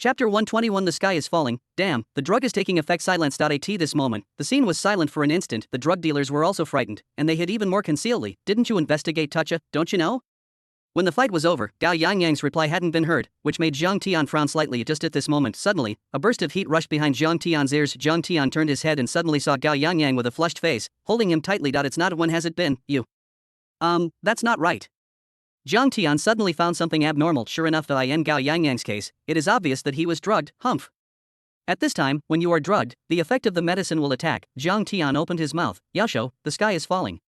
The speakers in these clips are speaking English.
Chapter 121. The sky is falling. Damn, the drug is taking effect. Silence.at this moment, the scene was silent for an instant. The drug dealers were also frightened, and they hid even more concealedly. Didn't you investigate, Toucha, don't you know? When the fight was over, Gao Yangyang's reply hadn't been heard, which made Zhang Tian frown slightly. Just at this moment, suddenly, a burst of heat rushed behind Zhang Tian's ears. Zhang Tian turned his head and suddenly saw Gao Yangyang with a flushed face, holding him tightly. It's not. When has it been? You. That's not right. Zhang Tian suddenly found something abnormal. Sure enough, in Gao Yangyang's case, it is obvious that he was drugged. Humph. At this time, when you are drugged, the effect of the medicine will attack. Zhang Tian opened his mouth. Yaosho, the sky is falling.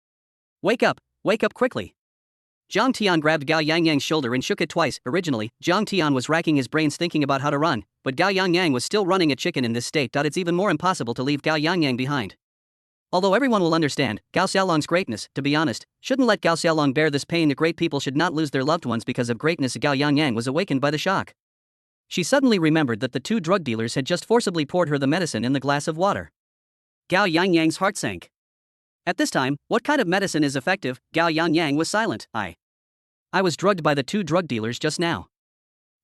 Wake up quickly. Zhang Tian grabbed Gao Yangyang's shoulder and shook it twice. Originally, Zhang Tian was racking his brains thinking about how to run, but Gao Yangyang was still running a chicken in this state. It's even more impossible to leave Gao Yangyang behind. Although everyone will understand Gao Xiaolong's greatness, to be honest, shouldn't let Gao Xiaolong bear this pain. The great people should not lose their loved ones because of greatness. Gao Yangyang was awakened by the shock. She suddenly remembered that the two drug dealers had just forcibly poured her the medicine in the glass of water. Gao Yangyang's heart sank. At this time, what kind of medicine is effective? Gao Yangyang was silent. I was drugged by the two drug dealers just now.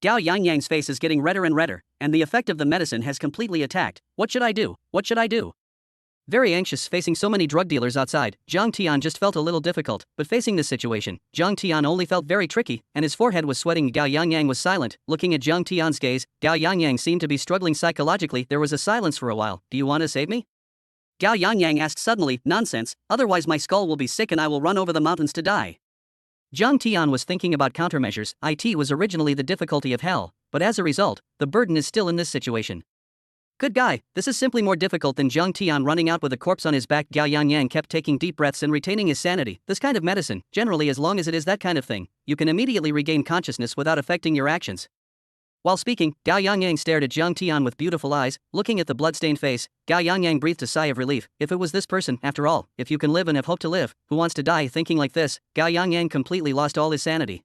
Gao Yangyang's face is getting redder and redder, and the effect of the medicine has completely attacked. What should I do? What should I do? Very anxious facing so many drug dealers outside, Zhang Tian just felt a little difficult, but facing this situation, Zhang Tian only felt very tricky, and his forehead was sweating. Gao Yangyang was silent, looking at Zhang Tian's gaze. Gao Yangyang seemed to be struggling psychologically. There was a silence for a while. Do you want to save me? Gao Yangyang asked suddenly. Nonsense, otherwise my skull will be sick and I will run over the mountains to die. Zhang Tian was thinking about countermeasures. It was originally the difficulty of hell, but as a result, the burden is still in this situation. Good guy, this is simply more difficult than Zhang Tian running out with a corpse on his back. Gao Yangyang kept taking deep breaths and retaining his sanity. This kind of medicine, generally as long as it is that kind of thing, you can immediately regain consciousness without affecting your actions. While speaking, Gao Yangyang stared at Zhang Tian with beautiful eyes, looking at the blood-stained face. Gao Yangyang breathed a sigh of relief. If it was this person, after all, if you can live and have hope to live, who wants to die? Thinking like this, Gao Yangyang completely lost all his sanity.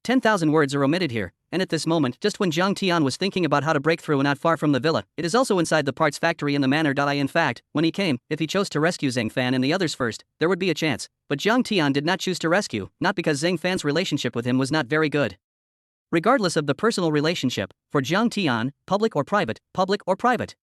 10,000 words are omitted here, and at this moment, just when Zhang Tian was thinking about how to break through and not far from the villa, it is also inside the parts factory in the manor. In fact, when he came, if he chose to rescue Zhang Fan and the others first, there would be a chance, but Zhang Tian did not choose to rescue, not because Zhang Fan's relationship with him was not very good. Regardless of the personal relationship, for Zhang Tian, public or private, public or private.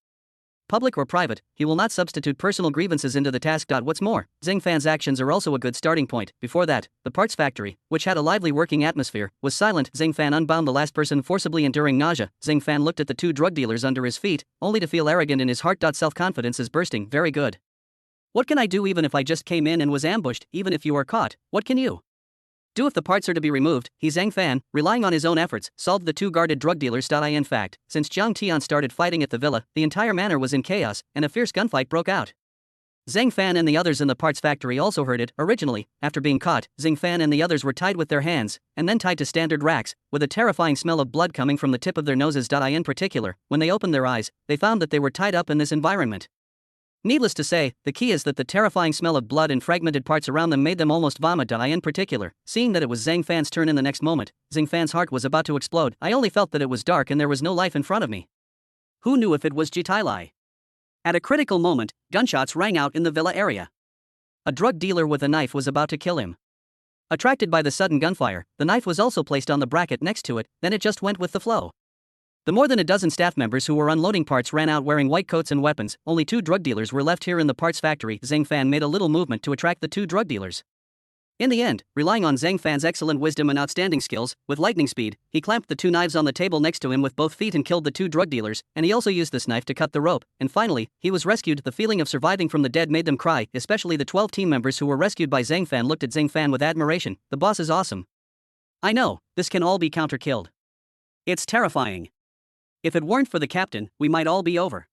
Public or private, he will not substitute personal grievances into the task. What's more, Zhang Fan's actions are also a good starting point. Before that, the parts factory, which had a lively working atmosphere, was silent. Zhang Fan unbound the last person forcibly enduring nausea. Zhang Fan looked at the two drug dealers under his feet, only to feel arrogant in his heart. Self-confidence is bursting. Very good. What can I do even if I just came in and was ambushed? Even if you are caught, what can you do if the parts are to be removed? He, Zhang Fan, relying on his own efforts, solved the two guarded drug dealers. In fact, since Zhang Tian started fighting at the villa, the entire manor was in chaos, and a fierce gunfight broke out. Zhang Fan and the others in the parts factory also heard it. Originally, after being caught, Zhang Fan and the others were tied with their hands, and then tied to standard racks, with a terrifying smell of blood coming from the tip of their noses. In particular, when they opened their eyes, they found that they were tied up in this environment. Needless to say, the key is that the terrifying smell of blood and fragmented parts around them made them almost vomit. In particular, seeing that it was Zhang Fan's turn in the next moment, Zhang Fan's heart was about to explode. I only felt that it was dark and there was no life in front of me. Who knew if it was Jitai? At a critical moment, gunshots rang out in the villa area. A drug dealer with a knife was about to kill him. Attracted by the sudden gunfire, the knife was also placed on the bracket next to it, then it just went with the flow. The more than a dozen staff members who were unloading parts ran out wearing white coats and weapons. Only two drug dealers were left here in the parts factory. Zhang Fan made a little movement to attract the two drug dealers. In the end, relying on Zhang Fan's excellent wisdom and outstanding skills, with lightning speed, he clamped the two knives on the table next to him with both feet and killed the two drug dealers, and he also used this knife to cut the rope, and finally, he was rescued. The feeling of surviving from the dead made them cry, especially the 12 team members who were rescued by Zhang Fan looked at Zhang Fan with admiration. The boss is awesome. I know, this can all be counter-killed. It's terrifying. If it weren't for the captain, we might all be over.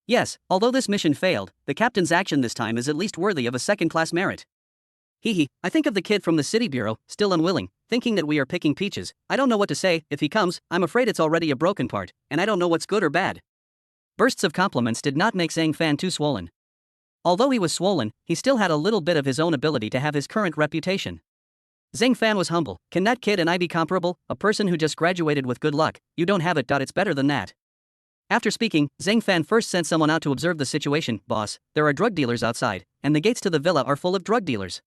Yes, although this mission failed, the captain's action this time is at least worthy of a second-class merit. I think of the kid from the city bureau, still unwilling, thinking that we are picking peaches. I don't know what to say. If he comes, I'm afraid it's already a broken part, and I don't know what's good or bad. Bursts of compliments did not make Zhang Fan too swollen. Although he was swollen, he still had a little bit of his own ability to have his current reputation. Zhang Fan was humble. Can that kid and I be comparable? A person who just graduated with good luck. You don't have it. It's better than that. After speaking, Zhang Fan first sent someone out to observe the situation. Boss, there are drug dealers outside, and the gates to the villa are full of drug dealers.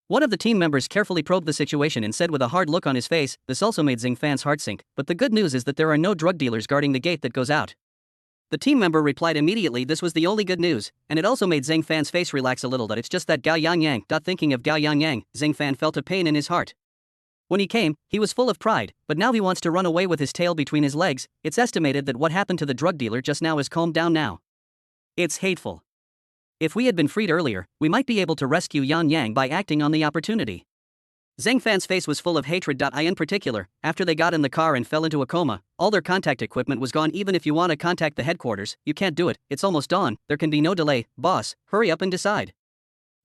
One of the team members carefully probed the situation and said with a hard look on his face, this also made Zing Fan's heart sink, but the good news is that there are no drug dealers guarding the gate that goes out. The team member replied immediately this was the only good news, and it also made Zing Fan's face relax a little that it's just that Gao Yangyang. Thinking of Gao Yangyang, Zing Fan felt a pain in his heart. When he came, he was full of pride, but now he wants to run away with his tail between his legs. It's estimated that what happened to the drug dealer just now is calmed down now. It's hateful. If we had been freed earlier, we might be able to rescue Yan Yang by acting on the opportunity. Zhang Fan's face was full of hatred. In particular, after they got in the car and fell into a coma, all their contact equipment was gone. Even if you want to contact the headquarters, you can't do it, it's almost dawn, there can be no delay, boss, hurry up and decide.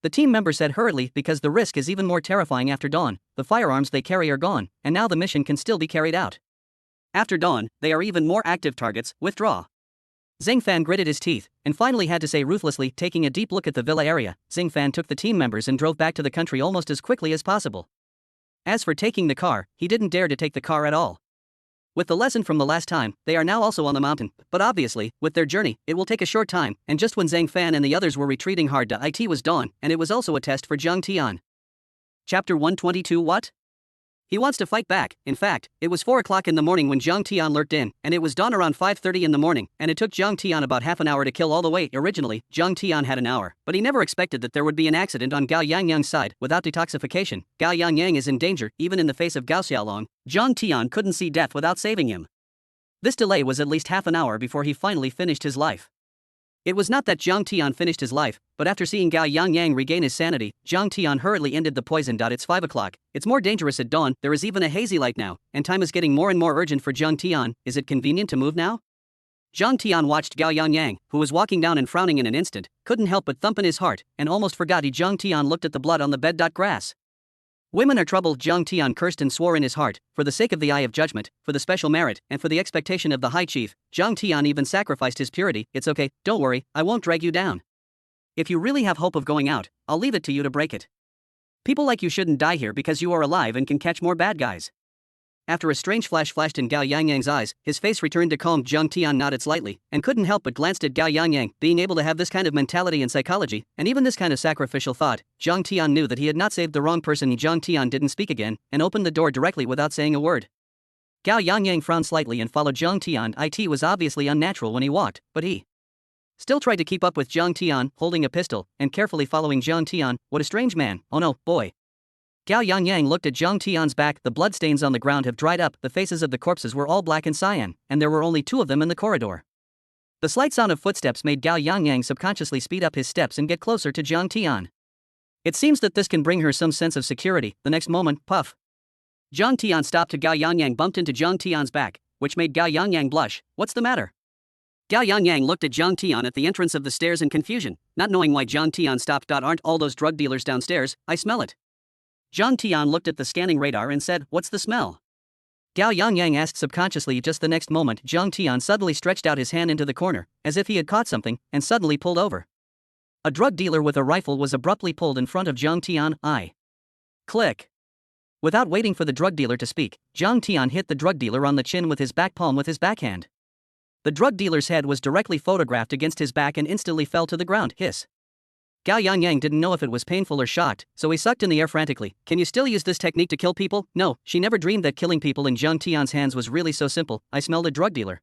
The team member said hurriedly because the risk is even more terrifying after dawn, the firearms they carry are gone, and now the mission can still be carried out. After dawn, they are even more active targets, withdraw. Zhang Fan gritted his teeth, and finally had to say ruthlessly, taking a deep look at the villa area, Zhang Fan took the team members and drove back to the country almost as quickly as possible. As for taking the car, he didn't dare to take the car at all. With the lesson from the last time, they are now also on the mountain, but obviously, with their journey, it will take a short time, and just when Zhang Fan and the others were retreating hard, it was dawn, and it was also a test for Zhang Tian. Chapter 122. What? He wants to fight back. In fact, it was 4 o'clock in the morning when Zhang Tian lurked in, and it was dawn around 5:30 in the morning, and it took Zhang Tian about half an hour to kill all the way. Originally, Zhang Tian had an hour, but he never expected that there would be an accident on Gao Yangyang's side. Without detoxification, Gao Yangyang is in danger, even in the face of Gao Xiaolong. Zhang Tian couldn't see death without saving him. This delay was at least half an hour before he finally finished his life. It was not that Zhang Tian finished his life, but after seeing Gao Yangyang regain his sanity, Zhang Tian hurriedly ended the poison. It's 5 o'clock, it's more dangerous at dawn, there is even a hazy light now, and time is getting more and more urgent for Zhang Tian. Is it convenient to move now? Zhang Tian watched Gao Yangyang, who was walking down and frowning in an instant, couldn't help but thump in his heart, and almost forgot he. Zhang Tian looked at the blood on the bed. Grass. Women are trouble. Zhang Tian cursed and swore in his heart, for the sake of the eye of judgment, for the special merit, and for the expectation of the high chief. Zhang Tian even sacrificed his purity. It's okay, don't worry, I won't drag you down. If you really have hope of going out, I'll leave it to you to break it. People like you shouldn't die here because you are alive and can catch more bad guys. After a strange flash flashed in Gao Yangyang's eyes, his face returned to calm. Zhang Tian nodded slightly, and couldn't help but glanced at Gao Yangyang. Being able to have this kind of mentality and psychology, and even this kind of sacrificial thought, Zhang Tian knew that he had not saved the wrong person. Zhang Tian didn't speak again, and opened the door directly without saying a word. Gao Yangyang frowned slightly and followed Zhang Tian. It was obviously unnatural when he walked, but he still tried to keep up with Zhang Tian, holding a pistol, and carefully following Zhang Tian. What a strange man, oh no, boy. Gao Yangyang looked at Zhang Tian's back. The bloodstains on the ground have dried up, the faces of the corpses were all black and cyan, and there were only 2 of them in the corridor. The slight sound of footsteps made Gao Yangyang subconsciously speed up his steps and get closer to Zhang Tian. It seems that this can bring her some sense of security. The next moment, puff. Zhang Tian stopped. Gao Yangyang bumped into Zhang Tian's back, which made Gao Yangyang blush. What's the matter? Gao Yangyang looked at Zhang Tian at the entrance of the stairs in confusion, not knowing why Zhang Tian stopped. Aren't all those drug dealers downstairs? I smell it. Zhang Tian looked at the scanning radar and said, what's the smell? Gao Yangyang asked subconsciously. Just the next moment, Zhang Tian suddenly stretched out his hand into the corner, as if he had caught something, and suddenly pulled over. A drug dealer with a rifle was abruptly pulled in front of Zhang Tian. Click. Without waiting for the drug dealer to speak, Zhang Tian hit the drug dealer on the chin with his back palm with his backhand. The drug dealer's head was directly photographed against his back and instantly fell to the ground. Hiss. Gao Yangyang didn't know if it was painful or shocked, so he sucked in the air frantically. Can you still use this technique to kill people? No, she never dreamed that killing people in Zhang Tian's hands was really so simple. I smelled a drug dealer.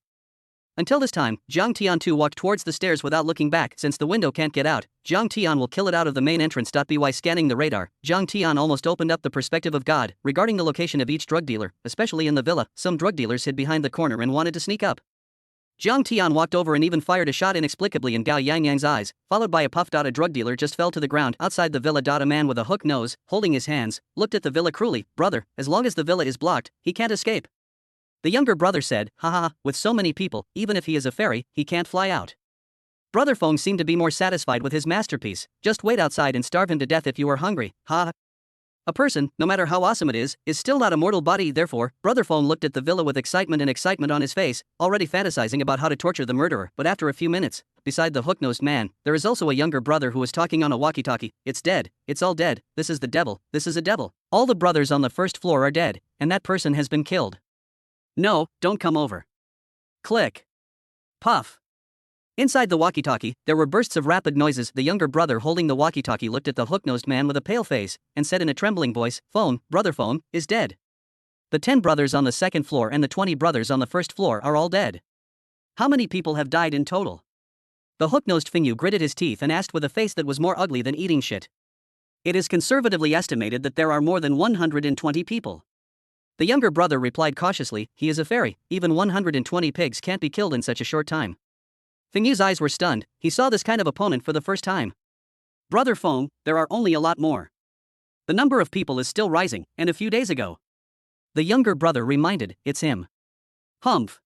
Until this time, Zhang Tian too walked towards the stairs without looking back. Since the window can't get out, Zhang Tian will kill it out of the main entrance. By scanning the radar, Zhang Tian almost opened up the perspective of God regarding the location of each drug dealer, especially in the villa. Some drug dealers hid behind the corner and wanted to sneak up. Zhang Tian walked over and even fired a shot inexplicably in Gao Yangyang's eyes, followed by a puff. A drug dealer just fell to the ground outside the villa. A man with a hooked nose, holding his hands, looked at the villa cruelly. Brother, as long as the villa is blocked, he can't escape. The younger brother said, haha, with so many people, even if he is a fairy, he can't fly out. Brother Feng seemed to be more satisfied with his masterpiece. Just wait outside and starve him to death if you are hungry, ha. A person, no matter how awesome it is still not a mortal body. Therefore, Brother Phone looked at the villa with excitement on his face, already fantasizing about how to torture the murderer. But after a few minutes, beside the hook-nosed man, there is also a younger brother who is talking on a walkie-talkie. It's dead, it's all dead, this is the devil, this is a devil. All the brothers on the first floor are dead, and that person has been killed. No, don't come over. Click. Puff. Inside the walkie-talkie, there were bursts of rapid noises. The younger brother holding the walkie-talkie looked at the hook-nosed man with a pale face and said in a trembling voice, "Phone, brother phone, is dead. The 10 brothers on the second floor and the 20 brothers on the first floor are all dead. How many people have died in total?" The hook-nosed Fingyu gritted his teeth and asked with a face that was more ugly than eating shit. "It is conservatively estimated that there are more than 120 people." The younger brother replied cautiously, "He is a fairy, even 120 pigs can't be killed in such a short time." Fingyu's eyes were stunned. He saw this kind of opponent for the first time. "Brother Feng, there are only a lot more. The number of people is still rising, and a few days ago." The younger brother reminded, "It's him." Humph.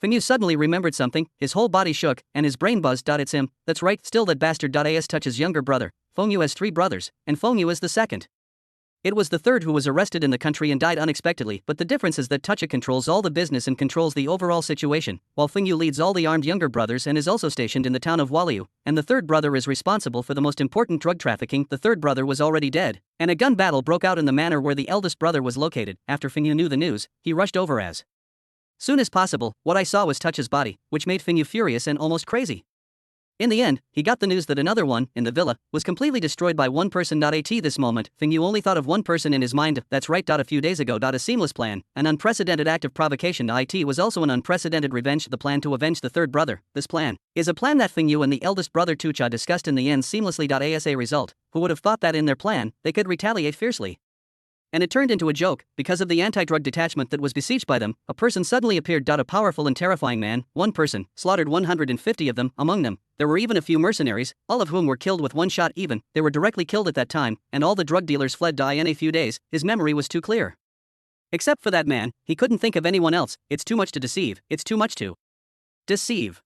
Fengyu suddenly remembered something, his whole body shook, and his brain buzzed. "It's him, that's right, still that bastard." As touches younger brother, Fengyu has 3 brothers, and Fengyu is the second. It was the third who was arrested in the country and died unexpectedly, but the difference is that Tucha controls all the business and controls the overall situation, while Fengyu leads all the armed younger brothers and is also stationed in the town of Waliu, and the third brother is responsible for the most important drug trafficking. The third brother was already dead, and a gun battle broke out in the manor where the eldest brother was located. After Fengyu knew the news, he rushed over as soon as possible. What I saw was Tucha's body, which made Fengyu furious and almost crazy. In the end, he got the news that another one, in the villa, was completely destroyed by one person. At this moment, Fengyu only thought of one person in his mind. That's right. A few days ago. A seamless plan, an unprecedented act of provocation. It was also an unprecedented revenge. The plan to avenge the third brother. This plan is a plan that Fengyu and the eldest brother Tucha discussed in the end seamlessly. As a result, who would have thought that in their plan, they could retaliate fiercely? And it turned into a joke, because of the anti-drug detachment that was besieged by them. A person suddenly appeared. A powerful and terrifying man, one person, slaughtered 150 of them. Among them, there were even a few mercenaries, all of whom were killed with one shot. Even, they were directly killed at that time, and all the drug dealers fled. In a few days, his memory was too clear. Except for that man, he couldn't think of anyone else. It's too much to deceive, it's too much to deceive.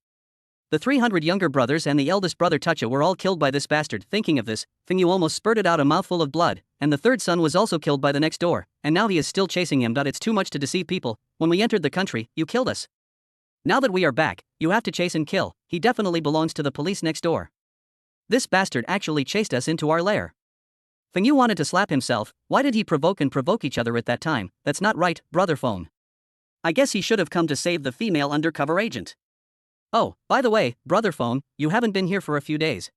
The 300 younger brothers and the eldest brother Tucha were all killed by this bastard. Thinking of this, Fengyu almost spurted out a mouthful of blood, and the third son was also killed by the next door, and now he is still chasing him. It's too much to deceive people. When we entered the country, you killed us. Now that we are back, you have to chase and kill. He definitely belongs to the police next door. This bastard actually chased us into our lair. Fengyu wanted to slap himself. Why did he provoke each other at that time? That's not right, brother Phone. I guess he should have come to save the female undercover agent. Oh, by the way, brother Phone, you haven't been here for a few days.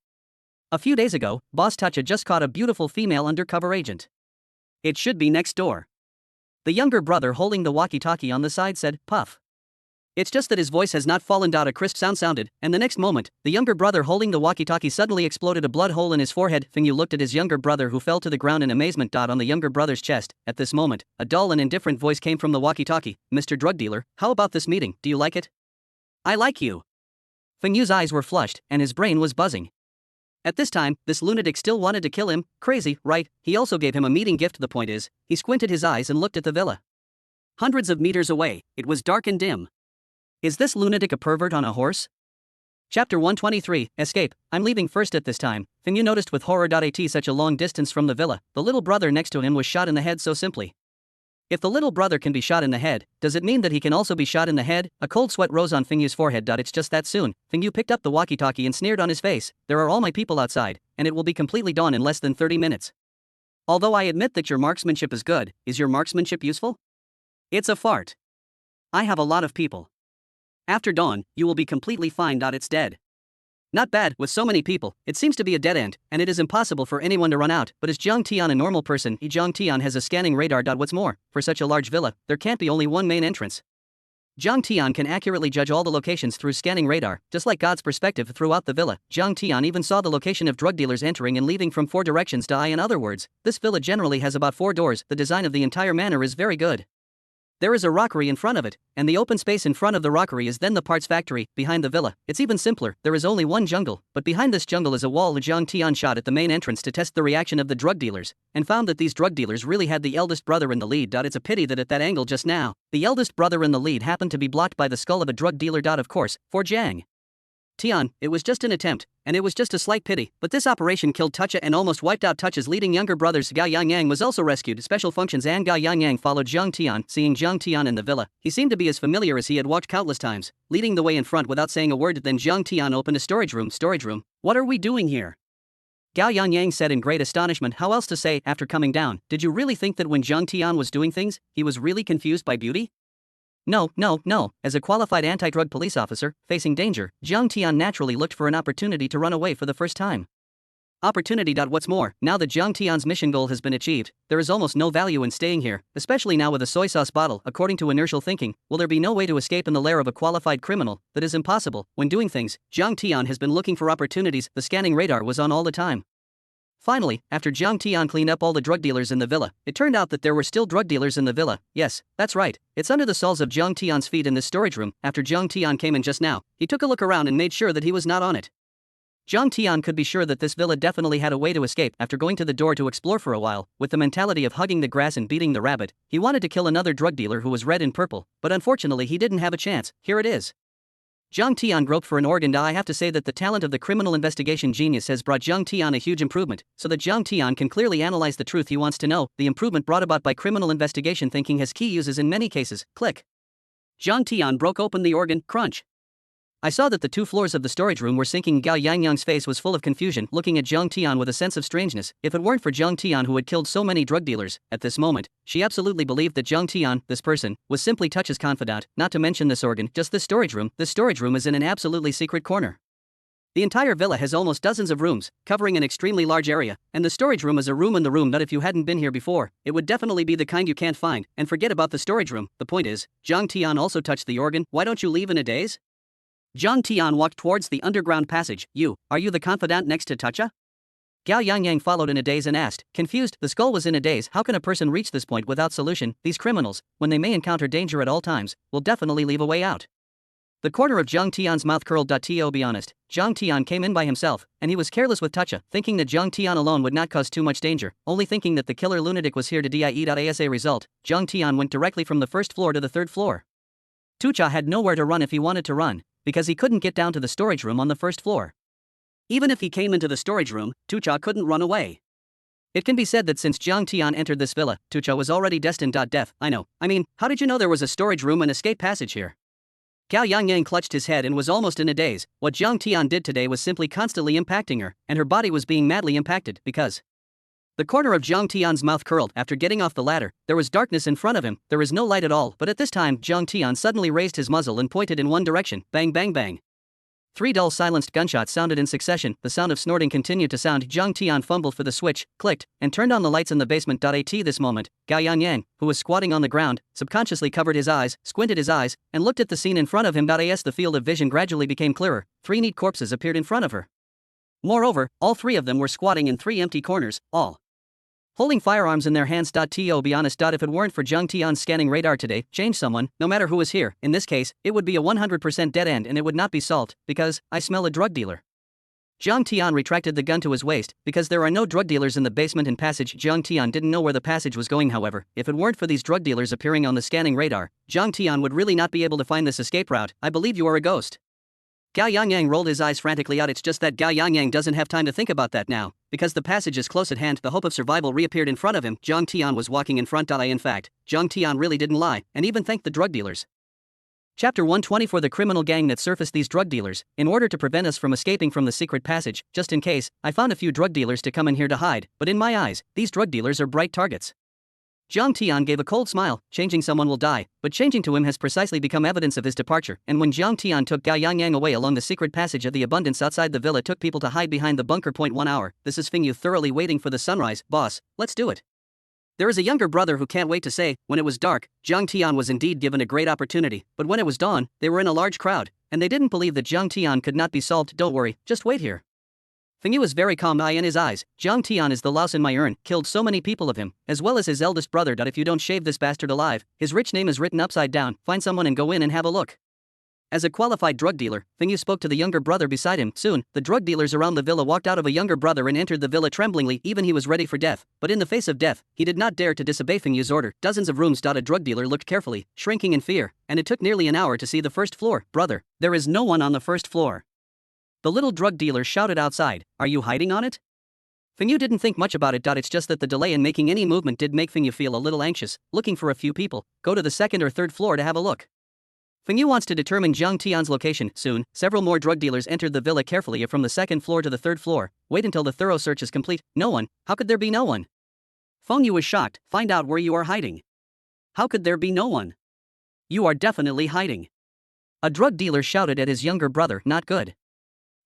A few days ago, Boss Tucha just caught a beautiful female undercover agent. It should be next door. The younger brother holding the walkie-talkie on the side said, "Puff." It's just that his voice has not fallen. A crisp sound sounded, and the next moment, the younger brother holding the walkie-talkie suddenly exploded. A blood hole in his forehead. Fengyu looked at his younger brother, who fell to the ground in amazement. On the younger brother's chest, at this moment, a dull and indifferent voice came from the walkie-talkie. "Mr. Drug Dealer, how about this meeting? Do you like it?" "I like you." Fengyu's eyes were flushed, and his brain was buzzing. At this time, this lunatic still wanted to kill him. Crazy, right? He also gave him a meeting gift. The point is, he squinted his eyes and looked at the villa. Hundreds of meters away, it was dark and dim. Is this lunatic a pervert on a horse? Chapter 123, Escape. I'm leaving first. At this time, Fengyu noticed with horror. Such a long distance from the villa, the little brother next to him was shot in the head so simply. If the little brother can be shot in the head, does it mean that he can also be shot in the head? A cold sweat rose on Fengyu's forehead. It's just that soon. Fengyu picked up the walkie-talkie and sneered on his face. There are all my people outside, and it will be completely dawn in less than 30 minutes. Although I admit that your marksmanship is good, is your marksmanship useful? It's a fart. I have a lot of people. After dawn, you will be completely fine. It's dead. Not bad. With so many people, it seems to be a dead end, and it is impossible for anyone to run out. But is Jiang Tian a normal person? Jiang Tian has a scanning radar. What's more, for such a large villa, there can't be only one main entrance. Jiang Tian can accurately judge all the locations through scanning radar, just like God's perspective throughout the villa. Jiang Tian even saw the location of drug dealers entering and leaving from 4 directions. In other words, this villa generally has about 4 doors. The design of the entire manor is very good. There is a rockery in front of it, and the open space in front of the rockery is then the parts factory. Behind the villa, it's even simpler. There is only one jungle, but behind this jungle is a wall. Jiang Tian shot at the main entrance to test the reaction of the drug dealers, and found that these drug dealers really had the eldest brother in the lead. It's a pity that at that angle just now, the eldest brother in the lead happened to be blocked by the skull of a drug dealer. Of course, for Jiang Tian, it was just an attempt, and it was just a slight pity, but this operation killed Tucha and almost wiped out Tucha's leading younger brothers. Gao Yangyang was also rescued. Special functions. And Gao Yangyang followed Jiang Tian. Seeing Jiang Tian in the villa, he seemed to be as familiar as he had walked countless times, leading the way in front without saying a word. Then Jiang Tian opened a storage room. Storage room? What are we doing here? Gao Yangyang said in great astonishment. How else to say? After coming down, did you really think that when Jiang Tian was doing things, he was really confused by beauty? No, no, no. As a qualified anti-drug police officer, facing danger, Jiang Tian naturally looked for an opportunity to run away for the first time. Opportunity. What's more, now that Jiang Tian's mission goal has been achieved, there is almost no value in staying here, especially now with a soy sauce bottle. According to inertial thinking, will there be no way to escape in the lair of a qualified criminal? That is impossible. When doing things, Jiang Tian has been looking for opportunities. The scanning radar was on all the time. Finally, after Jiang Tian cleaned up all the drug dealers in the villa, it turned out that there were still drug dealers in the villa. Yes, that's right. It's under the soles of Jiang Tian's feet in this storage room. After Jiang Tian came in just now, he took a look around and made sure that he was not on it. Jiang Tian could be sure that this villa definitely had a way to escape. After going to the door to explore for a while, with the mentality of hugging the grass and beating the rabbit, he wanted to kill another drug dealer who was red and purple, but unfortunately he didn't have a chance. Here it is. Jiang Tian groped for an organ. I have to say that the talent of the criminal investigation genius has brought Jiang Tian a huge improvement, so that Jiang Tian can clearly analyze the truth he wants to know. The improvement brought about by criminal investigation thinking has key uses in many cases. Click. Jiang Tian broke open the organ. Crunch. I saw that the 2 floors of the storage room were sinking. Gao Yangyang's face was full of confusion, looking at Jiang Tian with a sense of strangeness. If it weren't for Jiang Tian who had killed so many drug dealers, at this moment, she absolutely believed that Jiang Tian, this person, was simply Touch's confidant, not to mention this organ, just this storage room. This storage room is in an absolutely secret corner. The entire villa has almost dozens of rooms, covering an extremely large area, and the storage room is a room in the room that if you hadn't been here before, it would definitely be the kind you can't find. And forget about the storage room. The point is, Jiang Tian also touched the organ. Why don't you leave in a daze? Jiang Tian walked towards the underground passage. Are you the confidant next to Tacha? Gao Yangyang followed in a daze and asked, confused. The skull was in a daze. How can a person reach this point without solution? These criminals, when they may encounter danger at all times, will definitely leave a way out. The corner of Jiang Tian's mouth curled. To be honest, Jiang Tian came in by himself, and he was careless with Tacha, thinking that Jiang Tian alone would not cause too much danger, only thinking that the killer lunatic was here to die. As a result, Jiang Tian went directly from the first floor to the third floor. Tucha had nowhere to run if he wanted to run, because he couldn't get down to the storage room on the first floor. Even if he came into the storage room, Tucha couldn't run away. It can be said that since Jiang Tian entered this villa, Tucha was already destined. Death. I know. I mean, how did you know there was a storage room and escape passage here? Gao Yangyang clutched his head and was almost in a daze. What Jiang Tian did today was simply constantly impacting her, and her body was being madly impacted because the corner of Jiang Tian's mouth curled. After getting off the ladder, there was darkness in front of him. There is no light at all, but at this time, Jiang Tian suddenly raised his muzzle and pointed in one direction. Bang, bang, bang. 3 dull silenced gunshots sounded in succession. The sound of snorting continued to sound. Jiang Tian fumbled for the switch, clicked, and turned on the lights in the basement. At this moment, Gao Yangyang, who was squatting on the ground, subconsciously covered his eyes, squinted his eyes, and looked at the scene in front of him. As the field of vision gradually became clearer, 3 neat corpses appeared in front of her. Moreover, all 3 of them were squatting in 3 empty corners, all holding firearms in their hands. To be honest, if it weren't for Jiang Tian's scanning radar today, change someone, no matter who was here, in this case, it would be a 100% dead end and it would not be salt, because I smell a drug dealer. Jiang Tian retracted the gun to his waist, because there are no drug dealers in the basement and passage. Jiang Tian didn't know where the passage was going. However, if it weren't for these drug dealers appearing on the scanning radar, Jiang Tian would really not be able to find this escape route. I believe you are a ghost. Gao Yangyang rolled his eyes frantically out. It's just that Gao Yangyang doesn't have time to think about that now, because the passage is close at hand. The hope of survival reappeared in front of him. Jiang Tian was walking in front. In fact, Jiang Tian really didn't lie, and even thanked the drug dealers. Chapter 124. The criminal gang that surfaced these drug dealers, in order to prevent us from escaping from the secret passage, just in case, I found a few drug dealers to come in here to hide, but in my eyes, these drug dealers are bright targets. Jiang Tian gave a cold smile. Changing someone will die, but changing to him has precisely become evidence of his departure. And when Jiang Tian took Gao Yangyang away along the secret passage of the abundance outside the villa, took people to hide behind the bunker. 1 hour. This is Feng Yu thoroughly waiting for the sunrise. Boss, let's do it. There is a younger brother who can't wait to say. When it was dark, Jiang Tian was indeed given a great opportunity, but when it was dawn, they were in a large crowd, and they didn't believe that Jiang Tian could not be solved. Don't worry, just wait here. Feng Yu was very calm. In his eyes, Jiang Tian is the louse in my urn, killed so many people of him, as well as his eldest brother. If you don't shave this bastard alive, his rich name is written upside down. Find someone and go in and have a look. As a qualified drug dealer, Feng Yu spoke to the younger brother beside him. Soon, the drug dealers around the villa walked out of a younger brother and entered the villa tremblingly. Even he was ready for death, but in the face of death, he did not dare to disobey Feng Yu's order. Dozens of rooms. A drug dealer looked carefully, shrinking in fear, and it took nearly an hour to see the first floor. Brother, there is no one on the first floor. The little drug dealer shouted outside, are you hiding on it? Feng Yu didn't think much about it. It's just that the delay in making any movement did make Feng Yu feel a little anxious. Looking for a few people, go to the 2nd or 3rd floor to have a look. Feng Yu wants to determine Jiang Tian's location. Soon, several more drug dealers entered the villa carefully from the 2nd floor to the 3rd floor. Wait until the thorough search is complete. No one. How could there be no one? Feng Yu was shocked. Find out where you are hiding. How could there be no one? You are definitely hiding. A drug dealer shouted at his younger brother, not good.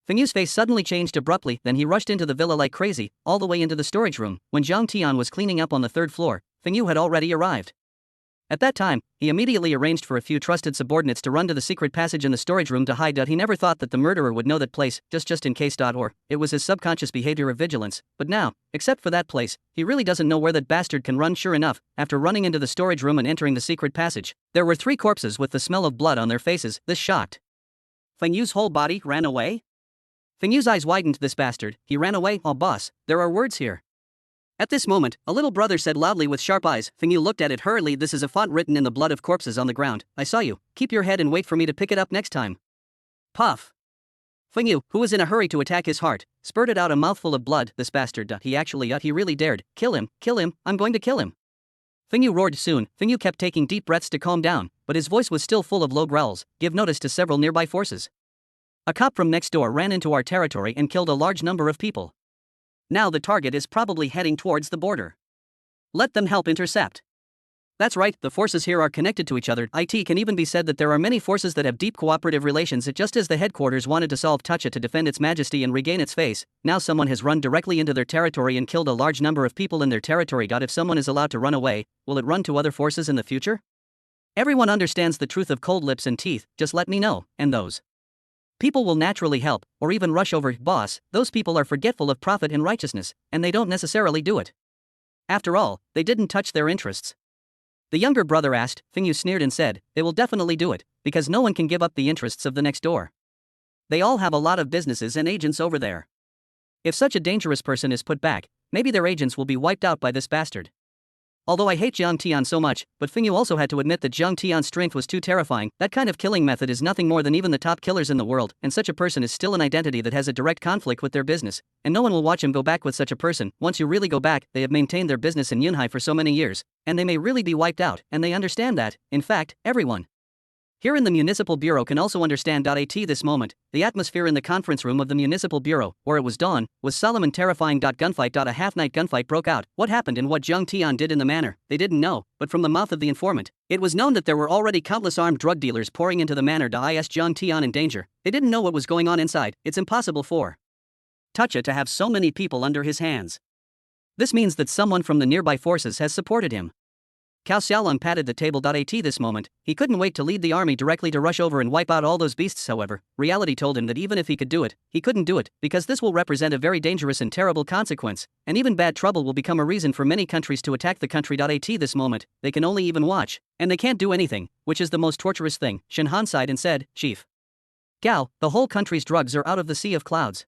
Feng Yu's face suddenly changed abruptly, then he rushed into the villa like crazy, all the way into the storage room. When Zhang Tian was cleaning up on the third floor, Feng Yu had already arrived. At that time, he immediately arranged for a few trusted subordinates to run to the secret passage in the storage room to hide. He never thought that the murderer would know that place, just in case. Or it was his subconscious behavior of vigilance, but now, except for that place, he really doesn't know where that bastard can run. Sure enough, after running into the storage room and entering the secret passage, there were 3 corpses with the smell of blood on their faces. This shocked Feng Yu's whole body. Ran away? Feng Yu's eyes widened. This bastard, he ran away? Oh boss, there are words here. At this moment, a little brother said loudly with sharp eyes. Feng Yu looked at it hurriedly. This is a font written in the blood of corpses on the ground. I saw you. Keep your head and wait for me to pick it up next time. Puff. Feng Yu, who was in a hurry to attack his heart, spurted out a mouthful of blood. This bastard, he really dared. Kill him, I'm going to kill him. Feng Yu roared. Soon, Feng Yu kept taking deep breaths to calm down, but his voice was still full of low growls. Give notice to several nearby forces. A cop from next door ran into our territory and killed a large number of people. Now the target is probably heading towards the border. Let them help intercept. That's right, the forces here are connected to each other. It can even be said that there are many forces that have deep cooperative relations. Just as the headquarters wanted to solve Tacha to defend its majesty and regain its face, now someone has run directly into their territory and killed a large number of people in their territory. If someone is allowed to run away, will it run to other forces in the future? Everyone understands the truth of cold lips and teeth. Just let me know, and those people will naturally help, or even rush over. Boss, those people are forgetful of profit and righteousness, and they don't necessarily do it. After all, they didn't touch their interests. The younger brother asked. Feng Yu sneered and said, they will definitely do it, because no one can give up the interests of the next door. They all have a lot of businesses and agents over there. If such a dangerous person is put back, maybe their agents will be wiped out by this bastard. Although I hate Zhang Tian so much, but Feng Yu also had to admit that Zhang Tian's strength was too terrifying. That kind of killing method is nothing more than even the top killers in the world, and such a person is still an identity that has a direct conflict with their business, and no one will watch him go back with such a person. Once you really go back, they have maintained their business in Yunhai for so many years, and they may really be wiped out, and they understand that. In fact, everyone here in the Municipal Bureau can also understand. At this moment, the atmosphere in the conference room of the Municipal Bureau, where it was dawn, was solemn and terrifying. Gunfight. A half-night gunfight broke out. What happened and what Zhang Tian did in the manor, they didn't know, but from the mouth of the informant, it was known that there were already countless armed drug dealers pouring into the manor. Is Zhang Tian in danger? They didn't know what was going on inside. It's impossible for Tacha to have so many people under his hands. This means that someone from the nearby forces has supported him. Cao Xiaolong patted the table. At this moment, he couldn't wait to lead the army directly to rush over and wipe out all those beasts. However, reality told him that even if he could do it, he couldn't do it, because this will represent a very dangerous and terrible consequence, and even bad trouble will become a reason for many countries to attack the country. At this moment, they can only even watch, and they can't do anything, which is the most torturous thing. Shen Han sighed and said, Chief Gao, the whole country's drugs are out of the sea of clouds.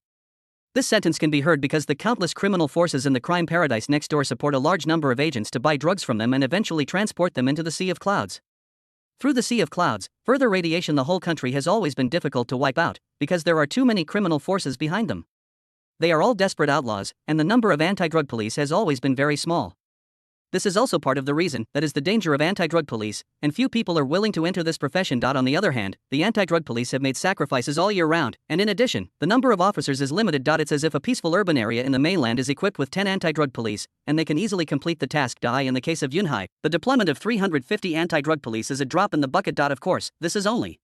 This sentence can be heard because the countless criminal forces in the crime paradise next door support a large number of agents to buy drugs from them and eventually transport them into the Sea of Clouds. Through the Sea of Clouds, further radiation. The whole country has always been difficult to wipe out, because there are too many criminal forces behind them. They are all desperate outlaws, and the number of anti-drug police has always been very small. This is also part of the reason, that is the danger of anti-drug police, and few people are willing to enter this profession. On the other hand, the anti-drug police have made sacrifices all year round, and in addition, the number of officers is limited. It's as if a peaceful urban area in the mainland is equipped with 10 anti-drug police, and they can easily complete the task. In the case of Yunhai, the deployment of 350 anti-drug police is a drop in the bucket. Of course, this is only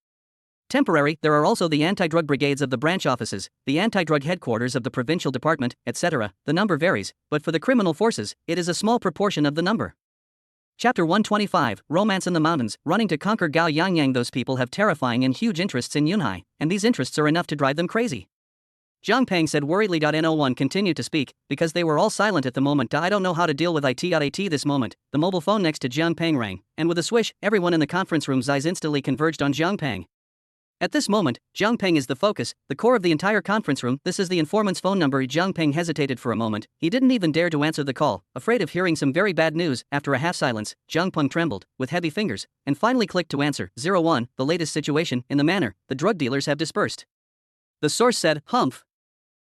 temporary. There are also the anti-drug brigades of the branch offices, the anti-drug headquarters of the provincial department, etc. The number varies, but for the criminal forces, it is a small proportion of the number. Chapter 125, Romance in the Mountains, running to conquer Gao Yangyang. Those people have terrifying and huge interests in Yunhai, and these interests are enough to drive them crazy. Zhang Peng said worriedly. No1 continued to speak, because they were all silent at the moment. I don't know how to deal with it. At this moment, the mobile phone next to Zhang Peng rang, and with a swish, everyone in the conference room's eyes instantly converged on Zhang Peng. At this moment, Zhang Peng is the focus, the core of the entire conference room. This is the informant's phone number. Zhang Peng hesitated for a moment. He didn't even dare to answer the call, afraid of hearing some very bad news. After a half silence, Zhang Peng trembled, with heavy fingers, and finally clicked to answer. 01, the latest situation, in the manor, the drug dealers have dispersed. The source said, humph.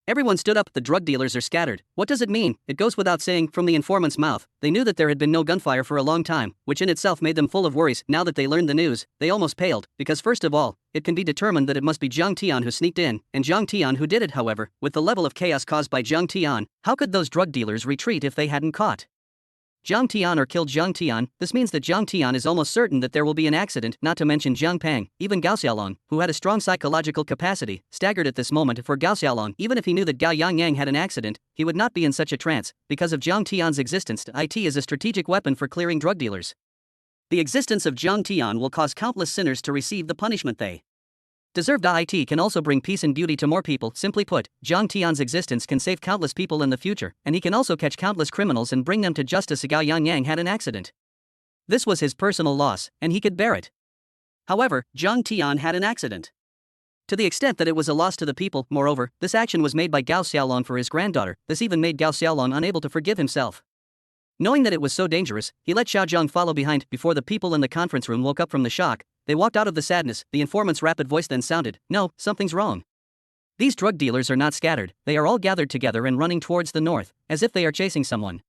Everyone stood up. The drug dealers are scattered. What does it mean? It goes without saying, from the informant's mouth, they knew that there had been no gunfire for a long time, which in itself made them full of worries. Now that they learned the news, they almost paled, because first of all, it can be determined that it must be Zhang Tian who sneaked in, and Zhang Tian who did it. However, with the level of chaos caused by Zhang Tian, how could those drug dealers retreat if they hadn't caught Jiang Tian or killed Jiang Tian. This means that Jiang Tian is almost certain that there will be an accident, not to mention Jiang Peng. Even Gao Xiaolong, who had a strong psychological capacity, staggered at this moment. For Gao Xiaolong, even if he knew that Gao Yangyang had an accident, he would not be in such a trance, because of Jiang Tian's existence. IT is a strategic weapon for clearing drug dealers. The existence of Jiang Tian will cause countless sinners to receive the punishment they deserve. IT can also bring peace and beauty to more people. Simply put, Jiang Tian's existence can save countless people in the future, and he can also catch countless criminals and bring them to justice. Gao Yangyang had an accident. This was his personal loss, and he could bear it. However, Jiang Tian had an accident to the extent that it was a loss to the people. Moreover, this action was made by Gao Xiaolong for his granddaughter. This even made Gao Xiaolong unable to forgive himself. Knowing that it was so dangerous, he let Xiao Zhang follow behind. Before the people in the conference room woke up from the shock, they walked out of the sadness. The informant's rapid voice then sounded, "No, something's wrong. These drug dealers are not scattered, they are all gathered together and running towards the north, as if they are chasing someone."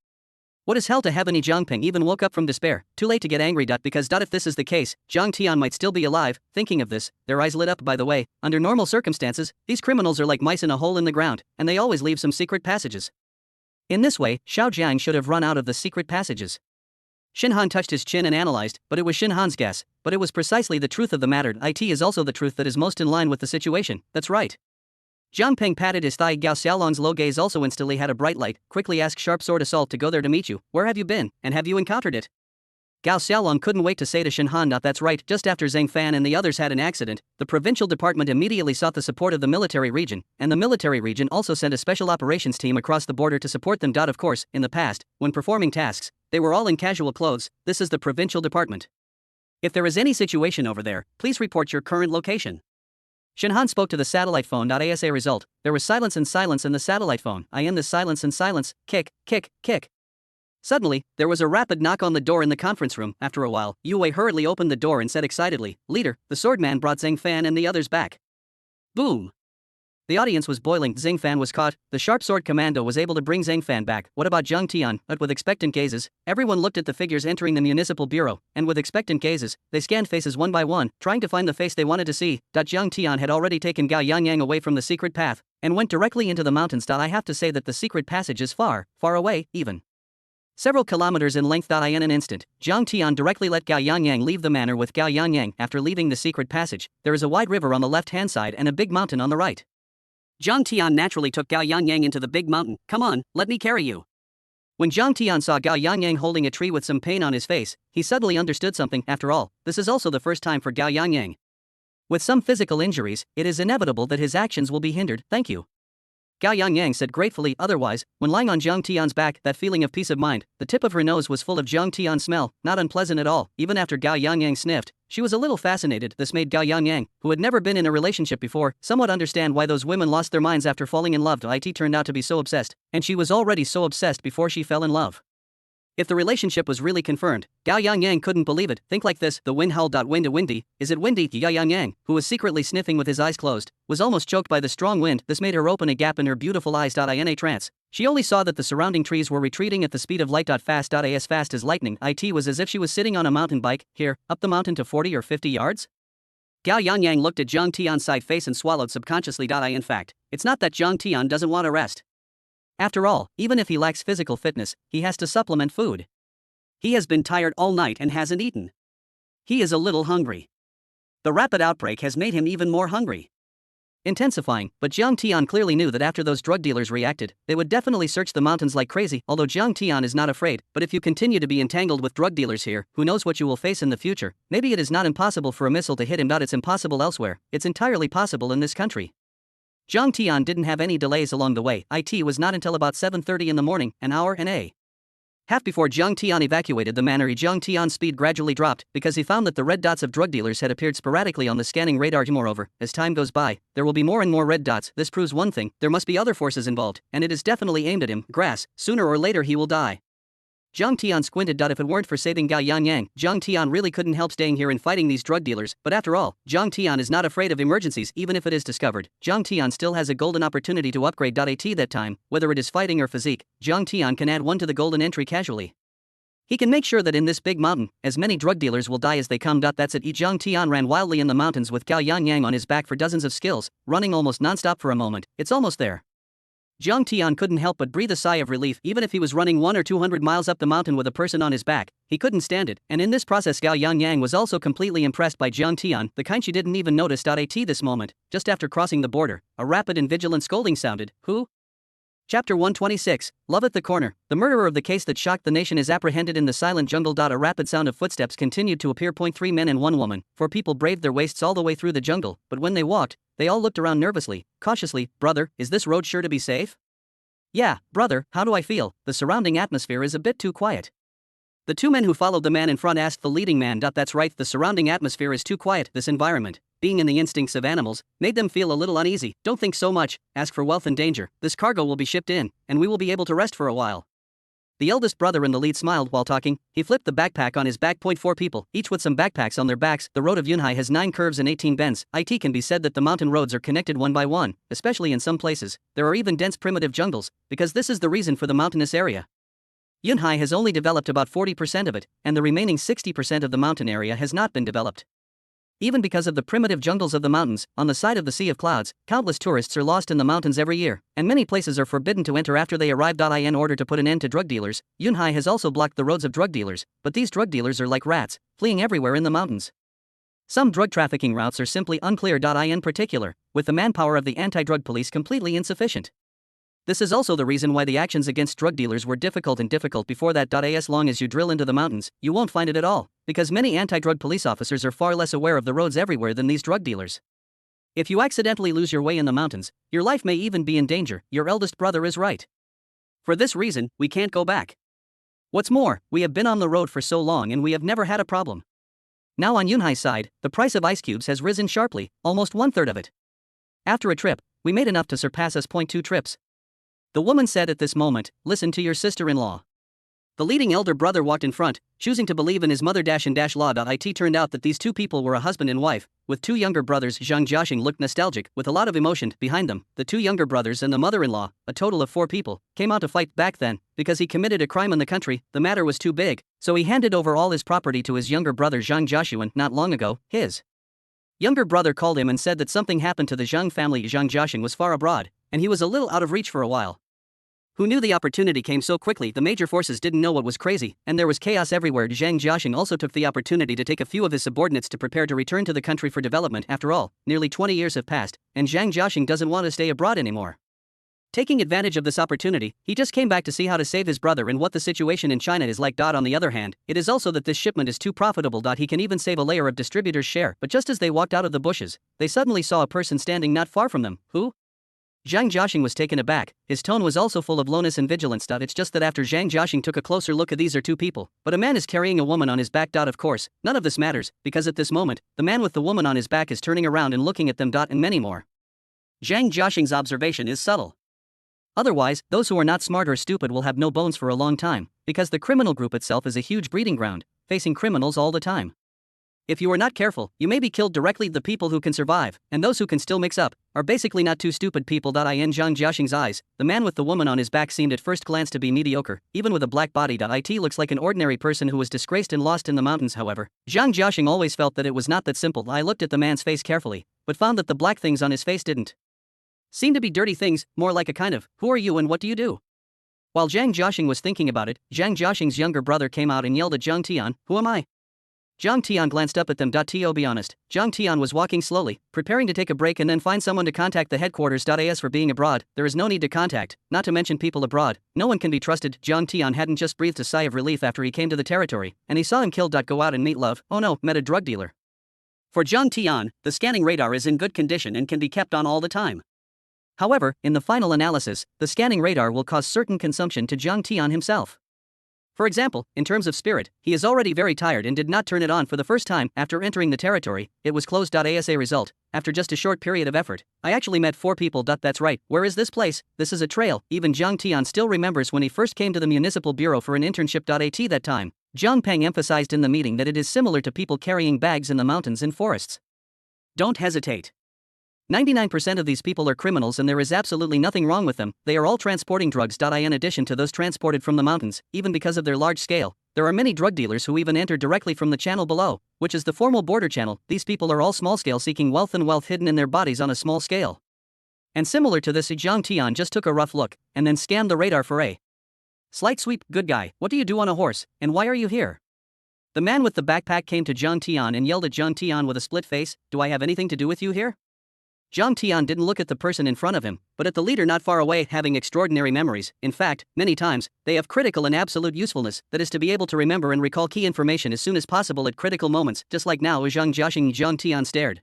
What is hell to heaven? Jiangpeng even woke up from despair. Too late to get angry. Because if this is the case, Jiang Tian might still be alive. Thinking of this, their eyes lit up. By the way, under normal circumstances, these criminals are like mice in a hole in the ground, and they always leave some secret passages. In this way, Xiao Jiang should have run out of the secret passages. Shin Han touched his chin and analyzed, but it was Shin Han's guess, but it was precisely the truth of the matter. It is also the truth that is most in line with the situation. That's right. Jiang Peng patted his thigh. Gao Xiaolong's low gaze also instantly had a bright light. Quickly asked Sharp Sword Assault to go there to meet you. Where have you been, and have you encountered it? Gao Xiaolong couldn't wait to say to Shin Han, "That's right." Just after Zhang Fan and the others had an accident, the provincial department immediately sought the support of the military region, and the military region also sent a special operations team across the border to support them. Of course, in the past, when performing tasks, they were all in casual clothes. This is the provincial department. If there is any situation over there, please report your current location. Shin Han spoke to the satellite phone. Asa result, there was silence in the satellite phone. I am the silence and silence. Kick, kick, kick. Suddenly, there was a rapid knock on the door in the conference room. After a while, Yu Wei hurriedly opened the door and said excitedly, "Leader, the swordman brought Zhang Fan and the others back." Boom! The audience was boiling. Zhang Fan was caught. The sharp sword commando was able to bring Zhang Fan back. What about Jiang Tian? But with expectant gazes, everyone looked at the figures entering the municipal bureau, and with expectant gazes, they scanned faces one by one, trying to find the face they wanted to see. Jiang Tian had already taken Gao Yangyang away from the secret path, and went directly into the mountains. I have to say that the secret passage is far, far away, even several kilometers in length. In an instant, Jiang Tian directly let Gao Yangyang leave the manor with Gao Yangyang. After leaving the secret passage, there is a wide river on the left-hand side and a big mountain on the right. Jiang Tian naturally took Gao Yangyang into the big mountain. "Come on, let me carry you." When Jiang Tian saw Gao Yangyang holding a tree with some pain on his face, he suddenly understood something. After all, this is also the first time for Gao Yangyang. With some physical injuries, it is inevitable that his actions will be hindered. "Thank you," Gao Yangyang said gratefully. Otherwise, when lying on Jiang Tian's back, that feeling of peace of mind, the tip of her nose was full of Jiang Tian's smell, not unpleasant at all. Even after Gao Yangyang sniffed, she was a little fascinated. This made Gao Yangyang, who had never been in a relationship before, somewhat understand why those women lost their minds after falling in love. It turned out to be so obsessed, and she was already so obsessed before she fell in love. If the relationship was really confirmed, Gao Yangyang couldn't believe it. Think like this: the wind howled. Windy, is it windy? Gao Yangyang, who was secretly sniffing with his eyes closed, was almost choked by the strong wind. This made her open a gap in her beautiful eyes. In a trance, she only saw that the surrounding trees were retreating at the speed of light. Fast as fast as lightning. It was as if she was sitting on a mountain bike. Here, up the mountain to 40 or 50 yards? Gao Yangyang looked at Jiang Tian's side face and swallowed subconsciously. In fact, it's not that Jiang Tian doesn't want to rest. After all, even if he lacks physical fitness, he has to supplement food. He has been tired all night and hasn't eaten. He is a little hungry. The rapid outbreak has made him even more hungry. Intensifying, but Jiang Tian clearly knew that after those drug dealers reacted, they would definitely search the mountains like crazy. Although Jiang Tian is not afraid, but if you continue to be entangled with drug dealers here, who knows what you will face in the future. Maybe it is not impossible for a missile to hit him. It's impossible elsewhere, it's entirely possible in this country. Jiang Tian didn't have any delays along the way. It was not until about 7:30 in the morning, an hour and a half before Jiang Tian evacuated the manor. Jiang Tian's speed gradually dropped, because he found that the red dots of drug dealers had appeared sporadically on the scanning radar. Moreover, as time goes by, there will be more and more red dots. This proves one thing: there must be other forces involved, and it is definitely aimed at him. Grass, sooner or later he will die. Jiang Tian squinted. If it weren't for saving Gao Yangyang, Jiang Tian really couldn't help staying here and fighting these drug dealers. But after all, Jiang Tian is not afraid of emergencies. Even if it is discovered, Jiang Tian still has a golden opportunity to upgrade. At that time, whether it is fighting or physique, Jiang Tian can add one to the golden entry casually. He can make sure that in this big mountain, as many drug dealers will die as they come. That's it. Jiang Tian ran wildly in the mountains with Gao Yangyang on his back for dozens of skills, running almost non-stop for a moment. It's almost there. Jiang Tian couldn't help but breathe a sigh of relief. Even if he was running 1 or 200 miles up the mountain with a person on his back, he couldn't stand it, and in this process Gao Yangyang was also completely impressed by Jiang Tian, the kind she didn't even notice. At this moment, just after crossing the border, a rapid and vigilant scolding sounded. Who? Chapter 126, Love at the Corner. The murderer of the case that shocked the nation is apprehended in the silent jungle. A rapid sound of footsteps continued to appear. 3 men and 1 woman. 4 people braved their wastes all the way through the jungle, but when they walked, they all looked around nervously, cautiously. Brother, is this road sure to be safe? Yeah, brother, how do I feel? The surrounding atmosphere is a bit too quiet. The 2 men who followed the man in front asked the leading man. That's right, the surrounding atmosphere is too quiet. This environment, being in the instincts of animals, made them feel a little uneasy. Don't think so much, ask for wealth and danger. This cargo will be shipped in, and we will be able to rest for a while. The eldest brother in the lead smiled while talking. He flipped the backpack on his back. 4 people, each with some backpacks on their backs. The road of Yunhai has 9 curves and 18 bends. It can be said that the mountain roads are connected one by one, especially in some places. There are even dense primitive jungles, because this is the reason for the mountainous area. Yunhai has only developed about 40% of it, and the remaining 60% of the mountain area has not been developed. Even because of the primitive jungles of the mountains, on the side of the Sea of Clouds, countless tourists are lost in the mountains every year, and many places are forbidden to enter after they arrive. In order to put an end to drug dealers, Yunhai has also blocked the roads of drug dealers, but these drug dealers are like rats, fleeing everywhere in the mountains. Some drug trafficking routes are simply unclear. In particular, with the manpower of the anti-drug police completely insufficient. This is also the reason why the actions against drug dealers were difficult before that. As long as you drill into the mountains, you won't find it at all, because many anti-drug police officers are far less aware of the roads everywhere than these drug dealers. If you accidentally lose your way in the mountains, your life may even be in danger. Your eldest brother is right. For this reason, we can't go back. What's more, we have been on the road for so long and we have never had a problem. Now on Yunhai's side, the price of ice cubes has risen sharply, almost 1/3 of it. After a trip, we made enough to surpass us. 2 trips. The woman said at this moment, listen to your sister-in-law. The leading elder brother walked in front, choosing to believe in his mother. Law. It turned out that these 2 people were a husband and wife, with 2 younger brothers. Zhang Jiaxing looked nostalgic, with a lot of emotion behind them. The 2 younger brothers and the mother-in-law, a total of 4 people, came out to fight back then, because he committed a crime in the country. The matter was too big, so he handed over all his property to his younger brother Zhang Jiaxuan. Not long ago, his younger brother called him and said that something happened to the Zhang family. Zhang Jiaxing was far abroad, and he was a little out of reach for a while. Who knew the opportunity came so quickly? The major forces didn't know what was crazy, and there was chaos everywhere. Zhang Jiaxing also took the opportunity to take a few of his subordinates to prepare to return to the country for development. After all, nearly 20 years have passed, and Zhang Jiaxing doesn't want to stay abroad anymore. Taking advantage of this opportunity, he just came back to see how to save his brother and what the situation in China is like. On the other hand, it is also that this shipment is too profitable. He can even save a layer of distributor's share. But just as they walked out of the bushes, they suddenly saw a person standing not far from them. Who? Zhang Jiaxing was taken aback. His tone was also full of lowness and vigilance. It's just that after Zhang Jiaxing took a closer look, these are 2 people, but a man is carrying a woman on his back. Of course, none of this matters, because at this moment, the man with the woman on his back is turning around and looking at them. And many more. Zhang Jiaxing's observation is subtle. Otherwise, those who are not smart or stupid will have no bones for a long time, because the criminal group itself is a huge breeding ground, facing criminals all the time. If you are not careful, you may be killed directly. The people who can survive, and those who can still mix up, are basically not 2 stupid people. In Zhang Jiaxing's eyes, the man with the woman on his back seemed at first glance to be mediocre, even with a black body. It looks like an ordinary person who was disgraced and lost in the mountains. However, Zhang Jiaxing always felt that it was not that simple. I looked at the man's face carefully, but found that the black things on his face didn't seem to be dirty things, more like a kind of, who are you and what do you do? While Zhang Jiaxing was thinking about it, Zhang Jiaxing's younger brother came out and yelled at Zhang Tian, who am I? Zhang Tian glanced up at them. To be honest, Zhang Tian was walking slowly, preparing to take a break and then find someone to contact the headquarters. As for being abroad, there is no need to contact, not to mention people abroad. No one can be trusted. Zhang Tian hadn't just breathed a sigh of relief after he came to the territory, and he saw him killed. Go out and meet love. Oh no, met a drug dealer. For Zhang Tian, the scanning radar is in good condition and can be kept on all the time. However, in the final analysis, the scanning radar will cause certain consumption to Zhang Tian himself. For example, in terms of spirit, he is already very tired and did not turn it on for the first time after entering the territory. It was closed. As a result, after just a short period of effort, I actually met 4 people. That's right, where is this place? This is a trail. Even Zhang Tian still remembers when he first came to the municipal bureau for an internship. At that time, Zhang Peng emphasized in the meeting that it is similar to people carrying bags in the mountains and forests. Don't hesitate. 99% of these people are criminals and there is absolutely nothing wrong with them. They are all transporting drugs. In addition to those transported from the mountains, even because of their large scale, there are many drug dealers who even enter directly from the channel below, which is the formal border channel. These people are all small scale, seeking wealth and wealth hidden in their bodies on a small scale. And similar to this, Zhang Tian just took a rough look, and then scanned the radar for a slight sweep. Good guy, what do you do on a horse, and why are you here? The man with the backpack came to Zhang Tian and yelled at Zhang Tian with a split face, do I have anything to do with you here? Zhang Tian didn't look at the person in front of him, but at the leader not far away having extraordinary memories. In fact, many times, they have critical and absolute usefulness, that is to be able to remember and recall key information as soon as possible at critical moments, just like now as Zhang Jiaxing. Zhang Tian stared.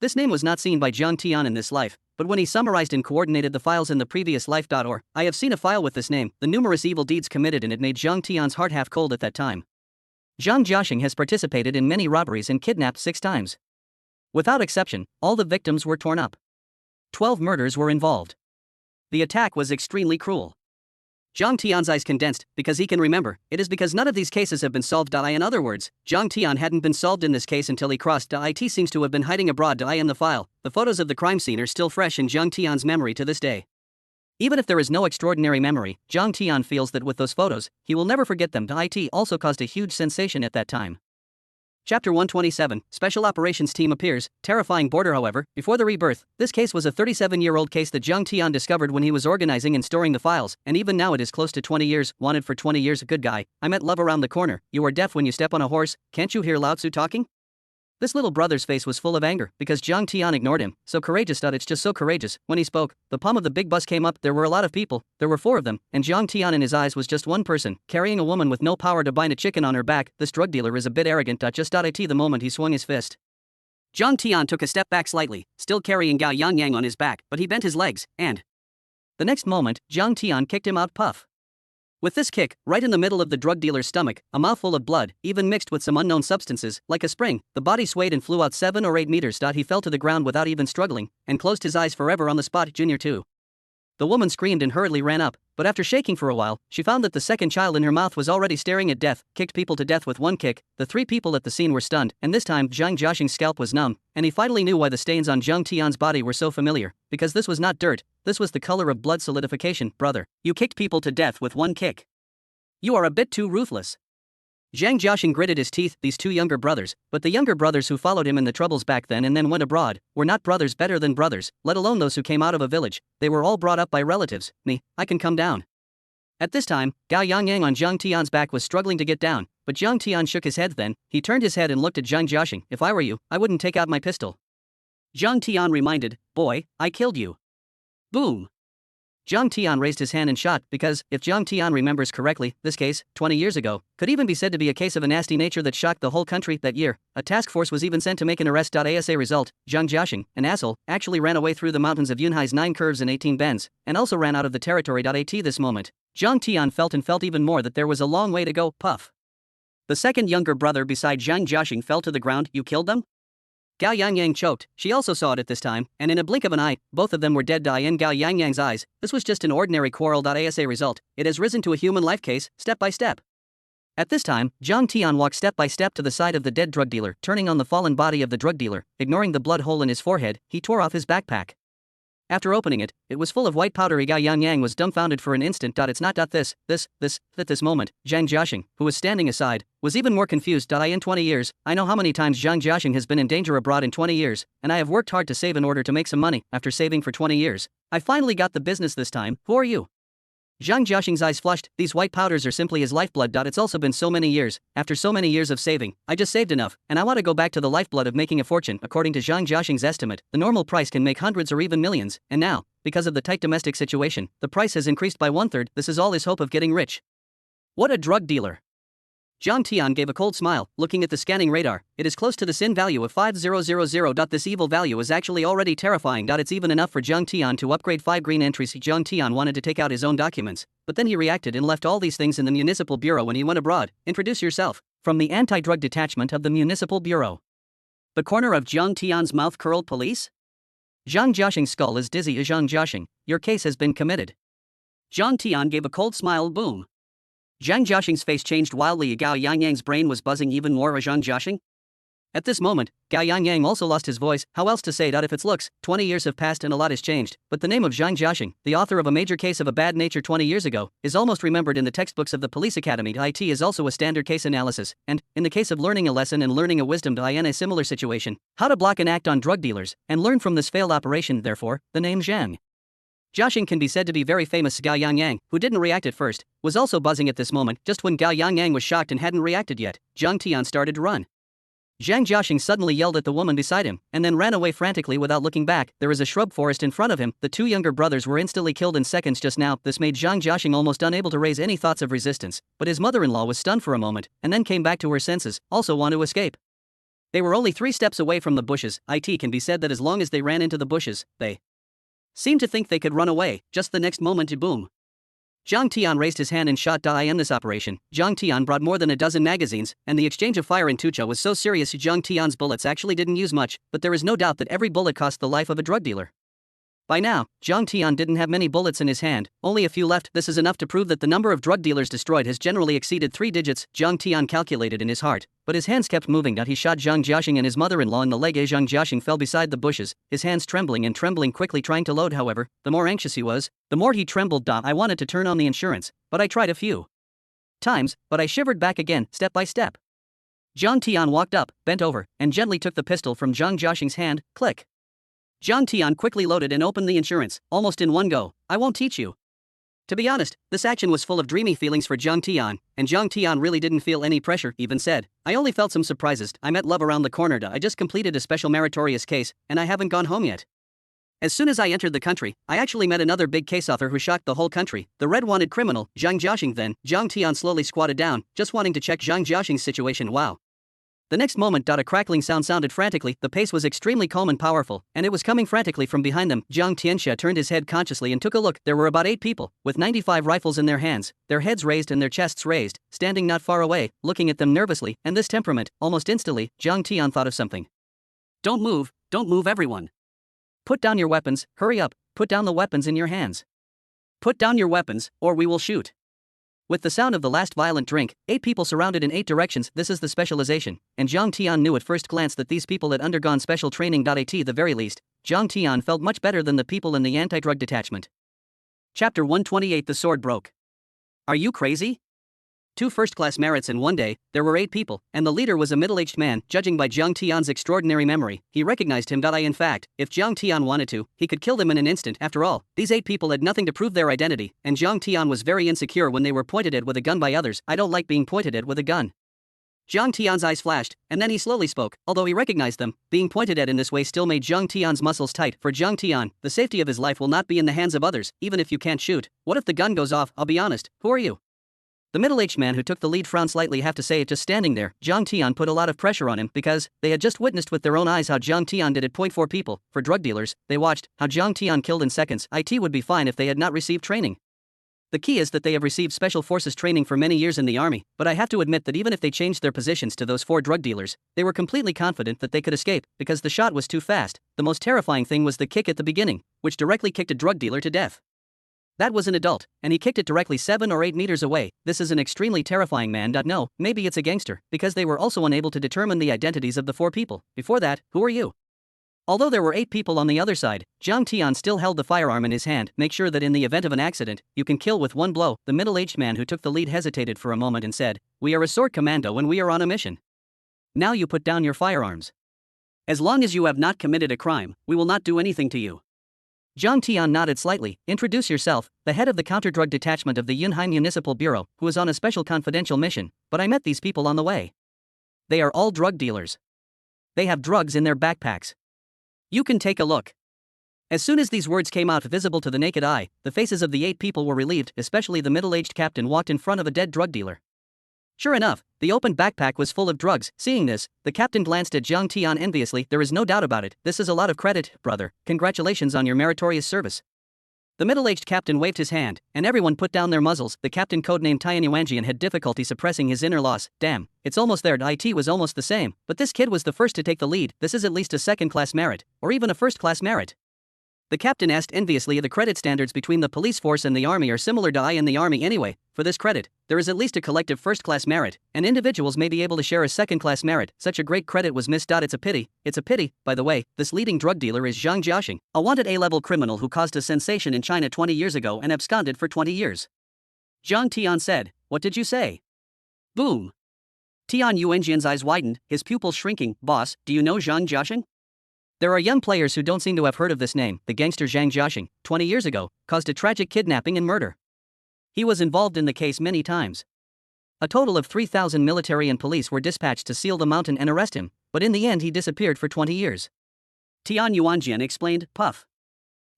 This name was not seen by Zhang Tian in this life, but when he summarized and coordinated the files in the previous life. I have seen a file with this name, the numerous evil deeds committed, and it made Zhang Tian's heart half cold at that time. Zhang Jiaxing has participated in many robberies and kidnapped 6 times. Without exception, all the victims were torn up. 12 murders were involved. The attack was extremely cruel. Zhang Tian's eyes condensed, because he can remember, it is because none of these cases have been solved. In other words, Zhang Tian hadn't been solved in this case until he crossed. It seems to have been hiding abroad. In the file, the photos of the crime scene are still fresh in Zhang Tian's memory to this day. Even if there is no extraordinary memory, Zhang Tian feels that with those photos, he will never forget them. It also caused a huge sensation at that time. Chapter 127, Special Operations Team appears, terrifying border. However, before the rebirth, this case was a 37-year-old case that Zhang Tian discovered when he was organizing and storing the files, and even now it is close to 20 years, wanted for 20 years. Good guy, I met love around the corner. You are deaf when you step on a horse, can't you hear Lao Tzu talking? This little brother's face was full of anger, because Zhang Tian ignored him. So courageous. It's just so courageous. When he spoke, the palm of the big bus came up. There were a lot of people, there were 4 of them, and Zhang Tian in his eyes was just one person, carrying a woman with no power to bind a chicken on her back. This drug dealer is a bit arrogant. The moment he swung his fist, Zhang Tian took a step back slightly, still carrying Gao Yangyang on his back, but he bent his legs, and the next moment, Zhang Tian kicked him out. Puff. With this kick, right in the middle of the drug dealer's stomach, a mouthful of blood, even mixed with some unknown substances, like a spring, the body swayed and flew out 7 or 8 meters. He fell to the ground without even struggling, and closed his eyes forever on the spot. Junior 2. The woman screamed and hurriedly ran up, but after shaking for a while, she found that the second child in her mouth was already staring at death. Kicked people to death with one kick. The 3 people at the scene were stunned, and this time Zhang Jiaxing's scalp was numb, and he finally knew why the stains on Zhang Tian's body were so familiar, because this was not dirt, this was the color of blood solidification. Brother, you kicked people to death with one kick. You are a bit too ruthless. Zhang Jiaxing gritted his teeth. These 2 younger brothers, but the younger brothers who followed him in the troubles back then and then went abroad, were not brothers better than brothers, let alone those who came out of a village. They were all brought up by relatives. I can come down. At this time, Gao Yangyang on Zhang Tian's back was struggling to get down, but Zhang Tian shook his head. Then he turned his head and looked at Zhang Jiaxing. If I were you, I wouldn't take out my pistol. Zhang Tian reminded, boy, I killed you. Boom. Zhang Tian raised his hand and shot, because, if Zhang Tian remembers correctly, this case, 20 years ago, could even be said to be a case of a nasty nature that shocked the whole country. That year, a task force was even sent to make an arrest. As a result, Zhang Jiaxing, an asshole, actually ran away through the mountains of Yunhai's 9 curves and 18 bends, and also ran out of the territory. At this moment, Zhang Tian felt even more that there was a long way to go. Puff. The second younger brother beside Zhang Jiaxing fell to the ground. You killed them? Gao Yangyang choked. She also saw it at this time, and in a blink of an eye, both of them were dead. In Gao Yangyang's eyes, this was just an ordinary quarrel. As a result, it has risen to a human life case, step by step. At this time, Zhang Tian walked step by step to the side of the dead drug dealer, turning on the fallen body of the drug dealer. Ignoring the blood hole in his forehead, he tore off his backpack. After opening it, it was full of white powder. Gao Yangyang was dumbfounded for an instant. It's not this. At this moment, Zhang Jiaxing, who was standing aside, was even more confused. In 20 years, I know how many times Zhang Jiaxing has been in danger abroad in 20 years, and I have worked hard to save in order to make some money. After saving for 20 years, I finally got the business this time. Who are you? Zhang Jiaxing's eyes flushed. These white powders are simply his lifeblood. It's also been so many years. After so many years of saving, I just saved enough, and I want to go back to the lifeblood of making a fortune. According to Zhang Jiaxing's estimate, the normal price can make hundreds or even millions, and now, because of the tight domestic situation, the price has increased by 1/3. This is all his hope of getting rich. What a drug dealer. Zhang Tian gave a cold smile, looking at the scanning radar. It is close to the sin value of 5000. This evil value is actually already terrifying. It's even enough for Zhang Tian to upgrade 5 green entries. Zhang Tian wanted to take out his own documents, but then he reacted and left all these things in the municipal bureau when he went abroad. Introduce yourself. From the anti-drug detachment of the municipal bureau. The corner of Zhang Tian's mouth curled. Police? Zhang Jiaxing's skull is dizzy. Zhang Jiaxing, your case has been committed. Zhang Tian gave a cold smile. Boom. Zhang Jiaxing's face changed wildly. Gao Yangyang's brain was buzzing even more. Zhang Jiaxing? At this moment, Gao Yang also lost his voice. How else to say it if it's looks? 20 years have passed and a lot has changed, but the name of Zhang Jiaxing, the author of a major case of a bad nature 20 years ago, is almost remembered in the textbooks of the police academy. IT is also a standard case analysis, and, in the case of learning a lesson and learning a wisdom in a similar situation, how to block and act on drug dealers, and learn from this failed operation. Therefore, the name Zhang Jiaxing can be said to be very famous. Gao Yang, who didn't react at first, was also buzzing at this moment. Just when Gao Yang was shocked and hadn't reacted yet, Zhang Tian started to run. Zhang Jiaxing suddenly yelled at the woman beside him, and then ran away frantically without looking back. There is a shrub forest in front of him. The two younger brothers were instantly killed in seconds just now. This made Zhang Jiaxing almost unable to raise any thoughts of resistance, but his mother-in-law was stunned for a moment, and then came back to her senses, also want to escape. They were only 3 steps away from the bushes. It can be said that as long as they ran into the bushes, they seemed to think they could run away. Just the next moment, boom. Zhang Tian raised his hand and shot. In this operation, Zhang Tian brought more than a dozen magazines, and the exchange of fire in Tucha was so serious Zhang Tian's bullets actually didn't use much, but there is no doubt that every bullet cost the life of a drug dealer. By now, Zhang Tian didn't have many bullets in his hand, only a few left. This is enough to prove that the number of drug dealers destroyed has generally exceeded 3 digits, Zhang Tian calculated in his heart, but his hands kept moving. He shot Zhang Jiaxing and his mother-in-law in the leg. Zhang Jiaxing fell beside the bushes, his hands trembling quickly trying to load. However, the more anxious he was, the more he trembled. I wanted to turn on the insurance, but I tried a few times, but I shivered back again, step by step. Zhang Tian walked up, bent over, and gently took the pistol from Zhang Jiaxing's hand. Click. Zhang Tian quickly loaded and opened the insurance, almost in one go. I won't teach you. To be honest, this action was full of dreamy feelings for Zhang Tian, and Zhang Tian really didn't feel any pressure. Even said, I only felt some surprises. I met love around the corner. I just completed a special meritorious case, and I haven't gone home yet. As soon as I entered the country, I actually met another big case author who shocked the whole country, the red wanted criminal, Zhang Jiaxing. Then, Zhang Tian slowly squatted down, just wanting to check Zhang Jiaxing's situation. Wow. The next moment, a crackling sound sounded frantically. The pace was extremely calm and powerful, and it was coming frantically from behind them. Zhang Tianxia turned his head consciously and took a look. There were about 8 people, with 95 rifles in their hands, their heads raised and their chests raised, standing not far away, looking at them nervously, and this temperament, almost instantly, Zhang Tian thought of something. Don't move everyone. Put down your weapons, hurry up, put down the weapons in your hands. Put down your weapons, or we will shoot. With the sound of the last violent drink, 8 people surrounded in 8 directions. This is the specialization, and Zhang Tian knew at first glance that these people had undergone special training. At the very least, Zhang Tian felt much better than the people in the anti-drug detachment. Chapter 128. The sword broke. Are you crazy? 2 first-class merits in one day. There were 8 people, and the leader was a middle-aged man. Judging by Zhang Tian's extraordinary memory, he recognized him. In fact, if Zhang Tian wanted to, he could kill them in an instant. After all, these 8 people had nothing to prove their identity, and Zhang Tian was very insecure when they were pointed at with a gun by others. I don't like being pointed at with a gun. Zhang Tian's eyes flashed, and then he slowly spoke. Although he recognized them, being pointed at in this way still made Zhang Tian's muscles tight. For Zhang Tian, the safety of his life will not be in the hands of others, even if you can't shoot. What if the gun goes off? I'll be honest, who are you? The middle-aged man who took the lead frowned slightly. Have to say it, just standing there, Zhang Tian put a lot of pressure on him because they had just witnessed with their own eyes how Zhang Tian did it. 4 people, for drug dealers, they watched how Zhang Tian killed in seconds. It would be fine if they had not received training. The key is that they have received special forces training for many years in the army, but I have to admit that even if they changed their positions to those 4 drug dealers, they were completely confident that they could escape because the shot was too fast. The most terrifying thing was the kick at the beginning, which directly kicked a drug dealer to death. That was an adult, and he kicked it directly 7 or 8 meters away. This is an extremely terrifying man. No, maybe it's a gangster, because they were also unable to determine the identities of the 4 people. Before that, who are you? Although there were 8 people on the other side, Zhang Tian still held the firearm in his hand. Make sure that in the event of an accident, you can kill with one blow. The middle-aged man who took the lead hesitated for a moment and said, We are a sword commando and we are on a mission. Now you put down your firearms. As long as you have not committed a crime, we will not do anything to you. Zhang Tian nodded slightly. Introduce yourself, the head of the counter-drug detachment of the Yunhai Municipal Bureau, who is on a special confidential mission, but I met these people on the way. They are all drug dealers. They have drugs in their backpacks. You can take a look. As soon as these words came out visible to the naked eye, the faces of the 8 people were relieved, especially the middle-aged captain walked in front of a dead drug dealer. Sure enough, the open backpack was full of drugs. Seeing this, the captain glanced at Zhang Tian enviously. There is no doubt about it, this is a lot of credit, brother. Congratulations on your meritorious service. The middle-aged captain waved his hand, and everyone put down their muzzles. The captain, codenamed Tian Yuanjian, had difficulty suppressing his inner loss. Damn, it's almost there. It was almost the same, but this kid was the first to take the lead. This is at least a second-class merit, or even a first-class merit. The captain asked enviously. The credit standards between the police force and the army are similar. I in the army anyway. For this credit, there is at least a collective first-class merit, and individuals may be able to share a second-class merit. Such a great credit was missed. It's a pity. It's a pity. By the way, this leading drug dealer is Zhang Jiaxing, a wanted A-level criminal who caused a sensation in China 20 years ago and absconded for 20 years. Zhang Tian said, "What did you say?" Boom. Tian Yuanjian's eyes widened, his pupils shrinking. "Boss, do you know Zhang Jiaxing?" There are young players who don't seem to have heard of this name. The gangster Zhang Jiaxing, 20 years ago, caused a tragic kidnapping and murder. He was involved in the case many times. A total of 3,000 military and police were dispatched to seal the mountain and arrest him, but in the end he disappeared for 20 years. Tian Yuanjian explained, puff.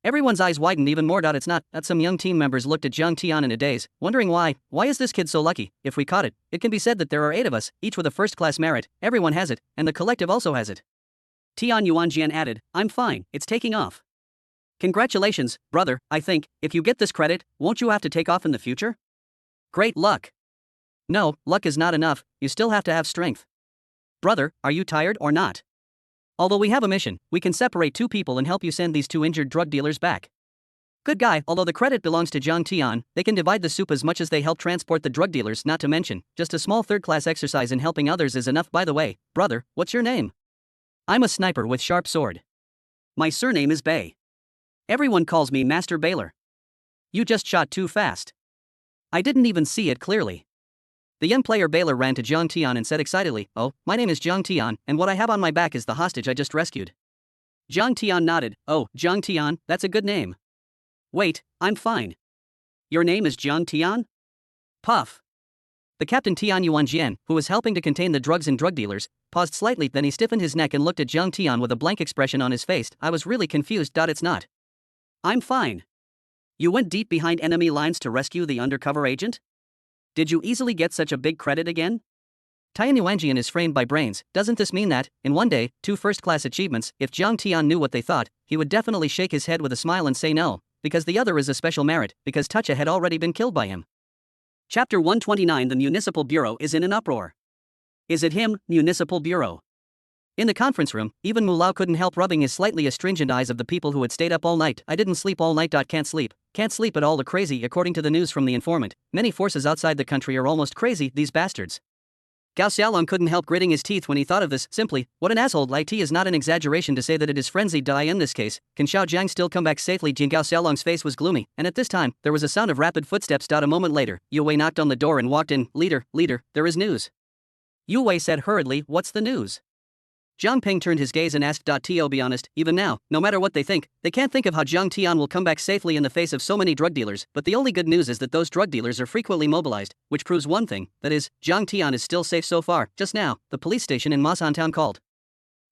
Everyone's eyes widened even more. It's not that some young team members looked at Zhang Tian in a daze, wondering why is this kid so lucky? If we caught it, it can be said that there are 8 of us, each with a first-class merit. Everyone has it, and the collective also has it. Tian Yuanjian added, "I'm fine, it's taking off." "Congratulations, brother. I think, if you get this credit, won't you have to take off in the future?" "Great luck." "No, luck is not enough, you still have to have strength." "Brother, are you tired or not? Although we have a mission, we can separate 2 people and help you send these 2 injured drug dealers back." "Good guy." Although the credit belongs to Zhang Tian, they can divide the soup as much as they help transport the drug dealers. Not to mention, just a small third-class exercise in helping others is enough. By the way, brother, what's your name? "I'm a sniper with sharp sword. My surname is Bay. Everyone calls me Master Baylor." "You just shot too fast. I didn't even see it clearly." The young player Baylor ran to Zhang Tian and said excitedly, "Oh, my name is Zhang Tian, and what I have on my back is the hostage I just rescued." Zhang Tian nodded. "Oh, Zhang Tian, that's a good name." "Wait, I'm fine. Your name is Zhang Tian?" Puff. The captain Tian Yuanjian, who was helping to contain the drugs and drug dealers, paused slightly, then he stiffened his neck and looked at Zhang Tian with a blank expression on his face. "I was really confused. It's not. I'm fine. You went deep behind enemy lines to rescue the undercover agent? Did you easily get such a big credit again?" Tian Yuanjian is framed by brains. Doesn't this mean that, in one day, 2 first-class achievements? If Zhang Tian knew what they thought, he would definitely shake his head with a smile and say no, because the other is a special merit, because Tucha had already been killed by him. Chapter 129. The Municipal Bureau is in an uproar. Is it him, Municipal Bureau? In the conference room, even Mulao couldn't help rubbing his slightly astringent eyes of the people who had stayed up all night. "I didn't sleep all night. Can't sleep at all. The crazy." According to the news from the informant, many forces outside the country are almost crazy, these bastards. Gao Xiaolong couldn't help gritting his teeth when he thought of this. Simply, what an asshole. It is not an exaggeration to say that it is frenzied. In this case, can Xiao Jiang still come back safely? Gao Xiaolong's face was gloomy, and at this time, there was a sound of rapid footsteps. A moment later, Yu Wei knocked on the door and walked in. Leader, there is news." Yu Wei said hurriedly, "What's the news?" Zhang Ping turned his gaze and asked, "To be honest, even now, no matter what they think, they can't think of how Zhang Tian will come back safely in the face of so many drug dealers, but the only good news is that those drug dealers are frequently mobilized, which proves one thing, that is, Zhang Tian is still safe so far." Just now, the police station in Masan Town called.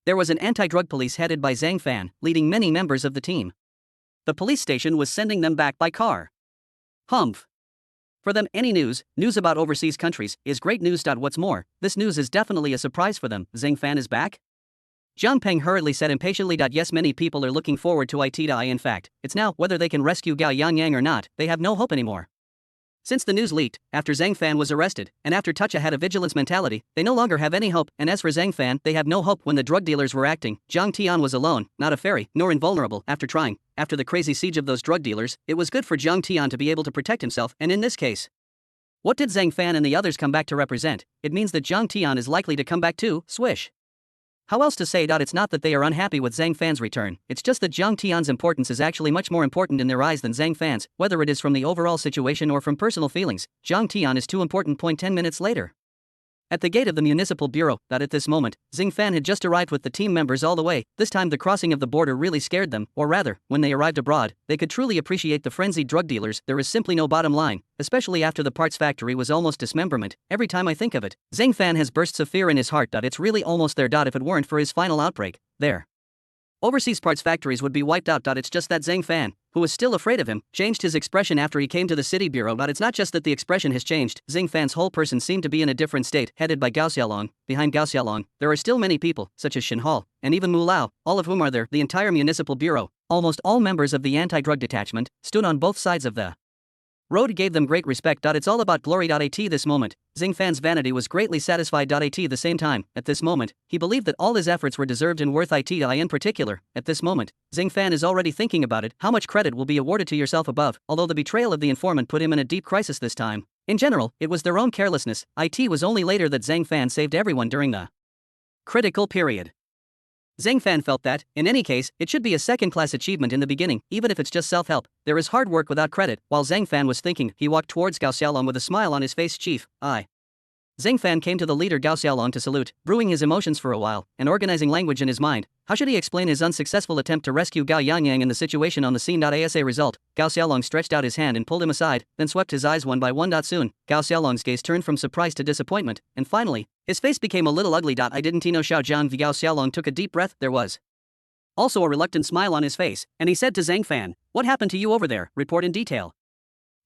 There was an anti-drug police headed by Zhang Fan, leading many members of the team. The police station was sending them back by car. Humph. For them, any news about overseas countries, is great news. What's more, this news is definitely a surprise for them. Zhang Fan is back? Zhang Peng hurriedly said impatiently. Yes, many people are looking forward to it. In fact, it's now whether they can rescue Gao Yangyang or not. They have no hope anymore. Since the news leaked, after Zhang Fan was arrested, and after Tucha had a vigilance mentality, they no longer have any hope. And as for Zhang Fan, they have no hope. When the drug dealers were acting, Zhang Tian was alone, not a fairy, nor invulnerable. After the crazy siege of those drug dealers, it was good for Zhang Tian to be able to protect himself, and in this case, what did Zhang Fan and the others come back to represent? It means that Zhang Tian is likely to come back too. Swish. How else to say? It's not that they are unhappy with Zhang Fan's return, it's just that Zhang Tian's importance is actually much more important in their eyes than Zhang Fan's, whether it is from the overall situation or from personal feelings. Zhang Tian is too important. 10 minutes later. At the gate of the municipal bureau, at this moment, Zhang Fan had just arrived with the team members all the way. This time the crossing of the border really scared them, or rather, when they arrived abroad, they could truly appreciate the frenzied drug dealers. There is simply no bottom line, especially after the parts factory was almost dismemberment. Every time I think of it, Zhang Fan has bursts of fear in his heart. It's really almost there. If it weren't for his final outbreak, there. Overseas parts factories would be wiped out. It's just that Zhang Fan, who was still afraid of him, changed his expression after he came to the city bureau. It's not just that the expression has changed, Zhang Fan's whole person seemed to be in a different state. Headed by Gao Xiaolong, behind Gao Xiaolong, there are still many people, such as Shin Hall, and even Mu Lao, all of whom are there. The entire municipal bureau, almost all members of the anti-drug detachment, stood on both sides of the Road gave them great respect. It's all about glory. At this moment, Zhang Fan's vanity was greatly satisfied. At the same time, at this moment, he believed that all his efforts were deserved and worth it. In particular, at this moment, Zhang Fan is already thinking about it. How much credit will be awarded to yourself above? Although the betrayal of the informant put him in a deep crisis this time. In general, it was their own carelessness. It was only later that Zhang Fan saved everyone during the critical period. Zhang Fan felt that, in any case, it should be a second-class achievement in the beginning, even if it's just self-help. There is hard work without credit. While Zhang Fan was thinking, he walked towards Gao Xiaolong with a smile on his face. Chief, Zhang Fan came to the leader Gao Xiaolong to salute, brewing his emotions for a while, and organizing language in his mind. How should he explain his unsuccessful attempt to rescue Gao Yangyang and the situation on the scene? As a result, Gao Xiaolong stretched out his hand and pulled him aside, then swept his eyes one by one. Soon, Gao Xiaolong's gaze turned from surprise to disappointment, and finally, his face became a little ugly. I didn't know Xiao Zhang. Gao Xiaolong took a deep breath. There was also a reluctant smile on his face, and he said to Zhang Fan, "What happened to you over there? Report in detail."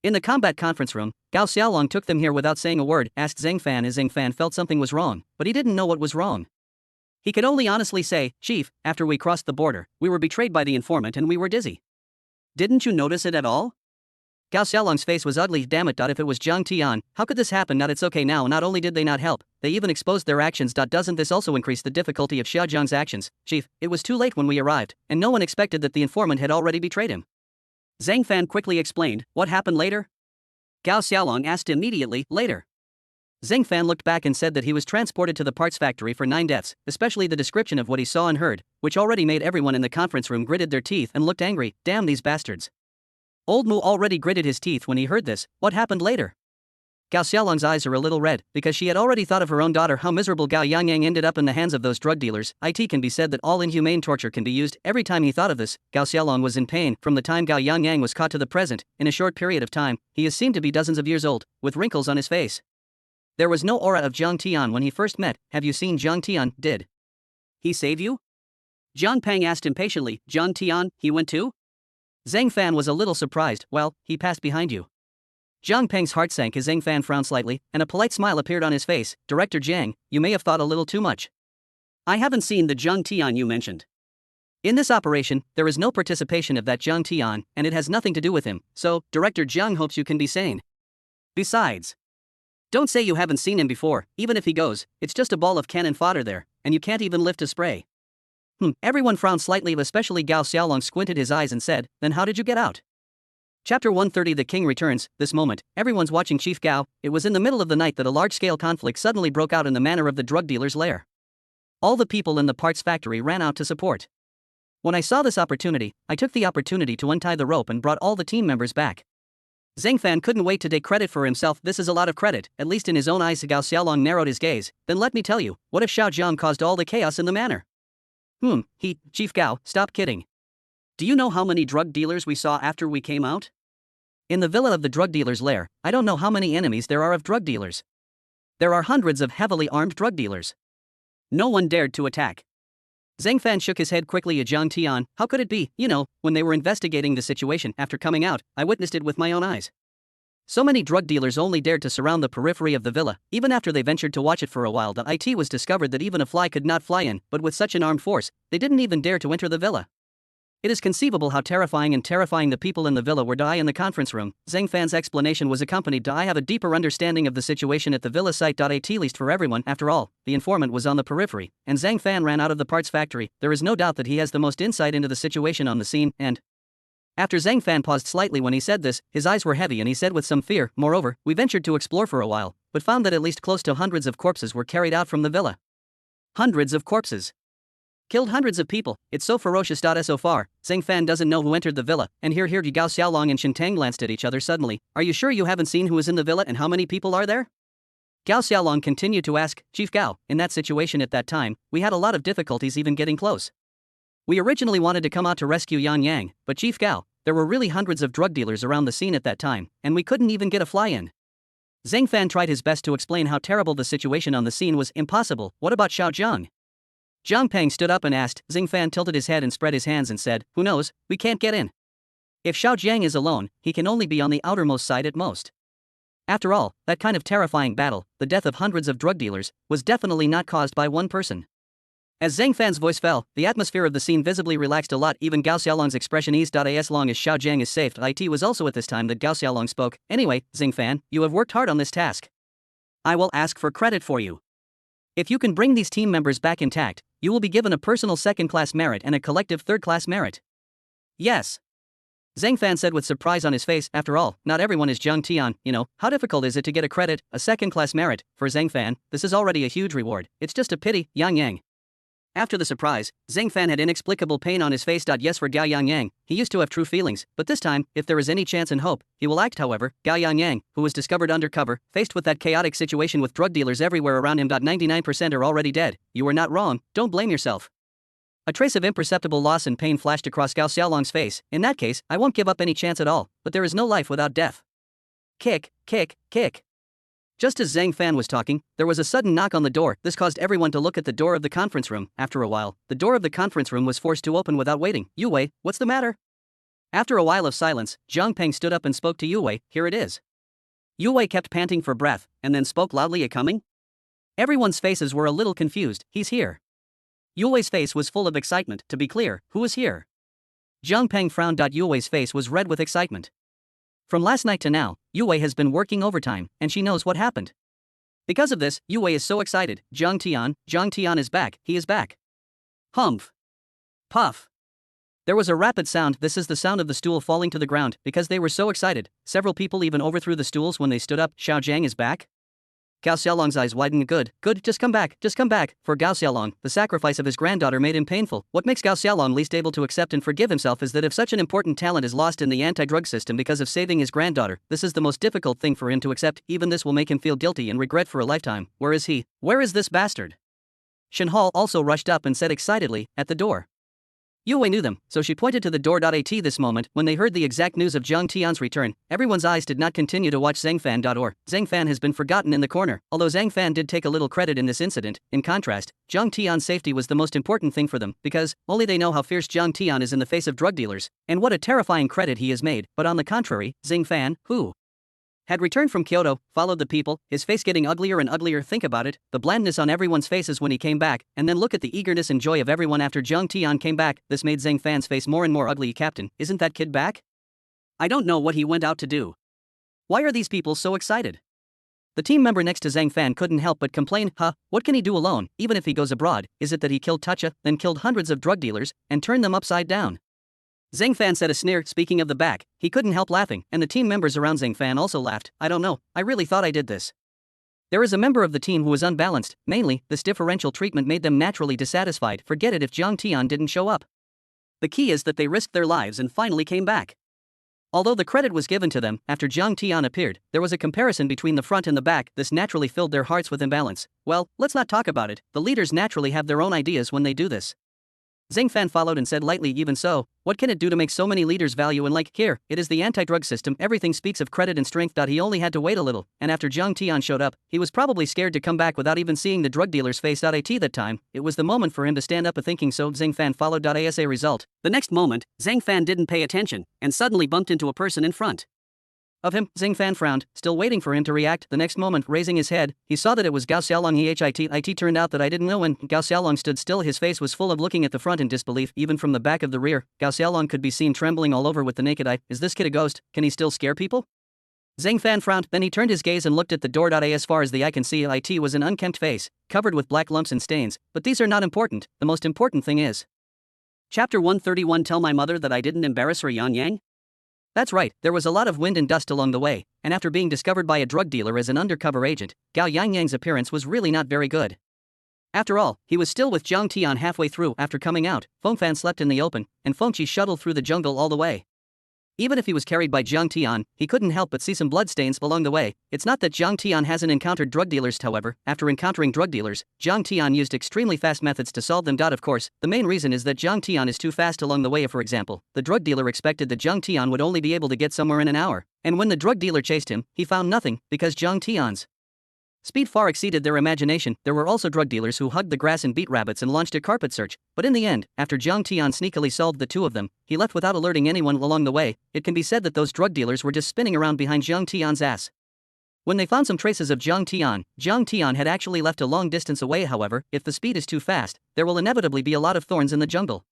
In the combat conference room, Gao Xiaolong took them here without saying a word, asked Zhang Fan as Zhang Fan felt something was wrong, but he didn't know what was wrong. He could only honestly say, "Chief, after we crossed the border, we were betrayed by the informant and we were dizzy." "Didn't you notice it at all?" Gao Xiaolong's face was ugly. Damn it. If it was Zhang Tian, how could this happen? It's okay now. Not only did they not help, they even exposed their actions. Doesn't this also increase the difficulty of Xiao Zhang's actions? Chief, it was too late when we arrived, and no one expected that the informant had already betrayed him. Zhang Fan quickly explained. What happened later? Gao Xiaolong asked immediately. Later. Zhang Fan looked back and said that he was transported to the parts factory for 9 deaths, especially the description of what he saw and heard, which already made everyone in the conference room gritted their teeth and looked angry. Damn these bastards. Old Mu already gritted his teeth when he heard this. What happened later? Gao Xiaolong's eyes are a little red, because she had already thought of her own daughter. How miserable Gao Yangyang ended up in the hands of those drug dealers. It can be said that all inhumane torture can be used. Every time he thought of this, Gao Xiaolong was in pain. From the time Gao Yangyang was caught to the present, in a short period of time, he has seemed to be dozens of years old, with wrinkles on his face. There was no aura of Zhang Tian when he first met. Have you seen Zhang Tian? Did he save you? Zhang Peng asked impatiently. Zhang Tian, he went too? Zhang Fan was a little surprised. Well, he passed behind you. Zhang Peng's heart sank as Zhang Fan frowned slightly, and a polite smile appeared on his face. Director Zhang, you may have thought a little too much. I haven't seen the Zhang Tian you mentioned. In this operation, there is no participation of that Zhang Tian, and it has nothing to do with him, so, Director Zhang hopes you can be sane. Besides, don't say you haven't seen him before. Even if he goes, it's just a ball of cannon fodder there, and you can't even lift a spray. Everyone frowned slightly, especially Gao Xiaolong squinted his eyes and said, then how did you get out? Chapter 130. The King returns. This moment, everyone's watching Chief Gao. It was in the middle of the night that a large-scale conflict suddenly broke out in the manor of the drug dealer's lair. All the people in the parts factory ran out to support. When I saw this opportunity, I took the opportunity to untie the rope and brought all the team members back. Zhang Fan couldn't wait to take credit for himself. This is a lot of credit, at least in his own eyes. Gao Xiaolong narrowed his gaze. Then let me tell you, what if Xiao Zhang caused all the chaos in the manor? Chief Gao, stop kidding. Do you know how many drug dealers we saw after we came out? In the villa of the drug dealer's lair, I don't know how many enemies there are of drug dealers. There are hundreds of heavily armed drug dealers. No one dared to attack. Zhang Fan shook his head quickly at Zhang Tian. How could it be? When they were investigating the situation after coming out, I witnessed it with my own eyes. So many drug dealers only dared to surround the periphery of the villa. Even after they ventured to watch it for a while, it was discovered that even a fly could not fly in, but with such an armed force, they didn't even dare to enter the villa. It is conceivable how terrifying the people in the villa were. In the conference room, Zhang Fan's explanation was accompanied. I have a deeper understanding of the situation at the villa site. At least for everyone. After all, the informant was on the periphery, and Zhang Fan ran out of the parts factory. There is no doubt that he has the most insight into the situation on the scene, and after Zhang Fan paused slightly when he said this, his eyes were heavy and he said with some fear, moreover, we ventured to explore for a while, but found that at least close to hundreds of corpses were carried out from the villa. Hundreds of corpses. Killed hundreds of people. It's so ferocious. So far, Zhang Fan doesn't know who entered the villa, and here Gao Xiaolong and Shintang glanced at each other suddenly. Are you sure you haven't seen who is in the villa and how many people are there? Gao Xiaolong continued to ask. Chief Gao, in that situation at that time, we had a lot of difficulties even getting close. We originally wanted to come out to rescue Yan Yang, but Chief Gao, there were really hundreds of drug dealers around the scene at that time, and we couldn't even get a fly in. Zhang Fan tried his best to explain how terrible the situation on the scene was. Impossible. What about Xiao Zhang? Zhang Peng stood up and asked. Zhang Fan tilted his head and spread his hands and said, who knows, we can't get in. If Xiao Zhang is alone, he can only be on the outermost side at most. After all, that kind of terrifying battle, the death of hundreds of drug dealers, was definitely not caused by one person. As Zhang Fan's voice fell, the atmosphere of the scene visibly relaxed a lot. Even Gao Xiaolong's expression eased. As long as Xiao Jiang is safe. It was also at this time that Gao Xiaolong spoke. Anyway, Zhang Fan, you have worked hard on this task. I will ask for credit for you. If you can bring these team members back intact, you will be given a personal second-class merit and a collective third-class merit. Yes. Zhang Fan said with surprise on his face. After all, not everyone is Zhang Tian, you know. How difficult is it to get a credit, a second-class merit? For Zhang Fan, this is already a huge reward. It's just a pity, Yang Yang. After the surprise, Zhang Fan had inexplicable pain on his face. Yes, for Gao Yang, he used to have true feelings, but this time, if there is any chance and hope, he will act. However, Gao Yang, who was discovered undercover, faced with that chaotic situation with drug dealers everywhere around him. 99% are already dead. You are not wrong, don't blame yourself. A trace of imperceptible loss and pain flashed across Gao Xiaolong's face. In that case, I won't give up any chance at all, but there is no life without death. Kick, kick, kick. Just as Zhang Fan was talking, there was a sudden knock on the door. This caused everyone to look at the door of the conference room. After a while, the door of the conference room was forced to open without waiting. Yu Wei, what's the matter? After a while of silence, Zhang Peng stood up and spoke to Yu Wei. Here it is. Yu Wei kept panting for breath, and then spoke loudly. Coming? Everyone's faces were a little confused. He's here. Yu Wei's face was full of excitement. To be clear, who is here? Zhang Peng frowned. Yu Wei's face was red with excitement. From last night to now, Yu Wei has been working overtime, and she knows what happened. Because of this, Yu Wei is so excited. Zhang Tian is back, he is back. Humph. Puff. There was a rapid sound. This is the sound of the stool falling to the ground. Because they were so excited, several people even overthrew the stools when they stood up. Xiao Jiang is back? Gao Xiaolong's eyes widened. Good, just come back. For Gao Xiaolong, the sacrifice of his granddaughter made him painful. What makes Gao Xiaolong least able to accept and forgive himself is that if such an important talent is lost in the anti-drug system because of saving his granddaughter, this is the most difficult thing for him to accept. Even this will make him feel guilty and regret for a lifetime. Where is he? Where is this bastard? Shen Hao also rushed up and said excitedly, at the door. Yu Wei knew them, so she pointed to the door. At this moment, when they heard the exact news of Zhang Tian's return, everyone's eyes did not continue to watch Zhang Fan. Zhang Fan has been forgotten in the corner, although Zhang Fan did take a little credit in this incident. In contrast, Zhang Tian's safety was the most important thing for them, because only they know how fierce Zhang Tian is in the face of drug dealers, and what a terrifying credit he has made. But on the contrary, Zhang Fan, who had returned from Kyoto, followed the people, his face getting uglier and uglier. Think about it, the blandness on everyone's faces when he came back, and then look at the eagerness and joy of everyone after Zhang Tian came back. This made Zhang Fan's face more and more ugly. Captain, isn't that kid back? I don't know what he went out to do. Why are these people so excited? The team member next to Zhang Fan couldn't help but complain. What can he do alone, even if he goes abroad? Is it that he killed Tacha, then killed hundreds of drug dealers, and turned them upside down? Zhang Fan said a sneer. Speaking of the back, he couldn't help laughing, and the team members around Zhang Fan also laughed. I don't know, I really thought I did this. There is a member of the team who was unbalanced. Mainly, this differential treatment made them naturally dissatisfied. Forget it if Zhang Tian didn't show up. The key is that they risked their lives and finally came back. Although the credit was given to them after Zhang Tian appeared, there was a comparison between the front and the back. This naturally filled their hearts with imbalance. Well, let's not talk about it. The leaders naturally have their own ideas when they do this. Zhang Fan followed and said lightly, even so, what can it do to make so many leaders value and like? Here, it is the anti-drug system. Everything speaks of credit and strength. He only had to wait a little, and after Zhang Tian showed up, he was probably scared to come back without even seeing the drug dealer's face. That time, it was the moment for him to stand up. Thinking so, Zhang Fan followed. As a result, the next moment, Zhang Fan didn't pay attention, and suddenly bumped into a person in front of him. Zhang Fan frowned, still waiting for him to react. The next moment, raising his head, he saw that it was Gao Xiaolong. It turned out that I didn't know when Gao Xiaolong stood still. His face was full of looking at the front in disbelief. Even from the back of the rear, Gao Xiaolong could be seen trembling all over with the naked eye. Is this kid a ghost? Can he still scare people? Zhang Fan frowned, then he turned his gaze and looked at the door. As far as the eye can see, it was an unkempt face, covered with black lumps and stains, but these are not important. The most important thing is. Chapter 131. Tell my mother that I didn't embarrass her. Yang Yang? That's right, there was a lot of wind and dust along the way, and after being discovered by a drug dealer as an undercover agent, Gao Yangyang's appearance was really not very good. After all, he was still with Zhang Tian halfway through. After coming out, Fengfan slept in the open, and Fengqi shuttled through the jungle all the way. Even if he was carried by Zhang Tian, he couldn't help but see some bloodstains along the way. It's not that Zhang Tian hasn't encountered drug dealers. However, after encountering drug dealers, Zhang Tian used extremely fast methods to solve them. Of course, the main reason is that Zhang Tian is too fast along the way. For example, the drug dealer expected that Zhang Tian would only be able to get somewhere in an hour, and when the drug dealer chased him, he found nothing, because Zhang Tian's speed far exceeded their imagination. There were also drug dealers who hugged the grass and beat rabbits and launched a carpet search, but in the end, after Zhang Tian sneakily solved the two of them, he left without alerting anyone along the way. It can be said that those drug dealers were just spinning around behind Zhang Tian's ass. When they found some traces of Jiang Tian had actually left a long distance away. However, if the speed is too fast, there will inevitably be a lot of thorns in the jungle.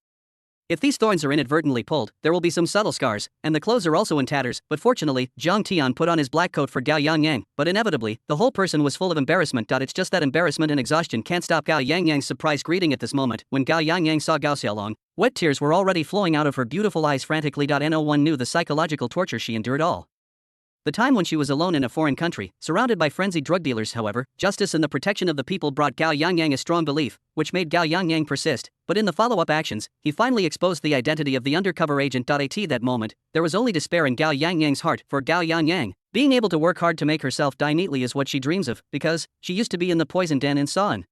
If these thorns are inadvertently pulled, there will be some subtle scars, and the clothes are also in tatters, but fortunately, Jiang Tian put on his black coat for Gao Yangyang, but inevitably, the whole person was full of embarrassment. It's just that embarrassment and exhaustion can't stop Gao Yangyang's surprised greeting at this moment. When Gao Yangyang saw Gao Xiaolong, wet tears were already flowing out of her beautiful eyes frantically. No one knew the psychological torture she endured all the time when she was alone in a foreign country, surrounded by frenzied drug dealers. However, justice and the protection of the people brought Gao Yangyang a strong belief, which made Gao Yangyang persist, but in the follow-up actions, he finally exposed the identity of the undercover agent. At that moment, there was only despair in Gao Yangyang's heart. For Gao Yangyang, being able to work hard to make herself die neatly is what she dreams of, because she used to be in the poison den and saw an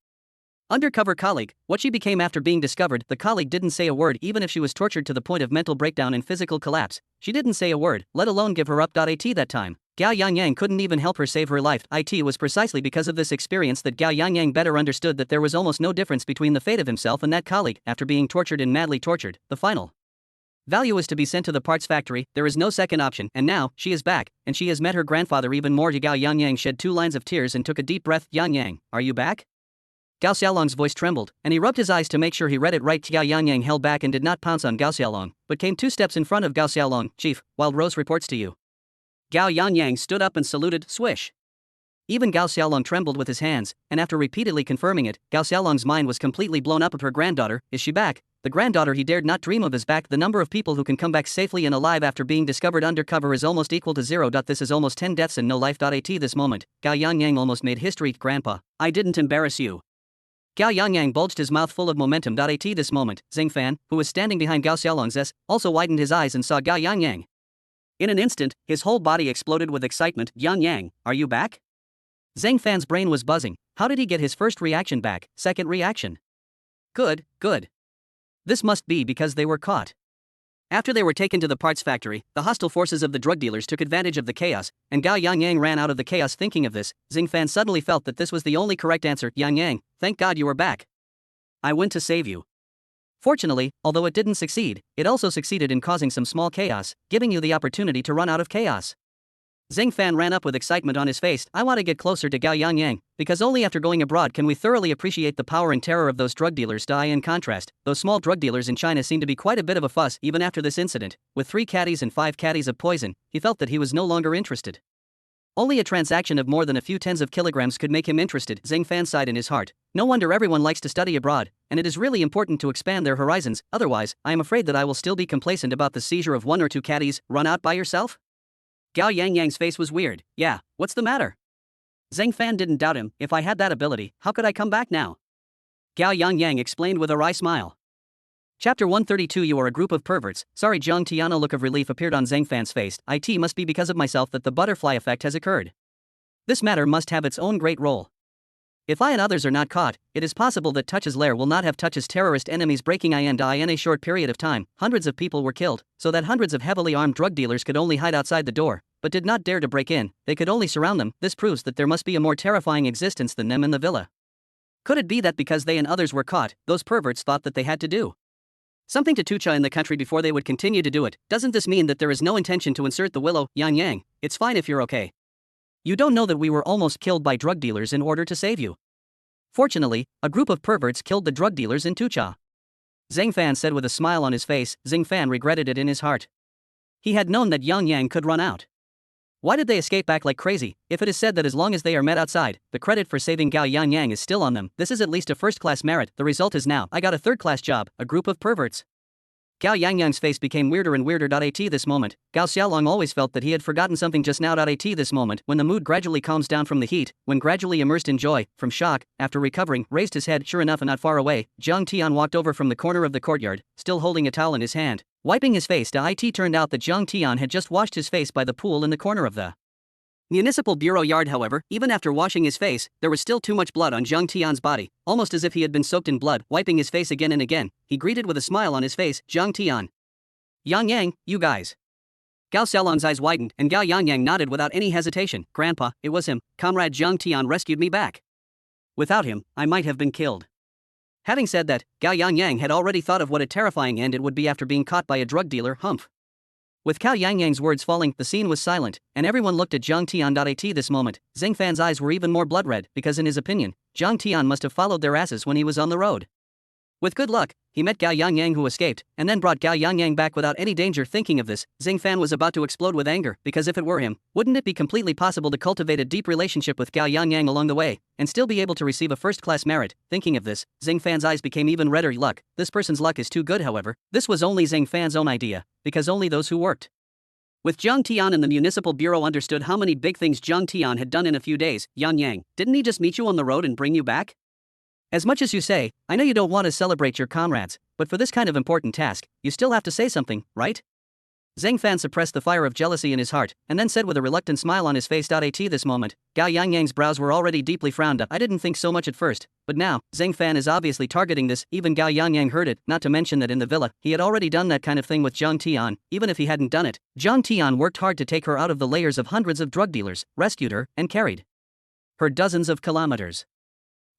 undercover colleague. What she became after being discovered, the colleague didn't say a word. Even if she was tortured to the point of mental breakdown and physical collapse, she didn't say a word, let alone give her up. That time, Gao Yangyang couldn't even help her save her life. It was precisely because of this experience that Gao Yangyang better understood that there was almost no difference between the fate of himself and that colleague. After being tortured and madly tortured, the final value is to be sent to the parts factory. There is no second option, and now she is back, and she has met her grandfather even more. Gao Yangyang shed 2 lines of tears and took a deep breath. Yangyang, are you back? Gao Xiaolong's voice trembled, and he rubbed his eyes to make sure he read it right. Gao Yangyang held back and did not pounce on Gao Xiaolong, but came 2 steps in front of Gao Xiaolong. Chief, Wild Rose reports to you. Gao Yangyang stood up and saluted. Swish. Even Gao Xiaolong trembled with his hands, and after repeatedly confirming it, Gao Xiaolong's mind was completely blown up. Of her granddaughter, is she back? The granddaughter he dared not dream of is back. The number of people who can come back safely and alive after being discovered undercover is almost equal to 0. This is almost 10 deaths and no life. At this moment, Gao Yangyang almost made history. Grandpa, I didn't embarrass you. Gao Yangyang bulged his mouth full of momentum. At this moment, Zhang Fan, who was standing behind Gao Xiaolong's S, also widened his eyes and saw Gao Yangyang. In an instant, his whole body exploded with excitement. Yangyang, are you back? Zhang Fan's brain was buzzing. How did he get his first reaction back? Second reaction? Good. This must be because they were caught. After they were taken to the parts factory, the hostile forces of the drug dealers took advantage of the chaos, and Gao Yangyang ran out of the chaos. Thinking of this, Zhang Fan suddenly felt that this was the only correct answer. Yangyang, thank God you are back. I went to save you. Fortunately, although it didn't succeed, it also succeeded in causing some small chaos, giving you the opportunity to run out of chaos. Zhang Fan ran up with excitement on his face. I want to get closer to Gao Yangyang, because only after going abroad can we thoroughly appreciate the power and terror of those drug dealers. In contrast, those small drug dealers in China seem to be quite a bit of a fuss. Even after this incident, with 3 caddies and 5 caddies of poison, he felt that he was no longer interested. Only a transaction of more than a few tens of kilograms could make him interested. Zhang Fan sighed in his heart. No wonder everyone likes to study abroad, and it is really important to expand their horizons, otherwise, I am afraid that I will still be complacent about the seizure of 1 or 2 caddies. Run out by yourself? Gao Yangyang's face was weird. Yeah, what's the matter? Zhang Fan didn't doubt him. If I had that ability, how could I come back now? Gao Yangyang explained with a wry smile. Chapter 132. You are a group of perverts. Sorry. Jiang Tian. A look of relief appeared on Zhang Fan's face. It must be because of myself that the butterfly effect has occurred. This matter must have its own great role. If I and others are not caught, it is possible that Touch's lair will not have Touch's terrorist enemies breaking in a short period of time. Hundreds of people were killed, so that hundreds of heavily armed drug dealers could only hide outside the door, but did not dare to break in. They could only surround them. This proves that there must be a more terrifying existence than them in the villa. Could it be that because they and others were caught, those perverts thought that they had to do something to Tucha in the country before they would continue to do it? Doesn't this mean that there is no intention to insert the willow? Yangyang, it's fine if you're okay. You don't know that we were almost killed by drug dealers in order to save you. Fortunately, a group of perverts killed the drug dealers in Tucha. Zhang Fan said with a smile on his face. Zhang Fan regretted it in his heart. He had known that Yangyang could run out. Why did they escape back like crazy? If it is said that as long as they are met outside, the credit for saving Gao Yangyang is still on them, this is at least a first-class merit. The result is now, I got a third-class job, a group of perverts. Gao Yangyang's face became weirder and weirder. At this moment, Gao Xiaolong always felt that he had forgotten something just now. At this moment, when the mood gradually calms down from the heat, when gradually immersed in joy, from shock, after recovering, raised his head. Sure enough, and not far away, Jiang Tian walked over from the corner of the courtyard, still holding a towel in his hand, wiping his face. It turned out that Jiang Tian had just washed his face by the pool in the corner of the Municipal Bureau yard. However, even after washing his face, there was still too much blood on Jiang Tian's body, almost as if he had been soaked in blood. Wiping his face again and again, he greeted with a smile on his face, Jiang Tian. Yangyang, you guys. Gao Xiaolong's eyes widened, and Gao Yangyang nodded without any hesitation. Grandpa, it was him. Comrade Jiang Tian rescued me back. Without him, I might have been killed. Having said that, Gao Yangyang had already thought of what a terrifying end it would be after being caught by a drug dealer. Humph. With Cao Yangyang's words falling, the scene was silent, and everyone looked at Zhang Tian. This moment, Zhang Fan's eyes were even more blood red because in his opinion, Zhang Tian must have followed their asses when he was on the road. With good luck, he met Gao Yangyang who escaped, and then brought Gao Yangyang back without any danger. Thinking of this, Zhang Fan was about to explode with anger, because if it were him, wouldn't it be completely possible to cultivate a deep relationship with Gao Yangyang along the way, and still be able to receive a first-class merit? Thinking of this, Zhang Fan's eyes became even redder. Luck, this person's luck is too good. However, this was only Zhang Fan's own idea, because only those who worked with Zhang Tian in the municipal bureau understood how many big things Zhang Tian had done in a few days. Yang, didn't he just meet you on the road and bring you back? As much as you say, I know you don't want to celebrate your comrades, but for this kind of important task, you still have to say something, right? Zhang Fan suppressed the fire of jealousy in his heart, and then said with a reluctant smile on his face. At this moment, Gao Yangyang's brows were already deeply frowned up. I didn't think so much at first, but now, Zhang Fan is obviously targeting this. Even Gao Yangyang heard it, not to mention that in the villa, he had already done that kind of thing with Zhang Tian. Even if he hadn't done it, Zhang Tian worked hard to take her out of the layers of hundreds of drug dealers, rescued her, and carried her dozens of kilometers.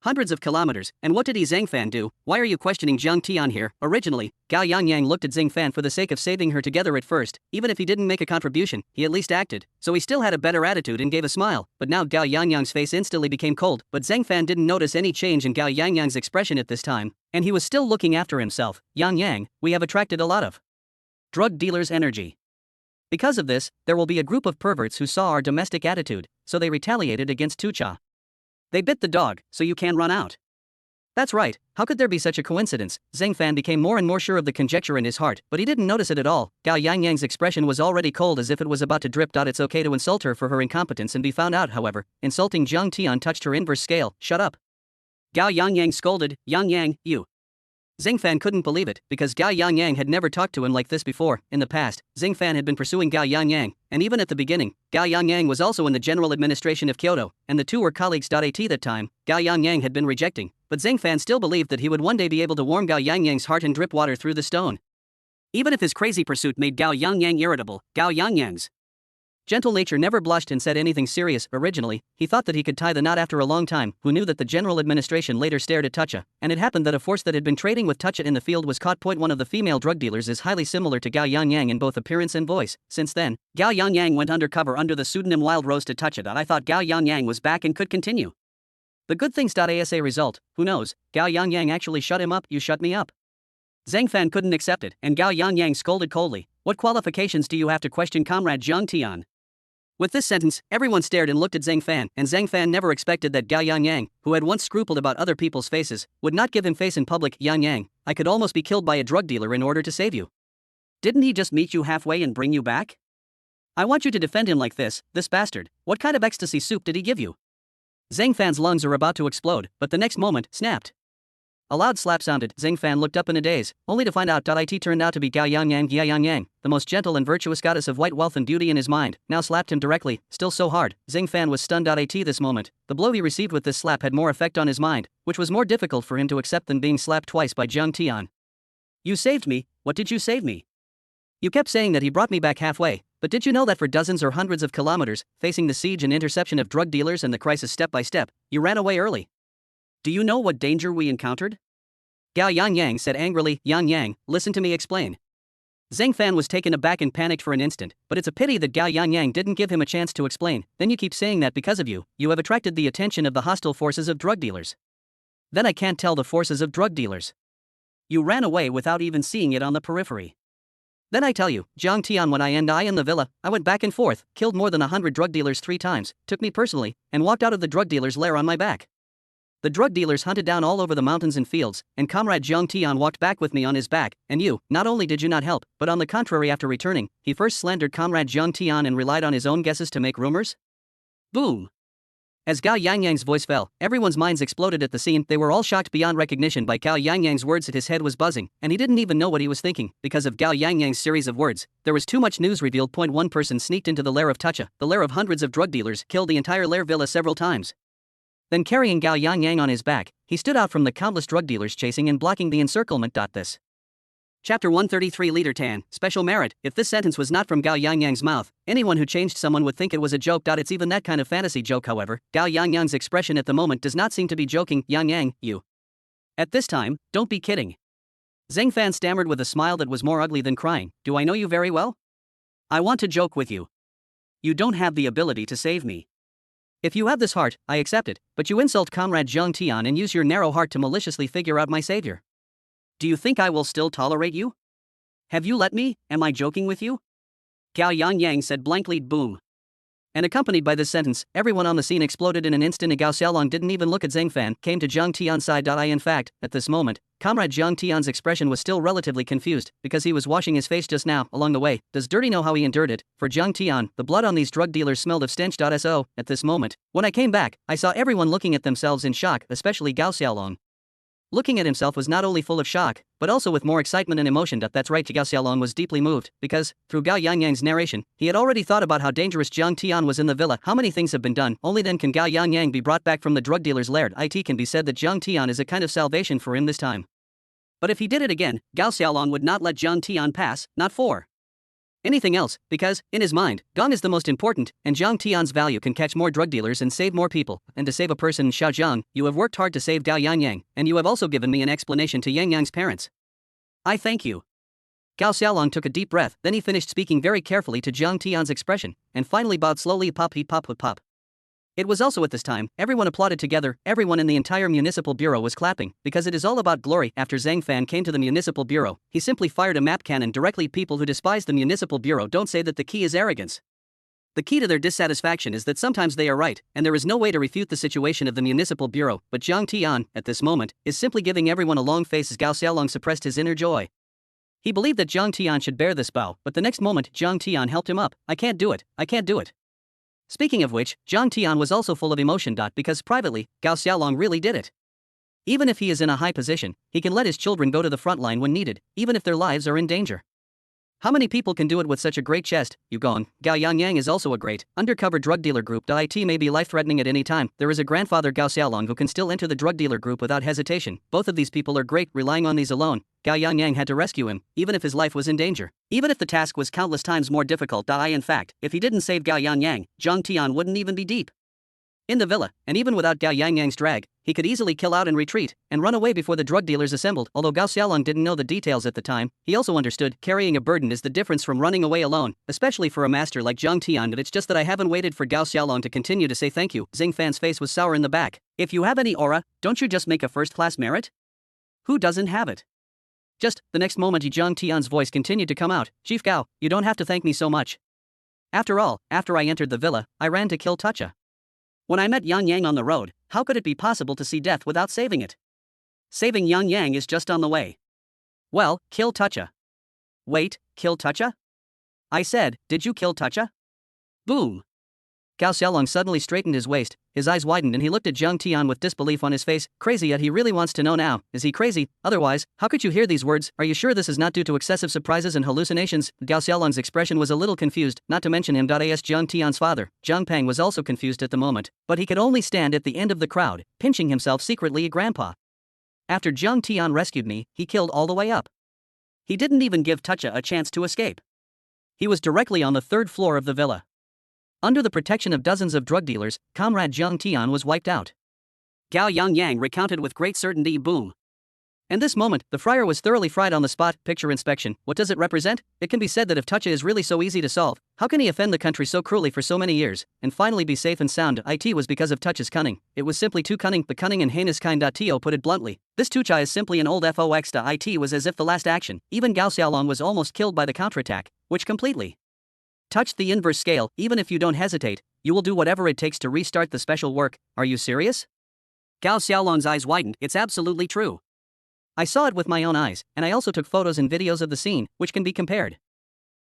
Hundreds of kilometers, and what did Zhang Fan do? Why are you questioning Zhang Tian here? Originally, Gao Yangyang looked at Zhang Fan for the sake of saving her together at first. Even if he didn't make a contribution, he at least acted, so he still had a better attitude and gave a smile. But now Gao Yangyang's face instantly became cold, but Zhang Fan didn't notice any change in Gao Yangyang's expression at this time, and he was still looking after himself. Yang, we have attracted a lot of drug dealers' energy. Because of this, there will be a group of perverts who saw our domestic attitude, so they retaliated against Tucha. They bit the dog, so you can run out. That's right, how could there be such a coincidence? Zhang Fan became more and more sure of the conjecture in his heart, but he didn't notice it at all. Gao Yangyang's expression was already cold as if it was about to drip. It's okay to insult her for her incompetence and be found out. However, insulting Zhang Tian touched her inverse scale. Shut up. Gao Yangyang scolded. Yang, you. Zhang Fan couldn't believe it, because Gao Yangyang had never talked to him like this before. In the past, Zhang Fan had been pursuing Gao Yangyang, and even at the beginning, Gao Yangyang was also in the general administration of Kyoto, and the two were colleagues. At that time, Gao Yangyang had been rejecting, but Zhang Fan still believed that he would one day be able to warm Gao Yangyang's heart and drip water through the stone. Even if his crazy pursuit made Gao Yangyang irritable, Gao Yangyang's gentle nature never blushed and said anything serious. Originally, he thought that he could tie the knot after a long time. Who knew that the general administration later stared at Tucha, and it happened that a force that had been trading with Tucha in the field was caught. One of the female drug dealers is highly similar to Gao Yangyang in both appearance and voice. Since then, Gao Yangyang went undercover under the pseudonym Wild Rose to Tucha. I thought Gao Yangyang was back and could continue the good things. As a result, who knows, Gao Yangyang actually shut him up. You shut me up. Zhang Fan couldn't accept it, and Gao Yangyang scolded coldly. What qualifications do you have to question Comrade Zhang Tian? With this sentence, everyone stared and looked at Zhang Fan, and Zhang Fan never expected that Gao Yangyang, who had once scrupled about other people's faces, would not give him face in public. Yang, I could almost be killed by a drug dealer in order to save you. Didn't he just meet you halfway and bring you back? I want you to defend him like this bastard. What kind of ecstasy soup did he give you? Zhang Fan's lungs are about to explode, but the next moment, snapped. A loud slap sounded. Zhang Fan looked up in a daze, only to find out it turned out to be Gao Yangyang, the most gentle and virtuous goddess of white wealth and beauty in his mind, now slapped him directly, still so hard. Zhang Fan was stunned. This moment, the blow he received with this slap had more effect on his mind, which was more difficult for him to accept than being slapped twice by Zhang Tian. You saved me. What did you save me? You kept saying that he brought me back halfway, but did you know that for dozens or hundreds of kilometers, facing the siege and interception of drug dealers and the crisis step by step, you ran away early? Do you know what danger we encountered? Gao Yangyang said angrily. Yang, listen to me explain. Zhang Fan was taken aback and panicked for an instant, but it's a pity that Gao Yangyang didn't give him a chance to explain. Then you keep saying that because of you have attracted the attention of the hostile forces of drug dealers. Then I can't tell the forces of drug dealers. You ran away without even seeing it on the periphery. Then I tell you, Zhang Tian, when I in the villa, I went back and forth, killed more than 100 drug dealers 3 times, took me personally, and walked out of the drug dealer's lair on my back. The drug dealers hunted down all over the mountains and fields, and Comrade Zhang Tian walked back with me on his back, and you, not only did you not help, but on the contrary after returning, he first slandered Comrade Zhang Tian and relied on his own guesses to make rumors? Boom! As Gao Yangyang's voice fell, everyone's minds exploded at the scene. They were all shocked beyond recognition by Gao Yangyang's words. His head was buzzing, and he didn't even know what he was thinking, because of Gao Yangyang's series of words. There was too much news revealed. One person sneaked into the lair of Tucha, the lair of hundreds of drug dealers, killed the entire lair villa several times. Then carrying Gao Yangyang on his back, he stood out from the countless drug dealers chasing and blocking the encirclement. This. Chapter 133 Leader Tan, Special Merit. If this sentence was not from Gao Yangyang's mouth, anyone who changed someone would think it was a joke. It's even that kind of fantasy joke. However, Gao Yangyang's expression at the moment does not seem to be joking. Yang, you. At this time, don't be kidding. Zhang Fan stammered with a smile that was more ugly than crying. Do I know you very well? I want to joke with you. You don't have the ability to save me. If you have this heart, I accept it, but you insult Comrade Zhang Tian and use your narrow heart to maliciously figure out my savior. Do you think I will still tolerate you? Have you let me? Am I joking with you? Gao Yangyang said blankly, boom. And accompanied by this sentence, everyone on the scene exploded in an instant. Gao Xiaolong didn't even look at Zhang Fan, came to Zhang Tian's side. In fact, at this moment, Comrade Zhang Tian's expression was still relatively confused, because he was washing his face just now. Along the way, does Dirty know how he endured it? For Zhang Tian, the blood on these drug dealers smelled of stench. So, at this moment, when I came back, I saw everyone looking at themselves in shock, especially Gao Xiaolong. Looking at himself was not only full of shock, but also with more excitement and emotion. That's right, Gao Xiaolong was deeply moved, because, through Gao Yangyang's narration, he had already thought about how dangerous Zhang Tian was in the villa. How many things have been done, only then can Gao Yangyang be brought back from the drug dealer's lair. It can be said that Zhang Tian is a kind of salvation for him this time. But if he did it again, Gao Xiaolong would not let Zhang Tian pass, not for anything else, because, in his mind, Gong is the most important, and Zhang Tian's value can catch more drug dealers and save more people. And to save a person in Shaojiang, you have worked hard to save Gao Yangyang, and you have also given me an explanation to Yang Yang's parents. I thank you. Gao Xiaolong took a deep breath, then he finished speaking very carefully to Zhang Tian's expression, and finally bowed slowly. Pop. It was also at this time, everyone applauded together. Everyone in the entire municipal bureau was clapping, because it is all about glory. After Zhang Fan came to the municipal bureau, he simply fired a map cannon directly. People who despise the municipal bureau don't say that the key is arrogance. The key to their dissatisfaction is that sometimes they are right, and there is no way to refute the situation of the municipal bureau. But Zhang Tian, at this moment, is simply giving everyone a long face as Gao Xiaolong suppressed his inner joy. He believed that Zhang Tian should bear this bow, but the next moment Zhang Tian helped him up. I can't do it. Speaking of which, Zhang Tian was also full of emotion. Because privately, Gao Xiaolong really did it. Even if he is in a high position, he can let his children go to the front line when needed, even if their lives are in danger. How many people can do it with such a great chest? Gao Yangyang is also a great, undercover drug dealer group. It may be life-threatening at any time. There is a grandfather Gao Xiaolong who can still enter the drug dealer group without hesitation. Both of these people are great. Relying on these alone, Gao Yangyang had to rescue him, even if his life was in danger. Even if the task was countless times more difficult. In fact, if he didn't save Gao Yangyang, Zhang Tian wouldn't even be deep in the villa, and even without Gao Yangyang's drag, he could easily kill out and retreat, and run away before the drug dealers assembled. Although Gao Xiaolong didn't know the details at the time, he also understood carrying a burden is the difference from running away alone, especially for a master like Zhang Tian. But it's just that I haven't waited for Gao Xiaolong to continue to say thank you. Zhang Fan's face was sour in the back. If you have any aura, don't you just make a first-class merit? Who doesn't have it? Just, the next moment Zhang Tian's voice continued to come out. Chief Gao, you don't have to thank me so much. After all, after I entered the villa, I ran to kill Tacha. When I met Yang Yang on the road, how could it be possible to see death without saving it? Saving Yang Yang is just on the way. Well, kill Tacha. Wait, kill Tacha? I said, did you kill Tacha? Boom. Gao Xiaolong suddenly straightened his waist, his eyes widened and he looked at Zhang Tian with disbelief on his face. Crazy, yet he really wants to know now. Is he crazy? Otherwise, how could you hear these words? Are you sure this is not due to excessive surprises and hallucinations? Gao Xiaolong's expression was a little confused, not to mention him. As Zhang Tian's father, Zhang Peng, was also confused at the moment, but he could only stand at the end of the crowd, pinching himself secretly. Grandpa. After Zhang Tian rescued me, he killed all the way up. He didn't even give Tacha a chance to escape. He was directly on the third floor of the villa. Under the protection of dozens of drug dealers, Comrade Zhang Tian was wiped out. Gao Yangyang recounted with great certainty. Boom. And this moment, the friar was thoroughly fried on the spot. Picture inspection. What does it represent? It can be said that if Tacha is really so easy to solve, how can he offend the country so cruelly for so many years, and finally be safe and sound? It was because of Tacha's cunning. It was simply too cunning, the cunning and heinous kind. To put it bluntly, this Tucha is simply an old fox. It was as if the last action, even Gao Xiaolong was almost killed by the counterattack, which completely touched the inverse scale. Even if you don't hesitate, you will do whatever it takes to restart the special work. Are you serious? Gao Xiaolong's eyes widened. It's absolutely true. I saw it with my own eyes, and I also took photos and videos of the scene, which can be compared.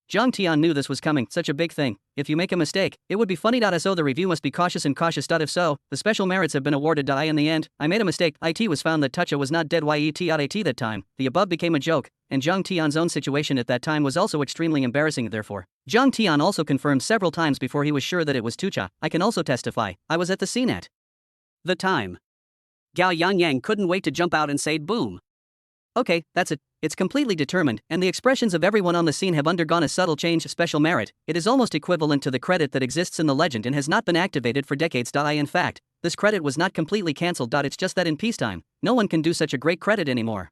Zhang Tian knew this was coming, such a big thing. If you make a mistake, it would be funny. So the review must be cautious and cautious. If so, the special merits have been awarded. In the end, I made a mistake. It was found that Tacha was not dead. Yet that time, the above became a joke, and Zhang Tian's own situation at that time was also extremely embarrassing. Therefore, Zhang Tian also confirmed several times before he was sure that it was Tucha. I can also testify, I was at the scene at the time. Gao Yangyang couldn't wait to jump out and say boom. Okay, that's it. It's completely determined, and the expressions of everyone on the scene have undergone a subtle change. Special merit. It is almost equivalent to the credit that exists in the legend and has not been activated for decades. In fact, this credit was not completely cancelled. It's just that in peacetime, no one can do such a great credit anymore.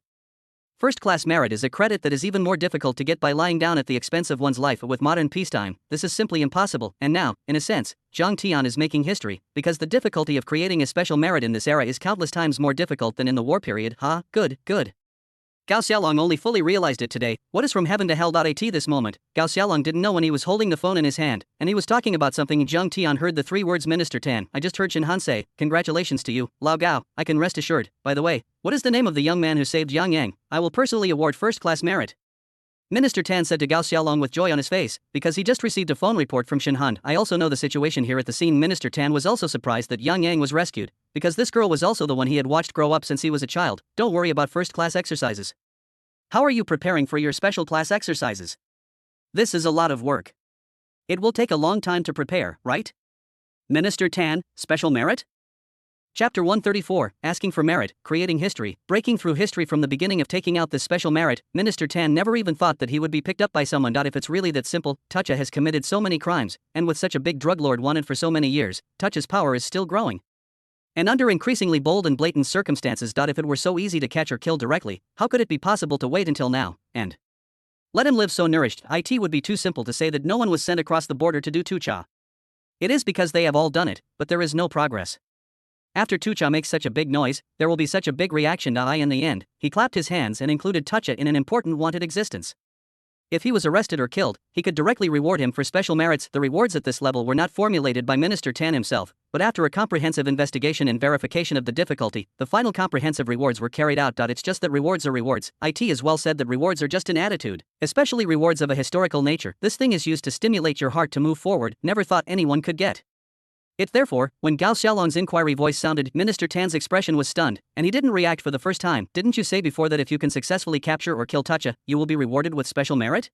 First-class merit is a credit that is even more difficult to get by lying down at the expense of one's life with modern peacetime. This is simply impossible, and now, in a sense, Zhang Tian is making history, because the difficulty of creating a special merit in this era is countless times more difficult than in the war period. Good. Gao Xiaolong only fully realized it today. What is from heaven to hell.at this moment? Gao Xiaolong didn't know when he was holding the phone in his hand, and he was talking about something. Zhang Tian heard the three words Minister Tan. I just heard Shin Han say, congratulations to you, Lao Gao, I can rest assured. By the way, what is the name of the young man who saved Yang Yang? I will personally award first-class merit. Minister Tan said to Gao Xiaolong with joy on his face, because he just received a phone report from Shin Han. I also know the situation here at the scene. Minister Tan was also surprised that Yang Yang was rescued, because this girl was also the one he had watched grow up since he was a child. Don't worry about first-class exercises. How are you preparing for your special class exercises? This is a lot of work. It will take a long time to prepare, right? Minister Tan, special merit? Chapter 134, Asking for Merit, Creating History, Breaking Through History. From the beginning of taking out this special merit, Minister Tan never even thought that he would be picked up by someone. If it's really that simple, Tucha has committed so many crimes, and with such a big drug lord wanted for so many years, Tucha's power is still growing. And under increasingly bold and blatant circumstances. If it were so easy to catch or kill directly, how could it be possible to wait until now, and let him live so nourished? It would be too simple to say that no one was sent across the border to do Tucha. It is because they have all done it, but there is no progress. After Tucha makes such a big noise, there will be such a big reaction. In the end, he clapped his hands and included Tucha in an important wanted existence. If he was arrested or killed, he could directly reward him for special merits. The rewards at this level were not formulated by Minister Tan himself, but after a comprehensive investigation and verification of the difficulty, the final comprehensive rewards were carried out. It's just that rewards are rewards. It is well said that rewards are just an attitude, especially rewards of a historical nature. This thing is used to stimulate your heart to move forward. Never thought anyone could get it. Therefore, when Gao Xiaolong's inquiry voice sounded, Minister Tan's expression was stunned, and he didn't react for the first time. Didn't you say before that if you can successfully capture or kill Tucha, you will be rewarded with special merit?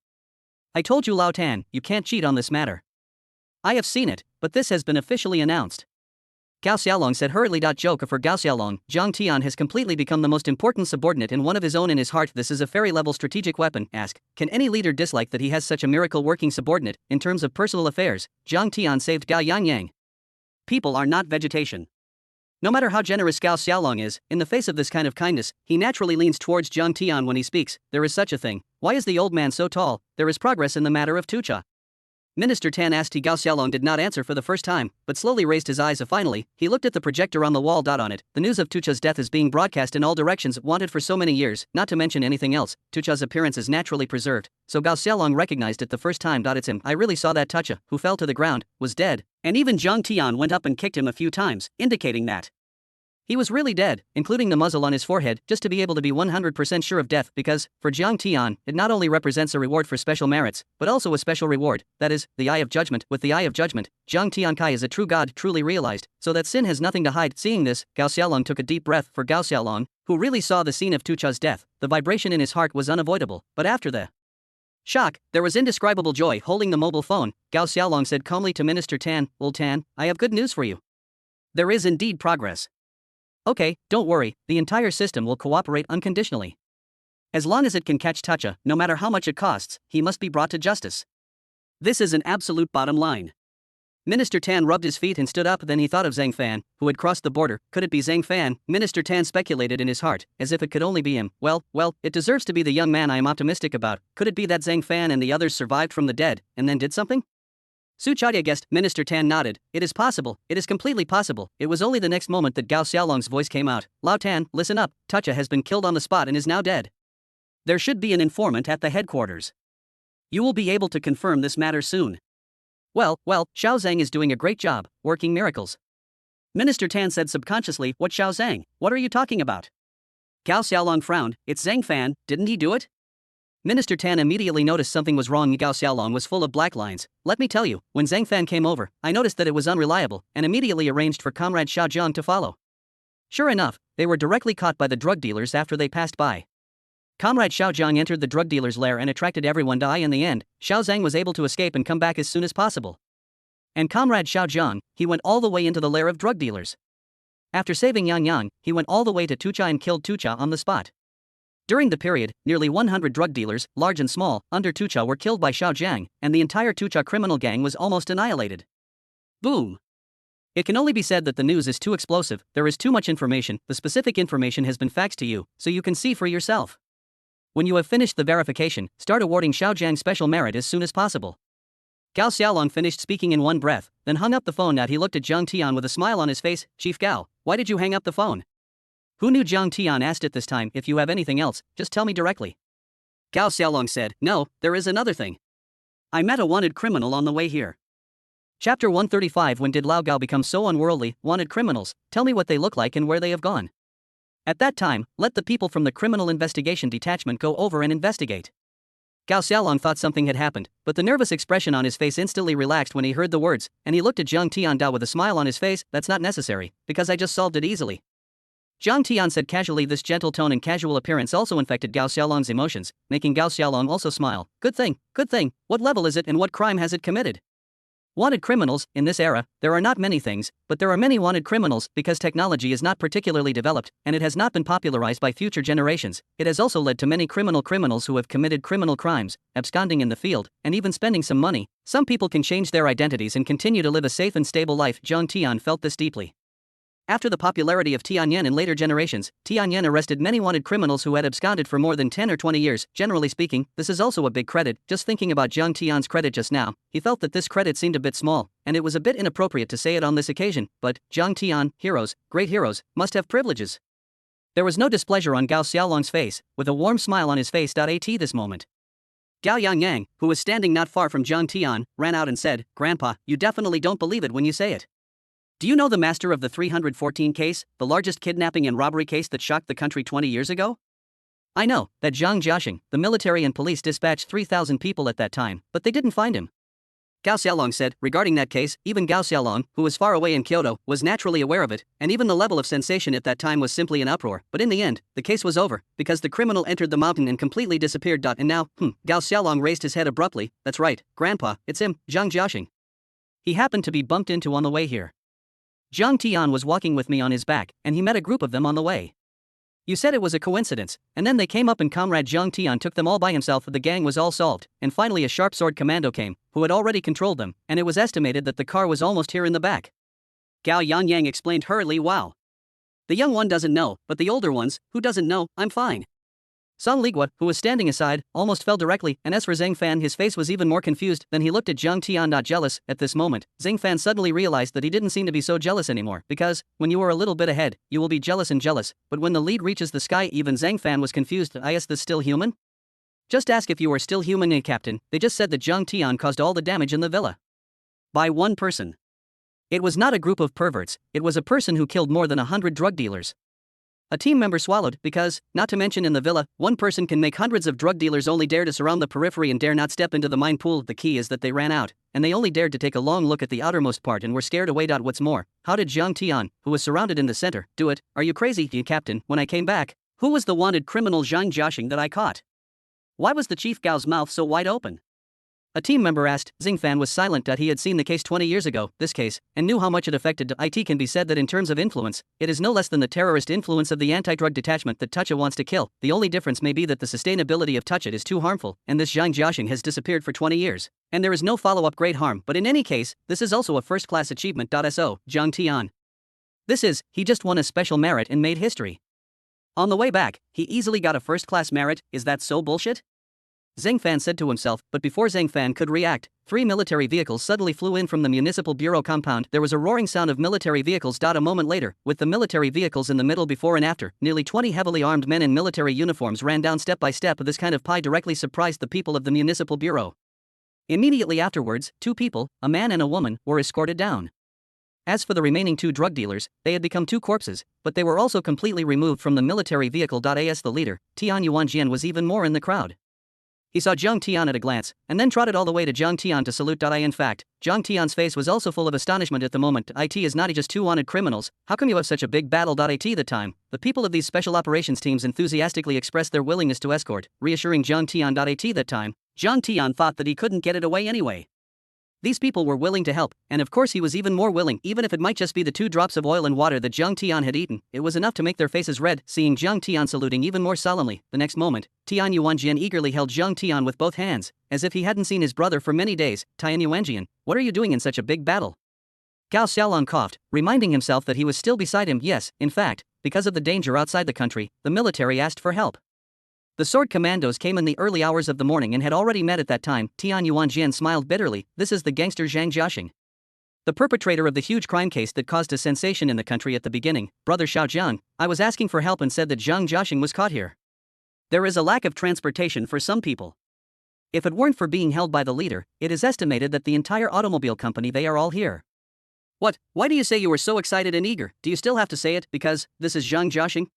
I told you, Lao Tan, you can't cheat on this matter. I have seen it, but this has been officially announced. Gao Xiaolong said hurriedly. Joke for Gao Xiaolong, Zhang Tian has completely become the most important subordinate and one of his own in his heart. This is a fairy-level strategic weapon. Can any leader dislike that he has such a miracle-working subordinate? In terms of personal affairs, Zhang Tian saved Gao Yang. People are not vegetation. No matter how generous Gao Xiaolong is, in the face of this kind of kindness, he naturally leans towards Zhang Tian when he speaks. There is such a thing. Why is the old man so tall? There is progress in the matter of Tucha. Minister Tan asked. Gao Xiaolong did not answer for the first time, but slowly raised his eyes. Finally, he looked at the projector on the wall. On it, the news of Tucha's death is being broadcast in all directions. Wanted for so many years, not to mention anything else, Tucha's appearance is naturally preserved, so Gao Xiaolong recognized it the first time. It's him. I really saw that Tucha, who fell to the ground, was dead, and even Zhang Tian went up and kicked him a few times, indicating that he was really dead, including the muzzle on his forehead, just to be able to be 100% sure of death, because, for Zhang Tian, it not only represents a reward for special merits, but also a special reward, that is, the Eye of Judgment. With the Eye of Judgment, Zhang Tiankai is a true god, truly realized, so that sin has nothing to hide. Seeing this, Gao Xiaolong took a deep breath. For Gao Xiaolong, who really saw the scene of Tucha's death, the vibration in his heart was unavoidable, but after the shock, there was indescribable joy. Holding the mobile phone, Gao Xiaolong said calmly to Minister Tan, Old Tan, I have good news for you. There is indeed progress. Okay, don't worry, the entire system will cooperate unconditionally. As long as it can catch Tucha, no matter how much it costs, he must be brought to justice. This is an absolute bottom line. Minister Tan rubbed his feet and stood up. Then he thought of Zhang Fan, who had crossed the border. Could it be Zhang Fan? Minister Tan speculated in his heart, as if it could only be him. Well, it deserves to be the young man I am optimistic about. Could it be that Zhang Fan and the others survived from the dead, and then did something? Su Chadia guessed. Minister Tan nodded. It is possible. It is completely possible. It was only the next moment that Gao Xiaolong's voice came out. Lao Tan, listen up. Tucha has been killed on the spot and is now dead. There should be an informant at the headquarters. You will be able to confirm this matter soon. Well, Xiao Zhang is doing a great job, working miracles. Minister Tan said subconsciously. What Xiao Zhang? What are you talking about? Gao Xiaolong frowned. It's Zhang Fan, didn't he do it? Minister Tan immediately noticed something was wrong. Gao Xiaolong was full of black lines. Let me tell you, when Zhang Fan came over, I noticed that it was unreliable, and immediately arranged for Comrade Xiao Zhang to follow. Sure enough, they were directly caught by the drug dealers after they passed by. Comrade Xiao Zhang entered the drug dealer's lair and attracted everyone. In the end, Xiao Zhang was able to escape and come back as soon as possible. And Comrade Xiao Zhang, he went all the way into the lair of drug dealers. After saving Yang Yang, he went all the way to Tucha and killed Tucha on the spot. During the period, nearly 100 drug dealers, large and small, under Tucha were killed by Xiao Zhang, and the entire Tucha criminal gang was almost annihilated. Boom! It can only be said that the news is too explosive. There is too much information. The specific information has been faxed to you, so you can see for yourself. When you have finished the verification, start awarding Xiaojiang special merit as soon as possible. Gao Xiaolong finished speaking in one breath, then hung up the phone. He looked at Zhang Tian with a smile on his face. Chief Gao, why did you hang up the phone? Who knew? Zhang Tian asked it this time. If you have anything else, just tell me directly. Gao Xiaolong said, no, there is another thing. I met a wanted criminal on the way here. Chapter 135. When did Lao Gao become so unworldly? Wanted criminals, tell me what they look like and where they have gone. At that time, let the people from the Criminal Investigation Detachment go over and investigate. Gao Xiaolong thought something had happened, but the nervous expression on his face instantly relaxed when he heard the words, and he looked at Zhang Tian with a smile on his face. That's not necessary, because I just solved it easily. Zhang Tian said casually. This gentle tone and casual appearance also infected Gao Xiaolong's emotions, making Gao Xiaolong also smile. Good thing, good thing. What level is it and what crime has it committed? Wanted criminals. In this era, there are not many things, but there are many wanted criminals because technology is not particularly developed, and it has not been popularized by future generations. It has also led to many criminals who have committed criminal crimes, absconding in the field, and even spending some money. Some people can change their identities and continue to live a safe and stable life. Zhang Tian felt this deeply. After the popularity of Tianyan in later generations, Tianyan arrested many wanted criminals who had absconded for more than 10 or 20 years. Generally speaking, this is also a big credit. Just thinking about Zhang Tian's credit just now, he felt that this credit seemed a bit small, and it was a bit inappropriate to say it on this occasion, but Zhang Tian, heroes, great heroes, must have privileges. There was no displeasure on Gao Xiaolong's face, with a warm smile on his face. At this moment, Gao Yangyang, who was standing not far from Zhang Tian, ran out and said, Grandpa, you definitely don't believe it when you say it. Do you know the master of the 314 case, the largest kidnapping and robbery case that shocked the country 20 years ago? I know that Zhang Jiaxing, the military and police dispatched 3,000 people at that time, but they didn't find him. Gao Xiaolong said, regarding that case, even Gao Xiaolong, who was far away in Kyoto, was naturally aware of it, and even the level of sensation at that time was simply an uproar. But in the end, the case was over, because the criminal entered the mountain and completely disappeared. And now, Gao Xiaolong raised his head abruptly. That's right, Grandpa, it's him, Zhang Jiaxing. He happened to be bumped into on the way here. Zhang Tian was walking with me on his back, and he met a group of them on the way. You said it was a coincidence, and then they came up and Comrade Zhang Tian took them all by himself. The gang was all solved, and finally a sharp sword commando came, who had already controlled them, and it was estimated that the car was almost here in the back. Gao Yangyang explained hurriedly. Wow. The young one doesn't know, but the older ones, who doesn't know, I'm fine. Song Ligua, who was standing aside, almost fell directly, and as for Zhang Fan, his face was even more confused. Then he looked at Zhang Tian. Not jealous. At this moment, Zhang Fan suddenly realized that he didn't seem to be so jealous anymore, because, when you are a little bit ahead, you will be jealous and jealous, but when the lead reaches the sky, even Zhang Fan was confused. Is this still human? Just ask if you are still human, Captain. They just said that Zhang Tian caused all the damage in the villa. By one person. It was not a group of perverts, it was a person who killed more than 100 drug dealers. A team member swallowed, because, not to mention in the villa, one person can make hundreds of drug dealers only dare to surround the periphery and dare not step into the mine pool. The key is that they ran out, and they only dared to take a long look at the outermost part and were scared away. What's more, how did Zhang Tian, who was surrounded in the center, do it? Are you crazy, Captain? When I came back, who was the wanted criminal Zhang Jiaxing that I caught? Why was the Chief Gao's mouth so wide open? A team member asked. Xingfan was silent. He had seen the case 20 years ago, this case, and knew how much it affected IT. Can be said that in terms of influence, it is no less than the terrorist influence of the anti-drug detachment that Tucha wants to kill. The only difference may be that the sustainability of Tucha is too harmful, and this Zhang Jiaxing has disappeared for 20 years, and there is no follow-up great harm. But in any case, this is also a first-class achievement. So, Zhang Tian. This is, he just won a special merit and made history. On the way back, he easily got a first-class merit. Is that so bullshit? Zhang Fan said to himself, but before Zhang Fan could react, 3 military vehicles suddenly flew in from the municipal bureau compound. There was a roaring sound of military vehicles. A moment later, with the military vehicles in the middle before and after, nearly 20 heavily armed men in military uniforms ran down step by step. This kind of pie directly surprised the people of the municipal bureau. Immediately afterwards, 2 people, a man and a woman, were escorted down. As for the remaining 2 drug dealers, they had become 2 corpses, but they were also completely removed from the military vehicle. As the leader, Tian Yuanjian, was even more in the crowd. He saw Zhang Tian at a glance, and then trotted all the way to Zhang Tian to salute. In fact, Zhang Tian's face was also full of astonishment at the moment. It is not just 2 wanted criminals, how come you have such a big battle? The time, the people of these special operations teams enthusiastically expressed their willingness to escort, reassuring Zhang Tian. That time, Zhang Tian thought that he couldn't get it away anyway. These people were willing to help, and of course he was even more willing, even if it might just be the 2 drops of oil and water that Zhang Tian had eaten. It was enough to make their faces red. Seeing Zhang Tian saluting even more solemnly, the next moment, Tian Yuanjian eagerly held Zhang Tian with both hands, as if he hadn't seen his brother for many days. Tian Yuanjian, what are you doing in such a big battle? Gao Xiaolong coughed, reminding himself that he was still beside him. Yes, in fact, because of the danger outside the country, the military asked for help. The sword commandos came in the early hours of the morning and had already met at that time. Tian Yuanjian smiled bitterly. This is the gangster Zhang Jiaxing, the perpetrator of the huge crime case that caused a sensation in the country at the beginning. Brother Xiaojian, I was asking for help and said that Zhang Jiaxing was caught here. There is a lack of transportation for some people. If it weren't for being held by the leader, it is estimated that the entire automobile company, they are all here. What? Why do you say you were so excited and eager? Do you still have to say it, because this is Zhang Jiaxing?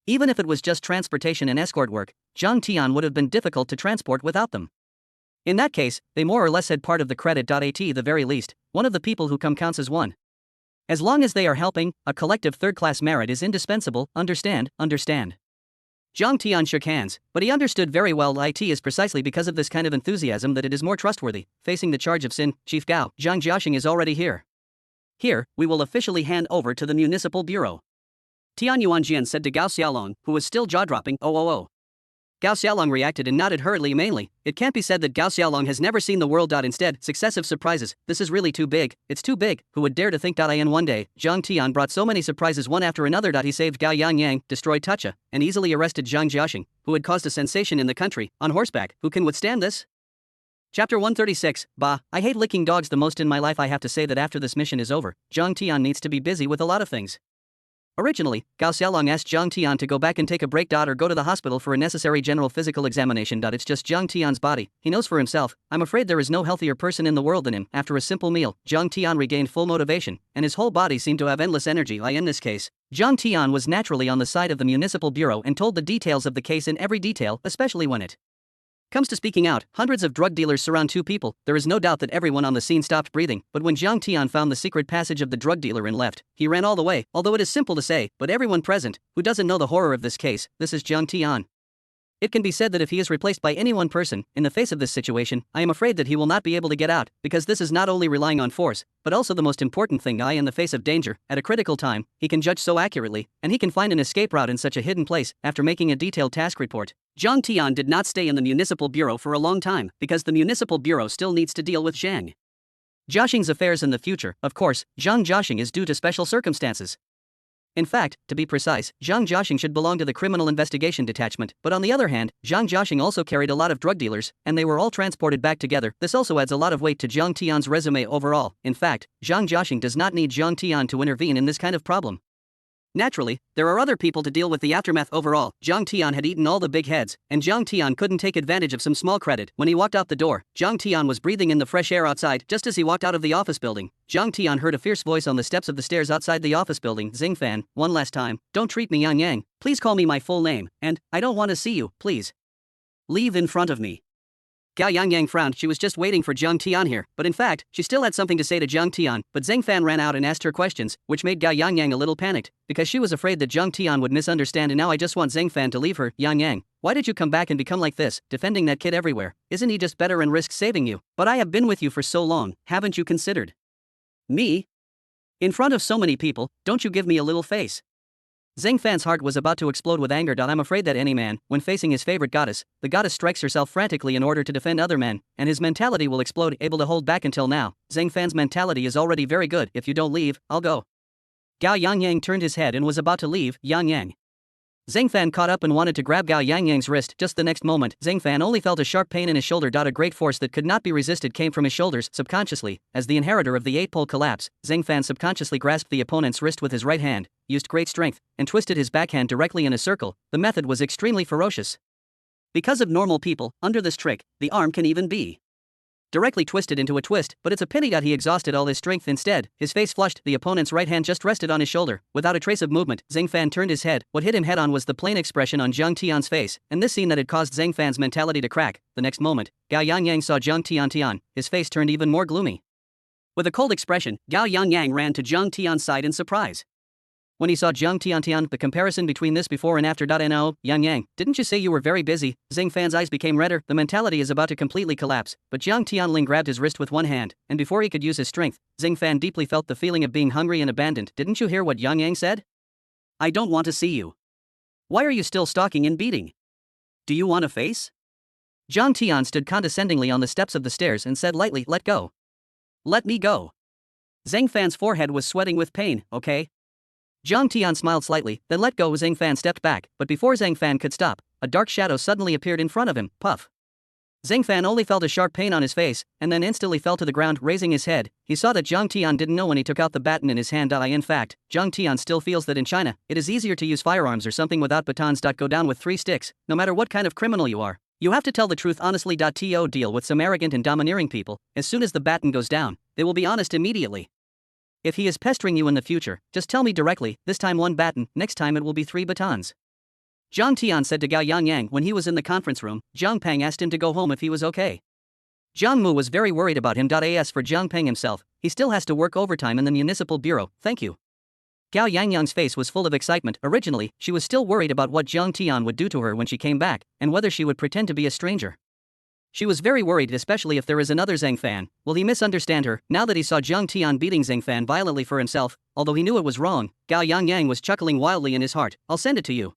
Even if it was just transportation and escort work, Zhang Tian would have been difficult to transport without them. In that case, they more or less had part of the credit. At the very least, one of the people who come counts as one. As long as they are helping, a collective third-class merit is indispensable, understand? Zhang Tian shook hands, but he understood very well it is precisely because of this kind of enthusiasm that it is more trustworthy. Facing the charge of sin, Chief Gao, Zhang Jiaxing is already here. Here, we will officially hand over to the municipal bureau. Tian Yuanjian said to Gao Xiaolong, who was still jaw-dropping. Oh. Gao Xiaolong reacted and nodded hurriedly. Mainly, it can't be said that Gao Xiaolong has never seen the world. Instead, successive surprises. This is really too big. It's too big. Who would dare to think? In one day, Zhang Tian brought so many surprises one after another. He saved Gao Yangyang, destroyed Tacha, and easily arrested Zhang Jiaxing, who had caused a sensation in the country, on horseback. Who can withstand this? Chapter 136. Bah, I hate licking dogs the most in my life. I have to say that after this mission is over, Zhang Tian needs to be busy with a lot of things. Originally, Gao Xiaolong asked Zhang Tian to go back and take a break. Or go to the hospital for a necessary general physical examination. It's just Zhang Tian's body, he knows for himself. I'm afraid there is no healthier person in the world than him. After a simple meal, Zhang Tian regained full motivation, and his whole body seemed to have endless energy. In this case, Zhang Tian was naturally on the side of the municipal bureau and told the details of the case in every detail, especially when it comes to speaking out. Hundreds of drug dealers surround two people. There is no doubt that everyone on the scene stopped breathing, but when Zhang Tian found the secret passage of the drug dealer and left, he ran all the way. Although it is simple to say, but everyone present, who doesn't know the horror of this case, this is Zhang Tian. It can be said that if he is replaced by any one person, in the face of this situation, I am afraid that he will not be able to get out, because this is not only relying on force, but also the most important thing. In the face of danger, at a critical time, he can judge so accurately, and he can find an escape route in such a hidden place. After making a detailed task report, Zhang Tian did not stay in the municipal bureau for a long time, because the municipal bureau still needs to deal with Zhang Jiaxing's affairs in the future. Of course, Zhang Jiaxing is due to special circumstances. In fact, to be precise, Zhang Jiaxing should belong to the Criminal Investigation Detachment, but on the other hand, Zhang Jiaxing also carried a lot of drug dealers, and they were all transported back together. This also adds a lot of weight to Zhang Tian's resume overall. In fact, Zhang Jiaxing does not need Zhang Tian to intervene in this kind of problem. Naturally, there are other people to deal with the aftermath. Overall, Zhang Tian had eaten all the big heads, and Zhang Tian couldn't take advantage of some small credit. When he walked out the door, Zhang Tian was breathing in the fresh air outside. Just as he walked out of the office building, Zhang Tian heard a fierce voice on the steps of the stairs outside the office building. Xingfan, one last time, don't treat me Yang Yang. Please call me my full name, and I don't want to see you, please. Leave in front of me. Gao Yangyang frowned. She was just waiting for Zhang Tian here, but in fact, she still had something to say to Zhang Tian. But Zhang Fan ran out and asked her questions, which made Gao Yangyang a little panicked, because she was afraid that Zhang Tian would misunderstand. And now I just want Zhang Fan to leave her. Yang Yang, why did you come back and become like this, defending that kid everywhere? Isn't he just better and risk saving you? But I have been with you for so long, haven't you considered me? In front of so many people, don't you give me a little face? Zhang Fan's heart was about to explode with anger. I'm afraid that any man, when facing his favorite goddess, the goddess strikes herself frantically in order to defend other men, and his mentality will explode. Able to hold back until now, Zhang Fan's mentality is already very good. If you don't leave, I'll go. Gao Yangyang turned his head and was about to leave. Yangyang. Zhang Fan caught up and wanted to grab Gao Yangyang's wrist. Just the next moment, Zhang Fan only felt a sharp pain in his shoulder. A great force that could not be resisted came from his shoulders. Subconsciously, as the inheritor of the 8-pole collapse, Zhang Fan subconsciously grasped the opponent's wrist with his right hand, used great strength, and twisted his backhand directly in a circle. The method was extremely ferocious. Because of normal people, under this trick, the arm can even be directly twisted into a twist, but it's a pity that he exhausted all his strength instead. His face flushed, the opponent's right hand just rested on his shoulder. Without a trace of movement, Zhang Fan turned his head. What hit him head on was the plain expression on Zhang Tian's face, and this scene that had caused Zhang Fan's mentality to crack. The next moment, Gao Yangyang saw Zhang Tian. His face turned even more gloomy. With a cold expression, Gao Yangyang ran to Zhang Tian's side in surprise. When he saw Zhang Tian, the comparison between this before and after. No, Yang, didn't you say you were very busy? Zhang Fan's eyes became redder. The mentality is about to completely collapse, but Zhang Tianling grabbed his wrist with one hand, and before he could use his strength, Zhang Fan deeply felt the feeling of being hungry and abandoned. Didn't you hear what Yang said? I don't want to see you. Why are you still stalking and beating? Do you want a face? Zhang Tian stood condescendingly on the steps of the stairs and said lightly, let go. Let me go. Zhang Fan's forehead was sweating with pain. Okay? Zhang Tian smiled slightly, then let go. Zhang Fan stepped back, but before Zhang Fan could stop, a dark shadow suddenly appeared in front of him. Puff. Zhang Fan only felt a sharp pain on his face, and then instantly fell to the ground. Raising his head, he saw that Zhang Tian didn't know when he took out the baton in his hand. In fact, Zhang Tian still feels that in China, it is easier to use firearms or something without batons. Go down with 3 sticks, no matter what kind of criminal you are. You have to tell the truth honestly. To deal with some arrogant and domineering people, as soon as the baton goes down, they will be honest immediately. If he is pestering you in the future, just tell me directly, this time 1 baton, next time it will be 3 batons. Zhang Tian said to Gao Yangyang when he was in the conference room. Zhang Peng asked him to go home if he was okay. Zhang Mu was very worried about him. As for Zhang Peng himself, he still has to work overtime in the municipal bureau. Thank you. Gao Yangyang's face was full of excitement. Originally, she was still worried about what Zhang Tian would do to her when she came back, and whether she would pretend to be a stranger. She was very worried, especially if there is another Zhang Fan. Will he misunderstand her? Now that he saw Zhang Tian beating Zhang Fan violently for himself, although he knew it was wrong, Gao Yangyang was chuckling wildly in his heart. I'll send it to you.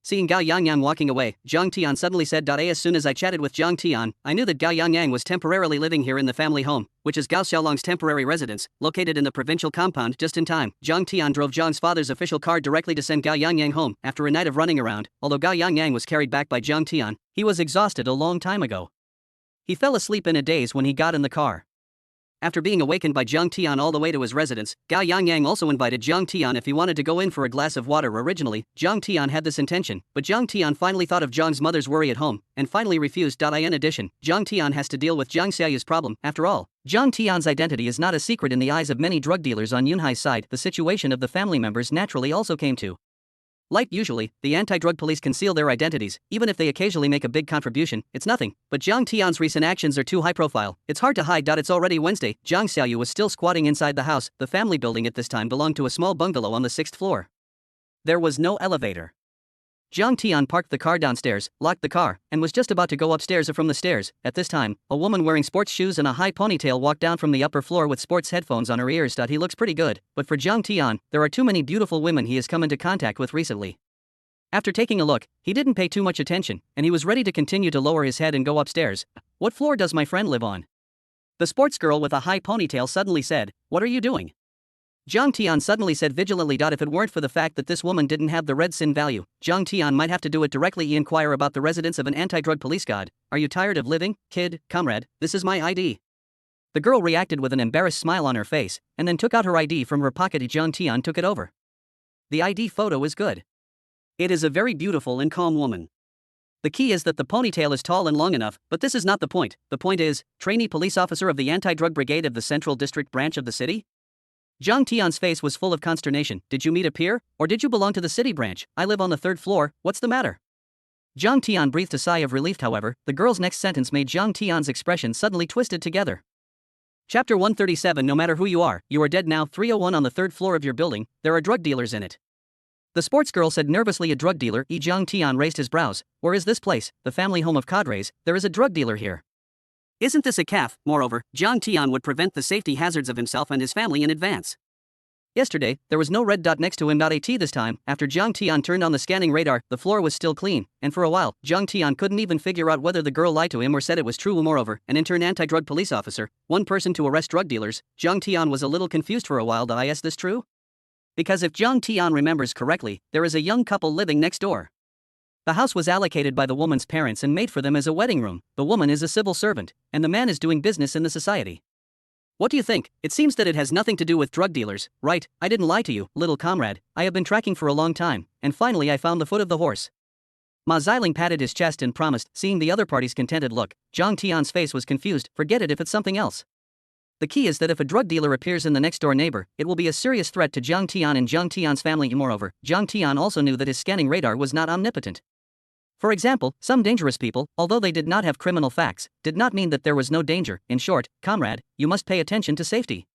Seeing Gao Yangyang walking away, Zhang Tian suddenly said, As soon as I chatted with Zhang Tian, I knew that Gao Yangyang was temporarily living here in the family home, which is Gao Xiaolong's temporary residence, located in the provincial compound. Just in time, Zhang Tian drove Zhang's father's official car directly to send Gao Yangyang home. After a night of running around, although Gao Yangyang was carried back by Zhang Tian, he was exhausted a long time ago. He fell asleep in a daze when he got in the car. After being awakened by Zhang Tian all the way to his residence, Gao Yangyang also invited Zhang Tian if he wanted to go in for a glass of water. Originally, Zhang Tian had this intention, but Zhang Tian finally thought of Zhang's mother's worry at home, and finally refused. In addition, Zhang Tian has to deal with Zhang Xiaoyu's problem. After all, Zhang Tian's identity is not a secret in the eyes of many drug dealers on Yunhai's side. The situation of the family members naturally also came to light. Usually, the anti-drug police conceal their identities, even if they occasionally make a big contribution. It's nothing, but Zhang Tian's recent actions are too high profile. It's hard to hide. It's already Wednesday. Zhang Xiaoyu was still squatting inside the house. The family building at this time belonged to a small bungalow on the 6th floor. There was no elevator. Zhang Tian parked the car downstairs, locked the car, and was just about to go upstairs from the stairs. At this time, a woman wearing sports shoes and a high ponytail walked down from the upper floor with sports headphones on her ears. He looks pretty good, but for Zhang Tian, there are too many beautiful women he has come into contact with recently. After taking a look, he didn't pay too much attention, and he was ready to continue to lower his head and go upstairs. What floor does my friend live on? The sports girl with a high ponytail suddenly said, What are you doing? Zhang Tian suddenly said vigilantly. If it weren't for the fact that this woman didn't have the red sin value, Zhang Tian might have to do it directly. Inquire about the residence of an anti-drug police god. Are you tired of living, kid, comrade? This is my ID. The girl reacted with an embarrassed smile on her face, and then took out her ID from her pocket. Zhang Tian took it over. The ID photo is good. It is a very beautiful and calm woman. The key is that the ponytail is tall and long enough, but this is not the point. The point is, trainee police officer of the anti-drug brigade of the Central District branch of the city? Zhang Tian's face was full of consternation. Did you meet a peer, or did you belong to the city branch? I live on the 3rd floor, what's the matter? Zhang Tian breathed a sigh of relief. However, the girl's next sentence made Zhang Tian's expression suddenly twisted together. Chapter 137. No matter who you are dead now. 301 on the 3rd floor of your building, there are drug dealers in it. The sports girl said nervously. A drug dealer? Zhang Tian raised his brows. Where is this place? The family home of cadres. There is a drug dealer here. Isn't this a caf? Moreover, Zhang Tian would prevent the safety hazards of himself and his family in advance. Yesterday, there was no red dot next to him. At this time, after Zhang Tian turned on the scanning radar, the floor was still clean, and for a while, Zhang Tian couldn't even figure out whether the girl lied to him or said it was true. Moreover, an intern anti-drug police officer, one person to arrest drug dealers. Zhang Tian was a little confused for a while. Is this true? Because if Zhang Tian remembers correctly, there is a young couple living next door. The house was allocated by the woman's parents and made for them as a wedding room. The woman is a civil servant, and the man is doing business in the society. What do you think? It seems that it has nothing to do with drug dealers, right? I didn't lie to you, little comrade. I have been tracking for a long time, and finally I found the foot of the horse. Ma Xiling patted his chest and promised. Seeing the other party's contented look, Zhang Tian's face was confused. Forget it if it's something else. The key is that if a drug dealer appears in the next-door neighbor, it will be a serious threat to Zhang Tian and Zhang Tian's family. Moreover, Zhang Tian also knew that his scanning radar was not omnipotent. For example, some dangerous people, although they did not have criminal facts, did not mean that there was no danger. In short, comrade, you must pay attention to safety.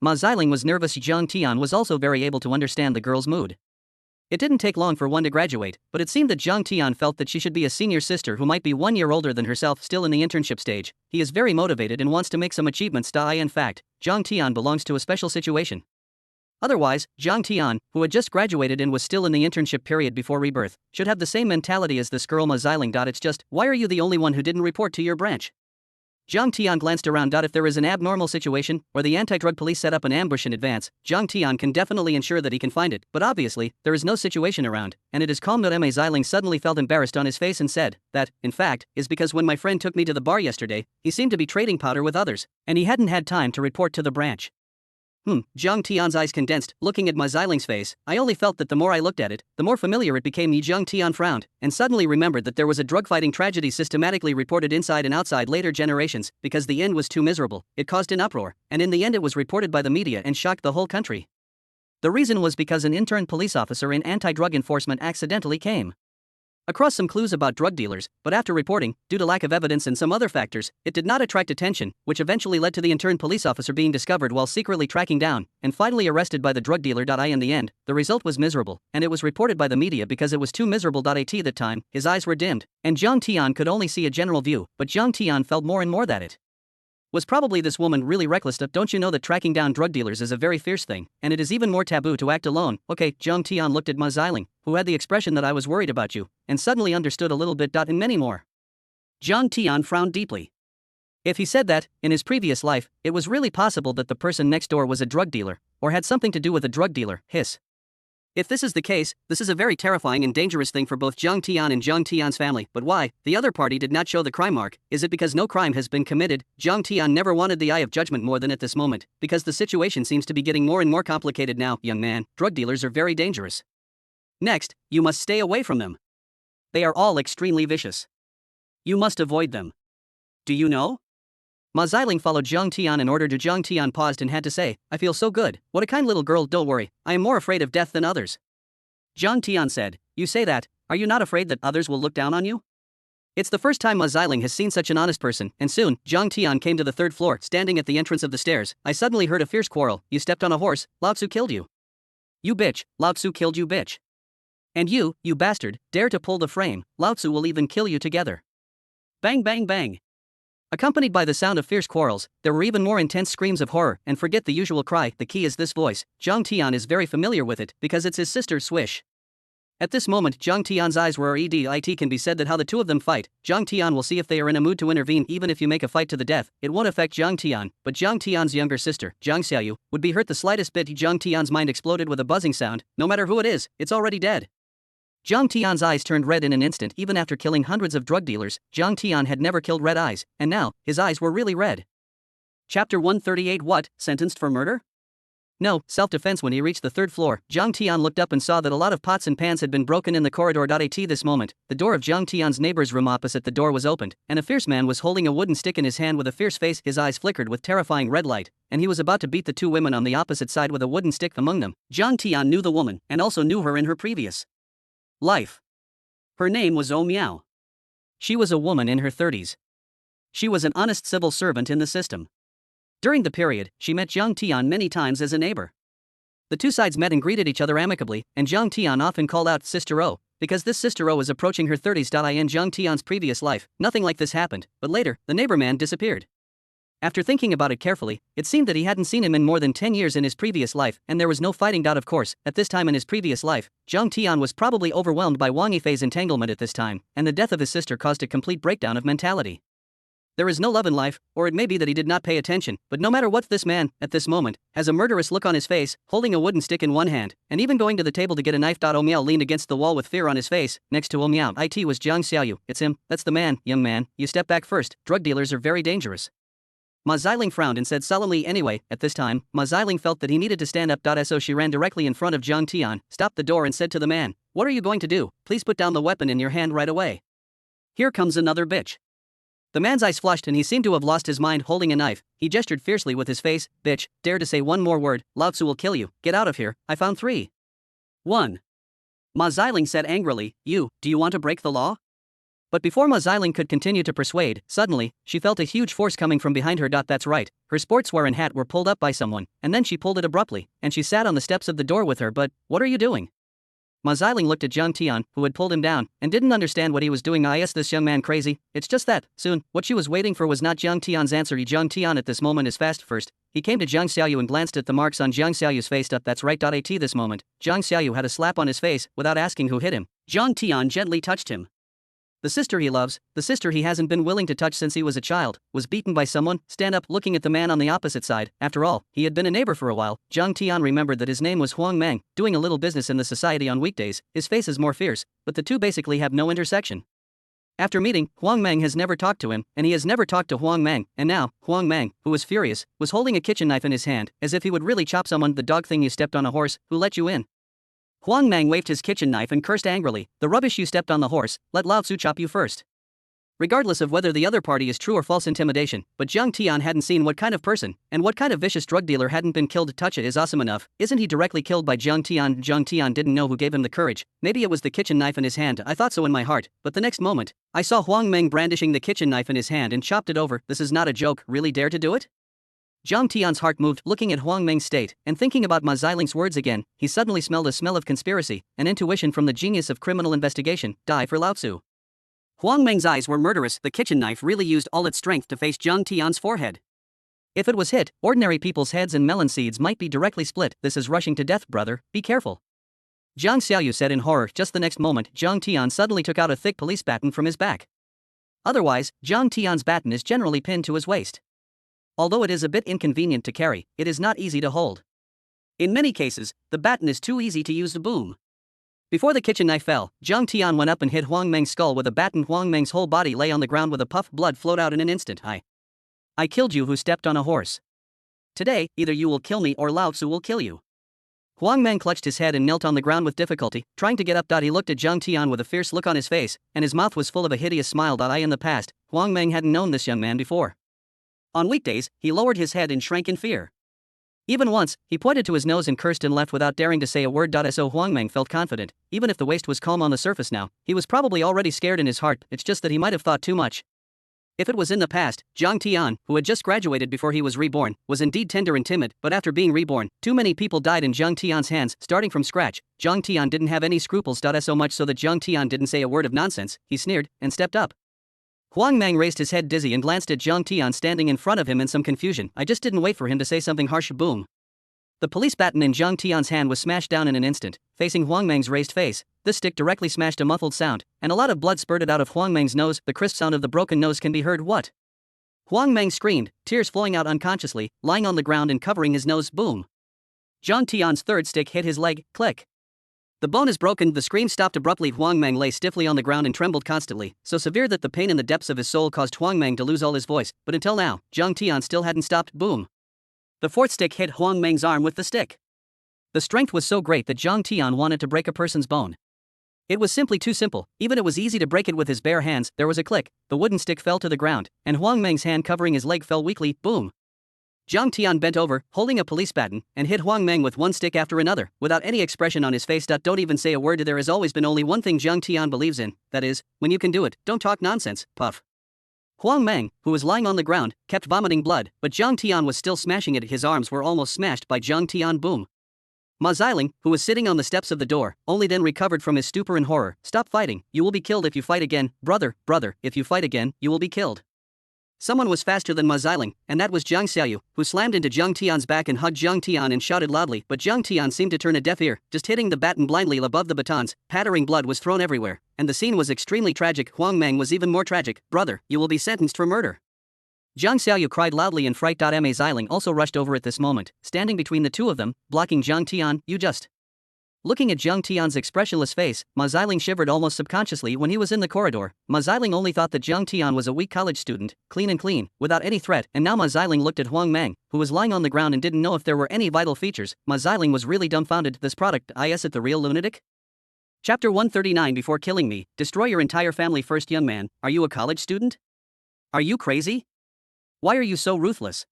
Ma Xiling was nervous. Zhang Tian was also very able to understand the girl's mood. It didn't take long for one to graduate, but it seemed that Zhang Tian felt that she should be a senior sister who might be 1 year older than herself, still in the internship stage. He is very motivated and wants to make some achievements. In fact, Zhang Tian belongs to a special situation. Otherwise, Zhang Tian, who had just graduated and was still in the internship period before rebirth, should have the same mentality as this girl Ma Xiling. It's just, why are you the only one who didn't report to your branch? Zhang Tian glanced around. If there is an abnormal situation, or the anti-drug police set up an ambush in advance, Zhang Tian can definitely ensure that he can find it, but obviously, there is no situation around, and it is calm. Ma Xiling suddenly felt embarrassed on his face and said, that, in fact, is because when my friend took me to the bar yesterday, he seemed to be trading powder with others, and he hadn't had time to report to the branch. Zhang Tian's eyes condensed, looking at Ma Xiling's face. I only felt that the more I looked at it, the more familiar it became. Zhang Tian frowned, and suddenly remembered that there was a drug-fighting tragedy systematically reported inside and outside later generations, because the end was too miserable, it caused an uproar, and in the end it was reported by the media and shocked the whole country. The reason was because an intern police officer in anti-drug enforcement accidentally came across some clues about drug dealers, but after reporting, due to lack of evidence and some other factors, it did not attract attention, which eventually led to the intern police officer being discovered while secretly tracking down, and finally arrested by the drug dealer. In the end, the result was miserable, and it was reported by the media because it was too miserable. At that time, his eyes were dimmed, and Zhang Tian could only see a general view, but Zhang Tian felt more and more that it was probably this woman really reckless. Don't you know that tracking down drug dealers is a very fierce thing, and it is even more taboo to act alone? Okay, Zhang Tian looked at Ma Xiling, who had the expression that I was worried about you, and suddenly understood a little bit. And many more. Zhang Tian frowned deeply. If he said that, in his previous life, it was really possible that the person next door was a drug dealer, or had something to do with a drug dealer. If this is the case, this is a very terrifying and dangerous thing for both Zhang Tian and Zhang Tian's family. But why? The other party did not show the crime mark. Is it because no crime has been committed? Zhang Tian never wanted the eye of judgment more than at this moment, because the situation seems to be getting more and more complicated now. Young man, drug dealers are very dangerous. Next, you must stay away from them. They are all extremely vicious. You must avoid them. Do you know? Ma Xiling followed Zhang Tian in order to. Zhang Tian paused and had to say, I feel so good, what a kind little girl. Don't worry, I am more afraid of death than others. Zhang Tian said, you say that, are you not afraid that others will look down on you? It's the first time Ma Xiling has seen such an honest person, and soon, Zhang Tian came to the third floor. Standing at the entrance of the stairs, I suddenly heard a fierce quarrel. You stepped on a horse, Lao Tzu killed you. You bitch, Lao Tzu killed you bitch. And you bastard, dare to pull the frame, Lao Tzu will even kill you together. Bang bang bang. Accompanied by the sound of fierce quarrels, there were even more intense screams of horror, and forget the usual cry. The key is this voice. Zhang Tian is very familiar with it, because it's his sister Swish. At this moment, Zhang Tian's eyes were red. It can be said that how the two of them fight, Zhang Tian will see if they are in a mood to intervene. Even if you make a fight to the death, it won't affect Zhang Tian, but Zhang Tian's younger sister, Zhang Xiaoyu, would be hurt the slightest bit. Zhang Tian's mind exploded with a buzzing sound. No matter who it is, it's already dead. Zhang Tian's eyes turned red in an instant. Even after killing hundreds of drug dealers, Zhang Tian had never killed red eyes, and now, his eyes were really red. Chapter 138. What, sentenced for murder? No, self-defense. When he reached the third floor, Zhang Tian looked up and saw that a lot of pots and pans had been broken in the corridor. At this moment, the door of Zhang Tian's neighbor's room opposite the door was opened, and a fierce man was holding a wooden stick in his hand with a fierce face. His eyes flickered with terrifying red light, and he was about to beat the two women on the opposite side with a wooden stick. Among them, Zhang Tian knew the woman, and also knew her in her previous life. Her name was Oh Miao. She was a woman in her 30s. She was an honest civil servant in the system. During the period, she met Zhang Tian many times as a neighbor. The two sides met and greeted each other amicably, and Zhang Tian often called out Sister O, because this Sister O was approaching her 30s. In Zhang Tian's previous life, nothing like this happened, but later, the neighbor man disappeared. After thinking about it carefully, it seemed that he hadn't seen him in more than 10 years in his previous life, and there was no fighting. Of course, at this time in his previous life, Zhang Tian was probably overwhelmed by Wang Yifei's entanglement at this time, and the death of his sister caused a complete breakdown of mentality. There is no love in life, or it may be that he did not pay attention, but no matter what, this man, at this moment, has a murderous look on his face, holding a wooden stick in one hand, and even going to the table to get a knife. Oh Miao leaned against the wall with fear on his face. Next to Oh Miao, it was Zhang Xiaoyu. It's him, that's the man. Young man, you step back first, drug dealers are very dangerous. Ma Xiling frowned and said sullenly. Anyway, at this time, Ma Xiling felt that he needed to stand up. So she ran directly in front of Zhang Tian, stopped the door and said to the man, what are you going to do? Please put down the weapon in your hand right away. Here comes another bitch. The man's eyes flashed and he seemed to have lost his mind. Holding a knife, he gestured fiercely with his face. Bitch, dare to say one more word, Lao Tzu will kill you. Get out of here, I found 3. 1. Ma Xiling said angrily, do you want to break the law? But before Ma Xiling could continue to persuade, suddenly, she felt a huge force coming from behind her. That's right, her sportswear and hat were pulled up by someone, and then she pulled it abruptly, and she sat on the steps of the door with her. But, what are you doing? Ma Xiling looked at Zhang Tian, who had pulled him down, and didn't understand what he was doing. Is this young man crazy? It's just that, soon, what she was waiting for was not Zhang Tian's answer. Zhang Tian at this moment is fast. First, he came to Zhang Xiaoyu and glanced at the marks on Zhang Xiaoyu's face. That's right. At this moment, Zhang Xiaoyu had a slap on his face, without asking who hit him. Zhang Tian gently touched him. The sister he loves, the sister he hasn't been willing to touch since he was a child, was beaten by someone. Stand up, looking at the man on the opposite side. After all, he had been a neighbor for a while. Zhang Tian remembered that his name was Huang Mang, doing a little business in the society on weekdays. His face is more fierce, but the two basically have no intersection. After meeting, Huang Mang has never talked to him, and he has never talked to Huang Mang, and now, Huang Mang, who was furious, was holding a kitchen knife in his hand, as if he would really chop someone. The dog thing you stepped on a horse, who let you in? Huang Mang waved his kitchen knife and cursed angrily, the rubbish, you stepped on the horse, let Lao Tzu chop you first. Regardless of whether the other party is true or false intimidation, but Zhang Tian hadn't seen what kind of person, and what kind of vicious drug dealer hadn't been killed. Toucha is awesome enough, isn't he directly killed by Zhang Tian? Zhang Tian didn't know who gave him the courage, maybe it was the kitchen knife in his hand. I thought so in my heart, but the next moment, I saw Huang Mang brandishing the kitchen knife in his hand and chopped it over. This is not a joke, really dare to do it? Zhang Tian's heart moved, looking at Huang Meng's state, and thinking about Ma Xiling's words again. He suddenly smelled a smell of conspiracy, an intuition from the genius of criminal investigation. Die for Lao Tzu. Huang Meng's eyes were murderous. The kitchen knife really used all its strength to face Zhang Tian's forehead. If it was hit, ordinary people's heads and melon seeds might be directly split. This is rushing to death, brother, be careful. Zhang Xiaoyu said in horror. Just the next moment, Zhang Tian suddenly took out a thick police baton from his back. Otherwise, Zhang Tian's baton is generally pinned to his waist. Although it is a bit inconvenient to carry, it is not easy to hold. In many cases, the baton is too easy to use. Boom. Before the kitchen knife fell, Zhang Tian went up and hit Huang Meng's skull with a baton. Huang Meng's whole body lay on the ground with a puff. Blood flowed out in an instant. I killed you who stepped on a horse. Today, either you will kill me or Lao Tzu will kill you. Huang Meng clutched his head and knelt on the ground with difficulty, trying to get up. He looked at Zhang Tian with a fierce look on his face, and his mouth was full of a hideous smile. In the past, Huang Meng hadn't known this young man before. On weekdays, he lowered his head and shrank in fear. Even once, he pointed to his nose and cursed and left without daring to say a word. So Huang Meng felt confident, even if the waist was calm on the surface now, he was probably already scared in his heart. It's just that he might have thought too much. If it was in the past, Zhang Tian, who had just graduated before he was reborn, was indeed tender and timid, but after being reborn, too many people died in Zhang Tian's hands. Starting from scratch, Zhang Tian didn't have any scruples. So much so that Zhang Tian didn't say a word of nonsense. He sneered, and stepped up. Huang Meng raised his head dizzy and glanced at Zhang Tian standing in front of him in some confusion. I just didn't wait for him to say something harsh. Boom. The police baton in Zhang Tian's hand was smashed down in an instant, facing Huang Meng's raised face. This stick directly smashed a muffled sound, and a lot of blood spurted out of Huang Meng's nose. The crisp sound of the broken nose can be heard. What? Huang Meng screamed, tears flowing out unconsciously, lying on the ground and covering his nose. Boom. Zhang Tian's third stick hit his leg. Click. The bone is broken. The scream stopped abruptly. Huang Meng lay stiffly on the ground and trembled constantly, so severe that the pain in the depths of his soul caused Huang Meng to lose all his voice. But until now, Zhang Tian still hadn't stopped. Boom. The fourth stick hit Huang Meng's arm with the stick. The strength was so great that Zhang Tian wanted to break a person's bone. It was simply too simple. Even it was easy to break it with his bare hands. There was a click, the wooden stick fell to the ground, and Huang Meng's hand covering his leg fell weakly. Boom. Zhang Tian bent over, holding a police baton, and hit Huang Meng with one stick after another, without any expression on his face. Don't even say a word. There has always been only one thing Zhang Tian believes in, that is, when you can do it, don't talk nonsense. Puff. Huang Meng, who was lying on the ground, kept vomiting blood, but Zhang Tian was still smashing it. His arms were almost smashed by Zhang Tian. Boom. Ma Xiling, who was sitting on the steps of the door, only then recovered from his stupor and horror. Stop fighting, you will be killed if you fight again. Brother, if you fight again, you will be killed. Someone was faster than Ma Xiling, and that was Zhang Xiaoyu, who slammed into Zhang Tian's back and hugged Zhang Tian and shouted loudly, but Zhang Tian seemed to turn a deaf ear, just hitting the baton blindly above the batons. Pattering blood was thrown everywhere, and the scene was extremely tragic. Huang Meng was even more tragic. Brother, you will be sentenced for murder. Zhang Xiaoyu cried loudly in fright. Ma Xiling also rushed over at this moment, standing between the two of them, blocking Zhang Tian. You just. Looking at Zhang Tian's expressionless face, Ma Xiling shivered almost subconsciously when he was in the corridor. Ma Xiling only thought that Zhang Tian was a weak college student, clean and clean, without any threat, and now Ma Xiling looked at Huang Meng, who was lying on the ground and didn't know if there were any vital features. Ma Xiling was really dumbfounded. This product, is it the real lunatic? Chapter 139. Before killing me, destroy your entire family first. Young man, are you a college student? Are you crazy? Why are you so ruthless?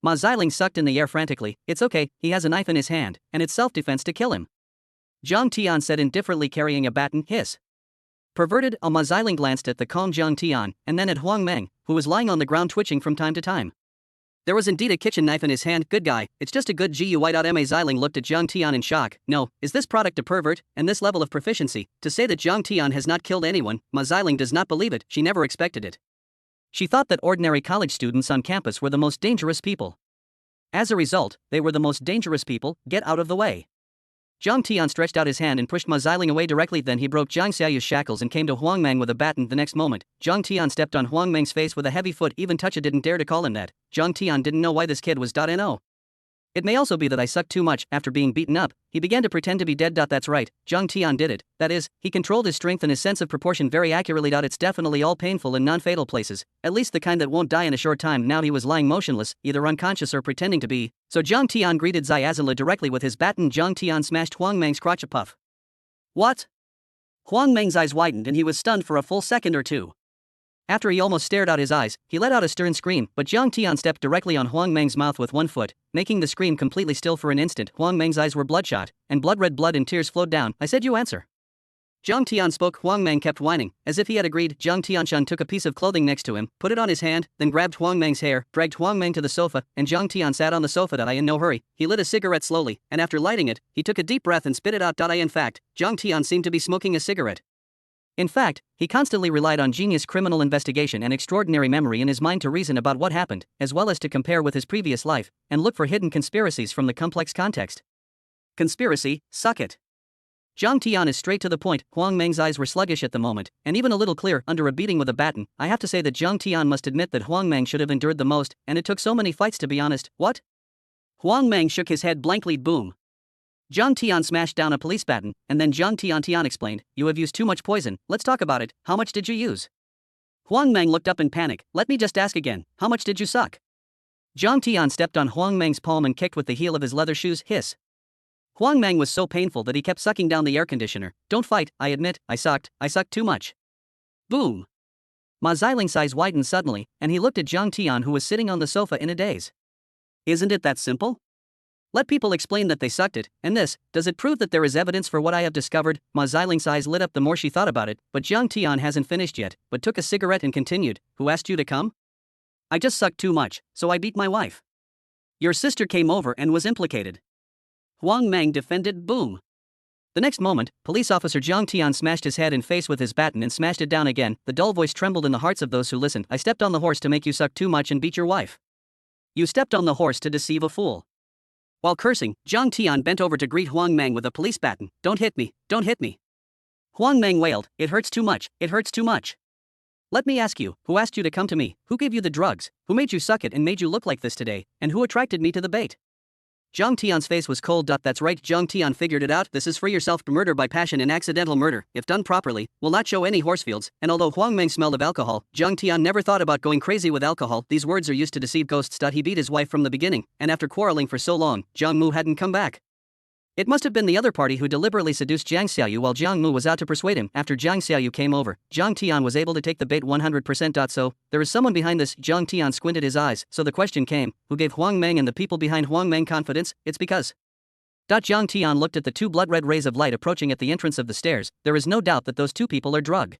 Ma Xiling sucked in the air frantically. It's okay, he has a knife in his hand, and it's self-defense to kill him. Zhang Tian said indifferently, carrying a baton. Hiss. Perverted. Ma Xiling glanced at the calm Zhang Tian, and then at Huang Meng, who was lying on the ground twitching from time to time. There was indeed a kitchen knife in his hand. Good guy, it's just a good GUI. Ma Xiling looked at Zhang Tian in shock. No, is this product a pervert, and this level of proficiency, to say that Zhang Tian has not killed anyone? Ma Xiling does not believe it, she never expected it. She thought that ordinary college students on campus were the most dangerous people. As a result, they were the most dangerous people. Get out of the way. Zhang Tian stretched out his hand and pushed Ma Xiling away directly. Then he broke Jiang Xiaoyu's shackles and came to Huang Mang with a baton. The next moment, Zhang Tian stepped on Huang Mang's face with a heavy foot. Even Tucha didn't dare to call him that. Zhang Tian didn't know why this kid was .no. It may also be that I sucked too much. After being beaten up, he began to pretend to be dead. That's right, Zhang Tian did it. That is, he controlled his strength and his sense of proportion very accurately. It's definitely all painful and non-fatal places, at least the kind that won't die in a short time. Now he was lying motionless, either unconscious or pretending to be. So Zhang Tian greeted Zai Azula directly with his baton. Zhang Tian smashed Huang Mang's crotch. A puff. What? Huang Mang's eyes widened and he was stunned for a full second or two. After he almost stared out his eyes, he let out a stern scream, but Zhang Tian stepped directly on Huang Mang's mouth with one foot, making the scream completely still for an instant. Huang Mang's eyes were bloodshot, and blood-red blood and tears flowed down. I said you answer. Zhang Tian spoke. Huang Mang kept whining. As if he had agreed, Zhang Tianshan took a piece of clothing next to him, put it on his hand, then grabbed Huang Mang's hair, dragged Huang Mang to the sofa, and Zhang Tian sat on the sofa. In no hurry, he lit a cigarette slowly, and after lighting it, he took a deep breath and spit it out. In fact, Zhang Tian seemed to be smoking a cigarette. In fact, he constantly relied on genius criminal investigation and extraordinary memory in his mind to reason about what happened, as well as to compare with his previous life, and look for hidden conspiracies from the complex context. Conspiracy, suck it. Zhang Tian is straight to the point. Huang Mang's eyes were sluggish at the moment, and even a little clear under a beating with a baton. I have to say that Zhang Tian must admit that Huang Mang should have endured the most, and it took so many fights to be honest. What? Huang Mang shook his head blankly. Boom. Zhang Tian smashed down a police baton, and then Zhang Tian explained, you have used too much poison, let's talk about it, how much did you use? Huang Mang looked up in panic, let me just ask again, how much did you suck? Zhang Tian stepped on Huang Mang's palm and kicked with the heel of his leather shoes. Hiss. Huang Mang was so painful that he kept sucking down the air conditioner. Don't fight, I admit, I sucked too much. Boom. Ma Xiling's eyes widened suddenly, and he looked at Zhang Tian who was sitting on the sofa in a daze. Isn't it that simple? Let people explain that they sucked it, and this, does it prove that there is evidence for what I have discovered? Ma Xiling's eyes lit up the more she thought about it, but Zhang Tian hasn't finished yet, but took a cigarette and continued, who asked you to come? I just sucked too much, so I beat my wife. Your sister came over and was implicated. Huang Mang defended. Boom. The next moment, police officer Zhang Tian smashed his head and face with his baton and smashed it down again. The dull voice trembled in the hearts of those who listened. I stepped on the horse to make you suck too much and beat your wife. You stepped on the horse to deceive a fool. While cursing, Zhang Tian bent over to greet Huang Mang with a police baton. Don't hit me, don't hit me. Huang Mang wailed, it hurts too much, it hurts too much. Let me ask you, who asked you to come to me, who gave you the drugs, who made you suck it and made you look like this today, and who attracted me to the bait? Zhang Tian's face was cold. That's right, Zhang Tian figured it out. This is for yourself. Murder by passion and accidental murder, if done properly, will not show any horsefields, and although Huang Mang smelled of alcohol, Zhang Tian never thought about going crazy with alcohol. These words are used to deceive ghosts. He beat his wife from the beginning, and after quarreling for so long, Jiang Mu hadn't come back. It must have been the other party who deliberately seduced Jiang Xiaoyu while Jiang Mu was out to persuade him. After Jiang Xiaoyu came over, Zhang Tian was able to take the bait 100%. So, there is someone behind this. Zhang Tian squinted his eyes, so the question came, who gave Huang Mang and the people behind Huang Mang confidence? It's because... Zhang Tian looked at the two blood-red rays of light approaching at the entrance of the stairs. There is no doubt that those two people are drug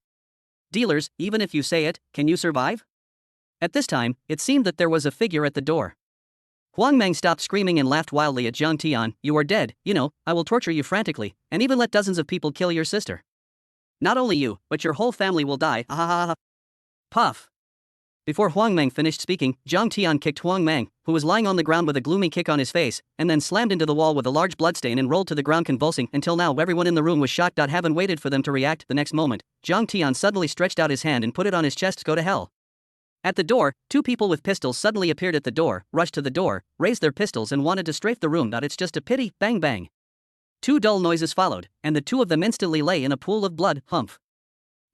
dealers. Even if you say it, can you survive? At this time, it seemed that there was a figure at the door. Huang Mang stopped screaming and laughed wildly at Zhang Tian. You are dead, you know, I will torture you frantically, and even let dozens of people kill your sister. Not only you, but your whole family will die. Ah ha ha ha. Puff. Before Huang Mang finished speaking, Zhang Tian kicked Huang Mang, who was lying on the ground with a gloomy kick on his face, and then slammed into the wall with a large bloodstain and rolled to the ground convulsing. Until now everyone in the room was shocked. Haven't waited for them to react. The next moment, Zhang Tian suddenly stretched out his hand and put it on his chest. Go to hell. At the door, two people with pistols suddenly appeared at the door, rushed to the door, raised their pistols and wanted to strafe the room. It's just a pity. Bang bang. Two dull noises followed, and the two of them instantly lay in a pool of blood. Humph.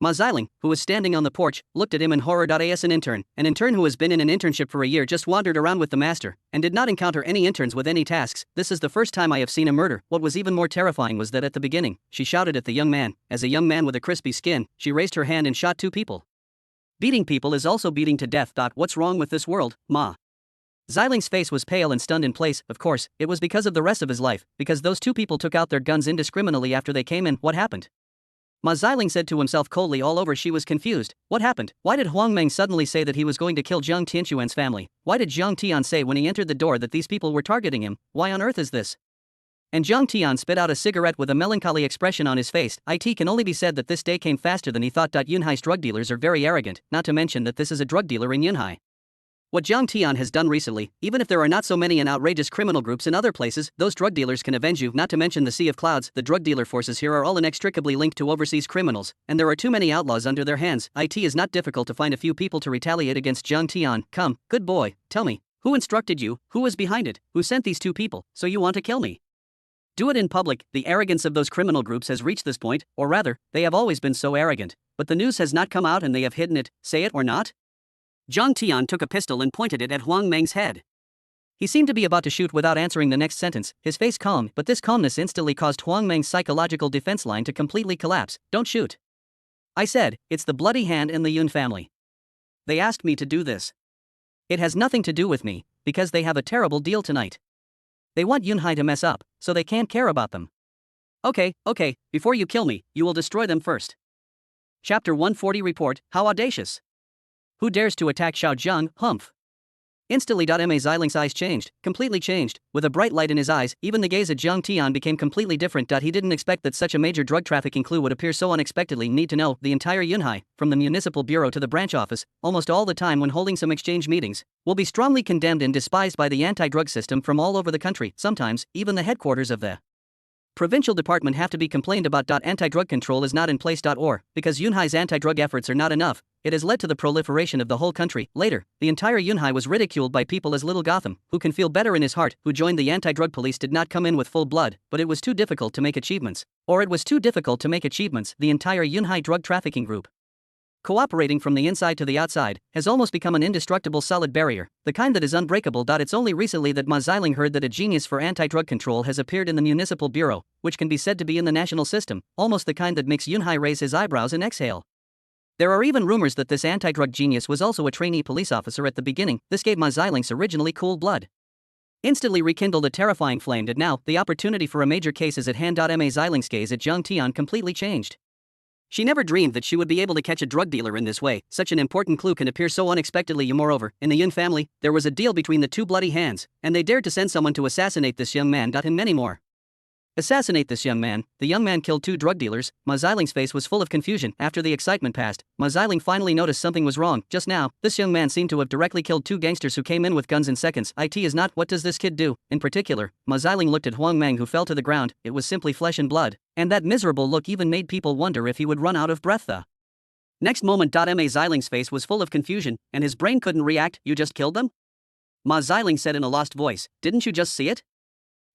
Ma Xiling, who was standing on the porch, looked at him in horror. As an intern who has been in an internship for a year just wandered around with the master, and did not encounter any interns with any tasks. This is the first time I have seen a murder. What was even more terrifying was that at the beginning, she shouted at the young man. As a young man with a crispy skin, she raised her hand and shot two people. Beating people is also beating to death. What's wrong with this world, Ma? Xiling's face was pale and stunned in place. Of course, it was because of the rest of his life, because those two people took out their guns indiscriminately after they came in. What happened? Ma Xiling said to himself coldly. All over she was confused. What happened? Why did Huang Mang suddenly say that he was going to kill Zhang Tianxuan's family? Why did Zhang Tian say when he entered the door that these people were targeting him? Why on earth is this? And Zhang Tian spit out a cigarette with a melancholy expression on his face. It can only be said that this day came faster than he thought. Yunhai's drug dealers are very arrogant, not to mention that this is a drug dealer in Yunhai. What Jiang Tian has done recently, even if there are not so many and outrageous criminal groups in other places, those drug dealers can avenge you, not to mention the sea of clouds. The drug dealer forces here are all inextricably linked to overseas criminals, and there are too many outlaws under their hands. It is not difficult to find a few people to retaliate against Jiang Tian. Come, good boy, tell me, who instructed you, who was behind it, who sent these two people, so you want to kill me? Do it in public. The arrogance of those criminal groups has reached this point, or rather, they have always been so arrogant, but the news has not come out and they have hidden it, say it or not? Jiang Tian took a pistol and pointed it at Huang Meng's head. He seemed to be about to shoot without answering the next sentence, his face calm, but this calmness instantly caused Huang Meng's psychological defense line to completely collapse. Don't shoot. I said, it's the bloody hand in the Yun family. They asked me to do this. It has nothing to do with me, because they have a terrible deal tonight. They want Yunhai to mess up, so they can't care about them. Okay, before you kill me, you will destroy them first. Chapter 140 Report, How Audacious! Who dares to attack Xiaozhang, humph? Instantly. Ma Xiling's eyes changed, completely changed, with a bright light in his eyes. Even the gaze at Jiang Tian became completely different. He didn't expect that such a major drug trafficking clue would appear so unexpectedly. Need to know, the entire Yunhai, from the municipal bureau to the branch office, almost all the time when holding some exchange meetings, will be strongly condemned and despised by the anti-drug system from all over the country. Sometimes, even the headquarters of the provincial department have to be complained about. Anti-drug control is not in place. Or, because Yunhai's anti-drug efforts are not enough, it has led to the proliferation of the whole country. Later, the entire Yunhai was ridiculed by people as Little Gotham, who can feel better in his heart, who joined the anti-drug police did not come in with full blood, but it was too difficult to make achievements. The entire Yunhai drug trafficking group, cooperating from the inside to the outside, has almost become an indestructible solid barrier, the kind that is unbreakable. It's only recently that Ma Xiling heard that a genius for anti-drug control has appeared in the municipal bureau, which can be said to be in the national system, almost the kind that makes Yunhai raise his eyebrows and exhale. There are even rumors that this anti-drug genius was also a trainee police officer at the beginning. This gave Ma Xiling's originally cool blood instantly rekindled a terrifying flame. Now, the opportunity for a major case is at hand. Ma Xiling's gaze at Jiang Tian completely changed. She never dreamed that she would be able to catch a drug dealer in this way. Such an important clue can appear so unexpectedly. Moreover, in the Yun family, there was a deal between the two bloody hands, and they dared to send someone to assassinate this young man. And many more. Assassinate this young man. The young man killed two drug dealers. Ma Xiling's face was full of confusion. After the excitement passed, Ma Xiling finally noticed something was wrong. Just now, this young man seemed to have directly killed two gangsters who came in with guns in seconds. It is not. What does this kid do? In particular, Ma Xiling looked at Huang Meng, who fell to the ground. It was simply flesh and blood, and that miserable look even made people wonder if he would run out of breath. The next moment, Ma Xiling's face was full of confusion, and his brain couldn't react. You just killed them? Ma Xiling said in a lost voice. Didn't you just see it?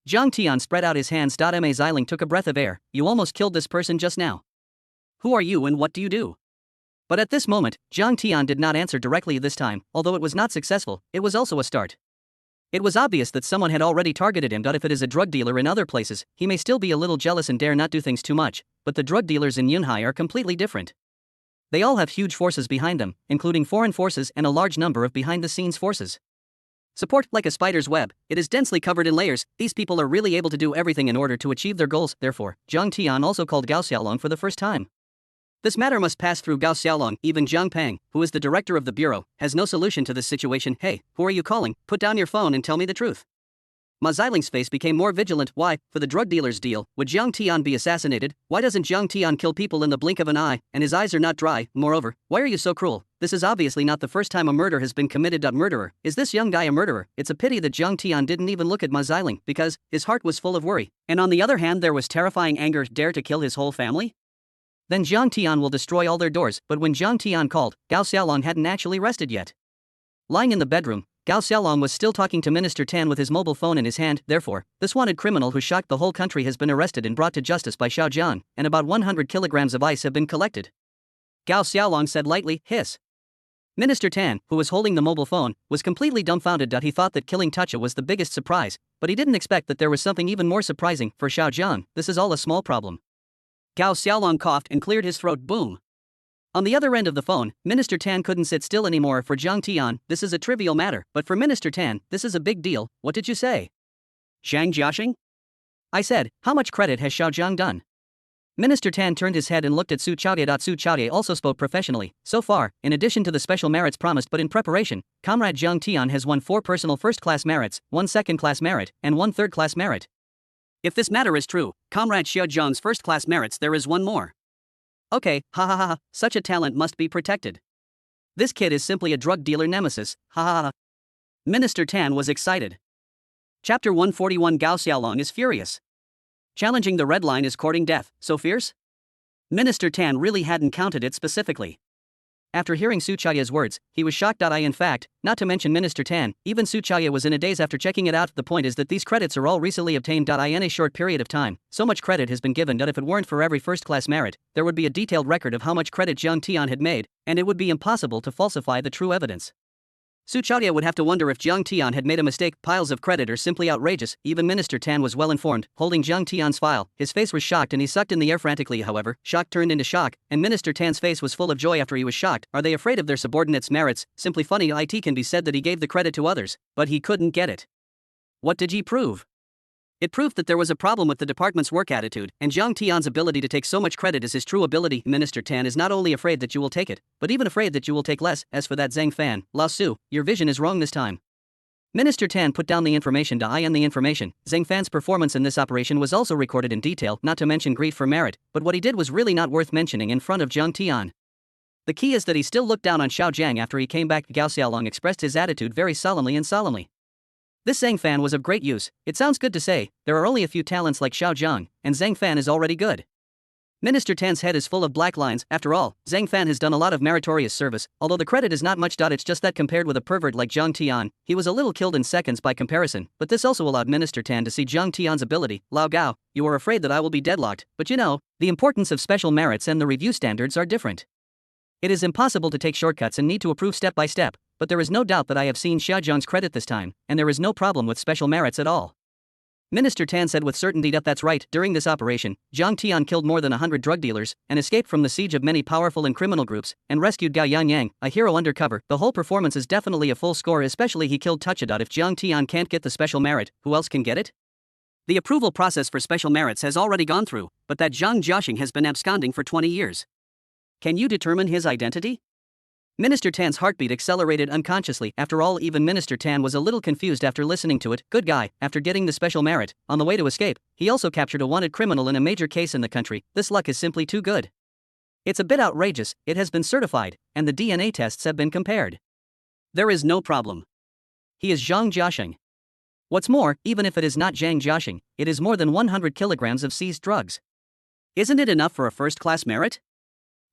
Jiang Tian spread out his hands. Ma Xiling took a breath of air. You almost killed this person just now. Who are you and what do you do? But at this moment, Jiang Tian did not answer directly this time. Although it was not successful, it was also a start. It was obvious that someone had already targeted him. If it is a drug dealer in other places, he may still be a little jealous and dare not do things too much, but the drug dealers in Yunhai are completely different. They all have huge forces behind them, including foreign forces and a large number of behind-the-scenes forces. Support, like a spider's web, it is densely covered in layers. These people are really able to do everything in order to achieve their goals. Therefore, Jiang Tian also called Gao Xiaolong for the first time. This matter must pass through Gao Xiaolong. Even Jiang Pang, who is the director of the bureau, has no solution to this situation. Hey, who are you calling? Put down your phone and tell me the truth. Ma Xiling's face became more vigilant. Why, for the drug dealer's deal, would Jiang Tian be assassinated? Why doesn't Jiang Tian kill people in the blink of an eye, and his eyes are not dry? Moreover, why are you so cruel? This is obviously not the first time a murder has been committed. Murderer, is this young guy a murderer? It's a pity that Jiang Tian didn't even look at Ma Xiling, because his heart was full of worry, and on the other hand there was terrifying anger. Dare to kill his whole family? Then Jiang Tian will destroy all their doors. But when Jiang Tian called, Gao Xiaolong hadn't actually rested yet. Lying in the bedroom, Gao Xiaolong was still talking to Minister Tan with his mobile phone in his hand. Therefore, this wanted criminal who shocked the whole country has been arrested and brought to justice by Xiaozhang, and about 100 kilograms of ice have been collected. Gao Xiaolong said lightly, hiss. Minister Tan, who was holding the mobile phone, was completely dumbfounded. He thought that killing Tacha was the biggest surprise, but he didn't expect that there was something even more surprising. For Xiaozhang, this is all a small problem. Gao Xiaolong coughed and cleared his throat. Boom. On the other end of the phone, Minister Tan couldn't sit still anymore. For Jiang Tian, this is a trivial matter, but for Minister Tan, this is a big deal. What did you say? Zhang Jiaxing? I said, how much credit has Xiaozhang done? Minister Tan turned his head and looked at Su Chaoye. Su Chaoye also spoke professionally. So far, in addition to the special merits promised but in preparation, Comrade Jiang Tian has won 4 personal first-class merits, 1 second-class merit, and 1 third-class merit. If this matter is true, Comrade Xiaozhang's first-class merits, there is 1 more. Okay, ha ha ha, such a talent must be protected. This kid is simply a drug dealer nemesis, ha ha ha. Minister Tan was excited. Chapter 141 Gao Xiaolong is furious. Challenging the red line is courting death, so fierce? Minister Tan really hadn't counted it specifically. After hearing Su Chaya's words, he was shocked. In fact, not to mention Minister Tan, even Su Chaya was in a daze after checking it out. The point is that these credits are all recently obtained. In a short period of time, so much credit has been given that if it weren't for every first-class merit, there would be a detailed record of how much credit Jiang Tian had made, and it would be impossible to falsify the true evidence. Su Chaya would have to wonder if Jiang Tian had made a mistake. Piles of credit are simply outrageous. Even Minister Tan was well informed, holding Jiang Tian's file. His face was shocked and he sucked in the air frantically. However, shock turned into shock, and Minister Tan's face was full of joy after he was shocked. Are they afraid of their subordinates' merits? Simply funny. It can be said that he gave the credit to others, but he couldn't get it. What did he prove? It proved that there was a problem with the department's work attitude, and Jiang Tian's ability to take so much credit is his true ability. Minister Tan is not only afraid that you will take it, but even afraid that you will take less. As for that Zhang Fan, Lao Su, your vision is wrong this time. Minister Tan put down the information. Zhang Fan's performance in this operation was also recorded in detail, not to mention grief for merit, but what he did was really not worth mentioning in front of Jiang Tian. The key is that he still looked down on Xiao Jiang after he came back. Gao Xiaolong expressed his attitude very solemnly. This Zhang Fan was of great use. It sounds good to say, there are only a few talents like Xiao Jiang, and Zhang Fan is already good. Minister Tan's head is full of black lines. After all, Zhang Fan has done a lot of meritorious service, although the credit is not much. It's just that compared with a pervert like Jiang Tian, he was a little killed in seconds by comparison, but this also allowed Minister Tan to see Jiang Tian's ability. Lao Gao, you are afraid that I will be deadlocked, but the importance of special merits and the review standards are different. It is impossible to take shortcuts and need to approve step by step, but there is no doubt that I have seen Xiao Jiang's credit this time, and there is no problem with special merits at all. Minister Tan said with certainty. That's right, during this operation, Jiang Tian killed more than 100 drug dealers, and escaped from the siege of many powerful and criminal groups, and rescued Gao Yangyang, a hero undercover. The whole performance is definitely a full score, especially he killed Toucha. If Jiang Tian can't get the special merit, who else can get it? The approval process for special merits has already gone through, but that Zhang Jiaxing has been absconding for 20 years. Can you determine his identity? Minister Tan's heartbeat accelerated unconsciously. After all, even Minister Tan was a little confused after listening to it. Good guy, after getting the special merit, on the way to escape, he also captured a wanted criminal in a major case in the country. This luck is simply too good. It's a bit outrageous. It has been certified, and the DNA tests have been compared. There is no problem. He is Zhang Jiaxing. What's more, even if it is not Zhang Jiaxing, it is more than 100 kilograms of seized drugs. Isn't it enough for a first-class merit?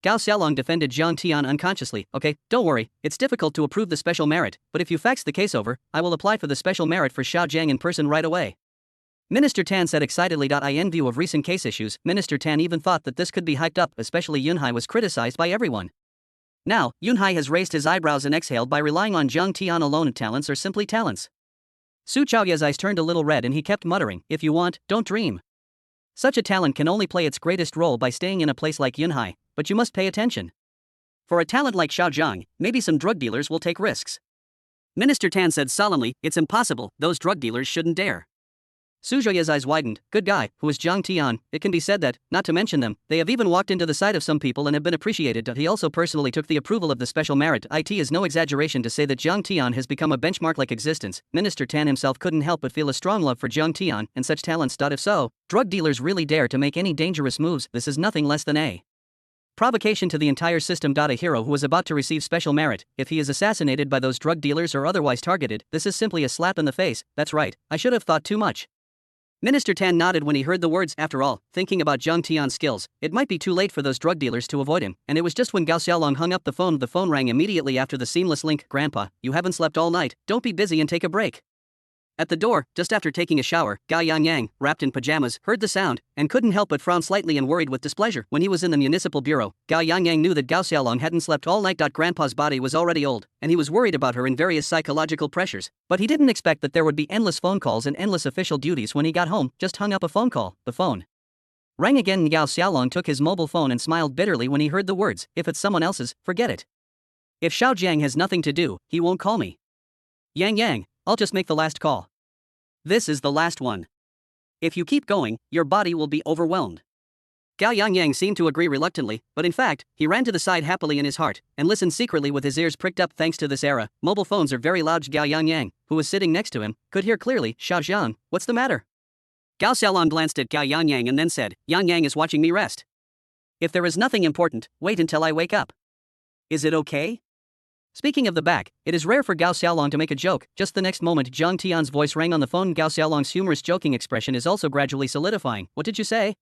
Gao Xiaolong defended Jiang Tian unconsciously. Okay, don't worry, it's difficult to approve the special merit, but if you fax the case over, I will apply for the special merit for Xiao Jiang in person right away. Minister Tan said excitedly. In view of recent case issues, Minister Tan even thought that this could be hyped up, especially Yunhai was criticized by everyone. Now, Yunhai has raised his eyebrows and exhaled by relying on Jiang Tian alone. Talents are simply talents. Su Chaoya's eyes turned a little red and he kept muttering, if you want, don't dream. Such a talent can only play its greatest role by staying in a place like Yunhai, but you must pay attention. For a talent like Xiao Jiang, maybe some drug dealers will take risks. Minister Tan said solemnly, it's impossible, those drug dealers shouldn't dare. Su Zhoya's eyes widened. Good guy, who is Jiang Tian. It can be said that, not to mention them, they have even walked into the sight of some people and have been appreciated. He also personally took the approval of the special merit. It is no exaggeration to say that Jiang Tian has become a benchmark-like existence. Minister Tan himself couldn't help but feel a strong love for Jiang Tian and such talents. If so, drug dealers really dare to make any dangerous moves. This is nothing less than a provocation to the entire system. A hero who is about to receive special merit, if he is assassinated by those drug dealers or otherwise targeted, this is simply a slap in the face. That's right, I should have thought too much. Minister Tan nodded when he heard the words. After all, thinking about Jiang Tian's skills, it might be too late for those drug dealers to avoid him, and it was just when Gao Xiaolong hung up the phone. The phone rang immediately after the seamless link. Grandpa, you haven't slept all night, don't be busy and take a break. At the door, just after taking a shower, Gao Yangyang, wrapped in pajamas, heard the sound, and couldn't help but frown slightly and worried with displeasure. When he was in the municipal bureau, Gao Yangyang knew that Gao Xiaolong hadn't slept all night. Grandpa's body was already old, and he was worried about her in various psychological pressures, but he didn't expect that there would be endless phone calls and endless official duties when he got home. Just hung up a phone call. The phone rang again. Gao Xiaolong took his mobile phone and smiled bitterly when he heard the words, if it's someone else's, forget it. If Xiao Jiang has nothing to do, he won't call me. Yang, I'll just make the last call. This is the last one. If you keep going, your body will be overwhelmed. Gao Yangyang seemed to agree reluctantly, but in fact, he ran to the side happily in his heart, and listened secretly with his ears pricked up. Thanks to this era, mobile phones are very loud. Gao Yangyang, who was sitting next to him, could hear clearly. Xiao Jiang, what's the matter? Gao Xiaolong glanced at Gao Yangyang and then said, Yangyang is watching me rest. If there is nothing important, wait until I wake up. Is it okay? Speaking of the back, it is rare for Gao Xiaolong to make a joke. Just the next moment, Zhang Tian's voice rang on the phone. Gao Xiaolong's humorous joking expression is also gradually solidifying. What did you say?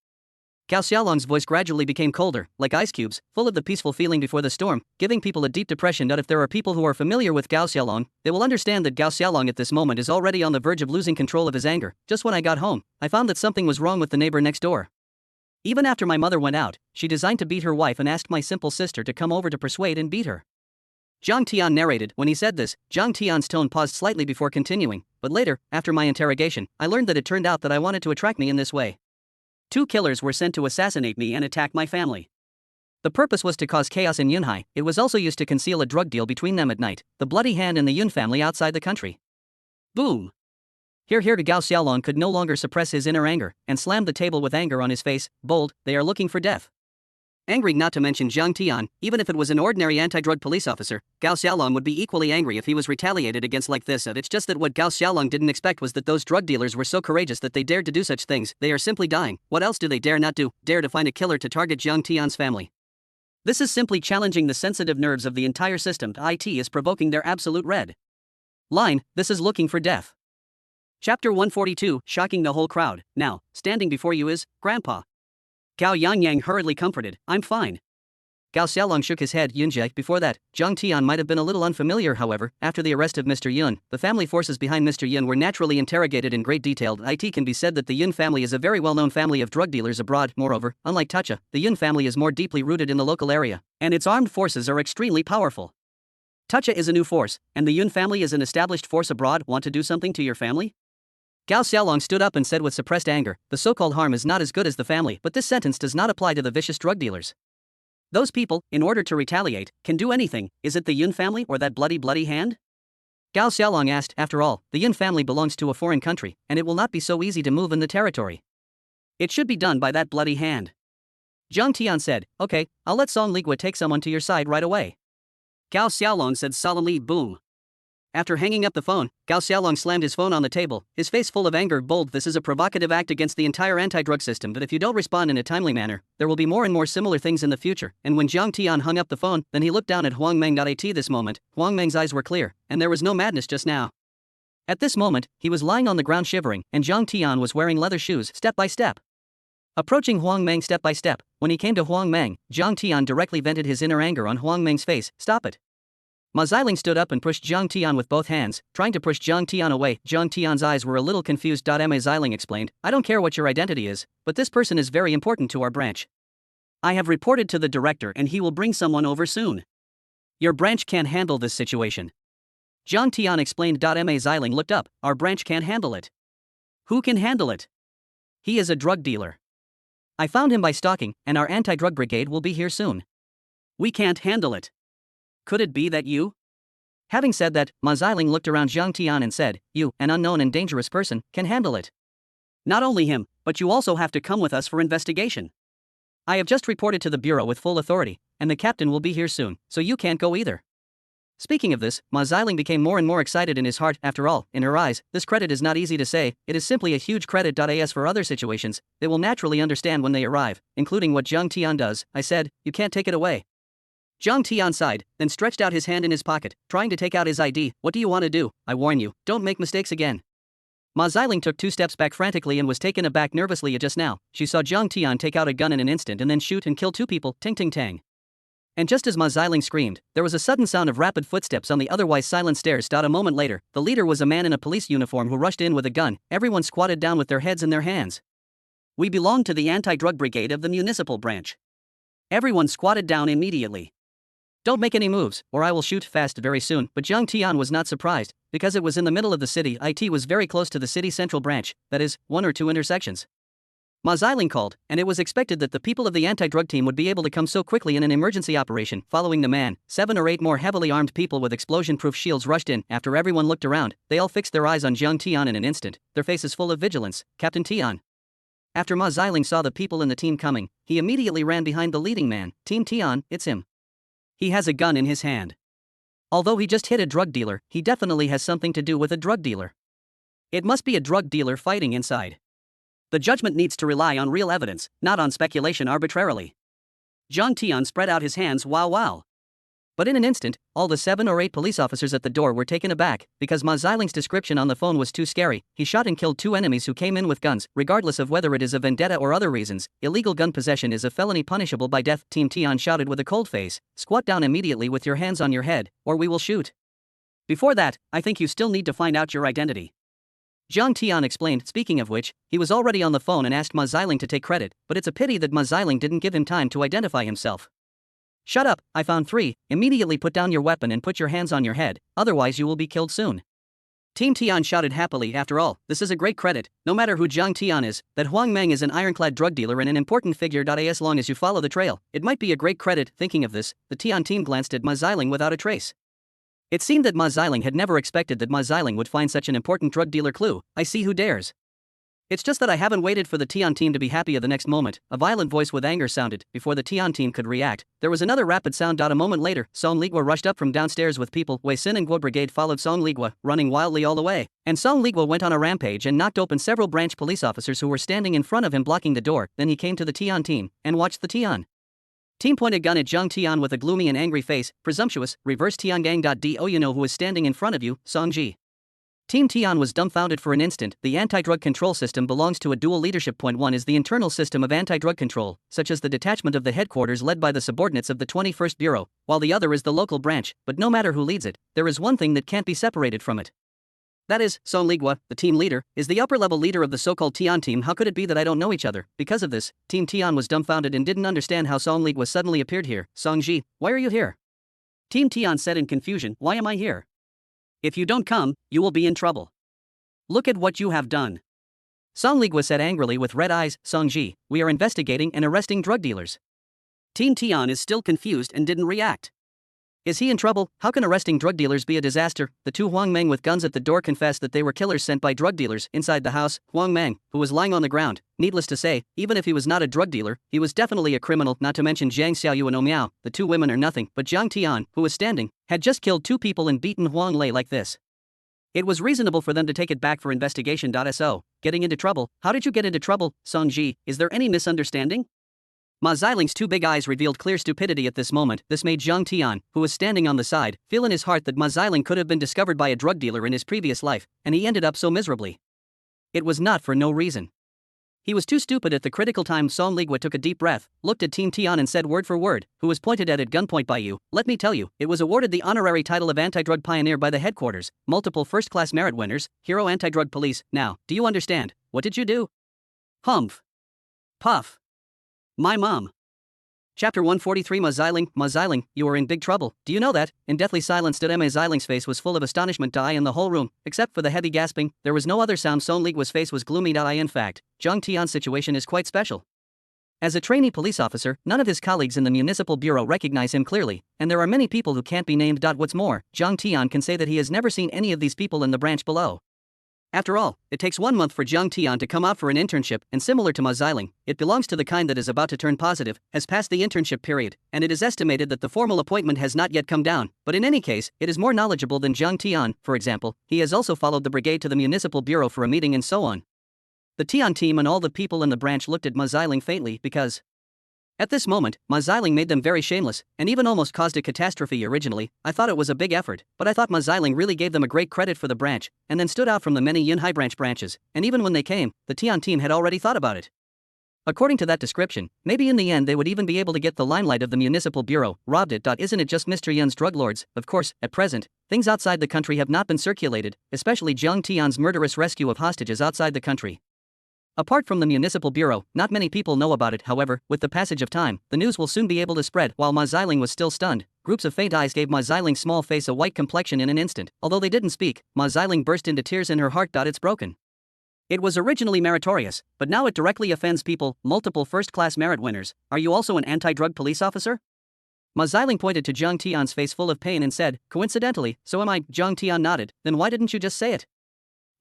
Gao Xiaolong's voice gradually became colder, like ice cubes, full of the peaceful feeling before the storm, giving people a deep depression. If there are people who are familiar with Gao Xiaolong, they will understand that Gao Xiaolong at this moment is already on the verge of losing control of his anger. Just when I got home, I found that something was wrong with the neighbor next door. Even after my mother went out, she designed to beat her wife and asked my simple sister to come over to persuade and beat her. Zhang Tian narrated. When he said this, Zhang Tian's tone paused slightly before continuing, but later, after my interrogation, I learned that it turned out that I wanted to attract me in this way. 2 killers were sent to assassinate me and attack my family. The purpose was to cause chaos in Yunhai. It was also used to conceal a drug deal between them at night, the Bloody Hand and the Yun family outside the country. Boom! Here Gao Xiaolong could no longer suppress his inner anger, and slammed the table with anger on his face. Bold, they are looking for death. Angry, not to mention Zhang Tian. Even if it was an ordinary anti-drug police officer, Gao Xiaolong would be equally angry if he was retaliated against like this. It's just that what Gao Xiaolong didn't expect was that those drug dealers were so courageous that they dared to do such things. They are simply dying. What else do they dare not do? Dare to find a killer to target Zhang Tian's family. This is simply challenging the sensitive nerves of the entire system. IT is provoking their absolute red line. This is looking for death. Chapter 142, shocking the whole crowd. Now, standing before you is Grandpa. Gao Yangyang hurriedly comforted. I'm fine. Gao Xiaolong shook his head. Yunjie. Before that, Zhang Tian might have been a little unfamiliar. However, after the arrest of Mr. Yun, the family forces behind Mr. Yun were naturally interrogated in great detail. It can be said that the Yun family is a very well-known family of drug dealers abroad. Moreover, unlike Tacha, the Yun family is more deeply rooted in the local area, and its armed forces are extremely powerful. Tacha is a new force, and the Yun family is an established force abroad. Want to do something to your family? Gao Xiaolong stood up and said with suppressed anger, the so-called harm is not as good as the family, but this sentence does not apply to the vicious drug dealers. Those people, in order to retaliate, can do anything. Is it the Yun family or that bloody hand? Gao Xiaolong asked. After all, the Yun family belongs to a foreign country, and it will not be so easy to move in the territory. It should be done by that bloody hand. Zhang Tian said, okay, I'll let Song Ligua take someone to your side right away. Gao Xiaolong said solemnly. Boom. After hanging up the phone, Gao Xiaolong slammed his phone on the table, his face full of anger. Bold, this is a provocative act against the entire anti-drug system, but if you don't respond in a timely manner, there will be more and more similar things in the future. And when Zhang Tian hung up the phone, then he looked down at Huang Meng. At this moment, Huang Meng's eyes were clear, and there was no madness just now. At this moment, he was lying on the ground shivering, and Zhang Tian was wearing leather shoes step by step. Approaching Huang Meng step by step, when he came to Huang Meng, Zhang Tian directly vented his inner anger on Huang Meng's face. Stop it. Ma Xiling stood up and pushed Zhang Tian with both hands, trying to push Zhang Tian away. Zhang Tian's eyes were a little confused. Ma Xiling explained, I don't care what your identity is, but this person is very important to our branch. I have reported to the director and he will bring someone over soon. Your branch can't handle this situation. Zhang Tian explained. Ma Xiling looked up, our branch can't handle it. Who can handle it? He is a drug dealer. I found him by stalking, and our anti-drug brigade will be here soon. We can't handle it. Could it be that you? Having said that, Ma Xiling looked around Zhang Tian and said, you, an unknown and dangerous person, can handle it. Not only him, but you also have to come with us for investigation. I have just reported to the bureau with full authority, and the captain will be here soon, so you can't go either. Speaking of this, Ma Xiling became more and more excited in his heart. After all, in her eyes, this credit is not easy to say, it is simply a huge credit. As for other situations, they will naturally understand when they arrive, including what Zhang Tian does. I said, you can't take it away. Zhang Tian sighed, then stretched out his hand in his pocket, trying to take out his ID. What do you want to do? I warn you, don't make mistakes again. Ma Xiling took 2 steps back frantically and was taken aback nervously. Just now, she saw Zhang Tian take out a gun in an instant and then shoot and kill 2 people, ting ting tang. And just as Ma Xiling screamed, there was a sudden sound of rapid footsteps on the otherwise silent stairs. A moment later, the leader was a man in a police uniform who rushed in with a gun. Everyone squatted down with their heads in their hands. We belong to the anti-drug brigade of the municipal branch. Everyone squatted down immediately. Don't make any moves, or I will shoot fast very soon. But Zhang Tian was not surprised, because it was in the middle of the city. It was very close to the city central branch, that is, 1 or 2 intersections. Ma Xiling called, and it was expected that the people of the anti-drug team would be able to come so quickly in an emergency operation. Following the man, 7 or 8 more heavily armed people with explosion-proof shields rushed in. After everyone looked around, they all fixed their eyes on Zhang Tian in an instant, their faces full of vigilance. Captain Tian. After Ma Xiling saw the people in the team coming, he immediately ran behind the leading man. Team Tian, it's him. He has a gun in his hand. Although he just hit a drug dealer, he definitely has something to do with a drug dealer. It must be a drug dealer fighting inside. The judgment needs to rely on real evidence, not on speculation arbitrarily. Zhang Tian spread out his hands. Wow. But in an instant, all the 7 or 8 police officers at the door were taken aback, because Ma Xiling's description on the phone was too scary. He shot and killed 2 enemies who came in with guns, regardless of whether it is a vendetta or other reasons. Illegal gun possession is a felony punishable by death, Team Tian shouted with a cold face. Squat down immediately with your hands on your head, or we will shoot. Before that, I think you still need to find out your identity. Zhang Tian explained. Speaking of which, he was already on the phone and asked Ma Xiling to take credit, but it's a pity that Ma Xiling didn't give him time to identify himself. Shut up, I found 3, immediately put down your weapon and put your hands on your head, otherwise you will be killed soon. Team Tian shouted happily. After all, this is a great credit, no matter who Zhang Tian is, that Huang Meng is an ironclad drug dealer and an important figure. As long as you follow the trail, it might be a great credit. Thinking of this, the Tian team glanced at Ma Xiling without a trace. It seemed that Ma Xiling had never expected that Ma Xiling would find such an important drug dealer clue. I see who dares. It's just that I haven't waited for the Tian team to be happy. At the next moment, a violent voice with anger sounded. Before the Tian team could react, there was another rapid sound. A moment later, Song Ligua rushed up from downstairs with people. Wei Xin and Guo Brigade followed Song Ligua, running wildly all the way. And Song Ligua went on a rampage and knocked open several branch police officers who were standing in front of him blocking the door. Then he came to the Tian team and watched the Tian team point a gun at Zhang Tian with a gloomy and angry face. Presumptuous, reverse Tiangang.do. You know who is standing in front of you, Song Ji. Team Tian was dumbfounded for an instant. The anti-drug control system belongs to a dual leadership. Point 1 is the internal system of anti-drug control, such as the detachment of the headquarters led by the subordinates of the 21st Bureau, while the other is the local branch. But no matter who leads it, there is one thing that can't be separated from it. That is, Song Ligua, the team leader, is the upper-level leader of the so-called Tian team. How could it be that I don't know each other? Because of this, Team Tian was dumbfounded and didn't understand how Song Ligua suddenly appeared here. Song Ji, why are you here? Team Tian said in confusion. Why am I here? If you don't come, you will be in trouble. Look at what you have done. Song Ligua said angrily with red eyes. Song Ji, we are investigating and arresting drug dealers. Team Tian is still confused and didn't react. Is he in trouble? How can arresting drug dealers be a disaster? The 2 Huang Meng with guns at the door confessed that they were killers sent by drug dealers. Inside the house, Huang Meng, who was lying on the ground, needless to say, even if he was not a drug dealer, he was definitely a criminal. Not to mention Zhang Xiaoyu and Omiao, the 2 women are nothing, but Zhang Tian, who was standing, had just killed 2 people and beaten Huang Lei like this. It was reasonable for them to take it back for investigation. So, getting into trouble. How did you get into trouble, Song Ji? Is there any misunderstanding? Ma Xiling's 2 big eyes revealed clear stupidity at this moment. This made Zhang Tian, who was standing on the side, feel in his heart that Ma Xiling could have been discovered by a drug dealer in his previous life, and he ended up so miserably. It was not for no reason. He was too stupid. At the critical time, Song Ligua took a deep breath, looked at Team Tian and said word for word, who was pointed at gunpoint by you. Let me tell you, it was awarded the honorary title of anti-drug pioneer by the headquarters, multiple first-class merit winners, hero anti-drug police. Now, do you understand? What did you do? Humph. Puff. My mom. Chapter 143. Ma Xiling, you are in big trouble. Do you know that? In deathly silence, Ma Xiling's face was full of astonishment. In the whole room, except for the heavy gasping, there was no other sound. Song Ligua's face was gloomy. In fact, Zhang Tian's situation is quite special. As a trainee police officer, none of his colleagues in the municipal bureau recognize him clearly, and there are many people who can't be named. What's more, Zhang Tian can say that he has never seen any of these people in the branch below. After all, it takes 1 month for Zhang Tian to come out for an internship, and similar to Ma Xiling, it belongs to the kind that is about to turn positive, has passed the internship period, and it is estimated that the formal appointment has not yet come down. But in any case, it is more knowledgeable than Zhang Tian. For example, he has also followed the brigade to the municipal bureau for a meeting and so on. The Tian team and all the people in the branch looked at Ma Xiling faintly because at this moment, Ma Xiling made them very shameless, and even almost caused a catastrophe. Originally, I thought it was a big effort, but I thought Ma Xiling really gave them a great credit for the branch, and then stood out from the many Yunhai branches, and even when they came, the Tian team had already thought about it. According to that description, maybe in the end they would even be able to get the limelight of the municipal bureau. Robbed it. Isn't it just Mr. Yun's drug lords? Of course, at present, things outside the country have not been circulated, especially Zhang Tian's murderous rescue of hostages outside the country. Apart from the municipal bureau, not many people know about it. However, with the passage of time, the news will soon be able to spread. While Ma Xiling was still stunned, groups of faint eyes gave Ma Xiling's small face a white complexion in an instant. Although they didn't speak, Ma Xiling burst into tears in her heart. It's broken. It was originally meritorious, but now it directly offends people, multiple first-class merit winners. Are you also an anti-drug police officer? Ma Xiling pointed to Zhang Tian's face full of pain and said, coincidentally, so am I. Zhang Tian nodded. Then why didn't you just say it?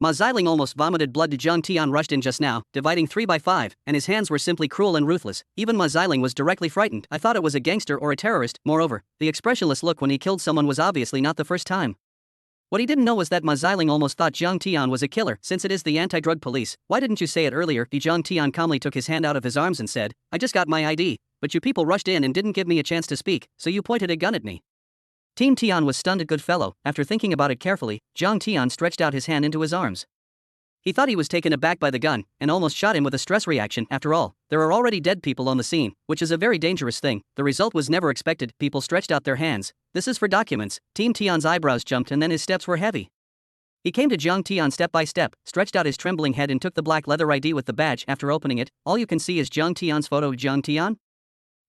Ma Xiling almost vomited blood. Zhang Tian rushed in just now, dividing 3 by 5, and his hands were simply cruel and ruthless. Even Ma Xiling was directly frightened. I thought it was a gangster or a terrorist. Moreover, the expressionless look when he killed someone was obviously not the first time. What he didn't know was that Ma Xiling almost thought Zhang Tian was a killer. Since it is the anti-drug police, why didn't you say it earlier? Zhang Tian calmly took his hand out of his arms and said, I just got my ID, but you people rushed in and didn't give me a chance to speak, so you pointed a gun at me. Team Tian was stunned. A good fellow. After thinking about it carefully, Zhang Tian stretched out his hand into his arms. He thought he was taken aback by the gun, and almost shot him with a stress reaction. After all, there are already dead people on the scene, which is a very dangerous thing. The result was never expected. People stretched out their hands. This is for documents. Team Tian's eyebrows jumped and then his steps were heavy. He came to Zhang Tian step by step, stretched out his trembling head and took the black leather ID with the badge. After opening it, all you can see is Zhang Tian's photo. Zhang Tian?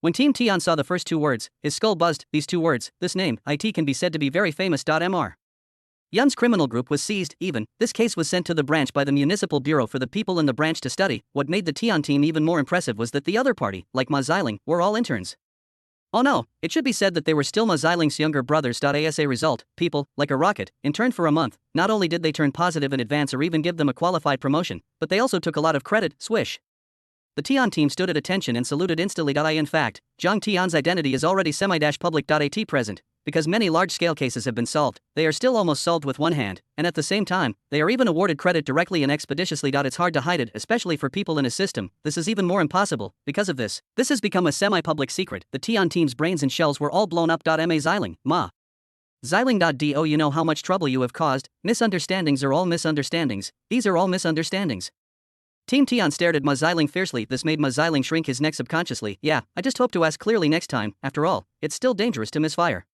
When Team Tian saw the first two words, his skull buzzed. These two words, this name, IT, can be said to be very famous. Mr. Yun's criminal group was seized. Even, this case was sent to the branch by the Municipal Bureau for the people in the branch to study. What made the Tian team even more impressive was that the other party, like Ma Xiling, were all interns. Oh no, it should be said that they were still Ma Xiling's younger brothers. As a result, people, like a rocket, interned for a month. Not only did they turn positive in advance or even give them a qualified promotion, but they also took a lot of credit. Swish. The Tian team stood at attention and saluted instantly. In fact, Zhang Tian's identity is already semi-public. At present, because many large-scale cases have been solved, they are still almost solved with one hand, and at the same time, they are even awarded credit directly and expeditiously. It's hard to hide it, especially for people in a system. This is even more impossible. Because of this has become a semi-public secret. The Tian team's brains and shells were all blown up. Ma Xiling, Ma Xiling. Do you know how much trouble you have caused? Misunderstandings are all misunderstandings. These are all misunderstandings. Team Tian stared at Ma Xiling fiercely. This made Ma Xiling shrink his neck subconsciously. Yeah, I just hope to ask clearly next time. After all, it's still dangerous to misfire.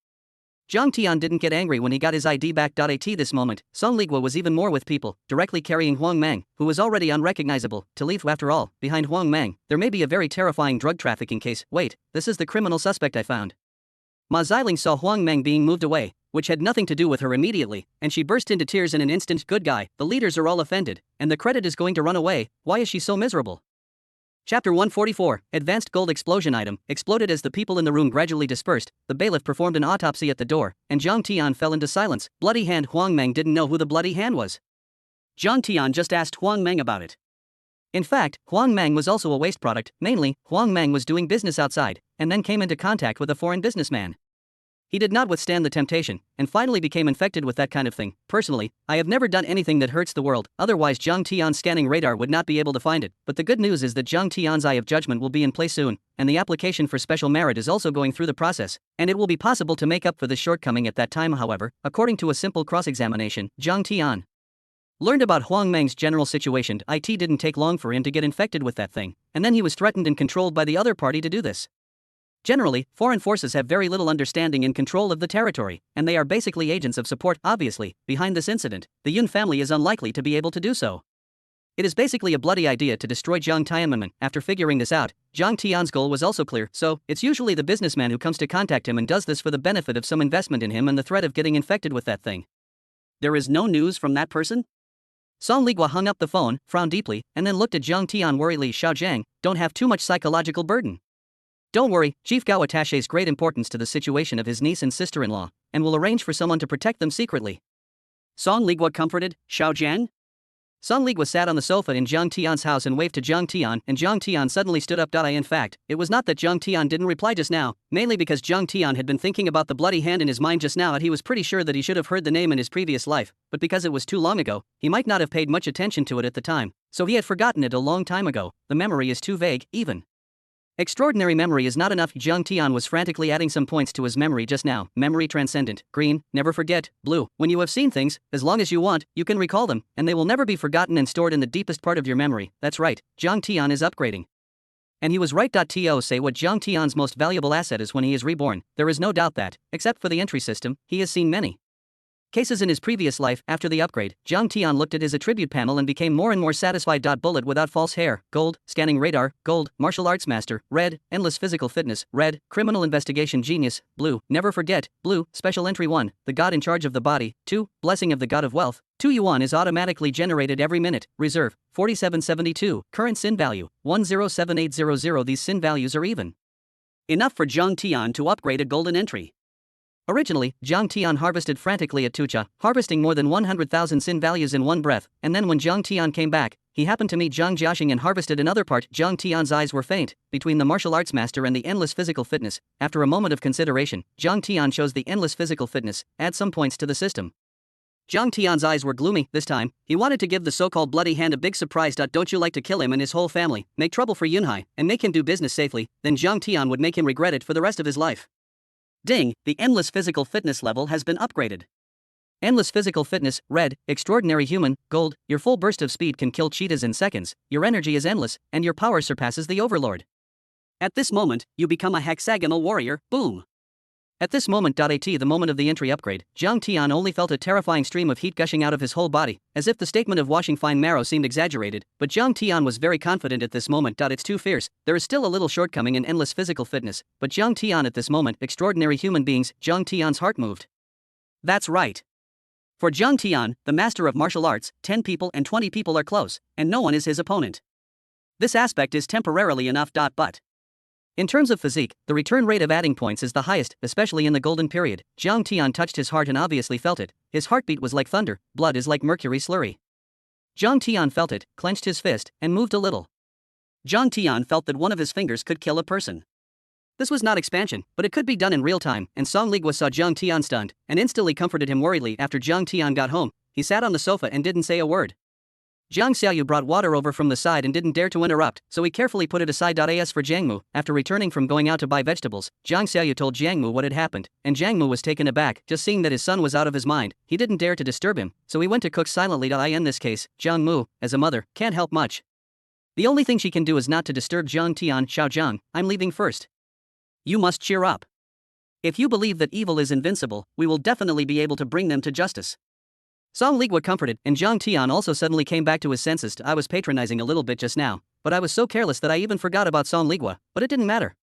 Zhang Tian didn't get angry when he got his ID back. At this moment, Song Ligua was even more with people, directly carrying Huang Mang, who was already unrecognizable, to leave. After all, behind Huang Mang, there may be a very terrifying drug trafficking case. Wait, this is the criminal suspect I found. Ma Xiling saw Huang Mang being moved away, which had nothing to do with her immediately, and she burst into tears in an instant. Good guy, the leaders are all offended, and the credit is going to run away. Why is she so miserable? Chapter 144, Advanced Gold Explosion Item, exploded as the people in the room gradually dispersed. The bailiff performed an autopsy at the door, and Zhang Tian fell into silence. Bloody hand. Huang Mang didn't know who the bloody hand was. Zhang Tian just asked Huang Mang about it. In fact, Huang Mang was also a waste product. Mainly, Huang Mang was doing business outside, and then came into contact with a foreign businessman. He did not withstand the temptation, and finally became infected with that kind of thing. Personally, I have never done anything that hurts the world, otherwise Zhang Tian's scanning radar would not be able to find it. But the good news is that Zhang Tian's eye of judgment will be in place soon, and the application for special merit is also going through the process, and it will be possible to make up for this shortcoming at that time. However, according to a simple cross-examination, Zhang Tian learned about Huang Mang's general situation. It didn't take long for him to get infected with that thing, and then he was threatened and controlled by the other party to do this. Generally, foreign forces have very little understanding and control of the territory, and they are basically agents of support. Obviously, behind this incident, the Yun family is unlikely to be able to do so. It is basically a bloody idea to destroy Zhang Tianman. After figuring this out, Zhang Tian's goal was also clear, so it's usually the businessman who comes to contact him and does this for the benefit of some investment in him and the threat of getting infected with that thing. There is no news from that person? Song Ligua hung up the phone, frowned deeply, and then looked at Zhang Tian worriedly. Xiao Zhang, don't have too much psychological burden. Don't worry, Chief Gao attaches great importance to the situation of his niece and sister-in-law, and will arrange for someone to protect them secretly. Song Ligua comforted. Xiao Zhang? Song Ligua sat on the sofa in Zhang Tian's house and waved to Zhang Tian, and Zhang Tian suddenly stood up. In fact, it was not that Zhang Tian didn't reply just now, mainly because Zhang Tian had been thinking about the bloody hand in his mind just now, and he was pretty sure that he should have heard the name in his previous life, but because it was too long ago, he might not have paid much attention to it at the time, so he had forgotten it a long time ago. The memory is too vague, even. Extraordinary memory is not enough. Zhang Tian was frantically adding some points to his memory just now. Memory transcendent, green, never forget, blue. When you have seen things, as long as you want, you can recall them, and they will never be forgotten and stored in the deepest part of your memory. That's right, Zhang Tian is upgrading. And he was right. To say what Zhang Tian's most valuable asset is when he is reborn, there is no doubt that, except for the entry system, he has seen many cases in his previous life. After the upgrade, Zhang Tian looked at his attribute panel and became more and more satisfied. Bullet without false hair, gold, scanning radar, gold, martial arts master, red, endless physical fitness, red, criminal investigation genius, blue, never forget, blue, special entry 1, the god in charge of the body, 2, blessing of the god of wealth, 2 yuan is automatically generated every minute, reserve, 4772, current sin value, 107800. These sin values are even enough for Zhang Tian to upgrade a golden entry. Originally, Zhang Tian harvested frantically at Tucha, harvesting more than 100,000 sin values in one breath, and then when Zhang Tian came back, he happened to meet Zhang Jiaxing and harvested another part. Zhang Tian's eyes were faint, between the martial arts master and the endless physical fitness. After a moment of consideration, Zhang Tian chose the endless physical fitness, add some points to the system. Zhang Tian's eyes were gloomy. This time, he wanted to give the so-called bloody hand a big surprise. Don't you like to kill him and his whole family, make trouble for Yunhai, and make him do business safely, then Zhang Tian would make him regret it for the rest of his life. Ding, the endless physical fitness level has been upgraded. Endless physical fitness, red, extraordinary human, gold, your full burst of speed can kill cheetahs in seconds, your energy is endless, and your power surpasses the overlord. At this moment, you become a hexagonal warrior, boom. At this moment. At the moment of the entry upgrade, Jiang Tian only felt a terrifying stream of heat gushing out of his whole body, as if the statement of washing fine marrow seemed exaggerated, but Jiang Tian was very confident at this moment. It's too fierce, there is still a little shortcoming in endless physical fitness, but Jiang Tian at this moment, extraordinary human beings, Jiang Tian's heart moved. That's right. For Jiang Tian, the master of martial arts, 10 people and 20 people are close, and no one is his opponent. This aspect is temporarily enough. But in terms of physique, the return rate of adding points is the highest, especially in the golden period. Jiang Tian touched his heart and obviously felt it. His heartbeat was like thunder, blood is like mercury slurry. Jiang Tian felt it, clenched his fist, and moved a little. Jiang Tian felt that one of his fingers could kill a person. This was not expansion, but it could be done in real time, and Song Ligua saw Jiang Tian stunned, and instantly comforted him worriedly. After Jiang Tian got home, he sat on the sofa and didn't say a word. Jiang Xiaoyu brought water over from the side and didn't dare to interrupt, so he carefully put it aside. As for Jiang Mu, after returning from going out to buy vegetables, Jiang Xiaoyu told Jiang Mu what had happened, and Jiang Mu was taken aback, just seeing that his son was out of his mind. He didn't dare to disturb him, so he went to cook silently. In this case, Jiang Mu, as a mother, can't help much. The only thing she can do is not to disturb Jiang Tian. Xiao Jiang, I'm leaving first. You must cheer up. If you believe that evil is invincible, we will definitely be able to bring them to justice. Song Ligua comforted, and Jiang Tian also suddenly came back to his senses. I was patronizing a little bit just now, but I was so careless that I even forgot about Song Ligua, but it didn't matter.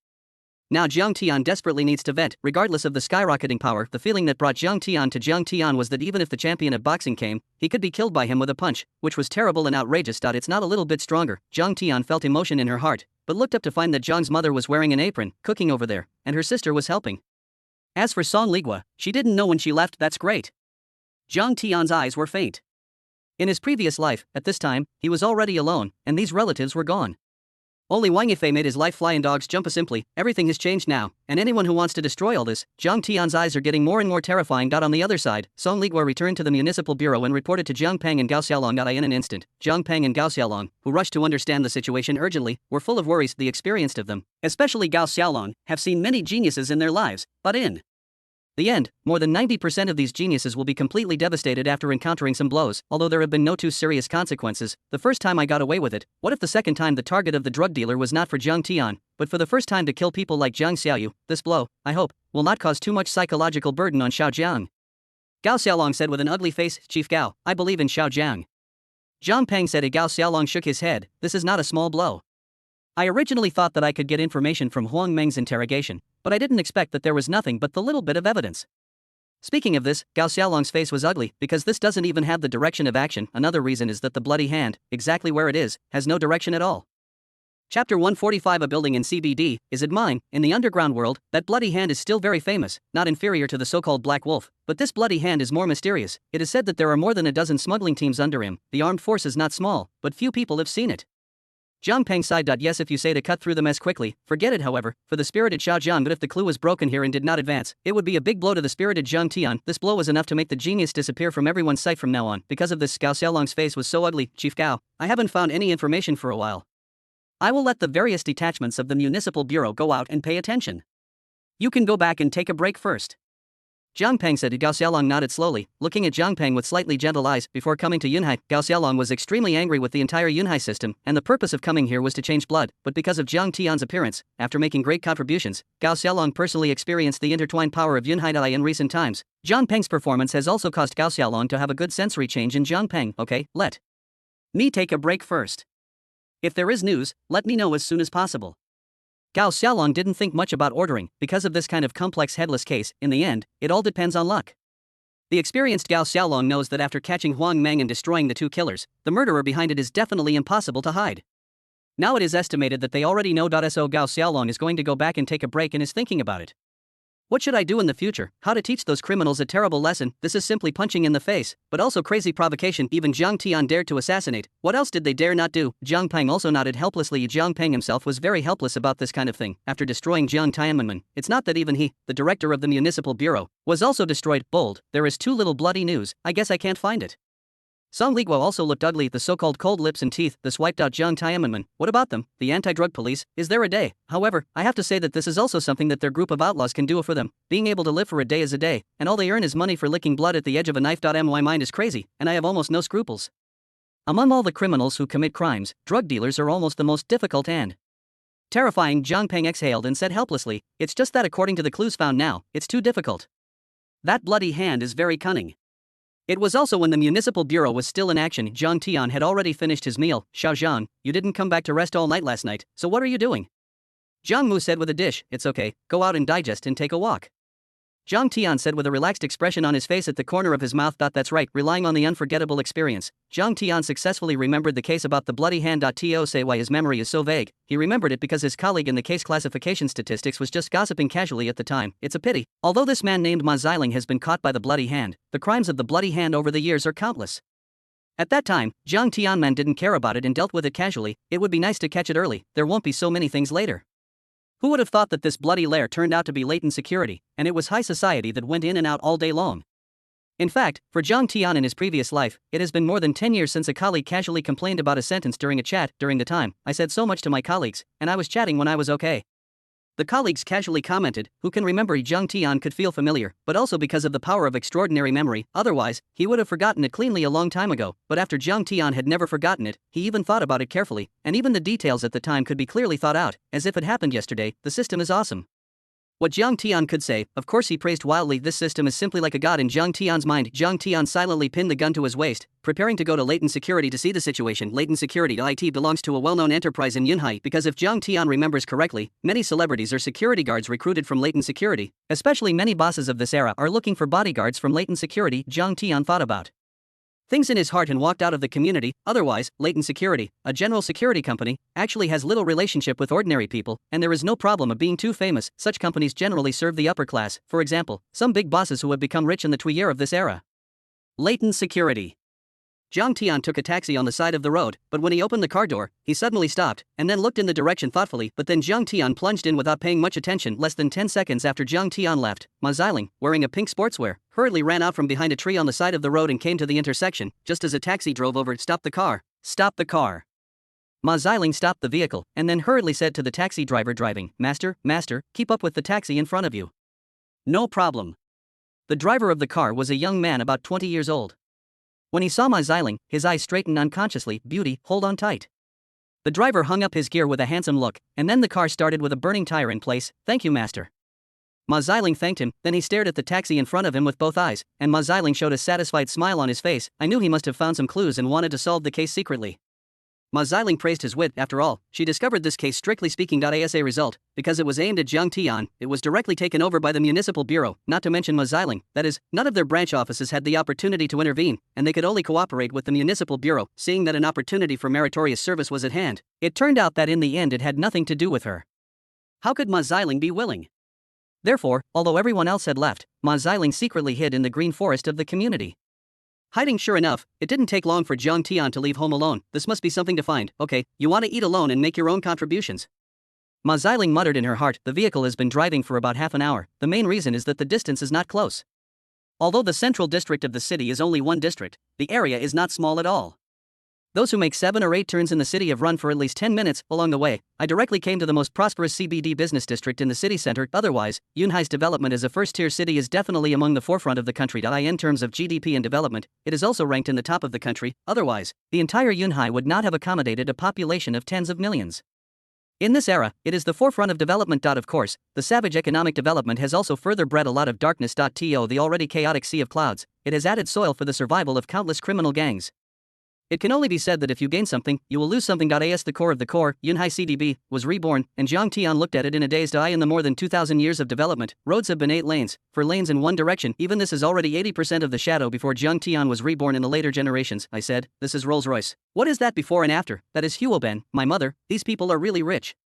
Now Jiang Tian desperately needs to vent. Regardless of the skyrocketing power, the feeling that brought Jiang Tian to Jiang Tian was that even if the champion of boxing came, he could be killed by him with a punch, which was terrible and outrageous. It's not a little bit stronger. Jiang Tian felt emotion in her heart, but looked up to find that Jiang's mother was wearing an apron, cooking over there, and her sister was helping. As for Song Ligua, she didn't know when she left. That's great. Jiang Tian's eyes were faint. In his previous life, at this time, he was already alone, and these relatives were gone. Only Wang Yifei made his life fly and dogs jump. Simply, everything has changed now, and anyone who wants to destroy all this, Jiang Tian's eyes are getting more and more terrifying. On the other side, Song Ligua returned to the municipal bureau and reported to Jiang Peng and Gao Xiaolong. In an instant, Jiang Peng and Gao Xiaolong, who rushed to understand the situation urgently, were full of worries. The experienced of them, especially Gao Xiaolong, have seen many geniuses in their lives, but in the end, more than 90% of these geniuses will be completely devastated after encountering some blows. Although there have been no too serious consequences, the first time I got away with it, what if the second time the target of the drug dealer was not for Jiang Tian, but for the first time to kill people like Jiang Xiaoyu? This blow, I hope, will not cause too much psychological burden on Xiao Jiang. Gao Xiaolong said with an ugly face, Chief Gao, I believe in Xiao Jiang. Jiang Peng said. Gao Xiaolong shook his head. This is not a small blow. I originally thought that I could get information from Huang Meng's interrogation, but I didn't expect that there was nothing but the little bit of evidence. Speaking of this, Gao Xiaolong's face was ugly, because this doesn't even have the direction of action. Another reason is that the bloody hand, exactly where it is, has no direction at all. Chapter 145. A building in CBD, is it mine? In the underground world, that bloody hand is still very famous, not inferior to the so-called Black Wolf, but this bloody hand is more mysterious. It is said that there are more than a dozen smuggling teams under him. The armed force is not small, but few people have seen it. Jiang Peng sighed. Yes, if you say to cut through the mess quickly, forget it. However, for the spirited Xiao Jiang, but if the clue was broken here and did not advance, it would be a big blow to the spirited Jiang Tian. This blow was enough to make the genius disappear from everyone's sight from now on. Because of this, Gao Xiaolong's face was so ugly. Chief Gao, I haven't found any information for a while. I will let the various detachments of the municipal bureau go out and pay attention. You can go back and take a break first. Jiang Peng said. Gao Xiaolong nodded slowly, looking at Jiang Peng with slightly gentle eyes. Before coming to Yunhai, Gao Xiaolong was extremely angry with the entire Yunhai system, and the purpose of coming here was to change blood. But because of Jiang Tian's appearance, after making great contributions, Gao Xiaolong personally experienced the intertwined power of Yunhai in recent times. Jiang Peng's performance has also caused Gao Xiaolong to have a good sensory change in Jiang Peng. Okay, let me take a break first. If there is news, let me know as soon as possible. Gao Xiaolong didn't think much about ordering. Because of this kind of complex headless case, in the end, it all depends on luck. The experienced Gao Xiaolong knows that after catching Huang Meng and destroying the two killers, the murderer behind it is definitely impossible to hide. Now it is estimated that they already know. So Gao Xiaolong is going to go back and take a break and is thinking about it. What should I do in the future? How to teach those criminals a terrible lesson? This is simply punching in the face, but also crazy provocation. Even Jiang Tian dared to assassinate. What else did they dare not do? Jiang Peng also nodded helplessly. Jiang Peng himself was very helpless about this kind of thing. After destroying Jiang Tianmanmen, it's not that even he, the director of the municipal bureau, was also destroyed. Bold, there is too little bloody news. I guess I can't find it. Song Liguo also looked ugly at the so-called cold lips and teeth, the swiped out Jiang Tianmenmen. What about them? The anti-drug police, is there a day? However, I have to say that this is also something that their group of outlaws can do for them. Being able to live for a day is a day, and all they earn is money for licking blood at the edge of a knife. My mind is crazy, and I have almost no scruples. Among all the criminals who commit crimes, drug dealers are almost the most difficult and terrifying. Zhang Peng exhaled and said helplessly, it's just that according to the clues found now, it's too difficult. That bloody hand is very cunning. It was also when the municipal bureau was still in action. Zhang Tian had already finished his meal. Xiao Zhang, you didn't come back to rest all night last night, so what are you doing? Zhang Mu said with a dish, it's okay, go out and digest and take a walk. Zhang Tian said with a relaxed expression on his face at the corner of his mouth. That's right, relying on the unforgettable experience. Zhang Tian successfully remembered the case about the bloody hand. To say why his memory is so vague, he remembered it because his colleague in the case classification statistics was just gossiping casually at the time. It's a pity. Although this man named Ma Xiling has been caught by the bloody hand, the crimes of the bloody hand over the years are countless. At that time, Zhang Tianman didn't care about it and dealt with it casually. It would be nice to catch it early, there won't be so many things later. Who would have thought that this bloody lair turned out to be latent security, and it was high society that went in and out all day long. In fact, for Zhang Tian in his previous life, it has been more than 10 years since a colleague casually complained about a sentence during a chat. During the time, I said so much to my colleagues, and I was chatting when I was okay. The colleagues casually commented, who can remember? Zhang Tian could feel familiar, but also because of the power of extraordinary memory, otherwise, he would have forgotten it cleanly a long time ago. But after Zhang Tian had never forgotten it, he even thought about it carefully, and even the details at the time could be clearly thought out, as if it happened yesterday. The system is awesome. What Zhang Tian could say, of course he praised wildly. This system is simply like a god in Zhang Tian's mind. Zhang Tian silently pinned the gun to his waist, preparing to go to latent security to see the situation. Latent security IT belongs to a well-known enterprise in Yunhai because if Zhang Tian remembers correctly, many celebrities are security guards recruited from latent security. Especially many bosses of this era are looking for bodyguards from latent security. Zhang Tian thought about things in his heart and walked out of the community. Otherwise, latent security, a general security company, actually has little relationship with ordinary people, and there is no problem of being too famous. Such companies generally serve the upper class, for example, some big bosses who have become rich in the year of this era. Latent security. Zhang Tian took a taxi on the side of the road, but when he opened the car door, he suddenly stopped, and then looked in the direction thoughtfully. But then Zhang Tian plunged in without paying much attention. Less than 10 seconds after Zhang Tian left, Ma Xiling, wearing a pink sportswear, hurriedly ran out from behind a tree on the side of the road and came to the intersection. Just as a taxi drove over, stop the car. Stop the car. Ma Xiling stopped the vehicle, and then hurriedly said to the taxi driver driving, Master, keep up with the taxi in front of you. No problem. The driver of the car was a young man about 20 years old. When he saw Ma Xiling, his eyes straightened unconsciously. Beauty, hold on tight. The driver hung up his gear with a handsome look, and then the car started with a burning tire in place. Thank you, master. Ma Xiling thanked him, then he stared at the taxi in front of him with both eyes, and Ma Xiling showed a satisfied smile on his face. I knew he must have found some clues and wanted to solve the case secretly. Ma Xiling praised his wit. After all, she discovered this case strictly speaking. As a result, because it was aimed at Zhang Tian, it was directly taken over by the municipal bureau, not to mention Ma Xiling. That is, none of their branch offices had the opportunity to intervene, and they could only cooperate with the municipal bureau, seeing that an opportunity for meritorious service was at hand. It turned out that in the end it had nothing to do with her. How could Ma Xiling be willing? Therefore, although everyone else had left, Ma Xiling secretly hid in the green forest of the community. Hiding. Sure enough, it didn't take long for Zhang Tian to leave home alone. This must be something to find. Okay, you want to eat alone and make your own contributions. Ma Xiling muttered in her heart. The vehicle has been driving for about half an hour. The main reason is that the distance is not close. Although the central district of the city is only one district, the area is not small at all. Those who make 7 or 8 turns in the city have run for at least 10 minutes. Along the way, I directly came to the most prosperous CBD business district in the city center. Otherwise, Yunhai's development as a first-tier city is definitely among the forefront of the country. In terms of GDP and development, it is also ranked in the top of the country. Otherwise, the entire Yunhai would not have accommodated a population of tens of millions. In this era, it is the forefront of development. Of course, the savage economic development has also further bred a lot of darkness. The already chaotic sea of clouds, it has added soil for the survival of countless criminal gangs. It can only be said that if you gain something, you will lose something. As the core of the core, Yunhai CDB, was reborn, and Zhang Tian looked at it in a dazed eye. In the more than 2,000 years of development, roads have been 8 lanes, 4 lanes in one direction. Even this is already 80% of the shadow before Zhang Tian was reborn in the later generations. I said, this is Rolls-Royce. What is that before and after? That is Huoben, my mother. These people are really rich.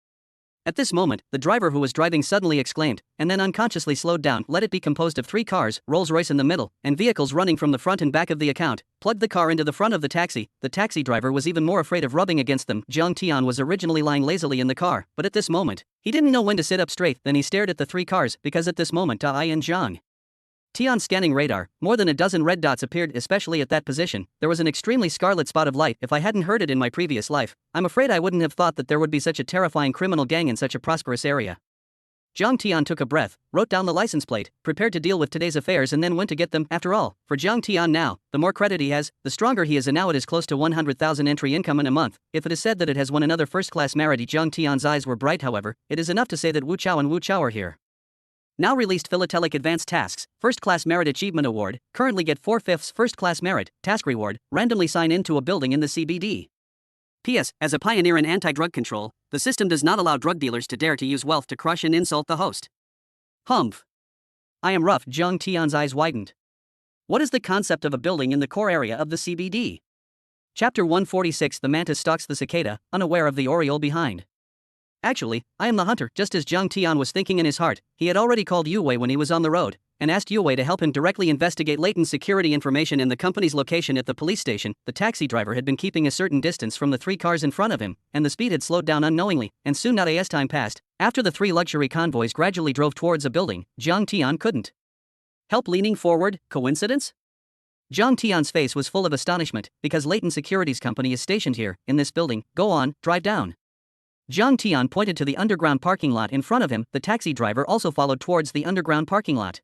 At this moment, the driver who was driving suddenly exclaimed, and then unconsciously slowed down. Let it be composed of 3 cars, Rolls-Royce in the middle, and vehicles running from the front and back of the account. Plugged the car into the front of the taxi. The taxi driver was even more afraid of rubbing against them. Zhang Tian was originally lying lazily in the car, but at this moment, he didn't know when to sit up straight. Then he stared at the 3 cars, because at this moment, I and Zhang Tian scanning radar, more than a dozen red dots appeared, especially at that position. There was an extremely scarlet spot of light. If I hadn't heard it in my previous life, I'm afraid I wouldn't have thought that there would be such a terrifying criminal gang in such a prosperous area. Jiang Tian took a breath, wrote down the license plate, prepared to deal with today's affairs, and then went to get them. After all, for Jiang Tian now, the more credit he has, the stronger he is, and now it is close to 100,000 entry income in a month. If it is said that it has won another first-class merit, Jiang Tian's eyes were bright. However, it is enough to say that Wu Chao and Wu Chao are here. Now released Philatelic Advanced Tasks, First-Class Merit Achievement Award, currently get 4/5 First-Class Merit, Task Reward, randomly sign into a building in the CBD. P.S. As a pioneer in anti-drug control, the system does not allow drug dealers to dare to use wealth to crush and insult the host. Humph. I am rough. Jiang Tian's eyes widened. What is the concept of a building in the core area of the CBD? Chapter 146. The mantis stalks the cicada, unaware of the oriole behind. Actually, I am the hunter. Just as Jiang Tian was thinking in his heart, he had already called Yue when he was on the road, and asked Yue to help him directly investigate latent security information in the company's location at the police station. The taxi driver had been keeping a certain distance from the 3 cars in front of him, and the speed had slowed down unknowingly, and soon not as time passed. After the 3 luxury convoys gradually drove towards a building, Jiang Tian couldn't help leaning forward. Coincidence? Jiang Tian's face was full of astonishment, because Latent Securities Company is stationed here, in this building. Go on, drive down. Jiang Tian pointed to the underground parking lot in front of him. The taxi driver also followed towards the underground parking lot.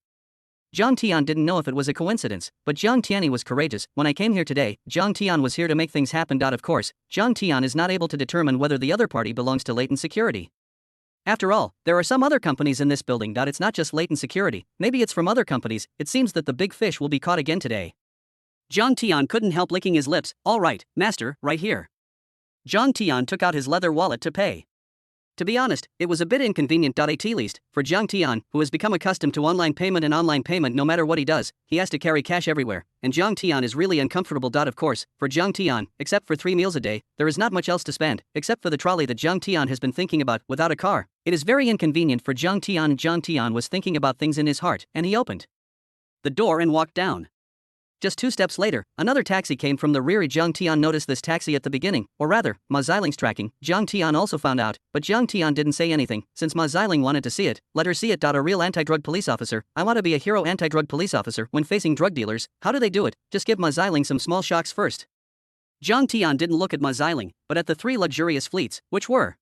Jiang Tian didn't know if it was a coincidence, but Jiang Tian was courageous. When I came here today, Jiang Tian was here to make things happen. Of course, Jiang Tian is not able to determine whether the other party belongs to Latent Security. After all, there are some other companies in this building. It's not just Latent Security, maybe it's from other companies. It seems that the big fish will be caught again today. Jiang Tian couldn't help licking his lips. All right, master, right here. Jiang Tian took out his leather wallet to pay. To be honest, it was a bit inconvenient. At least, for Jiang Tian, who has become accustomed to online payment no matter what he does, he has to carry cash everywhere, and Jiang Tian is really uncomfortable. Of course, for Jiang Tian, except for 3 meals a day, there is not much else to spend, except for the trolley that Jiang Tian has been thinking about. Without a car, it is very inconvenient for Jiang Tian. Jiang Tian was thinking about things in his heart, and he opened the door and walked down. Just 2 steps later, another taxi came from the rear. Jiang Tian noticed this taxi at the beginning, or rather, Ma Xiling's tracking. Jiang Tian also found out, but Jiang Tian didn't say anything, since Ma Xiling wanted to see it. Let her see it. A real anti-drug police officer. I want to be a hero anti-drug police officer when facing drug dealers. How do they do it? Just give Ma Xiling some small shocks first. Jiang Tian didn't look at Ma Xiling, but at the 3 luxurious fleets, which were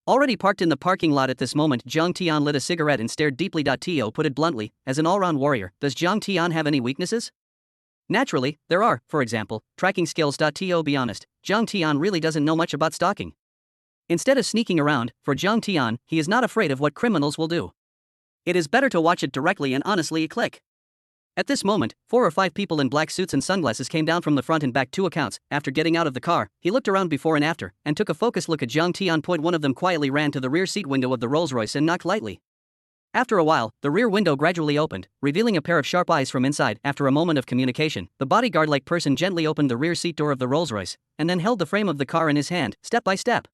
already parked in the parking lot. At this moment, Jiang Tian lit a cigarette and stared deeply. To put it bluntly, as an all-round warrior, does Jiang Tian have any weaknesses? Naturally, there are. For example, tracking skills. To be honest, Jiang Tian really doesn't know much about stalking. Instead of sneaking around, for Jiang Tian, he is not afraid of what criminals will do. It is better to watch it directly and honestly click. At this moment, 4 or 5 people in black suits and sunglasses came down from the front and back 2 accounts. After getting out of the car, he looked around before and after, and took a focused look at Jiang Tian. One of them quietly ran to the rear seat window of the Rolls-Royce and knocked lightly. After a while, the rear window gradually opened, revealing a pair of sharp eyes from inside. After a moment of communication, the bodyguard-like person gently opened the rear seat door of the Rolls-Royce, and then held the frame of the car in his hand, step by step.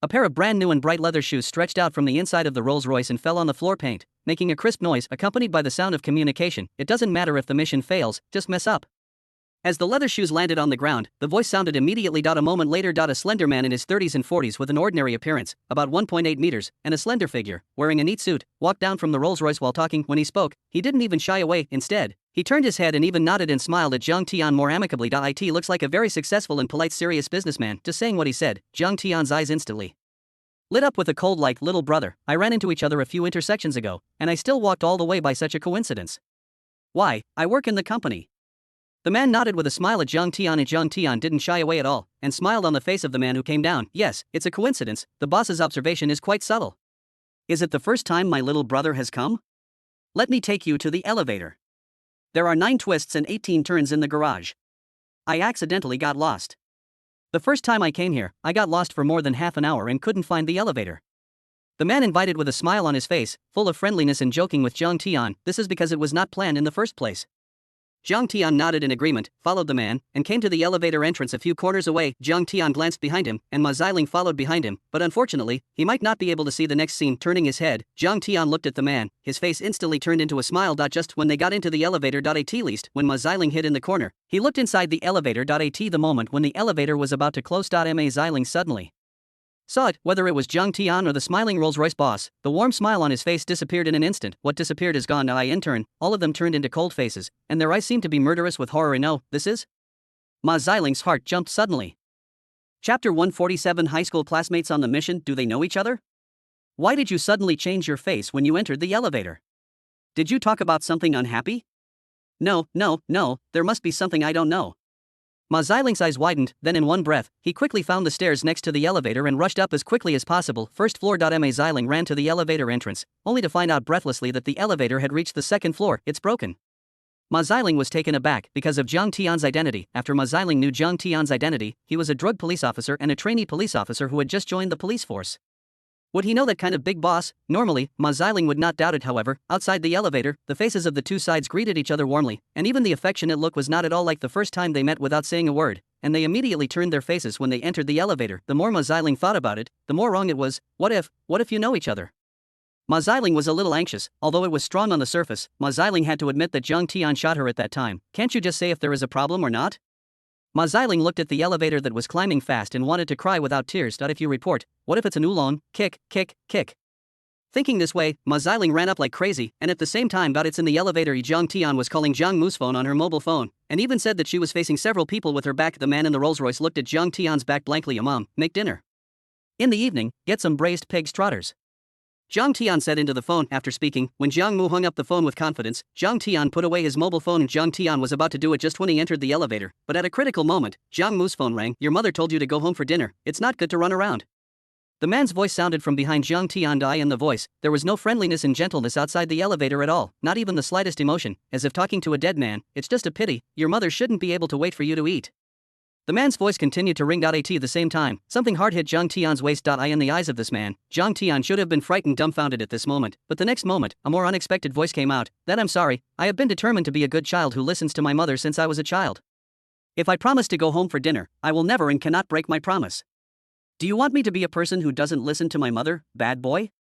A pair of brand new and bright leather shoes stretched out from the inside of the Rolls-Royce and fell on the floor paint, making a crisp noise accompanied by the sound of communication. It doesn't matter if the mission fails, just mess up. As the leather shoes landed on the ground, the voice sounded immediately. A moment later, a slender man in his 30s and 40s with an ordinary appearance, about 1.8 meters, and a slender figure, wearing a neat suit, walked down from the Rolls-Royce while talking. When he spoke, he didn't even shy away. Instead, he turned his head and even nodded and smiled at Jiang Tian more amicably. It looks like a very successful and polite serious businessman. Just saying what he said, Jiang Tian's eyes instantly lit up with a cold like, little brother, I ran into each other a few intersections ago, and I still walked all the way by such a coincidence. Why, I work in the company. The man nodded with a smile at Jiang Tian, and Jiang Tian didn't shy away at all, and smiled on the face of the man who came down. Yes, it's a coincidence, the boss's observation is quite subtle. Is it the first time my little brother has come? Let me take you to the elevator. There are 9 twists and 18 turns in the garage. I accidentally got lost. The first time I came here, I got lost for more than half an hour and couldn't find the elevator. The man invited with a smile on his face, full of friendliness and joking with Jiang Tian. This is because it was not planned in the first place. Jiang Tian nodded in agreement, followed the man, and came to the elevator entrance a few corners away. Jiang Tian glanced behind him, and Ma Xiling followed behind him, but unfortunately, he might not be able to see the next scene. Turning his head, Jiang Tian looked at the man, his face instantly turned into a smile. Just when they got into the elevator. At least, when Ma Xiling hid in the corner, he looked inside the elevator. At the moment when the elevator was about to close. Ma Xiling suddenly saw it, whether it was Zhang Tian or the smiling Rolls-Royce boss. The warm smile on his face disappeared in an instant. What disappeared is gone. In turn, all of them turned into cold faces, and their eyes seemed to be murderous with horror. No, this is? Ma Xiling's heart jumped suddenly. Chapter 147. High school classmates on the mission. Do they know each other? Why did you suddenly change your face when you entered the elevator? Did you talk about something unhappy? No, there must be something I don't know. Ma Xiling's eyes widened, then in one breath, he quickly found the stairs next to the elevator and rushed up as quickly as possible. First floor. Ma Xiling ran to the elevator entrance, only to find out breathlessly that the elevator had reached the second floor. It's broken. Ma Xiling was taken aback because of Zhang Tian's identity. After Ma Xiling knew Zhang Tian's identity, he was a drug police officer and a trainee police officer who had just joined the police force. Would he know that kind of big boss? Normally, Ma Xiling would not doubt it. However, outside the elevator, the faces of the two sides greeted each other warmly, and even the affectionate look was not at all like the first time they met without saying a word, and they immediately turned their faces when they entered the elevator. The more Ma Xiling thought about it, the more wrong it was. What if you know each other? Ma Xiling was a little anxious, although it was strong on the surface. Ma Xiling had to admit that Zhang Tian shot her at that time. Can't you just say if there is a problem or not? Ma Xiling looked at the elevator that was climbing fast and wanted to cry without tears. If you report, what if it's an oolong? Kick. Thinking this way, Ma Xiling ran up like crazy, and at the same time it's in the elevator. Zhang Tian was calling Zhang Mu's phone on her mobile phone, and even said that she was facing several people with her back. The man in the Rolls-Royce looked at Zhang Tian's back blankly. Mom, make dinner. In the evening, get some braised pig's trotters. Zhang Tian said into the phone. After speaking, when Zhang Mu hung up the phone with confidence, Zhang Tian put away his mobile phone. Zhang Tian was about to do it just when he entered the elevator, but at a critical moment, Zhang Mu's phone rang. Your mother told you to go home for dinner. It's not good to run around. The man's voice sounded from behind Zhang Tian. In the voice, there was no friendliness and gentleness outside the elevator at all, not even the slightest emotion, as if talking to a dead man. It's just a pity, your mother shouldn't be able to wait for you to eat. The man's voice continued to ring. At the same time, something hard hit Zhang Tian's waist. In the eyes of this man, Zhang Tian should have been frightened, dumbfounded at this moment, but the next moment, a more unexpected voice came out. I'm sorry, I have been determined to be a good child who listens to my mother since I was a child. If I promise to go home for dinner, I will never and cannot break my promise. Do you want me to be a person who doesn't listen to my mother, bad boy?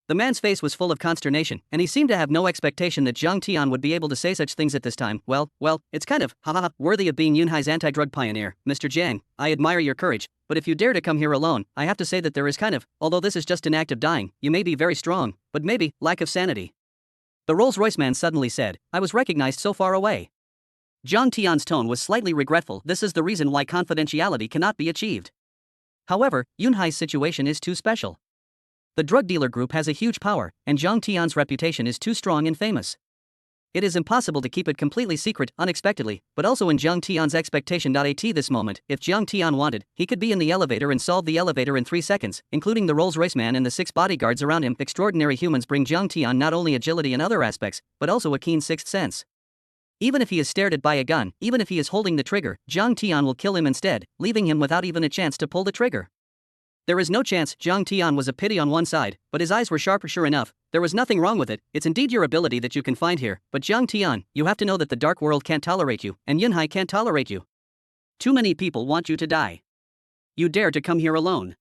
The man's face was full of consternation, and he seemed to have no expectation that Zhang Tian would be able to say such things at this time. Well, it's kind of, worthy of being Yunhai's anti-drug pioneer. Mr. Jiang, I admire your courage, but if you dare to come here alone, I have to say that there is although this is just an act of dying, you may be very strong, but maybe, lack of sanity. The Rolls-Royce man suddenly said, I was recognized so far away. Zhang Tian's tone was slightly regretful. This is the reason why confidentiality cannot be achieved. However, Yunhai's situation is too special. The drug dealer group has a huge power, and Zhang Tian's reputation is too strong and famous. It is impossible to keep it completely secret, unexpectedly, but also in Zhang Tian's expectation. At this moment, if Zhang Tian wanted, he could be in the elevator and solve the elevator in 3 seconds, including the Rolls-Royce man and the 6 bodyguards around him. Extraordinary humans bring Zhang Tian not only agility in other aspects, but also a keen sixth sense. Even if he is stared at by a gun, even if he is holding the trigger, Zhang Tian will kill him instead, leaving him without even a chance to pull the trigger. There is no chance. Zhang Tian was a pity on one side, but his eyes were sharper. Sure enough, there was nothing wrong with it. It's indeed your ability that you can find here, but Zhang Tian, you have to know that the dark world can't tolerate you, and Yunhai can't tolerate you. Too many people want you to die. You dare to come here alone.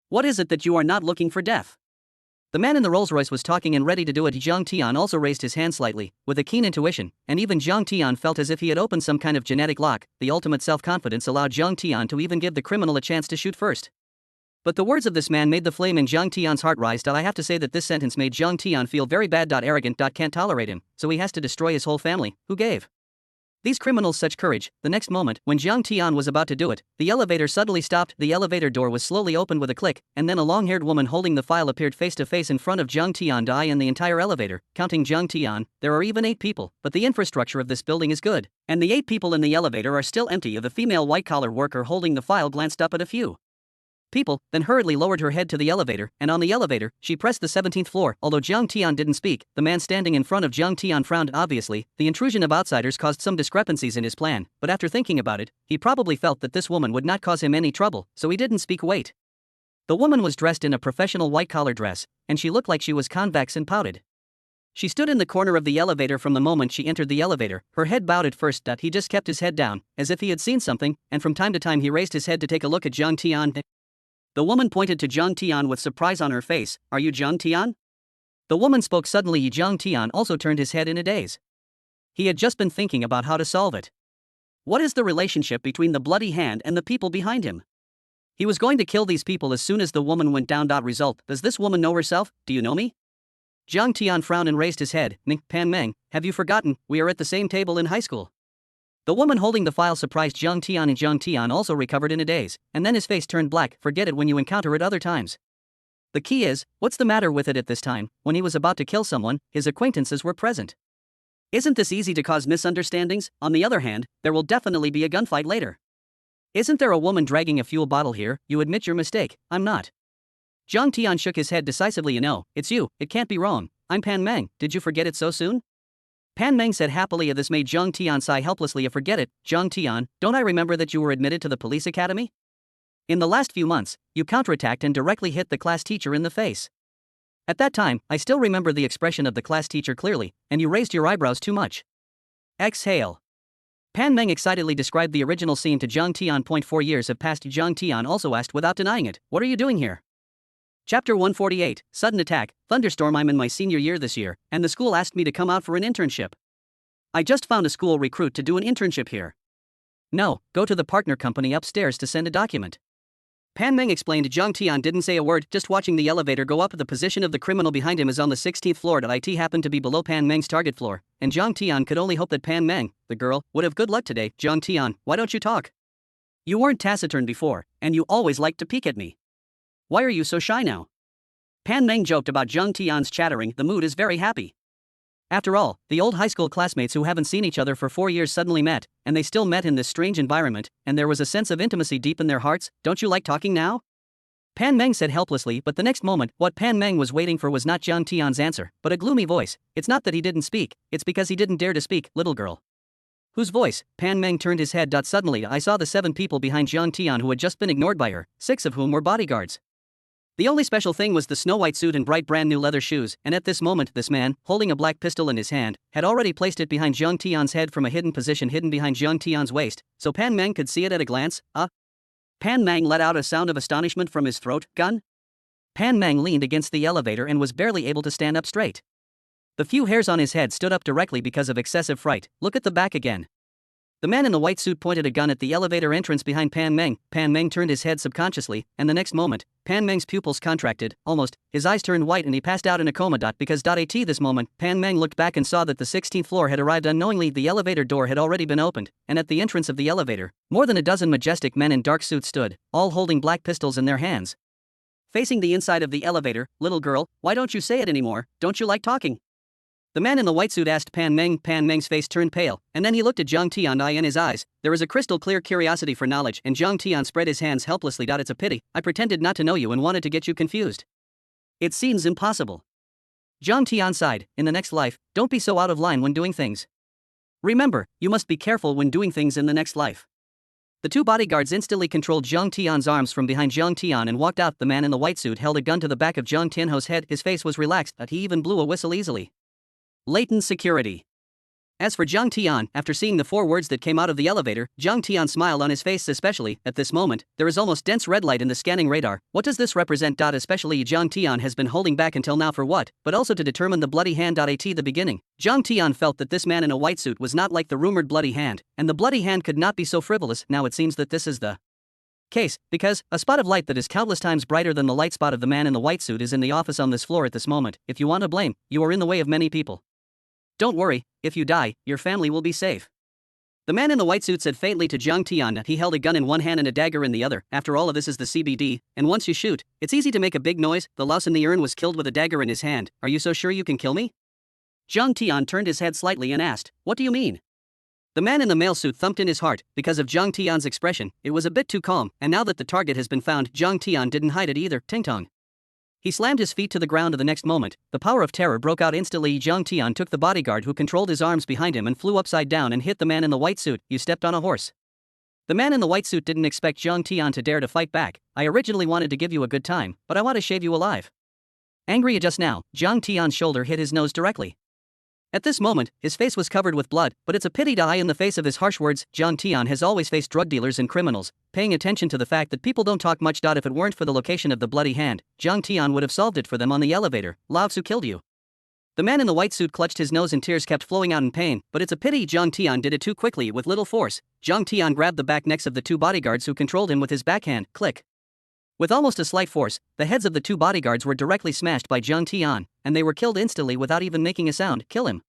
What is it that you are not looking for death? The man in the Rolls-Royce was talking and ready to do it. Zhang Tian also raised his hand slightly, with a keen intuition, and even Zhang Tian felt as if he had opened some kind of genetic lock. The ultimate self-confidence allowed Zhang Tian to even give the criminal a chance to shoot first. But the words of this man made the flame in Zhang Tian's heart rise. I have to say that this sentence made Zhang Tian feel very bad. Arrogant. Can't tolerate him, so he has to destroy his whole family. Who gave these criminals such courage? The next moment, when Zhang Tian was about to do it, the elevator suddenly stopped. The elevator door was slowly opened with a click, and then a long-haired woman holding the file appeared face to face in front of Zhang Tian. In the entire elevator, counting Zhang Tian, there are even 8 people, but the infrastructure of this building is good, and the 8 people in the elevator are still empty. The female white-collar worker holding the file glanced up at a few people, then hurriedly lowered her head to the elevator, and on the elevator, she pressed the 17th floor. Although Zhang Tian didn't speak, the man standing in front of Zhang Tian frowned. Obviously, the intrusion of outsiders caused some discrepancies in his plan, but after thinking about it, he probably felt that this woman would not cause him any trouble, so he didn't speak. Wait. The woman was dressed in a professional white-collar dress, and she looked like she was convex and pouted. She stood in the corner of the elevator from the moment she entered the elevator, her head bowed at first. He just kept his head down, as if he had seen something, and from time to time he raised his head to take a look at Zhang Tian. The woman pointed to Zhang Tian with surprise on her face. Are you Zhang Tian? The woman spoke suddenly. Zhang Tian also turned his head in a daze. He had just been thinking about how to solve it. What is the relationship between the bloody hand and the people behind him? He was going to kill these people as soon as the woman went down. Result, does this woman know herself? Do you know me? Jiang Tian frowned and raised his head. Pan Meng, have you forgotten, we are at the same table in high school? The woman holding the file surprised Jiang Tian, and Jiang Tian also recovered in a daze, and then his face turned black. Forget it when you encounter it other times. The key is, what's the matter with it at this time? When he was about to kill someone, his acquaintances were present. Isn't this easy to cause misunderstandings? On the other hand, there will definitely be a gunfight later. Isn't there a woman dragging a fuel bottle here? You admit your mistake, I'm not. Jiang Tian shook his head decisively. You know, it's you, it can't be wrong. I'm Pan Meng, did you forget it so soon? Pan Meng said happily. This made Jiang Tian sigh helplessly. Forget it, Jiang Tian, don't I remember that you were admitted to the police academy? In the last few months, you counterattacked and directly hit the class teacher in the face. At that time, I still remember the expression of the class teacher clearly, and you raised your eyebrows too much. Exhale. Pan Meng excitedly described the original scene to Jiang Tian. 4 years have passed. Jiang Tian also asked without denying it, what are you doing here? Chapter 148, Sudden Attack, Thunderstorm. I'm in my senior year this year, and the school asked me to come out for an internship. I just found a school recruit to do an internship here. No, go to the partner company upstairs to send a document. Pan Meng explained. Jiang Tian didn't say a word, just watching the elevator go up. The position of the criminal behind him is on the 16th floor. It happened to be below Pan Meng's target floor, and Jiang Tian could only hope that Pan Meng, the girl, would have good luck today. Jiang Tian, why don't you talk? You weren't taciturn before, and you always liked to peek at me. Why are you so shy now? Pan Meng joked about Jiang Tian's chattering. The mood is very happy. After all, the old high school classmates who haven't seen each other for 4 years suddenly met, and they still met in this strange environment, and there was a sense of intimacy deep in their hearts. Don't you like talking now? Pan Meng said helplessly, but the next moment, what Pan Meng was waiting for was not Jiang Tian's answer, but a gloomy voice. It's not that he didn't speak, it's because he didn't dare to speak. Little girl. Whose voice? Pan Meng turned his head. Suddenly I saw the 7 people behind Jiang Tian who had just been ignored by her, 6 of whom were bodyguards. The only special thing was the snow-white suit and bright brand new leather shoes, and at this moment this man, holding a black pistol in his hand, had already placed it behind Jiang Tian's head from a hidden position hidden behind Jiang Tian's waist, so Pan Meng could see it at a glance. Pan Meng let out a sound of astonishment from his throat. Gun? Pan Meng leaned against the elevator and was barely able to stand up straight. The few hairs on his head stood up directly because of excessive fright. Look at the back again. The man in the white suit pointed a gun at the elevator entrance behind Pan Meng. Pan Meng turned his head subconsciously, and the next moment, Pan Meng's pupils contracted, almost, his eyes turned white and he passed out in a coma. Because at this moment, Pan Meng looked back and saw that the 16th floor had arrived unknowingly. The elevator door had already been opened, and at the entrance of the elevator, more than a dozen majestic men in dark suits stood, all holding black pistols in their hands. Facing the inside of the elevator, little girl, why don't you say it anymore? Don't you like talking? The man in the white suit asked Pan Meng. Pan Meng's face turned pale, and then he looked at Jiang Tian. In his eyes, there was a crystal clear curiosity for knowledge, and Jiang Tian spread his hands helplessly. It's a pity, I pretended not to know you and wanted to get you confused. It seems impossible. Jiang Tian sighed. In the next life, don't be so out of line when doing things. Remember, you must be careful when doing things in the next life. The 2 bodyguards instantly controlled Jiang Tian's arms from behind Jiang Tian and walked out. The man in the white suit held a gun to the back of Jiang Tian's head. His face was relaxed, but he even blew a whistle easily. Latent security. As for Jiang Tian, after seeing the 4 words that came out of the elevator, Jiang Tian smiled on his face. Especially, at this moment, there is almost dense red light in the scanning radar. What does this represent? Especially Jiang Tian has been holding back until now for what, but also to determine the bloody hand. At the beginning, Jiang Tian felt that this man in a white suit was not like the rumored bloody hand, and the bloody hand could not be so frivolous. Now it seems that this is the case, because a spot of light that is countless times brighter than the light spot of the man in the white suit is in the office on this floor at this moment. If you want to blame, you are in the way of many people. Don't worry, if you die, your family will be safe. The man in the white suit said faintly to Jiang Tian that he held a gun in one hand and a dagger in the other. After all, of this is the CBD, and once you shoot, it's easy to make a big noise. The louse in the urn was killed with a dagger in his hand. Are you so sure you can kill me? Jiang Tian turned his head slightly and asked, what do you mean? The man in the male suit thumped in his heart. Because of Jiang Tian's expression, it was a bit too calm, and now that the target has been found, Jiang Tian didn't hide it either. Ting-tong. He slammed his feet to the ground. The next moment, the power of terror broke out instantly. Jiang Tian took the bodyguard who controlled his arms behind him and flew upside down and hit the man in the white suit. You stepped on a horse. The man in the white suit didn't expect Jiang Tian to dare to fight back. I originally wanted to give you a good time, but I want to shave you alive. Angry just now, Jiang Tian's shoulder hit his nose directly. At this moment, his face was covered with blood, but it's a pity to eye in the face of his harsh words. Jiang Tian has always faced drug dealers and criminals, paying attention to the fact that people don't talk much. If it weren't for the location of the bloody hand, Jiang Tian would have solved it for them on the elevator. Lao Tzu killed you. The man in the white suit clutched his nose and tears kept flowing out in pain, but it's a pity Jiang Tian did it too quickly with little force. Jiang Tian grabbed the back necks of the 2 bodyguards who controlled him with his backhand. Click. With almost a slight force, the heads of the two bodyguards were directly smashed by Zhang Tian, and they were killed instantly without even making a sound. Kill him.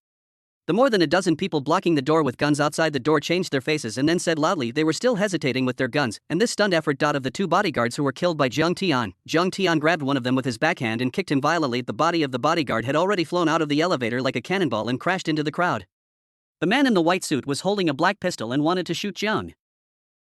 The more than a dozen people blocking the door with guns outside the door changed their faces and then said loudly they were still hesitating with their guns, and this stunned effort. Of the two bodyguards who were killed by Zhang Tian grabbed one of them with his backhand and kicked him violently. The body of the bodyguard had already flown out of the elevator like a cannonball and crashed into the crowd. The man in the white suit was holding a black pistol and wanted to shoot Zhang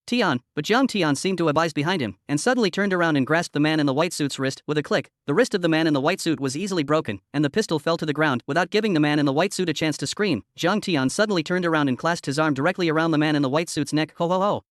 Tian, but Zhang Tian seemed to have eyes behind him and suddenly turned around and grasped the man in the white suit's wrist. With a click, the wrist of the man in the white suit was easily broken, and the pistol fell to the ground. Without giving the man in the white suit a chance to scream, Zhang Tian suddenly turned around and clasped his arm directly around the man in the white suit's neck. Ho ho ho.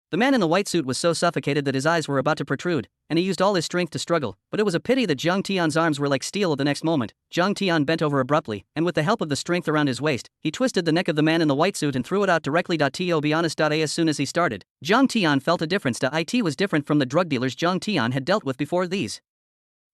The man in the white suit was so suffocated that his eyes were about to protrude, and he used all his strength to struggle, but it was a pity that Zhang Tian's arms were like steel. The next moment, Zhang Tian bent over abruptly, and with the help of the strength around his waist, he twisted the neck of the man in the white suit and threw it out directly. To be honest, as soon as he started, Zhang Tian felt a difference. It was different from the drug dealers Zhang Tian had dealt with before. These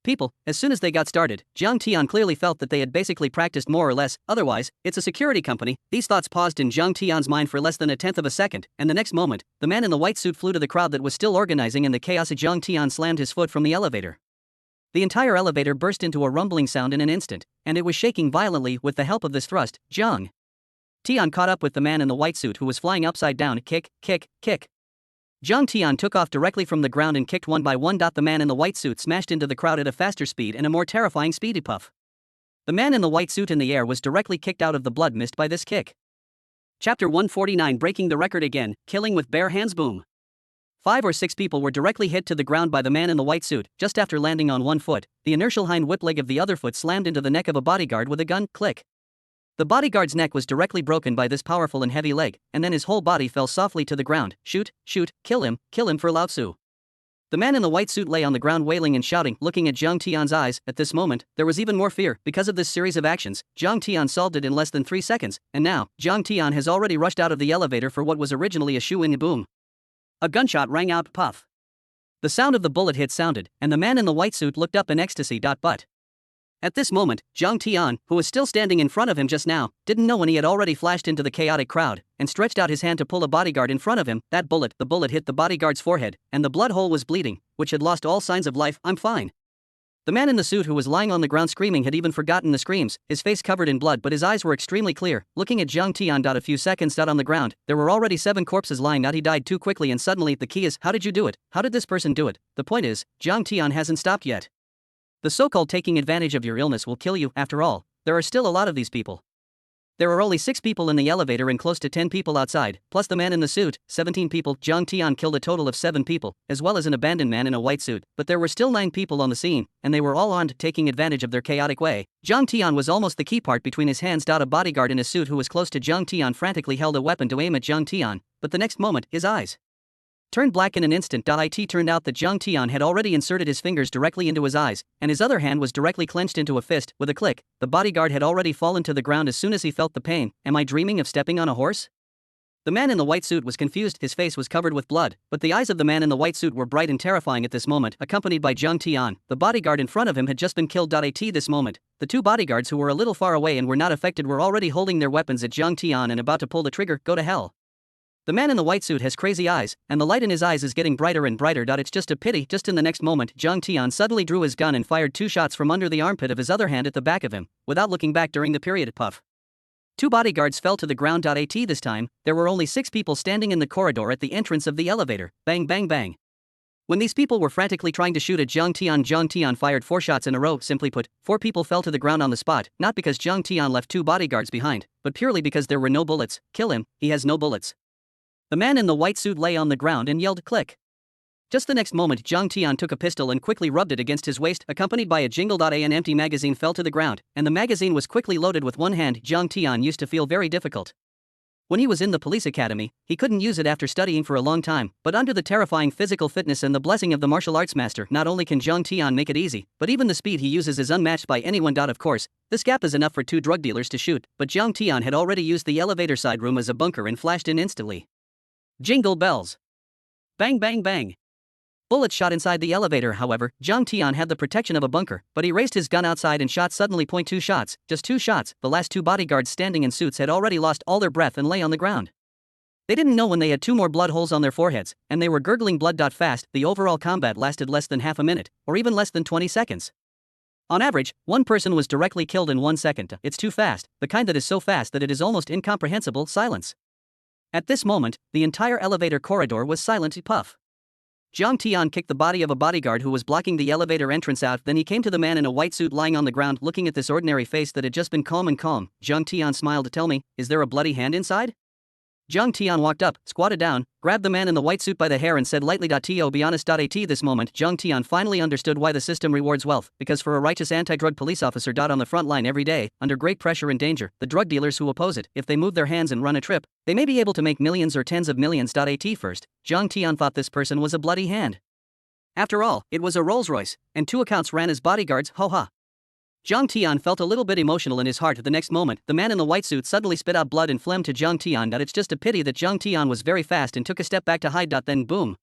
people, as soon as they got started, Zhang Tian clearly felt that they had basically practiced more or less. Otherwise, it's a security company. These thoughts paused in Zhang Tian's mind for less than a tenth of a second, and the next moment, the man in the white suit flew to the crowd that was still organizing in the chaos. Zhang Tian slammed his foot from the elevator. The entire elevator burst into a rumbling sound in an instant, and it was shaking violently. With the help of this thrust, Zhang Tian caught up with the man in the white suit who was flying upside down. Kick, kick, kick. Zhang Tian took off directly from the ground and kicked one by one. The man in the white suit smashed into the crowd at a faster speed and a more terrifying speedy puff. The man in the white suit in the air was directly kicked out of the blood mist by this kick. Chapter 149. Breaking the record again, killing with bare hands. Boom. 5 or 6 people were directly hit to the ground by the man in the white suit. Just after landing on one foot, the inertial hind whip leg of the other foot slammed into the neck of a bodyguard with a gun. Click. The bodyguard's neck was directly broken by this powerful and heavy leg, and then his whole body fell softly to the ground. Shoot, shoot, kill him for Lao Tzu. The man in the white suit lay on the ground wailing and shouting, looking at Zhang Tian's eyes. At this moment, there was even more fear. Because of this series of actions, Zhang Tian solved it in less than 3 seconds, and now, Zhang Tian has already rushed out of the elevator for what was originally a shoo-in. Boom. A gunshot rang out. Puff. The sound of the bullet hit sounded, and the man in the white suit looked up in ecstasy. But at this moment, Zhang Tian, who was still standing in front of him just now, didn't know when he had already flashed into the chaotic crowd, and stretched out his hand to pull a bodyguard in front of him. The bullet hit the bodyguard's forehead, and the blood hole was bleeding, which had lost all signs of life. I'm fine. The man in the suit who was lying on the ground screaming had even forgotten the screams, his face covered in blood but his eyes were extremely clear, looking at Zhang Tian. A few seconds on the ground, there were already 7 corpses lying. He died too quickly, and suddenly, the key is, how did you do it? How did this person do it? The point is, Zhang Tian hasn't stopped yet. The so-called taking advantage of your illness will kill you. After all, there are still a lot of these people. There are only 6 people in the elevator and close to 10 people outside, plus the man in the suit, 17 people. Zhang Tian killed a total of 7 people, as well as an abandoned man in a white suit, but there were still 9 people on the scene, and they were all armed, taking advantage of their chaotic way. Zhang Tian was almost the key part between his hands. A bodyguard in a suit who was close to Zhang Tian frantically held a weapon to aim at Zhang Tian, but the next moment, his eyes turned black in an instant. It turned out that Zhang Tian had already inserted his fingers directly into his eyes, and his other hand was directly clenched into a fist. With a click, the bodyguard had already fallen to the ground as soon as he felt the pain. Am I dreaming of stepping on a horse? The man in the white suit was confused, his face was covered with blood, but the eyes of the man in the white suit were bright and terrifying at this moment. Accompanied by Zhang Tian, the bodyguard in front of him had just been killed. At this moment, the 2 bodyguards who were a little far away and were not affected were already holding their weapons at Zhang Tian and about to pull the trigger. Go to hell. The man in the white suit has crazy eyes, and the light in his eyes is getting brighter and brighter. It's just a pity. Just in the next moment, Zhang Tian suddenly drew his gun and fired 2 shots from under the armpit of his other hand at the back of him, without looking back during the period. Puff. 2 bodyguards fell to the ground. This time, there were only 6 people standing in the corridor at the entrance of the elevator. Bang bang bang. When these people were frantically trying to shoot at Zhang Tian fired 4 shots in a row. Simply put, 4 people fell to the ground on the spot, not because Zhang Tian left 2 bodyguards behind, but purely because there were no bullets. Kill him, he has no bullets. The man in the white suit lay on the ground and yelled, click. Just the next moment, Zhang Tian took a pistol and quickly rubbed it against his waist, accompanied by a jingle. An empty magazine fell to the ground, and the magazine was quickly loaded with one hand. Zhang Tian used to feel very difficult when he was in the police academy. He couldn't use it after studying for a long time, but under the terrifying physical fitness and the blessing of the martial arts master, not only can Zhang Tian make it easy, but even the speed he uses is unmatched by anyone. Of course, this gap is enough for 2 drug dealers to shoot, but Zhang Tian had already used the elevator side room as a bunker and flashed in instantly. Jingle bells. Bang bang bang. Bullets shot inside the elevator. However, Zhang Tian had the protection of a bunker, but he raised his gun outside and shot suddenly. 2 shots, just 2 shots. The last 2 bodyguards standing in suits had already lost all their breath and lay on the ground. They didn't know when they had 2 more blood holes on their foreheads, and they were gurgling blood. Fast, the overall combat lasted less than half a minute, or even less than 20 seconds. On average, one person was directly killed in 1 second. It's too fast, the kind that is so fast that it is almost incomprehensible. Silence. At this moment, the entire elevator corridor was silent. Puff. Zhang Tian kicked the body of a bodyguard who was blocking the elevator entrance out. Then he came to the man in a white suit lying on the ground, looking at this ordinary face that had just been calm and calm. Zhang Tian smiled. Tell me, is there a bloody hand inside? Zhang Tian walked up, squatted down, grabbed the man in the white suit by the hair and said lightly, "To be honest, at this moment, Zhang Tian finally understood why the system rewards wealth, because for a righteous anti-drug police officer on the front line every day, under great pressure and danger, the drug dealers who oppose it, if they move their hands and run a trip, they may be able to make millions or tens of millions. At first, Zhang Tian thought this person was a bloody hand. After all, it was a Rolls-Royce, and 2 accounts ran as bodyguards. Ho ha. Zhang Tian felt a little bit emotional in his heart. The next moment, the man in the white suit suddenly spit out blood and phlegm to Zhang Tian. It's just a pity that Zhang Tian was very fast and took a step back to hide. Then boom.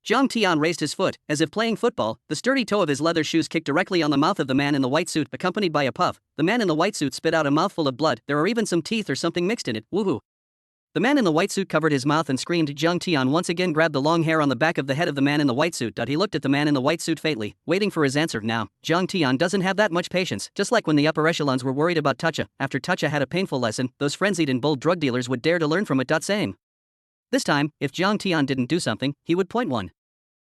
Zhang Tian raised his foot, as if playing football. The sturdy toe of his leather shoes kicked directly on the mouth of the man in the white suit, accompanied by a puff. The man in the white suit spit out a mouthful of blood. There are even some teeth or something mixed in it. Woohoo. The man in the white suit covered his mouth and screamed. Zhang Tian once again grabbed the long hair on the back of the head of the man in the white suit. He looked at the man in the white suit faintly, waiting for his answer. Now, Zhang Tian doesn't have that much patience. Just like when the upper echelons were worried about Tacha, after Tacha had a painful lesson, those frenzied and bold drug dealers would dare to learn from it. Same. This time, if Zhang Tian didn't do something, he would point 1.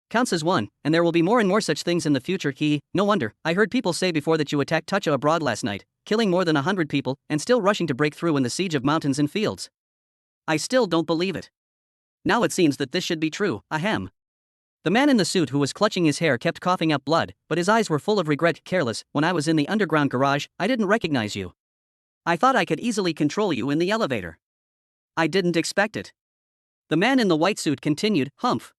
Counts as 1, and there will be more and more such things in the future. No wonder, I heard people say before that you attacked Tacha abroad last night, killing more than 100 people, and still rushing to break through in the siege of mountains and fields. I still don't believe it. Now it seems that this should be true. Ahem. The man in the suit who was clutching his hair kept coughing up blood, but his eyes were full of regret. Careless, when I was in the underground garage, I didn't recognize you. I thought I could easily control you in the elevator. I didn't expect it. The man in the white suit continued. Humph.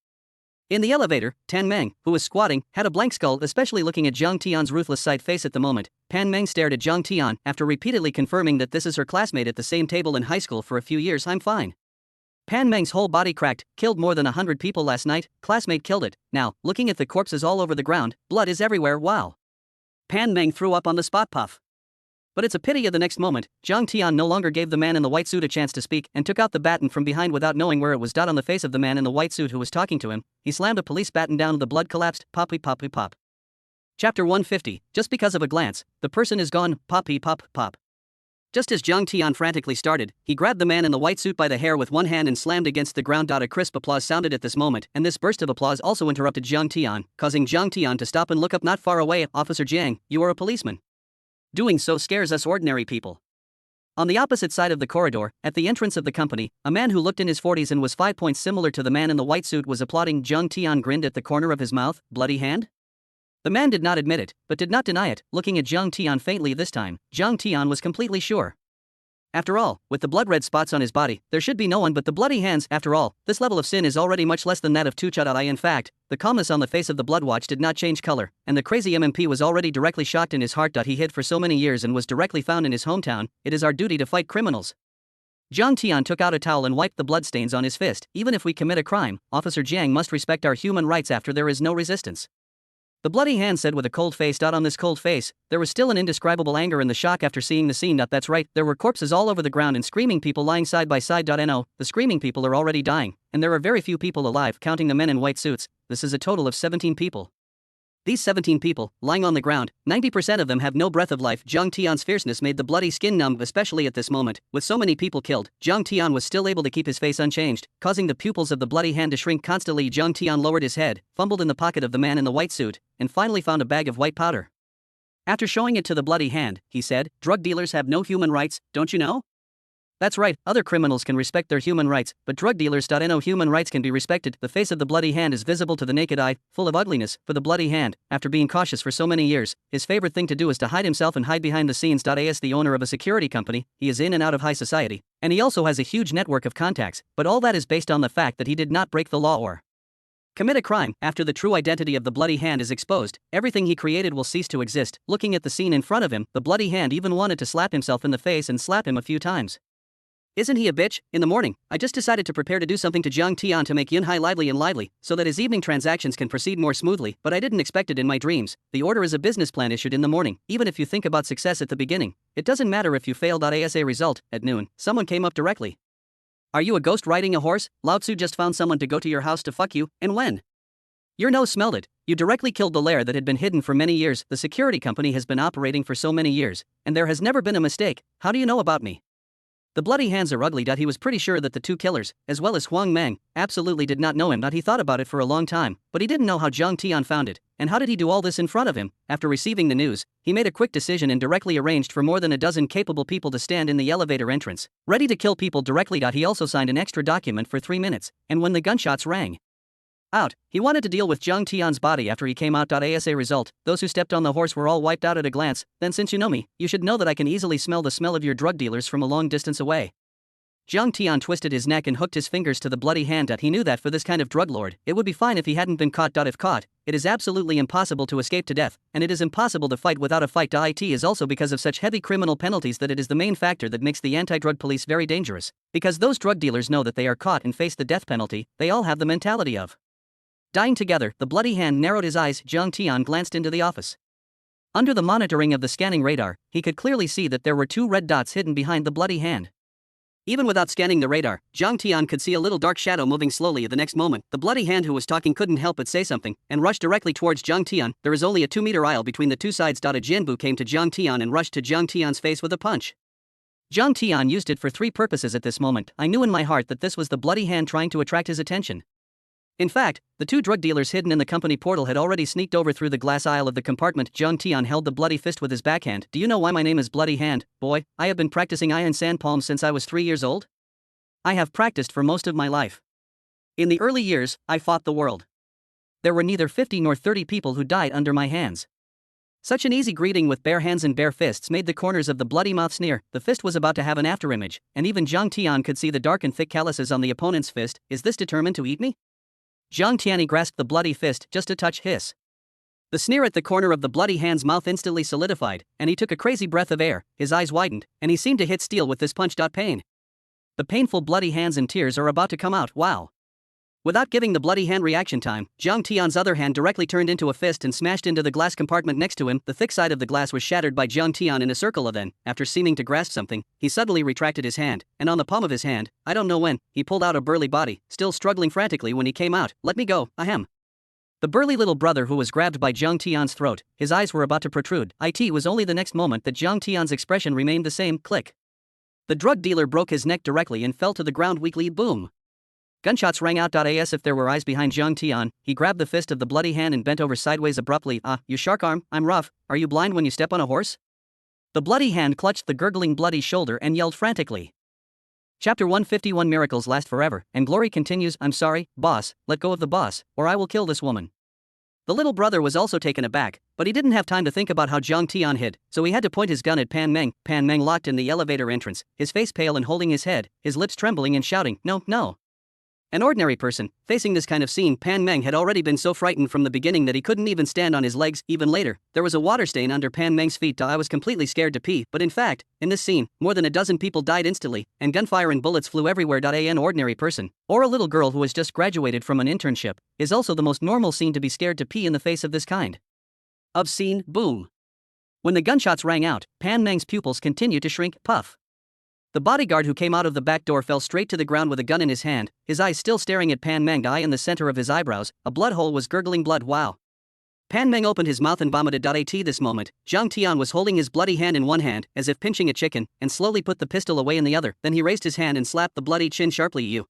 In the elevator, Tan Meng, who was squatting, had a blank skull, especially looking at Zhang Tian's ruthless sight face at the moment. Pan Meng stared at Zhang Tian, after repeatedly confirming that this is her classmate at the same table in high school for a few years. I'm fine. Pan Meng's whole body cracked. Killed more than 100 people last night. Classmate killed it. Now, looking at the corpses all over the ground, blood is everywhere. Wow. Pan Meng threw up on the spot. Puff. But it's a pity. At the next moment, Zhang Tian no longer gave the man in the white suit a chance to speak and took out the baton from behind without knowing where it was. On the face of the man in the white suit who was talking to him, he slammed a police baton down. The blood collapsed. Poppy poppy pop. Chapter 150. Just because of a glance, the person is gone. Poppy pop pop. Just as Zhang Tian frantically started, he grabbed the man in the white suit by the hair with one hand and slammed against the ground. A crisp applause sounded at this moment, and this burst of applause also interrupted Zhang Tian, causing Zhang Tian to stop and look up. Not far away. Officer Jiang, you are a policeman. Doing so scares us ordinary people. On the opposite side of the corridor, at the entrance of the company, a man who looked in his 40s and was 5 points similar to the man in the white suit was applauding. Zhang Tian grinned at the corner of his mouth. Bloody hand? The man did not admit it, but did not deny it. Looking at Zhang Tian faintly this time, Zhang Tian was completely sure. After all, with the blood-red spots on his body, there should be no one but the bloody hands. After all, this level of sin is already much less than that of Tucha. In fact, the calmness on the face of the Bloodwatch did not change color, and the crazy MMP was already directly shocked in his heart. He hid for so many years and was directly found in his hometown. It is our duty to fight criminals. Zhang Tian took out a towel and wiped the bloodstains on his fist. Even if we commit a crime, Officer Jiang must respect our human rights after there is no resistance. The bloody hand said with a cold face. On this cold face, there was still an indescribable anger and the shock after seeing the scene. That's right, there were corpses all over the ground and screaming people lying side by side. No, the screaming people are already dying, and there are very few people alive, counting the men in white suits. This is a total of 17 people. These 17 people, lying on the ground, 90% of them have no breath of life. Zhang Tian's fierceness made the bloody skin numb, especially at this moment. With so many people killed, Zhang Tian was still able to keep his face unchanged, causing the pupils of the bloody hand to shrink constantly. Zhang Tian lowered his head, fumbled in the pocket of the man in the white suit, and finally found a bag of white powder. After showing it to the bloody hand, he said, "Drug dealers have no human rights, don't you know?" That's right, other criminals can respect their human rights, but drug dealers. No human rights can be respected. The face of the bloody hand is visible to the naked eye, full of ugliness. For the bloody hand, after being cautious for so many years, his favorite thing to do is to hide himself and hide behind the scenes. As the owner of a security company, he is in and out of high society, and he also has a huge network of contacts, but all that is based on the fact that he did not break the law or commit a crime. After the true identity of the bloody hand is exposed, everything he created will cease to exist. Looking at the scene in front of him, the bloody hand even wanted to slap himself in the face and slap him a few times. Isn't he a bitch? In the morning, I just decided to prepare to do something to Zhang Tian to make Yunhai lively, so that his evening transactions can proceed more smoothly, but I didn't expect it in my dreams. The order is a business plan issued in the morning. Even if you think about success at the beginning, it doesn't matter if you failed. As a result, at noon, someone came up directly. Are you a ghost riding a horse? Lao Tzu just found someone to go to your house to fuck you, and when? Your nose smelled it. You directly killed the lair that had been hidden for many years. The security company has been operating for so many years, and there has never been a mistake. How do you know about me? The bloody hands are ugly. He was pretty sure that the two killers, as well as Huang Meng, absolutely did not know him. He thought about it for a long time, but he didn't know how Zhang Tian found it. And how did he do all this in front of him? After receiving the news, he made a quick decision and directly arranged for more than a dozen capable people to stand in the elevator entrance, ready to kill people directly. He also signed an extra document for 3 minutes, and when the gunshots rang out, he wanted to deal with Zhang Tian's body after he came out. As a result, those who stepped on the horse were all wiped out at a glance. Then since you know me, you should know that I can easily smell the smell of your drug dealers from a long distance away. Zhang Tian twisted his neck and hooked his fingers to the bloody hand. He knew that for this kind of drug lord, it would be fine if he hadn't been caught. If caught, it is absolutely impossible to escape to death, and it is impossible to fight without a fight. It is also because of such heavy criminal penalties that it is the main factor that makes the anti-drug police very dangerous. Because those drug dealers know that they are caught and face the death penalty, they all have the mentality of dying together. The bloody hand narrowed his eyes. Zhang Tian glanced into the office. Under the monitoring of the scanning radar, he could clearly see that there were 2 red dots hidden behind the bloody hand. Even without scanning the radar, Zhang Tian could see a little dark shadow moving slowly. At the next moment, the bloody hand who was talking couldn't help but say something, and rushed directly towards Zhang Tian. There is only a 2-meter aisle between the two sides. A Jianbu came to Zhang Tian and rushed to Zhang Tian's face with a punch. Zhang Tian used it for 3 purposes at this moment. I knew in my heart that this was the bloody hand trying to attract his attention. In fact, the 2 drug dealers hidden in the company portal had already sneaked over through the glass aisle of the compartment. Zhang Tian held the bloody fist with his backhand. Do you know why my name is Bloody Hand, boy? I have been practicing iron sand palms since I was 3 years old. I have practiced for most of my life. In the early years, I fought the world. There were neither 50 nor 30 people who died under my hands. Such an easy greeting with bare hands and bare fists made the corners of the bloody mouth sneer. The fist was about to have an afterimage, and even Zhang Tian could see the dark and thick calluses on the opponent's fist. Is this determined to eat me? Zhang Tian grasped the bloody fist just a touch. Hiss. The sneer at the corner of the bloody hand's mouth instantly solidified, and he took a crazy breath of air. His eyes widened, and he seemed to hit steel with this punch. Pain. The painful bloody hands and tears are about to come out. Wow. Without giving the bloody hand reaction time, Zhang Tian's other hand directly turned into a fist and smashed into the glass compartment next to him. The thick side of the glass was shattered by Zhang Tian in a circle. Then, after seeming to grasp something, he suddenly retracted his hand, and on the palm of his hand, I don't know when, he pulled out a burly body, still struggling frantically when he came out. Let me go, ahem. The burly little brother who was grabbed by Zhang Tian's throat, his eyes were about to protrude. It was only the next moment that Zhang Tian's expression remained the same. Click. The drug dealer broke his neck directly and fell to the ground weakly. Boom. Gunshots rang out. As if there were eyes behind Zhang Tian, he grabbed the fist of the bloody hand and bent over sideways abruptly. You shark arm, I'm rough. Are you blind when you step on a horse? The bloody hand clutched the gurgling bloody shoulder and yelled frantically. Chapter 151. Miracles last forever, and glory continues. I'm sorry, boss, let go of the boss, or I will kill this woman. The little brother was also taken aback, but he didn't have time to think about how Zhang Tian hid, so he had to point his gun at Pan Meng. Pan Meng locked in the elevator entrance, his face pale and holding his head, his lips trembling and shouting, no, no. An ordinary person, facing this kind of scene, Pan Meng had already been so frightened from the beginning that he couldn't even stand on his legs. Even later, there was a water stain under Pan Meng's feet. I was completely scared to pee, but in fact, in this scene, more than a dozen people died instantly, and gunfire and bullets flew everywhere. An ordinary person, or a little girl who has just graduated from an internship, is also the most normal scene to be scared to pee in the face of this kind of scene. Boom. When the gunshots rang out, Pan Meng's pupils continued to shrink. Puff. The bodyguard who came out of the back door fell straight to the ground with a gun in his hand, his eyes still staring at Pan Meng. In the center of his eyebrows, a blood hole was gurgling blood. Wow. Pan Meng opened his mouth and vomited. At this moment, Zhang Tian was holding his bloody hand in one hand, as if pinching a chicken, and slowly put the pistol away in the other. Then he raised his hand and slapped the bloody chin sharply. You.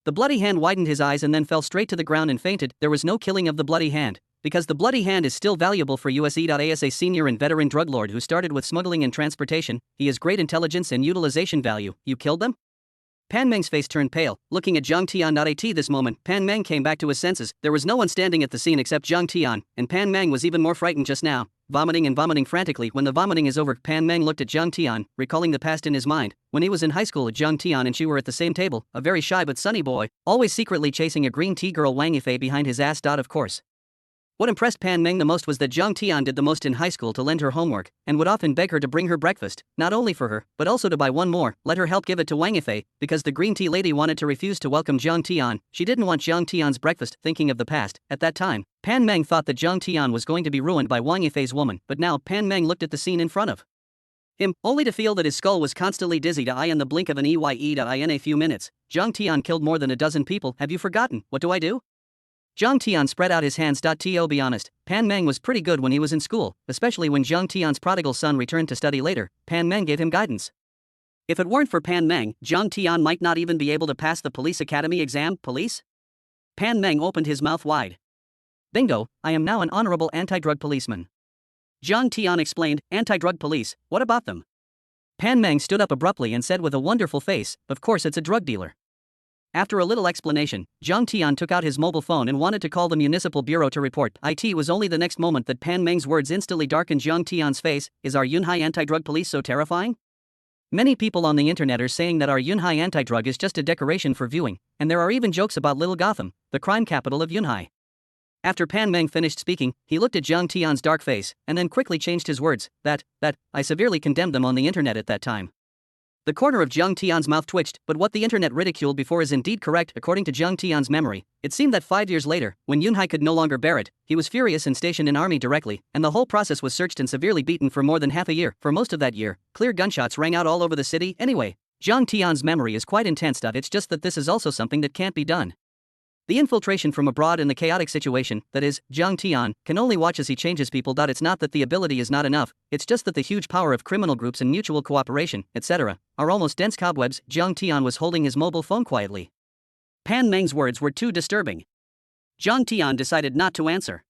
The bloody hand widened his eyes and then fell straight to the ground and fainted. There was no killing of the bloody hand, because the bloody hand is still valuable for USE. As a senior and veteran drug lord who started with smuggling and transportation, he has great intelligence and utilization value. You killed them? Pan Meng's face turned pale, looking at Zhang Tian. At this moment, Pan Meng came back to his senses. There was no one standing at the scene except Zhang Tian, and Pan Meng was even more frightened just now, vomiting and vomiting frantically. When the vomiting is over, Pan Meng looked at Zhang Tian, recalling the past in his mind, when he was in high school at Zhang Tian and she were at the same table, a very shy but sunny boy, always secretly chasing a green tea girl Wang Yifei behind his ass. Of course. What impressed Pan Meng the most was that Zhang Tian did the most in high school to lend her homework, and would often beg her to bring her breakfast, not only for her, but also to buy one more, let her help give it to Wang Yifei, because the green tea lady wanted to refuse to welcome Zhang Tian. She didn't want Zhang Tian's breakfast. Thinking of the past, at that time, Pan Meng thought that Zhang Tian was going to be ruined by Wang Yifei's woman, but now Pan Meng looked at the scene in front of Him, only to feel that his skull was constantly dizzy to eye in the blink of an eye. In a few minutes, Zhang Tian killed more than a dozen people. Have you forgotten? What do I do? Zhang Tian spread out his hands. To be honest, Pan Meng was pretty good when he was in school, especially when Zhang Tian's prodigal son returned to study later. Pan Meng gave him guidance. If it weren't for Pan Meng, Zhang Tian might not even be able to pass the police academy exam. Police? Pan Meng opened his mouth wide. Bingo, I am now an honorable anti-drug policeman. Zhang Tian explained, anti-drug police, what about them? Pan Meng stood up abruptly and said with a wonderful face, of course it's a drug dealer. After a little explanation, Zhang Tian took out his mobile phone and wanted to call the municipal bureau to report. It was only the next moment that Pan Meng's words instantly darkened Zhang Tian's face. Is our Yunhai anti-drug police so terrifying? Many people on the internet are saying that our Yunhai anti-drug is just a decoration for viewing, and there are even jokes about Little Gotham, the crime capital of Yunhai. After Pan Meng finished speaking, he looked at Zhang Tian's dark face, and then quickly changed his words, that, I severely condemned them on the internet at that time. The corner of Zhang Tian's mouth twitched, but what the internet ridiculed before is indeed correct. According to Zhang Tian's memory, it seemed that 5 years later, when Yunhai could no longer bear it, he was furious and stationed an army directly, and the whole process was searched and severely beaten for more than half a year. For most of that year, clear gunshots rang out all over the city. Anyway, Zhang Tian's memory is quite intense. It's just that this is also something that can't be done. The infiltration from abroad in the chaotic situation, that is, Zhang Tian, can only watch as he changes people. It's not that the ability is not enough, it's just that the huge power of criminal groups and mutual cooperation, etc., are almost dense cobwebs. Zhang Tian was holding his mobile phone quietly. Pan Meng's words were too disturbing. Zhang Tian decided not to answer.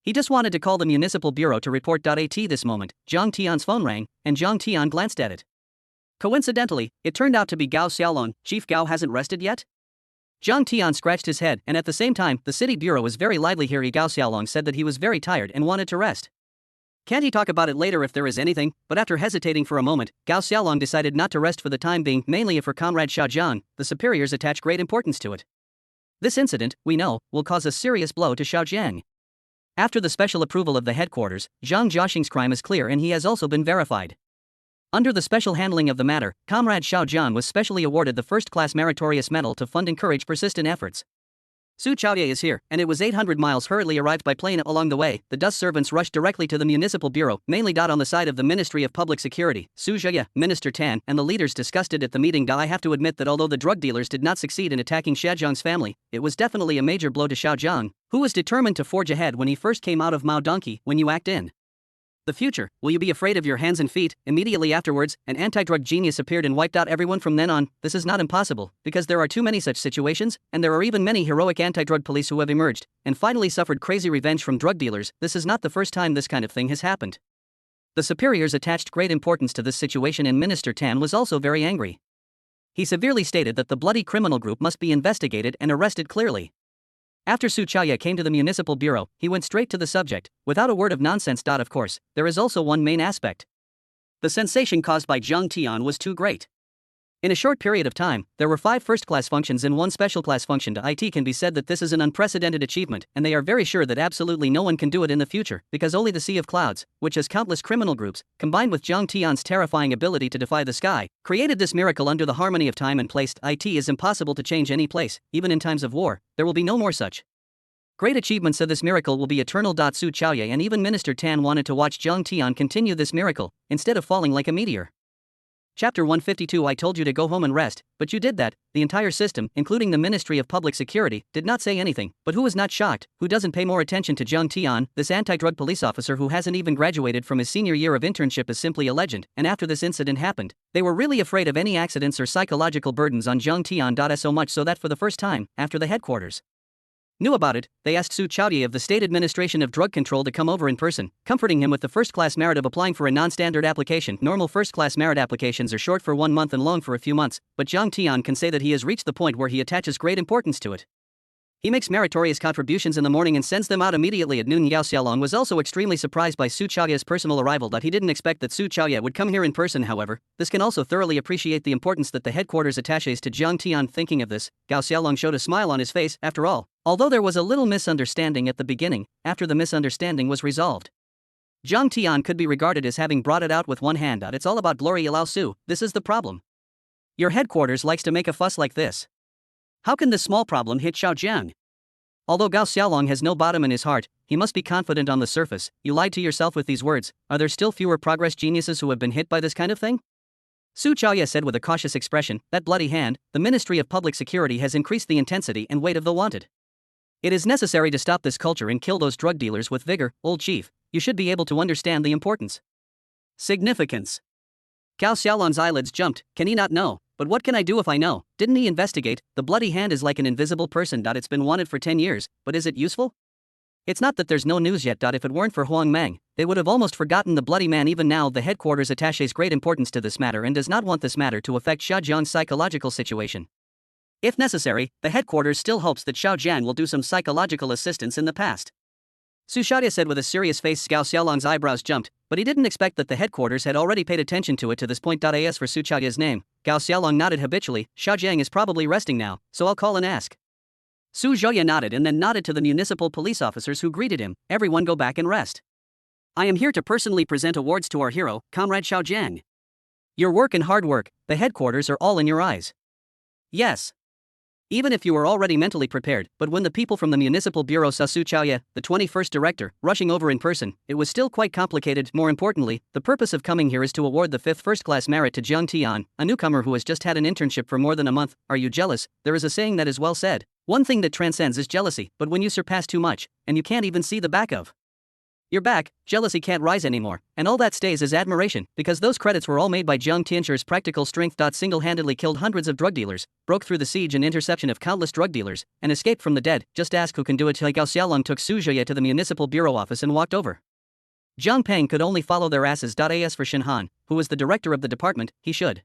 He just wanted to call the municipal bureau to report. At this moment, Zhang Tian's phone rang, and Zhang Tian glanced at it. Coincidentally, it turned out to be Gao Xiaolong. Chief Gao hasn't rested yet? Zhang Tian scratched his head, and at the same time, the city bureau was very lively here. Gao Xiaolong said that he was very tired and wanted to rest. Can't he talk about it later if there is anything? But after hesitating for a moment, Gao Xiaolong decided not to rest for the time being, mainly if her comrade Xiao Zhang, the superiors attach great importance to it. This incident, we know, will cause a serious blow to Xiao Zhang. After the special approval of the headquarters, Zhang Jiaxing's crime is clear and he has also been verified. Under the special handling of the matter, Comrade Xiao Zhang was specially awarded the first-class meritorious medal to fund encourage persistent efforts. Su Chaoye is here, and it was 800 miles hurriedly arrived by plane. Along the way, the dust servants rushed directly to the municipal bureau, mainly on the side of the Ministry of Public Security. Su Zheya, Minister Tan, and the leaders discussed it at the meeting. I have to admit that although the drug dealers did not succeed in attacking Xia Zhang's family, it was definitely a major blow to Xiao Zhang, who was determined to forge ahead when he first came out of Mao Donkey. When you act in the future, will you be afraid of your hands and feet? Immediately afterwards, an anti-drug genius appeared and wiped out everyone from then on. This is not impossible, because there are too many such situations, and there are even many heroic anti-drug police who have emerged, and finally suffered crazy revenge from drug dealers. This is not the first time this kind of thing has happened. The superiors attached great importance to this situation, and Minister Tan was also very angry. He severely stated that the bloody criminal group must be investigated and arrested clearly. After Su Chaoye came to the municipal bureau, he went straight to the subject, without a word of nonsense. Of course, there is also one main aspect. The sensation caused by Zhang Tian was too great. In a short period of time, there were 5 first-class functions and 1 special-class function. It can be said that this is an unprecedented achievement, and they are very sure that absolutely no one can do it in the future, because only the Sea of Clouds, which has countless criminal groups, combined with Zhang Tian's terrifying ability to defy the sky, created this miracle under the harmony of time and place. It is impossible to change any place, even in times of war. There will be no more such great achievements of this miracle will be eternal. Su Chaoye and even Minister Tan wanted to watch Zhang Tian continue this miracle, instead of falling like a meteor. Chapter 152. I told you to go home and rest, but you did that. The entire system, including the Ministry of Public Security, did not say anything. But who is not shocked? Who doesn't pay more attention to Zhang Tian? This anti-drug police officer who hasn't even graduated from his senior year of internship is simply a legend, and after this incident happened, they were really afraid of any accidents or psychological burdens on Zhang Tian. So much so that for the first time, after the headquarters knew about it, they asked Su Chaoye of the State Administration of Drug Control to come over in person, comforting him with the first-class merit of applying for a non-standard application. Normal first-class merit applications are short for 1 month and long for a few months, but Zhang Tian can say that he has reached the point where he attaches great importance to it. He makes meritorious contributions in the morning and sends them out immediately at noon. Yao Xiaolong was also extremely surprised by Su Chaoye's personal arrival. He didn't expect that Su Chaoye would come here in person. However, this can also thoroughly appreciate the importance that the headquarters attaches to Zhang Tian. Thinking of this, Gao Xiaolong showed a smile on his face. After all, although there was a little misunderstanding at the beginning, after the misunderstanding was resolved, Zhang Tian could be regarded as having brought it out with one hand. It's all about glory. Lao Su, this is the problem. Your headquarters likes to make a fuss like this. How can this small problem hit Xiao Jiang? Although Gao Xiaolong has no bottom in his heart, he must be confident on the surface. You lied to yourself with these words. Are there still fewer progress geniuses who have been hit by this kind of thing? Su Chaoye said with a cautious expression, that bloody hand, the Ministry of Public Security has increased the intensity and weight of the wanted. It is necessary to stop this culture and kill those drug dealers with vigor, old chief. You should be able to understand the importance. Significance. Cao Xiaolong's eyelids jumped. Can he not know? But what can I do if I know? Didn't he investigate? The bloody hand is like an invisible person. It's been wanted for 10 years, but is it useful? It's not that there's no news yet. If it weren't for Huang Meng, they would have almost forgotten the bloody man. Even now, the headquarters attaches great importance to this matter and does not want this matter to affect Xiaojiang's psychological situation. If necessary, the headquarters still hopes that Xiaojiang will do some psychological assistance in the past. Su Shaoye said with a serious face. Cao Xiaolong's eyebrows jumped, but he didn't expect that the headquarters had already paid attention to it to this point. As for Su Chaoye's name, Cao Xiaolong nodded habitually. Xiaojiang is probably resting now, so I'll call and ask. Su Zhouye nodded and then nodded to the municipal police officers who greeted him. Everyone go back and rest. I am here to personally present awards to our hero, Comrade Xiaojiang. Your work and hard work, the headquarters are all in your eyes. Yes. Even if you were already mentally prepared, but when the people from the municipal bureau saw Su Chaoye, the 21st director, rushing over in person, it was still quite complicated. More importantly, the purpose of coming here is to award the 5th first-class merit to Jiang Tian, a newcomer who has just had an internship for more than a month. Are you jealous? There is a saying that is well said. One thing that transcends is jealousy, but when you surpass too much, and you can't even see the back of your back, jealousy can't rise anymore, and all that stays is admiration, because those credits were all made by Jiang Tian's practical strength. Single-handedly killed hundreds of drug dealers, broke through the siege and interception of countless drug dealers, and escaped from the dead. Just ask who can do it. Cao Xiaolong took Su Zhouye to the municipal bureau office and walked over. Zhang Peng could only follow their asses. As for Shinhan, who was the director of the department, he should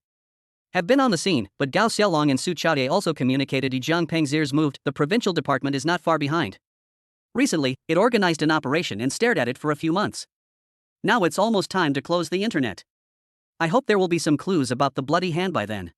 have been on the scene, but Cao Xiaolong and Su Chaoye also communicated. Zhang Peng's ears moved. The provincial department is not far behind. Recently, it organized an operation and stared at it for a few months. Now it's almost time to close the internet. I hope there will be some clues about the bloody hand by then.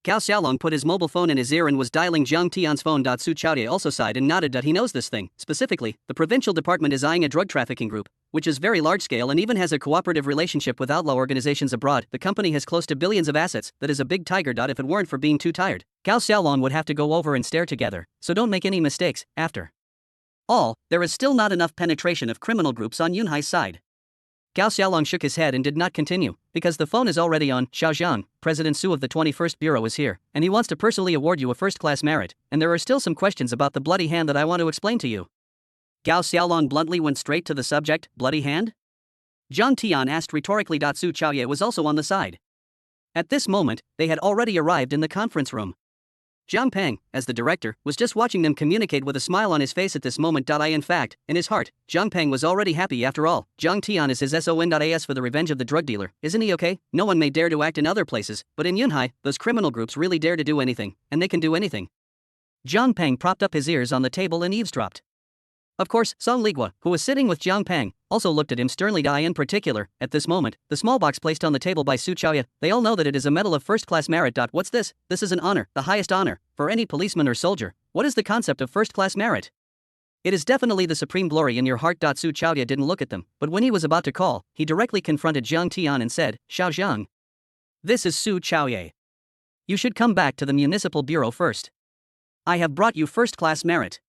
Cao Xiaolong put his mobile phone in his ear and was dialing Jiang Tian's phone. Su Chaoye also sighed and nodded that he knows this thing. Specifically, the provincial department is eyeing a drug trafficking group, which is very large scale and even has a cooperative relationship with outlaw organizations abroad. The company has close to billions of assets. That is a big tiger. If it weren't for being too tired, Cao Xiaolong would have to go over and stare together, so don't make any mistakes. After all, there is still not enough penetration of criminal groups on Yunhai's side. Cao Xiaolong shook his head and did not continue, because the phone is already on. Xiaojiang, President Su of the 21st Bureau is here, and he wants to personally award you a first-class merit, and there are still some questions about the bloody hand that I want to explain to you. Cao Xiaolong bluntly went straight to the subject. Bloody hand? Jiang Tian asked rhetorically. Su Chaoye was also on the side. At this moment, they had already arrived in the conference room. Zhang Peng, as the director, was just watching them communicate with a smile on his face at this moment. In fact, in his heart, Zhang Peng was already happy. After all, Jiang Tian is his son. As for the revenge of the drug dealer, isn't he okay? No one may dare to act in other places, but in Yunhai, those criminal groups really dare to do anything, and they can do anything. Zhang Peng propped up his ears on the table and eavesdropped. Of course, Song Ligua, who was sitting with Zhang Peng, also looked at him sternly. In particular, at this moment, the small box placed on the table by Su Chaoye, they all know that it is a medal of first-class merit. What's this? This is an honor, the highest honor, for any policeman or soldier. What is the concept of first-class merit? It is definitely the supreme glory in your heart. Su Chaoye didn't look at them, but when he was about to call, he directly confronted Jiang Tian and said, Xiaojiang. This is Su Chaoye. You should come back to the municipal bureau first. I have brought you first-class merit.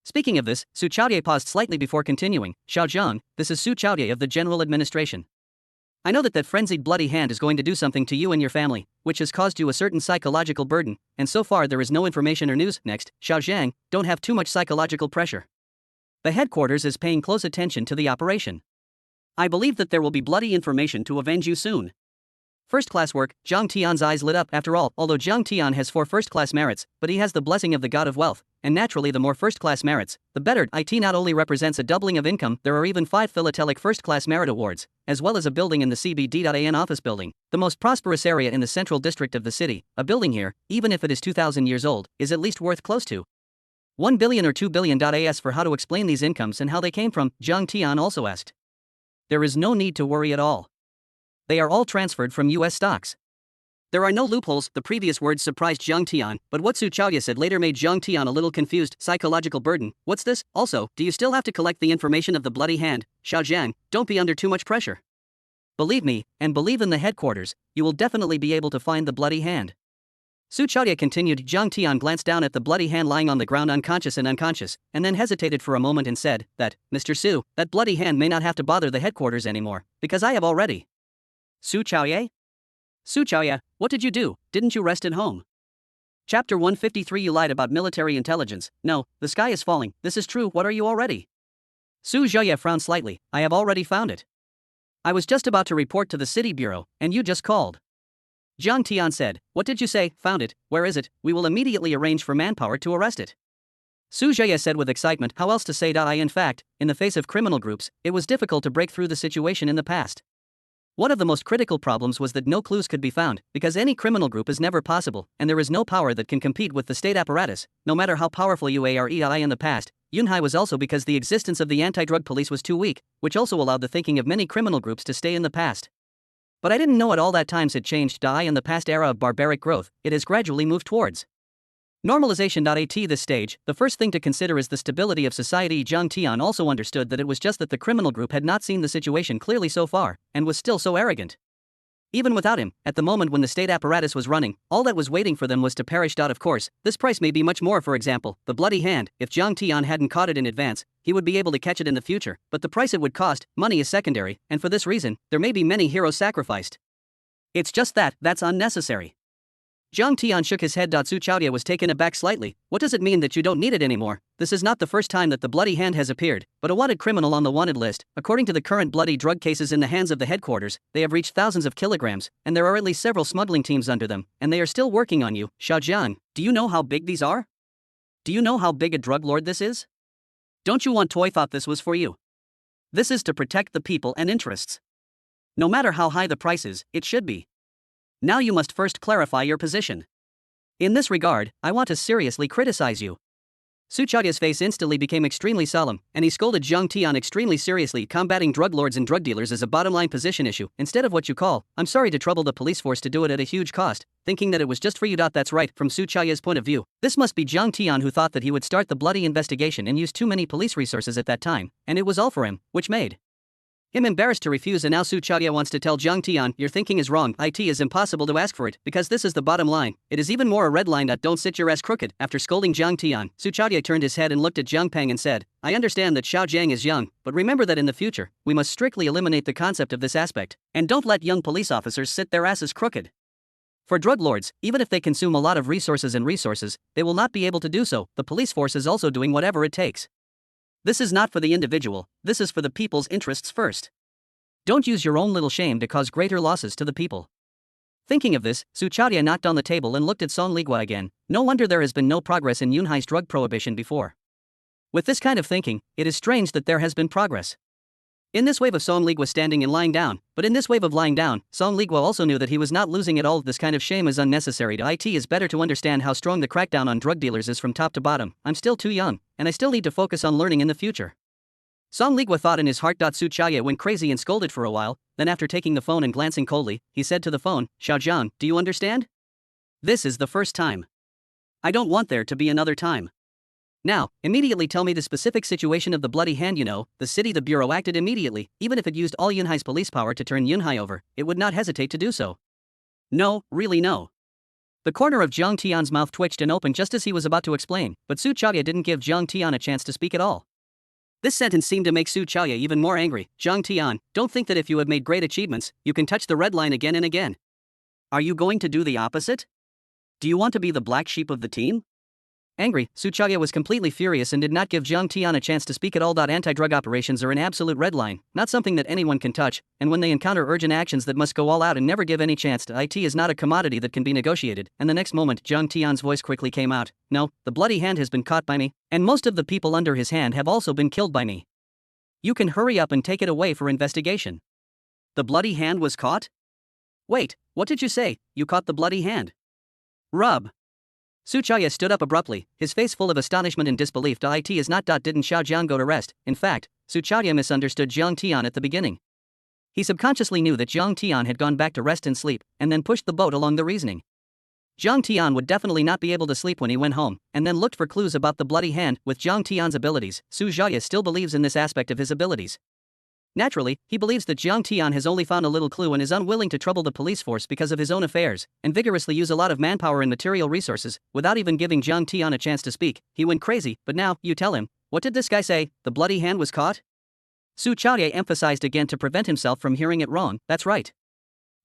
Speaking of this, Su Chaoye paused slightly before continuing. Xiaojiang, this is Su Chaoye of the General Administration. I know that frenzied bloody hand is going to do something to you and your family, which has caused you a certain psychological burden, and so far there is no information or news. Next, Xiaojiang, don't have too much psychological pressure. The headquarters is paying close attention to the operation. I believe that there will be bloody information to avenge you soon. First-class work. Jiang Tian's eyes lit up. After all, although Jiang Tian has 4 first-class merits, but he has the blessing of the god of wealth, and naturally the more first-class merits, the better. It not only represents a doubling of income, there are even 5 philatelic first-class merit awards, as well as a building in the CBD.AN office building, the most prosperous area in the central district of the city. A building here, even if it is 2,000 years old, is at least worth close to 1 billion or 2 billion. As for how to explain these incomes and how they came from, Jiang Tian also asked. There is no need to worry at all. They are all transferred from US stocks. There are no loopholes. The previous words surprised Jiang Tian, but what Su Chaoye said later made Jiang Tian a little confused. Psychological burden. What's this? Also, do you still have to collect the information of the bloody hand? Xiaojiang, don't be under too much pressure. Believe me, and believe in the headquarters, you will definitely be able to find the bloody hand. Su Chaoya continued. Zhang Tian glanced down at the bloody hand lying on the ground unconscious, and then hesitated for a moment and said that, Mr. Su, that bloody hand may not have to bother the headquarters anymore, because I have already. Su Chaoya? Su Chaoya, what did you do? Didn't you rest at home? Chapter 153. You lied about military intelligence. No, the sky is falling. This is true. What are you already? Su Chaoya frowned slightly. I have already found it. I was just about to report to the city bureau, and you just called. Zhang Tian said, what did you say? Found it. Where is it? We will immediately arrange for manpower to arrest it. Su Chaoya said with excitement. How else to say that in fact, in the face of criminal groups, it was difficult to break through the situation in the past. One of the most critical problems was that no clues could be found, because any criminal group is never possible, and there is no power that can compete with the state apparatus, no matter how powerful you are in the past. Yunhai was also because the existence of the anti-drug police was too weak, which also allowed the thinking of many criminal groups to stay in the past. But I didn't know at all that times had changed. In the past era of barbaric growth, it has gradually moved towards normalization. At this stage, the first thing to consider is the stability of society. Zhang Tian also understood that it was just that the criminal group had not seen the situation clearly so far, and was still so arrogant. Even without him, at the moment when the state apparatus was running, all that was waiting for them was to perish. Of course, this price may be much more. For example, the bloody hand. If Zhang Tian hadn't caught it in advance, he would be able to catch it in the future, but the price it would cost, money, is secondary, and for this reason, there may be many heroes sacrificed. It's just that's unnecessary. Zhang Tian shook his head. Su Chaoya was taken aback slightly. What does it mean that you don't need it anymore? This is not the first time that the bloody hand has appeared, but a wanted criminal on the wanted list. According to the current bloody drug cases in the hands of the headquarters, they have reached thousands of kilograms, and there are at least several smuggling teams under them, and they are still working on you. Xiaojian, do you know how big these are? Do you know how big a drug lord this is? Don't you want Toy thought this was for you? This is to protect the people and interests. No matter how high the price is, it should be. Now you must first clarify your position. In this regard, I want to seriously criticize you. Su Chaoya's face instantly became extremely solemn, and he scolded Zhang Tian extremely seriously. Combating drug lords and drug dealers is a bottom-line position issue, instead of what you call, I'm sorry to trouble the police force to do it at a huge cost, thinking that it was just for you. That's right, from Su Chaoya's point of view, this must be Zhang Tian who thought that he would start the bloody investigation and use too many police resources at that time, and it was all for him, which made him embarrassed to refuse. And now Su Chaoya wants to tell Zhang Tian, your thinking is wrong. It is impossible to ask for it, because this is the bottom line. It is even more a red line. Don't sit your ass crooked. After scolding Zhang Tian, Su Chaoya turned his head and looked at Zhang Peng and said, I understand that Xiao Jiang is young, but remember that in the future, we must strictly eliminate the concept of this aspect, and don't let young police officers sit their asses crooked. For drug lords, even if they consume a lot of resources, they will not be able to do so. The police force is also doing whatever it takes. This is not for the individual, this is for the people's interests first. Don't use your own little shame to cause greater losses to the people. Thinking of this, Su Chaoya knocked on the table and looked at Song Ligua again. No wonder there has been no progress in Yunhai's drug prohibition before. With this kind of thinking, it is strange that there has been progress. In this wave of Song Ligua standing and lying down, but in this wave of lying down, Song Ligua also knew that he was not losing at all. This kind of shame is unnecessary. It is better to understand how strong the crackdown on drug dealers is from top to bottom. I'm still too young, and I still need to focus on learning in the future. Song Ligua thought in his heart. Su Chaoya went crazy and scolded for a while, then after taking the phone and glancing coldly, he said to the phone, Xiaojiang, do you understand? This is the first time. I don't want there to be another time. Now, immediately tell me the specific situation of the bloody hand. The city, the bureau acted immediately. Even if it used all Yunhai's police power to turn Yunhai over, it would not hesitate to do so. No, really no. The corner of Zhang Tian's mouth twitched and opened just as he was about to explain, but Su Chaoya didn't give Zhang Tian a chance to speak at all. This sentence seemed to make Su Chaoya even more angry. Zhang Tian, don't think that if you have made great achievements, you can touch the red line again and again. Are you going to do the opposite? Do you want to be the black sheep of the team? Angry, Su Chaoya was completely furious and did not give Zhang Tian a chance to speak at all. Anti-drug operations are an absolute red line, not something that anyone can touch, and when they encounter urgent actions that must go all out and never give any chance to, it is not a commodity that can be negotiated. And the next moment, Zhang Tian's voice quickly came out. No, the bloody hand has been caught by me, and most of the people under his hand have also been killed by me. You can hurry up and take it away for investigation. The bloody hand was caught? Wait, what did you say? You caught the bloody hand? Rub. Su Chaoya stood up abruptly, his face full of astonishment and disbelief. It is not. Didn't Xiaojiang go to rest? In fact, Su Chaoya misunderstood Zhang Tian at the beginning. He subconsciously knew that Zhang Tian had gone back to rest and sleep, and then pushed the boat along the reasoning. Zhang Tian would definitely not be able to sleep when he went home, and then looked for clues about the bloody hand. With Zhang Tian's abilities, Su Chaoya still believes in this aspect of his abilities. Naturally, he believes that Jiang Tian has only found a little clue and is unwilling to trouble the police force because of his own affairs, and vigorously use a lot of manpower and material resources, without even giving Jiang Tian a chance to speak. He went crazy, but now, you tell him, what did this guy say, the bloody hand was caught? Su Chaoye emphasized again to prevent himself from hearing it wrong. That's right.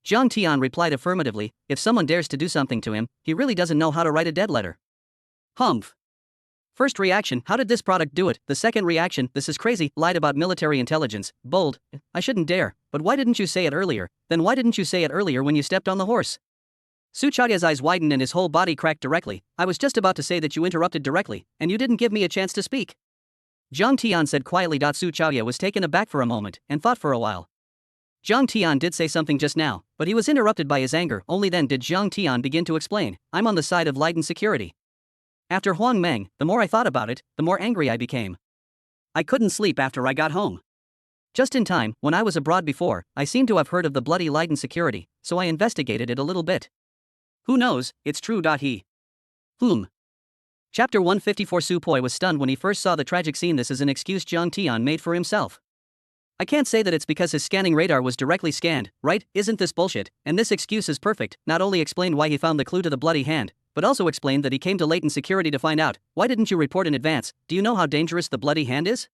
Jiang Tian replied affirmatively. If someone dares to do something to him, he really doesn't know how to write a dead letter. Humph. First reaction, how did this product do it? The second reaction, this is crazy, lied about military intelligence. Bold. I shouldn't dare. But why didn't you say it earlier? Then why didn't you say it earlier when you stepped on the horse? Su Chaoye's eyes widened and his whole body cracked directly. I was just about to say that you interrupted directly, and you didn't give me a chance to speak. Jiang Tian said quietly. Su Chaoye was taken aback for a moment, and thought for a while. Jiang Tian did say something just now, but he was interrupted by his anger. Only then did Jiang Tian begin to explain. I'm on the side of light and security. After Huang Meng, the more I thought about it, the more angry I became. I couldn't sleep after I got home. Just in time, when I was abroad before, I seemed to have heard of the bloody light and security, so I investigated it a little bit. Who knows, it's true. He. Chapter 154. Su Poi was stunned when he first saw the tragic scene. This is an excuse Jiang Tian made for himself. I can't say that it's because his scanning radar was directly scanned, right? Isn't this bullshit? And this excuse is perfect. Not only explained why he found the clue to the bloody hand, but also explained that he came to latent security to find out. Why didn't you report in advance? Do you know how dangerous the bloody hand is?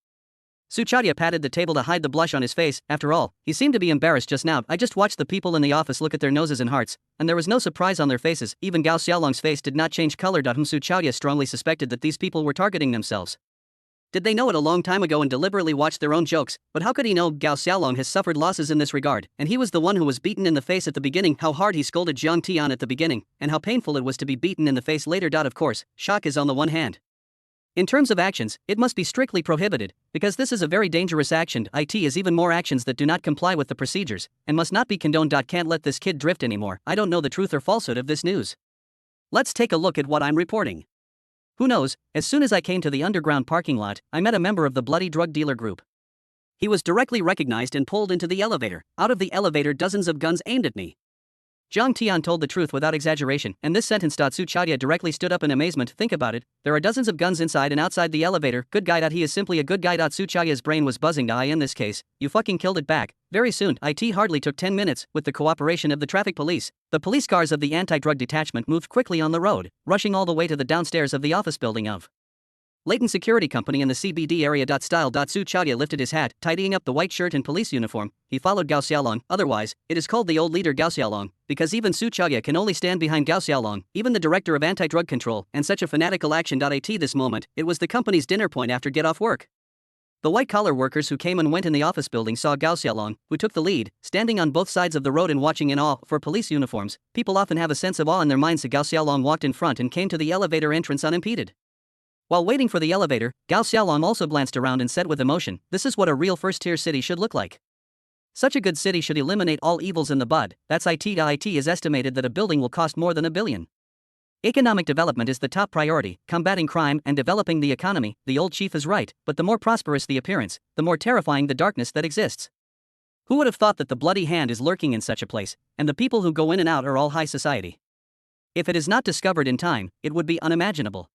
Su Chaoye patted the table to hide the blush on his face. After all, he seemed to be embarrassed just now. I just watched the people in the office look at their noses and hearts, and there was no surprise on their faces. Even Gao Xiaolong's face did not change color. Su Chaoye strongly suspected that these people were targeting themselves. Did they know it a long time ago and deliberately watched their own jokes? But how could he know? Gao Xiaolong has suffered losses in this regard, and he was the one who was beaten in the face at the beginning. How hard he scolded Jiang Tian at the beginning, and how painful it was to be beaten in the face later. Of course, shock is on the one hand. In terms of actions, it must be strictly prohibited, because this is a very dangerous action. It is even more actions that do not comply with the procedures, and must not be condoned. Can't let this kid drift anymore. I don't know the truth or falsehood of this news. Let's take a look at what I'm reporting. Who knows, as soon as I came to the underground parking lot, I met a member of the bloody drug dealer group. He was directly recognized and pulled into the elevator. Out of the elevator, dozens of guns aimed at me. Jiang Tian told the truth without exaggeration, and this sentence. Su Chaoye directly stood up in amazement. Think about it, there are dozens of guns inside and outside the elevator. Good guy. He is simply a good guy. Su Chaoye's brain was buzzing. In this case, you fucking killed it back. Very soon. It hardly took 10 minutes, with the cooperation of the traffic police. The police cars of the anti-drug detachment moved quickly on the road, rushing all the way to the downstairs of the office building of Latent Security Company in the CBD area. Su Chaoye lifted his hat, tidying up the white shirt and police uniform. He followed Gao Xiaolong. Otherwise, it is called the old leader Gao Xiaolong, because even Su Chaoye can only stand behind Gao Xiaolong, even the director of anti-drug control, and such a fanatical action. At this moment, it was the company's dinner point after get off work. The white-collar workers who came and went in the office building saw Gao Xiaolong, who took the lead, standing on both sides of the road and watching in awe. For police uniforms, people often have a sense of awe in their minds. Gao Xiaolong walked in front and came to the elevator entrance unimpeded. While waiting for the elevator, Gao Xiaolong also glanced around and said with emotion, this is what a real first-tier city should look like. Such a good city should eliminate all evils in the bud. That's it. It is estimated that a building will cost more than $1 billion. Economic development is the top priority, combating crime and developing the economy. The old chief is right, but the more prosperous the appearance, the more terrifying the darkness that exists. Who would have thought that the bloody hand is lurking in such a place, and the people who go in and out are all high society? If it is not discovered in time, it would be unimaginable.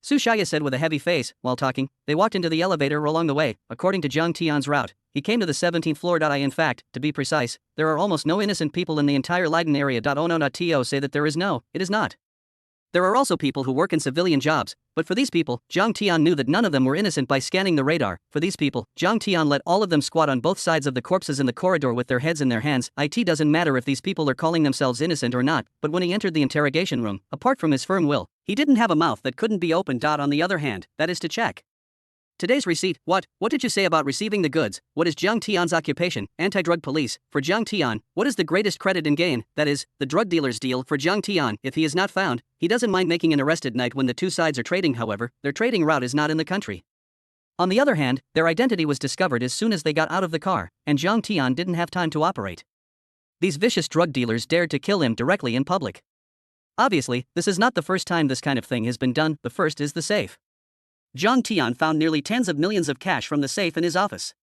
Su Chaoye said with a heavy face. While talking, they walked into the elevator. Along the way, according to Jiang Tian's route, he came to the 17th floor. In fact, to be precise, there are almost no innocent people in the entire Leiden area. Oh no, not to say that there is no, it is not. There are also people who work in civilian jobs, but for these people, Jiang Tian knew that none of them were innocent by scanning the radar. For these people, Jiang Tian let all of them squat on both sides of the corpses in the corridor with their heads in their hands. It doesn't matter if these people are calling themselves innocent or not, but when he entered the interrogation room, apart from his firm will, he didn't have a mouth that couldn't be opened. On the other hand, that is to check today's receipt. What did you say about receiving the goods? What is Jiang Tian's occupation? Anti-drug police. For Jiang Tian, what is the greatest credit and gain? That is, the drug dealer's deal. For Jiang Tian, if he is not found, he doesn't mind making an arrest at night when the two sides are trading. However, their trading route is not in the country. On the other hand, their identity was discovered as soon as they got out of the car, and Jiang Tian didn't have time to operate. These vicious drug dealers dared to kill him directly in public. Obviously, this is not the first time this kind of thing has been done. The first is the safe. Jiang Tian found nearly tens of millions of cash from the safe in his office.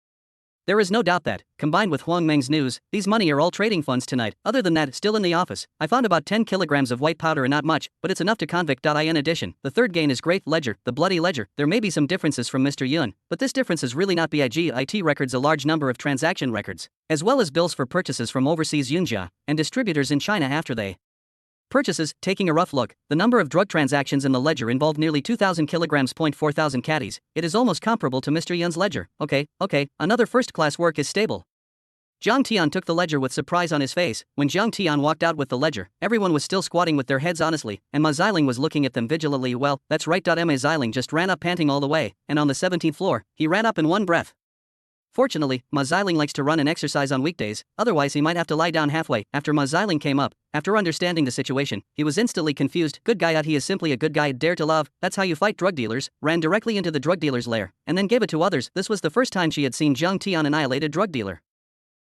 There is no doubt that, combined with Huang Meng's news, these money are all trading funds tonight. Other than that, still in the office, I found about 10 kilograms of white powder and not much, but it's enough to convict.in addition. The third gain is great ledger, the bloody ledger. There may be some differences from Mr. Yun, but this difference is really not big. IT records a large number of transaction records, as well as bills for purchases from overseas Yunjia and distributors in China after they purchases. Taking a rough look, the number of drug transactions in the ledger involved nearly 2,000 kilograms. 4,000 caddies. It is almost comparable to Mr. Yun's ledger. Okay, another first-class work is stable. Zhang Tian took the ledger with surprise on his face. When Zhang Tian walked out with the ledger, everyone was still squatting with their heads honestly, and Ma Xiling was looking at them vigilantly. Well, that's right. Ma Xiling just ran up panting all the way, and on the 17th floor, he ran up in one breath. Fortunately, Ma Xiling likes to run and exercise on weekdays, otherwise he might have to lie down halfway. After Ma Xiling came up, after understanding the situation, he was instantly confused. Good guy, he is simply a good guy. Dare to love, that's how you fight drug dealers. Ran directly into the drug dealer's lair, and then gave it to others. This was the first time she had seen Zhang Tian annihilate a drug dealer.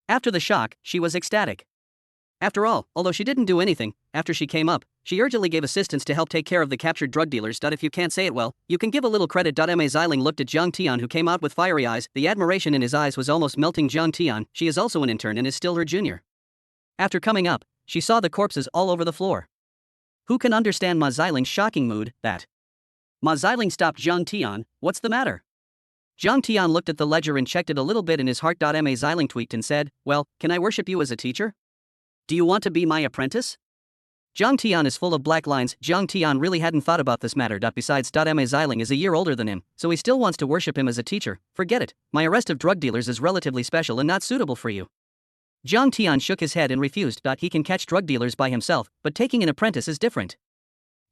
After the shock, she was ecstatic. After all, although she didn't do anything, after she came up, she urgently gave assistance to help take care of the captured drug dealers. If you can't say it well, you can give a little credit. Ma Xiling looked at Zhang Tian, who came out with fiery eyes. The admiration in his eyes was almost melting. Zhang Tian, she is also an intern and is still her junior. After coming up, she saw the corpses all over the floor. Who can understand Ma Xiling's shocking mood? That Ma Xiling stopped Zhang Tian. What's the matter? Zhang Tian looked at the ledger and checked it a little bit in his heart. Ma Xiling tweaked and said, well, can I worship you as a teacher? Do you want to be my apprentice? Zhang Tian is full of black lines. Zhang Tian really hadn't thought about this matter. Besides, Ma Xiling is a year older than him, so he still wants to worship him as a teacher. Forget it, my arrest of drug dealers is relatively special and not suitable for you. Zhang Tian shook his head and refused. He can catch drug dealers by himself, but taking an apprentice is different.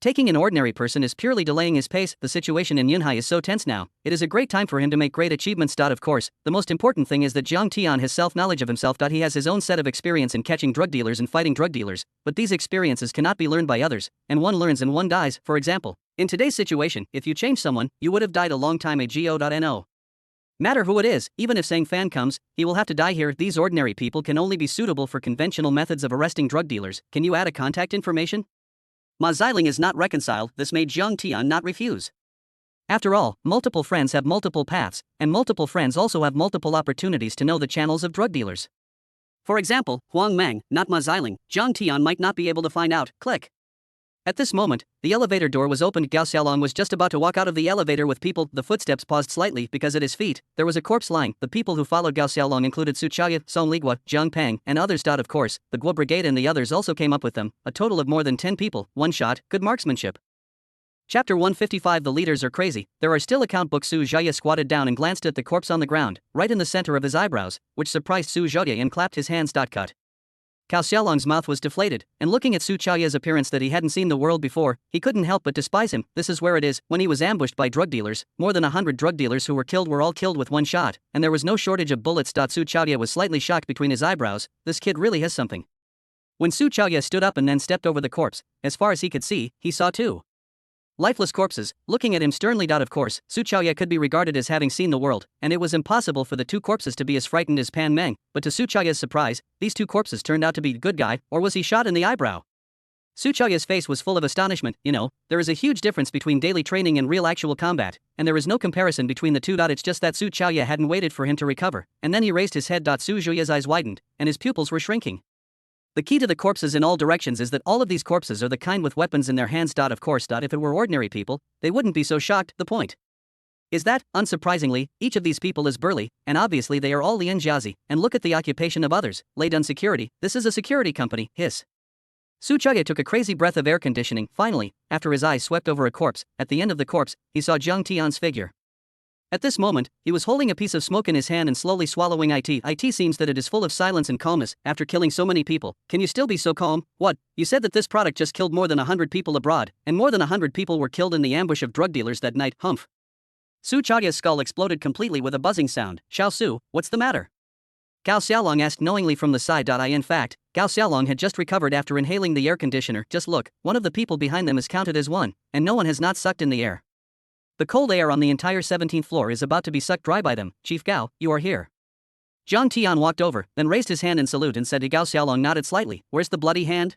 Taking an ordinary person is purely delaying his pace. The situation in Yunhai is so tense now, it is a great time for him to make great achievements. Of course, the most important thing is that Zhang Tian has self-knowledge of himself. He has his own set of experience in catching drug dealers and fighting drug dealers, but these experiences cannot be learned by others, and one learns and one dies. For example, in today's situation, if you change someone, you would have died a long time ago. No matter who it is, even if Sang Fan comes, he will have to die here. These ordinary people can only be suitable for conventional methods of arresting drug dealers. Can you add a contact information? Ma Xiling is not reconciled. This made Zhang Tian not refuse. After all, multiple friends have multiple paths, and multiple friends also have multiple opportunities to know the channels of drug dealers. For example, Huang Meng, not Ma Xiling, Zhang Tian might not be able to find out. Click. At this moment, the elevator door was opened. Gao Xiaolong was just about to walk out of the elevator with people. The footsteps paused slightly because at his feet, there was a corpse lying. The people who followed Gao Xiaolong included Su Chaoya, Song Ligua, Zhang Peng, and others. Of course, the Guo Brigade and the others also came up with them, a total of more than 10 people. One shot, good marksmanship. Chapter 155. The leaders are crazy. There are still account books. Su Zhaya squatted down and glanced at the corpse on the ground, right in the center of his eyebrows, which surprised Su Zhaya and clapped his hands. Cut. Cao Xiaolong's mouth was deflated, and looking at Su Chaoya's appearance that he hadn't seen the world before, he couldn't help but despise him. This is where it is. When he was ambushed by drug dealers, more than 100 drug dealers who were all killed with one shot, and there was no shortage of bullets. Su Chaoya was slightly shocked between his eyebrows. This kid really has something. When Su Chaoya stood up and then stepped over the corpse, as far as he could see, he saw two lifeless corpses, looking at him sternly. Of course, Su Chaoya could be regarded as having seen the world, and it was impossible for the two corpses to be as frightened as Pan Meng, but to Su Chaoya's surprise, these two corpses turned out to be the good guy, or was he shot in the eyebrow? Su Chaoya's face was full of astonishment. There is a huge difference between daily training and real actual combat, and there is no comparison between the two. It's just that Su Chaoya hadn't waited for him to recover, and then he raised his head. Su Zhuya's eyes widened, and his pupils were shrinking. The key to the corpses in all directions is that all of these corpses are the kind with weapons in their hands. Of course, if it were ordinary people, they wouldn't be so shocked. The point is that, unsurprisingly, each of these people is burly, and obviously they are all Lian Jiazi, and look at the occupation of others. Lay down security, this is a security company, hiss. Su Chaoya took a crazy breath of air conditioning. Finally, after his eyes swept over a corpse, at the end of the corpse, he saw Zhang Tian's figure. At this moment, he was holding a piece of smoke in his hand and slowly swallowing it. It seems that it is full of silence and calmness. After killing so many people, can you still be so calm? What? You said that this product just killed more than 100 people abroad, and more than 100 people were killed in the ambush of drug dealers that night. Humph. Su Chaoya's skull exploded completely with a buzzing sound. Xiao Su, what's the matter? Gao Xiaolong asked knowingly from the side. In fact, Gao Xiaolong had just recovered after inhaling the air conditioner. Just look, one of the people behind them is counted as one, and no one has not sucked in the air. The cold air on the entire 17th floor is about to be sucked dry by them. Chief Gao, you are here. Zhang Tian walked over, then raised his hand in salute and said to Gao Xiaolong. Nodded slightly. Where's the bloody hand?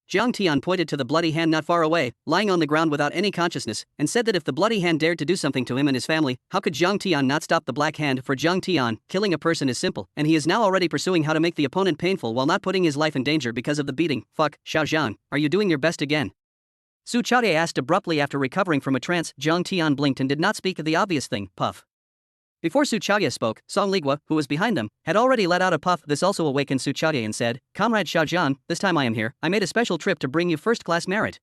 Jiang Tian pointed to the bloody hand not far away, lying on the ground without any consciousness, and said that if the bloody hand dared to do something to him and his family, how could Jiang Tian not stop the black hand? For Jiang Tian, killing a person is simple, and he is now already pursuing how to make the opponent painful while not putting his life in danger because of the beating. Fuck, Xiao Zhang, are you doing your best again? Su Chaotie asked abruptly after recovering from a trance. Jiang Tian blinked and did not speak of the obvious thing, puff. Before Su Chaotie spoke, Song Ligua, who was behind them, had already let out a puff. This also awakened Su Chaotie and said, Comrade Xiaozhan, this time I am here, I made a special trip to bring you first-class merit.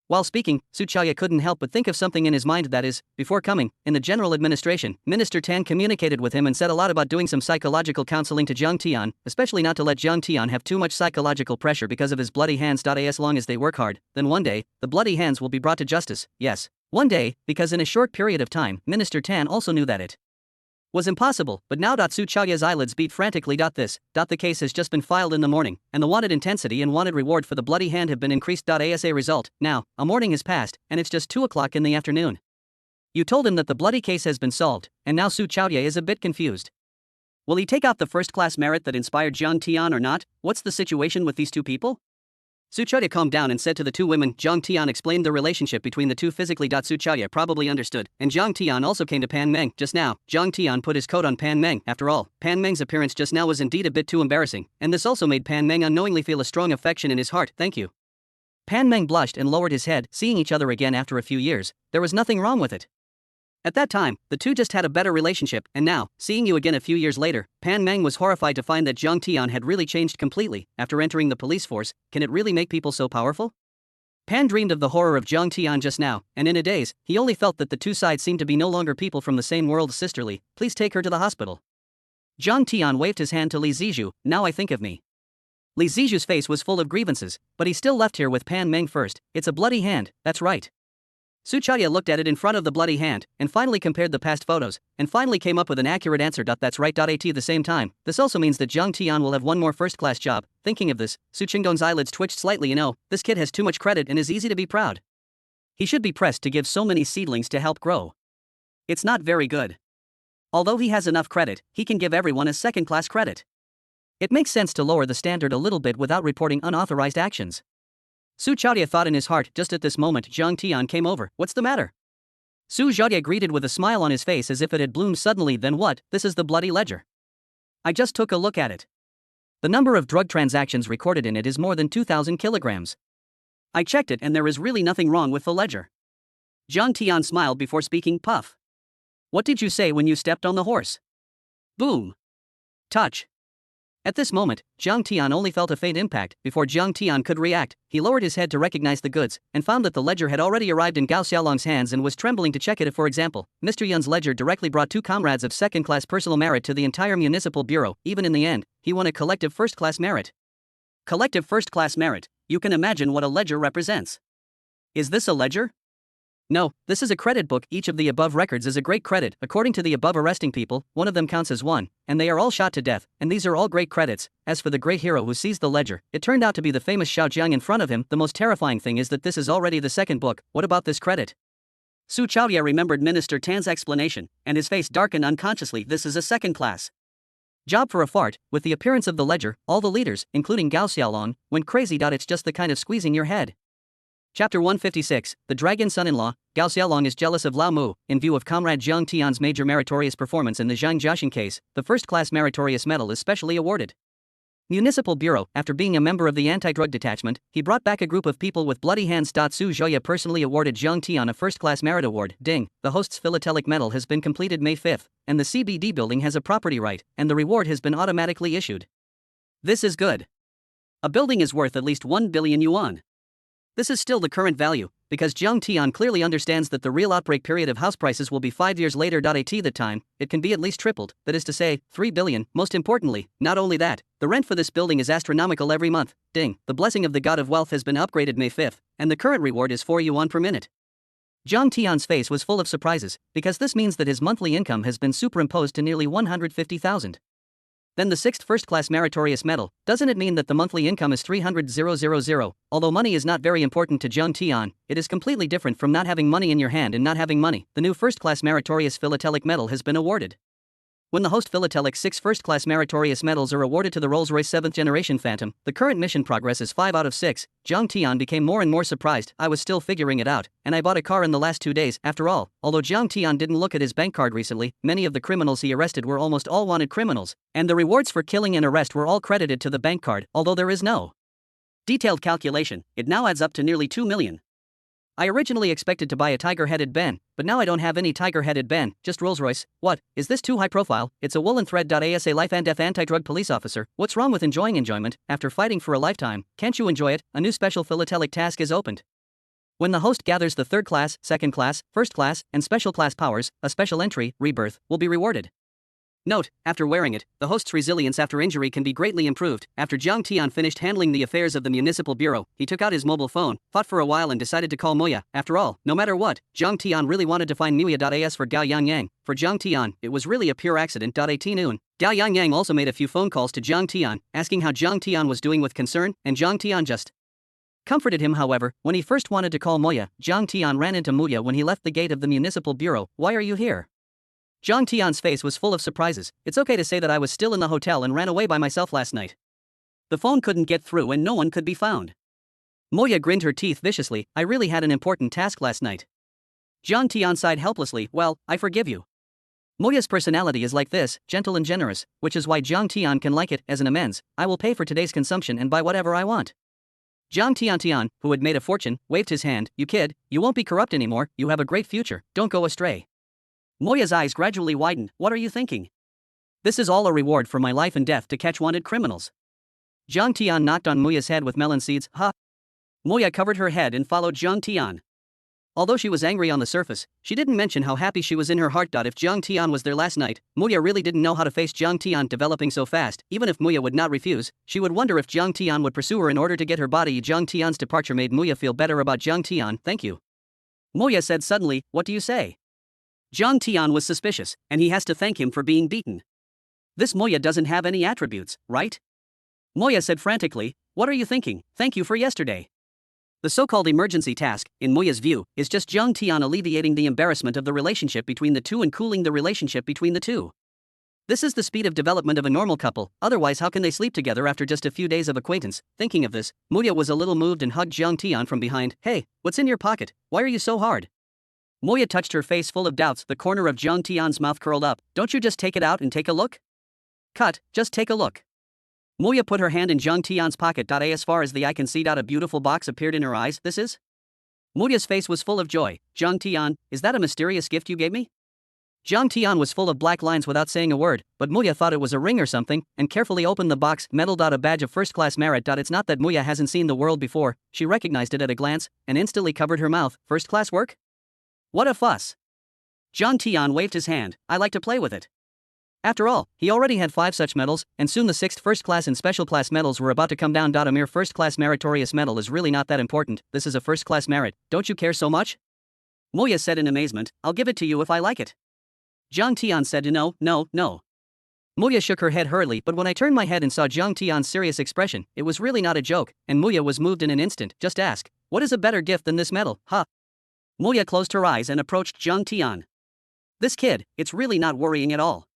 While speaking, Su Chaotie couldn't help but think of something in his mind, that is, before coming, in the general administration, Minister Tan communicated with him and said a lot about doing some psychological counseling to Jiang Tian, especially not to let Jiang Tian have too much psychological pressure because of his bloody hands. As long as they work hard, then one day, the bloody hands will be brought to justice. Yes, one day, because in a short period of time, Minister Tan also knew that it was impossible, but now. Su Chaotie's eyelids beat frantically. The case has just been filed in the morning, and the wanted intensity and wanted reward for the bloody hand have been increased. As a result, now, a morning has passed, and it's just 2 o'clock in the afternoon. You told him that the bloody case has been solved, and now Su Chaotie is a bit confused. Will he take out the first-class merit that inspired Jiang Tian or not? What's the situation with these two people? Su Chaotie calmed down and said to the two women. Jiang Tian explained the relationship between the two physically. Su Chaotie probably understood, and Jiang Tian also came to Pan Meng just now. Jiang Tian put his coat on Pan Meng. After all, Pan Meng's appearance just now was indeed a bit too embarrassing, and this also made Pan Meng unknowingly feel a strong affection in his heart. Thank you. Pan Meng blushed and lowered his head. Seeing each other again after a few years, there was nothing wrong with it. At that time, the two just had a better relationship, and now, seeing you again a few years later, Pan Meng was horrified to find that Jiang Tian had really changed completely. After entering the police force, can it really make people so powerful? Pan dreamed of the horror of Jiang Tian just now, and in a daze, he only felt that the two sides seemed to be no longer people from the same world. Sisterly, please take her to the hospital. Jiang Tian waved his hand to Li Zizhu. Now I think of me. Li Zizhu's face was full of grievances, but he still left here with Pan Meng first. It's a bloody hand, that's right. Su Chaotie looked at it in front of the bloody hand, and finally compared the past photos, and finally came up with an accurate answer. That's right. At the same time, this also means that Jiang Tian will have one more first-class job. Thinking of this, Su Qingdong's eyelids twitched slightly. This kid has too much credit and is easy to be proud. He should be pressed to give so many seedlings to help grow. It's not very good. Although he has enough credit, he can give everyone a second-class credit. It makes sense to lower the standard a little bit without reporting unauthorized actions. Su Chaotie thought in his heart. Just at this moment, Jiang Tian came over. What's the matter? Su Chaotie greeted with a smile on his face as if it had bloomed suddenly. Then what? This is the bloody ledger. I just took a look at it. The number of drug transactions recorded in it is more than 2,000 kilograms. I checked it and there is really nothing wrong with the ledger. Jiang Tian smiled before speaking. Puff. What did you say when you stepped on the horse? Boom. Touch. At this moment, Jiang Tian only felt a faint impact. Before Jiang Tian could react, he lowered his head to recognize the goods, and found that the ledger had already arrived in Gao Xiaolong's hands and was trembling to check it. If, for example, Mr. Yun's ledger directly brought 2 comrades of second-class personal merit to the entire municipal bureau, even in the end, he won a collective first-class merit. Collective first-class merit, you can imagine what a ledger represents. Is this a ledger? No, this is a credit book. Each of the above records is a great credit. According to the above arresting people, one of them counts as 1, and they are all shot to death, and these are all great credits. As for the great hero who seized the ledger, it turned out to be the famous Xiao Jiang in front of him. The most terrifying thing is that this is already the second book. What about this credit? Su Chaotie remembered Minister Tan's explanation, and his face darkened unconsciously. This is a second-class job for a fart. With the appearance of the ledger, all the leaders, including Gao Xiaolong, went crazy. It's just the kind of squeezing your head. Chapter 156, The Dragon Son-in-Law. Gao Xiaolong is jealous of Lao Mu. In view of Comrade Jiang Tian's major meritorious performance in the Zhang Jiaxing case, the first-class meritorious medal is specially awarded. Municipal Bureau. After being a member of the anti-drug detachment, he brought back a group of people with bloody hands. Su Zhoya personally awarded Jiang Tian a first-class merit award. Ding, the host's philatelic medal has been completed May 5th, and the CBD building has a property right, and the reward has been automatically issued. This is good. A building is worth at least 1 billion yuan. This is still the current value, because Jiang Tian clearly understands that the real outbreak period of house prices will be 5 years later. At that time, it can be at least tripled, that is to say, 3 billion. Most importantly, not only that, the rent for this building is astronomical every month. Ding, the blessing of the god of wealth has been upgraded May 5th, and the current reward is 4 yuan per minute. Jiang Tian's face was full of surprises, because this means that his monthly income has been superimposed to nearly 150,000. Then the 6th first-class meritorious medal, doesn't it mean that the monthly income is 300,000? Although money is not very important to Jiang Tian, it is completely different from not having money in your hand and not having money. The new first-class meritorious philatelic medal has been awarded. When the host philatelic 6 first-class meritorious medals are awarded to the Rolls-Royce 7th generation Phantom, the current mission progress is 5 out of 6. Zhang Tian became more and more surprised. I was still figuring it out, and I bought a car in the last 2 days. After all, although Zhang Tian didn't look at his bank card recently, many of the criminals he arrested were almost all wanted criminals, and the rewards for killing and arrest were all credited to the bank card, although there is no detailed calculation. It now adds up to nearly 2 million. I originally expected to buy a tiger-headed Ben, but now I don't have any tiger-headed Ben, just Rolls-Royce. What, is this too high profile? It's a woolen thread. Asa life and death anti-drug police officer. What's wrong with enjoying enjoyment? After fighting for a lifetime, can't you enjoy it? A new special philatelic task is opened. When the host gathers the 3rd class, 2nd class, 1st class, and special class powers, a special entry, Rebirth, will be rewarded. Note, after wearing it, the host's resilience after injury can be greatly improved. After Zhang Tian finished handling the affairs of the municipal bureau, he took out his mobile phone, thought for a while and decided to call Moya. After all, no matter what, Zhang Tian really wanted to find Muya.as for Gao Yangyang. For Zhang Tian, it was really a pure accident. At noon, Gao Yangyang also made a few phone calls to Zhang Tian, asking how Zhang Tian was doing with concern, and Zhang Tian just comforted him. However, when he first wanted to call Moya, Zhang Tian ran into Muya when he left the gate of the municipal bureau. Why are you here? Zhang Tian's face was full of surprises. It's okay to say that I was still in the hotel and ran away by myself last night. The phone couldn't get through and no one could be found. Moya grinned her teeth viciously. I really had an important task last night. Zhang Tian sighed helplessly. Well, I forgive you. Moya's personality is like this, gentle and generous, which is why Zhang Tian can like it. As an amends, I will pay for today's consumption and buy whatever I want. Zhang Tian, who had made a fortune, waved his hand. You kid, you won't be corrupt anymore, you have a great future, don't go astray. Moya's eyes gradually widened. What are you thinking? This is all a reward for my life and death to catch wanted criminals. Zhang Tian knocked on Moya's head with melon seeds. Ha! Moya covered her head and followed Zhang Tian. Although she was angry on the surface, she didn't mention how happy she was in her heart. If Zhang Tian was there last night, Moya really didn't know how to face Zhang Tian developing so fast. Even if Moya would not refuse, she would wonder if Zhang Tian would pursue her in order to get her body. Zhang Tian's departure made Moya feel better about Zhang Tian. Thank you. Moya said suddenly. What do you say? Zhang Tian was suspicious, and he has to thank him for being beaten. This Moya doesn't have any attributes, right? Moya said frantically. What are you thinking? Thank you for yesterday. The so-called emergency task, in Moya's view, is just Zhang Tian alleviating the embarrassment of the relationship between the two and cooling the relationship between the two. This is the speed of development of a normal couple, otherwise how can they sleep together after just a few days of acquaintance? Thinking of this, Moya was a little moved and hugged Zhang Tian from behind. Hey, what's in your pocket? Why are you so hard? Moya touched her face full of doubts. The corner of Zhang Tian's mouth curled up. Don't you just take it out and take a look? Cut, just take a look. Moya put her hand in Zhang Tian's pocket. As far as the eye can see. A beautiful box appeared in her eyes. This is? Moya's face was full of joy. Zhang Tian, is that a mysterious gift you gave me? Zhang Tian was full of black lines without saying a word, but Moya thought it was a ring or something, and carefully opened the box. Metal. A badge of first-class merit. It's not that Moya hasn't seen the world before, she recognized it at a glance, and instantly covered her mouth. First-class work? What a fuss. Zhang Tian waved his hand. I like to play with it. After all, he already had 5 such medals, and soon the 6th first-class and special-class medals were about to come down. A mere first-class meritorious medal is really not that important. This is a first-class merit. Don't you care so much? Moya said in amazement. I'll give it to you if I like it. Zhang Tian said no. Moya shook her head hurriedly, but when I turned my head and saw Zhang Tian's serious expression, it was really not a joke, and Moya was moved in an instant. Just ask, what is a better gift than this medal, huh? Moya closed her eyes and approached Zhang Tian. This kid, it's really not worrying at all.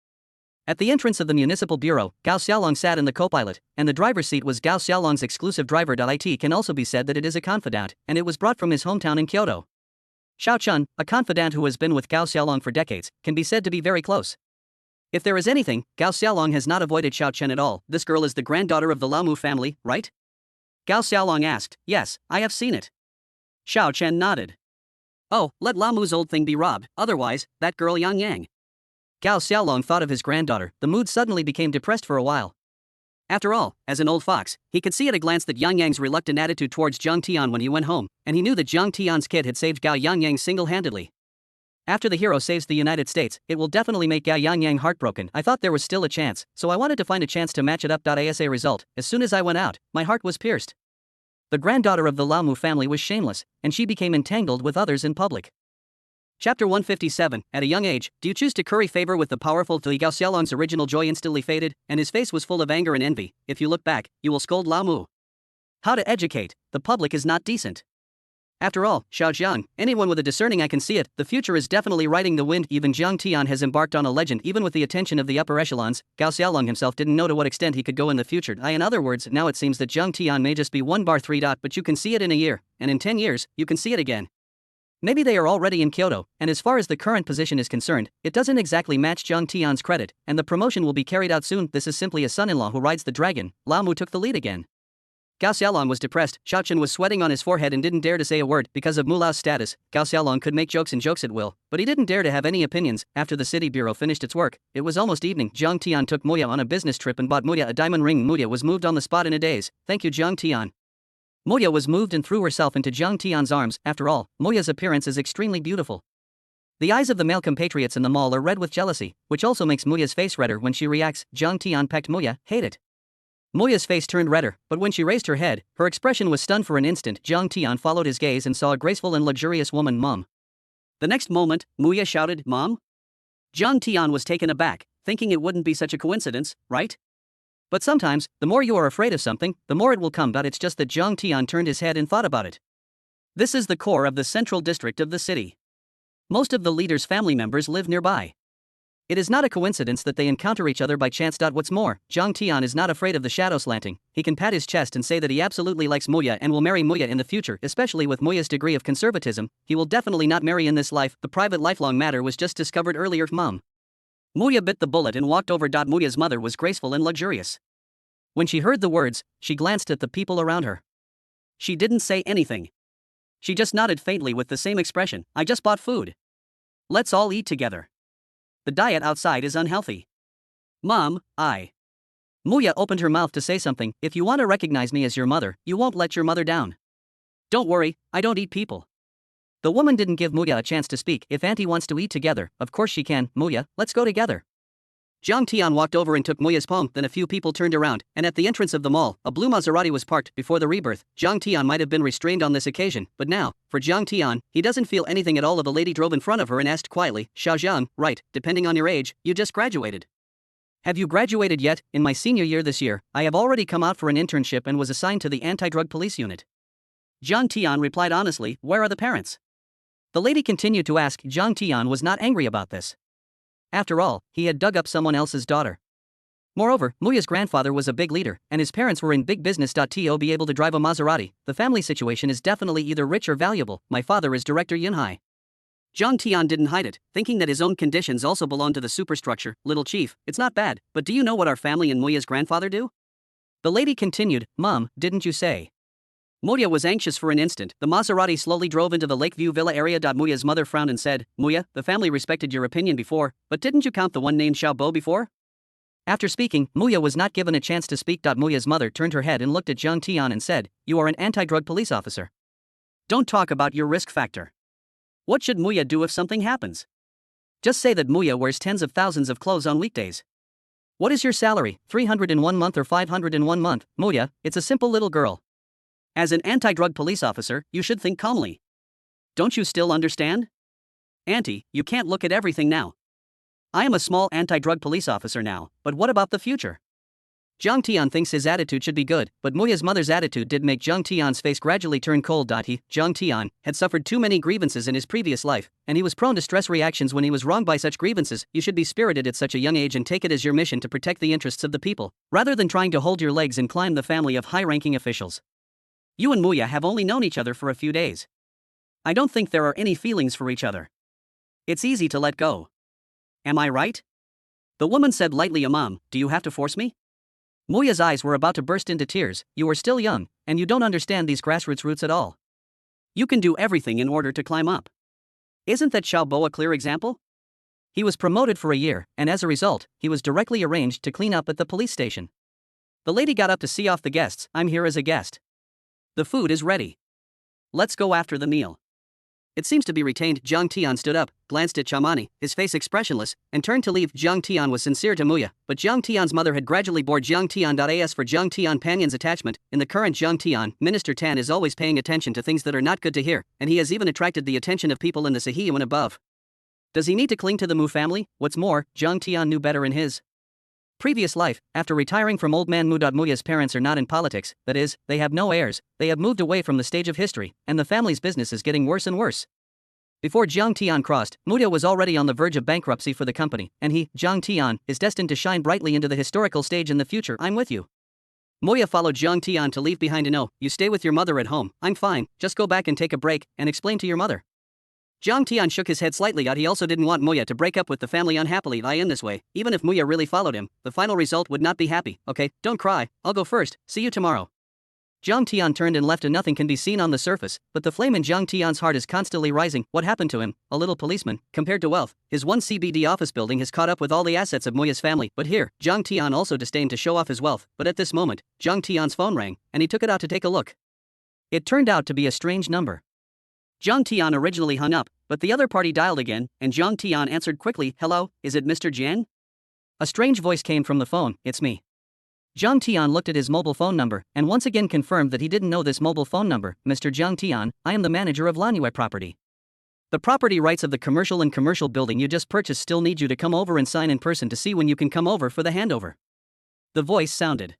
At the entrance of the municipal bureau, Gao Xiaolong sat in the co-pilot, and the driver's seat was Gao Xiaolong's exclusive driver. It can also be said that it is a confidant, and it was brought from his hometown in Kyoto. Xiao Chun, a confidant who has been with Gao Xiaolong for decades, can be said to be very close. If there is anything, Gao Xiaolong has not avoided Xiao Chen at all. This girl is the granddaughter of the Laomu family, right? Gao Xiaolong asked. Yes, I have seen it. Xiao Chen nodded. Oh, let Laomu's old thing be robbed, otherwise, that girl Yang Yang. Gao Xiaolong thought of his granddaughter. The mood suddenly became depressed for a while. After all, as an old fox, he could see at a glance that Yang Yang's reluctant attitude towards Zhang Tian when he went home, and he knew that Zhang Tian's kid had saved Gao Yang Yang single-handedly. After the hero saves the United States, it will definitely make Gao Yang Yang heartbroken. I thought there was still a chance, so I wanted to find a chance to match it up. As a result, as soon as I went out, my heart was pierced. The granddaughter of the Laomu family was shameless, and she became entangled with others in public. Chapter 157. At a young age, do you choose to curry favor with the powerful? Gao Xiaolong's original joy instantly faded, and his face was full of anger and envy. If you look back, you will scold Laomu. How to educate the public is not decent. After all, Xiao Jiang, anyone with a discerning eye can see it, the future is definitely riding the wind. Even Jiang Tian has embarked on a legend. Even with the attention of the upper echelons, Gao Xiaolong himself didn't know to what extent he could go in the future. In other words, now it seems that Jiang Tian may just be 1 bar 3 dot, but you can see it in a year, and in 10 years, you can see it again. Maybe they are already in Kyoto, and as far as the current position is concerned, it doesn't exactly match Jiang Tian's credit, and the promotion will be carried out soon. This is simply a son-in-law who rides the dragon. Lao Mu took the lead again. Gao Xiaolong was depressed. Xiao Chen was sweating on his forehead and didn't dare to say a word. Because of Mu Lao's status, Gao Xiaolong could make jokes at will, but he didn't dare to have any opinions. After the city bureau finished its work, it was almost evening. Jiang Tian took Muya on a business trip and bought Muya a diamond ring. Muya was moved on the spot in a daze. Thank you, Jiang Tian. Muya was moved and threw herself into Jiang Tian's arms. After all, Muya's appearance is extremely beautiful. The eyes of the male compatriots in the mall are red with jealousy, which also makes Muya's face redder when she reacts. Jiang Tian pecked Muya. Hate it. Muya's face turned redder, but when she raised her head, her expression was stunned for an instant. Jiang Tian followed his gaze and saw a graceful and luxurious woman. Mom. The next moment, Muya shouted, Mom? Jiang Tian was taken aback, thinking it wouldn't be such a coincidence, right? But sometimes, the more you are afraid of something, the more it will come. But it's just that Jiang Tian turned his head and thought about it. This is the core of the central district of the city. Most of the leader's family members live nearby. It is not a coincidence that they encounter each other by chance. What's more, Jiang Tian is not afraid of the shadow slanting. He can pat his chest and say that he absolutely likes Muya and will marry Muya in the future. Especially with Muya's degree of conservatism, he will definitely not marry in this life. The private lifelong matter was just discovered earlier. Mom. Muya bit the bullet and walked over. Muya's mother was graceful and luxurious. When she heard the words, she glanced at the people around her. She didn't say anything. She just nodded faintly with the same expression. I just bought food. Let's all eat together. The diet outside is unhealthy. Mom, Muya opened her mouth to say something. If you want to recognize me as your mother, you won't let your mother down. Don't worry, I don't eat people. The woman didn't give Muya a chance to speak. If Auntie wants to eat together, of course she can. Muya, let's go together. Jiang Tian walked over and took Muya's palm. Then a few people turned around, and at the entrance of the mall, a blue Maserati was parked. Before the rebirth, Jiang Tian might have been restrained on this occasion, but now, for Jiang Tian, he doesn't feel anything at all. The lady drove in front of her and asked quietly, Xiao Jiang, right, depending on your age, you just graduated. Have you graduated yet? In my senior year this year, I have already come out for an internship and was assigned to the anti-drug police unit. Jiang Tian replied honestly, where are the parents? The lady continued to ask. Jiang Tian was not angry about this. After all, he had dug up someone else's daughter. Moreover, Muya's grandfather was a big leader, and his parents were in big business. To be able to drive a Maserati, the family situation is definitely either rich or valuable. My father is Director Yunhai. Jiang Tian didn't hide it, thinking that his own conditions also belonged to the superstructure. Little chief, it's not bad, but do you know what our family and Muya's grandfather do? The lady continued, Mom, didn't you say? Muya was anxious for an instant. The Maserati slowly drove into the Lakeview Villa area. Muya's mother frowned and said, Muya, the family respected your opinion before, but didn't you count the one named Xiao Bo before? After speaking, Muya was not given a chance to speak. Muya's mother turned her head and looked at Jiang Tian and said, you are an anti-drug police officer. Don't talk about your risk factor. What should Muya do if something happens? Just say that Muya wears tens of thousands of clothes on weekdays. What is your salary, 301 month or 501 month? Muya, it's a simple little girl. As an anti-drug police officer, you should think calmly. Don't you still understand? Auntie, you can't look at everything now. I am a small anti-drug police officer now, but what about the future? Jiang Tian thinks his attitude should be good, but Muya's mother's attitude did make Jiang Tian's face gradually turn cold. Jiang Tian, had suffered too many grievances in his previous life, and he was prone to stress reactions when he was wronged by such grievances. You should be spirited at such a young age and take it as your mission to protect the interests of the people, rather than trying to hold your legs and climb the family of high-ranking officials. You and Muya have only known each other for a few days. I don't think there are any feelings for each other. It's easy to let go. Am I right? The woman said lightly, Mom, do you have to force me? Muya's eyes were about to burst into tears. You are still young, and you don't understand these grassroots roots at all. You can do everything in order to climb up. Isn't that Xiao Bo a clear example? He was promoted for a year, and as a result, he was directly arranged to clean up at the police station. The lady got up to see off the guests. I'm here as a guest. The food is ready. Let's go after the meal. It seems to be retained. Jiang Tian stood up, glanced at Chamani, his face expressionless, and turned to leave. Jiang Tian was sincere to Muya, but Jiang Tian's mother had gradually bored Jiang Tian. As for Jiang Tian Panyan's attachment, in the current Jiang Tian, Minister Tan is always paying attention to things that are not good to hear, and he has even attracted the attention of people in the Sahiyu and above. Does he need to cling to the Mu family? What's more, Jiang Tian knew better in his Previous life, after retiring from Old Man Mu. Muya's parents are not in politics, that is, they have no heirs, they have moved away from the stage of history, and the family's business is getting worse and worse. Before Jiang Tian crossed, Muya was already on the verge of bankruptcy for the company, and he, Jiang Tian, is destined to shine brightly into the historical stage in the future. I'm with you. Muya followed Jiang Tian to leave behind. No, you stay with your mother at home. I'm fine, just go back and take a break, and explain to your mother. Jiang Tian shook his head slightly. He also didn't want Muya to break up with the family unhappily. In this way, even if Muya really followed him, the final result would not be happy. Okay, don't cry, I'll go first, see you tomorrow. Jiang Tian turned and left, and nothing can be seen on the surface, but the flame in Jiang Tian's heart is constantly rising. What happened to him? A little policeman. Compared to wealth, his one CBD office building has caught up with all the assets of Muya's family. But here, Jiang Tian also disdained to show off his wealth, but at this moment, Jiang Tian's phone rang, and he took it out to take a look. It turned out to be a strange number. Jiang Tian originally hung up, but the other party dialed again, and Jiang Tian answered quickly. Hello, is it Mr. Jiang? A strange voice came from the phone. It's me. Jiang Tian looked at his mobile phone number, and once again confirmed that he didn't know this mobile phone number. Mr. Jiang Tian, I am the manager of Lanyue property. The property rights of the commercial building you just purchased still need you to come over and sign in person to see when you can come over for the handover. The voice sounded.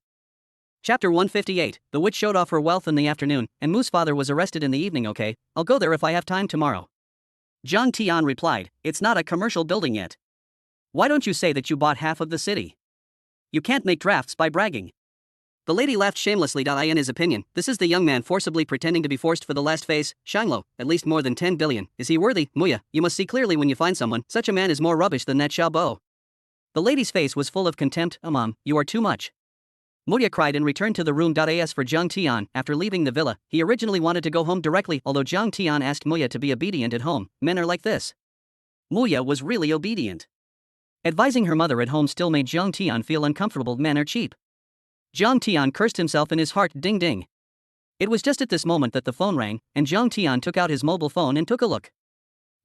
Chapter 158, the witch showed off her wealth in the afternoon, and Mu's father was arrested in the evening. Okay, I'll go there if I have time tomorrow. Jiang Tian replied, it's not a commercial building yet. Why don't you say that you bought half of the city? You can't make drafts by bragging. The lady laughed shamelessly. In his opinion, this is the young man forcibly pretending to be forced for the last phase. Shanglo, at least more than 10 billion. Is he worthy? Muya, you must see clearly when you find someone. Such a man is more rubbish than that Xiaobo. The lady's face was full of contempt. Mom, you are too much. Muya cried and returned to the room. As for Jiang Tian, after leaving the villa, he originally wanted to go home directly, although Jiang Tian asked Muya to be obedient at home. Men are like this. Muya was really obedient. Advising her mother at home still made Jiang Tian feel uncomfortable. Men are cheap. Jiang Tian cursed himself in his heart. Ding ding. It was just at this moment that the phone rang, and Jiang Tian took out his mobile phone and took a look.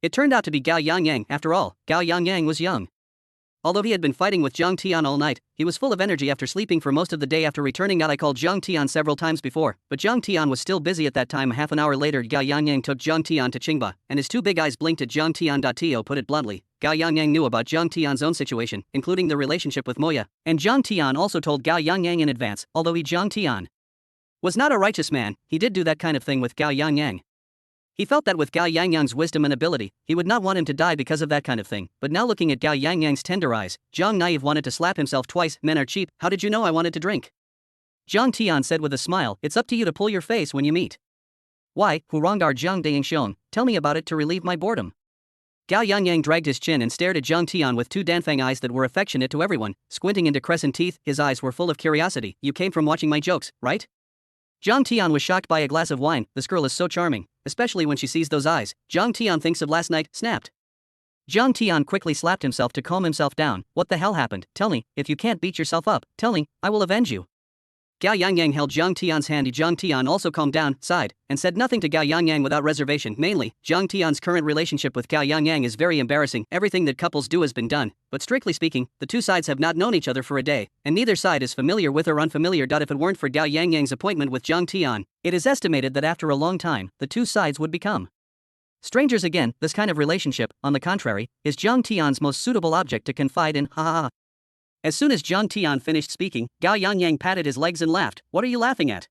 It turned out to be Gao Yangyang. After all, Gao Yangyang was young. Although he had been fighting with Jiang Tian all night, he was full of energy after sleeping for most of the day after returning. I called Jiang Tian several times before, but Jiang Tian was still busy at that time. Half an hour later, Gao Yangyang took Jiang Tian to Qingba, and his two big eyes blinked at Jiang Tian. To put it bluntly, Gao Yangyang knew about Jiang Tian's own situation, including the relationship with Moya, and Jiang Tian also told Gao Yangyang in advance. Although Jiang Tian was not a righteous man, he did do that kind of thing with Gao Yangyang. He felt that with Gao Yangyang's wisdom and ability, he would not want him to die because of that kind of thing. But now looking at Gao Yangyang's tender eyes, Jiang Naive wanted to slap himself twice. Men are cheap. How did you know I wanted to drink? Jiang Tian said with a smile. It's up to you to pull your face when you meet. Why, Hurongdar Jiang Dayingxiong, tell me about it to relieve my boredom. Gao Yangyang dragged his chin and stared at Jiang Tian with two Danfang eyes that were affectionate to everyone, squinting into crescent teeth. His eyes were full of curiosity. You came from watching my jokes, right? Jiang Tian was shocked by a glass of wine. This girl is so charming, especially when she sees those eyes. Jiang Tian thinks of last night. Snapped. Jiang Tian quickly slapped himself to calm himself down. What the hell happened? Tell me, if you can't beat yourself up, tell me, I will avenge you. Gao Yangyang held Jiang Tian's hand. Jiang Tian also calmed down, sighed, and said nothing to Gao Yangyang without reservation. Mainly, Jiang Tian's current relationship with Gao Yangyang is very embarrassing. Everything that couples do has been done, but strictly speaking, the two sides have not known each other for a day, and neither side is familiar with or unfamiliar. If it weren't for Gao Yangyang's appointment with Jiang Tian, it is estimated that after a long time, the two sides would become strangers again. This kind of relationship, on the contrary, is Jiang Tian's most suitable object to confide in. Ha ha ha. As soon as Jiang Tian finished speaking, Gao Yangyang patted his legs and laughed. What are you laughing at?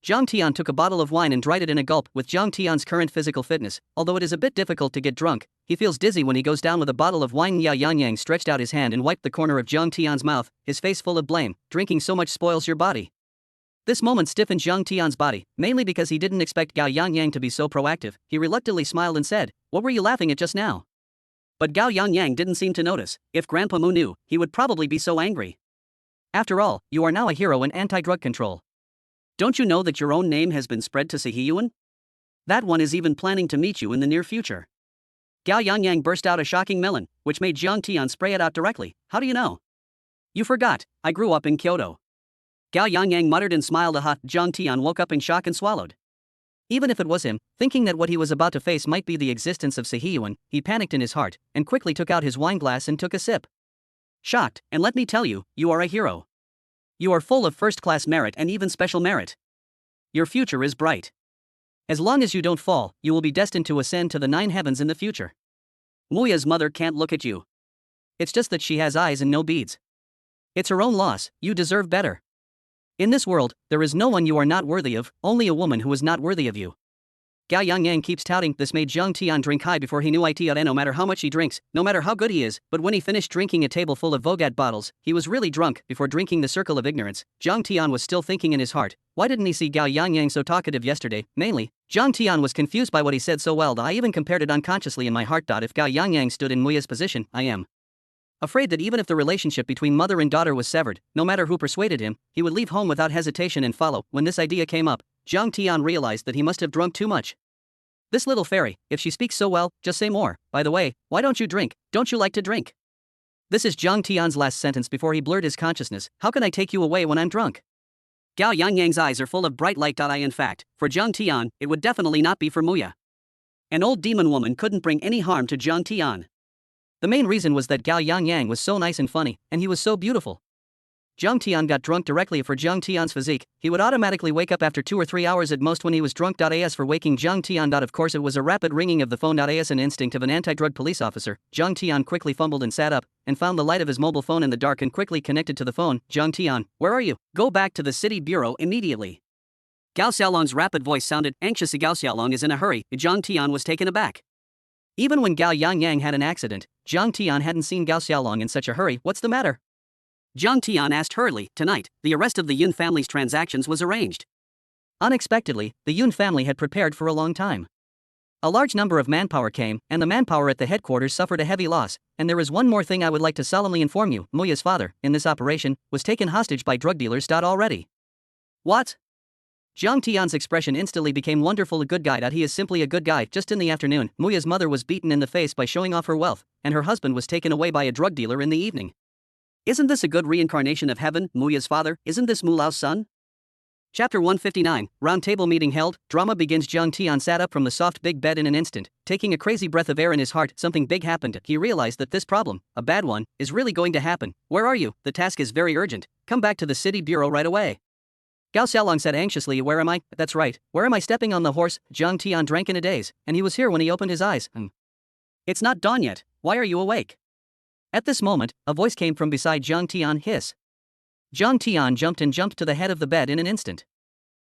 Jiang Tian took a bottle of wine and dried it in a gulp. With Jiang Tian's current physical fitness, although it is a bit difficult to get drunk, he feels dizzy when he goes down with a bottle of wine. Gao Yangyang stretched out his hand and wiped the corner of Jiang Tian's mouth, his face full of blame. Drinking so much spoils your body. This moment stiffened Jiang Tian's body, mainly because he didn't expect Gao Yangyang to be so proactive. He reluctantly smiled and said, what were you laughing at just now? But Gao Yangyang didn't seem to notice. If Grandpa Mu knew, he would probably be so angry. After all, you are now a hero in anti-drug control. Don't you know that your own name has been spread to Sihiyuan? That one is even planning to meet you in the near future. Gao Yangyang burst out a shocking melon, which made Jiang Tian spray it out directly. How do you know? You forgot, I grew up in Kyoto. Gao Yangyang muttered and smiled. Aha. Jiang Tian woke up in shock and swallowed. Even if it was him, thinking that what he was about to face might be the existence of Sihiyuan, he panicked in his heart, and quickly took out his wine glass and took a sip. Shocked, and let me tell you, you are a hero. You are full of first-class merit and even special merit. Your future is bright. As long as you don't fall, you will be destined to ascend to the 9 heavens in the future. Muya's mother can't look at you. It's just that she has eyes and no beads. It's her own loss, you deserve better. In this world, there is no one you are not worthy of, only a woman who is not worthy of you. Gao Yangyang keeps touting this made Zhang Tian drink high before he knew it. No matter how much he drinks, no matter how good he is, but when he finished drinking a table full of Vogat bottles, he was really drunk. Before drinking the circle of ignorance, Zhang Tian was still thinking in his heart, why didn't he see Gao Yangyang so talkative yesterday? Mainly, Zhang Tian was confused by what he said so well that I even compared it unconsciously in my heart. If Gao Yangyang stood in Muya's position, I am afraid that even if the relationship between mother and daughter was severed, no matter who persuaded him, he would leave home without hesitation and follow. When this idea came up, Zhang Tian realized that he must have drunk too much. This little fairy, if she speaks so well, just say more. By the way, why don't you drink? Don't you like to drink? This is Zhang Tian's last sentence before he blurred his consciousness. How can I take you away when I'm drunk? Gao Yangyang's eyes are full of bright light. In fact, for Zhang Tian, it would definitely not be for Muya. An old demon woman couldn't bring any harm to Zhang Tian. The main reason was that Gao Yangyang was so nice and funny, and he was so beautiful. Zhang Tian got drunk directly for Zhang Tian's physique. He would automatically wake up after 2 or 3 hours at most when he was drunk. As for waking Zhang Tian, of course it was a rapid ringing of the phone. As an instinct of an anti-drug police officer, Zhang Tian quickly fumbled and sat up, and found the light of his mobile phone in the dark and quickly connected to the phone. Zhang Tian, where are you? Go back to the city bureau immediately. Gao Xiaolong's rapid voice sounded anxious. Gao Xiaolong is in a hurry. Zhang Tian was taken aback. Even when Gao Yangyang had an accident, Zhang Tian hadn't seen Gao Xiaolong in such a hurry. What's the matter? Zhang Tian asked hurriedly. Tonight, the arrest of the Yun family's transactions was arranged. Unexpectedly, the Yun family had prepared for a long time. A large number of manpower came, and the manpower at the headquarters suffered a heavy loss. And there is one more thing I would like to solemnly inform you. Muya's father, in this operation, was taken hostage by drug dealers. Already. What? Zhang Tian's expression instantly became wonderful. A good guy. He is simply a good guy. Just in the afternoon, Muya's mother was beaten in the face by showing off her wealth, and her husband was taken away by a drug dealer in the evening. Isn't this a good reincarnation of heaven? Muya's father, isn't this Mulao's son? Chapter 159, Round Table Meeting held, drama begins. Zhang Tian sat up from the soft big bed in an instant, taking a crazy breath of air in his heart. Something big happened. He realized that this problem, a bad one, is really going to happen. Where are you? The task is very urgent. Come back to the city bureau right away. Gao Xiaolong said anxiously. Where am I? That's right. Where am I? Stepping on the horse. Zhang Tian drank in a daze, and he was here when he opened his eyes. It's not dawn yet. Why are you awake? At this moment, a voice came from beside Zhang Tian. Hiss. Zhang Tian jumped to the head of the bed in an instant.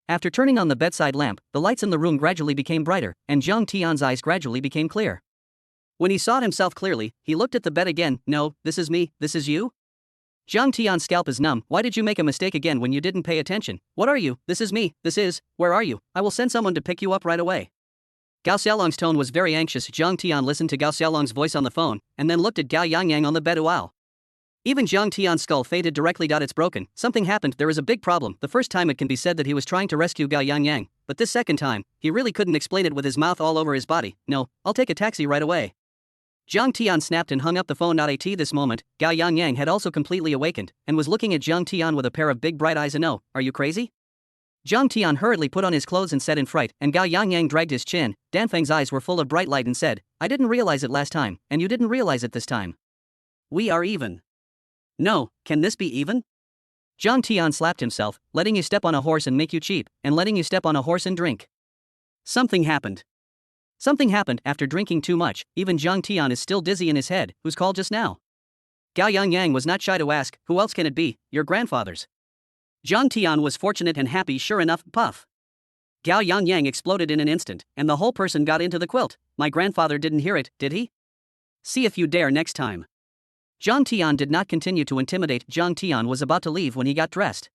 After turning on the bedside lamp, the lights in the room gradually became brighter, and Zhang Tian's eyes gradually became clear. When he saw himself clearly, he looked at the bed again. No, this is me, this is you? Zhang Tian's scalp is numb. Why did you make a mistake again when you didn't pay attention? What are you? This is me, this is, where are you? I will send someone to pick you up right away. Gao Xiaolong's tone was very anxious. Zhang Tian listened to Gao Xiaolong's voice on the phone, and then looked at Gao Yangyang on the bed. Wow. Even Zhang Tian's skull faded directly. It's broken. Something happened. There is a big problem. The first time it can be said that he was trying to rescue Gao Yangyang, but this second time, he really couldn't explain it with his mouth all over his body. No, I'll take a taxi right away. Zhang Tian snapped and hung up the phone. At this moment, Gao Yangyang had also completely awakened, and was looking at Zhang Tian with a pair of big bright eyes. No, are you crazy? Zhang Tian hurriedly put on his clothes and said in fright, and Gao Yangyang dragged his chin. Danfeng's eyes were full of bright light and said, I didn't realize it last time, and you didn't realize it this time. We are even. No, can this be even? Zhang Tian slapped himself, letting you step on a horse and make you cheap, and letting you step on a horse and drink. Something happened. Something happened after drinking too much. Even Zhang Tian is still dizzy in his head. Who's called just now? Gao Yangyang was not shy to ask, who else can it be? Your grandfather's. Zhang Tian was fortunate and happy. Sure enough, puff. Gao Yangyang exploded in an instant, and the whole person got into the quilt. My grandfather didn't hear it, did he? See if you dare next time. Zhang Tian did not continue to intimidate. Zhang Tian was about to leave when he got dressed.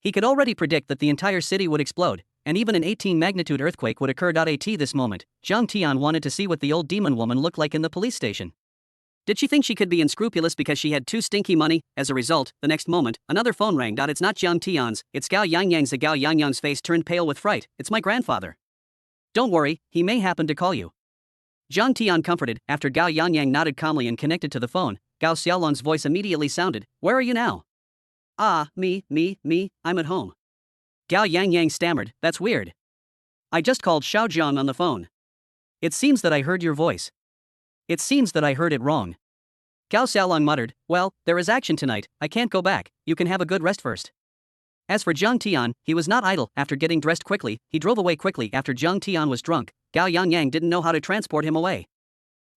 He could already predict that the entire city would explode, and even an 18-magnitude earthquake would occur. At this moment, Zhang Tian wanted to see what the old demon woman looked like in the police station. Did she think she could be unscrupulous because she had too stinky money? As a result, the next moment, another phone rang. It's not Zhang Tian's, it's Gao Yangyang's. Gao Yangyang's face turned pale with fright. It's my grandfather. Don't worry, he may happen to call you. Zhang Tian comforted. After Gao Yangyang nodded calmly and connected to the phone, Gao Xiaolong's voice immediately sounded, where are you now? Ah, me, I'm at home. Gao Yangyang stammered, that's weird. I just called Xiaojiang on the phone. It seems that I heard your voice. It seems that I heard it wrong. Gao Xiaolong muttered, well, there is action tonight, I can't go back, you can have a good rest first. As for Zhang Tian, he was not idle. After getting dressed quickly, he drove away quickly. After Zhang Tian was drunk, Gao Yangyang didn't know how to transport him away.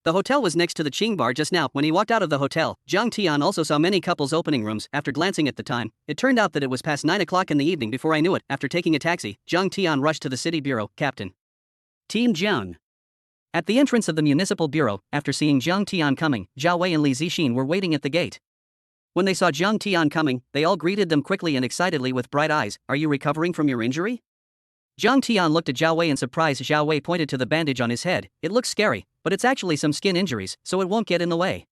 The hotel was next to the Qing bar just now. When he walked out of the hotel, Zhang Tian also saw many couples opening rooms. After glancing at the time, it turned out that it was past 9 o'clock in the evening before I knew it. After taking a taxi, Zhang Tian rushed to the city bureau. Captain Team Jiang. At the entrance of the municipal bureau, after seeing Zhang Tian coming, Zhao Wei and Li Zixin were waiting at the gate. When they saw Zhang Tian coming, they all greeted them quickly and excitedly with bright eyes. Are you recovering from your injury? Zhang Tian looked at Zhao Wei in surprise. Zhao Wei pointed to the bandage on his head. It looks scary, but it's actually some skin injuries, so it won't get in the way.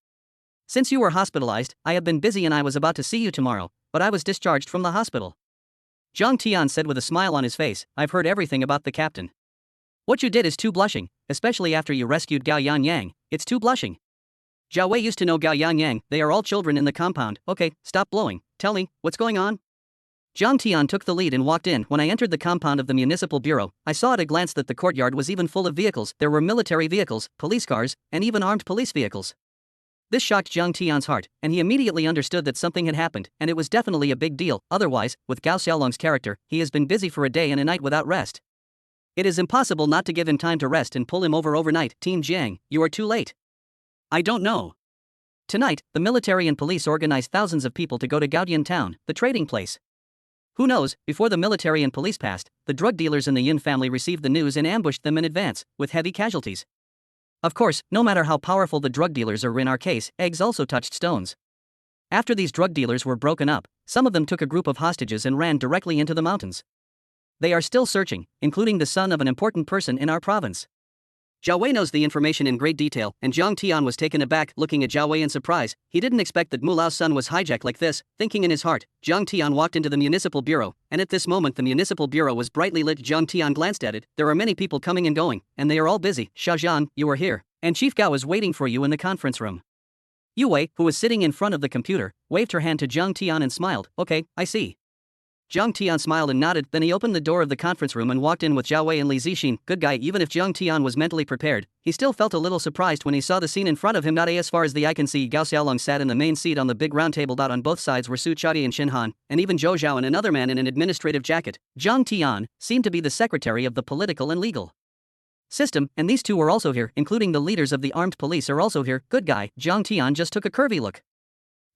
Since you were hospitalized, I have been busy and I was about to see you tomorrow, but I was discharged from the hospital. Zhang Tian said with a smile on his face. I've heard everything about the captain. What you did is too blushing, especially after you rescued Gao Yang. It's too blushing. Zhao Wei used to know Gao Yang, they are all children in the compound. Okay, stop blowing, tell me, what's going on? Zhang Tian took the lead and walked in. When I entered the compound of the municipal bureau, I saw at a glance that the courtyard was even full of vehicles. There were military vehicles, police cars, and even armed police vehicles. This shocked Zhang Tian's heart, and he immediately understood that something had happened, and it was definitely a big deal. Otherwise, with Gao Xiaolong's character, he has been busy for a day and a night without rest. It is impossible not to give him time to rest and pull him over overnight. Team Jiang, you are too late. I don't know. Tonight, the military and police organized thousands of people to go to Gaodian town, the trading place. Who knows, before the military and police passed, the drug dealers in the Yin family received the news and ambushed them in advance, with heavy casualties. Of course, no matter how powerful the drug dealers are, in our case, eggs also touched stones. After these drug dealers were broken up, some of them took a group of hostages and ran directly into the mountains. They are still searching, including the son of an important person in our province. Zhao Wei knows the information in great detail, and Zhang Tian was taken aback, looking at Zhao Wei in surprise. He didn't expect that Mulao's son was hijacked like this. Thinking in his heart, Zhang Tian walked into the municipal bureau, and at this moment the municipal bureau was brightly lit. Zhang Tian glanced at it. There are many people coming and going, and they are all busy. Xiaozhan, you are here, and Chief Gao is waiting for you in the conference room. Yu Wei, who was sitting in front of the computer, waved her hand to Zhang Tian and smiled. Okay, I see. Zhang Tian smiled and nodded, then he opened the door of the conference room and walked in with Zhao Wei and Li Zixin. Good guy. Even if Zhang Tian was mentally prepared, he still felt a little surprised when he saw the scene in front of him. As far as the eye can see, Gao Xiaolong sat in the main seat on the big round table. On both sides were Su Chadi and Xin Han, and even Zhou Zhao and another man in an administrative jacket. Zhang Tian seemed to be the secretary of the political and legal system, and these two were also here, including the leaders of the armed police are also here. Good guy. Zhang Tian just took a curvy look.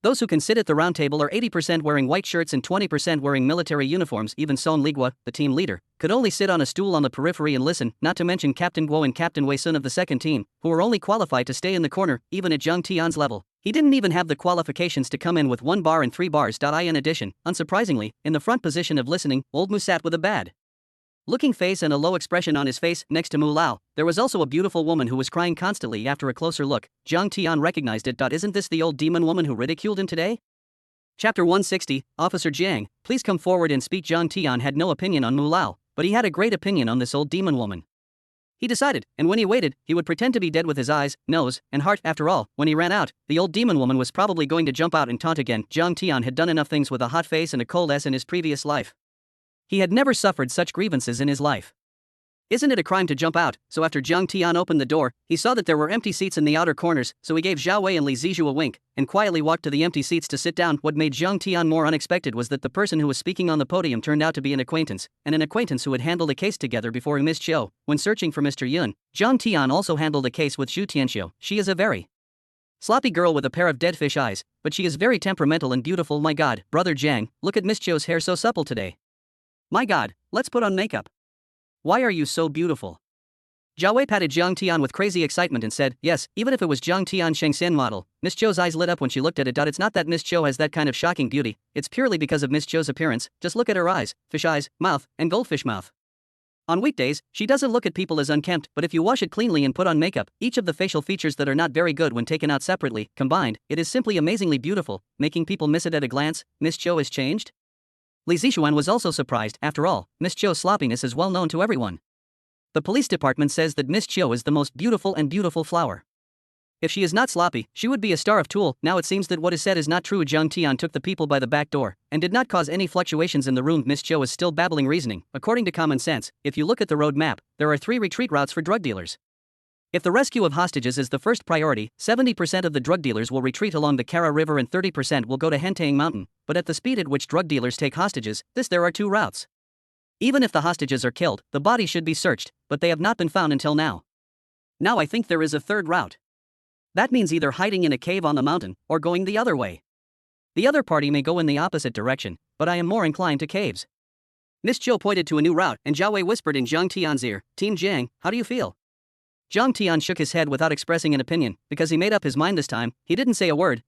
Those who can sit at the round table are 80% wearing white shirts and 20% wearing military uniforms. Even Song Ligua, the team leader, could only sit on a stool on the periphery and listen, not to mention Captain Guo and Captain Wei Sun of the second team, who were only qualified to stay in the corner. Even at Zhang Tian's level, he didn't even have the qualifications to come in with 1 bar and 3 bars. In addition, unsurprisingly, in the front position of listening, old Mu sat with a bad looking face and a low expression on his face. Next to Mu Lao, there was also a beautiful woman who was crying constantly. After a closer look, Zhang Tian recognized it. Isn't this the old demon woman who ridiculed him today? Chapter 160, Officer Jiang, please come forward and speak. Zhang Tian had no opinion on Mu Lao, but he had a great opinion on this old demon woman. He decided, and when he waited, he would pretend to be dead with his eyes, nose, and heart. After all, when he ran out, the old demon woman was probably going to jump out and taunt again. Zhang Tian had done enough things with a hot face and a cold ass in his previous life. He had never suffered such grievances in his life. Isn't it a crime to jump out? So after Zhang Tian opened the door, he saw that there were empty seats in the outer corners, so he gave Zhao Wei and Li Zixu a wink, and quietly walked to the empty seats to sit down. What made Zhang Tian more unexpected was that the person who was speaking on the podium turned out to be an acquaintance who had handled a case together before Miss Chiu. When searching for Mr. Yun, Zhang Tian also handled a case with Xu Tianxiu. She is a very sloppy girl with a pair of dead fish eyes, but she is very temperamental and beautiful. My god, brother Zhang, look at Miss Chiu's hair, so supple today. My god, let's put on makeup. Why are you so beautiful? Zhao Wei patted Zhang Tian with crazy excitement and said, yes, even if it was Zhang Tian Shengxian model. Miss Chiu's eyes lit up when she looked at it. It's not that Miss Chiu has that kind of shocking beauty, it's purely because of Miss Chiu's appearance. Just look at her eyes, fish eyes, mouth, and goldfish mouth. On weekdays, she doesn't look at people as unkempt, but if you wash it cleanly and put on makeup, each of the facial features that are not very good when taken out separately, combined, it is simply amazingly beautiful, making people miss it at a glance. Miss Chiu has changed? Li Zixuan was also surprised. After all, Miss Chiu's sloppiness is well known to everyone. The police department says that Miss Chiu is the most beautiful flower. If she is not sloppy, she would be a star of Tool. Now it seems that what is said is not true. Zhang Tian took the people by the back door, and did not cause any fluctuations in the room. Miss Chiu is still babbling reasoning. According to common sense, if you look at the road map, there are 3 retreat routes for drug dealers. If the rescue of hostages is the first priority, 70% of the drug dealers will retreat along the Kara River and 30% will go to Hentang Mountain, but at the speed at which drug dealers take hostages, there are 2 routes. Even if the hostages are killed, the bodies should be searched, but they have not been found until now. Now I think there is a 3rd route. That means either hiding in a cave on the mountain, or going the other way. The other party may go in the opposite direction, but I am more inclined to caves. Miss Zhou pointed to a new route, and Zhao Wei whispered in Jiang Tian's ear, Team Jiang, how do you feel? Jiang Tian shook his head without expressing an opinion, because he made up his mind this time. He didn't say a word.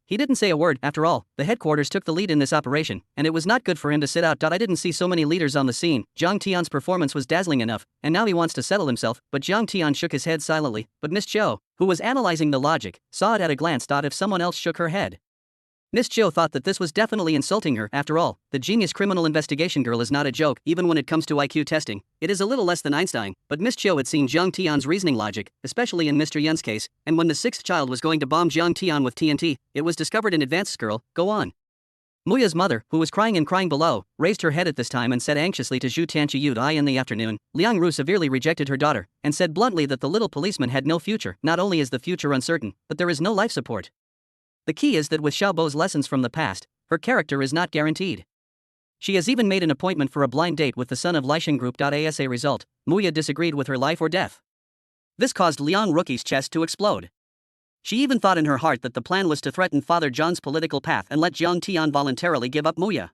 After all, the headquarters took the lead in this operation, and it was not good for him to sit out. I didn't see so many leaders on the scene. Jiang Tian's performance was dazzling enough, and now he wants to settle himself. But Jiang Tian shook his head silently. But Miss Zhou, who was analyzing the logic, saw it at a glance. If someone else shook her head. Miss Zhou thought that this was definitely insulting her. After all, the genius criminal investigation girl is not a joke, even when it comes to IQ testing. It is a little less than Einstein, but Miss Zhou had seen Jiang Tian's reasoning logic, especially in Mr. Yun's case, and when the sixth child was going to bomb Jiang Tian with TNT, it was discovered in advance. Girl, go on. Muya's mother, who was crying below, raised her head at this time and said anxiously to Zhu Tianqiu. In the afternoon, Liang Ru severely rejected her daughter, and said bluntly that the little policeman had no future. Not only is the future uncertain, but there is no life support. The key is that with Xiaobo's lessons from the past, her character is not guaranteed. She has even made an appointment for a blind date with the son of Lixing Group. As a result, Muya disagreed with her life or death. This caused Liang Rookie's chest to explode. She even thought in her heart that the plan was to threaten Father John's political path and let Jiang Tian voluntarily give up Muya.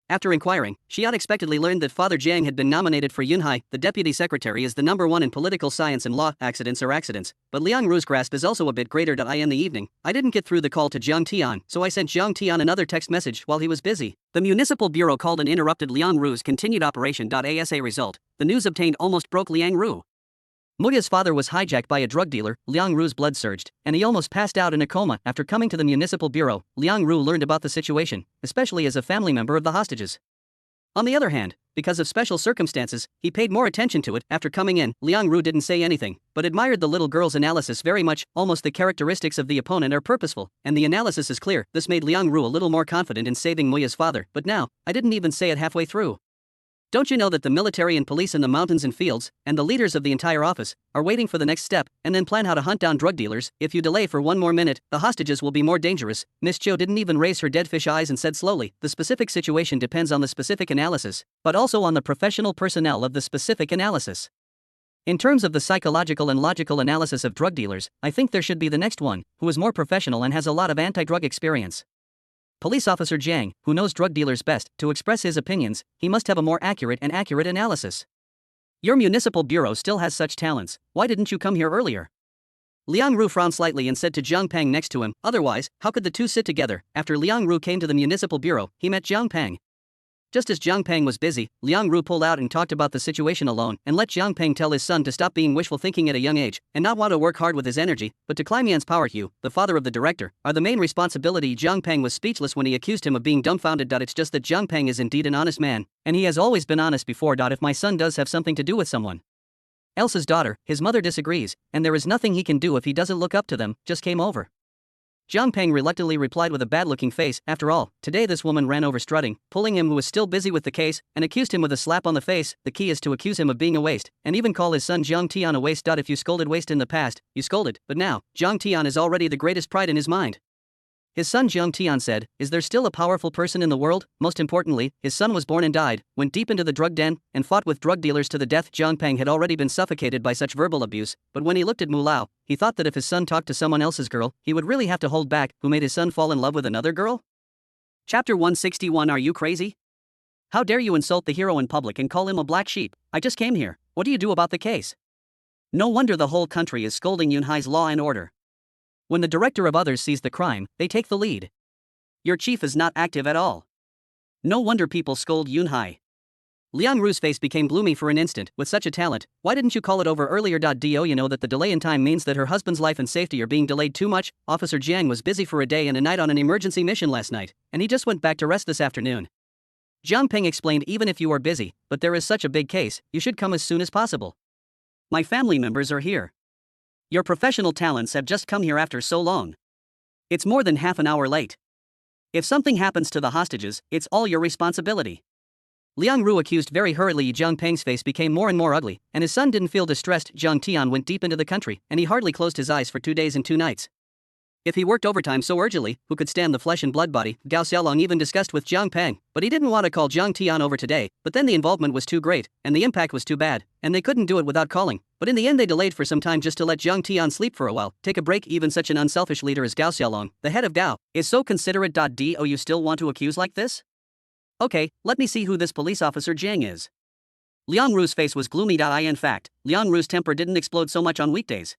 After inquiring, she unexpectedly learned that Father Jiang had been nominated for Yunhai, the deputy secretary, as the #1 in political science and law. Accidents are accidents, but Liang Ru's grasp is also a bit greater. In the evening, I didn't get through the call to Jiang Tian, so I sent Jiang Tian another text message while he was busy. The municipal bureau called and interrupted Liang Ru's continued operation. As a result, the news obtained almost broke Liang Ru. Muya's father was hijacked by a drug dealer. Liang Ru's blood surged, and he almost passed out in a coma. After coming to the municipal bureau, Liang Ru learned about the situation, especially as a family member of the hostages. On the other hand, because of special circumstances, he paid more attention to it. After coming in, Liang Ru didn't say anything, but admired the little girl's analysis very much. Almost the characteristics of the opponent are purposeful, and the analysis is clear. This made Liang Ru a little more confident in saving Muya's father. But now, I didn't even say it halfway through. Don't you know that the military and police in the mountains and fields, and the leaders of the entire office, are waiting for the next step, and then plan how to hunt down drug dealers? If you delay for one more minute, the hostages will be more dangerous. Miss Zhou didn't even raise her dead fish eyes and said slowly, the specific situation depends on the specific analysis, but also on the professional personnel of the specific analysis. In terms of the psychological and logical analysis of drug dealers, I think there should be the next one, who is more professional and has a lot of anti-drug experience. Police Officer Jiang, who knows drug dealers best, to express his opinions, he must have a more accurate analysis. Your municipal bureau still has such talents, why didn't you come here earlier? Liang Ru frowned slightly and said to Jiang Peng next to him, otherwise, how could the two sit together? After Liang Ru came to the municipal bureau, he met Jiang Peng. Just as Jiang Peng was busy, Liang Ru pulled out and talked about the situation alone and let Jiang Peng tell his son to stop being wishful thinking at a young age and not want to work hard with his energy, but to climb Yan's power. Hugh, the father of the director, are the main responsibility. Jiang Peng was speechless when he accused him of being dumbfounded. It's just that Jiang Peng is indeed an honest man, and he has always been honest before. If my son does have something to do with someone else's daughter, his mother disagrees, and there is nothing he can do if he doesn't look up to them, just came over. Jiang Peng reluctantly replied with a bad-looking face, after all, today this woman ran over strutting, pulling him who was still busy with the case, and accused him with a slap on the face. The key is to accuse him of being a waste, and even call his son Jiang Tian a waste. If you scolded waste in the past, you scolded, but now, Jiang Tian is already the greatest pride in his mind. His son Jiang Tian said, is there still a powerful person in the world? Most importantly, his son was born and died, went deep into the drug den, and fought with drug dealers to the death. Jiang Peng had already been suffocated by such verbal abuse, but when he looked at Mu Lao, he thought that if his son talked to someone else's girl, he would really have to hold back. Who made his son fall in love with another girl? Chapter 161. Are you crazy? How dare you insult the hero in public and call him a black sheep? I just came here. What do you do about the case? No wonder the whole country is scolding Yunhai's law and order. When the director of others sees the crime, they take the lead. Your chief is not active at all. No wonder people scold Yunhai. Liang Ru's face became gloomy for an instant. With such a talent, why didn't you call it over earlier? Do you know that the delay in time means that her husband's life and safety are being delayed too much? Officer Jiang was busy for a day and a night on an emergency mission last night, and he just went back to rest this afternoon. Jiang Peng explained, even if you are busy, but there is such a big case, you should come as soon as possible. My family members are here. Your professional talents have just come here after so long. It's more than half an hour late. If something happens to the hostages, it's all your responsibility. Liang Ru accused very hurriedly. Jiang Peng's face became more and more ugly, and his son didn't feel distressed. Jiang Tian went deep into the country, and he hardly closed his eyes for 2 days and 2 nights. If he worked overtime so urgently, who could stand the flesh and blood body? Gao Xiaolong even discussed with Jiang Peng, but he didn't want to call Jiang Tian over today, but then the involvement was too great, and the impact was too bad, and they couldn't do it without calling. But in the end they delayed for some time just to let Jiang Tian sleep for a while, take a break. Even such an unselfish leader as Gao Xiaolong, the head of Gao, is so considerate. Do you still want to accuse like this? Okay, let me see who this police officer Jiang is. Liang Ru's face was gloomy. In fact, Liang Ru's temper didn't explode so much on weekdays.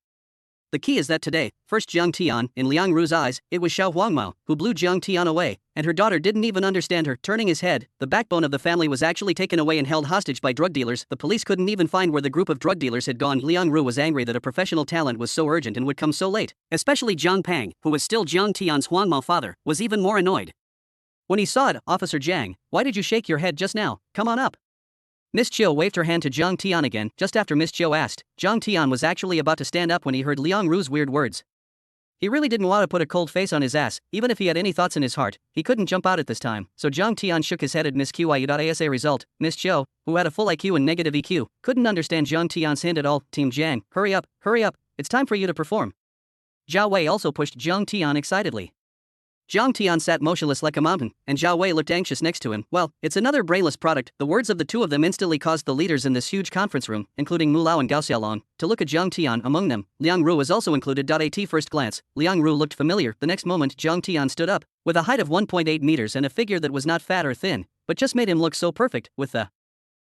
The key is that today, first Jiang Tian, in Liang Ru's eyes, it was Xiao Huangmao, who blew Jiang Tian away, and her daughter didn't even understand her. Turning his head, the backbone of the family was actually taken away and held hostage by drug dealers. The police couldn't even find where the group of drug dealers had gone. Liang Ru was angry that a professional talent was so urgent and would come so late. Especially Jiang Peng, who was still Jiang Tian's Huangmao father, was even more annoyed. When he saw it, Officer Jiang, why did you shake your head just now? Come on up. Miss Chiu waved her hand to Jiang Tian again. Just after Miss Chiu asked, Jiang Tian was actually about to stand up when he heard Liang Ru's weird words. He really didn't want to put a cold face on his ass, even if he had any thoughts in his heart. He couldn't jump out at this time, so Jiang Tian shook his head at Miss Qiu. As a result, Miss Chiu, who had a full IQ and negative EQ, couldn't understand Jiang Tian's hint at all. Team Jiang, hurry up, it's time for you to perform. Zhao Wei also pushed Jiang Tian excitedly. Jiang Tian sat motionless like a mountain, and Zhao Wei looked anxious next to him. Well, it's another brainless product. The words of the two of them instantly caused the leaders in this huge conference room, including Mu Lao and Gao Xiaolong, to look at Jiang Tian. Among them, Liang Ru was also included. At first glance, Liang Ru looked familiar. The next moment, Jiang Tian stood up, with a height of 1.8 meters and a figure that was not fat or thin, but just made him look so perfect. With the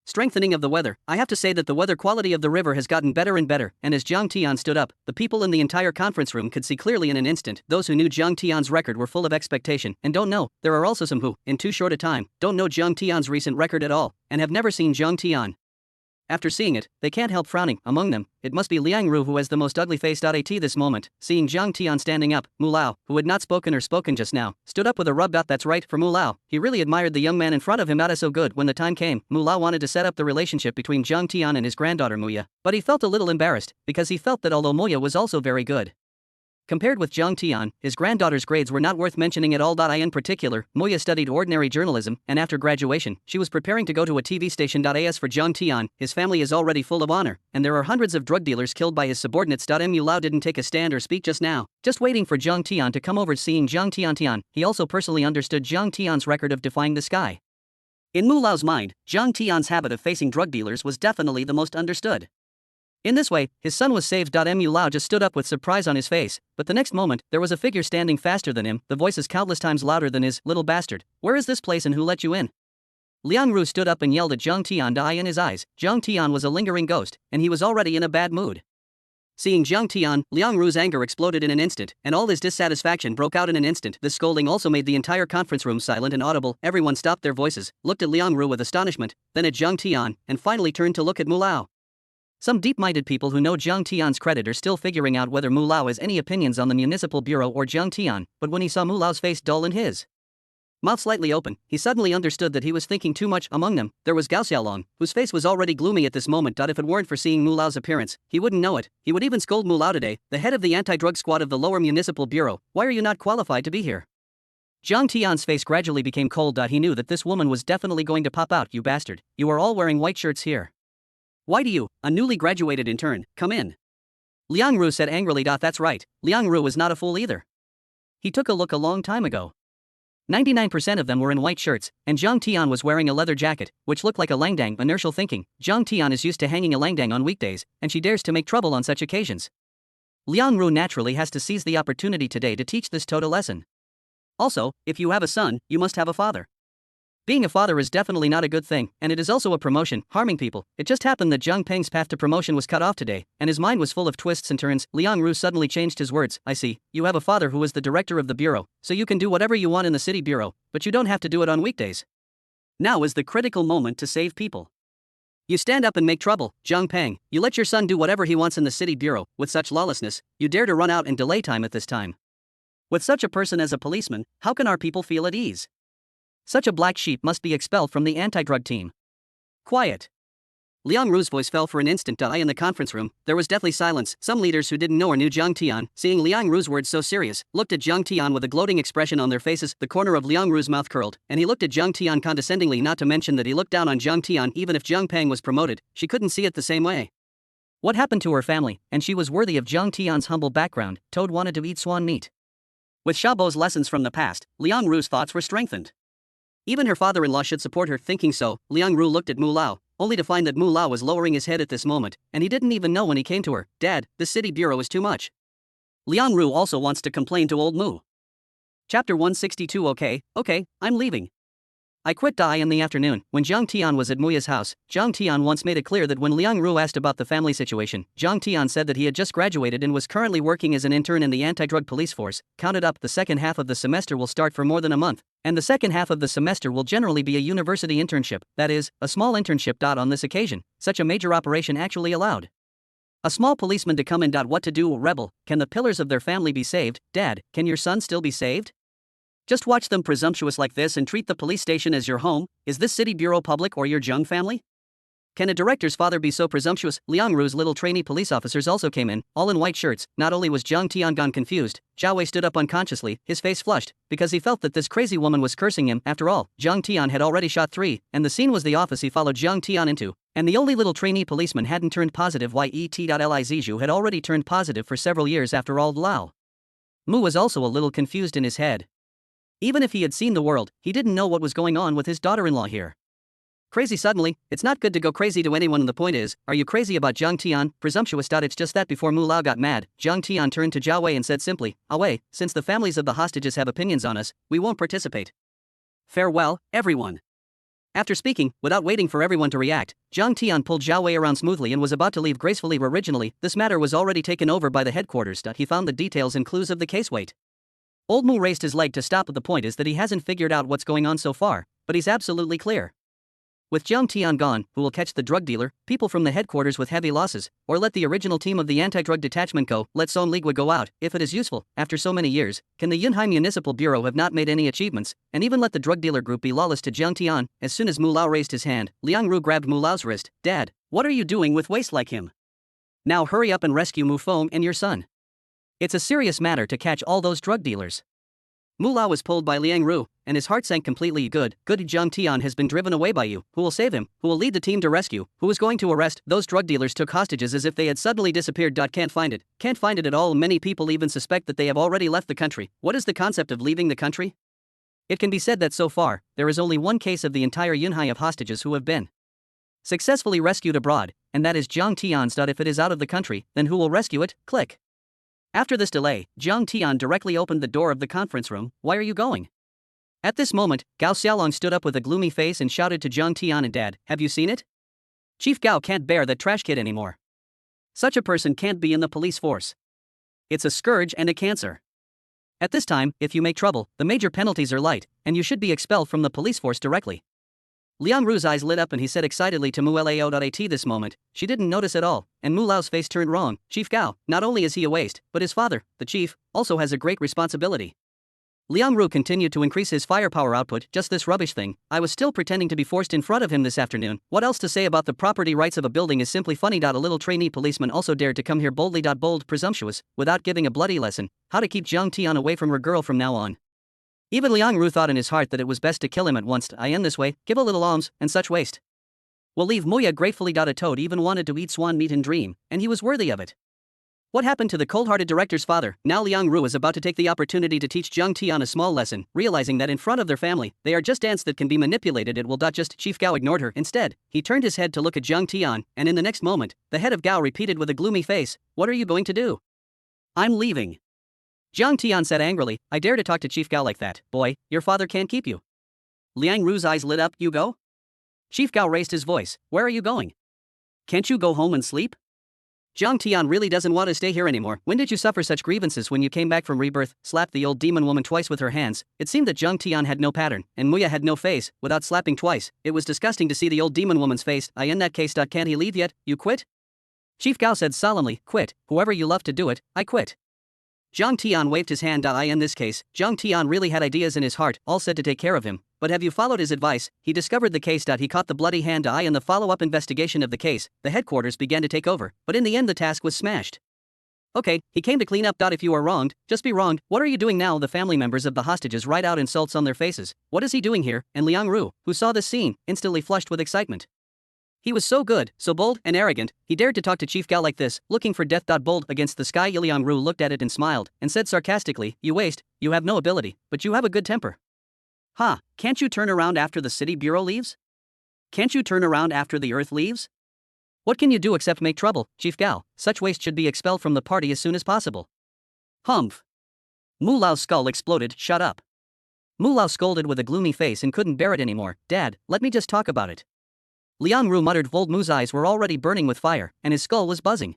strengthening of the weather, I have to say that the weather quality of the river has gotten better and better, and as Jiang Tian stood up, the people in the entire conference room could see clearly in an instant. Those who knew Jiang Tian's record were full of expectation, and don't know. There are also some who, in too short a time, don't know Jiang Tian's recent record at all, and have never seen Jiang Tian. After seeing it, they can't help frowning. Among them, it must be Liang Ru who has the most ugly face. At this moment, seeing Jiang Tian standing up, Mu Lao, who had not spoken just now, stood up with a rub. That's right, for Mu Lao, he really admired the young man in front of him. So good. When the time came, Mu Lao wanted to set up the relationship between Jiang Tian and his granddaughter Muya, but he felt a little embarrassed, because he felt that although Muya was also very good, compared with Jiang Tian, his granddaughter's grades were not worth mentioning at all. In particular, Muya studied ordinary journalism, and after graduation, she was preparing to go to a TV station. As for Jiang Tian, his family is already full of honor, and there are hundreds of drug dealers killed by his subordinates. Mu Lao didn't take a stand or speak just now, just waiting for Jiang Tian to come over. Seeing Jiang Tian, he also personally understood Jiang Tian's record of defying the sky. In Mu Lao's mind, Jiang Tian's habit of facing drug dealers was definitely the most understood. In this way, his son was saved. Mu Lao just stood up with surprise on his face, but the next moment, there was a figure standing faster than him, the voices countless times louder than his, little bastard, where is this place and who let you in? Liang Ru stood up and yelled at Jiang Tian. In his eyes, Jiang Tian was a lingering ghost, and he was already in a bad mood. Seeing Jiang Tian, Liang Ru's anger exploded in an instant, and all his dissatisfaction broke out in an instant. This scolding also made the entire conference room silent and audible. Everyone stopped their voices, looked at Liang Ru with astonishment, then at Jiang Tian, and finally turned to look at Mu Lao. Some deep-minded people who know Jiang Tian's credit are still figuring out whether Mu Lao has any opinions on the municipal bureau or Jiang Tian, but when he saw Mu Lao's face dull and his mouth slightly open, he suddenly understood that he was thinking too much. Among them, there was Gao Xiaolong, whose face was already gloomy at this moment. If it weren't for seeing Mu Lao's appearance, he wouldn't know it. He would even scold Mu Lao today, the head of the anti-drug squad of the lower municipal bureau. Why are you not qualified to be here? Jiang Tian's face gradually became cold. He knew that this woman was definitely going to pop out. You bastard, you are all wearing white shirts here. Why do you, a newly graduated intern, come in? Liang Ru said angrily. That's right, Liang Ru was not a fool either. He took a look a long time ago. 99% of them were in white shirts, and Jiang Tian was wearing a leather jacket, which looked like a langdang. Inertial thinking, Jiang Tian is used to hanging a langdang on weekdays, and she dares to make trouble on such occasions. Liang Ru naturally has to seize the opportunity today to teach this toad a lesson. Also, if you have a son, you must have a father. Being a father is definitely not a good thing, and it is also a promotion, harming people. It just happened that Jiang Peng's path to promotion was cut off today, and his mind was full of twists and turns. Liang Ru suddenly changed his words. I see, you have a father who is the director of the bureau, so you can do whatever you want in the city bureau, but you don't have to do it on weekdays. Now is the critical moment to save people. You stand up and make trouble, Jiang Peng. You let your son do whatever he wants in the city bureau. With such lawlessness, you dare to run out and delay time at this time. With such a person as a policeman, how can our people feel at ease? Such a black sheep must be expelled from the anti-drug team. Quiet. Liang Ru's voice fell for an instant. In the conference room, there was deathly silence. Some leaders who didn't know or knew Jiang Tian, seeing Liang Ru's words so serious, looked at Jiang Tian with a gloating expression on their faces. The corner of Liang Ru's mouth curled, and he looked at Jiang Tian condescendingly, not to mention that he looked down on Jiang Tian. Even if Jiang Peng was promoted, she couldn't see it the same way. What happened to her family, and she was worthy of Jiang Tian's humble background. Toad wanted to eat swan meat. With Xiaobo's lessons from the past, Liang Ru's thoughts were strengthened. Even her father-in-law should support her. Thinking so, Liang Ru looked at Mu Lao, only to find that Mu Lao was lowering his head at this moment, and he didn't even know when he came to her. Dad, this city bureau is too much. Liang Ru also wants to complain to old Mu. Chapter 162. Okay, I'm leaving. I quit Dai in the afternoon. When Jiang Tian was at Muya's house, Jiang Tian once made it clear that when Liang Ru asked about the family situation, Jiang Tian said that he had just graduated and was currently working as an intern in the anti-drug police force. Counted up, the second half of the semester will start for more than a month, and the second half of the semester will generally be a university internship, that is, a small internship. On this occasion, such a major operation actually allowed a small policeman to come in. What to do? Rebel, can the pillars of their family be saved? Dad, can your son still be saved? Just watch them presumptuous like this and treat the police station as your home. Is this city bureau public or your Zheng family? Can a director's father be so presumptuous? Liang Ru's little trainee police officers also came in, all in white shirts. Not only was Jiang Tian confused, Zhao Wei stood up unconsciously, his face flushed, because he felt that this crazy woman was cursing him. After all, Jiang Tian had already shot 3, and the scene was the office he followed Jiang Tian into, and the only little trainee policeman hadn't turned positive. Yet Lizhu had already turned positive for several years after all. Lao Mu was also a little confused in his head. Even if he had seen the world, he didn't know what was going on with his daughter-in-law here. Crazy suddenly? It's not good to go crazy to anyone, and the point is, are you crazy about Jiang Tian? Presumptuous. It's just that before Mu Lao got mad, Jiang Tian turned to Zhao Wei and said simply, Wei, since the families of the hostages have opinions on us, we won't participate. Farewell, everyone. After speaking, without waiting for everyone to react, Jiang Tian pulled Zhao Wei around smoothly and was about to leave gracefully. Originally, this matter was already taken over by the headquarters. He found the details and clues of the case. Wait. Old Mu raised his leg to stop. The point is that he hasn't figured out what's going on so far, but he's absolutely clear. With Jiang Tian gone, who will catch the drug dealer, people from the headquarters with heavy losses, or let the original team of the anti-drug detachment go, let Song Ligua go out, if it is useful, after so many years, can the Yunhai Municipal Bureau have not made any achievements, and even let the drug dealer group be lawless to Jiang Tian? As soon as Mu Lao raised his hand, Liang Ru grabbed Mu Lao's wrist. Dad, what are you doing with waste like him? Now hurry up and rescue Mu Feng and your son. It's a serious matter to catch all those drug dealers. Mu Lao was pulled by Liang Ru, and his heart sank completely. Good, Jiang Tian has been driven away by you. Who will save him? Who will lead the team to rescue? Who is going to arrest? Those drug dealers took hostages as if they had suddenly disappeared. Can't find it at all. Many people even suspect that they have already left the country. What is the concept of leaving the country? It can be said that so far, there is only one case of the entire Yunhai of hostages who have been successfully rescued abroad, and that is Jiang Tian's. If it is out of the country, then who will rescue it? Click. After this delay, Jiang Tian directly opened the door of the conference room. Why are you going? At this moment, Gao Xiaolong stood up with a gloomy face and shouted to Jiang Tian and Dad, have you seen it? Chief Gao can't bear that trash kid anymore. Such a person can't be in the police force. It's a scourge and a cancer. At this time, if you make trouble, the major penalties are light, and you should be expelled from the police force directly. Liang Ru's eyes lit up and he said excitedly to Mu Lao. At this moment, she didn't notice at all, and Mu Lao's face turned wrong. Chief Gao, not only is he a waste, but his father, the chief, also has a great responsibility. Liang Ru continued to increase his firepower output. Just this rubbish thing, I was still pretending to be forced in front of him this afternoon. What else to say about the property rights of a building is simply funny. A little trainee policeman also dared to come here boldly. Bold, presumptuous, without giving a bloody lesson, how to keep Jiang Tian away from her girl from now on. Even Liang Ru thought in his heart that it was best to kill him at once. I end this way, give a little alms, and such waste. We'll leave Muya gratefully. A toad even wanted to eat swan meat in dream, and he was worthy of it. What happened to the cold-hearted director's father? Now Liang Ru is about to take the opportunity to teach Jiang Tian a small lesson, realizing that in front of their family, they are just ants that can be manipulated. It will. Just Chief Gao ignored her. Instead, he turned his head to look at Jiang Tian, and in the next moment, the head of Gao repeated with a gloomy face, what are you going to do? I'm leaving. Jiang Tian said angrily, I dare to talk to Chief Gao like that. Boy, your father can't keep you. Liang Ru's eyes lit up. You go? Chief Gao raised his voice. Where are you going? Can't you go home and sleep? Jiang Tian really doesn't want to stay here anymore. When did you suffer such grievances when you came back from rebirth? Slapped the old demon woman twice with her hands. It seemed that Jiang Tian had no pattern, and Muya had no face, without slapping twice. It was disgusting to see the old demon woman's face. In that case. Can't he leave yet? You quit? Chief Gao said solemnly, quit. Whoever you love to do it, I quit. Jiang Tian waved his hand. In this case, Jiang Tian really had ideas in his heart, all said to take care of him. But have you followed his advice? He discovered the case. He caught the bloody hand. In the follow-up investigation of the case, the headquarters began to take over, but in the end the task was smashed. Okay, he came to clean up. If you are wronged, just be wronged. What are you doing now? The family members of the hostages write out insults on their faces. What is he doing here? And Liang Ru, who saw this scene, instantly flushed with excitement. He was so good, so bold and arrogant, he dared to talk to Chief Gao like this, looking for death. Bold against the sky. Liang Ru looked at it and smiled, and said sarcastically, you waste, you have no ability, but you have a good temper. Ha, can't you turn around after the city bureau leaves? Can't you turn around after the earth leaves? What can you do except make trouble, Chief Gao? Such waste should be expelled from the party as soon as possible. Humph. Mu Lao's skull exploded. Shut up. Mu Lao scolded with a gloomy face and couldn't bear it anymore. Dad, let me just talk about it. Liang Ru muttered. Old Mu's eyes were already burning with fire, and his skull was buzzing.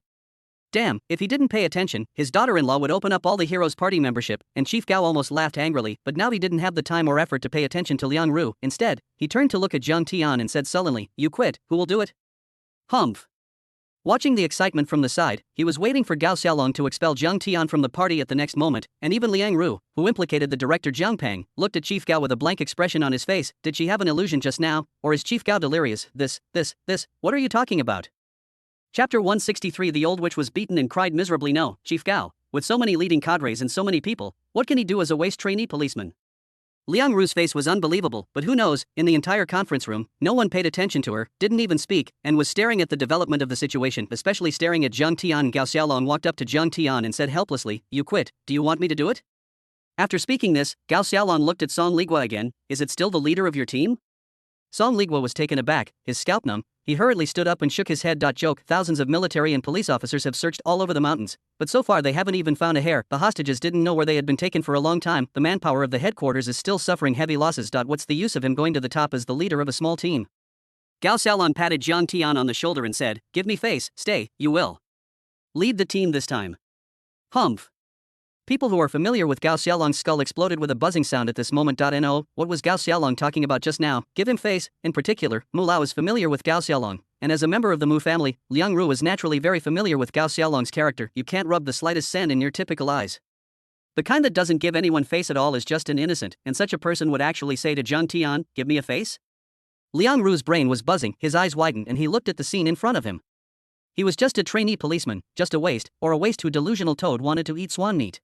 Damn, if he didn't pay attention, his daughter-in-law would open up all the heroes' party membership, and Chief Gao almost laughed angrily, but now he didn't have the time or effort to pay attention to Liang Ru. Instead, he turned to look at Jiang Tian and said sullenly, you quit, who will do it? Humph. Watching the excitement from the side, he was waiting for Gao Xiaolong to expel Jiang Tian from the party at the next moment, and even Liang Ru, who implicated the director Jiang Peng, looked at Chief Gao with a blank expression on his face. Did she have an illusion just now, or is Chief Gao delirious? This, what are you talking about? Chapter 163. The old witch was beaten and cried miserably. No, Chief Gao, with so many leading cadres and so many people, what can he do as a waste trainee policeman? Liang Ru's face was unbelievable, but who knows, in the entire conference room, no one paid attention to her, didn't even speak, and was staring at the development of the situation, especially staring at Jiang Tian. Gao Xiaolong walked up to Jiang Tian and said helplessly, you quit, do you want me to do it? After speaking this, Gao Xiaolong looked at Song Ligua again. Is it still the leader of your team? Song Ligua was taken aback, his scalp numb. He hurriedly stood up and shook his head. Joke, thousands of military and police officers have searched all over the mountains, but so far they haven't even found a hair. The hostages didn't know where they had been taken for a long time. The manpower of the headquarters is still suffering heavy losses. What's the use of him going to the top as the leader of a small team? Gao Xiaolong patted Jiang Tian on the shoulder and said, give me face, stay, you will lead the team this time. Humph. People who are familiar with Gao Xiaolong's skull exploded with a buzzing sound at this moment. No, what was Gao Xiaolong talking about just now? Give him face. In particular, Mu Lao is familiar with Gao Xiaolong, and as a member of the Mu family, Liang Ru is naturally very familiar with Gao Xiaolong's character. You can't rub the slightest sand in your typical eyes. The kind that doesn't give anyone face at all is just an innocent, and such a person would actually say to Jiang Tian, give me a face? Liang Ru's brain was buzzing, his eyes widened, and he looked at the scene in front of him. He was just a trainee policeman, just a waste who delusional toad wanted to eat swan meat.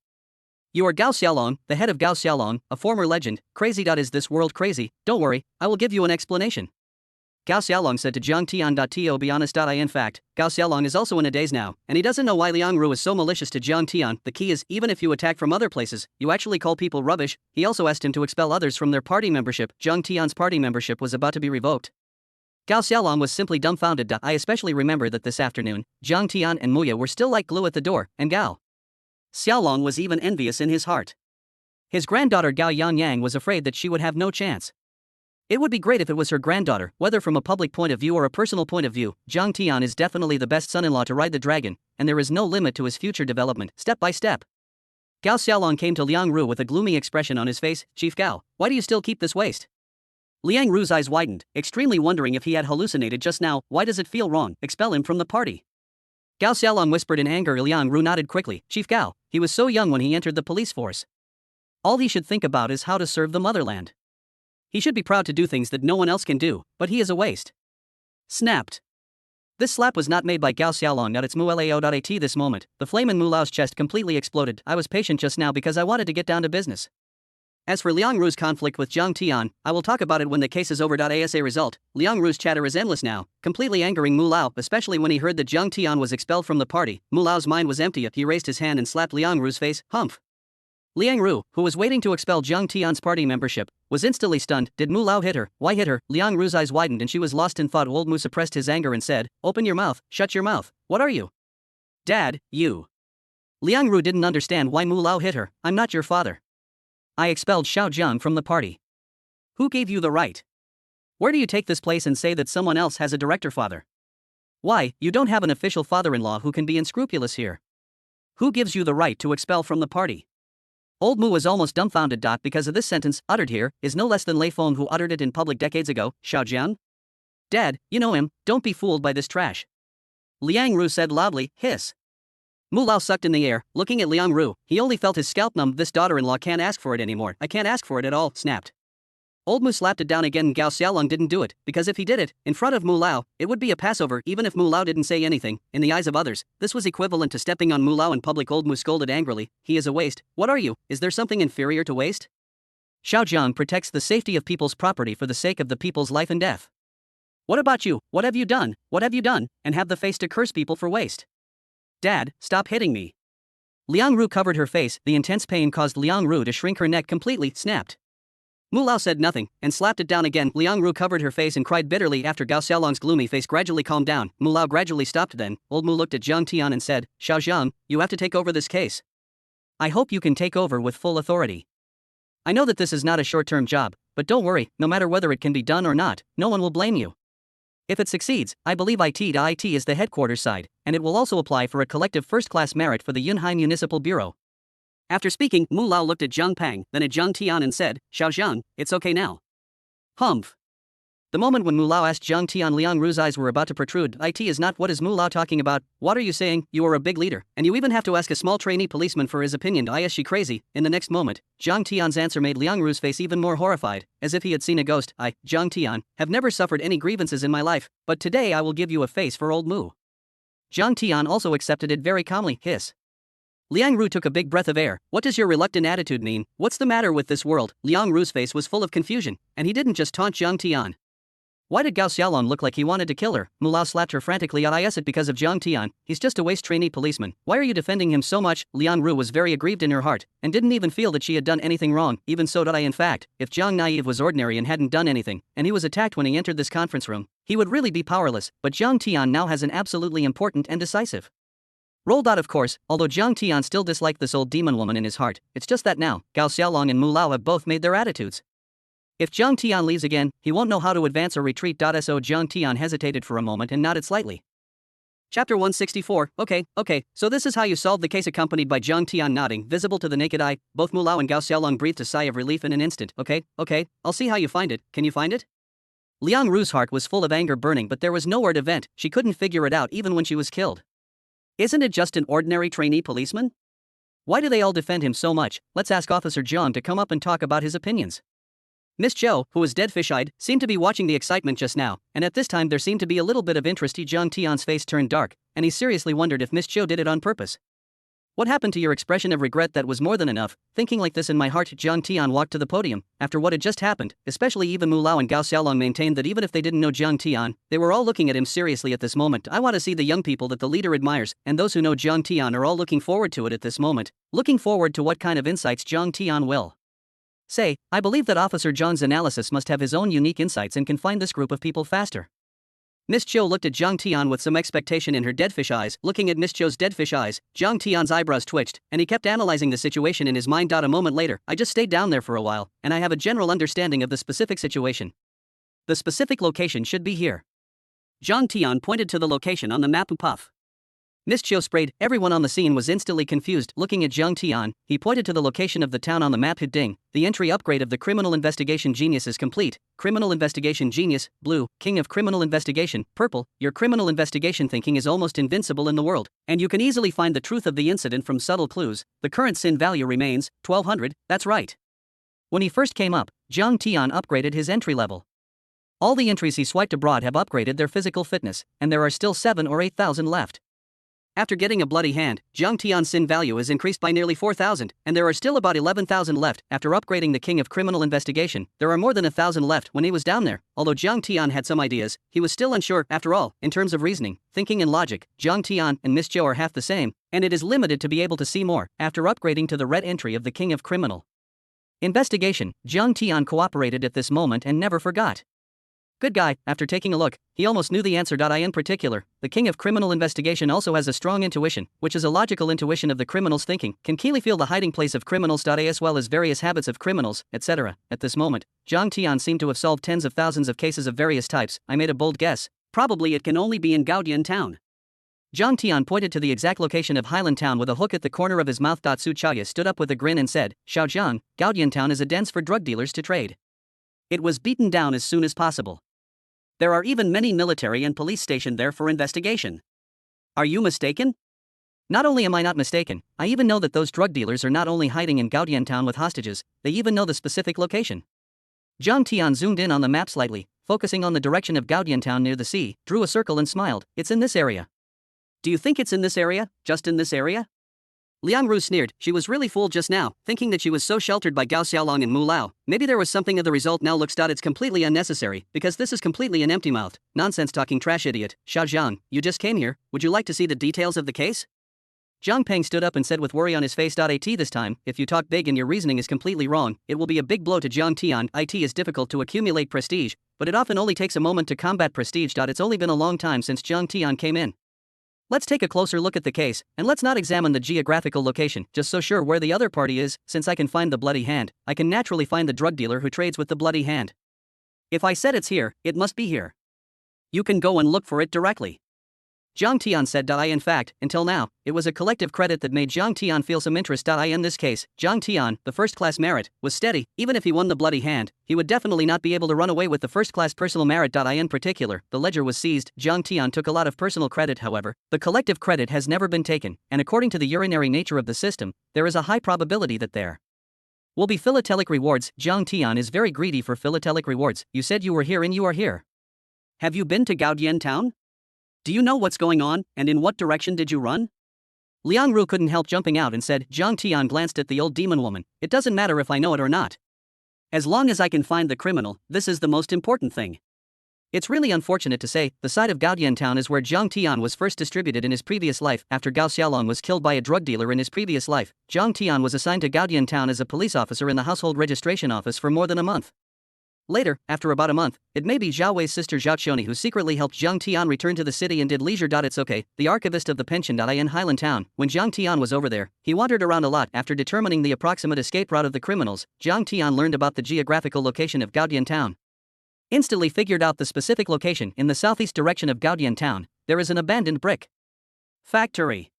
You are Gao Xiaolong, the head of Gao Xiaolong, a former legend. Crazy. Is this world crazy? Don't worry, I will give you an explanation. Gao Xiaolong said to Jiang Tian. To be honest, in fact, Gao Xiaolong is also in a daze now, and he doesn't know why Liang Ru is so malicious to Jiang Tian. The key is, even if you attack from other places, you actually call people rubbish. He also asked him to expel others from their party membership. Jiang Tian's party membership was about to be revoked. Gao Xiaolong was simply dumbfounded. I especially remember that this afternoon, Jiang Tian and Muya were still like glue at the door, and Gao Xiaolong was even envious in his heart. His granddaughter Gao Yangyang was afraid that she would have no chance. It would be great if it was her granddaughter. Whether from a public point of view or a personal point of view, Jiang Tian is definitely the best son-in-law to ride the dragon, and there is no limit to his future development, step by step. Gao Xiaolong came to Liang Ru with a gloomy expression on his face. Chief Gao, why do you still keep this waste? Liang Ru's eyes widened, extremely wondering if he had hallucinated just now. Why does it feel wrong? Expel him from the party. Gao Xiaolong whispered in anger. Liang Ru nodded quickly. Chief Gao, he was so young when he entered the police force. All he should think about is how to serve the motherland. He should be proud to do things that no one else can do, but he is a waste. Snapped. This slap was not made by Gao Xiaolong. It's Mu-Lao.at this moment. The flame in Mu Lao's chest completely exploded. I was patient just now because I wanted to get down to business. As for Liang Ru's conflict with Jiang Tian, I will talk about it when the case is over. As a result, Liang Ru's chatter is endless now, completely angering Mu Lao, especially when he heard that Jiang Tian was expelled from the party. Mu Lao's mind was empty. He raised his hand and slapped Liang Ru's face. Humph. Liang Ru, who was waiting to expel Jiang Tian's party membership, was instantly stunned. Did Mu Lao hit her? Why hit her? Liang Ru's eyes widened and she was lost in thought. Old Mu suppressed his anger and said, open your mouth, shut your mouth. What are you? Dad, you. Liang Ru didn't understand why Mu Lao hit her. I'm not your father. I expelled Xiao Jiang from the party. Who gave you the right? Where do you take this place and say that someone else has a director father? Why, you don't have an official father-in-law who can be unscrupulous here. Who gives you the right to expel from the party? Old Mu was almost dumbfounded. Because of this sentence, uttered here, is no less than Lei Feng who uttered it in public decades ago. Xiao Jiang? Dad, you know him, don't be fooled by this trash. Liang Ru said loudly, hiss. Mu Lao sucked in the air, looking at Liang Ru. He only felt his scalp numb. This daughter-in-law can't ask for it anymore. I can't ask for it at all, snapped. Old Mu slapped it down again. Gao Xiaolong didn't do it, because if he did it, in front of Mu Lao, it would be a Passover. Even if Mu Lao didn't say anything, in the eyes of others, this was equivalent to stepping on Mu Lao in public. Old Mu scolded angrily. He is a waste. What are you? Is there something inferior to waste? Xiao Jiang protects the safety of people's property for the sake of the people's life and death. What about you? What have you done? What have you done? And have the face to curse people for waste. Dad, stop hitting me. Liang Ru covered her face. The intense pain caused Liang Ru to shrink her neck completely, snapped. Mu Lao said nothing, and slapped it down again. Liang Ru covered her face and cried bitterly. After Gao Xiaolong's gloomy face gradually calmed down, Mu Lao gradually stopped. Then, old Mu looked at Zhang Tian and said, Xiao Zhang, you have to take over this case. I hope you can take over with full authority. I know that this is not a short-term job, but don't worry, no matter whether it can be done or not, no one will blame you. If it succeeds, I believe IT to IT is the headquarters side, and it will also apply for a collective first-class merit for the Yunhai Municipal Bureau. After speaking, Mu Lao looked at Zhang Pang, then at Zhang Tian and said, Xiao Zhang, it's okay now. Humph. The moment when Mu Lao asked Zhang Tian, Liang Ru's eyes were about to protrude. It is not. What is Mu Lao talking about? What are you saying? You are a big leader, and you even have to ask a small trainee policeman for his opinion. Is she crazy? In the next moment, Zhang Tian's answer made Liang Ru's face even more horrified, as if he had seen a ghost. I, Zhang Tian, have never suffered any grievances in my life, but today I will give you a face for old Mu. Zhang Tian also accepted it very calmly. Hiss. Liang Ru took a big breath of air. What does your reluctant attitude mean? What's the matter with this world? Liang Ru's face was full of confusion, and he didn't just taunt Zhang Tian. Why did Gao Xiaolong look like he wanted to kill her? Mu Lao slapped her frantically. Is it because of Zhang Tian? He's just a waste trainee policeman. Why are you defending him so much? Liang Ru was very aggrieved in her heart, and didn't even feel that she had done anything wrong. Even so, in fact, if Zhang Naive was ordinary and hadn't done anything, and he was attacked when he entered this conference room, he would really be powerless. But Zhang Tian now has an absolutely important and decisive role. Of course, although Zhang Tian still disliked this old demon woman in his heart, it's just that now, Gao Xiaolong and Mu Lao have both made their attitudes. If Zhang Tian leaves again, he won't know how to advance or retreat. So Zhang Tian hesitated for a moment and nodded slightly. Chapter 164, okay, so this is how you solved the case. Accompanied by Zhang Tian nodding, visible to the naked eye, both Mu Lao and Gao Xiaolong breathed a sigh of relief in an instant. Okay, I'll see how you find it. Can you find it? Liang Ru's heart was full of anger burning, but there was nowhere to vent. She couldn't figure it out even when she was killed. Isn't it just an ordinary trainee policeman? Why do they all defend him so much? Let's ask Officer Zhang to come up and talk about his opinions. Miss Zhou, who was dead fish-eyed, seemed to be watching the excitement just now, and at this time there seemed to be a little bit of interest. Zhang Tian's face turned dark, and he seriously wondered if Miss Zhou did it on purpose. What happened to your expression of regret? That was more than enough. Thinking like this in my heart, Zhang Tian walked to the podium. After what had just happened, especially even Mu Lao and Gao Xiaolong maintained that even if they didn't know Zhang Tian, they were all looking at him seriously at this moment. I want to see the young people that the leader admires, and those who know Zhang Tian are all looking forward to it at this moment. Looking forward to what kind of insights Zhang Tian will say. I believe that Officer Zhang's analysis must have his own unique insights and can find this group of people faster. Miss Zhou looked at Zhang Tian with some expectation in her dead fish eyes. Looking at Miss Zhou's dead fish eyes, Zhang Tian's eyebrows twitched, and he kept analyzing the situation in his mind. A moment later, I just stayed down there for a while, and I have a general understanding of the specific situation. The specific location should be here. Zhang Tian pointed to the location on the map. Puff. Miss Zhou sprayed. Everyone on the scene was instantly confused. Looking at Zhang Tian, he pointed to the location of the town on the map. Ding. The entry upgrade of the Criminal Investigation Genius is complete. Criminal Investigation Genius, blue, King of Criminal Investigation, purple. Your criminal investigation thinking is almost invincible in the world, and you can easily find the truth of the incident from subtle clues. The current sin value remains 1200, that's right. When he first came up, Zhang Tian upgraded his entry level. All the entries he swiped abroad have upgraded their physical fitness, and there are still 7 or 8,000 left. After getting a bloody hand, Zhang Tian's sin value is increased by nearly 4,000, and there are still about 11,000 left. After upgrading the King of Criminal Investigation, there are more than 1,000 left. When he was down there, although Zhang Tian had some ideas, he was still unsure. After all, in terms of reasoning, thinking and logic, Zhang Tian and Miss Zhou are half the same, and it is limited to be able to see more. After upgrading to the red entry of the King of Criminal Investigation, Zhang Tian cooperated at this moment and never forgot. Good guy. After taking a look, he almost knew the answer. In particular, the King of Criminal Investigation also has a strong intuition, which is a logical intuition of the criminal's thinking, can keenly feel the hiding place of criminals. As well as various habits of criminals, etc. At this moment, Zhang Tian seemed to have solved tens of thousands of cases of various types. I made a bold guess. Probably it can only be in Gaodian Town. Zhang Tian pointed to the exact location of Highland Town with a hook at the corner of his mouth. Su Chaya stood up with a grin and said, Xiao Zhang, Gaodian Town is a dense for drug dealers to trade. It was beaten down as soon as possible. There are even many military and police stationed there for investigation. Are you mistaken? Not only am I not mistaken, I even know that those drug dealers are not only hiding in Gaodian Town with hostages, they even know the specific location. Zhang Tian zoomed in on the map slightly, focusing on the direction of Gaodian Town near the sea, drew a circle and smiled. It's in this area. Do you think it's in this area? Just in this area? Liang Ru sneered. She was really fooled just now, thinking that she was so sheltered by Gao Xiaolong and Mu Lao. Maybe there was something of the result now looks. It's completely unnecessary, because this is completely an empty-mouthed, nonsense-talking trash idiot. Xia Zhang, you just came here, would you like to see the details of the case? Zhang Peng stood up and said with worry on his face. At this time, if you talk big and your reasoning is completely wrong, it will be a big blow to Jiang Tian. It is difficult to accumulate prestige, but it often only takes a moment to combat prestige. It's only been a long time since Jiang Tian came in. Let's take a closer look at the case, and let's not examine the geographical location, just so sure where the other party is. Since I can find the bloody hand, I can naturally find the drug dealer who trades with the bloody hand. If I said it's here, it must be here. You can go and look for it directly. Jiang Tian said. In fact, until now, it was a collective credit that made Jiang Tian feel some interest. In this case, Jiang Tian, the first-class merit, was steady. Even if he won the bloody hand, he would definitely not be able to run away with the first-class personal merit. In particular, the ledger was seized. Jiang Tian took a lot of personal credit. However, the collective credit has never been taken, and according to the urinary nature of the system, there is a high probability that there will be philatelic rewards. Jiang Tian is very greedy for philatelic rewards. You said you were here and you are here. Have you been to Gaodian town? Do you know what's going on, and in what direction did you run? Liang Ru couldn't help jumping out and said. Jiang Tian glanced at the old demon woman. It doesn't matter if I know it or not. As long as I can find the criminal, this is the most important thing. It's really unfortunate to say, the site of Gaodian town is where Jiang Tian was first distributed in his previous life. After Gao Xiaolong was killed by a drug dealer in his previous life, Jiang Tian was assigned to Gaodian town as a police officer in the household registration office for more than a month. Later, after about a month, it may be Zhao Wei's sister Zhao Qioni who secretly helped Jiang Tian return to the city and did leisure. It's okay, the archivist of the pension. In Highland Town, when Jiang Tian was over there, he wandered around a lot. After determining the approximate escape route of the criminals, Jiang Tian learned about the geographical location of Gaodian Town. Instantly figured out the specific location. In the southeast direction of Gaodian Town, there is an abandoned brick factory.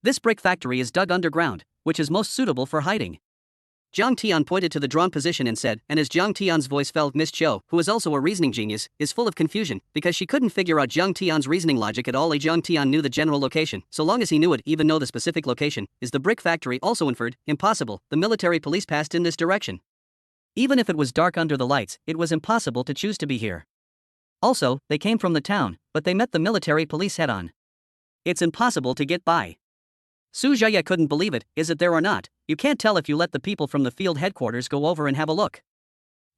This brick factory is dug underground, which is most suitable for hiding. Jiang Tian pointed to the drawn position and said, and as Jiang Tian's voice fell, Miss Cho, who is also a reasoning genius, is full of confusion, because she couldn't figure out Jiang Tian's reasoning logic at all. Jiang Tian knew the general location, so long as he knew it, even though the specific location is the brick factory also inferred, impossible, the military police passed in this direction. Even if it was dark under the lights, it was impossible to choose to be here. Also, they came from the town, but they met the military police head-on. It's impossible to get by. Su Zhaya couldn't believe it. Is it there or not? You can't tell if you let the people from the field headquarters go over and have a look.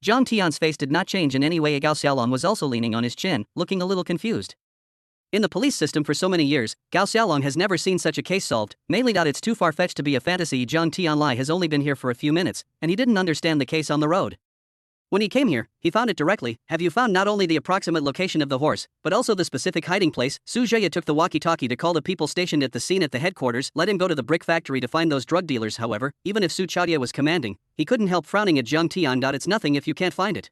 Jiang Tian's face did not change in any way. Gao Xiaolong was also leaning on his chin, looking a little confused. In the police system for so many years, Gao Xiaolong has never seen such a case solved, mainly. It's too far-fetched to be a fantasy. Jiang Tianlai has only been here for a few minutes, and he didn't understand the case on the road. When he came here, he found it directly. Have you found not only the approximate location of the horse, but also the specific hiding place? Su Zhaya took the walkie-talkie to call the people stationed at the scene at the headquarters. Let him go to the brick factory to find those drug dealers. However, even if Su Chaodia was commanding, he couldn't help frowning at Jiang Tian. It's nothing if you can't find it.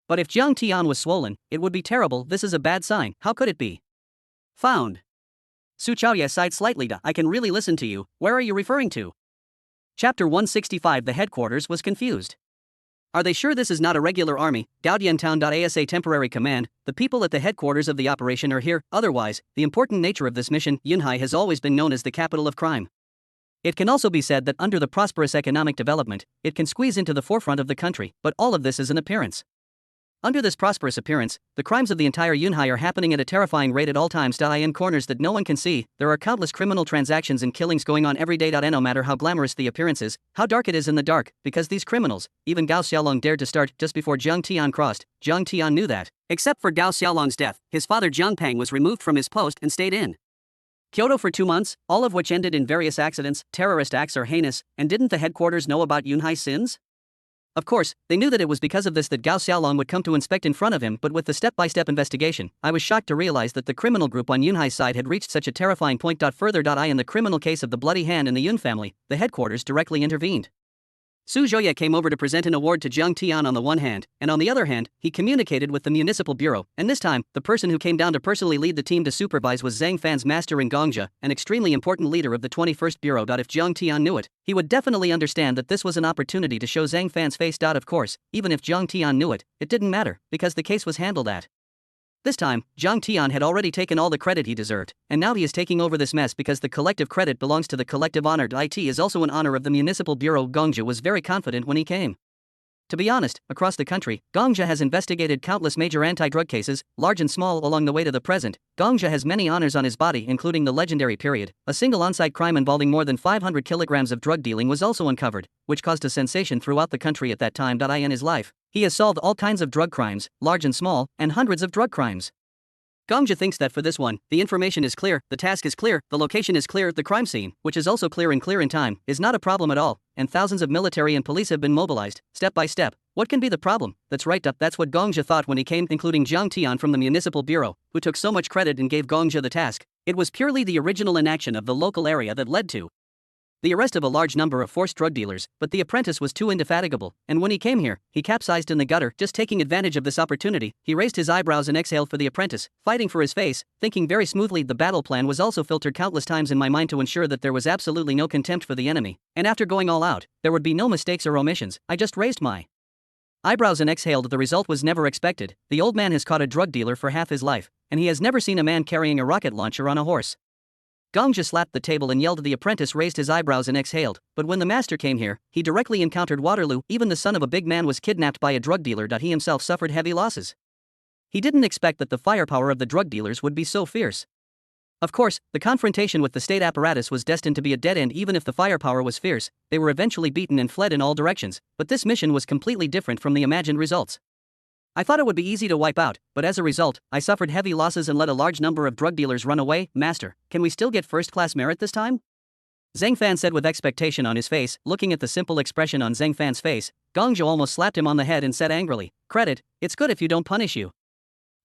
But if Jiang Tian was swollen, it would be terrible. This is a bad sign. How could it be found? Su Chaodia sighed slightly. I can really listen to you. Where are you referring to? Chapter 165. The headquarters was confused. Are they sure this is not a regular army? Gaodian Town. Asa temporary command. The people at the headquarters of the operation are here. Otherwise, the important nature of this mission, Yunhai has always been known as the capital of crime. It can also be said that under the prosperous economic development, it can squeeze into the forefront of the country, but all of this is an appearance. Under this prosperous appearance, the crimes of the entire Yunhai are happening at a terrifying rate at all times. In corners that no one can see, there are countless criminal transactions and killings going on every day. No matter how glamorous the appearance is, how dark it is in the dark, because these criminals, even Gao Xiaolong dared to start just before Jiang Tian crossed. Jiang Tian knew that, except for Gao Xiaolong's death, his father Jiang Peng was removed from his post and stayed in Kyoto for 2 months, all of which ended in various accidents. Terrorist acts are heinous, and didn't the headquarters know about Yunhai's sins? Of course, they knew that it was because of this that Gao Xiaolong would come to inspect in front of him, but with the step-by-step investigation, I was shocked to realize that the criminal group on Yunhai's side had reached such a terrifying point. Further, in the criminal case of the Bloody Hand and the Yun family, the headquarters directly intervened. Su Zhouye came over to present an award to Jiang Tian on the one hand, and on the other hand, he communicated with the municipal bureau, and this time, the person who came down to personally lead the team to supervise was Zhang Fan's master in Gongja, an extremely important leader of the 21st Bureau. If Jiang Tian knew it, he would definitely understand that this was an opportunity to show Zhang Fan's face. Of course, even if Jiang Tian knew it, it didn't matter, because the case was handled at. This time, Jiang Tian had already taken all the credit he deserved, and now he is taking over this mess because the collective credit belongs to the collective honor. It is also an honor of the municipal bureau. Gongja was very confident when he came. To be honest, across the country, Gongja has investigated countless major anti-drug cases, large and small, along the way to the present. Gongja has many honors on his body, including the legendary period. A single on-site crime involving more than 500 kilograms of drug dealing was also uncovered, which caused a sensation throughout the country at that time. In his life, he has solved all kinds of drug crimes, large and small, and hundreds of drug crimes. Gongja thinks that for this one, the information is clear, the task is clear, the location is clear, the crime scene, which is also clear in time, is not a problem at all, and thousands of military and police have been mobilized, step by step. What can be the problem? That's right, that's what Gongja thought when he came, including Jiang Tian from the Municipal Bureau, who took so much credit and gave Gongja the task. It was purely the original inaction of the local area that led to the arrest of a large number of forced drug dealers, but the apprentice was too indefatigable, and when he came here, he capsized in the gutter. Just taking advantage of this opportunity, he raised his eyebrows and exhaled for the apprentice, fighting for his face, thinking very smoothly. The battle plan was also filtered countless times in my mind to ensure that there was absolutely no contempt for the enemy, and after going all out, there would be no mistakes or omissions. I just raised my eyebrows and exhaled. The result was never expected. The old man has caught a drug dealer for half his life, and he has never seen a man carrying a rocket launcher on a horse. Gongja slapped the table and yelled. The apprentice raised his eyebrows and exhaled, but when the master came here, he directly encountered Waterloo. Even the son of a big man was kidnapped by a drug dealer. He himself suffered heavy losses. He didn't expect that the firepower of the drug dealers would be so fierce. Of course, the confrontation with the state apparatus was destined to be a dead end. Even if the firepower was fierce, they were eventually beaten and fled in all directions, but this mission was completely different from the imagined results. I thought it would be easy to wipe out, but as a result, I suffered heavy losses and let a large number of drug dealers run away. Master, can we still get first-class merit this time? Zhang Fan said with expectation on his face. Looking at the simple expression on Zhang Fan's face, Gongja almost slapped him on the head and said angrily, "Credit, it's good if you don't punish you.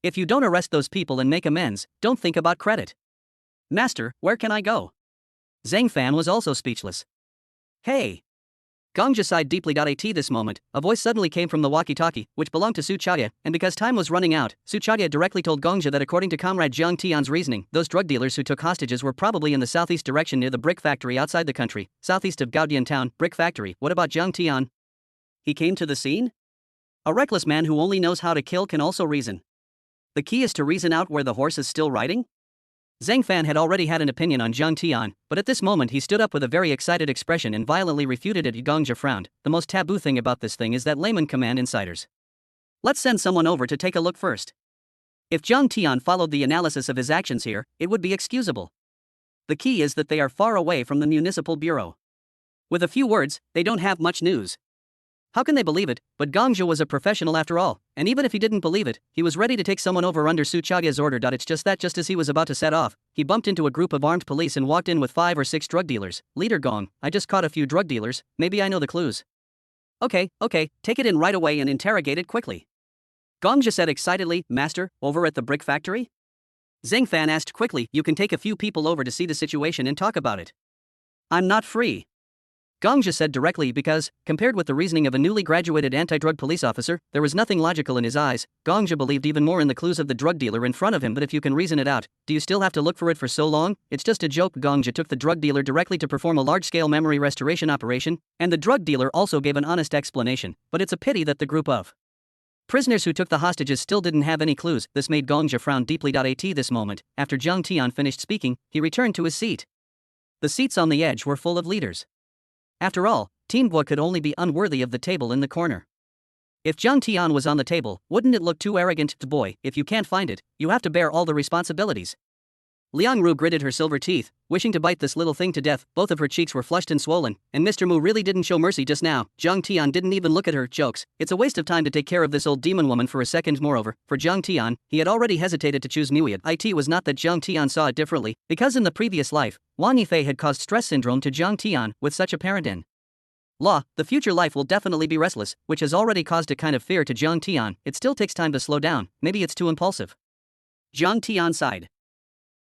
If you don't arrest those people and make amends, don't think about credit." Master, where can I go? Zhang Fan was also speechless. Hey! Gongja sighed deeply. At this moment, a voice suddenly came from the walkie-talkie, which belonged to Su Chaoya, and because time was running out, Su Chaoya directly told Gongja that according to Comrade Jiang Tian's reasoning, those drug dealers who took hostages were probably in the southeast direction near the brick factory outside the country, southeast of Gaodian town. Brick factory. What about Jiang Tian? He came to the scene? A reckless man who only knows how to kill can also reason. The key is to reason out where the horse is still riding? Zhang Fan had already had an opinion on Jiang Tian, but at this moment he stood up with a very excited expression and violently refuted it. Gongja frowned. The most taboo thing about this thing is that laymen command insiders. Let's send someone over to take a look first. If Jiang Tian followed the analysis of his actions here, it would be excusable. The key is that they are far away from the municipal bureau. With a few words, they don't have much news. How can they believe it? But Gongja was a professional after all, and even if he didn't believe it, he was ready to take someone over under Su Chaoya's order. It's just that just as he was about to set off, he bumped into a group of armed police and walked in with 5 or 6 drug dealers. Leader Gong, I just caught a few drug dealers, maybe I know the clues. Okay, take it in right away and interrogate it quickly. Gongja said excitedly. Master, over at the brick factory? Zhang Fan asked quickly. You can take a few people over to see the situation and talk about it. I'm not free. Gongja said directly because, compared with the reasoning of a newly graduated anti-drug police officer, there was nothing logical in his eyes. Gongja believed even more in the clues of the drug dealer in front of him. But if you can reason it out, do you still have to look for it for so long? It's just a joke. Gongja took the drug dealer directly to perform a large-scale memory restoration operation, and the drug dealer also gave an honest explanation. But it's a pity that the group of prisoners who took the hostages still didn't have any clues. This made Gongja frown deeply. At this moment, after Jiang Tian finished speaking, he returned to his seat. The seats on the edge were full of leaders. After all, Team Guo could only be unworthy of the table in the corner. If Jiang Tian was on the table, wouldn't it look too arrogant? Boy, if you can't find it, you have to bear all the responsibilities. Liang Ru gritted her silver teeth, wishing to bite this little thing to death. Both of her cheeks were flushed and swollen, and Mr. Mu really didn't show mercy just now. Jiang Tian didn't even look at her. Jokes. It's a waste of time to take care of this old demon woman for a second. Moreover, for Jiang Tian, he had already hesitated to choose Muid. It was not that Jiang Tian saw it differently, because in the previous life, Wang Yifei had caused stress syndrome to Jiang Tian with such apparent law, the future life will definitely be restless, which has already caused a kind of fear to Jiang Tian. It still takes time to slow down, maybe it's too impulsive. Jiang Tian sighed.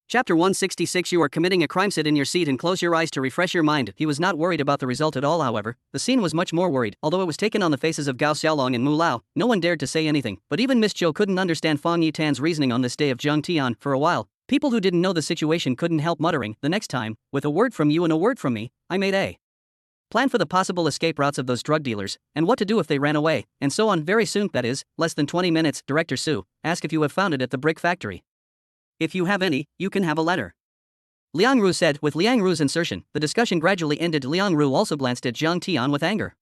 Chapter 166. You are committing a crime. Sit in your seat and close your eyes to refresh your mind. He was not worried about the result at all. However, the scene was much more worried. Although it was taken on the faces of Gao Xiaolong and Mu Lao, no one dared to say anything, but even Miss Zhou couldn't understand Fang Yitan's reasoning on this day of Jiang Tian. For a while, people who didn't know the situation couldn't help muttering, the next time, with a word from you and a word from me, I made a plan for the possible escape routes of those drug dealers, and what to do if they ran away, and so on. Very soon, that is, less than 20 minutes, Director Su, ask if you have found it at the brick factory. If you have any, you can have a letter. Liang Ru said. With Liang Ru's insertion, the discussion gradually ended. Liang Ru also glanced at Jiang Tian with anger.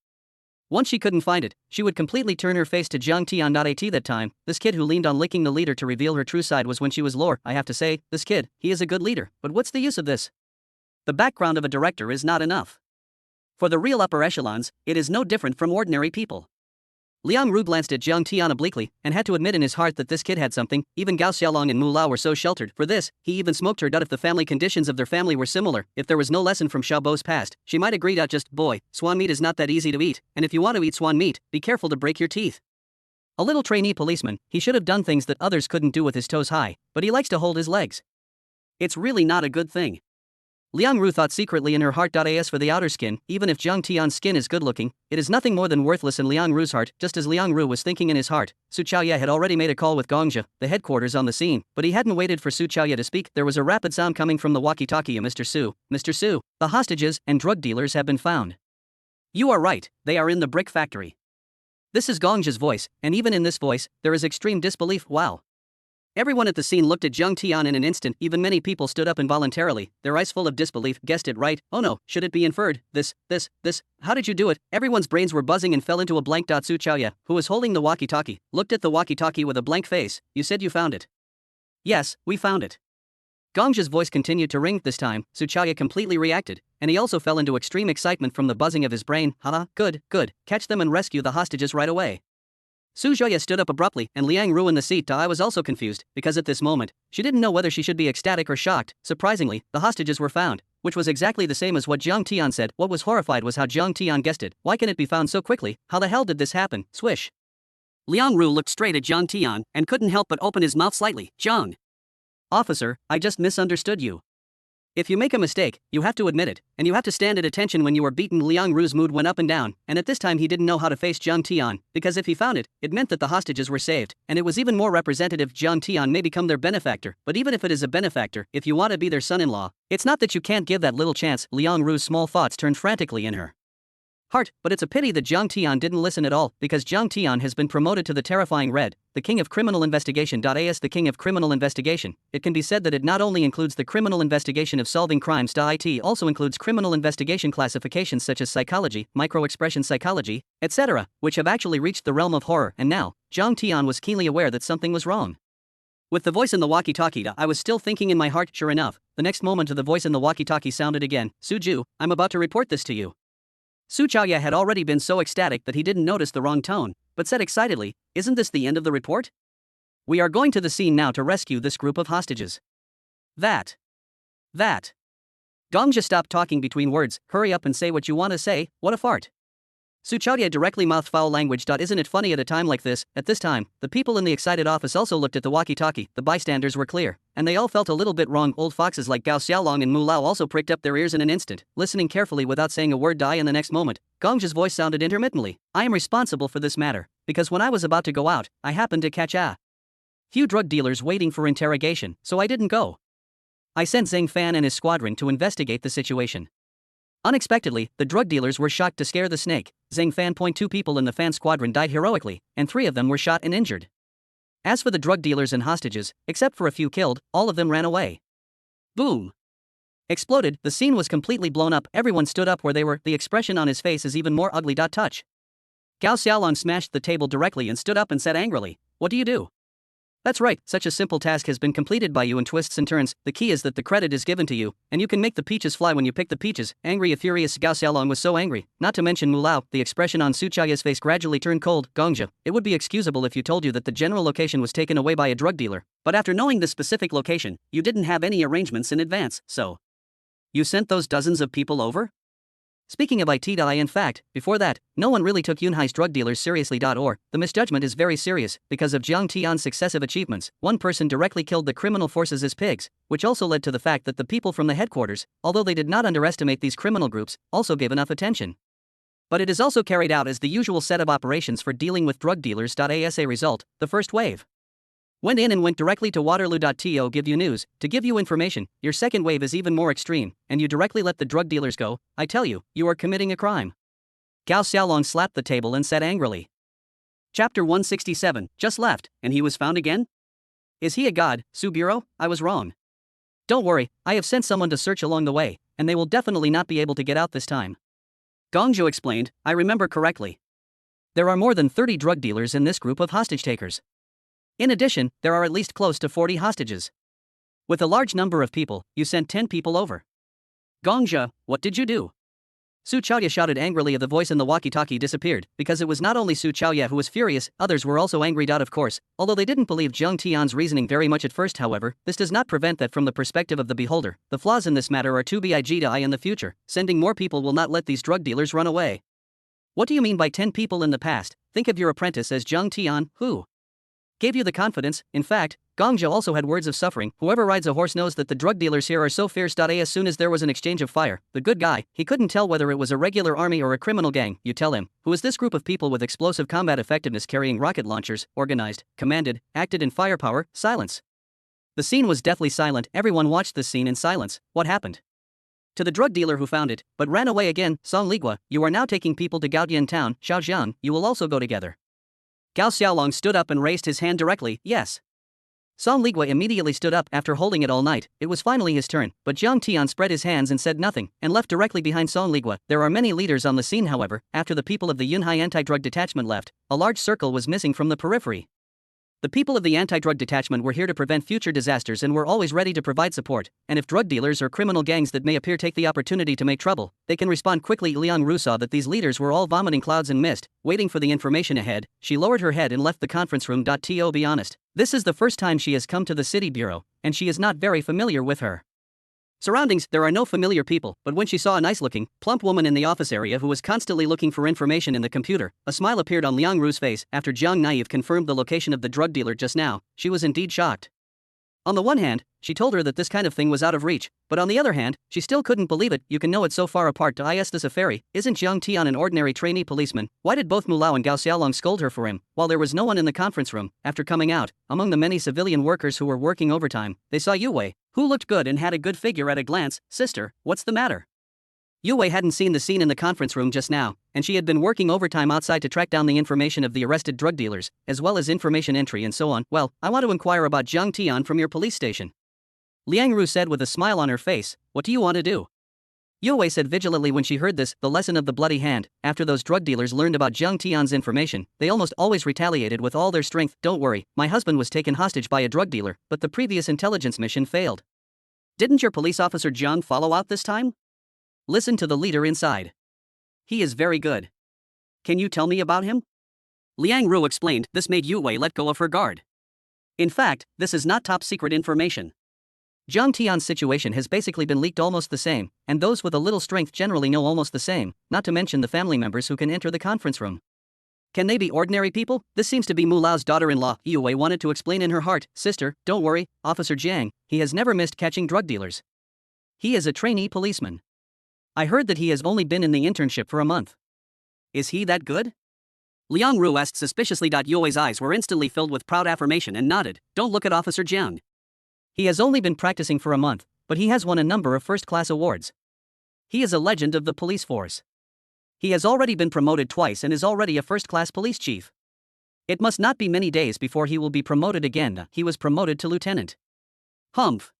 Once she couldn't find it, she would completely turn her face to Jiang Tian. That time, this kid who leaned on licking the leader to reveal her true side was when she was lore. I have to say, this kid, he is a good leader, but what's the use of this? The background of a director is not enough. For the real upper echelons, it is no different from ordinary people. Liang Ru glanced at Jiang Tian obliquely and had to admit in his heart that this kid had something. Even Gao Xiaolong and Mu Lao were so sheltered. For this, he even smoked her. If the family conditions of their family were similar, if there was no lesson from Xiaobo's past, she might agree. Just, boy, swan meat is not that easy to eat, and if you want to eat swan meat, be careful to break your teeth. A little trainee policeman, he should have done things that others couldn't do with his toes high, but he likes to hold his legs. It's really not a good thing. Liang Ru thought secretly in her heart. As for the outer skin, even if Jiang Tian's skin is good looking, it is nothing more than worthless in Liang Ru's heart. Just as Liang Ru was thinking in his heart, Su Chaoye had already made a call with Gongja, the headquarters, on the scene, but he hadn't waited for Su Chaoye to speak. There was a rapid sound coming from the walkie-talkie. Mr. Su, the hostages and drug dealers have been found. You are right, they are in the brick factory. This is Gongja's voice, and even in this voice, there is extreme disbelief. Wow. Everyone at the scene looked at Jiang Tian in an instant. Even many people stood up involuntarily, their eyes full of disbelief. Guessed it right. Oh no, should it be inferred? This, how did you do it? Everyone's brains were buzzing and fell into a blank. Su Chaoye, who was holding the walkie-talkie, looked at the walkie-talkie with a blank face. You said you found it. Yes, we found it. Gongja's voice continued to ring. This time, Su Chaoye completely reacted, and he also fell into extreme excitement from the buzzing of his brain. Haha, good, catch them and rescue the hostages right away. Su Chaoye stood up abruptly, and Liang Ru in the seat. I was also confused, because at this moment, she didn't know whether she should be ecstatic or shocked. Surprisingly, the hostages were found, which was exactly the same as what Jiang Tian said. What was horrified was how Jiang Tian guessed it. Why can it be found so quickly? How the hell did this happen? Swish. Liang Ru looked straight at Jiang Tian and couldn't help but open his mouth slightly. Jiang. Officer, I just misunderstood you. If you make a mistake, you have to admit it, and you have to stand at attention when you are beaten. Liang Ru's mood went up and down, and at this time he didn't know how to face Jiang Tian, because if he found it, it meant that the hostages were saved, and it was even more representative. Jiang Tian may become their benefactor, but even if it is a benefactor, if you want to be their son-in-law, it's not that you can't give that little chance. Liang Ru's small thoughts turned frantically in her heart, but it's a pity that Jiang Tian didn't listen at all, because Jiang Tian has been promoted to the terrifying Red, the King of Criminal Investigation. As the King of Criminal Investigation, it can be said that it not only includes the criminal investigation of solving crimes. It also includes criminal investigation classifications such as psychology, micro-expression psychology, etc., which have actually reached the realm of horror. And now, Jiang Tian was keenly aware that something was wrong. With the voice in the walkie-talkie, I was still thinking in my heart. Sure enough, the next moment the voice in the walkie-talkie sounded again. Suju, I'm about to report this to you. Su Chaoye had already been so ecstatic that he didn't notice the wrong tone, but said excitedly, isn't this the end of the report? We are going to the scene now to rescue this group of hostages. That. Gongja stopped talking between words. Hurry up and say what you want to say. What a fart. Su Chaoye directly mouthed foul language. Isn't it funny at a time like this? At this time, the people in the excited office also looked at the walkie-talkie. The bystanders were clear, and they all felt a little bit wrong. Old foxes like Gao Xiaolong and Mu Lao also pricked up their ears in an instant, listening carefully without saying a word. In the next moment, Gongja's voice sounded intermittently. I am responsible for this matter, because when I was about to go out, I happened to catch a few drug dealers waiting for interrogation, so I didn't go. I sent Zhang Fan and his squadron to investigate the situation. Unexpectedly, the drug dealers were shocked to scare the snake. Zhang Fan. 2 people in the Fan squadron died heroically, and 3 of them were shot and injured. As for the drug dealers and hostages, except for a few killed, all of them ran away. Boom. Exploded, the scene was completely blown up. Everyone stood up where they were. The expression on his face is even more ugly. Touch. Gao Xiaolong smashed the table directly and stood up and said angrily, what do you do? That's right, such a simple task has been completed by you in twists and turns. The key is that the credit is given to you, and you can make the peaches fly when you pick the peaches. Angry and furious, Gao Xiaolong was so angry, not to mention Mu Lao. The expression on Su Chaoye's face gradually turned cold. Gongja, it would be excusable if you told you that the general location was taken away by a drug dealer, but after knowing the specific location, you didn't have any arrangements in advance, so you sent those dozens of people over? Speaking of in fact, before that, no one really took Yunhai's drug dealers seriously. Or, the misjudgment is very serious, because of Jiang Tian's successive achievements. One person directly killed the criminal forces as pigs, which also led to the fact that the people from the headquarters, although they did not underestimate these criminal groups, also gave enough attention. But it is also carried out as the usual set of operations for dealing with drug dealers. As a result, the first wave went in and went directly to Waterloo. To give you news, to give you information. Your second wave is even more extreme, and you directly let the drug dealers go. I tell you, you are committing a crime. Gao Xiaolong slapped the table and said angrily. Chapter 167, just left, and he was found again? Is he a god, Su Bureau? I was wrong. Don't worry, I have sent someone to search along the way, and they will definitely not be able to get out this time. Gongzhou explained, I remember correctly. There are more than 30 drug dealers in this group of hostage takers. In addition, there are at least close to 40 hostages. With a large number of people, you sent 10 people over. Gongja, what did you do? Su Chaoya shouted angrily. The voice in the walkie-talkie disappeared, because it was not only Su Chaoya who was furious, others were also angry. Of course, although they didn't believe Zheng Tian's reasoning very much at first, however, this does not prevent that from the perspective of the beholder. The flaws in this matter are too big to eye in the future. Sending more people will not let these drug dealers run away. What do you mean by 10 people in the past? Think of your apprentice as Zheng Tian, who gave you the confidence. In fact, Gongja also had words of suffering. Whoever rides a horse knows that the drug dealers here are so fierce. As soon as there was an exchange of fire, the good guy, he couldn't tell whether it was a regular army or a criminal gang. You tell him, who is this group of people with explosive combat effectiveness carrying rocket launchers, organized, commanded, acted in firepower, silence. The scene was deathly silent. Everyone watched this scene in silence. What happened? To the drug dealer who found it, but ran away again, Song Ligua, you are now taking people to Gaotian town. Xiaojiang, you will also go together. Gao Xiaolong stood up and raised his hand directly. Yes. Song Ligua immediately stood up. After holding it all night, it was finally his turn, but Zhang Tian spread his hands and said nothing, and left directly behind Song Ligua. There are many leaders on the scene, however. After the people of the Yunhai anti-drug detachment left, a large circle was missing from the periphery. The people of the anti-drug detachment were here to prevent future disasters and were always ready to provide support, and if drug dealers or criminal gangs that may appear take the opportunity to make trouble, they can respond quickly. Liang Ru saw that these leaders were all vomiting clouds and mist, waiting for the information ahead. She lowered her head and left the conference room. To be honest, this is the first time she has come to the city bureau, and she is not very familiar with her surroundings. There are no familiar people, but when she saw a nice-looking, plump woman in the office area who was constantly looking for information in the computer, a smile appeared on Liang Ru's face. After Jiang Naive confirmed the location of the drug dealer just now, she was indeed shocked. On the one hand, she told her that this kind of thing was out of reach, but on the other hand, she still couldn't believe it. You can know it so far apart. Is this a fairy? Isn't Jiang Tian an ordinary trainee policeman? Why did both Mulao and Gao Xiaolong scold her for him, while there was no one in the conference room? After coming out, among the many civilian workers who were working overtime, they saw Yu Wei, who looked good and had a good figure at a glance. Sister, what's the matter? Yu Wei hadn't seen the scene in the conference room just now, and she had been working overtime outside to track down the information of the arrested drug dealers, as well as information entry and so on. Well, I want to inquire about Jiang Tian from your police station. Liang Ru said with a smile on her face. What do you want to do? Yu Wei said vigilantly when she heard this, the lesson of the bloody hand. After those drug dealers learned about Jiang Tian's information, they almost always retaliated with all their strength. Don't worry, my husband was taken hostage by a drug dealer, but the previous intelligence mission failed. Didn't your police officer Jiang follow out this time? Listen to the leader inside. He is very good. Can you tell me about him? Liang Ru explained. This made Yu Wei let go of her guard. In fact, this is not top secret information. Jiang Tian's situation has basically been leaked almost the same, and those with a little strength generally know almost the same, not to mention the family members who can enter the conference room. Can they be ordinary people? This seems to be Mulao's daughter-in-law. Yu Wei wanted to explain in her heart. Sister, don't worry, Officer Jiang, he has never missed catching drug dealers. He is a trainee policeman. I heard that he has only been in the internship for a month. Is he that good? Liang Ru asked suspiciously. Yu Wei's eyes were instantly filled with proud affirmation and nodded. Don't look at Officer Jiang. He has only been practicing for a month, but he has won a number of first-class awards. He is a legend of the police force. He has already been promoted twice and is already a first-class police chief. It must not be many days before he will be promoted again. He was promoted to lieutenant. Humph.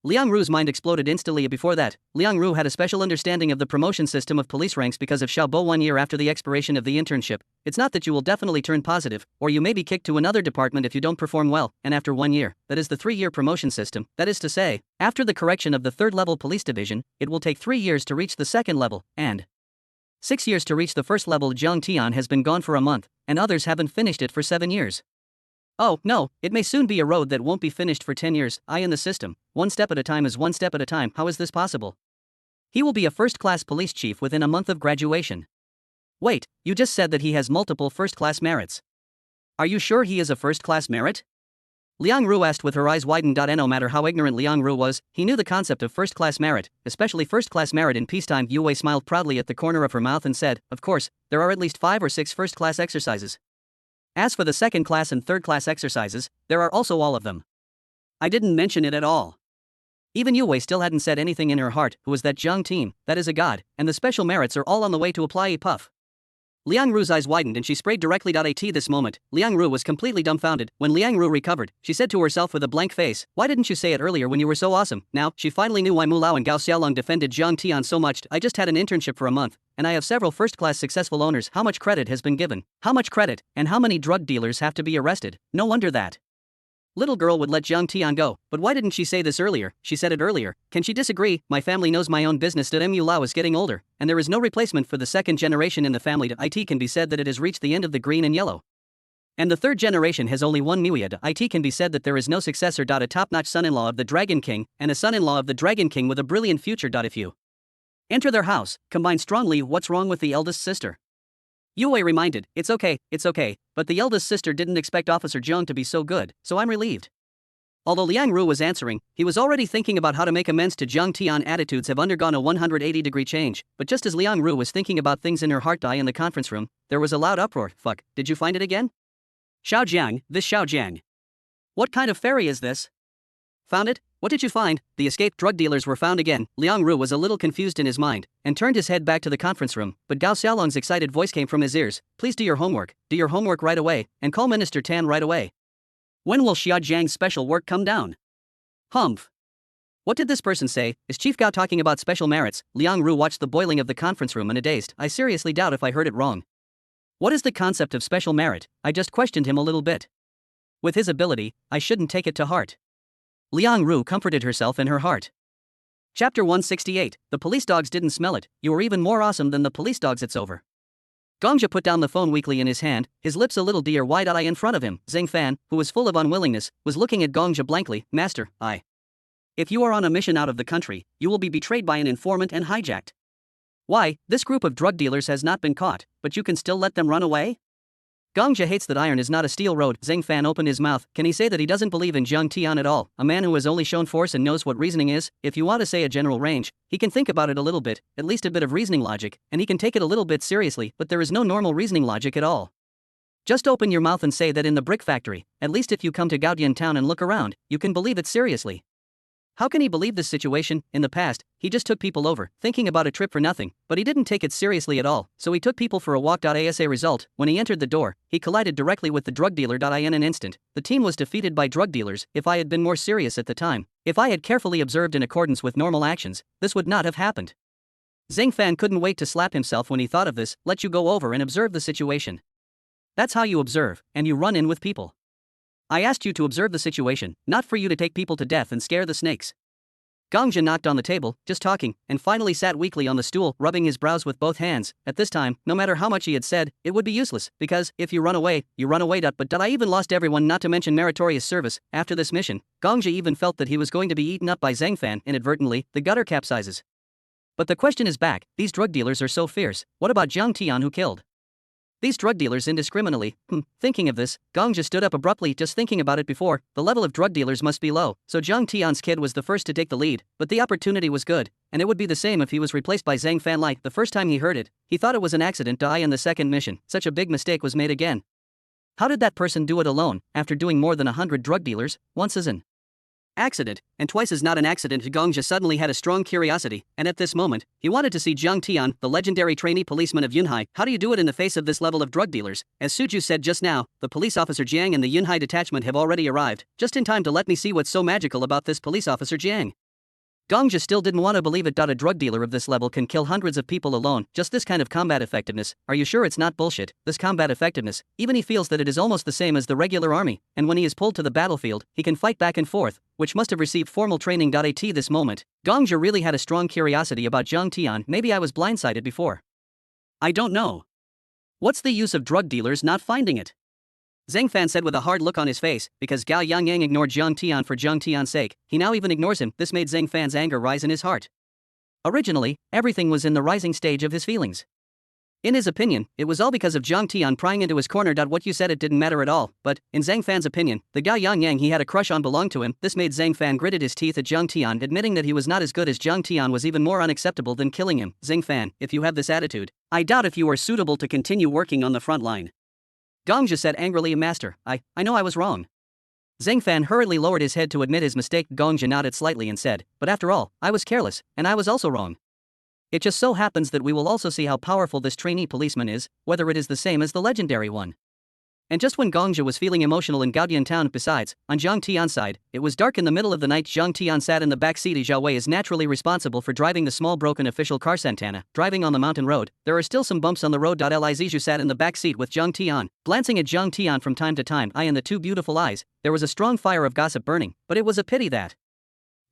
Liang Ru's mind exploded instantly. Before that, Liang Ru had a special understanding of the promotion system of police ranks because of Xiaobo. 1 year after the expiration of the internship, it's not that you will definitely turn positive, or you may be kicked to another department if you don't perform well, and after 1 year, that is the 3-year promotion system. That is to say, after the correction of the 3rd level police division, it will take 3 years to reach the 2nd level, and 6 years to reach the 1st level. Jiang Tian has been gone for a month, and others haven't finished it for 7 years. Oh, no, it may soon be a road that won't be finished for 10 years. In the system, 1 step at a time is 1 step at a time. How is this possible? He will be a first-class police chief within a month of graduation. Wait, you just said that he has multiple first-class merits. Are you sure he is a first-class merit? Liang Ru asked with her eyes widened. No matter how ignorant Liang Ru was, he knew the concept of first-class merit, especially first-class merit in peacetime. Yu Wei smiled proudly at the corner of her mouth and said, of course, there are at least 5 or 6 first-class exercises. As for the 2nd class and 3rd class exercises, there are also all of them. I didn't mention it at all. Even Yu Wei still hadn't said anything in her heart. Who is that Jiang team? That is a god, and the special merits are all on the way to apply. Puff. Liang Ru's eyes widened and she sprayed directly. At this moment, Liang Ru was completely dumbfounded. When Liang Ru recovered, she said to herself with a blank face, "Why didn't you say it earlier when you were so awesome?" Now, she finally knew why Mu Lao and Gao Xiaolong defended Zhang Tian so much. "I just had an internship for a month, and I have several first-class successful owners. How much credit has been given? How much credit, and how many drug dealers have to be arrested? No wonder that little girl would let Zhang Tian go. But why didn't she say this earlier? She said it earlier. Can she disagree? My family knows my own business. That Mu Lao is getting older, and there is no replacement for the second generation in the family. It can be said that it has reached the end of the green and yellow. And the third generation has only one Muya. It can be said that there is no successor. A top-notch son-in-law of the Dragon King, and a son-in-law of the Dragon King with a brilliant future. If you enter their house, combine strongly. What's wrong with the eldest sister?" Yue reminded, it's okay, but the eldest sister didn't expect Officer Zhang to be so good, so I'm relieved." Although Liang Ru was answering, he was already thinking about how to make amends to Zhang Tian. Attitudes have undergone a 180-degree change, but just as Liang Ru was thinking about things in her heart, in the conference room, there was a loud uproar. "Fuck, did you find it again? Xiao Jiang, this Xiao Jiang. What kind of fairy is this? Found it? What did you find?" The escaped drug dealers were found again. Liang Ru was a little confused in his mind, and turned his head back to the conference room, but Gao Xiaolong's excited voice came from his ears. "Please do your homework right away, and call Minister Tan right away. When will Xia Jiang's special work come down?" Humph. What did this person say? Is Chief Gao talking about special merits? Liang Ru watched the boiling of the conference room in a dazed. I seriously doubt if I heard it wrong. What is the concept of special merit? I just questioned him a little bit. With his ability, I shouldn't take it to heart. Liang Ru comforted herself in her heart. Chapter 168, The police dogs didn't smell it. You were even more awesome than the police dogs. It's over. Gongja put down the phone weakly in his hand, his lips a little wide in front of him. Zhang Fan, who was full of unwillingness, was looking at Gongja blankly. "Master, if you are on a mission out of the country, you will be betrayed by an informant and hijacked. Why, this group of drug dealers has not been caught, but you can still let them run away?" Gongja hates that iron is not a steel road. Zhang Fan opened his mouth. Can he say that he doesn't believe in Zhang Tian at all? A man who has only shown force and knows what reasoning is. If you want to say a general range, he can think about it a little bit, at least a bit of reasoning logic, and he can take it a little bit seriously, but there is no normal reasoning logic at all. Just open your mouth and say that in the brick factory, at least if you come to Gaodian town and look around, you can believe it seriously. How can he believe this situation? In the past, he just took people over, thinking about a trip for nothing, but he didn't take it seriously at all, so he took people for a walk. As a result, when he entered the door, he collided directly with the drug dealer. In an instant, the team was defeated by drug dealers. If I had been more serious at the time, if I had carefully observed in accordance with normal actions, this would not have happened. Zhang Fan couldn't wait to slap himself when he thought of this. Let you go over and observe the situation. That's how you observe, and you run in with people. I asked you to observe the situation, not for you to take people to death and scare the snakes. Gongja knocked on the table, just talking, and finally sat weakly on the stool, rubbing his brows with both hands. At this time, no matter how much he had said, it would be useless, because, if you run away, you run away. But I even lost everyone, not to mention meritorious service. After this mission, Gongja even felt that he was going to be eaten up by Zhang Fan. Inadvertently, the gutter capsizes. But the question is back, these drug dealers are so fierce. What about Zhang Tian who killed these drug dealers indiscriminately? Thinking of this, Gongja stood up abruptly. Just thinking about it before, the level of drug dealers must be low, so Zhang Tian's kid was the first to take the lead, but the opportunity was good, and it would be the same if he was replaced by Zhang Fan. The first time he heard it, he thought it was an accident. In the second mission, such a big mistake was made again. How did that person do it alone, after doing more than 100 drug dealers? Once is an accident, and twice is not an accident. Gongja suddenly had a strong curiosity, and at this moment, he wanted to see Zhang Tian, the legendary trainee policeman of Yunhai. How do you do it in the face of this level of drug dealers? As Suju said just now, the police officer Jiang and the Yunhai detachment have already arrived, just in time to let me see what's so magical about this police officer Jiang. Gongja still didn't want to believe it. A drug dealer of this level can kill hundreds of people alone. Just this kind of combat effectiveness. Are you sure it's not bullshit? This combat effectiveness, even he feels that it is almost the same as the regular army, and when he is pulled to the battlefield, he can fight back and forth, which must have received formal training. At this moment, Gongja really had a strong curiosity about Zhang Tian. Maybe I was blindsided before. I don't know. What's the use of drug dealers not finding it? Zhang Fan said with a hard look on his face, because Gao Yangyang ignored Zhang Tian for Zhang Tian's sake, he now even ignores him. This made Zhang Fan's anger rise in his heart. Originally, everything was in the rising stage of his feelings. In his opinion, it was all because of Zhang Tian prying into his corner. What you said, it didn't matter at all, but, in Zhang Fan's opinion, the Gao Yangyang he had a crush on belonged to him. This made Zhang Fan gritted his teeth at Zhang Tian. Admitting that he was not as good as Zhang Tian was even more unacceptable than killing him. Zhang Fan, if you have this attitude, I doubt if you are suitable to continue working on the front line. Gongja said angrily. Master, I know I was wrong. Zhang Fan hurriedly lowered his head to admit his mistake. Gongja nodded slightly and said, but after all, I was careless, and I was also wrong. It just so happens that we will also see how powerful this trainee policeman is, whether it is the same as the legendary one. And just when Gongja was feeling emotional in Gaodian town, besides, on Zhang Tian's side, it was dark in the middle of the night. Zhang Tian sat in the back seat. Zhao Wei is naturally responsible for driving the small broken official car Santana, driving on the mountain road. There are still some bumps on the road. Li Zizhu sat in the back seat with Zhang Tian, glancing at Zhang Tian from time to time, eye in the two beautiful eyes. There was a strong fire of gossip burning, but it was a pity that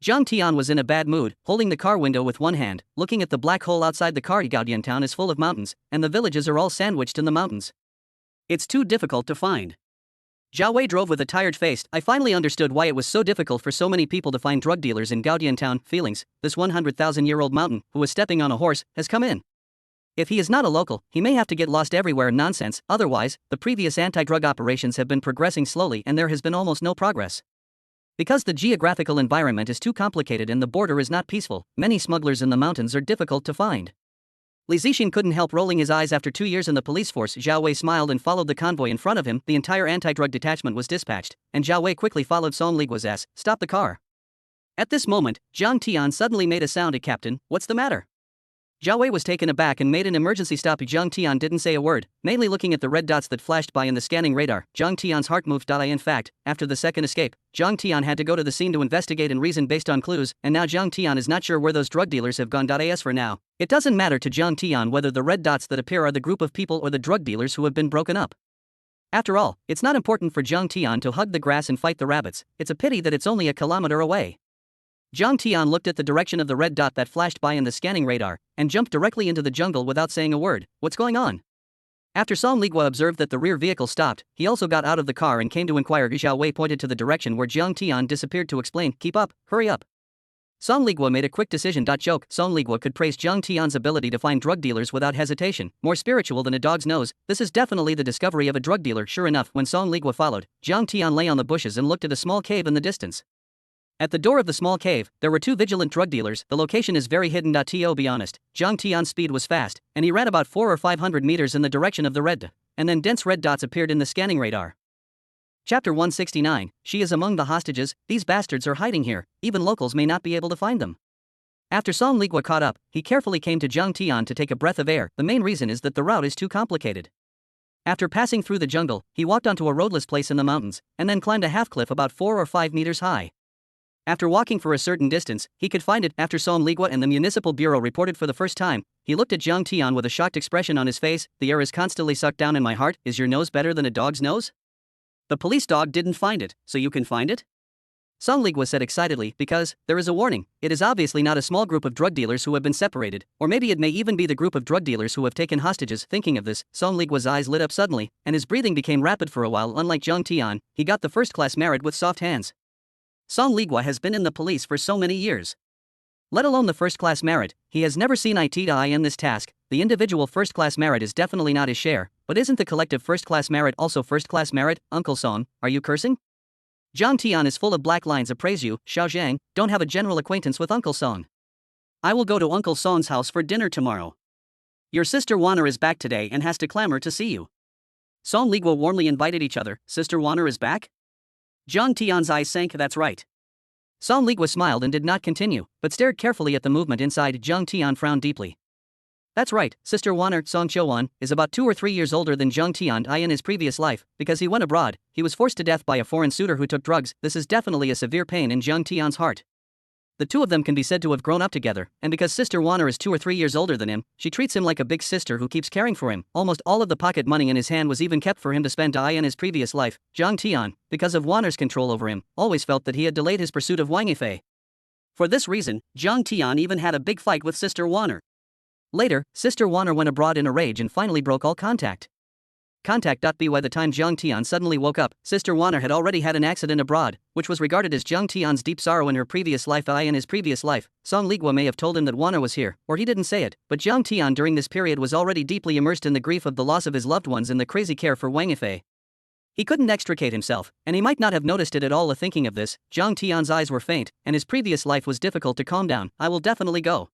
Zhang Tian was in a bad mood, holding the car window with one hand, looking at the black hole outside the car. Gaodian town is full of mountains, and the villages are all sandwiched in the mountains. It's too difficult to find. Zhao Wei drove with a tired face. I finally understood why it was so difficult for so many people to find drug dealers in Gaodian town. Feelings, this 100,000-year-old mountain, who was stepping on a horse, has come in. If he is not a local, he may have to get lost everywhere. Nonsense. Otherwise, the previous anti-drug operations have been progressing slowly and there has been almost no progress. Because the geographical environment is too complicated and the border is not peaceful, many smugglers in the mountains are difficult to find. Li Zixin couldn't help rolling his eyes. After 2 years in the police force, Zhao Wei smiled and followed the convoy in front of him. The entire anti-drug detachment was dispatched, and Zhao Wei quickly followed. Song Ligua's ass, stop the car. At this moment, Zhang Tian suddenly made a sound. Captain, what's the matter? Zhao Wei was taken aback and made an emergency stop. Zhang Tian didn't say a word, mainly looking at the red dots that flashed by in the scanning radar. Zhang Tian's heart moved. In fact, after the second escape, Zhang Tian had to go to the scene to investigate and reason based on clues, and now Zhang Tian is not sure where those drug dealers have gone. As for now, it doesn't matter to Zhang Tian whether the red dots that appear are the group of people or the drug dealers who have been broken up. After all, it's not important for Zhang Tian to hug the grass and fight the rabbits. It's a pity that it's only a kilometer away. Zhang Tian looked at the direction of the red dot that flashed by in the scanning radar, and jumped directly into the jungle without saying a word. What's going on? After Song Ligua observed that the rear vehicle stopped, he also got out of the car and came to inquire. Zhao Wei pointed to the direction where Zhang Tian disappeared to explain, keep up, hurry up. Song Ligua made a quick decision. Joke. Song Ligua could praise Zhang Tian's ability to find drug dealers without hesitation, more spiritual than a dog's nose. This is definitely the discovery of a drug dealer. Sure enough, when Song Ligua followed, Zhang Tian lay on the bushes and looked at a small cave in the distance. At the door of the small cave, there were two vigilant drug dealers. The location is very hidden. To be honest, Zhang Tian's speed was fast, and he ran about 400 or 500 meters in the direction of the red dot, and then dense red dots appeared in the scanning radar. Chapter 169, She is among the hostages. These bastards are hiding here, even locals may not be able to find them. After Song Ligua caught up, he carefully came to Zhang Tian to take a breath of air. The main reason is that the route is too complicated. After passing through the jungle, he walked onto a roadless place in the mountains, and then climbed a half-cliff about 4 or 5 meters high. After walking for a certain distance, he could find it. After Song Ligua and the municipal bureau reported for the first time, he looked at Zhang Tian with a shocked expression on his face. The air is constantly sucked down in my heart. Is your nose better than a dog's nose? The police dog didn't find it, so you can find it? Song Ligua said excitedly, because there is a warning. It is obviously not a small group of drug dealers who have been separated, or maybe it may even be the group of drug dealers who have taken hostages. Thinking of this, Song Ligua's eyes lit up suddenly, and his breathing became rapid. For a while. Unlike Zhang Tian, he got the first-class merit with soft hands. Song Ligua has been in the police for so many years. Let alone the first-class merit, he has never seen eye to eye in this task. The individual first-class merit is definitely not his share, but isn't the collective first-class merit also first-class merit? Uncle Song, are you cursing? Zhang Tian is full of black lines. Appraise you, Xiao Zhang, don't have a general acquaintance with Uncle Song. I will go to Uncle Song's house for dinner tomorrow. Your sister Wanner is back today and has to clamor to see you. Song Ligua warmly invited each other. Sister Wanner is back? Zhang Tian's eyes sank. That's right. Song Ligua smiled and did not continue, but stared carefully at the movement inside. Zhang Tian frowned deeply. That's right, Sister Wanner, Song Qiuwan, is about 2 or 3 years older than Zhang Tian. In his previous life, because he went abroad, he was forced to death by a foreign suitor who took drugs. This is definitely a severe pain in Zhang Tian's heart. The two of them can be said to have grown up together, and because Sister Wanner is 2 or 3 years older than him, she treats him like a big sister who keeps caring for him. Almost all of the pocket money in his hand was even kept for him to spend. In his previous life, Zhang Tian, because of Wanner's control over him, always felt that he had delayed his pursuit of Wang Yifei. For this reason, Zhang Tian even had a big fight with Sister Wanner. Later, Sister Wanner went abroad in a rage and finally broke all contact. By the time Zhang Tian suddenly woke up, Sister Wanner had already had an accident abroad, which was regarded as Zhang Tian's deep sorrow in her previous life. In his previous life, Song Ligua may have told him that Wanner was here, or he didn't say it, but Zhang Tian during this period was already deeply immersed in the grief of the loss of his loved ones and the crazy care for Wang Yifei. He couldn't extricate himself, and he might not have noticed it at all. Thinking of this, Zhang Tian's eyes were faint, and his previous life was difficult to calm down. I will definitely go.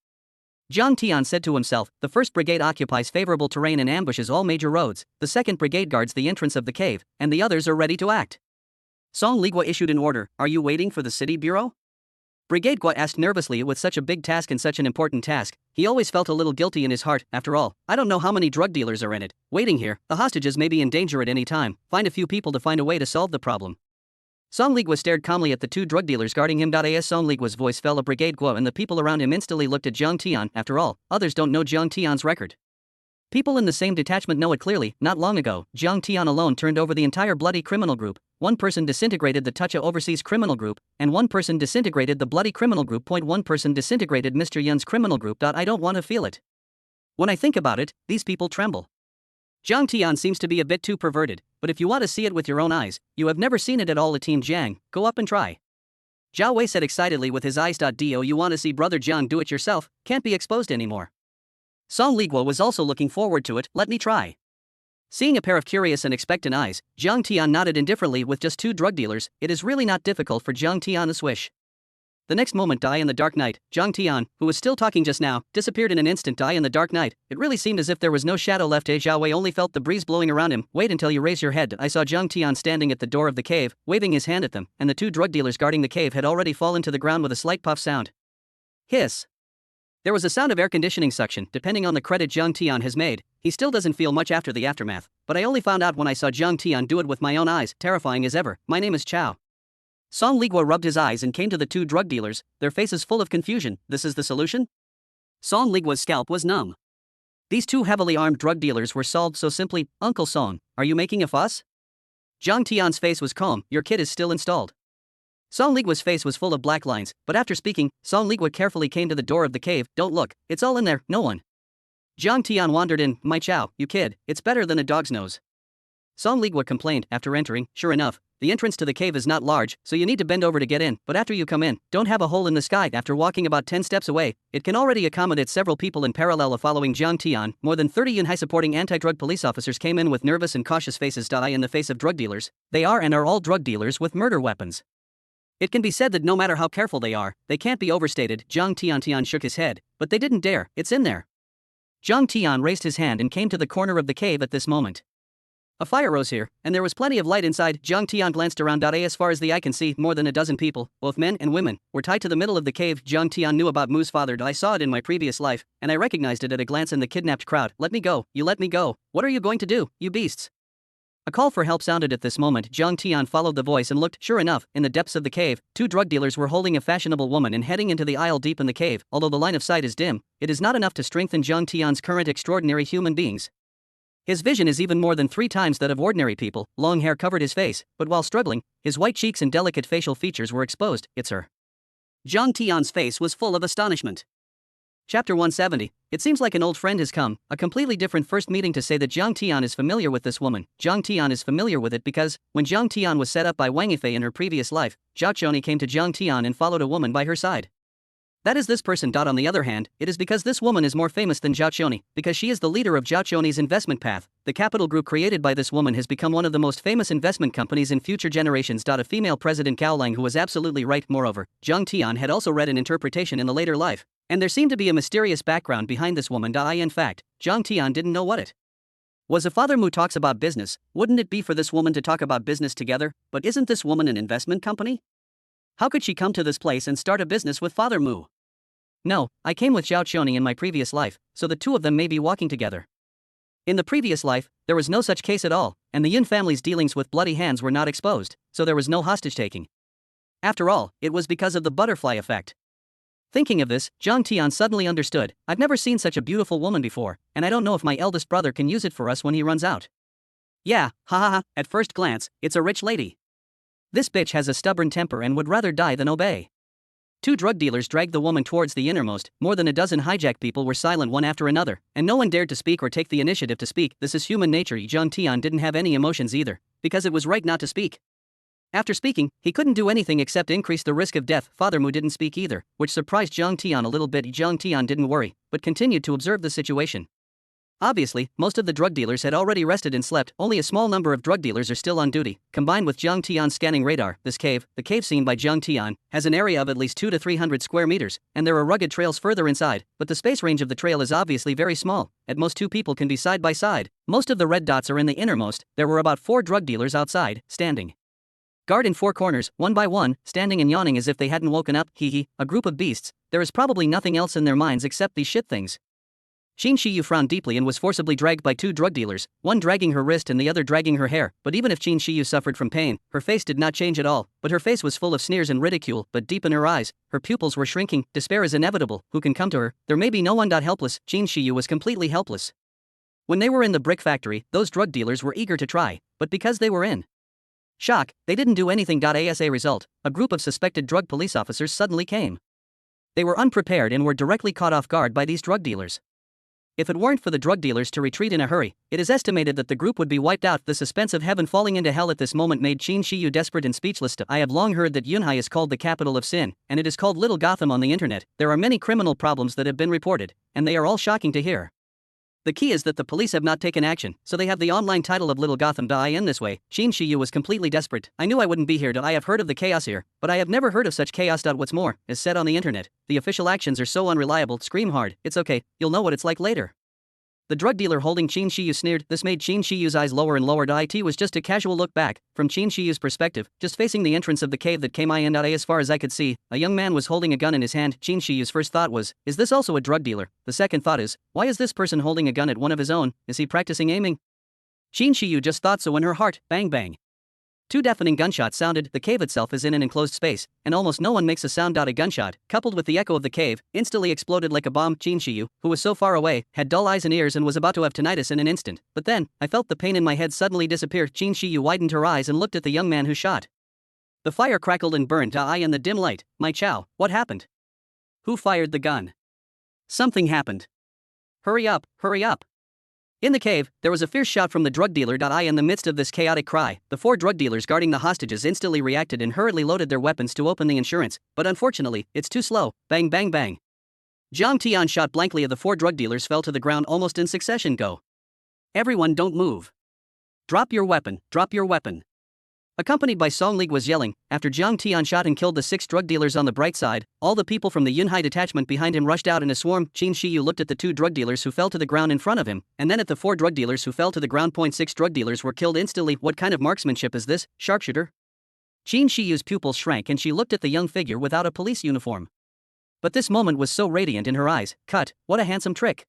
Zhang Tian said to himself. The 1st Brigade occupies favorable terrain and ambushes all major roads, the 2nd Brigade guards the entrance of the cave, and the others are ready to act. Song Ligua issued an order. Are you waiting for the city bureau? Brigade Gua asked nervously. With such a big task and such an important task, he always felt a little guilty in his heart. After all, I don't know how many drug dealers are in it. Waiting here, the hostages may be in danger at any time. Find a few people to find a way to solve the problem. Song Ligua stared calmly at the two drug dealers guarding him. As Song Ligua's voice fell, a Brigade Gua and the people around him instantly looked at Jiang Tian. After all, others don't know Jiang Tian's record. People in the same detachment know it clearly. Not long ago, Jiang Tian alone turned over the entire bloody criminal group. One person disintegrated the Tucha Overseas criminal group, and one person disintegrated the bloody criminal group. One person disintegrated Mr. Yun's criminal group. I don't want to feel it. When I think about it, these people tremble. Jiang Tian seems to be a bit too perverted, but if you want to see it with your own eyes, you have never seen it at all. A Team Jiang, go up and try. Zhao Wei said excitedly with his eyes. Do you want to see Brother Jiang do it yourself? Can't be exposed anymore. Song Ligua was also looking forward to it. Let me try. Seeing a pair of curious and expectant eyes, Jiang Tian nodded indifferently. With just two drug dealers, it is really not difficult for Jiang Tian to swish. The next moment, in the dark night, Jiang Tian, who was still talking just now, disappeared in an instant. In the dark night, it really seemed as if there was no shadow left. Zhao Wei only felt the breeze blowing around him. Wait until you raise your head. I saw Jiang Tian standing at the door of the cave, waving his hand at them, and the two drug dealers guarding the cave had already fallen to the ground with a slight puff sound. Hiss. There was a sound of air conditioning suction. Depending on the credit Jiang Tian has made, he still doesn't feel much after the aftermath, but I only found out when I saw Jiang Tian do it with my own eyes. Terrifying as ever. My name is Chao. Song Ligua rubbed his eyes and came to the two drug dealers, their faces full of confusion. This is the solution? Song Ligua's scalp was numb. These two heavily armed drug dealers were solved so simply. Uncle Song, are you making a fuss? Jiang Tian's face was calm. Your kid is still installed. Song Ligua's face was full of black lines, but after speaking, Song Ligua carefully came to the door of the cave. Don't look, it's all in there, no one. Jiang Tian wandered in. My Chao, you kid, it's better than a dog's nose. Song Ligua complained after entering. Sure enough, the entrance to the cave is not large, so you need to bend over to get in, but after you come in, don't have a hole in the sky. After walking about 10 steps away, it can already accommodate several people in parallel. Following Jiang Tian, more than 30 Yunhai supporting anti-drug police officers came in with nervous and cautious faces. In the face of drug dealers, they are and are all drug dealers with murder weapons. It can be said that no matter how careful they are, they can't be overstated. Jiang Tian shook his head, but they didn't dare. It's in there. Jiang Tian raised his hand and came to the corner of the cave at this moment. A fire rose here, and there was plenty of light inside. Jiang Tian glanced around. As far as the eye can see, more than a dozen people, both men and women, were tied to the middle of the cave. Jiang Tian knew about Mu's father. I saw it in my previous life, and I recognized it at a glance in the kidnapped crowd. Let me go, you let me go. What are you going to do, you beasts? A call for help sounded at this moment. Jiang Tian followed the voice and looked. Sure enough, in the depths of the cave, two drug dealers were holding a fashionable woman and heading into the aisle deep in the cave. Although the line of sight is dim, it is not enough to strengthen Jiang Tian's current extraordinary human beings. His vision is even more than 3 times that of ordinary people. Long hair covered his face, but while struggling, his white cheeks and delicate facial features were exposed. It's her. Jiang Tian's face was full of astonishment. Chapter 170. It seems like an old friend has come, a completely different first meeting to say that Jiang Tian is familiar with this woman. Jiang Tian is familiar with it because, when Jiang Tian was set up by Wang Yifei in her previous life, Zhao Qioni came to Jiang Tian and followed a woman by her side. That is this person. On the other hand, it is because this woman is more famous than Zhao Qioni, because she is the leader of Zhao Qioni's investment path. The capital group created by this woman has become one of the most famous investment companies in future generations. A female president Cao Lang who was absolutely right. Moreover, Jiang Tian had also read an interpretation in the later life, and there seemed to be a mysterious background behind this woman. In fact, Jiang Tian didn't know what it was. If Father Mu talks about business, wouldn't it be for this woman to talk about business together? But isn't this woman an investment company? How could she come to this place and start a business with Father Mu? No, I came with Zhao Qioni in my previous life, so the two of them may be walking together. In the previous life, there was no such case at all, and the Yun family's dealings with bloody hands were not exposed, so there was no hostage-taking. After all, it was because of the butterfly effect. Thinking of this, Jiang Tian suddenly understood. I've never seen such a beautiful woman before, and I don't know if my eldest brother can use it for us when he runs out. Yeah, ha ha ha, at first glance, it's a rich lady. This bitch has a stubborn temper and would rather die than obey. 2 drug dealers dragged the woman towards the innermost. More than a dozen hijacked people were silent one after another, and no one dared to speak or take the initiative to speak. This is human nature. Jiang Tian didn't have any emotions either, because it was right not to speak. After speaking, he couldn't do anything except increase the risk of death. Father Mu didn't speak either, which surprised Jiang Tian a little bit. Jiang Tian didn't worry, but continued to observe the situation. Obviously, most of the drug dealers had already rested and slept. Only a small number of drug dealers are still on duty. Combined with Jiang Tian's scanning radar, the cave seen by Jiang Tian, has an area of at least 200 to 300 square meters, and there are rugged trails further inside, but the space range of the trail is obviously very small. At most 2 people can be side by side. Most of the red dots are in the innermost. There were about 4 drug dealers outside, standing. Guard in four corners, one by one, standing and yawning as if they hadn't woken up, hee hee, a group of beasts, there is probably nothing else in their minds except these shit things. Qin Shiyu frowned deeply and was forcibly dragged by two drug dealers, one dragging her wrist and the other dragging her hair, but even if Qin Shiyu suffered from pain, her face did not change at all, but her face was full of sneers and ridicule, but deep in her eyes, her pupils were shrinking, despair is inevitable, who can come to her, there may be no one. Helpless, Qin Shiyu was completely helpless. When they were in the brick factory, those drug dealers were eager to try, but because they were in shock, they didn't do anything. As a result, a group of suspected drug police officers suddenly came. They were unprepared and were directly caught off guard by these drug dealers. If it weren't for the drug dealers to retreat in a hurry, it is estimated that the group would be wiped out. The suspense of heaven falling into hell at this moment made Qin Shiyu desperate and speechless. I have long heard that Yunhai is called the capital of sin, and it is called Little Gotham on the internet. There are many criminal problems that have been reported, and they are all shocking to hear. The key is that the police have not taken action, so they have the online title of Little Gotham. In this way, Qin Shiyu was completely desperate. I knew I wouldn't be here. I have heard of the chaos here, but I have never heard of such chaos. What's more, is said on the internet, the official actions are so unreliable. Scream hard, it's okay, you'll know what it's like later. The drug dealer holding Qin Shiyu sneered. This made Qin Shiyu's eyes lower and lower. It was just a casual look back, from Qin Shiyu's perspective, just facing the entrance of the cave that came in. As far as I could see, a young man was holding a gun in his hand. Qin Shiyu's first thought was, is this also a drug dealer? The second thought is, why is this person holding a gun at one of his own? Is he practicing aiming? Qin Shiyu just thought so in her heart. Bang bang. Two deafening gunshots sounded. The cave itself is in an enclosed space, and almost no one makes a sound. A gunshot, coupled with the echo of the cave, instantly exploded like a bomb. Qin Shiyu, who was so far away, had dull eyes and ears and was about to have tinnitus in an instant, but then, I felt the pain in my head suddenly disappear. Qin Shiyu widened her eyes and looked at the young man who shot. The fire crackled and burned in the dim light. My chow, what happened? Who fired the gun? Something happened. Hurry up, hurry up. In the cave, there was a fierce shout from the drug dealer. In the midst of this chaotic cry, the four drug dealers guarding the hostages instantly reacted and hurriedly loaded their weapons to open the insurance, but unfortunately, it's too slow. Bang bang bang. Jiang Tian shot blankly at the four drug dealers fell to the ground almost in succession. Go. Everyone don't move. Drop your weapon, drop your weapon. Accompanied by Song Lig was yelling. After Jiang Tian shot and killed the 6 drug dealers on the bright side, all the people from the Yunhai detachment behind him rushed out in a swarm. Qin Shiyu looked at the 2 drug dealers who fell to the ground in front of him, and then at the 4 drug dealers who fell to the ground. 6 drug dealers were killed instantly. What kind of marksmanship is this, sharpshooter? Qin Shiyu's pupils shrank and she looked at the young figure without a police uniform. But this moment was so radiant in her eyes. Cut, what a handsome trick.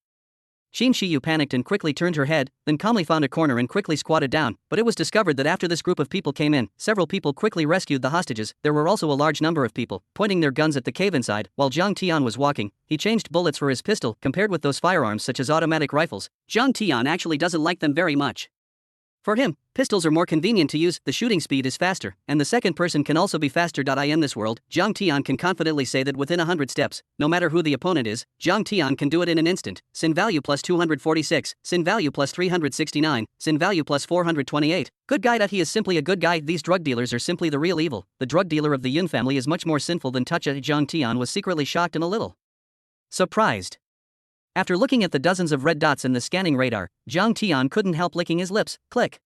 Qin Shiyu panicked and quickly turned her head, then calmly found a corner and quickly squatted down, but it was discovered that after this group of people came in, several people quickly rescued the hostages. There were also a large number of people, pointing their guns at the cave inside. While Jiang Tian was walking, he changed bullets for his pistol. Compared with those firearms such as automatic rifles, Jiang Tian actually doesn't like them very much. For him, pistols are more convenient to use, the shooting speed is faster, and the second person can also be faster. In this world, Jiang Tian can confidently say that within 100 steps, no matter who the opponent is, Jiang Tian can do it in an instant. Sin value plus 246, sin value plus 369, sin value plus 428. Good guy. He is simply a good guy. These drug dealers are simply the real evil. The drug dealer of the Yun family is much more sinful than Tucha. Jiang Tian was secretly shocked and a little surprised. After looking at the dozens of red dots in the scanning radar, Jiang Tian couldn't help licking his lips. Click.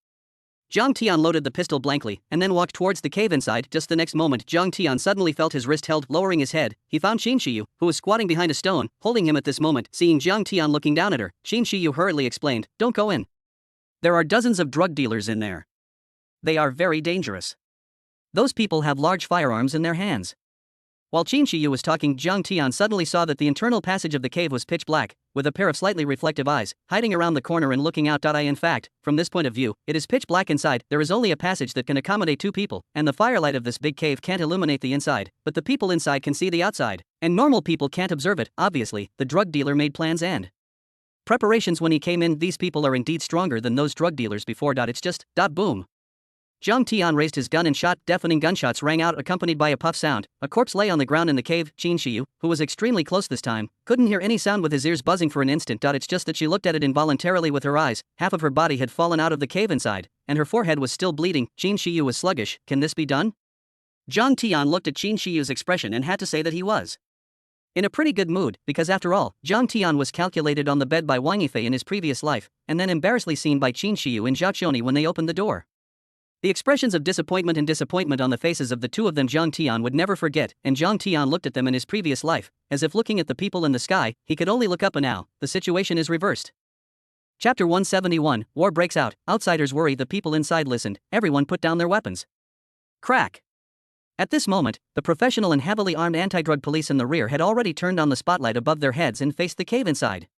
Jiang Tian loaded the pistol blankly, and then walked towards the cave inside. Just the next moment, Jiang Tian suddenly felt his wrist held. Lowering his head, he found Qin Shiyu, who was squatting behind a stone, holding him at this moment. Seeing Jiang Tian looking down at her, Qin Shiyu hurriedly explained, "Don't go in. There are dozens of drug dealers in there. They are very dangerous. Those people have large firearms in their hands." While Qin Shiyu was talking, Jiang Tian suddenly saw that the internal passage of the cave was pitch black, with a pair of slightly reflective eyes, hiding around the corner and looking out. In fact, from this point of view, it is pitch black inside. There is only a passage that can accommodate 2 people, and the firelight of this big cave can't illuminate the inside, but the people inside can see the outside, and normal people can't observe it. Obviously, the drug dealer made plans and preparations when he came in. These people are indeed stronger than those drug dealers before. It's just, boom. Jiang Tian raised his gun and shot. Deafening gunshots rang out, accompanied by a puff sound. A corpse lay on the ground in the cave. Qin Shiyu, who was extremely close this time, couldn't hear any sound with his ears buzzing for an instant. It's just that she looked at it involuntarily with her eyes. Half of her body had fallen out of the cave inside, and her forehead was still bleeding. Qin Shiyu was sluggish. Can this be done? Jiang Tian looked at Qin Shiyu's expression and had to say that he was in a pretty good mood, because after all, Jiang Tian was calculated on the bed by Wang Yifei in his previous life, and then embarrassingly seen by Qin Shiyu in Zhaoqioni when they opened the door. The expressions of disappointment on the faces of the 2 of them Jiang Tian would never forget, and Jiang Tian looked at them in his previous life, as if looking at the people in the sky, he could only look up, and now, the situation is reversed. Chapter 171, War breaks out, outsiders worry. The people inside listened, everyone put down their weapons. Crack. At this moment, the professional and heavily armed anti-drug police in the rear had already turned on the spotlight above their heads and faced the cave inside.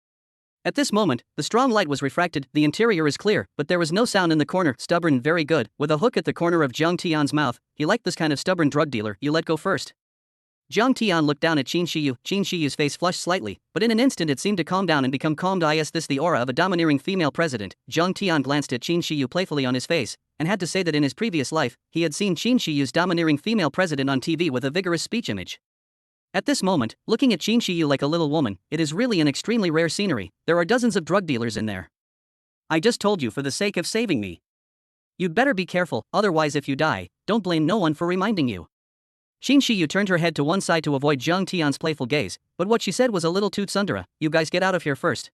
At this moment, the strong light was refracted, the interior is clear, but there was no sound in the corner. Stubborn, very good, with a hook at the corner of Jiang Tian's mouth. He liked this kind of stubborn drug dealer. You let go first. Jiang Tian looked down at Qin Shiyu. Qin Shiyu's face flushed slightly, but in an instant it seemed to calm down and become calmed. Is this the aura of a domineering female president? Jiang Tian glanced at Qin Shiyu playfully on his face, and had to say that in his previous life, he had seen Qin Shiyu's domineering female president on TV with a vigorous speech image. At this moment, looking at Qin Shiyu like a little woman, it is really an extremely rare scenery. There are dozens of drug dealers in there. I just told you for the sake of saving me. You'd better be careful, otherwise if you die, don't blame no one for reminding you. Qin Shiyu turned her head to one side to avoid Jiang Tian's playful gaze, but what she said was a little too tsundere. You guys get out of here first.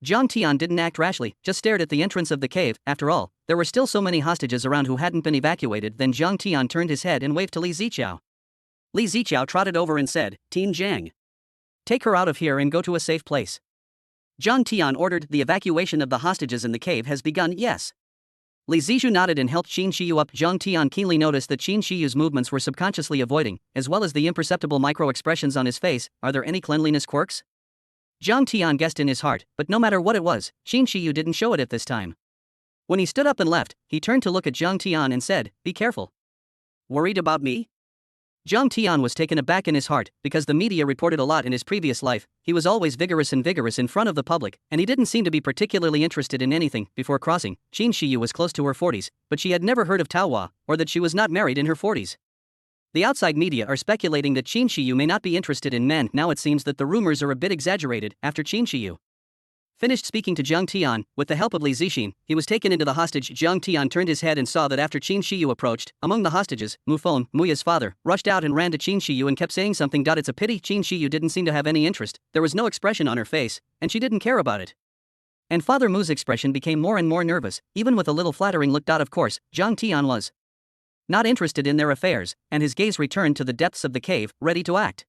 Jiang Tian didn't act rashly, just stared at the entrance of the cave. After all, there were still so many hostages around who hadn't been evacuated. Then Jiang Tian turned his head and waved to Li Ziqiao. Li Ziqiao trotted over and said, Tin Jiang. Take her out of here and go to a safe place. Jiang Tian ordered. The evacuation of the hostages in the cave has begun. Yes. Li Ziqiao nodded and helped Qin Shiyu up. Jiang Tian keenly noticed that Qin Shiyu's movements were subconsciously avoiding, as well as the imperceptible micro-expressions on his face. Are there any cleanliness quirks? Jiang Tian guessed in his heart, but no matter what it was, Qin Shiyu didn't show it at this time. When he stood up and left, he turned to look at Jiang Tian and said, Be careful. Worried about me? Jiang Tian was taken aback in his heart, because the media reported a lot in his previous life. He was always vigorous in front of the public, and he didn't seem to be particularly interested in anything. Before crossing, Qin Shiyu was close to her 40s, but she had never heard of Taohua, or that she was not married in her 40s. The outside media are speculating that Qin Shiyu may not be interested in men. Now it seems that the rumors are a bit exaggerated. After Qin Shiyu finished speaking to Jiang Tian, with the help of Li Ziqiao, he was taken into the hostage. Jiang Tian turned his head and saw that after Qin Shiyu approached, among the hostages, Mu Feng, Muya's father, rushed out and ran to Qin Shiyu and kept saying something. It's a pity Qin Shiyu didn't seem to have any interest. There was no expression on her face, and she didn't care about it. And Father Mu's expression became more and more nervous, even with a little flattering look. Of course, Jiang Tian was not interested in their affairs, and his gaze returned to the depths of the cave, ready to act.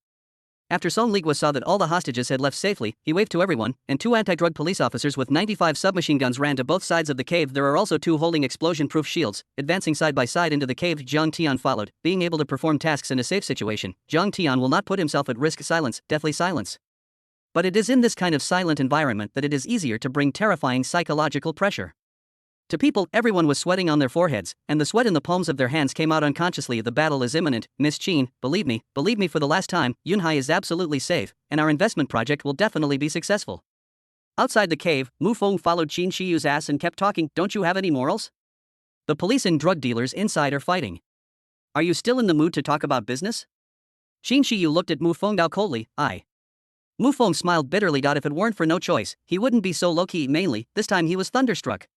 After Song Ligua saw that all the hostages had left safely, he waved to everyone, and 2 anti-drug police officers with 95 submachine guns ran to both sides of the cave. There are also 2 holding explosion-proof shields, advancing side by side into the cave. Jiang Tian followed, being able to perform tasks in a safe situation. Jiang Tian will not put himself at risk. Silence, deathly silence. But it is in this kind of silent environment that it is easier to bring terrifying psychological pressure. To people, everyone was sweating on their foreheads, and the sweat in the palms of their hands came out unconsciously. The battle is imminent. Miss Qin, believe me for the last time, Yunhai is absolutely safe, and our investment project will definitely be successful. Outside the cave, Mu Feng followed Qin Shiyu's ass and kept talking. Don't you have any morals? The police and drug dealers inside are fighting. Are you still in the mood to talk about business? Qin Shiyu looked at Mu Feng coldly. Mu Feng smiled bitterly. If it weren't for no choice, he wouldn't be so low-key. Mainly, this time he was thunderstruck.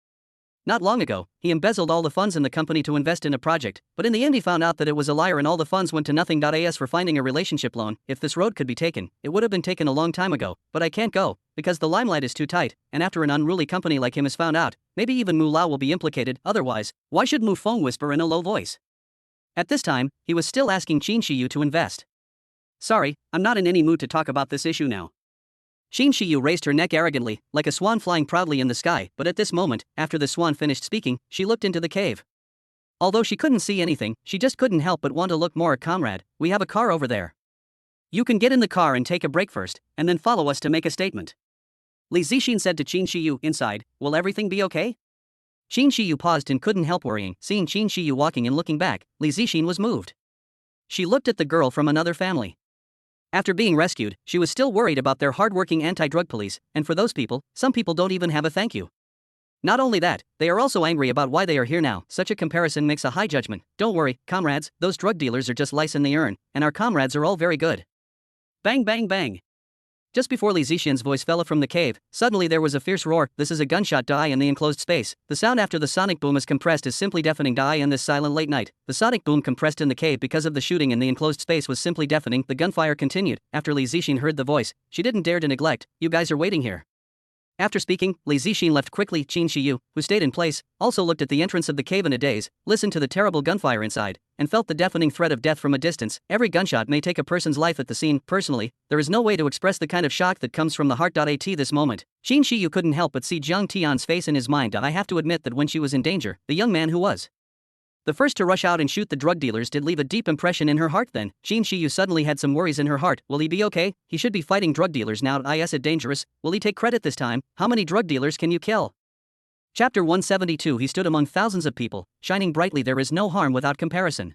Not long ago, he embezzled all the funds in the company to invest in a project, but in the end he found out that it was a liar and all the funds went to nothing. As for finding a relationship loan, if this road could be taken, it would have been taken a long time ago, but I can't go, because the limelight is too tight, and after an unruly company like him is found out, maybe even Mu Lao will be implicated. Otherwise, why should Mu Feng whisper in a low voice? At this time, he was still asking Qin Shiyu to invest. Sorry, I'm not in any mood to talk about this issue now. Qin Shiyu raised her neck arrogantly, like a swan flying proudly in the sky, but at this moment, after the swan finished speaking, she looked into the cave. Although she couldn't see anything, she just couldn't help but want to look more at Comrade. We have a car over there. You can get in the car and take a break first, and then follow us to make a statement. Li Ziqiao said to Qin Shiyu. Inside, will everything be okay? Qin Shiyu paused and couldn't help worrying. Seeing Qin Shiyu walking and looking back, Li Ziqiao was moved. She looked at the girl from another family. After being rescued, she was still worried about their hard-working anti-drug police, and for those people, some people don't even have a thank you. Not only that, they are also angry about why they are here now. Such a comparison makes a high judgment. Don't worry, comrades, those drug dealers are just lice in the urn, and our comrades are all very good. Bang bang bang. Just before Li Ziqian's voice fell from the cave, suddenly there was a fierce roar. This is a gunshot in the enclosed space. The sound after the sonic boom is compressed is simply deafening in this silent late night. The sonic boom compressed in the cave because of the shooting in the enclosed space was simply deafening. The gunfire continued. After Li Ziqian heard the voice, she didn't dare to neglect. You guys are waiting here. After speaking, Li Ziqian left quickly. Qin Shiyu, who stayed in place, also looked at the entrance of the cave in a daze, listened to the terrible gunfire inside, and felt the deafening threat of death from a distance. Every gunshot may take a person's life at the scene. Personally, there is no way to express the kind of shock that comes from the heart. At this moment, Qin Shiyu couldn't help but see Jiang Tian's face in his mind. I have to admit that when she was in danger, the young man who was The first to rush out and shoot the drug dealers did leave a deep impression in her heart then. Jin Shiyu suddenly had some worries in her heart. Will he be okay? He should be fighting drug dealers now. Is it dangerous? Will he take credit this time? How many drug dealers can you kill? Chapter 172. He stood among thousands of people, shining brightly. There is no harm without comparison.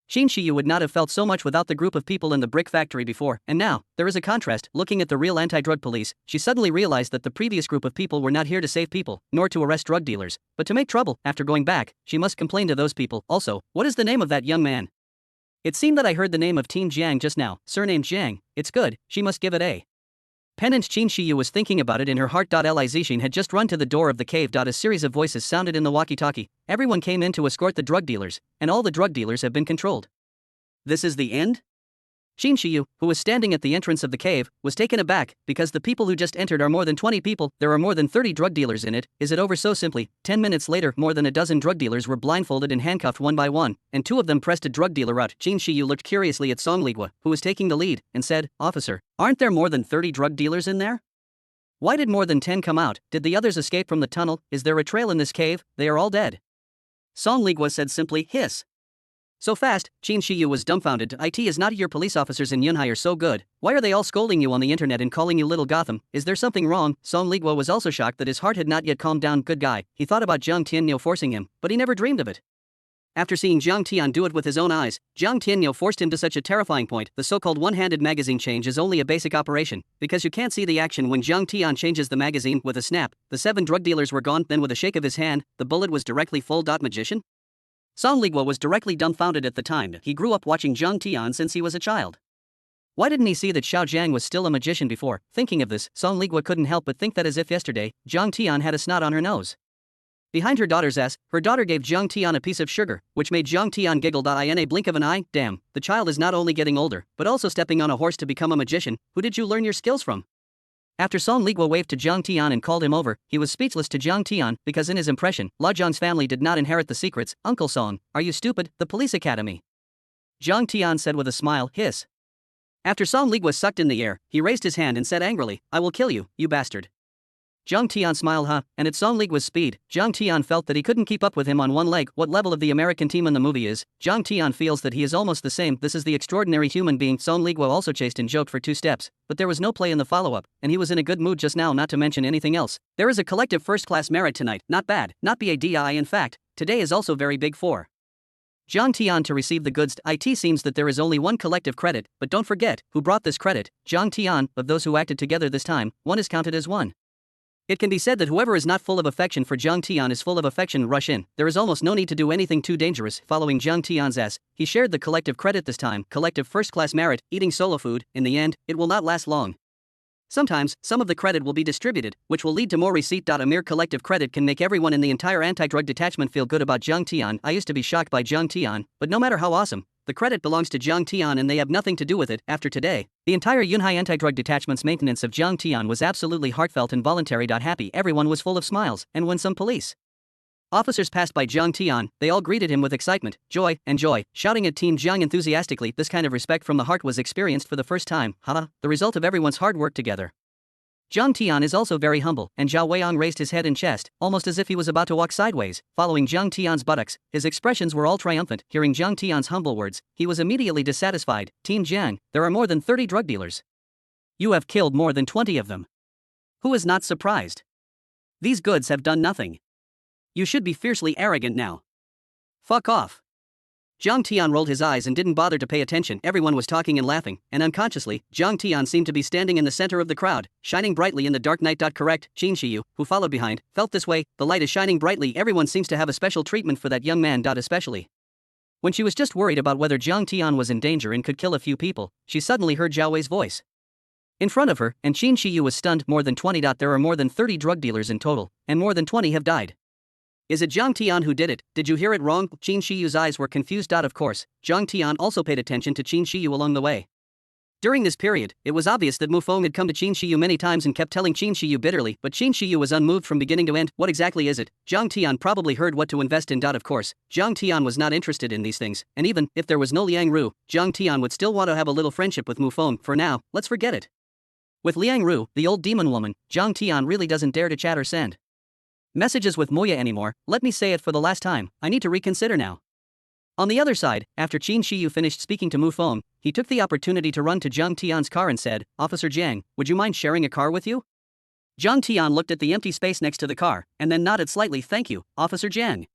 Jin Shiyu would not have felt so much without the group of people in the brick factory before, and now, there is a contrast. Looking at the real anti-drug police, she suddenly realized that the previous group of people were not here to save people, nor to arrest drug dealers, but to make trouble. After going back, she must complain to those people. Also, what is the name of that young man? It seemed that I heard the name of Teen Jiang just now, surnamed Jiang. It's good, she must give it a. Pendant. Jin Shiyu was thinking about it in her heart. Li Zixin had just run to the door of the cave. A series of voices sounded in the walkie-talkie. Everyone came in to escort the drug dealers, and all the drug dealers have been controlled. This is the end? Jin Shiyu, who was standing at the entrance of the cave, was taken aback, because the people who just entered are more than 20 people. There are more than 30 drug dealers in it. Is it over so simply? 10 minutes later, more than a dozen drug dealers were blindfolded and handcuffed one by one, and 2 of them pressed a drug dealer out. Jin Shiyu looked curiously at Song Ligua, who was taking the lead, and said, "Officer, aren't there more than 30 drug dealers in there? Why did more than 10 come out? Did the others escape from the tunnel? Is there a trail in this cave? They are all dead." Song Ligua said simply, "Hiss." So fast, Jin Shiyu was dumbfounded. It is not your police officers in Yunhai are so good. Why are they all scolding you on the internet and calling you Little Gotham? Is there something wrong? Song Ligua was also shocked that his heart had not yet calmed down. Good guy. He thought about Jiang Tianyo forcing him, but he never dreamed of it. After seeing Jiang Tian do it with his own eyes, Jiang Tianyo forced him to such a terrifying point. The so-called one-handed magazine change is only a basic operation, because you can't see the action when Jiang Tian changes the magazine. With a snap, the 7 drug dealers were gone. Then with a shake of his hand, the bullet was directly full. Magician? Song Ligua was directly dumbfounded at the time. He grew up watching Jiang Tian since he was a child. Why didn't he see that Xiao Jiang was still a magician before? Thinking of this, Song Ligua couldn't help but think that as if yesterday, Jiang Tian had a snot on her nose. Behind her daughter's ass, her daughter gave Jiang Tian a piece of sugar, which made Jiang Tian giggle. In a blink of an eye, damn, the child is not only getting older, but also stepping on a horse to become a magician. Who did you learn your skills from? After Song Ligua waved to Jiang Tian and called him over, he was speechless to Jiang Tian, because in his impression, La Zhang's family did not inherit the secrets. Uncle Song, are you stupid? The police academy. Jiang Tian said with a smile, hiss. After Song Ligua sucked in the air, he raised his hand and said angrily, I will kill you, you bastard. Jiang Tian smiled, and at Song Ligua's speed, Jiang Tian felt that he couldn't keep up with him on one leg. What level of the American team in the movie is? Jiang Tian feels that he is almost the same. This is the extraordinary human being. Song Ligua also chased and joked for 2 steps, but there was no play in the follow-up, and he was in a good mood just now, not to mention anything else. There is a collective first-class merit tonight, not bad, not badi. In fact, today is also very big for Jiang Tian to receive the goods. It seems that there is only one collective credit, but don't forget, who brought this credit? Jiang Tian. Of those who acted together this time, one is counted as one. It can be said that whoever is not full of affection for Jiang Tian is full of affection. Rush in. There is almost no need to do anything too dangerous. Following Jiang Tian's ass, he shared the collective credit this time. Collective first-class merit, eating solo food. In the end, it will not last long. Sometimes, some of the credit will be distributed, which will lead to more receipt. A mere collective credit can make everyone in the entire anti-drug detachment feel good about Jiang Tian. I used to be shocked by Jiang Tian, but no matter how awesome, the credit belongs to Jiang Tian and they have nothing to do with it. After today, the entire Yunhai anti-drug detachment's maintenance of Jiang Tian was absolutely heartfelt and voluntary. Happy, everyone was full of smiles, and when some police officers passed by Jiang Tian, they all greeted him with excitement, joy, and joy, shouting at Team Jiang enthusiastically. This kind of respect from the heart was experienced for the first time. The result of everyone's hard work together. Jiang Tian is also very humble, and Zhao Weiyang raised his head and chest, almost as if he was about to walk sideways. Following Jiang Tian's buttocks, his expressions were all triumphant. Hearing Jiang Tian's humble words, he was immediately dissatisfied. Team Jiang, there are more than 30 drug dealers. You have killed more than 20 of them. Who is not surprised? These goods have done nothing. You should be fiercely arrogant now. Fuck off. Jiang Tian rolled his eyes and didn't bother to pay attention. Everyone was talking and laughing, and unconsciously, Jiang Tian seemed to be standing in the center of the crowd, shining brightly in the dark night. Correct, Jin Shiyu, who followed behind, felt this way. The light is shining brightly. Everyone seems to have a special treatment for that young man. Especially when she was just worried about whether Jiang Tian was in danger and could kill a few people, she suddenly heard Zhao Wei's voice in front of her, and Jin Shiyu was stunned. More than 20. There are more than 30 drug dealers in total, and more than 20 have died. Is it Jiang Tian who did it? Did you hear it wrong? Jin Shiyu's eyes were confused. Of course, Jiang Tian also paid attention to Jin Shiyu along the way. During this period, it was obvious that Mu Feng had come to Jin Shiyu many times and kept telling Jin Shiyu bitterly, but Jin Shiyu was unmoved from beginning to end. What exactly is it? Jiang Tian probably heard what to invest in. Of course, Jiang Tian was not interested in these things, and even if there was no Liang Ru, Jiang Tian would still want to have a little friendship with Mu Feng. For now, let's forget it. With Liang Ru, the old demon woman, Jiang Tian really doesn't dare to chat or send messages with Moya anymore. Let me say it for the last time, I need to reconsider now. On the other side, after Qin Shiyu finished speaking to Mu Feng, he took the opportunity to run to Zhang Tian's car and said, "Officer Jiang, would you mind sharing a car with you?" Zhang Tian looked at the empty space next to the car, and then nodded slightly. "Thank you, Officer Jiang."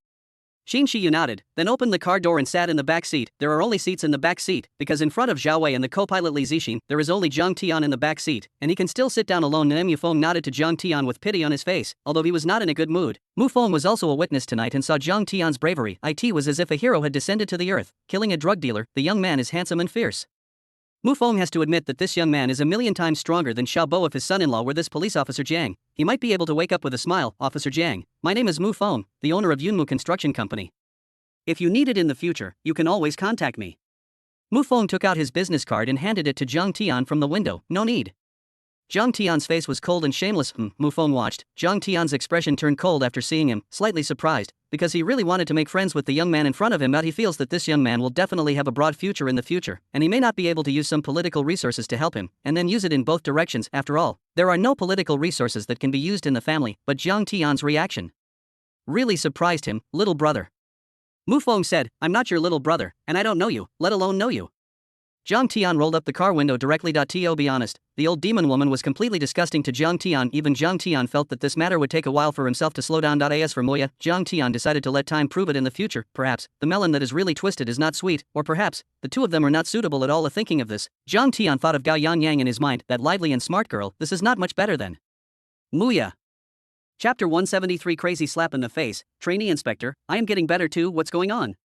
Qin Shiyu nodded, then opened the car door and sat in the back seat. There are only seats in the back seat, because in front of Zhao Wei and the co-pilot Li Zixin, there is only Zhang Tian in the back seat, and he can still sit down alone. Mu Feng nodded to Zhang Tian with pity on his face, although he was not in a good mood. Mu Feng was also a witness tonight and saw Zhang Tian's bravery. It was as if a hero had descended to the earth, killing a drug dealer. The young man is handsome and fierce. Mu Feng has to admit that this young man is a million times stronger than Xiao Bo if his son-in-law were this police officer Jiang. He might be able to wake up with a smile. "Officer Jiang, my name is Mu Feng, the owner of Yunmu Construction Company. If you need it in the future, you can always contact me." Mu Feng took out his business card and handed it to Zhang Tian from the window. "No need." Zhang Tian's face was cold and shameless. Mu Feng watched. Zhang Tian's expression turned cold after seeing him, slightly surprised, because he really wanted to make friends with the young man in front of him, but he feels that this young man will definitely have a broad future in the future, and he may not be able to use some political resources to help him, and then use it in both directions. After all, there are no political resources that can be used in the family. But Zhang Tian's reaction really surprised him. "Little brother." Mu Feng said, "I'm not your little brother, and I don't know you, let alone know you." Zhang Tian rolled up the car window directly. To be honest, the old demon woman was completely disgusting to Zhang Tian. Even Zhang Tian felt that this matter would take a while for himself to slow down. As for Moya, Zhang Tian decided to let time prove it in the future. Perhaps the melon that is really twisted is not sweet, or perhaps the two of them are not suitable at all. Thinking of this, Zhang Tian thought of Gao Yang in his mind, that lively and smart girl. This is not much better than Muya. Chapter 173. Crazy slap in the face. Trainee inspector, I am getting better too, what's going on?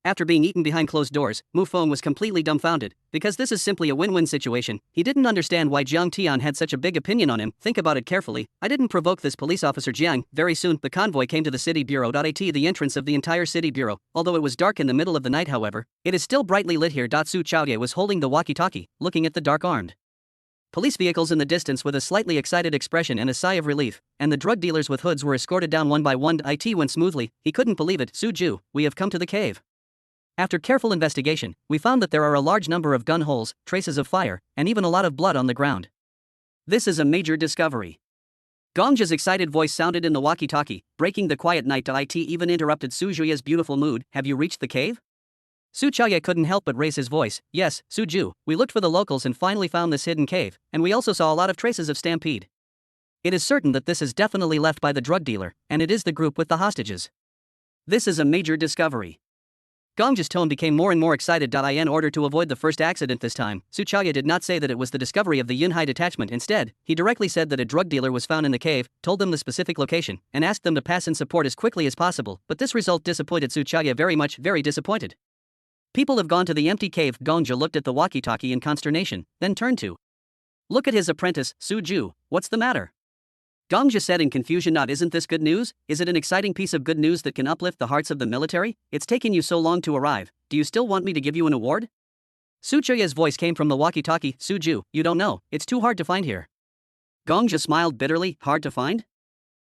After being eaten behind closed doors, Mu Feng was completely dumbfounded, because this is simply a win-win situation. He didn't understand why Zhang Tian had such a big opinion on him. Think about it carefully. I didn't provoke this police officer Jiang. Very soon, the convoy came to the city bureau. The entrance of the entire city bureau. Although it was dark in the middle of the night, however, it is still brightly lit here. Su Chaoye was holding the walkie-talkie, looking at the dark-armed police vehicles in the distance with a slightly excited expression and a sigh of relief, and the drug dealers with hoods were escorted down one by one. It went smoothly. He couldn't believe it. "Suju, we have come to the cave." After careful investigation, we found that there are a large number of gun holes, traces of fire, and even a lot of blood on the ground. This is a major discovery. Gongja's excited voice sounded in the walkie-talkie, breaking the quiet night. It even interrupted Su Juye's beautiful mood. "Have you reached the cave?" Su Chaoye couldn't help but raise his voice. "Yes, Suju, we looked for the locals and finally found this hidden cave, and we also saw a lot of traces of stampede. It is certain that this is definitely left by the drug dealer, and it is the group with the hostages. This is a major discovery." Gongja's tone became more and more excited. In order to avoid the first accident this time, Su Chaoye did not say that it was the discovery of the Yunhai detachment. Instead, he directly said that a drug dealer was found in the cave, told them the specific location, and asked them to pass in support as quickly as possible. But this result disappointed Su Chaoye very much, very disappointed. "People have gone to the empty cave." Gongja looked at the walkie-talkie in consternation, then turned to look at his apprentice, Suju. "What's the matter?" Gongja said in confusion. "Isn't this good news? Is it an exciting piece of good news that can uplift the hearts of the military? It's taken you so long to arrive. Do you still want me to give you an award?" Su Chaoye's voice came from the walkie-talkie. "Suju, you don't know, it's too hard to find here." Gongja smiled bitterly. "Hard to find?"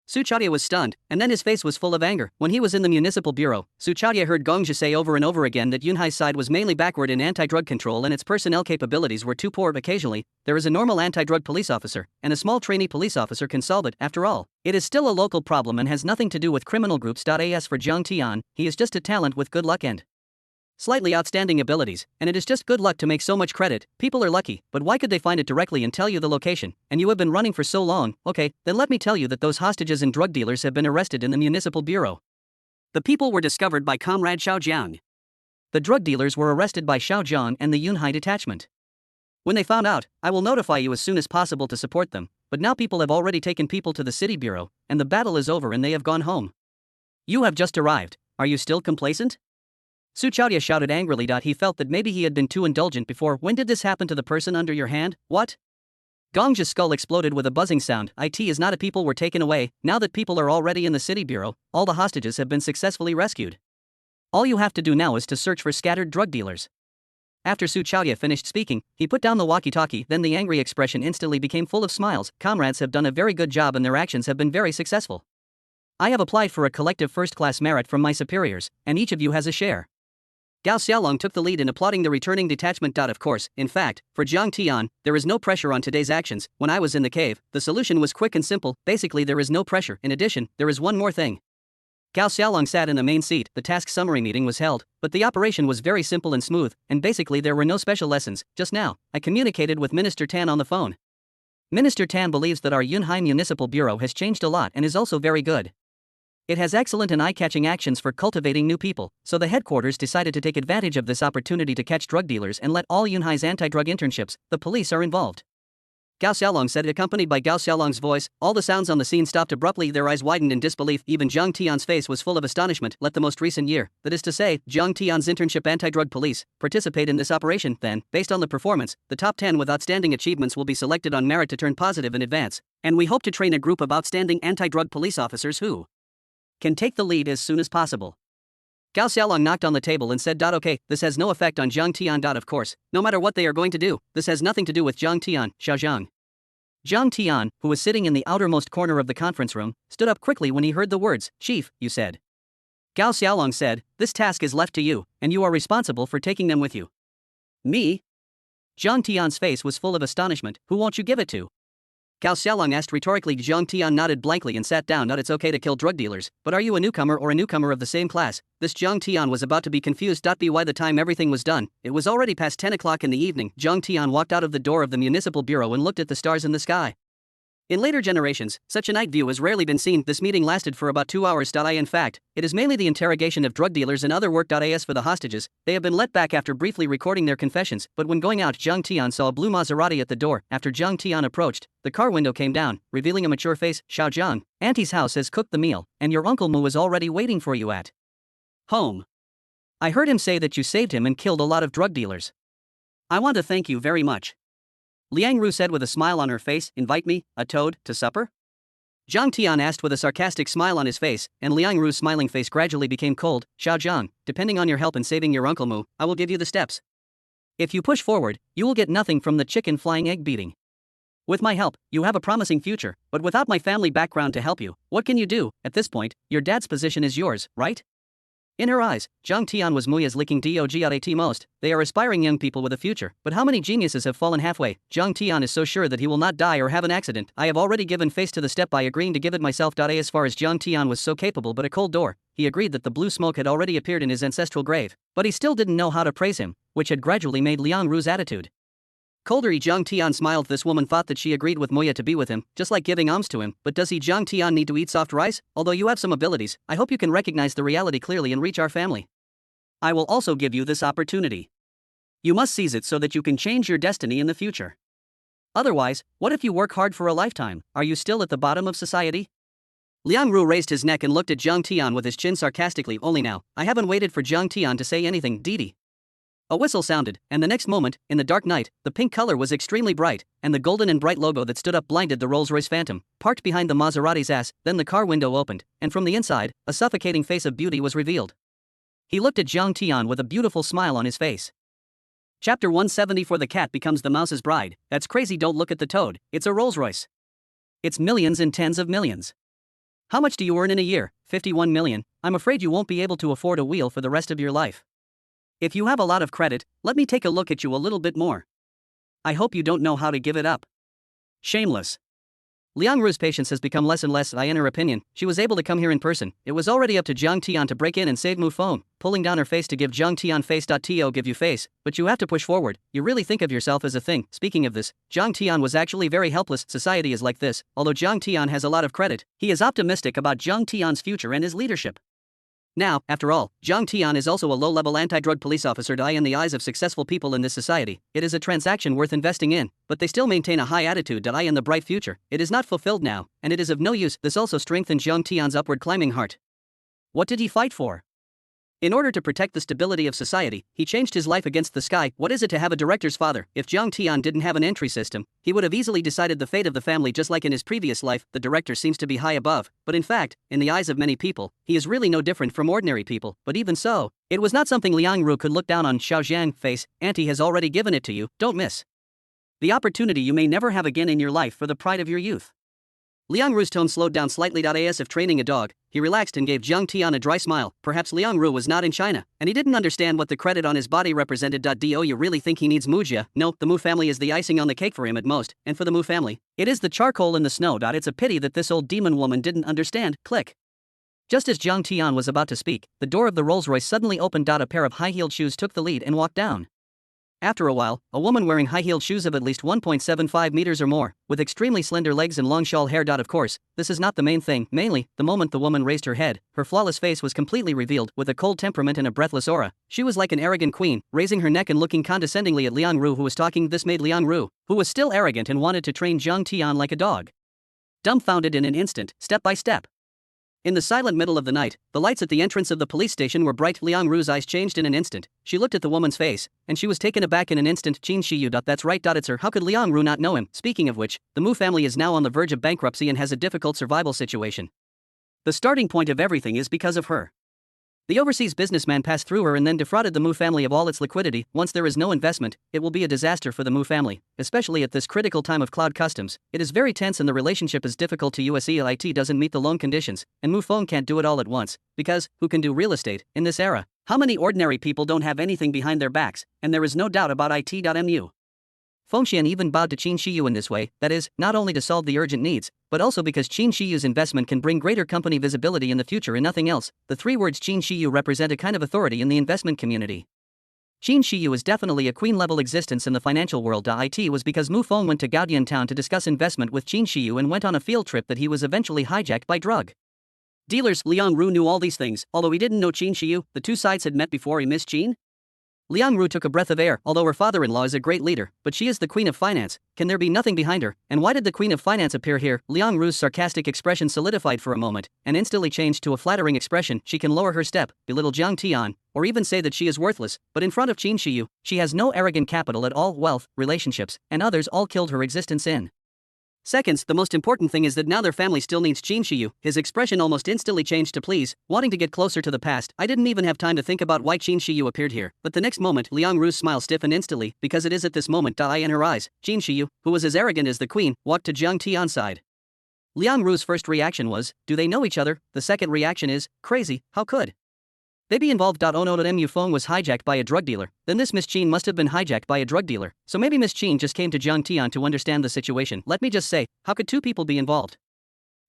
Su Chaoye was stunned, and then his face was full of anger. When he was in the municipal bureau, Su Chaoye heard Gongja say over and over again that Yunhai's side was mainly backward in anti-drug control and its personnel capabilities were too poor. Occasionally, there is a normal anti-drug police officer, and a small trainee police officer can solve it. After all, it is still a local problem and has nothing to do with criminal groups. As for Zhang Tian, he is just a talent with good luck and slightly outstanding abilities, and it is just good luck to make so much credit. People are lucky, but why could they find it directly and tell you the location? And you have been running for so long. Okay, then let me tell you that those hostages and drug dealers have been arrested in the municipal bureau. The people were discovered by Comrade Xiao Jiang. The drug dealers were arrested by Xiao Jiang and the Yunhai detachment. When they found out, I will notify you as soon as possible to support them, but now people have already taken people to the city bureau, and the battle is over and they have gone home. You have just arrived. Are you still complacent? Su Chaoye shouted angrily. He felt that maybe he had been too indulgent before. When did this happen to the person under your hand? What? Gongja's skull exploded with a buzzing sound. It is not a people were taken away. Now that people are already in the city bureau, all the hostages have been successfully rescued. All you have to do now is to search for scattered drug dealers. After Su Chaoye finished speaking, he put down the walkie-talkie. Then the angry expression instantly became full of smiles. Comrades have done a very good job and their actions have been very successful. I have applied for a collective first-class merit from my superiors, and each of you has a share. Gao Xiaolong took the lead in applauding the returning detachment. Of course, in fact, for Zhang Tian, there is no pressure on today's actions. When I was in the cave, the solution was quick and simple. Basically, there is no pressure. In addition, there is one more thing. Gao Xiaolong sat in the main seat. The task summary meeting was held, but the operation was very simple and smooth, and basically there were no special lessons. Just now, I communicated with Minister Tan on the phone. Minister Tan believes that our Yunhai Municipal Bureau has changed a lot and is also very good. It has excellent and eye-catching actions for cultivating new people, so the headquarters decided to take advantage of this opportunity to catch drug dealers and let all Yunhai's anti-drug internships. The police are involved. Gao Xiaolong said, accompanied by Gao Xiaolong's voice. All the sounds on the scene stopped abruptly, their eyes widened in disbelief. Even Zhang Tian's face was full of astonishment. Let the most recent year, that is to say, Zhang Tian's internship anti-drug police, participate in this operation. Then, based on the performance, the top 10 with outstanding achievements will be selected on merit to turn positive in advance, and we hope to train a group of outstanding anti-drug police officers who can take the lead as soon as possible. Gao Xiaolong knocked on the table and said, okay, this has no effect on Zhang Tian. Of course, no matter what they are going to do, this has nothing to do with Zhang Tian, Xiaozhang. Zhang Tian, who was sitting in the outermost corner of the conference room, stood up quickly when he heard the words, Chief, you said. Gao Xiaolong said, this task is left to you, and you are responsible for taking them with you. Me? Zhang Tian's face was full of astonishment. Who won't you give it to? Gao Xiaolong asked rhetorically. Zhang Tian nodded blankly and sat down. It's okay to kill drug dealers, but are you a newcomer or a newcomer of the same class? This Zhang Tian was about to be confused. By the time everything was done, it was already past 10 o'clock in the evening. Zhang Tian walked out of the door of the municipal bureau and looked at the stars in the sky. In later generations, such a night view has rarely been seen. This meeting lasted for about 2 hours. In fact, it is mainly the interrogation of drug dealers and other work. As for the hostages, they have been let back after briefly recording their confessions, but when going out, Zhang Tian saw a blue Maserati at the door. After Zhang Tian approached, the car window came down, revealing a mature face. Xiaozhang, Auntie's house has cooked the meal, and your Uncle Mu is already waiting for you at home. I heard him say that you saved him and killed a lot of drug dealers. I want to thank you very much. Liang Ru said with a smile on her face. Invite me, a toad, to supper? Zhang Tian asked with a sarcastic smile on his face, and Liang Ru's smiling face gradually became cold. Xiaozhang, depending on your help in saving your Uncle Mu, I will give you the steps. If you push forward, you will get nothing from the chicken flying egg beating. With my help, you have a promising future, but without my family background to help you, what can you do? At this point, your dad's position is yours, right? In her eyes, Zhang Tian was Muya's licking dog at most. They are aspiring young people with a future, but how many geniuses have fallen halfway? Zhang Tian is so sure that he will not die or have an accident. I have already given face to the step by agreeing to give it myself. As far as Zhang Tian was so capable but a cold door, he agreed that the blue smoke had already appeared in his ancestral grave, but he still didn't know how to praise him, which had gradually made Liang Ru's attitude colder. Zhang Tian smiled. This woman thought that she agreed with Muya to be with him, just like giving alms to him. But does he? Zhang Tian need to eat soft rice? Although you have some abilities, I hope you can recognize the reality clearly and reach our family. I will also give you this opportunity. You must seize it so that you can change your destiny in the future. Otherwise, what if you work hard for a lifetime? Are you still at the bottom of society? Liang Ru raised his neck and looked at Zhang Tian with his chin sarcastically. Only now, I haven't waited for Zhang Tian to say anything. Didi. A whistle sounded, and the next moment, in the dark night, the pink color was extremely bright, and the golden and bright logo that stood up blinded the Rolls-Royce Phantom, parked behind the Maserati's ass. Then the car window opened, and from the inside, a suffocating face of beauty was revealed. He looked at Zhang Tian with a beautiful smile on his face. Chapter 174. The cat becomes the mouse's bride. That's crazy. Don't look at the toad, it's a Rolls-Royce. It's millions and tens of millions. How much do you earn in a year? 51 million. I'm afraid you won't be able to afford a wheel for the rest of your life. If you have a lot of credit, let me take a look at you a little bit more. I hope you don't know how to give it up. Shameless. Liang Ru's patience has become less and less. In her opinion, she was able to come here in person. It was already up to Zhang Tian to break in and save Mu Feng, pulling down her face to give Zhang Tian face. To give you face, but you have to push forward. You really think of yourself as a thing. Speaking of this, Zhang Tian was actually very helpless. Society is like this. Although Zhang Tian has a lot of credit, he is optimistic about Zhang Tian's future and his leadership. Now, after all, Zhang Tian is also a low-level anti-drug police officer. In the eyes of successful people in this society, it is a transaction worth investing in, but they still maintain a high attitude. In the bright future, it is not fulfilled now, and it is of no use. This also strengthened Zhang Tian's upward climbing heart. What did he fight for? In order to protect the stability of society, he changed his life against the sky. What is it to have a director's father? If Zhang Tian didn't have an entry system, he would have easily decided the fate of the family. Just like in his previous life, the director seems to be high above, but in fact, in the eyes of many people, he is really no different from ordinary people. But even so, it was not something Liang Ru could look down on. Xiaozhang, face, Auntie has already given it to you, don't miss the opportunity you may never have again in your life for the pride of your youth. Liang Ru's tone slowed down slightly. As if training a dog, he relaxed and gave Zhang Tian a dry smile. Perhaps Liang Ru was not in China, and he didn't understand what the credit on his body represented. Do you really think he needs Mujia? No, the Mu family is the icing on the cake for him at most, and for the Mu family, it is the charcoal in the snow. It's a pity that this old demon woman didn't understand. Click. Just as Jiang Tian was about to speak, the door of the Rolls-Royce suddenly opened. A pair of high-heeled shoes took the lead and walked down. After a while, a woman wearing high-heeled shoes of at least 1.75 meters or more, with extremely slender legs and long shawl hair. Of course, this is not the main thing. Mainly, the moment the woman raised her head, her flawless face was completely revealed. With a cold temperament and a breathless aura, she was like an arrogant queen, raising her neck and looking condescendingly at Liang Ru, who was talking. This made Liang Ru, who was still arrogant and wanted to train Jiang Tian like a dog, dumbfounded in an instant, step by step. In the silent middle of the night, the lights at the entrance of the police station were bright. Liang Ru's eyes changed in an instant. She looked at the woman's face, and she was taken aback in an instant. Qin Shiyu. That's right. It's her. How could Liang Ru not know him? Speaking of which, the Mu family is now on the verge of bankruptcy and has a difficult survival situation. The starting point of everything is because of her. The overseas businessman passed through her and then defrauded the Mu family of all its liquidity. Once there is no investment, it will be a disaster for the Mu family, especially at this critical time of cloud customs. It is very tense and the relationship is difficult. To USELIT doesn't meet the loan conditions, and Mu Feng can't do it all at once, because, who can do real estate in this era? How many ordinary people don't have anything behind their backs, and there is no doubt about it.mu. Fengxian even bowed to Qin Shiyu in this way, that is, not only to solve the urgent needs, but also because Qin Shiyu's investment can bring greater company visibility in the future and nothing else. The three words Qin Shiyu represent a kind of authority in the investment community. Qin Shiyu is definitely a queen-level existence in the financial world. It was because Mu Feng went to Gaodian town to discuss investment with Qin Shiyu and went on a field trip that he was eventually hijacked by drug dealers. Liang Ru knew all these things, although he didn't know Qin Shiyu. The two sides had met before he missed Qin. Liang Ru took a breath of air. Although her father-in-law is a great leader, but she is the queen of finance, can there be nothing behind her? And why did the queen of finance appear here? Liang Ru's sarcastic expression solidified for a moment, and instantly changed to a flattering expression. She can lower her step, belittle Jiang Tian, or even say that she is worthless, but in front of Qin Shiyu, she has no arrogant capital at all. Wealth, relationships, and others all killed her existence in seconds. The most important thing is that now their family still needs Qin Shiyu. His expression almost instantly changed to please, wanting to get closer to the past. I didn't even have time to think about why Qin Shiyu appeared here, but the next moment Liang Ru's smile stiffened instantly, because it is at this moment I in her eyes. Qin Shiyu, who was as arrogant as the queen, walked to Jiang Tian's side. Liang Ru's first reaction was, do they know each other? The second reaction is, crazy, how could they be involved? Oh no, Mu Feng was hijacked by a drug dealer, then this Miss Qin must have been hijacked by a drug dealer, so maybe Miss Qin just came to Jiang Tian to understand the situation. Let me just say, how could two people be involved?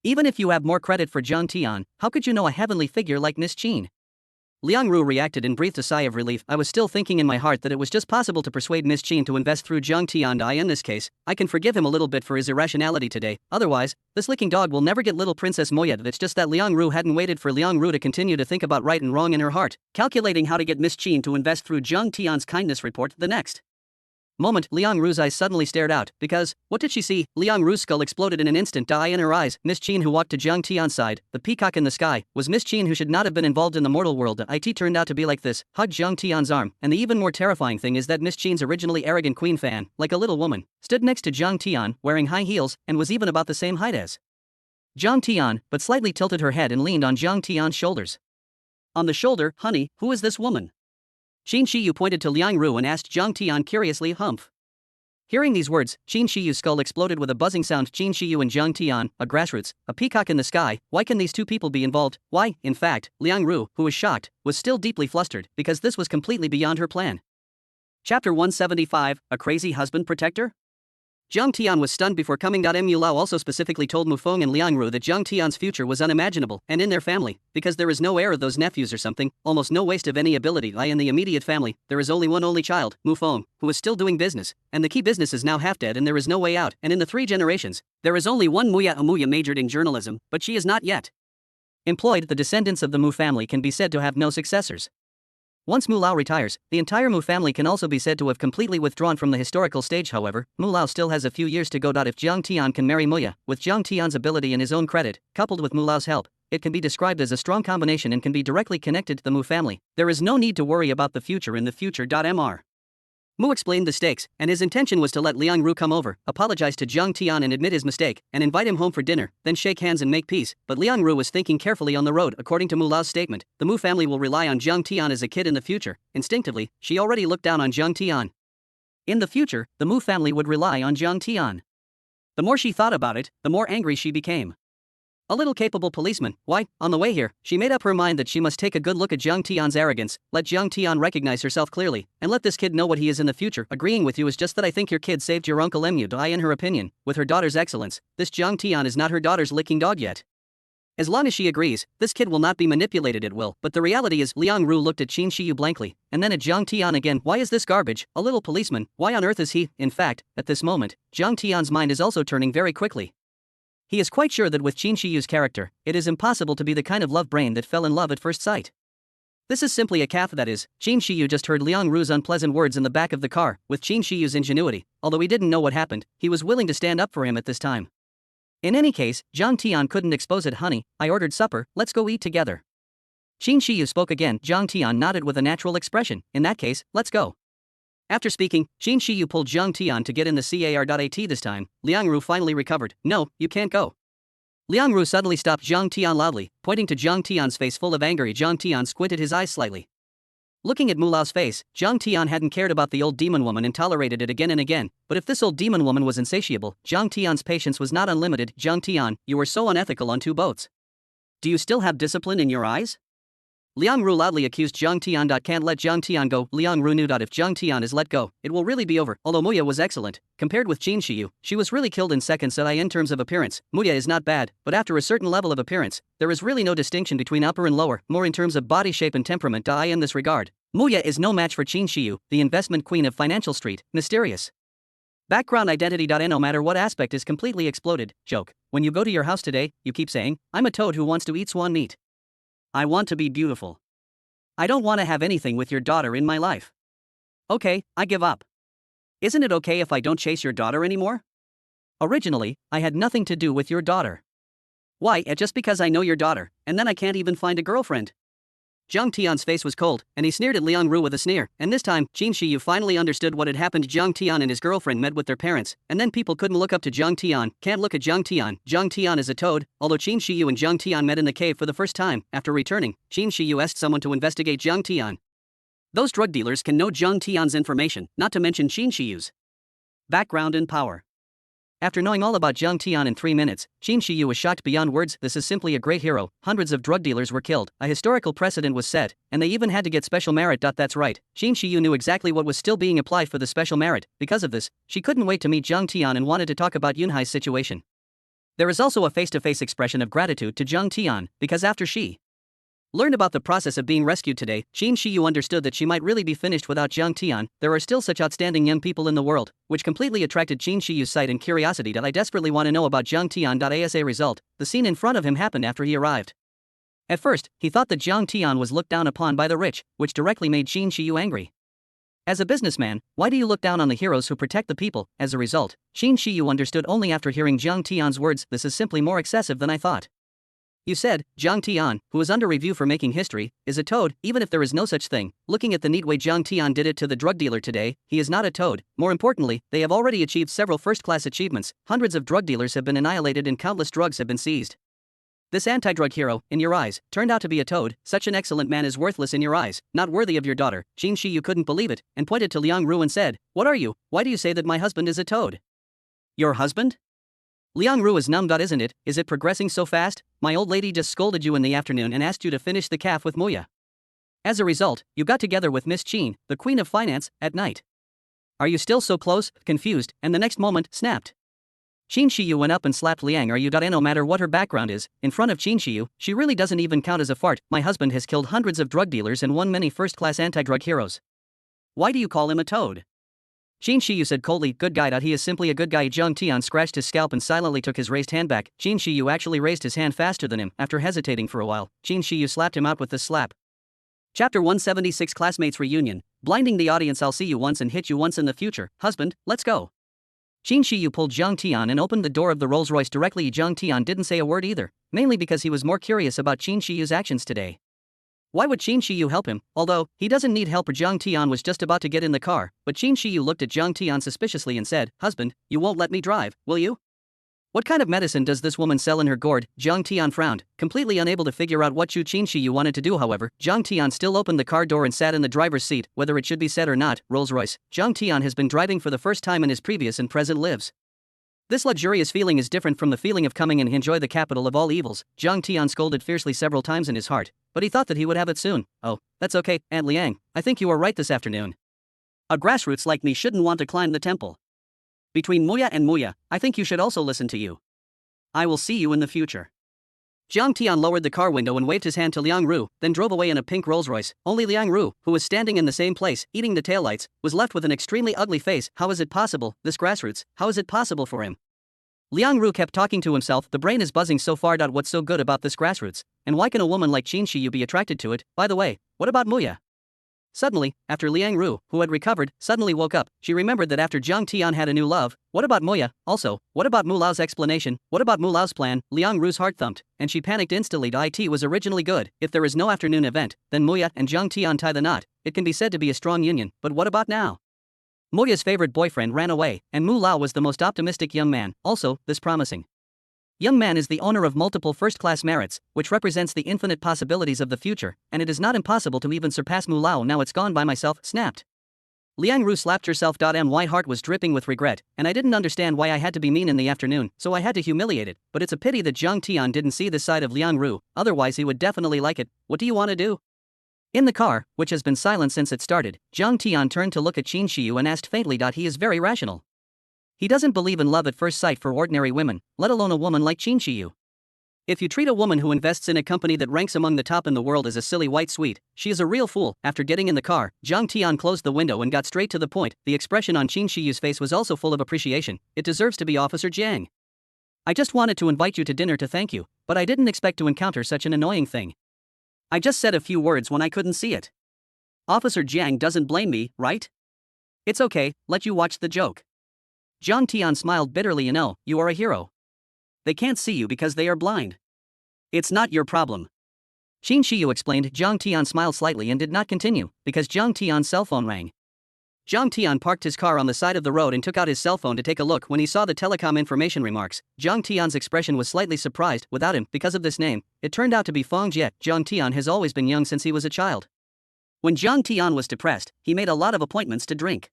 Even if you have more credit for Jiang Tian, how could you know a heavenly figure like Miss Qin? Liang Ru reacted and breathed a sigh of relief. I was still thinking in my heart that it was just possible to persuade Miss Qin to invest through Jiang Tian. In this case, I can forgive him a little bit for his irrationality today, otherwise, this licking dog will never get little Princess Moya. It's just that Liang Ru hadn't waited for Liang Ru to continue to think about right and wrong in her heart, calculating how to get Miss Qin to invest through Jiang Tian's kindness report. The next moment, Liang Ru's eyes suddenly stared out, because, what did she see? Liang Ru's skull exploded in an instant. In her eyes, Miss Qin, who walked to Jiang Tian's side, the peacock in the sky, was Miss Qin, who should not have been involved in the mortal world. It turned out to be like this, hugged Jiang Tian's arm, and the even more terrifying thing is that Miss Qin's originally arrogant queen fan, like a little woman, stood next to Jiang Tian, wearing high heels, and was even about the same height as Jiang Tian, but slightly tilted her head and leaned on Jiang Tian's shoulders. On the shoulder, honey, who is this woman? Qin Shiyu pointed to Liang Ru and asked Jiang Tian curiously. Humph. Hearing these words, Qin Shiyu's skull exploded with a buzzing sound. Qin Shiyu and Jiang Tian, a grassroots, a peacock in the sky, why can these two people be involved? Why, in fact, Liang Ru, who was shocked, was still deeply flustered, because this was completely beyond her plan. Chapter 175, A Crazy Husband Protector? Jiang Tian was stunned before coming. Mu Lao also specifically told Mu Feng and Liang Ru that Jiang Tian's future was unimaginable, and in their family, because there is no heir of those nephews or something, almost no waste of any ability. In the immediate family, there is only one only child, Mu Feng, who is still doing business, and the key business is now half dead and there is no way out, and in the 3 generations, there is only one Muya. Amuya majored in journalism, but she is not yet employed. The descendants of the Mu family can be said to have no successors. Once Mu Lao retires, the entire Mu family can also be said to have completely withdrawn from the historical stage. However, Mu Lao still has a few years to go. If Jiang Tian can marry Muya, with Jiang Tian's ability and his own credit, coupled with Mu Lao's help, it can be described as a strong combination and can be directly connected to the Mu family. There is no need to worry about the future in the future. Mr. Mu explained the stakes, and his intention was to let Liang Ru come over, apologize to Jiang Tian and admit his mistake, and invite him home for dinner, then shake hands and make peace. But Liang Ru was thinking carefully on the road. According to Mu Lao's statement, the Mu family will rely on Jiang Tian as a kid in the future. Instinctively, she already looked down on Jiang Tian. In the future, the Mu family would rely on Jiang Tian. The more she thought about it, the more angry she became. A little capable policeman. Why, on the way here, she made up her mind that she must take a good look at Jiang Tian's arrogance, let Jiang Tian recognize herself clearly, and let this kid know what he is in the future. Agreeing with you is just that I think your kid saved your uncle Mu. In her opinion, with her daughter's excellence, this Jiang Tian is not her daughter's licking dog yet. As long as she agrees, this kid will not be manipulated at will. But the reality is, Liang Ru looked at Qin Shiyu blankly, and then at Jiang Tian again. Why is this garbage? A little policeman, why on earth is he? In fact, at this moment, Jiang Tian's mind is also turning very quickly. He is quite sure that with Qin Shiyu's character, it is impossible to be the kind of love brain that fell in love at first sight. This is simply a calf, that is. Qin Shiyu just heard Liang Ru's unpleasant words in the back of the car. With Qin Shiyu's ingenuity, although he didn't know what happened, he was willing to stand up for him at this time. In any case, Jiang Tian couldn't expose it. Honey, I ordered supper, let's go eat together. Qin Shiyu spoke again. Jiang Tian nodded with a natural expression. In that case, let's go. After speaking, Qin Shiyu pulled Jiang Tian to get in the car. This time, Liang Ru finally recovered. No, you can't go. Liang Ru suddenly stopped Jiang Tian loudly, pointing to Jiang Tian's face full of anger. Jiang Tian squinted his eyes slightly. Looking at Mulao's face, Jiang Tian hadn't cared about the old demon woman and tolerated it again and again, but if this old demon woman was insatiable, Jiang Tian's patience was not unlimited. Jiang Tian, you were so unethical on two boats. Do you still have discipline in your eyes? Liang Ru loudly accused Jiang Tian. Can't let Jiang Tian go. Liang Ru knew that if Jiang Tian is let go, it will really be over. Although Muya was excellent, compared with Qin Shiyu, she was really killed in seconds. In terms of appearance, Muya is not bad, but after a certain level of appearance, there is really no distinction between upper and lower, more in terms of body shape and temperament. In this regard, Muya is no match for Qin Shiyu, the investment queen of Financial Street. Mysterious. Background identity. No matter what aspect is completely exploded. Joke. When you go to your house today, you keep saying, I'm a toad who wants to eat swan meat. I want to be beautiful. I don't want to have anything with your daughter in my life. Okay, I give up. Isn't it okay if I don't chase your daughter anymore? Originally, I had nothing to do with your daughter. Why, just because I know your daughter, and then I can't even find a girlfriend? Jiang Tian's face was cold, and he sneered at Liang Ru with a sneer, and this time, Qin Shiyu finally understood what had happened. Jiang Tian and his girlfriend met with their parents, and then people couldn't look up to Jiang Tian. Can't look at Jiang Tian. Jiang Tian is a toad. Although Qin Shiyu and Jiang Tian met in the cave for the first time, after returning, Qin Shiyu asked someone to investigate Jiang Tian. Those drug dealers can know Jiang Tian's information, not to mention Qin Shiyu's background and power. After knowing all about Jiang Tian in 3 minutes, Qin Shiyu was shocked beyond words. This is simply a great hero. Hundreds of drug dealers were killed, a historical precedent was set, and they even had to get special merit. That's right, Qin Shiyu knew exactly what was still being applied for the special merit. Because of this, she couldn't wait to meet Jiang Tian and wanted to talk about Yunhai's situation. There is also a face-to-face expression of gratitude to Jiang Tian, because after she learned about the process of being rescued today, Qin Shiyu understood that she might really be finished without Jiang Tian. There are still such outstanding young people in the world, which completely attracted Qin Shiyu's sight and curiosity. I desperately want to know about Jiang Tian. As a result, the scene in front of him happened after he arrived. At first, he thought that Jiang Tian was looked down upon by the rich, which directly made Qin Shiyu angry. As a businessman, why do you look down on the heroes who protect the people? As a result, Qin Shiyu understood only after hearing Jiang Tian's words. This is simply more excessive than I thought. You said, Jiang Tian, who is under review for making history, is a toad, even if there is no such thing. Looking at the neat way Jiang Tian did it to the drug dealer today, he is not a toad. More importantly, they have already achieved several first-class achievements. Hundreds of drug dealers have been annihilated and countless drugs have been seized. This anti-drug hero, in your eyes, turned out to be a toad. Such an excellent man is worthless in your eyes, not worthy of your daughter. Qin Shiyu couldn't believe it, and pointed to Liang Ru and said, What are you? Why do you say that my husband is a toad? Your husband? Liang Ru is numb. Isn't it? Is it progressing so fast? My old lady just scolded you in the afternoon and asked you to finish the calf with Muya. As a result, you got together with Miss Qin, the queen of finance, at night. Are you still so close? Confused, and the next moment, snapped. Qin Shiyu went up and slapped Liang Ru. No matter what her background is, in front of Qin Shiyu, she really doesn't even count as a fart. My husband has killed hundreds of drug dealers and won many first-class anti-drug heroes. Why do you call him a toad? Qin Shiyu said coldly, good guy. He is simply a good guy. Jiang Tian scratched his scalp and silently took his raised hand back. Qin Shiyu actually raised his hand faster than him. After hesitating for a while, Qin Shiyu slapped him out with this slap. Chapter 176 Classmates Reunion. Blinding the audience. I'll see you once and hit you once in the future. Husband, let's go. Qin Shiyu pulled Jiang Tian and opened the door of the Rolls-Royce directly. Jiang Tian didn't say a word either, mainly because he was more curious about Qin Shiyu's actions today. Why would Qin Shiyu help him? Although, he doesn't need help. Jiang Tian was just about to get in the car, but Qin Shiyu looked at Jiang Tian suspiciously and said, Husband, you won't let me drive, will you? What kind of medicine does this woman sell in her gourd? Jiang Tian frowned, completely unable to figure out what Qin Shiyu wanted to do. However, Jiang Tian still opened the car door and sat in the driver's seat. Whether it should be said or not, Rolls-Royce, Jiang Tian has been driving for the first time in his previous and present lives. This luxurious feeling is different from the feeling of coming and enjoy the capital of all evils. Jiang Tian scolded fiercely several times in his heart, but he thought that he would have it soon. Oh, that's okay, Aunt Liang, I think you are right this afternoon. A grassroots like me shouldn't want to climb the temple. Between Muya and Muya, I think you should also listen to you. I will see you in the future. Jiang Tian lowered the car window and waved his hand to Liang Ru, then drove away in a pink Rolls-Royce. Only Liang Ru, who was standing in the same place, eating the taillights, was left with an extremely ugly face. How is it possible, this grassroots, how is it possible for him? Liang Ru kept talking to himself, the brain is buzzing so far. What's so good about this grassroots? And why can a woman like Qin Shiyu be attracted to it? By the way, what about Muya? Suddenly, after Liang Ru, who had recovered, suddenly woke up, she remembered that after Jiang Tian had a new love. What about Muya? Also, what about Mu Lao's explanation? What about Mu Lao's plan? Liang Ru's heart thumped, and she panicked instantly. It was originally good. If there is no afternoon event, then Muya and Jiang Tian tie the knot. It can be said to be a strong union, but what about now? Muya's favorite boyfriend ran away, and Mu Lao was the most optimistic young man. Also, this promising young man is the owner of multiple first-class merits, which represents the infinite possibilities of the future, and it is not impossible to even surpass Mu Lao. Now it's gone by myself, snapped. Liang Ru slapped herself. My heart was dripping with regret, and I didn't understand why I had to be mean in the afternoon, so I had to humiliate it, but it's a pity that Jiang Tian didn't see this side of Liang Ru, otherwise he would definitely like it. What do you want to do? In the car, which has been silent since it started, Jiang Tian turned to look at Qin Shiyu and asked faintly. He is very rational. He doesn't believe in love at first sight for ordinary women, let alone a woman like Qin Shiyu. If you treat a woman who invests in a company that ranks among the top in the world as a silly white sweet, she is a real fool. After getting in the car, Jiang Tian closed the window and got straight to the point. The expression on Qin Shiyu's face was also full of appreciation. It deserves to be Officer Jiang. I just wanted to invite you to dinner to thank you, but I didn't expect to encounter such an annoying thing. I just said a few words when I couldn't see it. Officer Jiang doesn't blame me, right? It's okay, let you watch the joke. Jiang Tian smiled bitterly. You are a hero. They can't see you because they are blind. It's not your problem. Qin Shiyu explained. Jiang Tian smiled slightly and did not continue, because Jiang Tian's cell phone rang. Jiang Tian parked his car on the side of the road and took out his cell phone to take a look. When he saw the telecom information remarks, Jiang Tian's expression was slightly surprised. Without him, because of this name, it turned out to be Feng Jie. Jiang Tian has always been young since he was a child. When Jiang Tian was depressed, he made a lot of appointments to drink.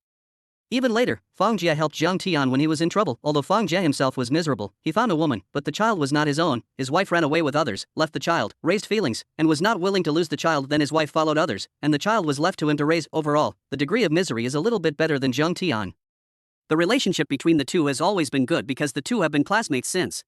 Even later, Feng Jie helped Jiang Tian when he was in trouble. Although Feng Jie himself was miserable, he found a woman, but the child was not his own. His wife ran away with others, left the child, raised feelings, and was not willing to lose the child. Then his wife followed others, and the child was left to him to raise. Overall, the degree of misery is a little bit better than Jiang Tian. The relationship between the two has always been good because the two have been classmates since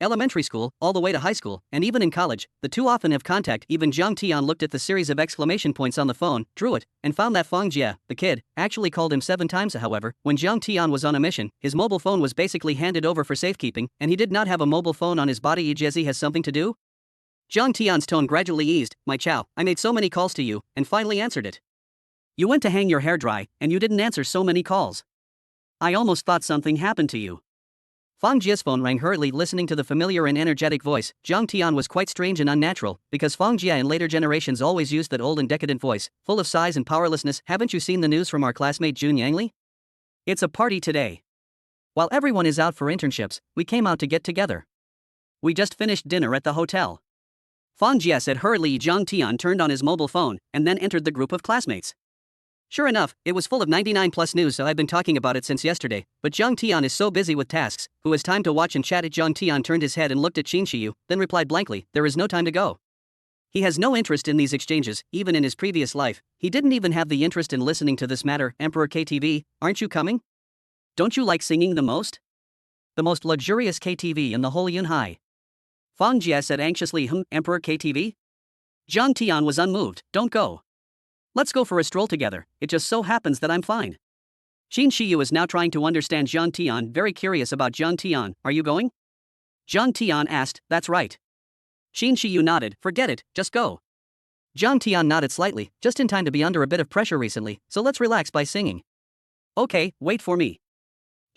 elementary school, all the way to high school, and even in college, the two often have contact. Even Jiang Tian looked at the series of exclamation points on the phone, drew it, and found that Feng Jie, the kid, actually called him 7 times. However, when Jiang Tian was on a mission, his mobile phone was basically handed over for safekeeping, and he did not have a mobile phone on his body. Jesse has something to do? Jiang Tian's tone gradually eased. My chow, I made so many calls to you, and finally answered it. You went to hang your hair dry, and you didn't answer so many calls. I almost thought something happened to you. Feng Jie's phone rang hurriedly. Listening to the familiar and energetic voice, Jiang Tian was quite strange and unnatural, because Feng Jie in later generations always used that old and decadent voice, full of sighs and powerlessness. Haven't you seen the news from our classmate Jun Yangli? It's a party today. While everyone is out for internships, we came out to get together. We just finished dinner at the hotel. Feng Jie said hurriedly. Jiang Tian turned on his mobile phone, and then entered the group of classmates. Sure enough, it was full of 99 plus news, so I've been talking about it since yesterday, but Jiang Tian is so busy with tasks, who has time to watch and chat it? Jiang Tian turned his head and looked at Qin Shiyu, then replied blankly, there is no time to go. He has no interest in these exchanges. Even in his previous life, he didn't even have the interest in listening to this matter. Emperor KTV, aren't you coming? Don't you like singing the most? The most luxurious KTV in the whole Yunhai. Feng Jie said anxiously. Emperor KTV? Jiang Tian was unmoved. Don't go. Let's go for a stroll together. It just so happens that I'm fine. Qin Shiyu is now trying to understand Jiang Tian, very curious about Jiang Tian. Are you going? Jiang Tian asked. That's right. Qin Shiyu nodded. Forget it, just go. Jiang Tian nodded slightly, just in time to be under a bit of pressure recently, so let's relax by singing. Okay, wait for me.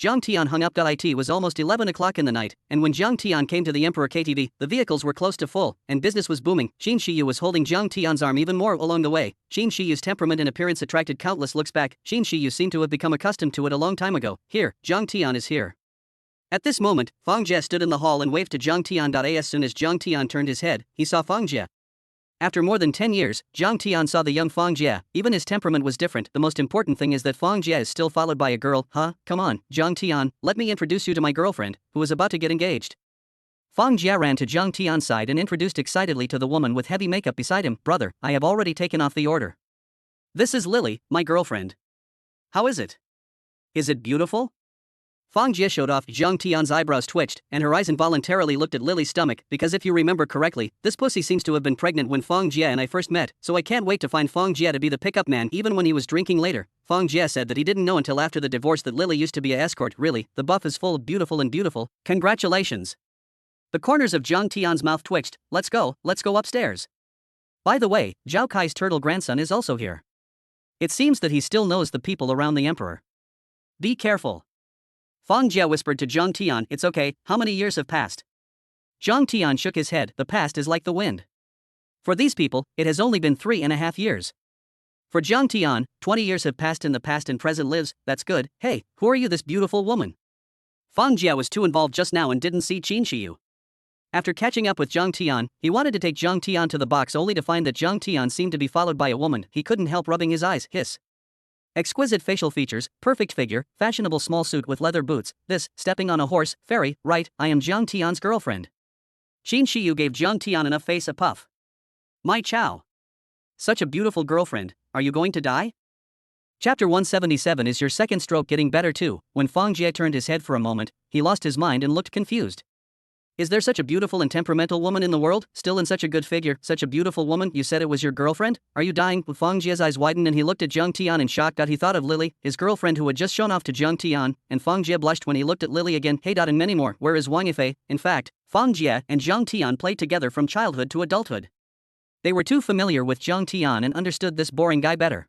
Jiang Tian hung up. It was almost 11 o'clock in the night, and when Jiang Tian came to the Emperor KTV, the vehicles were close to full, and business was booming. Qin Shiyu was holding Jiang Tian's arm even more along the way. Qin Shiyu's temperament and appearance attracted countless looks back. Qin Shiyu seemed to have become accustomed to it a long time ago. Here, Jiang Tian is here. At this moment, Feng Jie stood in the hall and waved to Jiang Tian. As soon as Jiang Tian turned his head, he saw Feng Jie. After more than 10 years, Jiang Tian saw the young Feng Jie. Even his temperament was different. The most important thing is that Feng Jie is still followed by a girl. Huh? Come on, Jiang Tian, let me introduce you to my girlfriend, who is about to get engaged. Feng Jie ran to Jiang Tian's side and introduced excitedly to the woman with heavy makeup beside him. Brother, I have already taken off the order. This is Lily, my girlfriend. How is it? Is it beautiful? Fang Jie showed off. Zhang Tian's eyebrows twitched, and her eyes involuntarily looked at Lily's stomach, because if you remember correctly, this pussy seems to have been pregnant when Fang Jie and I first met, so I can't wait to find Fang Jie to be the pickup man even when he was drinking later. Fang Jie said that he didn't know until after the divorce that Lily used to be a escort. Really, the buff is full of beautiful. Congratulations. The corners of Zhang Tian's mouth twitched. Let's go upstairs. By the way, Zhao Kai's turtle grandson is also here. It seems that he still knows the people around the emperor. Be careful. Fang Jie whispered to Zhang Tian, it's okay, how many years have passed? Zhang Tian shook his head, the past is like the wind. For these people, it has only been 3.5 years. For Zhang Tian, 20 years have passed in the past and present lives, that's good. Hey, who are you, this beautiful woman? Fang Jie was too involved just now and didn't see Qin Shiyu. After catching up with Zhang Tian, he wanted to take Zhang Tian to the box only to find that Zhang Tian seemed to be followed by a woman. He couldn't help rubbing his eyes. Hiss. Exquisite facial features, perfect figure, fashionable small suit with leather boots, this, stepping on a horse, fairy, right, I am Zhang Tian's girlfriend. Qin Shiyu gave Zhang Tian enough face a puff. My chow. Such a beautiful girlfriend, are you going to die? Chapter 177. Is your second stroke getting better too? When Fang Jie turned his head for a moment, he lost his mind and looked confused. Is there such a beautiful and temperamental woman in the world, still in such a good figure, such a beautiful woman? You said it was your girlfriend? Are you dying? Fang Jie's eyes widened and he looked at Zhang Tian in shock. He thought of Lily, his girlfriend who had just shown off to Zhang Tian, and Fang Jie blushed when he looked at Lily again. Hey. And many more. Where is Wang Yifei? In fact, Fang Jie and Zhang Tian played together from childhood to adulthood. They were too familiar with Zhang Tian and understood this boring guy better.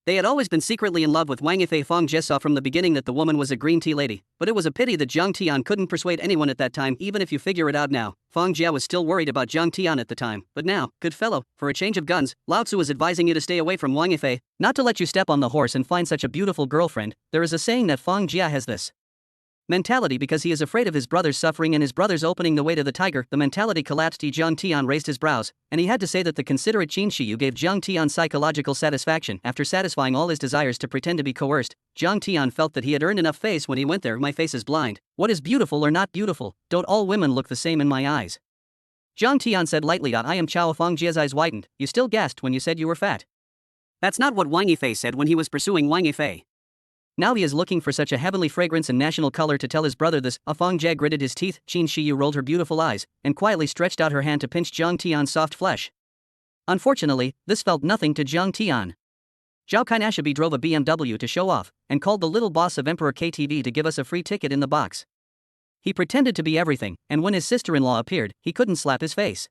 They had always been secretly in love with Wang Yifei. Fang Jie saw from the beginning that the woman was a green tea lady, but it was a pity that Zhang Tian couldn't persuade anyone at that time. Even if you figure it out now, Fang Jie was still worried about Zhang Tian at the time. But now, good fellow, for a change of guns, Lao Tzu is advising you to stay away from Wang Yifei, not to let you step on the horse and find such a beautiful girlfriend. There is a saying that Fang Jie has this mentality because he is afraid of his brother's suffering and his brother's opening the way to the tiger. The mentality collapsed. Zhang Tian raised his brows, and he had to say that the considerate Qin Shiyu gave Zhang Tian psychological satisfaction. After satisfying all his desires to pretend to be coerced, Zhang Tian felt that he had earned enough face when he went there. My face is blind. What is beautiful or not beautiful? Don't all women look the same in my eyes? Zhang Tian said lightly. I am Chao. Fang Jie's eyes widened. You still gasped when you said you were fat. That's not what Wang Yifei said when he was pursuing Wang Yifei. Now he is looking for such a heavenly fragrance and national color to tell his brother this. Fang Jie gritted his teeth. Qin Shiyu rolled her beautiful eyes and quietly stretched out her hand to pinch Zhang Tian's soft flesh. Unfortunately, this felt nothing to Zhang Tian. Zhao Kainashabi drove a BMW to show off and called the little boss of Emperor KTV to give us a free ticket in the box. He pretended to be everything, and when his sister-in-law appeared, he couldn't slap his face.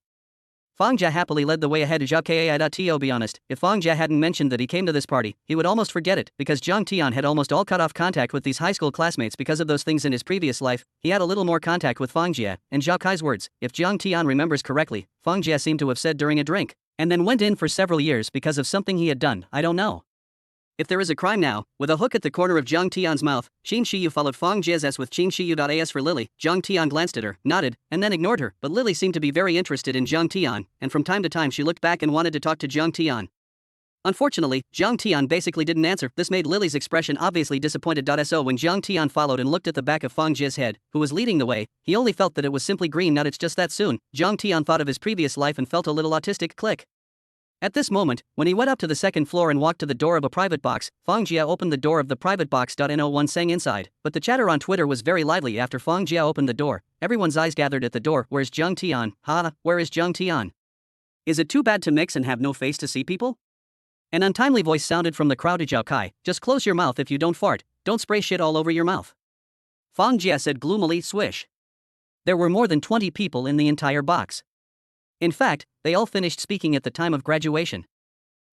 Fang Jie happily led the way ahead. Zhao Kai. Be honest, if Fang Jie hadn't mentioned that he came to this party, he would almost forget it, because Zhang Tian had almost all cut off contact with these high school classmates because of those things in his previous life. He had a little more contact with Fang Jie, and Zhao Kai's words, if Zhang Tian remembers correctly, Fang Jie seemed to have said during a drink, and then went in for several years because of something he had done. I don't know. If there is a crime now, with a hook at the corner of Zhang Tian's mouth, Qin Shiyu followed Fang Jie's S with Qin Shiyu. As for Lily, Zhang Tian glanced at her, nodded, and then ignored her, but Lily seemed to be very interested in Zhang Tian, and from time to time she looked back and wanted to talk to Zhang Tian. Unfortunately, Zhang Tian basically didn't answer. This made Lily's expression obviously disappointed. So when Zhang Tian followed and looked at the back of Fang Jie's head, who was leading the way, he only felt that it was simply green. Not it's just that soon. Zhang Tian thought of his previous life and felt a little autistic. Click. At this moment, when he went up to the second floor and walked to the door of a private box, Fang Jie opened the door of the private box. No one sang inside, but the chatter on Twitter was very lively. After Fang Jie opened the door, everyone's eyes gathered at the door. Where's Zhang Tian? Where is Zhang Tian? Is it too bad to mix and have no face to see people? An untimely voice sounded from the crowd. Zhao Kai, just close your mouth if you don't fart, don't spray shit all over your mouth. Fang Jie said gloomily. Swish. There were more than 20 people in the entire box. In fact, they all finished speaking at the time of graduation.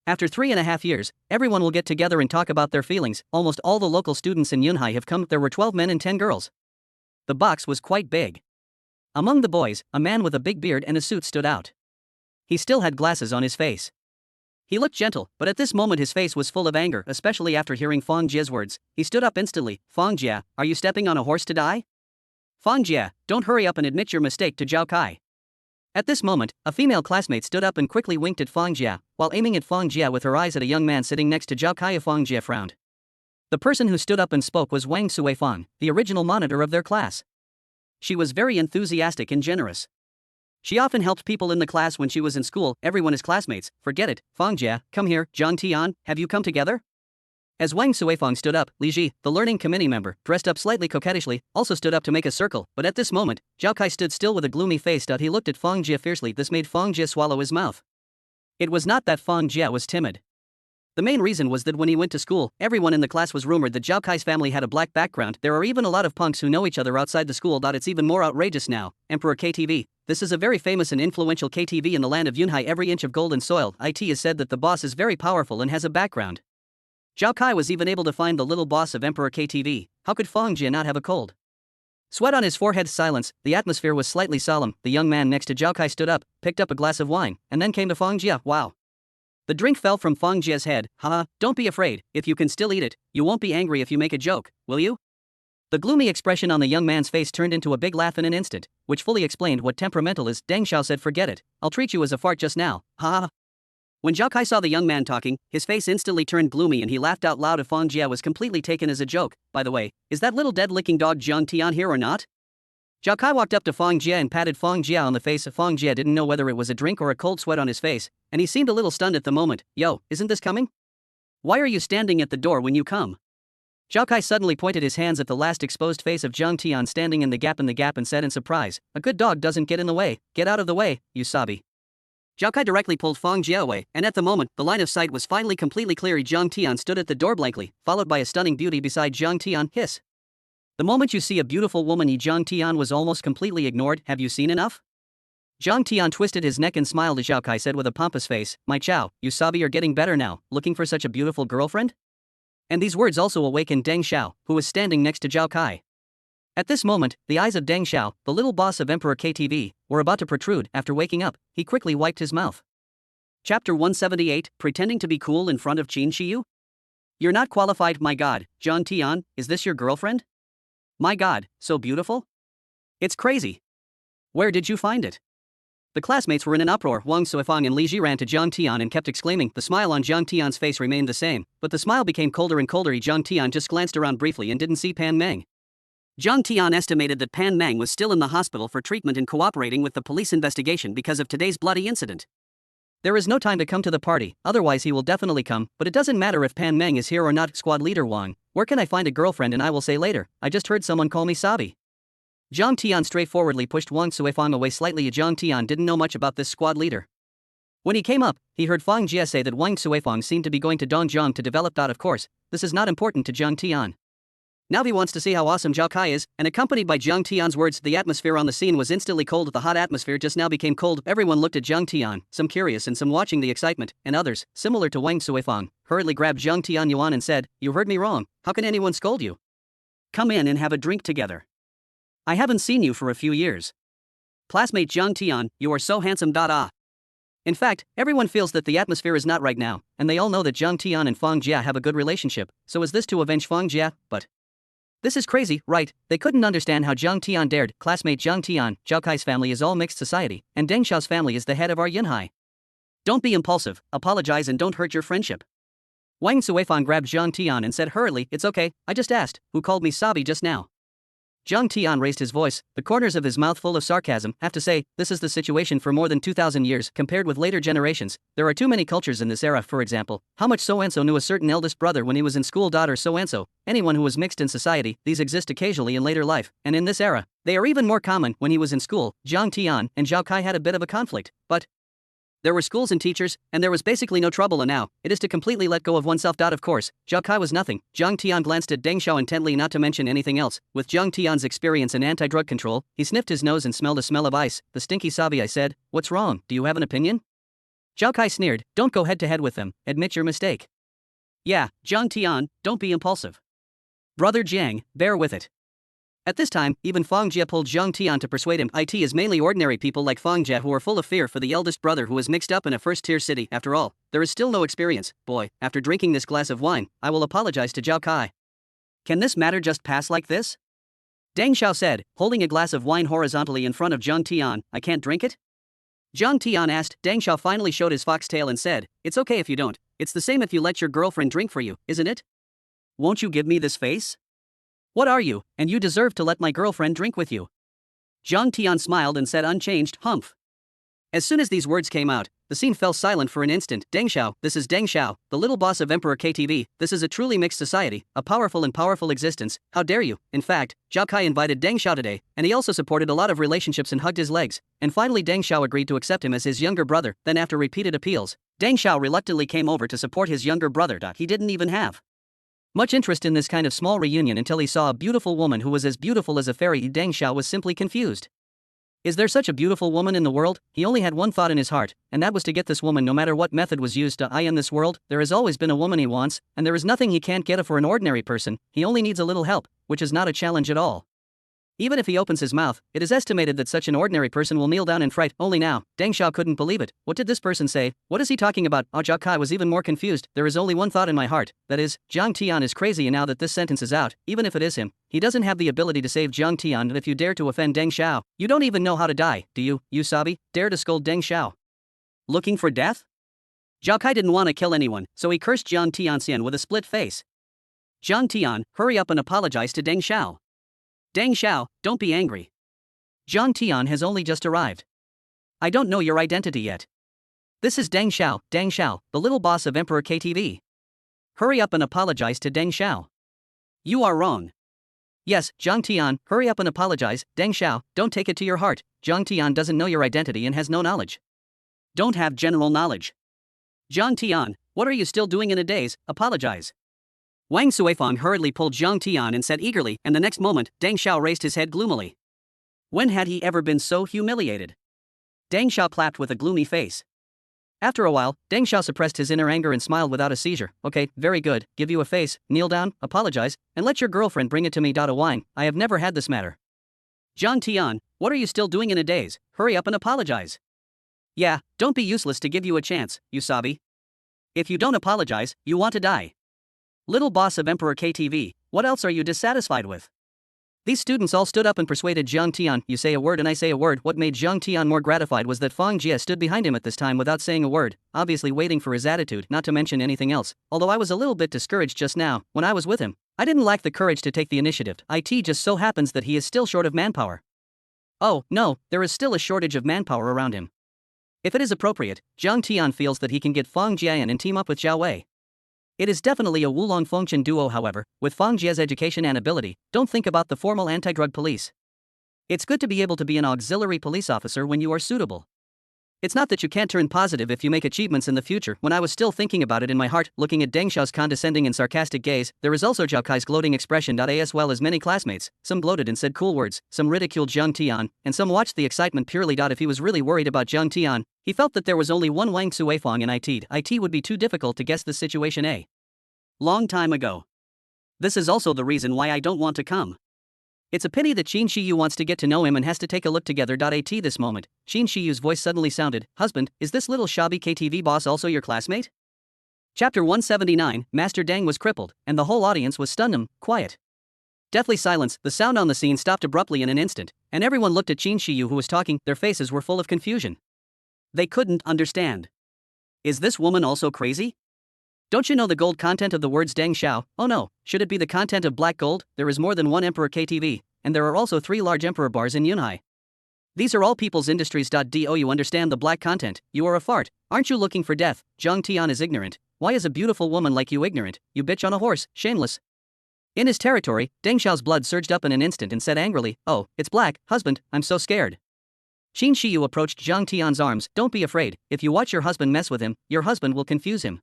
After 3.5 years, everyone will get together and talk about their feelings. Almost all the local students in Yunhai have come. There were 12 men and 10 girls. The box was quite big. Among the boys, a man with a big beard and a suit stood out. He still had glasses on his face. He looked gentle, but at this moment his face was full of anger, especially after hearing Fang Jie's words. He stood up instantly. Fang Jie, are you stepping on a horse to die? Fang Jie, don't hurry up and admit your mistake to Zhao Kai. At this moment, a female classmate stood up and quickly winked at Fang Jie, while aiming at Fang Jie with her eyes at a young man sitting next to Zhao Kai. Fang Jie frowned. The person who stood up and spoke was Wang Suifang, the original monitor of their class. She was very enthusiastic and generous. She often helped people in the class when she was in school. Everyone is classmates, forget it. Fang Jie, come here. Zhang Tian, have you come together? As Wang Suifeng stood up, Li Ji, the learning committee member, dressed up slightly coquettishly, also stood up to make a circle, but at this moment, Zhao Kai stood still with a gloomy face. He looked at Feng Jie fiercely. This made Feng Jie swallow his mouth. It was not that Feng Jie was timid. The main reason was that when he went to school, everyone in the class was rumored that Zhao Kai's family had a black background. There are even a lot of punks who know each other outside the school. It's even more outrageous now. Emperor KTV. This is a very famous and influential KTV in the land of Yunhai. Every inch of golden soil. It is said that the boss is very powerful and has a background. Zhao Kai was even able to find the little boss of Emperor KTV. How could Feng Jie not have a cold? Sweat on his forehead. Silence. The atmosphere was slightly solemn. The young man next to Zhao Kai stood up, picked up a glass of wine, and then came to Feng Jie. Wow. The drink fell from Feng Jie's head. Haha, don't be afraid. If you can still eat it, you won't be angry if you make a joke, will you? The gloomy expression on the young man's face turned into a big laugh in an instant, which fully explained what temperamental is. Deng Xiao said, forget it. I'll treat you as a fart just now. Haha. When Zhao Kai saw the young man talking, his face instantly turned gloomy and he laughed out loud. Feng Jie was completely taken as a joke. By the way, is that little dead-licking dog Jiang Tian here or not? Zhao Kai walked up to Feng Jie and patted Feng Jie on the face. Feng Jie didn't know whether it was a drink or a cold sweat on his face, and he seemed a little stunned at the moment. Yo, isn't this coming? Why are you standing at the door when you come? Zhao Kai suddenly pointed his hands at the last exposed face of Jiang Tian standing in the gap and said in surprise, a good dog doesn't get in the way. Get out of the way, you sabi. Zhao Kai directly pulled Feng Jie away, and at the moment, the line of sight was finally completely clear. Jiang Tian stood at the door blankly, followed by a stunning beauty beside Jiang Tian. Hiss. The moment you see a beautiful woman, Jiang Tian was almost completely ignored. Have you seen enough? Jiang Tian twisted his neck and smiled as Zhao Kai said with a pompous face, my chow, you sabi are getting better now, looking for such a beautiful girlfriend? And these words also awakened Deng Xiao, who was standing next to Zhao Kai. At this moment, the eyes of Deng Xiao, the little boss of Emperor KTV, were about to protrude. After waking up, he quickly wiped his mouth. Chapter 178, Pretending to be cool in front of Qin Shiyu? You're not qualified. My god, Jiang Tian, is this your girlfriend? My god, so beautiful? It's crazy. Where did you find it? The classmates were in an uproar. Wang Suifeng and Li Ji ran to Jiang Tian and kept exclaiming. The smile on Jiang Tian's face remained the same, but the smile became colder and colder. Jiang Tian just glanced around briefly and didn't see Pan Meng. Jiang Tian estimated that Pan Meng was still in the hospital for treatment and cooperating with the police investigation because of today's bloody incident. There is no time to come to the party, otherwise he will definitely come, but it doesn't matter if Pan Meng is here or not. Squad leader Wang, where can I find a girlfriend? And I will say later, I just heard someone call me Sabi. Jiang Tian straightforwardly pushed Wang Suifeng away slightly. Jiang Tian didn't know much about this squad leader. When he came up, he heard Feng Jie say that Wang Suifeng seemed to be going to Dongjiang to develop. Of course, this is not important to Jiang Tian. Now he wants to see how awesome Zhao Kai is, and accompanied by Jiang Tian's words, the atmosphere on the scene was instantly cold. The hot atmosphere just now became cold. Everyone looked at Jiang Tian, some curious and some watching the excitement, and others, similar to Wang Suifeng, hurriedly grabbed Jiang Tian Yuan and said, you heard me wrong, how can anyone scold you? Come in and have a drink together. I haven't seen you for a few years. Classmate Jiang Tian, you are so handsome. In fact, everyone feels that the atmosphere is not right now, and they all know that Jiang Tian and Feng Jie have a good relationship, so is this to avenge Feng Jie? But this is crazy, right? They couldn't understand how Jiang Tian dared. Classmate Jiang Tian, Zhao Kai's family is all mixed society, and Deng Xiao's family is the head of our Yunhai. Don't be impulsive, apologize and don't hurt your friendship. Wang Suifeng grabbed Jiang Tian and said hurriedly, it's okay, I just asked, who called me Sabi just now? Jiang Tian raised his voice, the corners of his mouth full of sarcasm. Have to say, this is the situation for more than 2,000 years. Compared with later generations, there are too many cultures in this era. For example, how much so-and-so knew a certain eldest brother when he was in school. Or so-and-so, anyone who was mixed in society, these exist occasionally in later life, and in this era, they are even more common. When he was in school, Jiang Tian and Zhao Kai had a bit of a conflict, but there were schools and teachers, and there was basically no trouble, and now, it is to completely let go of oneself. Of course, Zhao Kai was nothing. Jiang Tian glanced at Deng Xiao intently, not to mention anything else. With Jiang Tian's experience in anti-drug control, he sniffed his nose and smelled a smell of ice. The stinky Sabi. I said, what's wrong, do you have an opinion? Zhao Kai sneered, don't go head to head with them, admit your mistake. Yeah, Jiang Tian, don't be impulsive. Brother Jiang, bear with it. At this time, even Feng Jie pulled Jiang Tian to persuade him. It is mainly ordinary people like Feng Jie who are full of fear for the eldest brother who is mixed up in a first-tier city. After all, there is still no experience. Boy, after drinking this glass of wine, I will apologize to Zhao Kai. Can this matter just pass like this? Deng Xiao said, holding a glass of wine horizontally in front of Jiang Tian. I can't drink it? Jiang Tian asked. Deng Xiao finally showed his foxtail and said, it's okay if you don't. It's the same if you let your girlfriend drink for you, isn't it? Won't you give me this face? What are you, and you deserve to let my girlfriend drink with you? Jiang Tian smiled and said unchanged, humph. As soon as these words came out, the scene fell silent for an instant. Deng Xiao, this is Deng Xiao, the little boss of Emperor KTV. This is a truly mixed society, a powerful and powerful existence. How dare you? In fact, Zhao Kai invited Deng Xiao today, and he also supported a lot of relationships and hugged his legs. And finally Deng Xiao agreed to accept him as his younger brother. Then after repeated appeals, Deng Xiao reluctantly came over to support his younger brother. He didn't even have much interest in this kind of small reunion until he saw a beautiful woman who was as beautiful as a fairy. Deng Xiao was simply confused. Is there such a beautiful woman in the world? He only had one thought in his heart, and that was to get this woman no matter what method was used. In this world, there has always been a woman he wants, and there is nothing he can't get for an ordinary person. He only needs a little help, which is not a challenge at all. Even if he opens his mouth, it is estimated that such an ordinary person will kneel down in fright. Only now, Deng Xiao couldn't believe it. What did this person say? What is he talking about? Zhao Kai was even more confused. There is only one thought in my heart, that is, Jiang Tian is crazy, and now that this sentence is out, even if it is him, he doesn't have the ability to save Jiang Tian. And if you dare to offend Deng Xiao, you don't even know how to die, do you, Sabi? Dare to scold Deng Xiao? Looking for death? Zhao Kai didn't want to kill anyone, so he cursed Jiang Tianxian with a split face. Jiang Tian, hurry up and apologize to Deng Xiao. Deng Xiao, don't be angry. Jiang Tian has only just arrived. I don't know your identity yet. This is Deng Xiao, the little boss of Emperor KTV. Hurry up and apologize to Deng Xiao. You are wrong. Yes, Jiang Tian, hurry up and apologize. Deng Xiao, don't take it to your heart. Jiang Tian doesn't know your identity and has no knowledge. Don't have general knowledge. Jiang Tian, what are you still doing in a daze? Apologize. Wang Suifang hurriedly pulled Jiang Tian and said eagerly, and the next moment, Deng Xiao raised his head gloomily. When had he ever been so humiliated? Deng Xiao clapped with a gloomy face. After a while, Deng Xiao suppressed his inner anger and smiled without a seizure. Okay, very good, give you a face, kneel down, apologize, and let your girlfriend bring it to me. A wine, I have never had this matter. Jiang Tian, what are you still doing in a daze? Hurry up and apologize. Yeah, don't be useless to give you a chance, Sabi. If you don't apologize, you want to die. Little boss of Emperor KTV, what else are you dissatisfied with? These students all stood up and persuaded Jiang Tian. You say a word and I say a word. What made Jiang Tian more gratified was that Fang Jie stood behind him at this time without saying a word, obviously waiting for his attitude, not to mention anything else. Although I was a little bit discouraged just now, when I was with him, I didn't lack the courage to take the initiative. It just so happens that he is still short of manpower. Oh, no, there is still a shortage of manpower around him. If it is appropriate, Jiang Tian feels that he can get Fang Jian and team up with Zhao Wei. It is definitely a Wulong Fengchen duo. However, with Fang Jie's education and ability, don't think about the formal anti-drug police. It's good to be able to be an auxiliary police officer when you are suitable. It's not that you can't turn positive if you make achievements in the future. When I was still thinking about it in my heart, looking at Deng Xiao's condescending and sarcastic gaze, there is also Zhao Kai's gloating expression. As well as many classmates, some gloated and said cool words, some ridiculed Jiang Tian, and some watched the excitement purely. If he was really worried about Jiang Tian, he felt that there was only one Wang Suifang in it. It would be too difficult to guess this situation a long time ago. This is also the reason why I don't want to come. It's a pity that Qin Shiyu wants to get to know him and has to take a look together. At this moment, Qin Shiyu's voice suddenly sounded, Husband, is this little shabby KTV boss also your classmate? Chapter 179, Master Deng was crippled, and the whole audience was stunned. Quiet. Deathly silence. The sound on the scene stopped abruptly in an instant, and everyone looked at Qin Shiyu who was talking. Their faces were full of confusion. They couldn't understand. Is this woman also crazy? Don't you know the gold content of the words Deng Xiao? Oh no, should it be the content of black gold? There is more than one Emperor KTV, and there are also 3 large Emperor bars in Yunhai. These are all people's industries. Do you understand the black content? You are a fart. Aren't you looking for death? Jiang Tian is ignorant. Why is a beautiful woman like you ignorant? You bitch on a horse, shameless. In his territory, Deng Xiao's blood surged up in an instant and said angrily, Oh, it's black, husband, I'm so scared. Qin Shiyu approached Jiang Tian's arms. Don't be afraid, if you watch your husband mess with him, your husband will confuse him.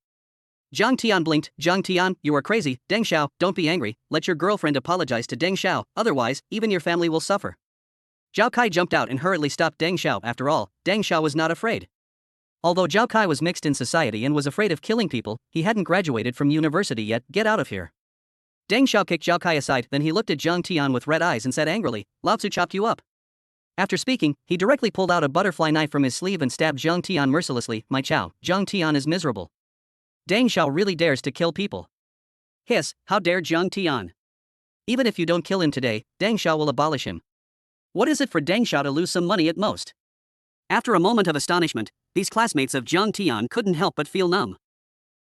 Jiang Tian blinked. Jiang Tian, you are crazy. Deng Xiao, don't be angry, let your girlfriend apologize to Deng Xiao, otherwise, even your family will suffer. Zhao Kai jumped out and hurriedly stopped Deng Xiao. After all, Deng Xiao was not afraid. Although Zhao Kai was mixed in society and was afraid of killing people, he hadn't graduated from university yet. Get out of here. Deng Xiao kicked Zhao Kai aside, then he looked at Jiang Tian with red eyes and said angrily, Lao Tzu chopped you up. After speaking, he directly pulled out a butterfly knife from his sleeve and stabbed Jiang Tian mercilessly. My chow, Jiang Tian is miserable. Deng Xiao really dares to kill people. Hiss, how dare Jiang Tian? Even if you don't kill him today, Deng Xiao will abolish him. What is it for Deng Xiao to lose some money at most? After a moment of astonishment, these classmates of Jiang Tian couldn't help but feel numb.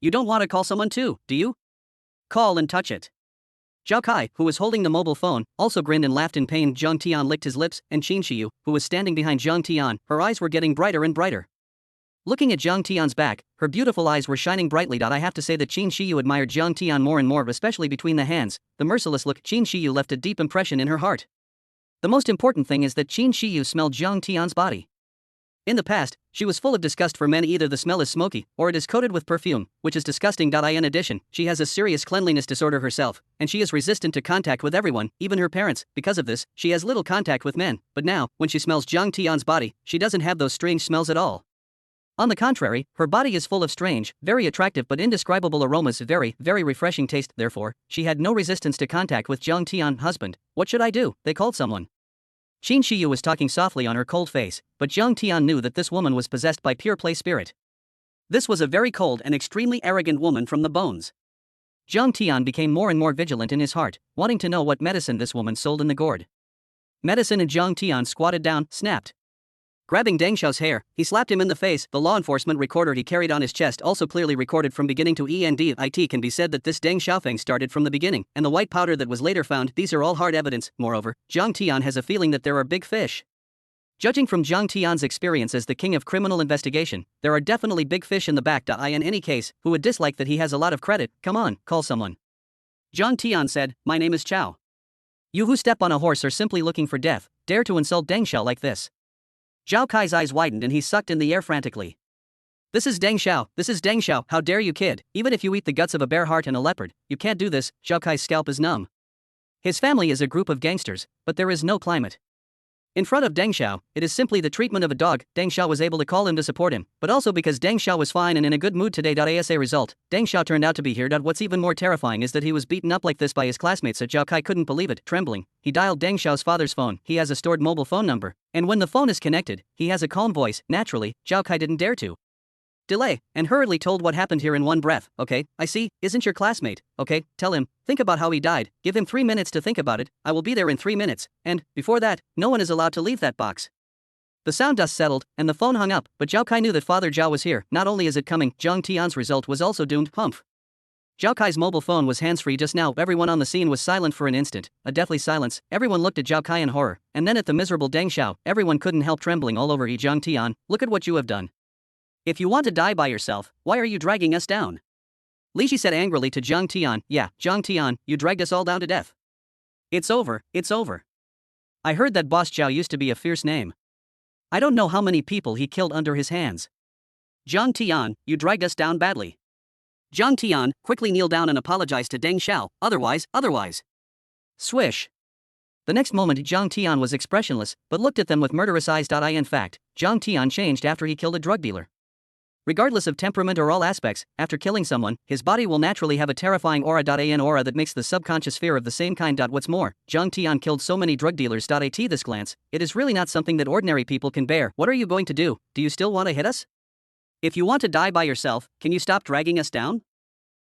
You don't want to call someone too, do you? Call and touch it. Zhao Kai, who was holding the mobile phone, also grinned and laughed in pain. Zhang Tian licked his lips, and Qin Shiyu, who was standing behind Zhang Tian, her eyes were getting brighter and brighter. Looking at Zhang Tian's back, her beautiful eyes were shining brightly. I have to say that Qin Shiyu admired Zhang Tian more and more, especially between the hands. The merciless look Qin Shiyu left a deep impression in her heart. The most important thing is that Qin Shiyu smelled Zhang Tian's body. In the past, she was full of disgust for men. Either the smell is smoky, or it is coated with perfume, which is disgusting. In addition, she has a serious cleanliness disorder herself, and she is resistant to contact with everyone, even her parents. Because of this, she has little contact with men, but now, when she smells Zhang Tian's body, she doesn't have those strange smells at all. On the contrary, her body is full of strange, very attractive but indescribable aromas, very, very refreshing taste. Therefore, she had no resistance to contact with Zhang Tian's husband. What should I do? They called someone. Qin Shiyu was talking softly on her cold face, but Zhang Tian knew that this woman was possessed by pure play spirit. This was a very cold and extremely arrogant woman from the bones. Zhang Tian became more and more vigilant in his heart, wanting to know what medicine this woman sold in the gourd. Medicine, and Zhang Tian squatted down, snapped. Grabbing Deng Xiao's hair, he slapped him in the face. The law enforcement recorder he carried on his chest also clearly recorded from beginning to end. It can be said that this Deng Xiaofeng started from the beginning, and the white powder that was later found, these are all hard evidence. Moreover, Zhang Tian has a feeling that there are big fish. Judging from Zhang Tian's experience as the king of criminal investigation, there are definitely big fish in the back. In any case, who would dislike that he has a lot of credit? Come on, call someone. Zhang Tian said, my name is Chao. You who step on a horse are simply looking for death, dare to insult Deng Xiao like this. Zhao Kai's eyes widened and he sucked in the air frantically. This is Deng Xiao, this is Deng Xiao, how dare you, kid? Even if you eat the guts of a bear heart and a leopard, you can't do this. Zhao Kai's scalp is numb. His family is a group of gangsters, but there is no climate. In front of Deng Xiao, it is simply the treatment of a dog. Deng Xiao was able to call him to support him, but also because Deng Xiao was fine and in a good mood today. As a result, Deng Xiao turned out to be here. What's even more terrifying is that he was beaten up like this by his classmates. Zhao Kai couldn't believe it. Trembling, he dialed Deng Xiao's father's phone. He has a stored mobile phone number, and when the phone is connected, he has a calm voice. Naturally, Zhao Kai didn't dare to delay, and hurriedly told what happened here in one breath. Okay, I see, isn't your classmate. Okay, tell him, think about how he died, give him 3 minutes to think about it, I will be there in 3 minutes, and, before that, no one is allowed to leave that box. The sound dust settled, and the phone hung up, but Zhao Kai knew that Father Zhao was here. Not only is it coming, Zhang Tian's result was also doomed. Humph. Zhao Kai's mobile phone was hands-free just now. Everyone on the scene was silent for an instant, a deathly silence. Everyone looked at Zhao Kai in horror, and then at the miserable Deng Xiao. Everyone couldn't help trembling all over. Zhang Tian, look at what you have done. If you want to die by yourself, why are you dragging us down? Li Ji said angrily to Zhang Tian. Yeah, Zhang Tian, you dragged us all down to death. It's over, it's over. I heard that Boss Zhao used to be a fierce name. I don't know how many people he killed under his hands. Zhang Tian, you dragged us down badly. Zhang Tian, quickly kneel down and apologize to Deng Xiao, otherwise. Swish. The next moment Zhang Tian was expressionless, but looked at them with murderous eyes. In fact, Zhang Tian changed after he killed a drug dealer. Regardless of temperament or all aspects, after killing someone, his body will naturally have a terrifying aura. An aura that makes the subconscious fear of the same kind. What's more, Zhang Tian killed so many drug dealers. At this glance, it is really not something that ordinary people can bear. What are you going to do? Do you still want to hit us? If you want to die by yourself, can you stop dragging us down?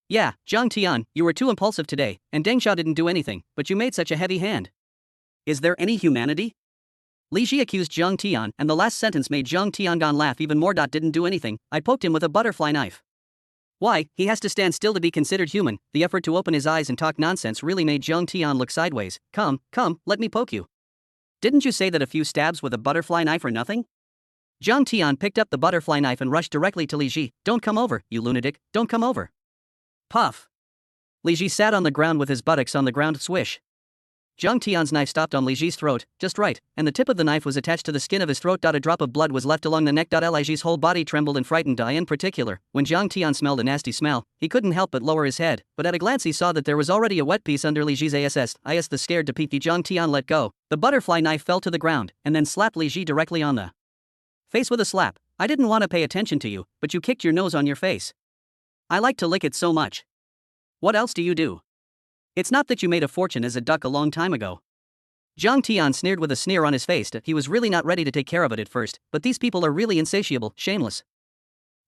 Yeah, Zhang Tian, you were too impulsive today, and Deng Xiao didn't do anything, but you made such a heavy hand. Is there any humanity? Li Ji accused Zhang Tian, and the last sentence made Zhang Tian laugh even more. Didn't do anything, I poked him with a butterfly knife. Why, he has to stand still to be considered human. The effort to open his eyes and talk nonsense really made Zhang Tian look sideways. Come, let me poke you. Didn't you say that a few stabs with a butterfly knife are nothing? Zhang Tian picked up the butterfly knife and rushed directly to Li Ji. Don't come over, you lunatic, don't come over. Puff. Li Ji sat on the ground with his buttocks on the ground. Swish. Zhang Tian's knife stopped on Li Ji's throat, just right, and the tip of the knife was attached to the skin of his throat. A drop of blood was left along the neck. Li Ji's whole body trembled and frightened. In particular, when Zhang Tian smelled a nasty smell, he couldn't help but lower his head, but at a glance he saw that there was already a wet piece under Li Ji's ass. The scared to peepy Zhang Tian let go. The butterfly knife fell to the ground, and then slapped Li Ji directly on the face with a slap. I didn't want to pay attention to you, but you kicked your nose on your face. I like to lick it so much. What else do you do? It's not that you made a fortune as a duck a long time ago. Zhang Tian sneered with a sneer on his face. He was really not ready to take care of it at first, but these people are really insatiable, shameless.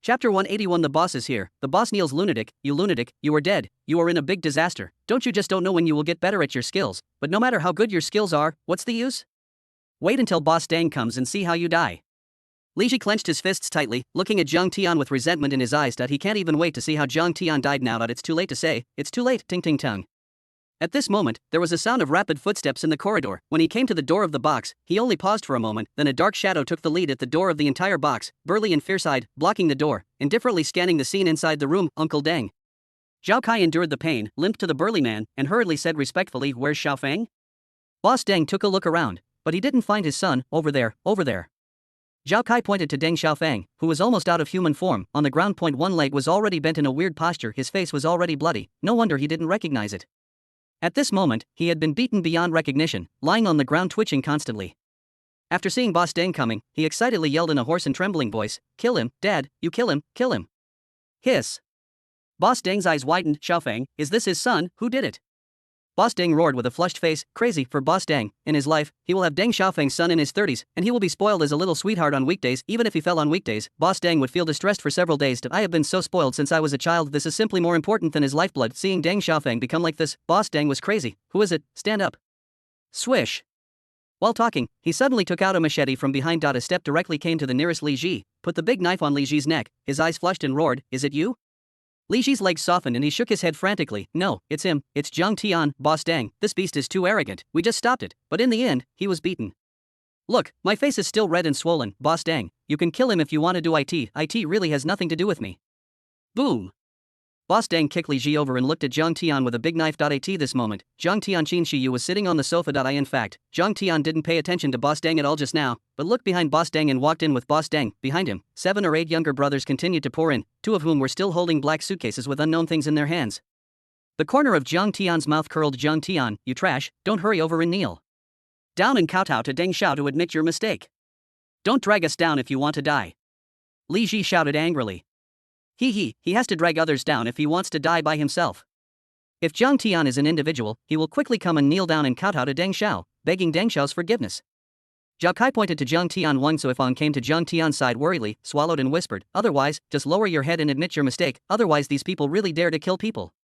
Chapter 181. The boss is here. The boss kneels. Lunatic, you are dead. You are in a big disaster. Don't know when you will get better at your skills, but no matter how good your skills are, what's the use? Wait until Boss Deng comes and see how you die. Li Ji clenched his fists tightly, looking at Zhang Tian with resentment in his eyes. He can't even wait to see how Zhang Tian died now. It's too late to say, it's too late, ting ting tung. At this moment, there was a sound of rapid footsteps in the corridor. When he came to the door of the box, he only paused for a moment, then a dark shadow took the lead at the door of the entire box, burly and fierce-eyed, blocking the door, indifferently scanning the scene inside the room. Uncle Deng. Zhao Kai endured the pain, limped to the burly man, and hurriedly said respectfully, "Where's Xiaofeng?" Boss Deng took a look around, but he didn't find his son. Over there, over there. Zhao Kai pointed to Deng Xiaofeng, who was almost out of human form, on the ground. One leg was already bent in a weird posture, his face was already bloody, no wonder he didn't recognize it. At this moment, he had been beaten beyond recognition, lying on the ground twitching constantly. After seeing Boss Deng coming, he excitedly yelled in a hoarse and trembling voice, "Kill him, Dad, you kill him, kill him." Hiss. Boss Deng's eyes widened. "Xiaofeng, is this his son? Who did it?" Boss Deng roared with a flushed face. "Crazy for Boss Deng. In his life, he will have Deng Xiaofeng's son in his 30s, and he will be spoiled as a little sweetheart on weekdays. Even if he fell on weekdays, Boss Deng would feel distressed for several days. I have been so spoiled since I was a child. This is simply more important than his lifeblood. Seeing Deng Xiaofeng become like this, Boss Deng was crazy. Who is it? Stand up." Swish. While talking, he suddenly took out a machete from behind. A step directly came to the nearest Li Ji, put the big knife on Li Ji's neck, his eyes flushed and roared, "Is it you?" Li Ji's legs softened and he shook his head frantically. "No, it's him, it's Zhang Tian. Boss Deng, this beast is too arrogant. We just stopped it, but in the end, he was beaten. Look, my face is still red and swollen. Boss Deng, you can kill him if you want to do it. It really has nothing to do with me." Boom. Boss Deng kicked Li Ji over and looked at Zhang Tian with a big knife. At this moment, Zhang Tian Qin Shiyu was sitting on the sofa. In fact, Zhang Tian didn't pay attention to Boss Deng at all just now, but looked behind Boss Deng and walked in with Boss Deng. Behind him, 7 or 8 younger brothers continued to pour in, 2 of whom were still holding black suitcases with unknown things in their hands. The corner of Zhang Tian's mouth curled. "Zhang Tian, you trash, don't hurry over and kneel down and kowtow to Deng Xiao to admit your mistake. Don't drag us down if you want to die." Li Ji shouted angrily. He has to drag others down if he wants to die by himself. If Zhang Tian is an individual, he will quickly come and kneel down and kowtow to Deng Xiao, begging Deng Xiao's forgiveness. Zhao Kai pointed to Zhang Tian. Wang Suifang came to Zhang Tian's side worriedly, swallowed and whispered, "Otherwise, just lower your head and admit your mistake, otherwise these people really dare to kill people."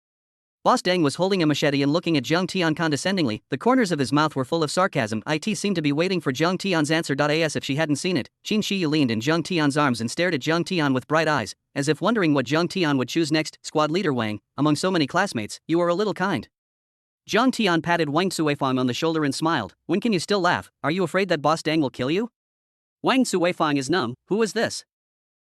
Boss Deng was holding a machete and looking at Zhang Tian condescendingly. The corners of his mouth were full of sarcasm. It seemed to be waiting for Zhang Tian's answer. As if she hadn't seen it, Qin Shiyu leaned in Zhang Tian's arms and stared at Zhang Tian with bright eyes, as if wondering what Zhang Tian would choose next. "Squad leader Wang, among so many classmates, you are a little kind." Zhang Tian patted Wang Suifang on the shoulder and smiled. "When can you still laugh? Are you afraid that Boss Deng will kill you?" Wang Suifang is numb. Who is this?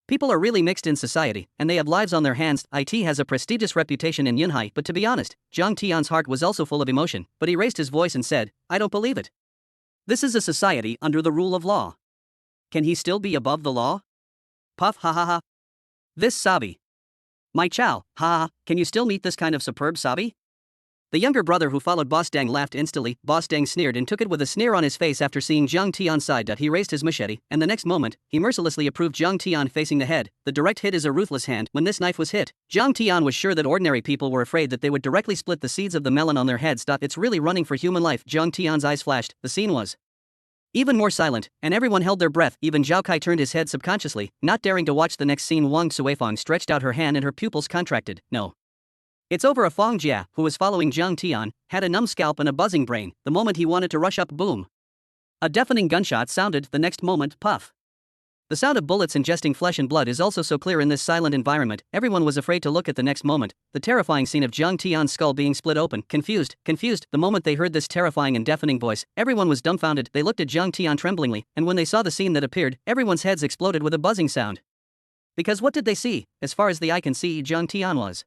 People are really mixed in society, and they have lives on their hands. It has a prestigious reputation in Yunhai, but to be honest, Zhang Tian's heart was also full of emotion, but he raised his voice and said, "I don't believe it. This is a society under the rule of law. Can he still be above the law?" Puff, ha ha ha. This Sabi. My chow, ha ha, can you still meet this kind of superb Sabi? The younger brother who followed Boss Deng laughed instantly. Boss Deng sneered and took it with a sneer on his face after seeing Zhang Tian's side. He raised his machete, and the next moment, he mercilessly approved Zhang Tian facing the head. The direct hit is a ruthless hand. When this knife was hit, Zhang Tian was sure that ordinary people were afraid that they would directly split the seeds of the melon on their heads. It's really running for human life. Zhang Tian's eyes flashed. The scene was even more silent, and everyone held their breath. Even Zhao Kai turned his head subconsciously, not daring to watch the next scene. Wang Suifang stretched out her hand and her pupils contracted. "No. It's over." A Fong Jia, who was following Zhang Tian, had a numb scalp and a buzzing brain. The moment he wanted to rush up, boom. A deafening gunshot sounded. The next moment, puff. The sound of bullets ingesting flesh and blood is also so clear in this silent environment, everyone was afraid to look at the next moment. The terrifying scene of Zhang Tian's skull being split open. Confused. The moment they heard this terrifying and deafening voice, everyone was dumbfounded. They looked at Zhang Tian tremblingly, and when they saw the scene that appeared, everyone's heads exploded with a buzzing sound. Because what did they see? As far as the eye can see, Zhang Tian was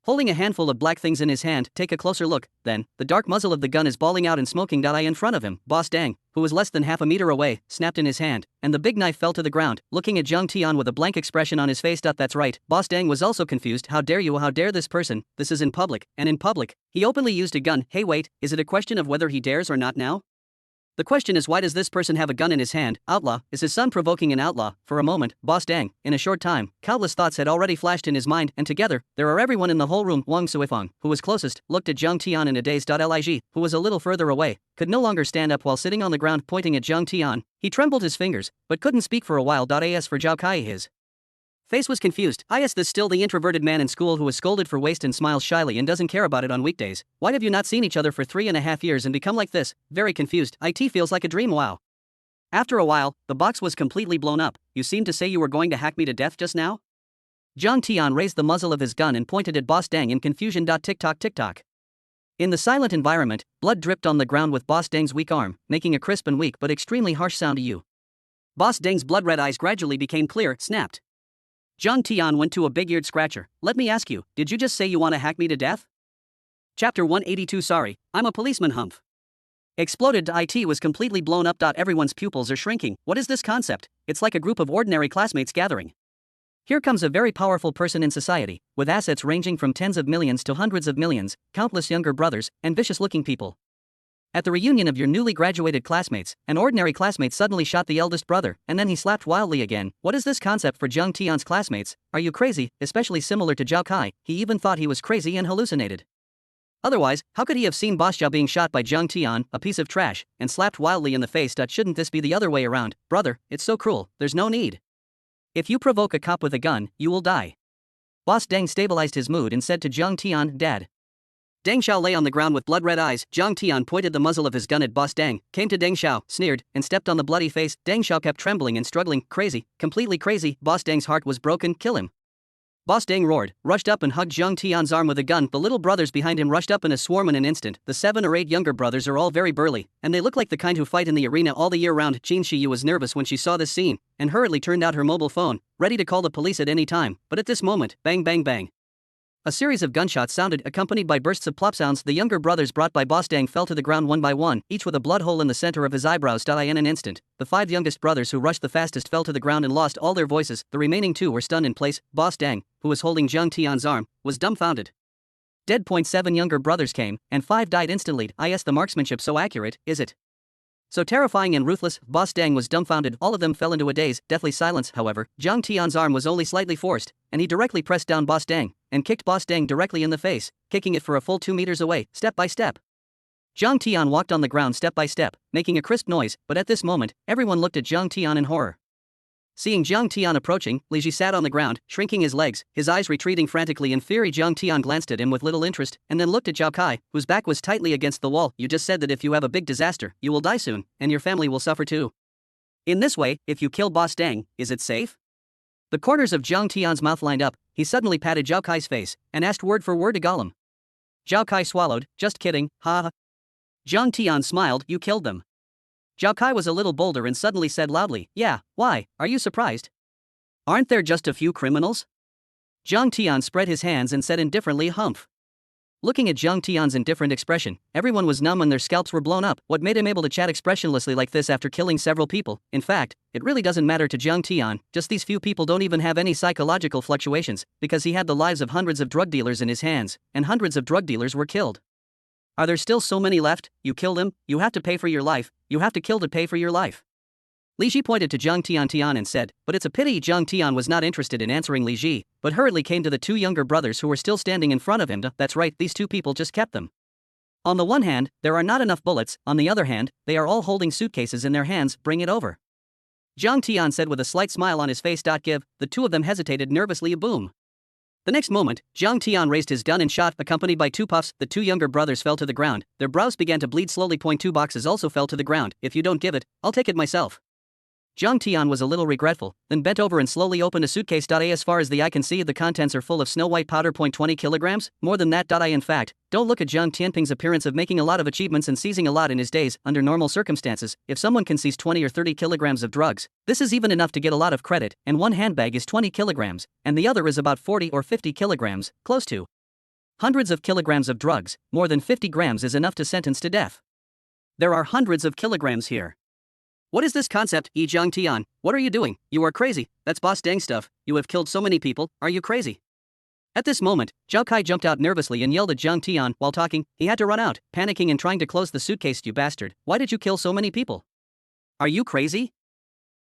holding a handful of black things in his hand. Take a closer look, then, the dark muzzle of the gun is balling out and smoking. In front of him, Boss Deng, who was less than half a meter away, snapped in his hand, and the big knife fell to the ground, looking at Zhang Tian with a blank expression on his face. That's right, Boss Deng was also confused. How dare you, how dare this person, this is in public, and in public, he openly used a gun. Hey wait, is it a question of whether he dares or not now? The question is, why does this person have a gun in his hand? Outlaw, is his son provoking an outlaw? For a moment, Boss Deng, in a short time, countless thoughts had already flashed in his mind, and together, there are everyone in the whole room. Wang Suifang, who was closest, looked at Zhang Tian in a daze. Lig, who was a little further away, could no longer stand up while sitting on the ground pointing at Zhang Tian. He trembled his fingers, but couldn't speak for a while. As for Zhao Kai, his face was confused. Is this still the introverted man in school who was scolded for waste and smiles shyly and doesn't care about it on weekdays? Why have you not seen each other for 3.5 years and become like this? Very confused. It feels like a dream. Wow. After a while, the box was completely blown up. You seemed to say you were going to hack me to death just now? Jiang Tian raised the muzzle of his gun and pointed at Boss Deng in confusion. Tick tock tick tock. In the silent environment, blood dripped on the ground with Boss Deng's weak arm, making a crisp and weak but extremely harsh sound to you. Boss Deng's blood-red eyes gradually became clear, snapped. Jiang Tian went to a big-eared scratcher. Let me ask you, did you just say you want to hack me to death? Chapter 182. Sorry, I'm a policeman. Humph. Exploded. IT was completely blown up. Everyone's pupils are shrinking. What is this concept? It's like a group of ordinary classmates gathering. Here comes a very powerful person in society, with assets ranging from tens of millions to hundreds of millions, countless younger brothers, and vicious-looking people. At the reunion of your newly graduated classmates, an ordinary classmate suddenly shot the eldest brother, and then he slapped wildly again. What is this concept for Jiang Tian's classmates? Are you crazy? Especially similar to Zhao Kai, he even thought he was crazy and hallucinated. Otherwise, how could he have seen Boss Zhao being shot by Jiang Tian, a piece of trash, and slapped wildly in the face? Shouldn't this be the other way around? Brother, it's so cruel, there's no need. If you provoke a cop with a gun, you will die. Boss Deng stabilized his mood and said to Jiang Tian, Dad. Deng Xiao lay on the ground with blood-red eyes. Jiang Tian pointed the muzzle of his gun at Boss Deng, came to Deng Xiao, sneered, and stepped on the bloody face. Deng Xiao kept trembling and struggling. Crazy, completely crazy. Boss Deng's heart was broken. Kill him. Boss Deng roared, rushed up and hugged Jiang Tian's arm with a gun. The little brothers behind him rushed up in a swarm in an instant. The 7 or 8 younger brothers are all very burly, and they look like the kind who fight in the arena all the year round. Qin Shiyu was nervous when she saw this scene, and hurriedly turned out her mobile phone, ready to call the police at any time. But at this moment, bang bang bang. A series of gunshots sounded, accompanied by bursts of plop sounds. The younger brothers brought by Boss Deng fell to the ground one by one, each with a blood hole in the center of his eyebrows. In an instant, the 5 youngest brothers who rushed the fastest fell to the ground and lost all their voices. The remaining 2 were stunned in place. Boss Deng, who was holding Jiang Tian's arm, was dumbfounded. Dead. 7 younger brothers came, and 5 died instantly. Is the marksmanship so accurate, is it? So terrifying and ruthless? Boss Deng was dumbfounded. All of them fell into a daze, deathly silence. However, Jiang Tian's arm was only slightly forced, and he directly pressed down Boss Deng, and kicked Boss Deng directly in the face, kicking it for a full 2 meters away, step by step. Jiang Tian walked on the ground step by step, making a crisp noise, but at this moment, everyone looked at Jiang Tian in horror. Seeing Jiang Tian approaching, Li Ji sat on the ground, shrinking his legs, his eyes retreating frantically in fury. Jiang Tian glanced at him with little interest, and then looked at Zhao Kai, whose back was tightly against the wall. You just said that if you have a big disaster, you will die soon, and your family will suffer too. In this way, if you kill Boss Deng, is it safe? The corners of Jiang Tian's mouth lined up. He suddenly patted Zhao Kai's face, and asked word for word to Gollum. Zhao Kai swallowed, just kidding, ha ha. Jiang Tian smiled, you killed them. Zhao Kai was a little bolder and suddenly said loudly, yeah, why, are you surprised? Aren't there just a few criminals? Jiang Tian spread his hands and said indifferently, humph. Looking at Jiang Tian's indifferent expression, everyone was numb and their scalps were blown up. What made him able to chat expressionlessly like this after killing several people? In fact, it really doesn't matter to Jiang Tian, just these few people don't even have any psychological fluctuations, because he had the lives of hundreds of drug dealers in his hands, and hundreds of drug dealers were killed. Are there still so many left? You killed him, you have to pay for your life, you have to kill to pay for your life. Li Ji pointed to Jiang Tian and said, but it's a pity. Jiang Tian was not interested in answering Li Ji, but hurriedly came to the 2 younger brothers who were still standing in front of him. That's right, these 2 people just kept them. On the one hand, there are not enough bullets, on the other hand, they are all holding suitcases in their hands. Bring it over. Jiang Tian said with a slight smile on his face. Give. The 2 of them hesitated nervously. A boom. The next moment, Jiang Tian raised his gun and shot, accompanied by 2 puffs. The 2 younger brothers fell to the ground, their brows began to bleed slowly. 2 boxes also fell to the ground. If you don't give it, I'll take it myself. Jiang Tian was a little regretful, then bent over and slowly opened a suitcase. As far as the eye can see, the contents are full of snow white powder. 20 kilograms? More than that. In fact, don't look at Jiang Tianping's appearance of making a lot of achievements and seizing a lot in his days. Under normal circumstances, if someone can seize 20 or 30 kilograms of drugs, this is even enough to get a lot of credit, and one handbag is 20 kilograms, and the other is about 40 or 50 kilograms, close to hundreds of kilograms of drugs. More than 50 grams is enough to sentence to death. There are hundreds of kilograms here. What is this concept, Jiang Tian? What are you doing? You are crazy. That's Boss Deng stuff. You have killed so many people. Are you crazy? At this moment, Zhao Kai jumped out nervously and yelled at Jiang Tian. While talking, he had to run out, panicking and trying to close the suitcase. You bastard. Why did you kill so many people? Are you crazy?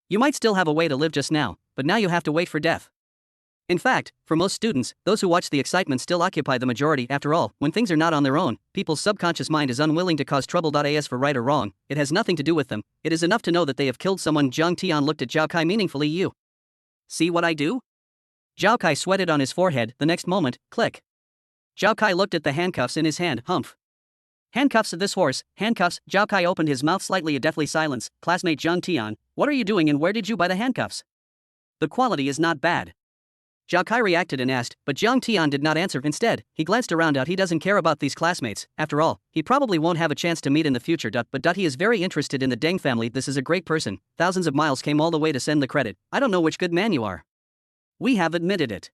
You might still have a way to live just now, but now you have to wait for death. In fact, for most students, those who watch the excitement still occupy the majority. After all, when things are not on their own, people's subconscious mind is unwilling to cause trouble. As for right or wrong, it has nothing to do with them. It is enough to know that they have killed someone. Jiang Tian looked at Zhao Kai meaningfully. You see what I do? Zhao Kai sweated on his forehead. The next moment, click. Zhao Kai looked at the handcuffs in his hand. Humph. Handcuffs this horse, handcuffs. Zhao Kai opened his mouth slightly. A deathly silence. Classmate Zhang Tian, what are you doing and where did you buy the handcuffs? The quality is not bad. Zhao Kai reacted and asked, but Zhang Tian did not answer. Instead, he glanced around. He doesn't care about these classmates. After all, he probably won't have a chance to meet in the future. But he is very interested in the Deng family. This is a great person. Thousands of miles came all the way to send the credit. I don't know which good man you are. We have admitted it.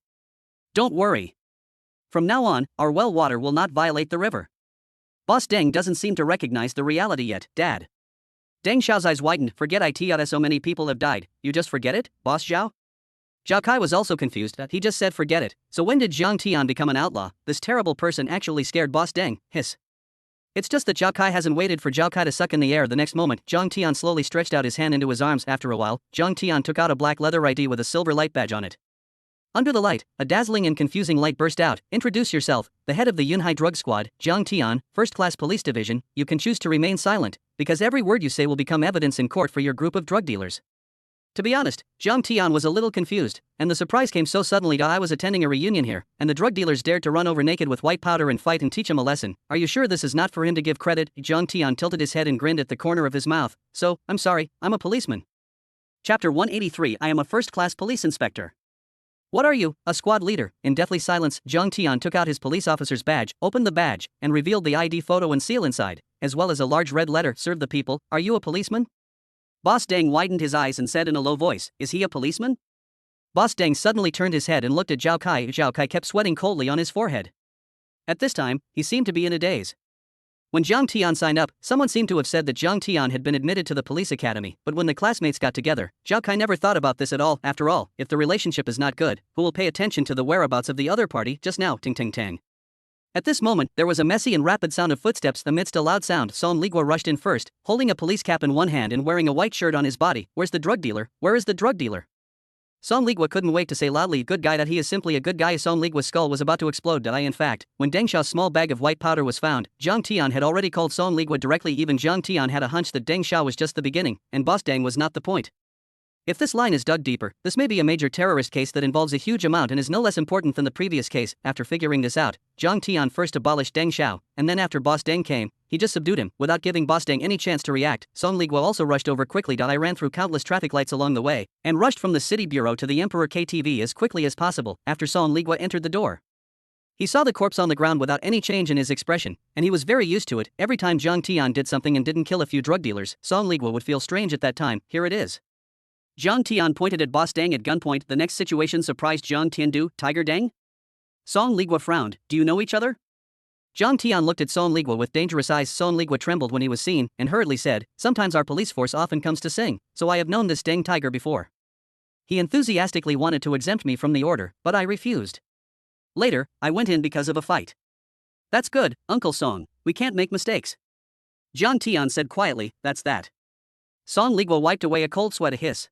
Don't worry. From now on, our well water will not violate the river. Boss Deng doesn't seem to recognize the reality yet, Dad. Deng Xiao's eyes widened. Forget it. So many people have died. You just forget it, Boss Zhao? Zhao Kai was also confused. He just said forget it. So when did Zhang Tian become an outlaw? This terrible person actually scared Boss Deng. Hiss. It's just that Zhao Kai hasn't waited for Zhao Kai to suck in the air. The next moment, Zhang Tian slowly stretched out his hand into his arms. After a while, Zhang Tian took out a black leather ID with a silver light badge on it. Under the light, a dazzling and confusing light burst out. Introduce yourself, the head of the Yunhai Drug Squad, Zhang Tian, First Class Police Division. You can choose to remain silent, because every word you say will become evidence in court for your group of drug dealers. To be honest, Zhang Tian was a little confused, and the surprise came so suddenly. I was attending a reunion here, and the drug dealers dared to run over naked with white powder and fight and teach him a lesson. Are you sure this is not for him to give credit? Zhang Tian tilted his head and grinned at the corner of his mouth. So, I'm sorry, I'm a policeman. Chapter 183. I am a first-class police inspector. What are you? A squad leader. In deathly silence, Zhang Tian took out his police officer's badge, opened the badge, and revealed the ID photo and seal inside, as well as a large red letter, serve the people. Are you a policeman? Boss Deng widened his eyes and said in a low voice, is he a policeman? Boss Deng suddenly turned his head and looked at Zhao Kai. Zhao Kai kept sweating coldly on his forehead. At this time, he seemed to be in a daze. When Zhang Tian signed up, someone seemed to have said that Zhang Tian had been admitted to the police academy, but when the classmates got together, Zhao Kai never thought about this at all. After all, if the relationship is not good, who will pay attention to the whereabouts of the other party just now? Ting ting tang. At this moment, there was a messy and rapid sound of footsteps. Amidst a loud sound, Song Ligua rushed in first, holding a police cap in one hand and wearing a white shirt on his body. Where's the drug dealer? Where is the drug dealer? Song Ligua couldn't wait to say loudly, good guy. That he is simply a good guy. Song Ligua's skull was about to explode. In fact, when Deng Xiao's small bag of white powder was found, Zhang Tian had already called Song Ligua directly. Even Zhang Tian had a hunch that Deng Xiao was just the beginning, and Boss Deng was not the point. If this line is dug deeper, this may be a major terrorist case that involves a huge amount and is no less important than the previous case. After figuring this out, Zhang Tian first abolished Deng Xiao, and then after Boss Deng came, he just subdued him, without giving Boss Deng any chance to react. Song Ligua also rushed over quickly. I ran through countless traffic lights along the way, and rushed from the city bureau to the Emperor KTV as quickly as possible. After Song Ligua entered the door, he saw the corpse on the ground without any change in his expression, and he was very used to it. Every time Zhang Tian did something and didn't kill a few drug dealers, Song Ligua would feel strange at that time. Here it is. Zhang Tian pointed at Boss Deng at gunpoint. The next situation surprised Zhang Tiandu. Tiger Deng? Song Ligua frowned. Do you know each other? Zhang Tian looked at Song Ligua with dangerous eyes. Song Ligua trembled when he was seen, and hurriedly said, sometimes our police force often comes to sing, so I have known this Deng tiger before. He enthusiastically wanted to exempt me from the order, but I refused. Later, I went in because of a fight. That's good, Uncle Song, we can't make mistakes. Zhang Tian said quietly, that's that. Song Ligua wiped away a cold sweat. A hiss.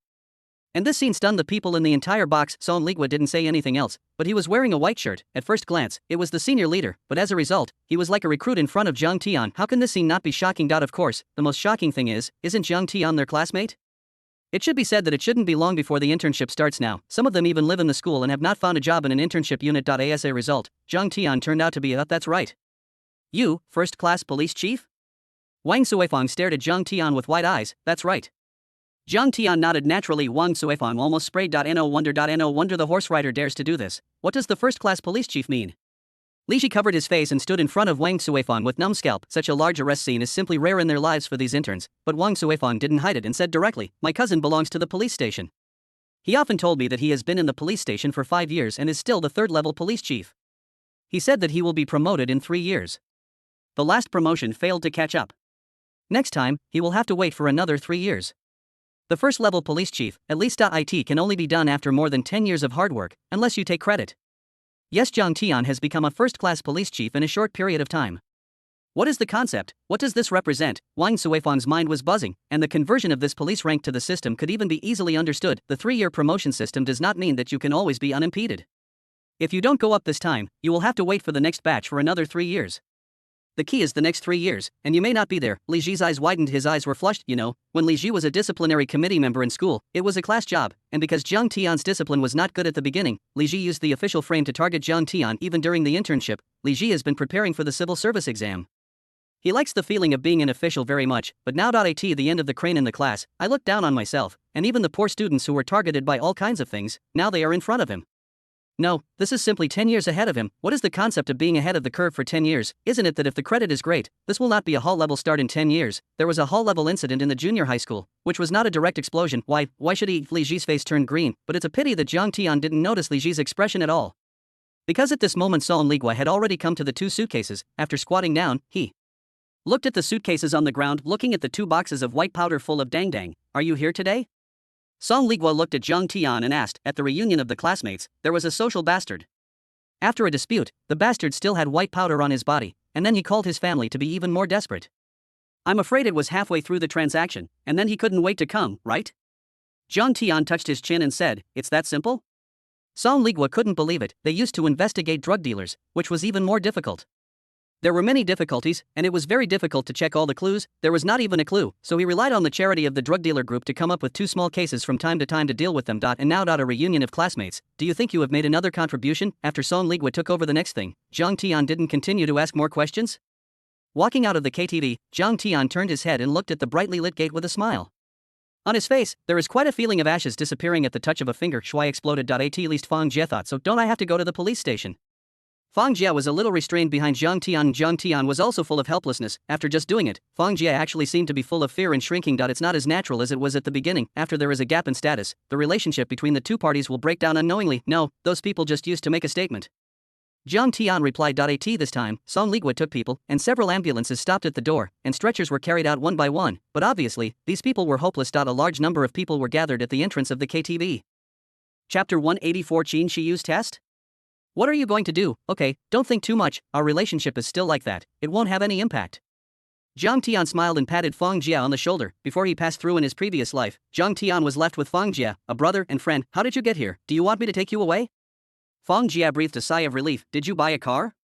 And this scene stunned the people in the entire box. Song Ligua didn't say anything else, but he was wearing a white shirt. At first glance, it was the senior leader, but as a result, he was like a recruit in front of Zhang Tian. How can this scene not be shocking? Of course, the most shocking thing is, isn't Zhang Tian their classmate? It should be said that it shouldn't be long before the internship starts now. Some of them even live in the school and have not found a job in an internship unit. As a result, Zhang Tian turned out to be that's right. You, first-class police chief? Wang Suifang stared at Zhang Tian with wide eyes. That's right. Zhang Tian nodded naturally. Wang Suifang almost sprayed. No wonder the horse rider dares to do this. What does the first-class police chief mean? Li Ji covered his face and stood in front of Wang Suifang with numb scalp. Such a large arrest scene is simply rare in their lives for these interns, but Wang Suifang didn't hide it and said directly, my cousin belongs to the police station. He often told me that he has been in the police station for 5 years and is still the third-level police chief. He said that he will be promoted in 3 years. The last promotion failed to catch up. Next time, he will have to wait for another 3 years. The first-level police chief, at least it can only be done after more than 10 years of hard work, unless you take credit. Yes, Zhang Tian has become a first-class police chief in a short period of time. What is the concept? What does this represent? Wang Suifang's mind was buzzing, and the conversion of this police rank to the system could even be easily understood. The 3-year promotion system does not mean that you can always be unimpeded. If you don't go up this time, you will have to wait for the next batch for another 3 years. The key is the next 3 years, and you may not be there. Li Ji's eyes widened. His eyes were flushed. When Li Ji was a disciplinary committee member in school, it was a class job, and because Zhang Tian's discipline was not good at the beginning, Li Ji used the official frame to target Zhang Tian. Even during the internship, Li Ji has been preparing for the civil service exam. He likes the feeling of being an official very much, but now at the end of the crane in the class, I look down on myself, and even the poor students who were targeted by all kinds of things, now they are in front of him. No, this is simply 10 years ahead of him. What is the concept of being ahead of the curve for 10 years? Isn't it that if the credit is great, this will not be a hall level start in 10 years? There was a hall level incident in the junior high school, which was not a direct explosion. Why should he? Li Ji's face turned green, but it's a pity that Jiang Tian didn't notice Li Ji's expression at all. Because at this moment Song Ligua had already come to the two suitcases. After squatting down, he looked at the suitcases on the ground, looking at the two boxes of white powder full of dang dang. Are you here today? Song Ligua looked at Jiang Tian and asked. At the reunion of the classmates, there was a social bastard. After a dispute, the bastard still had white powder on his body, and then he called his family to be even more desperate. I'm afraid it was halfway through the transaction, and then he couldn't wait to come, right? Jiang Tian touched his chin and said, it's that simple? Song Ligua couldn't believe it. They used to investigate drug dealers, which was even more difficult. There were many difficulties, and it was very difficult to check all the clues. There was not even a clue, so he relied on the charity of the drug dealer group to come up with two small cases from time to deal with them. And now a reunion of classmates. Do you think you have made another contribution? After Song Ligua took over the next thing, Jiang Tian didn't continue to ask more questions. Walking out of the KTV, Jiang Tian turned his head and looked at the brightly lit gate with a smile. On his face, there is quite a feeling of ashes disappearing at the touch of a finger. Shui exploded. At least Fang Jie thought so. Don't I have to go to the police station? Fang Jie was a little restrained behind Jiang Tian. Jiang Tian was also full of helplessness. After just doing it, Fang Jie actually seemed to be full of fear and shrinking. It's not as natural as it was at the beginning. After there is a gap in status, the relationship between the two parties will break down unknowingly. No, those people just used to make a statement. Jiang Tian replied. At this time, Song Ligua took people, and several ambulances stopped at the door, and stretchers were carried out one by one, but obviously, these people were hopeless. A large number of people were gathered at the entrance of the KTV. Chapter 184 Qin Shiyu's test? What are you going to do? Okay, don't think too much, our relationship is still like that, it won't have any impact. Jiang Tian smiled and patted Fang Jie on the shoulder. Before he passed through in his previous life, Jiang Tian was left with Fang Jie, a brother and friend. How did you get here? Do you want me to take you away? Fang Jie breathed a sigh of relief. Did you buy a car?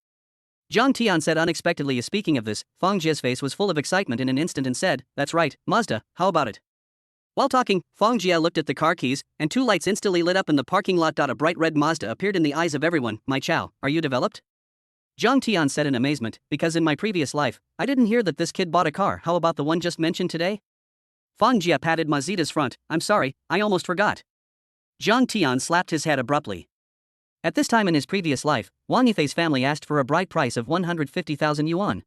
Jiang Tian said unexpectedly. Speaking of this, Fang Jie's face was full of excitement in an instant and said, that's right, Mazda, how about it? While talking, Fang Jie looked at the car keys, and two lights instantly lit up in the parking lot. A bright red Mazda appeared in the eyes of everyone. My chow, are you developed? Jiang Tian said in amazement, because in my previous life, I didn't hear that this kid bought a car. How about the one just mentioned today? Fang Jie patted Mazda's front. I'm sorry, I almost forgot. Jiang Tian slapped his head abruptly. At this time in his previous life, Wang Yifei's family asked for a bride price of 150,000 yuan.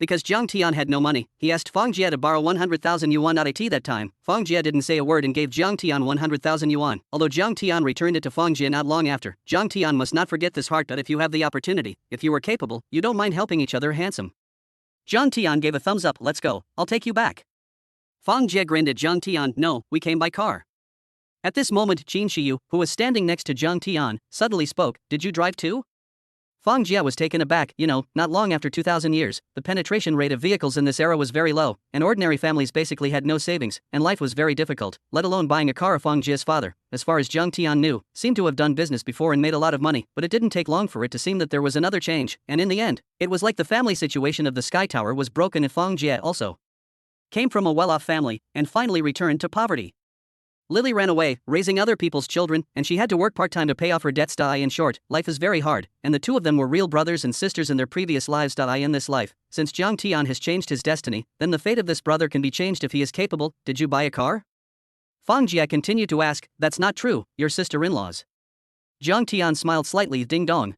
Because Jiang Tian had no money, he asked Fang Jie to borrow 100,000 yuan. At that time, Fang Jie didn't say a word and gave Jiang Tian 100,000 yuan. Although Jiang Tian returned it to Fang Jie not long after, Jiang Tian must not forget this heart. But if you have the opportunity, if you are capable, you don't mind helping each other. Handsome. Jiang Tian gave a thumbs up. Let's go, I'll take you back. Fang Jie grinned at Jiang Tian. No, we came by car. At this moment, Qin Shiyu, who was standing next to Jiang Tian, suddenly spoke. Did you drive too? Fang Jie was taken aback. Not long after 2000 years, the penetration rate of vehicles in this era was very low, and ordinary families basically had no savings, and life was very difficult, let alone buying a car. Fang Jie's father, as far as Jiang Tian knew, seemed to have done business before and made a lot of money, but it didn't take long for it to seem that there was another change, and in the end, it was like the family situation of the Sky Tower was broken and Fang Jie also came from a well-off family, and finally returned to poverty. Lily ran away, raising other people's children, and she had to work part-time to pay off her debts. In short, life is very hard, and the two of them were real brothers and sisters in their previous lives. In this life, since Jiang Tian has changed his destiny, then the fate of this brother can be changed if he is capable. Did you buy a car? Fang Jie continued to ask. That's not true, your sister-in-laws. Jiang Tian smiled slightly. Ding dong.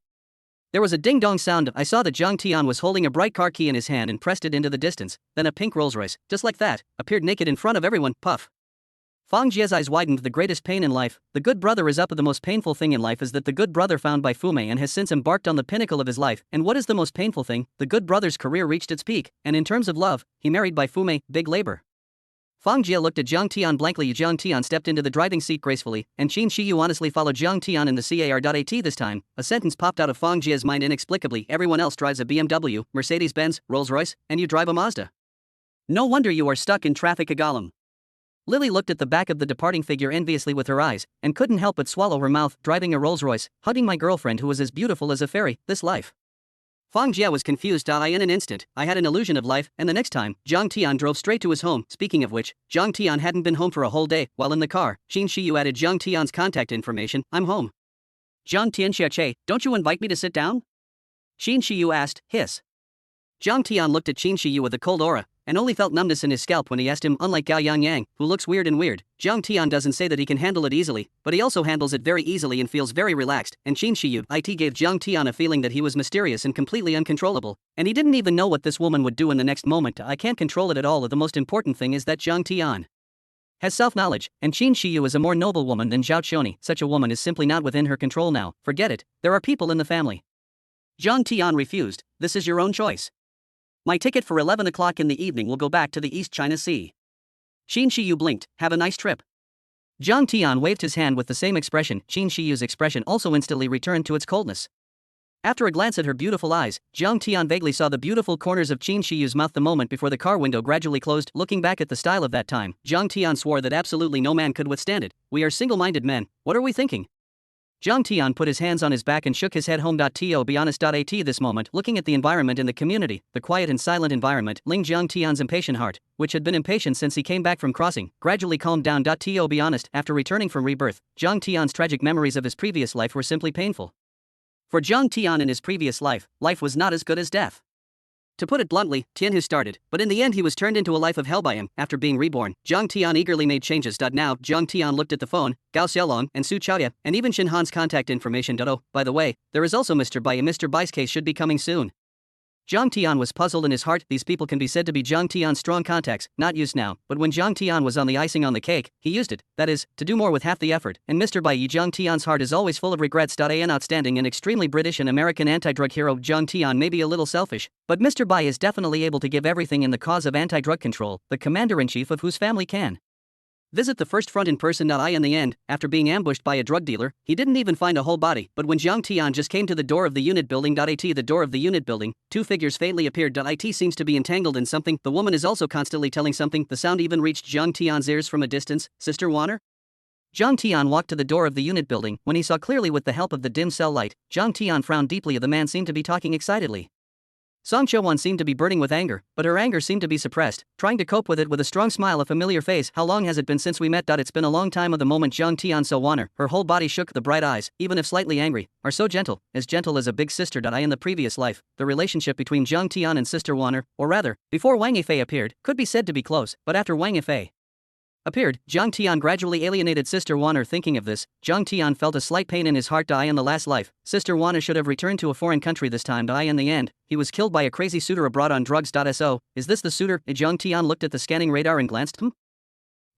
There was a ding-dong sound. I saw that Jiang Tian was holding a bright car key in his hand and pressed it into the distance. Then a pink Rolls-Royce, just like that, appeared naked in front of everyone. Puff. Fang Jie's eyes widened. The greatest pain in life, the good brother is up. The most painful thing in life is that the good brother found by Fumei and has since embarked on the pinnacle of his life. And what is the most painful thing? The good brother's career reached its peak, and in terms of love, he married by Fumei, big labor. Fang Jie looked at Jiang Tian blankly. Jiang Tian stepped into the driving seat gracefully, and Qin Shiyu honestly followed Jiang Tian in the car. At this time, a sentence popped out of Fang Jie's mind inexplicably. Everyone else drives a BMW, Mercedes-Benz, Rolls-Royce, and you drive a Mazda. No wonder you are stuck in traffic. Agalum. Lily looked at the back of the departing figure enviously with her eyes, and couldn't help but swallow her mouth. Driving a Rolls-Royce, hugging my girlfriend who was as beautiful as a fairy, this life. Fang Jie was confused. In an instant, I had an illusion of life, and the next time, Jiang Tian drove straight to his home. Speaking of which, Jiang Tian hadn't been home for a whole day. While in the car, Qin Shiyu added Jiang Tian's contact information. I'm home. Jiang Tian Xie, don't you invite me to sit down? Qin Shiyu asked. Hiss. Jiang Tian looked at Qin Shiyu with a cold aura, and only felt numbness in his scalp when he asked him. Unlike Gao Yang, who looks weird and weird, Jiang Tian doesn't say that he can handle it easily, but he also handles it very easily and feels very relaxed, and Qin Shiyu gave Jiang Tian a feeling that he was mysterious and completely uncontrollable, and he didn't even know what this woman would do in the next moment. I can't control it at all. The most important thing is that Jiang Tian has self-knowledge, and Qin Shiyu is a more noble woman than Zhao Qioni. Such a woman is simply not within her control now. Forget it, there are people in the family. Jiang Tian refused. This is your own choice. My ticket for 11 o'clock in the evening will go back to the East China Sea. Qin Shiyu blinked. Have a nice trip. Jiang Tian waved his hand with the same expression. Qin Shiyu's expression also instantly returned to its coldness. After a glance at her beautiful eyes, Jiang Tian vaguely saw the beautiful corners of Qin Shiyu's mouth the moment before the car window gradually closed. Looking back at the style of that time, Jiang Tian swore that absolutely no man could withstand it. We are single-minded men, what are we thinking? Jiang Tian put his hands on his back and shook his head. To be honest. At this moment, looking at the environment in the community, the quiet and silent environment, Ling Jiang Tian's impatient heart, which had been impatient since he came back from crossing, gradually calmed down. To be honest, after returning from rebirth, Jiang Tian's tragic memories of his previous life were simply painful. For Jiang Tian in his previous life, life was not as good as death. To put it bluntly, Tianhu started, but in the end he was turned into a life of hell by him. After being reborn, Jiang Tian eagerly made changes. Now, Jiang Tian looked at the phone, Gao Xiaolong and Su Chaoya, and even Shin Han's contact information. Oh, by the way, there is also Mr. Bai. Mr. Bai's case should be coming soon. Jiang Tian was puzzled in his heart. These people can be said to be Jiang Tian's strong contacts, not used now, but when Jiang Tian was on the icing on the cake, he used it, that is, to do more with half the effort, and Mr. Bai Jiang Tian's heart is always full of regrets. An outstanding and extremely British and American anti-drug hero. Jiang Tian may be a little selfish, but Mr. Bai is definitely able to give everything in the cause of anti-drug control, the commander-in-chief of whose family can visit the first front in person. In the end, after being ambushed by a drug dealer, he didn't even find a whole body, but when Jiang Tian just came to the door of the unit building. The door of the unit building, two figures faintly appeared. It seems to be entangled in something. The woman is also constantly telling something. The sound even reached Jiang Tian's ears from a distance. Sister Warner? Jiang Tian walked to the door of the unit building. When he saw clearly with the help of the dim cell light, Jiang Tian frowned deeply. The man seemed to be talking excitedly. Song Qiuwan seemed to be burning with anger, but her anger seemed to be suppressed, trying to cope with it with a strong smile, a familiar face. How long has it been since we met? It's been a long time. Of the moment Jiang Tian saw Warner, her whole body shook. The bright eyes, even if slightly angry, are so gentle as a big sister. In the previous life, the relationship between Jiang Tian and Sister Warner, or rather, before Wang Yifei appeared, could be said to be close, but after Wang Yifei appeared, Jiang Tian gradually alienated Sister Warner. Thinking of this, Jiang Tian felt a slight pain in his heart. In the last life, Sister Warner should have returned to a foreign country this time. In the end, he was killed by a crazy suitor abroad on drugs. So, is this the suitor? Jiang Tian looked at the scanning radar and glanced.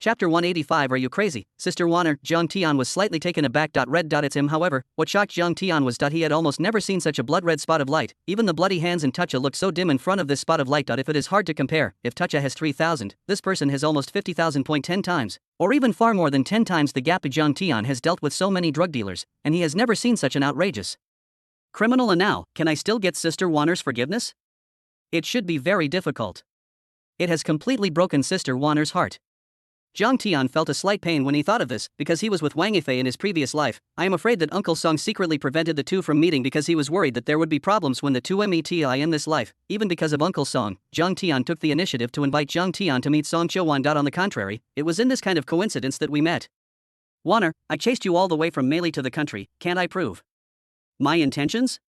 Chapter 185. Are you crazy, Sister Warner? Jiang Tian was slightly taken aback. Red. It's him. However, what shocked Jiang Tian was he had almost never seen such a blood-red spot of light. Even the bloody hands in Tucha looked so dim in front of this spot of light. If it is hard to compare, if Tucha has 3,000, this person has almost 50,000. 10 times, or even far more than 10 times the gap. Jiang Tian has dealt with so many drug dealers, and he has never seen such an outrageous criminal. And now, can I still get Sister Warner's forgiveness? It should be very difficult. It has completely broken Sister Warner's heart. Jiang Tian felt a slight pain when he thought of this, because he was with Wang Yifei in his previous life. I am afraid that Uncle Song secretly prevented the two from meeting because he was worried that there would be problems when the two met in this life. Even because of Uncle Song, Jiang Tian took the initiative to invite Jiang Tian to meet Song Qiuwan. On the contrary, it was in this kind of coincidence that we met. Warner, I chased you all the way from Meili to the country, can't I prove my intentions?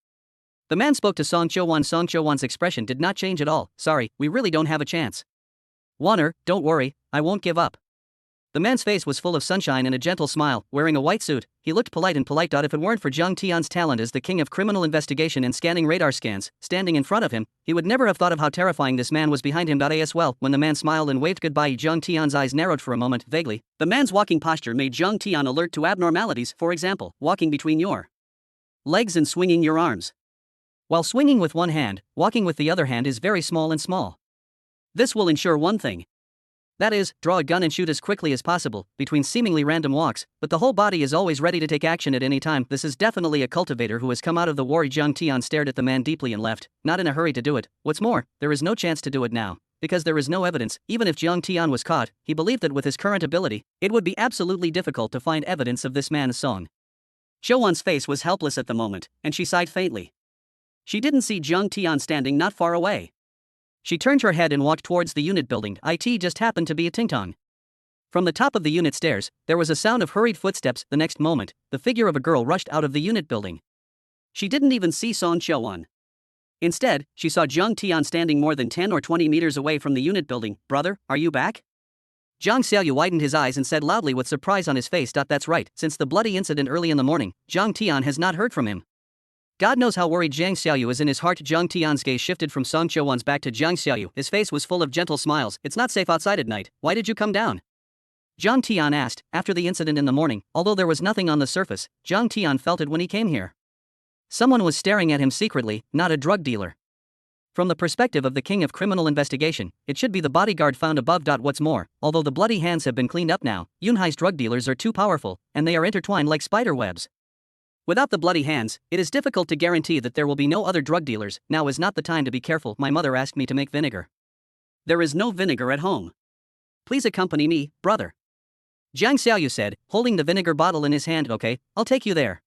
The man spoke to Song Qiuwan. Song Qiuwan's expression did not change at all. Sorry, we really don't have a chance. Warner, don't worry, I won't give up. The man's face was full of sunshine and a gentle smile. Wearing a white suit, he looked polite and polite. If it weren't for Jiang Tian's talent as the king of criminal investigation and scanning radar scans, standing in front of him, he would never have thought of how terrifying this man was behind him. As well, when the man smiled and waved goodbye, Jiang Tian's eyes narrowed for a moment, vaguely. The man's walking posture made Jiang Tian alert to abnormalities, for example, walking between your legs and swinging your arms. While swinging with one hand, walking with the other hand is very small and small. This will ensure one thing. That is, draw a gun and shoot as quickly as possible, between seemingly random walks, but the whole body is always ready to take action at any time. This is definitely a cultivator who has come out of the war. Jiang Tian stared at the man deeply and left, not in a hurry to do it. What's more, there is no chance to do it now, because there is no evidence. Even if Jiang Tian was caught, he believed that with his current ability, it would be absolutely difficult to find evidence of this man's Song Qiuwan's face was helpless at the moment, and she sighed faintly. She didn't see Jiang Tian standing not far away. She turned her head and walked towards the unit building. It just happened to be a ting-tong. From the top of the unit stairs, there was a sound of hurried footsteps. The next moment, the figure of a girl rushed out of the unit building. She didn't even see Song Qiuwan. Instead, she saw Zhang Tian standing more than 10 or 20 meters away from the unit building. Brother, are you back? Zhang Xiaoyu widened his eyes and said loudly with surprise on his face. That's right, since the bloody incident early in the morning, Zhang Tian has not heard from him. God knows how worried Zhang Xiaoyu is in his heart. Zhang Tian's gaze shifted from Song Qiuwan's back to Zhang Xiaoyu. His face was full of gentle smiles. It's not safe outside at night. Why did you come down? Zhang Tian asked. After the incident in the morning, although there was nothing on the surface, Zhang Tian felt it when he came here. Someone was staring at him secretly, not a drug dealer. From the perspective of the king of criminal investigation, it should be the bodyguard found above. What's more, although the bloody hands have been cleaned up now, Yunhai's drug dealers are too powerful, and they are intertwined like spider webs. Without the bloody hands, it is difficult to guarantee that there will be no other drug dealers. Now is not the time to be careful. My mother asked me to make vinegar. There is no vinegar at home. Please accompany me, brother. Zhang Xiaoyu said, holding the vinegar bottle in his hand. Okay, I'll take you there.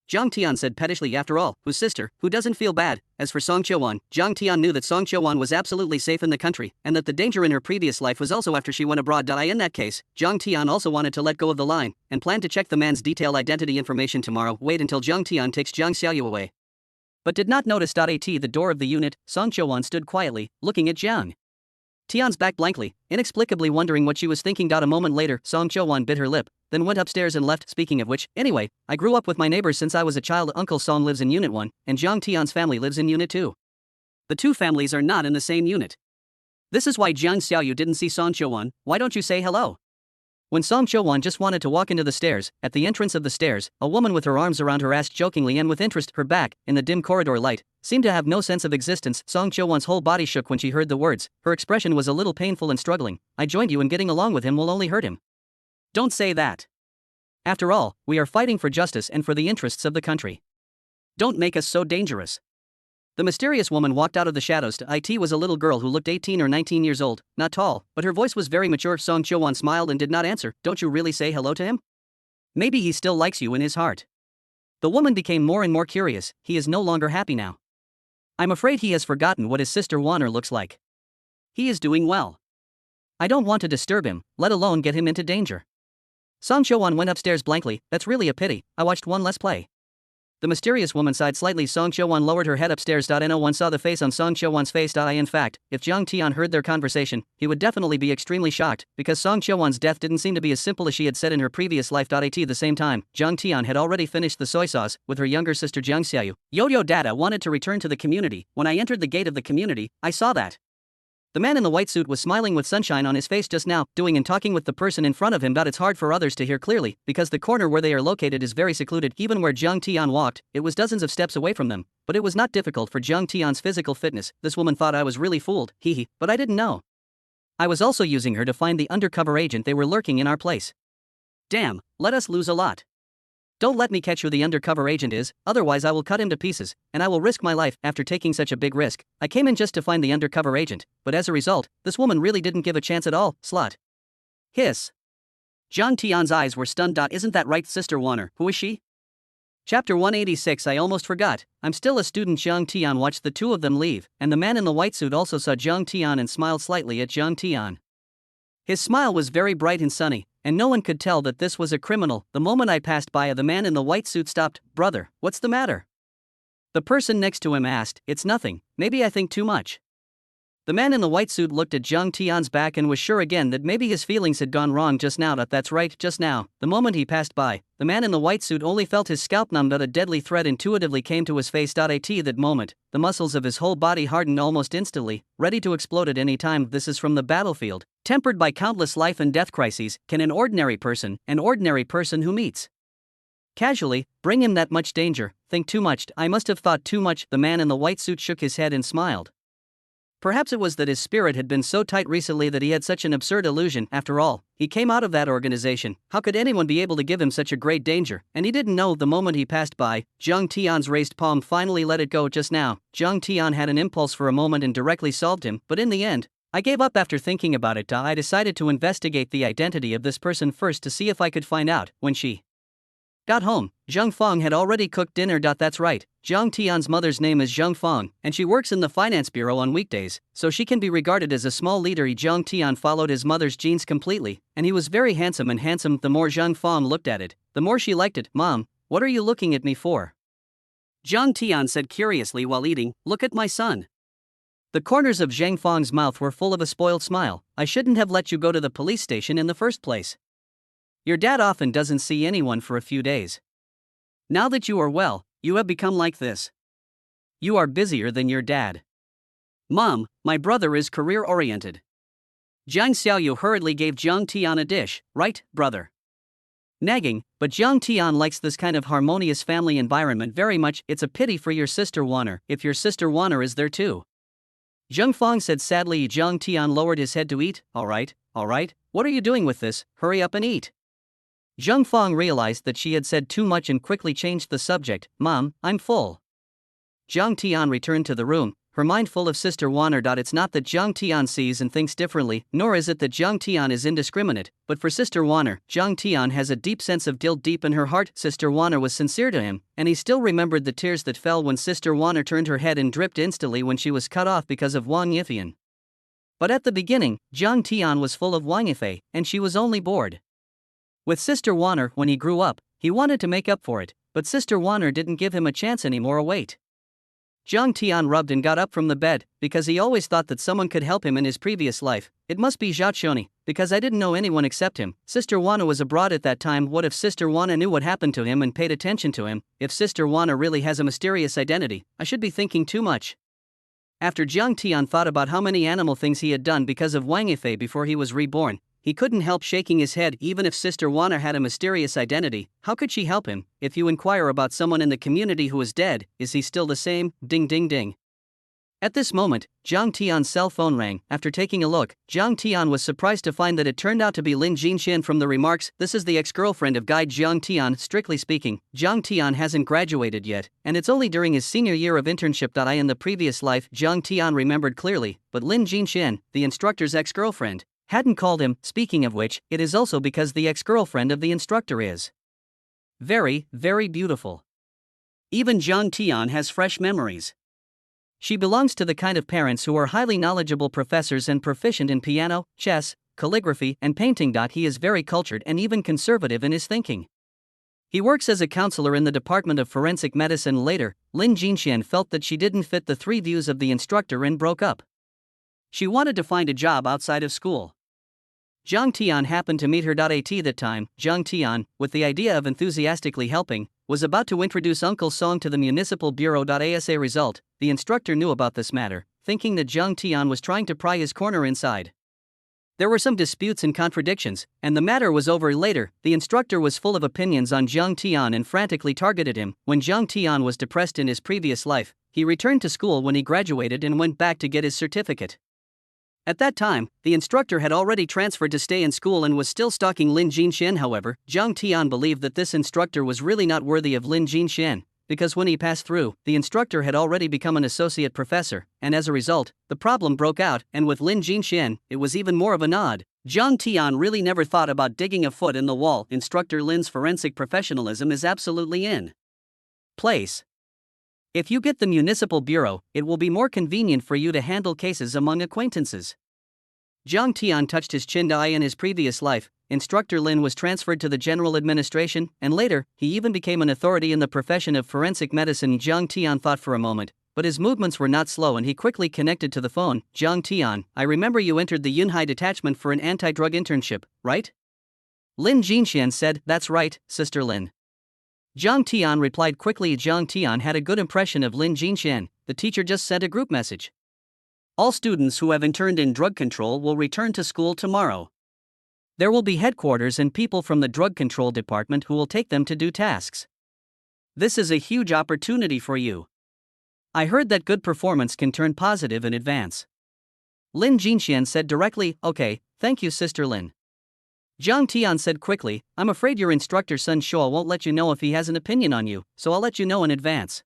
Zhang Tian said pettishly. After all, whose sister, who doesn't feel bad? As for Song Qiuwan, Zhang Tian knew that Song Qiuwan was absolutely safe in the country, and that the danger in her previous life was also after she went abroad. In that case, Zhang Tian also wanted to let go of the line, and planned to check the man's detailed identity information tomorrow. Wait until Zhang Tian takes Zhang Xiaoyu away. But did not notice. At the door of the unit, Song Qiuwan stood quietly, looking at Zhang Tian's back blankly, inexplicably wondering what she was thinking. A moment later, Song Qiuwan bit her lip, then went upstairs and left. Speaking of which, anyway, I grew up with my neighbors since I was a child. Uncle Song lives in Unit 1, and Zhang Tian's family lives in Unit 2. The two families are not in the same unit. This is why Zhang Xiaoyu didn't see Song Qiuwan. Why don't you say hello? When Song Qiuwan just wanted to walk into the stairs, at the entrance of the stairs, a woman with her arms around her asked jokingly and with interest. Her back, in the dim corridor light, seemed to have no sense of existence. Song Qiuwan's whole body shook when she heard the words. Her expression was a little painful and struggling. I joined you, and getting along with him will only hurt him. Don't say that. After all, we are fighting for justice and for the interests of the country. Don't make us so dangerous. The mysterious woman walked out of the shadows. It was a little girl who looked 18 or 19 years old, not tall, but her voice was very mature. Song Qiuwan smiled and did not answer. Don't you really say hello to him? Maybe he still likes you in his heart. The woman became more and more curious. He is no longer happy now. I'm afraid he has forgotten what his sister Warner looks like. He is doing well. I don't want to disturb him, let alone get him into danger. Song Qiuwan went upstairs blankly. That's really a pity. I watched one less play. The mysterious woman sighed slightly. Song Qiuwan lowered her head upstairs. No one saw the face on Song Qiuwan's face. In fact, if Zhang Tian heard their conversation, he would definitely be extremely shocked, because Song Qiuwan's death didn't seem to be as simple as she had said in her previous life. At the same time, Zhang Tian had already finished the soy sauce with her younger sister Zhang Xiaoyu. Yo-Yo Dada wanted to return to the community. When I entered the gate of the community, I saw that. The man in the white suit was smiling with sunshine on his face just now, doing and talking with the person in front of him. It's hard for others to hear clearly, because the corner where they are located is very secluded. Even where Zhang Tian walked, it was dozens of steps away from them, but it was not difficult for Zhang Tian's physical fitness. This woman thought I was really fooled, but I didn't know. I was also using her to find the undercover agent they were lurking in our place. Damn, let us lose a lot. Don't let me catch who the undercover agent is, otherwise I will cut him to pieces, and I will risk my life. After taking such a big risk, I came in just to find the undercover agent, but as a result, this woman really didn't give a chance at all. Slut. Hiss. Zhang Tian's eyes were stunned. Isn't that right, Sister Warner? Who is she? Chapter 186. I almost forgot. I'm still a student. Zhang Tian watched the two of them leave, and the man in the white suit also saw Zhang Tian and smiled slightly at Zhang Tian. His smile was very bright and sunny, and no one could tell that this was a criminal. The moment I passed by, the man in the white suit stopped. Brother, what's the matter? The person next to him asked. It's nothing, maybe I think too much. The man in the white suit looked at Zhang Tian's back and was sure again that maybe his feelings had gone wrong just now. That's right, just now, the moment he passed by, the man in the white suit only felt his scalp numb. A deadly threat intuitively came to his face. At that moment, the muscles of his whole body hardened almost instantly, ready to explode at any time. This is from the battlefield, tempered by countless life and death crises. Can an ordinary person who meets casually, bring him that much danger? Think too much. I must have thought too much. The man in the white suit shook his head and smiled. Perhaps it was that his spirit had been so tight recently that he had such an absurd illusion. After all, he came out of that organization. How could anyone be able to give him such a great danger? And he didn't know. The moment he passed by, Zhang Tian's raised palm finally let it go. Just now, Zhang Tian had an impulse for a moment and directly solved him, but in the end, I gave up after thinking about it. I decided to investigate the identity of this person first to see if I could find out. When she got home, Zhang Feng had already cooked dinner. That's right, Zhang Tian's mother's name is Zhang Feng, and she works in the finance bureau on weekdays, so she can be regarded as a small leader. Zhang Tian followed his mother's genes completely, and he was very handsome. The more Zhang Feng looked at it, the more she liked it. Mom, what are you looking at me for? Jiang Tian said curiously while eating, look at my son. The corners of Zhang Fang's mouth were full of a spoiled smile. I shouldn't have let you go to the police station in the first place. Your dad often doesn't see anyone for a few days. Now that you are well, you have become like this. You are busier than your dad. Mom, my brother is career-oriented. Jiang Xiaoyu hurriedly gave Jiang Tian a dish, right, brother? Nagging, but Jiang Tian likes this kind of harmonious family environment very much. It's a pity for your sister Wanner, if your sister Wanner is there too. Zheng Fang said sadly. Jiang Tian lowered his head to eat. Alright, what are you doing with this? Hurry up and eat. Zheng Fang realized that she had said too much and quickly changed the subject. Mom, I'm full. Jiang Tian returned to the room, her mind full of sister Wanner. It's not that Jiang Tian sees and thinks differently, nor is it that Jiang Tian is indiscriminate, but for sister Wanner, Jiang Tian has a deep sense of guilt deep in her heart. Sister Wanner was sincere to him, and he still remembered the tears that fell when sister Wanner turned her head and dripped instantly when she was cut off because of Wang Yifian. But at the beginning, Jiang Tian was full of Wang Yifei, and she was only bored. With sister Wanner, when he grew up, he wanted to make up for it, but sister Wanner didn't give him a chance anymore. Wait. Jiang Tian rubbed and got up from the bed, because he always thought that someone could help him in his previous life. It must be Zhao Xioni, because I didn't know anyone except him. Sister Wanna was abroad at that time. What if Sister Wanna knew what happened to him and paid attention to him? If Sister Wanna really has a mysterious identity, I should be thinking too much. After Jiang Tian thought about how many animal things he had done because of Wang Yifei before he was reborn, he couldn't help shaking his head. Even if Sister Wanner had a mysterious identity, how could she help him? If you inquire about someone in the community who is dead, is he still the same? Ding ding ding. At this moment, Jiang Tian's cell phone rang. After taking a look, Jiang Tian was surprised to find that it turned out to be Lin Jinxian. From the remarks, this is the ex-girlfriend of guide Jiang Tian. Strictly speaking, Jiang Tian hasn't graduated yet, and it's only during his senior year of internship. In the previous life, Jiang Tian remembered clearly, but Lin Jinxian, the instructor's ex-girlfriend, hadn't called him. Speaking of which, it is also because the ex-girlfriend of the instructor is very, very beautiful. Even Jiang Tian has fresh memories. She belongs to the kind of parents who are highly knowledgeable professors and proficient in piano, chess, calligraphy, and painting. He is very cultured and even conservative in his thinking. He works as a counselor in the Department of Forensic Medicine. Later, Lin Jinxian felt that she didn't fit the three views of the instructor and broke up. She wanted to find a job outside of school. Jiang Tian happened to meet her. At that time, Jiang Tian, with the idea of enthusiastically helping, was about to introduce Uncle Song to the municipal bureau. As a result, the instructor knew about this matter, thinking that Jiang Tian was trying to pry his corner inside. There were some disputes and contradictions, and the matter was over. Later, the instructor was full of opinions on Jiang Tian and frantically targeted him. When Jiang Tian was depressed in his previous life, he returned to school when he graduated and went back to get his certificate. At that time, the instructor had already transferred to stay in school and was still stalking Lin Jinxian. However, Jiang Tian believed that this instructor was really not worthy of Lin Jinxian, because when he passed through, the instructor had already become an associate professor, and as a result, the problem broke out. And with Lin Jinxian, it was even more of a nod. Jiang Tian really never thought about digging a foot in the wall. Instructor Lin's forensic professionalism is absolutely in place. If you get the municipal bureau, it will be more convenient for you to handle cases among acquaintances. Jiang Tian touched his chin. In his previous life, Instructor Lin was transferred to the general administration, and later, he even became an authority in the profession of forensic medicine. Jiang Tian thought for a moment, but his movements were not slow and he quickly connected to the phone. Jiang Tian, I remember you entered the Yunhai detachment for an anti-drug internship, right? Lin Jinxian said, that's right, Sister Lin. Jiang Tian replied quickly. Jiang Tian had a good impression of Lin Jinxian. The teacher just sent a group message. All students who have interned in drug control will return to school tomorrow. There will be headquarters and people from the drug control department who will take them to do tasks. This is a huge opportunity for you. I heard that good performance can turn positive in advance. Lin Jinxian said directly, okay, thank you Sister Lin. Jiang Tian said quickly, I'm afraid your instructor Sun Shua won't let you know if he has an opinion on you, so I'll let you know in advance.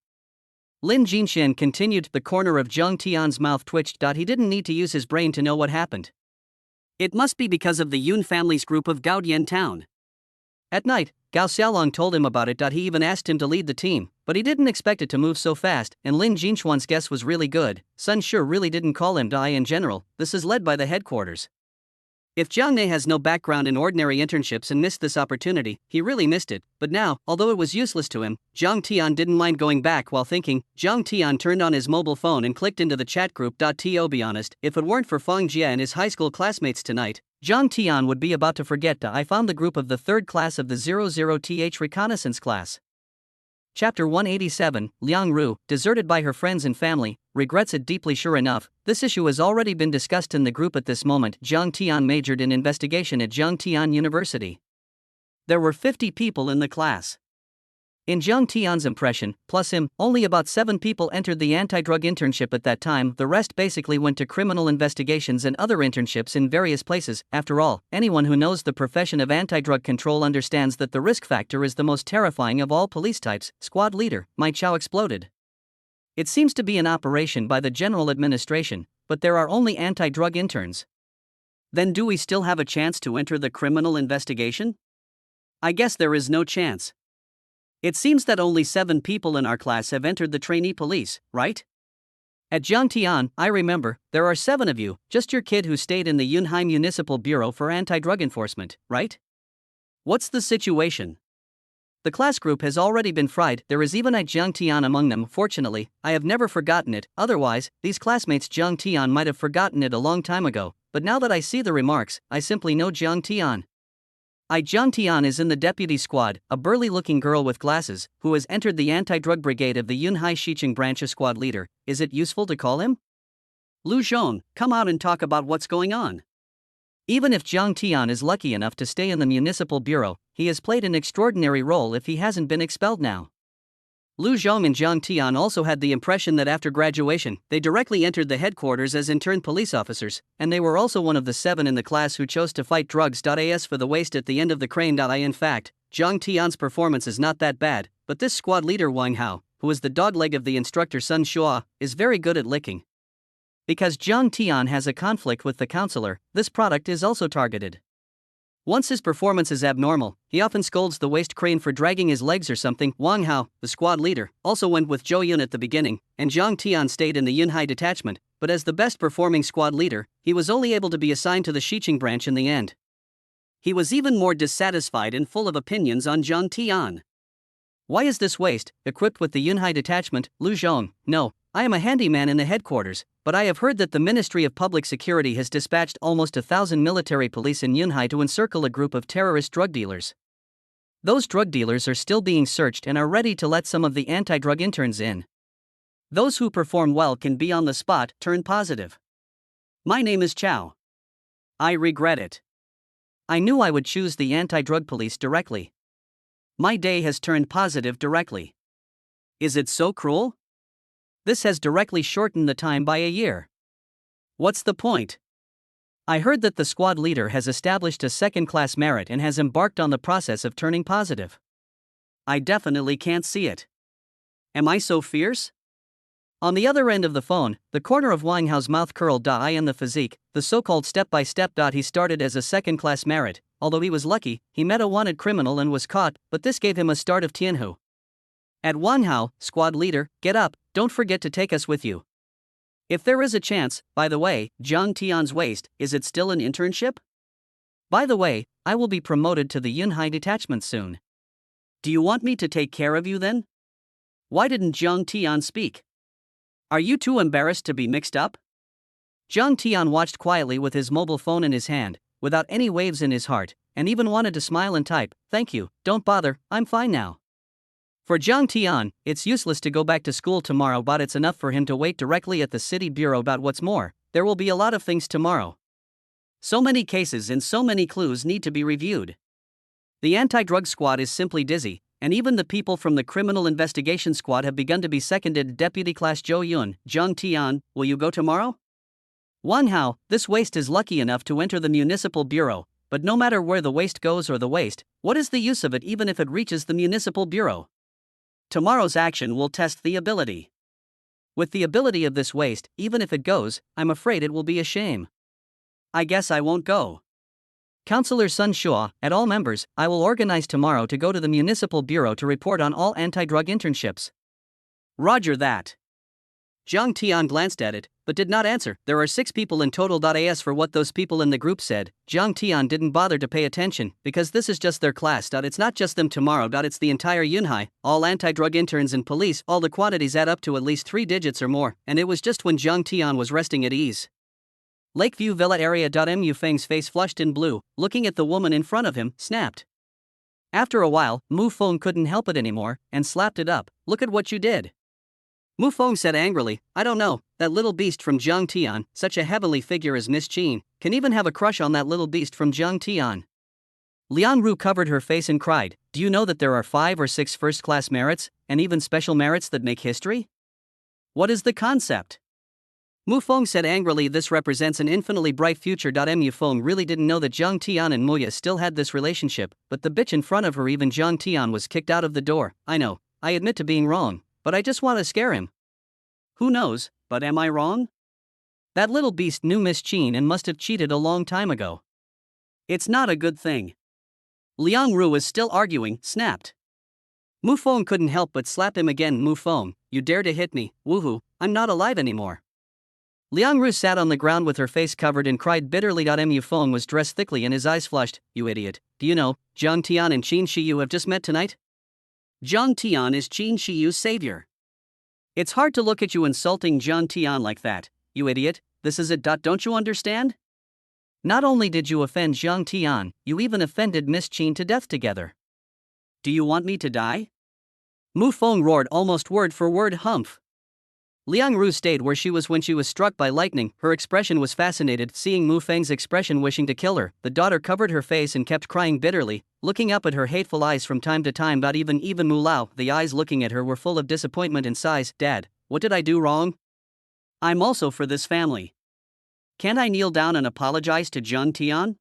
Lin Jinxian continued. The corner of Jiang Tian's mouth twitched. He didn't need to use his brain to know what happened. It must be because of the Yun family's group of Gaodian town. At night, Gao Xiaolong told him about it. He even asked him to lead the team, but he didn't expect it to move so fast, and Lin Jinxuan's guess was really good. Sun Sure really didn't call him. In general, this is led by the headquarters. If Jiang Ne has no background in ordinary internships and missed this opportunity, he really missed it. But now, although it was useless to him, Jiang Tian didn't mind going back while thinking. Jiang Tian turned on his mobile phone and clicked into the chat group. To be honest, if it weren't for Feng Jie and his high school classmates tonight, Jiang Tian would be about to forget. I found the group of the third class of the 00th reconnaissance class. Chapter 187, Liang Ru, deserted by her friends and family, regrets it deeply. Sure enough, this issue has already been discussed in the group at this moment. Jiang Tian majored in investigation at Jiang Tian University. There were 50 people in the class. In Jiang Tian's impression, plus him, only about 7 people entered the anti-drug internship at that time. The rest basically went to criminal investigations and other internships in various places. After all, anyone who knows the profession of anti-drug control understands that the risk factor is the most terrifying of all police types. Squad leader, Mai Chao exploded. It seems to be an operation by the general administration, but there are only anti-drug interns. Then do we still have a chance to enter the criminal investigation? I guess there is no chance. It seems that only 7 people in our class have entered the trainee police, right? At Jiangtian, I remember, there are 7 of you, just your kid who stayed in the Yunhai Municipal Bureau for Anti-Drug Enforcement, right? What's the situation? The class group has already been fried. There is even a Jiangtian among them. Fortunately, I have never forgotten it, otherwise, these classmates Jiangtian might have forgotten it a long time ago, but now that I see the remarks, I simply know Jiangtian. Jiangtian is in the deputy squad, a burly-looking girl with glasses, who has entered the anti-drug brigade of the Yunhai Shicheng branch. A squad leader. Is it useful to call him? Lu Zhong, come out and talk about what's going on. Even if Jiangtian is lucky enough to stay in the municipal bureau, he has played an extraordinary role if he hasn't been expelled now. Lu Zhong and Jiangtian also had the impression that after graduation, they directly entered the headquarters as intern police officers, and they were also one of the 7 in the class who chose to fight drugs. As for the waste at the end of the crane. In fact, Jiangtian's performance is not that bad, but this squad leader Wang Hao, who is the dogleg of the instructor Sun Shua, is very good at licking. Because Jiangtian has a conflict with the counselor, this product is also targeted. Once his performance is abnormal, he often scolds the waist crane for dragging his legs or something. Wang Hao, the squad leader, also went with Zhou Yun at the beginning, and Jiang Tian stayed in the Yunhai detachment, but as the best performing squad leader, he was only able to be assigned to the Shicheng branch in the end. He was even more dissatisfied and full of opinions on Jiang Tian. Why is this waist equipped with the Yunhai detachment? Lu Zhong, no, I am a handyman in the headquarters, but I have heard that the Ministry of Public Security has dispatched almost 1,000 military police in Yunhai to encircle a group of terrorist drug dealers. Those drug dealers are still being searched and are ready to let some of the anti-drug interns in. Those who perform well can be on the spot, turn positive. My name is Chao. I regret it. I knew I would choose the anti-drug police directly. My day has turned positive directly. Is it so cruel? This has directly shortened the time by a year. What's the point? I heard that the squad leader has established a second-class merit and has embarked on the process of turning positive. I definitely can't see it. Am I so fierce? On the other end of the phone, the corner of Wang Hao's mouth curled. I am the physique, the so-called step-by-step. He started as a second-class merit. Although he was lucky, he met a wanted criminal and was caught, but this gave him a start of Tianhu. At Wang Hao, squad leader, get up, don't forget to take us with you. If there is a chance, by the way, Jiang Tian's waist, is it still an internship? By the way, I will be promoted to the Yunhai detachment soon. Do you want me to take care of you then? Why didn't Jiang Tian speak? Are you too embarrassed to be mixed up? Jiang Tian watched quietly with his mobile phone in his hand, without any waves in his heart, and even wanted to smile and type, "Thank you, don't bother, I'm fine now." For Jiang Tian, it's useless to go back to school tomorrow, but it's enough for him to wait directly at the city bureau. What's more, there will be a lot of things tomorrow. So many cases and so many clues need to be reviewed. The anti-drug squad is simply dizzy, and even the people from the criminal investigation squad have begun to be seconded. Deputy Class Zhou Yun, Jiang Tian, will you go tomorrow? Wang Hao, this waste is lucky enough to enter the municipal bureau, but no matter where the waste goes or the waste, what is the use of it even if it reaches the municipal bureau? Tomorrow's action will test the ability. With the ability of this waste, even if it goes, I'm afraid it will be a shame. I guess I won't go. Councillor Sun Shua, at all members, I will organize tomorrow to go to the municipal bureau to report on all anti-drug internships. Roger that. Zhang Tian glanced at it, but did not answer. There are 6 people in total. As for what those people in the group said, Zhang Tian didn't bother to pay attention, because this is just their class. It's not just them tomorrow. It's the entire Yunhai, all anti-drug interns and police. All the quantities add up to at least 3 digits or more, and it was just when Zhang Tian was resting at ease. Lakeview Villa area. Mu Feng's face flushed in blue, looking at the woman in front of him, snapped. After a while, Mu Feng couldn't help it anymore, and slapped it up. Look at what you did. Mu Feng said angrily, I don't know, that little beast from Zhang Tian, such a heavenly figure as Miss Qin, can even have a crush on that little beast from Zhang Tian. Liang Ru covered her face and cried, do you know that there are 5 or 6 first-class merits, and even special merits that make history? What is the concept? Mu Feng said angrily, this represents an infinitely bright future. Mu Feng really didn't know that Zhang Tian and Muya still had this relationship, but the bitch in front of her, even Zhang Tian, was kicked out of the door. I know, I admit to being wrong, but I just want to scare him. Who knows, but am I wrong? That little beast knew Miss Qin and must have cheated a long time ago. It's not a good thing. Liang Ru was still arguing, snapped. Mu Feng couldn't help but slap him again. Mu Feng, you dare to hit me, woohoo, I'm not alive anymore. Liang Ru sat on the ground with her face covered and cried bitterly. Mu Feng was dressed thickly and his eyes flushed. You idiot, do you know, Zhang Tian and Qin Shiyu have just met tonight? Zhang Tian is Qin Shiyu's savior. It's hard to look at you insulting Zhang Tian like that, you idiot, this is it. Don't you understand? Not only did you offend Zhang Tian, you even offended Miss Qin to death together. Do you want me to die? Mu Feng roared almost word for word. Humph. Liang Ru stayed where she was when she was struck by lightning. Her expression was fascinated, seeing Mu Feng's expression, wishing to kill her. The daughter covered her face and kept crying bitterly, looking up at her hateful eyes from time to time. Even Mu Lao, the eyes looking at her, were full of disappointment and sighs. Dad, what did I do wrong? I'm also for this family. Can't I kneel down and apologize to Zhang Tian?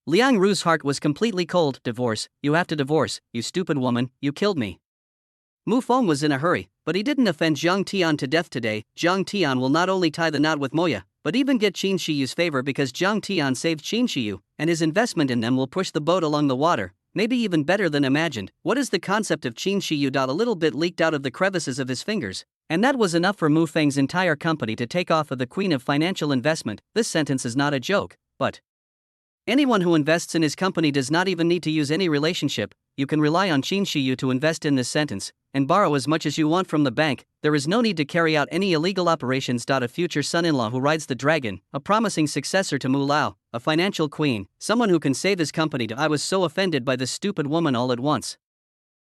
Liang Ru's heart was completely cold. Divorce, you have to divorce, you stupid woman, you killed me. Mu Feng was in a hurry, but he didn't offend Zhang Tian to death today. Zhang Tian will not only tie the knot with Moya, but even get Qin Shiyu's favor, because Zhang Tian saved Qin Shiyu, and his investment in them will push the boat along the water, maybe even better than imagined. What is the concept of Qin Shiyu? A little bit leaked out of the crevices of his fingers, and that was enough for Mu Feng's entire company to take off of the queen of financial investment. This sentence is not a joke, but anyone who invests in his company does not even need to use any relationship. You can rely on Qin Shiyu to invest in this sentence, and borrow as much as you want from the bank. There is no need to carry out any illegal operations. A future son-in-law who rides the dragon, a promising successor to Mu Lao, a financial queen, someone who can save his company. I was so offended by this stupid woman all at once.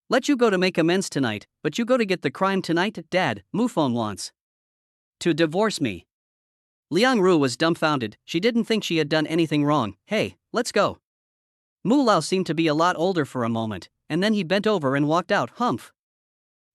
Let you go to make amends tonight, but you go to get the crime tonight. Dad, Mu Feng wants to divorce me. Liang Ru was dumbfounded. She didn't think she had done anything wrong. Hey, let's go. Mu Lao seemed to be a lot older for a moment, and then he bent over and walked out. Humph.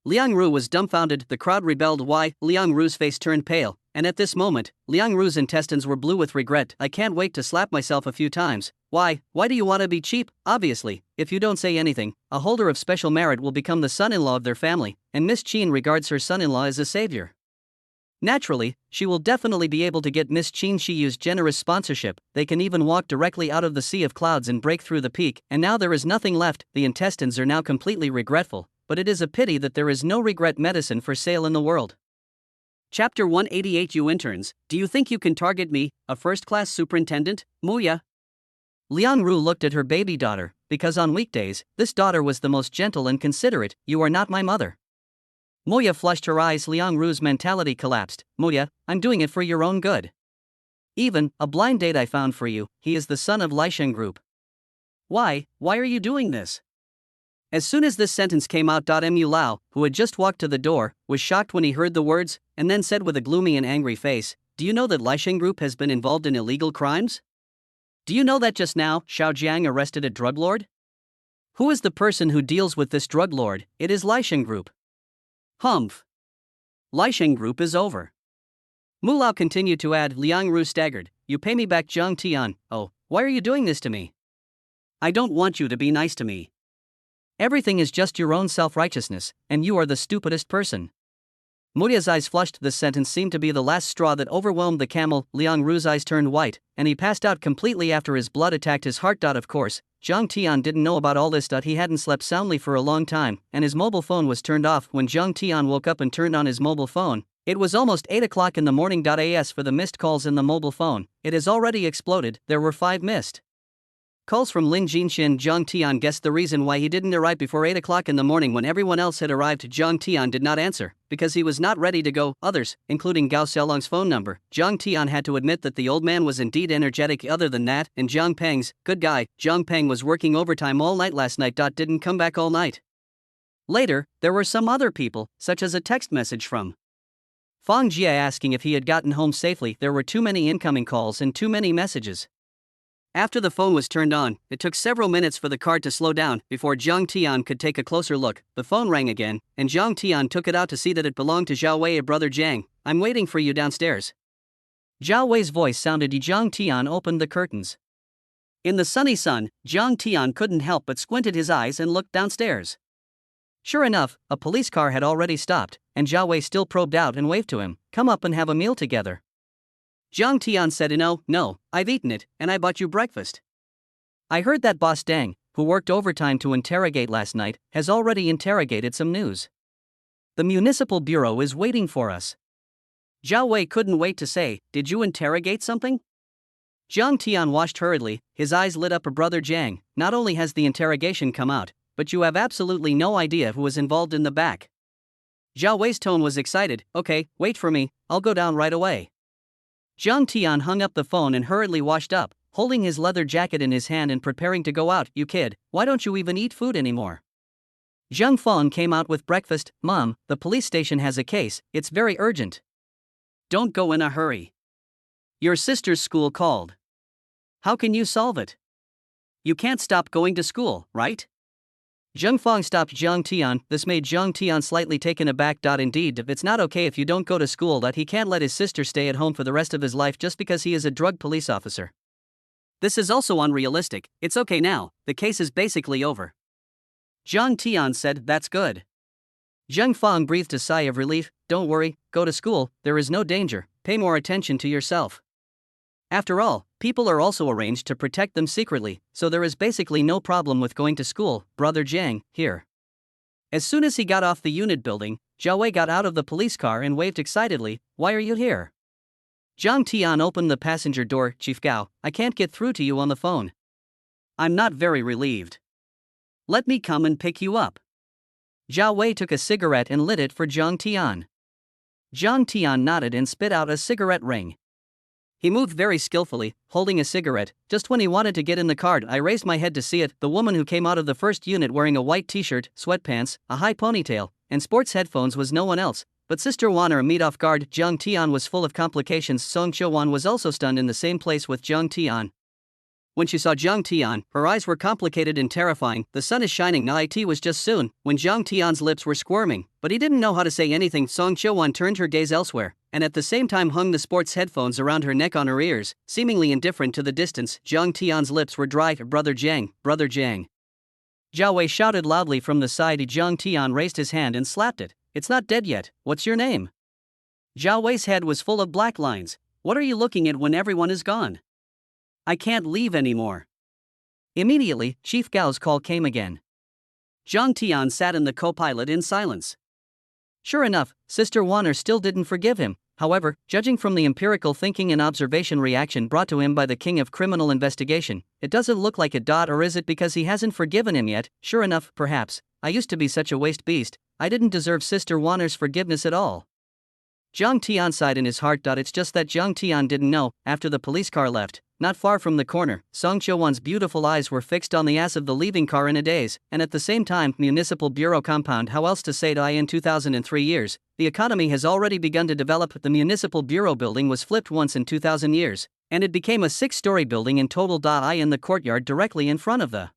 Liang Ru was dumbfounded. The crowd rebelled. Why? Liang Ru's face turned pale, and at this moment, Liang Ru's intestines were blue with regret. I can't wait to slap myself a few times. Why do you want to be cheap? Obviously, if you don't say anything, a holder of special merit will become the son-in-law of their family, and Miss Qin regards her son-in-law as a savior. Naturally, she will definitely be able to get Miss Qin Shiyu's generous sponsorship. They can even walk directly out of the sea of clouds and break through the peak, and now there is nothing left. The intestines are now completely regretful, but it is a pity that there is no regret medicine for sale in the world. Chapter 188. You interns, do you think you can target me, a first-class superintendent, Muya? Liang Ru looked at her baby daughter, because on weekdays, this daughter was the most gentle and considerate. You are not my mother. Moya flushed her eyes. Liang Ru's mentality collapsed. Moya, I'm doing it for your own good. Even a blind date I found for you. He is the son of Lisheng Group. Why are you doing this? As soon as this sentence came out, Mu Lao, who had just walked to the door, was shocked when he heard the words, and then said with a gloomy and angry face, do you know that Lisheng Group has been involved in illegal crimes? Do you know that just now, Xiaojiang arrested a drug lord? Who is the person who deals with this drug lord? It is Lisheng Group. Humph. Lisheng Group is over. Mu Lao continued to add. Liang Ru staggered. You pay me back Zhang Tian. Oh, why are you doing this to me? I don't want you to be nice to me. Everything is just your own self-righteousness, and you are the stupidest person. Muya's eyes flushed. This sentence seemed to be the last straw that overwhelmed the camel. Liang Ru's eyes turned white, and he passed out completely after his blood attacked his heart. Of course, Zhang Tian didn't know about all this. He hadn't slept soundly for a long time, and his mobile phone was turned off. When Zhang Tian woke up and turned on his mobile phone, It was almost 8 o'clock in the morning. As for the missed calls in the mobile phone, it has already exploded. There were 5 missed calls from Lin Jinshin. Zhang Tian guessed the reason why he didn't arrive before 8 o'clock in the morning when everyone else had arrived. Zhang Tian did not answer, because he was not ready to go. Others, including Gao Xiaolong's phone number. Zhang Tian had to admit that the old man was indeed energetic. Other than that, and Zhang Peng's good guy, Zhang Peng was working overtime all night last night. Didn't come back all night. Later, there were some other people, such as a text message from Fang Jia asking if he had gotten home safely. There were too many incoming calls and too many messages. After the phone was turned on, it took several minutes for the card to slow down before Zhang Tian could take a closer look. The phone rang again, and Zhang Tian took it out to see that it belonged to Zhao Wei. Brother Zhang, I'm waiting for you downstairs. Zhao Wei's voice sounded. Zhang Tian opened the curtains. In the sunny sun, Zhang Tian couldn't help but squinted his eyes and looked downstairs. Sure enough, a police car had already stopped, and Zhao Wei still probed out and waved to him. Come up and have a meal together. Zhang Tian said, No, I've eaten it, and I bought you breakfast. I heard that boss Dang, who worked overtime to interrogate last night, has already interrogated some news. The municipal bureau is waiting for us. Zhao Wei couldn't wait to say, did you interrogate something? Zhang Tian washed hurriedly, his eyes lit up. Brother Zhang, not only has the interrogation come out, but you have absolutely no idea who was involved in the back. Zhao Wei's tone was excited. Okay, wait for me, I'll go down right away. Zhang Tian hung up the phone and hurriedly washed up, holding his leather jacket in his hand and preparing to go out. You kid, why don't you even eat food anymore? Zhang Feng came out with breakfast. Mom, the police station has a case, it's very urgent. Don't go in a hurry. Your sister's school called. How can you solve it? You can't stop going to school, right? Zhang Feng stopped Zhang Tian. This made Zhang Tian slightly taken aback. Indeed, it's not okay if you don't go to school. He can't let his sister stay at home for the rest of his life just because he is a drug police officer. This is also unrealistic. It's okay now, the case is basically over. Zhang Tian said, that's good. Zhang Feng breathed a sigh of relief. Don't worry, go to school, there is no danger, pay more attention to yourself. After all, people are also arranged to protect them secretly, so there is basically no problem with going to school. Brother Zhang, here. As soon as he got off the unit building, Zhao Wei got out of the police car and waved excitedly. Why are you here? Zhang Tian opened the passenger door. Chief Gao, I can't get through to you on the phone. I'm not very relieved. Let me come and pick you up. Zhao Wei took a cigarette and lit it for Zhang Tian. Zhang Tian nodded and spit out a cigarette ring. He moved very skillfully, holding a cigarette. Just when he wanted to get in the car, I raised my head to see it. The woman who came out of the first unit wearing a white t-shirt, sweatpants, a high ponytail, and sports headphones was no one else but Sister Wan. Meet off guard. Zhang Tian was full of complications. Song Qiuwan was also stunned in the same place with Zhang Tian. When she saw Zhang Tian, her eyes were complicated and terrifying. The sun is shining. It was just soon, when Zhang Tian's lips were squirming, but he didn't know how to say anything. Song Qiuwan turned her gaze elsewhere, and at the same time hung the sports headphones around her neck on her ears, seemingly indifferent to the distance. Zhang Tian's lips were dry. Brother Zhang, Brother Zhang. Zhao Wei shouted loudly from the side. Zhang Tian raised his hand and slapped it. It's not dead yet, what's your name? Zhao Wei's head was full of black lines. What are you looking at when everyone is gone? I can't leave anymore. Immediately, Chief Gao's call came again. Zhang Tian sat in the co-pilot in silence. Sure enough, Sister Wanner still didn't forgive him. However, judging from the empirical thinking and observation reaction brought to him by the King of Criminal Investigation, it doesn't look like it. Or is it because he hasn't forgiven him yet? Sure enough, perhaps. I used to be such a waste beast, I didn't deserve Sister Wanner's forgiveness at all. Zhang Tian sighed in his heart. It's just that Zhang Tian didn't know, after the police car left, not far from the corner, Song Qiuwan's beautiful eyes were fixed on the ass of the leaving car in a daze, and at the same time, municipal bureau compound. How else to say it? In 2003 years, the economy has already begun to develop. The municipal bureau building was flipped once in 2000 years, and it became a 6-story building in total. In the courtyard directly in front of the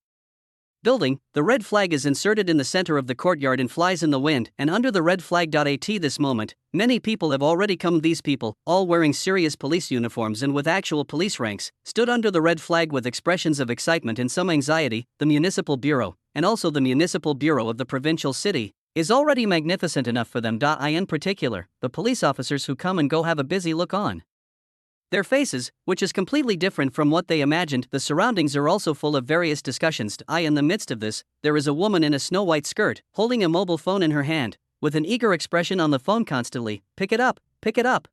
building, the red flag is inserted in the center of the courtyard and flies in the wind, and under the red flag. At this moment, many people have already come. These people, all wearing serious police uniforms and with actual police ranks, stood under the red flag with expressions of excitement and some anxiety. The municipal bureau, and also the municipal bureau of the provincial city, is already magnificent enough for them. In particular, the police officers who come and go have a busy look on their faces, which is completely different from what they imagined. The surroundings are also full of various discussions. In the midst of this, there is a woman in a snow-white skirt, holding a mobile phone in her hand. with an eager expression on the phone constantly, pick it up, pick it up.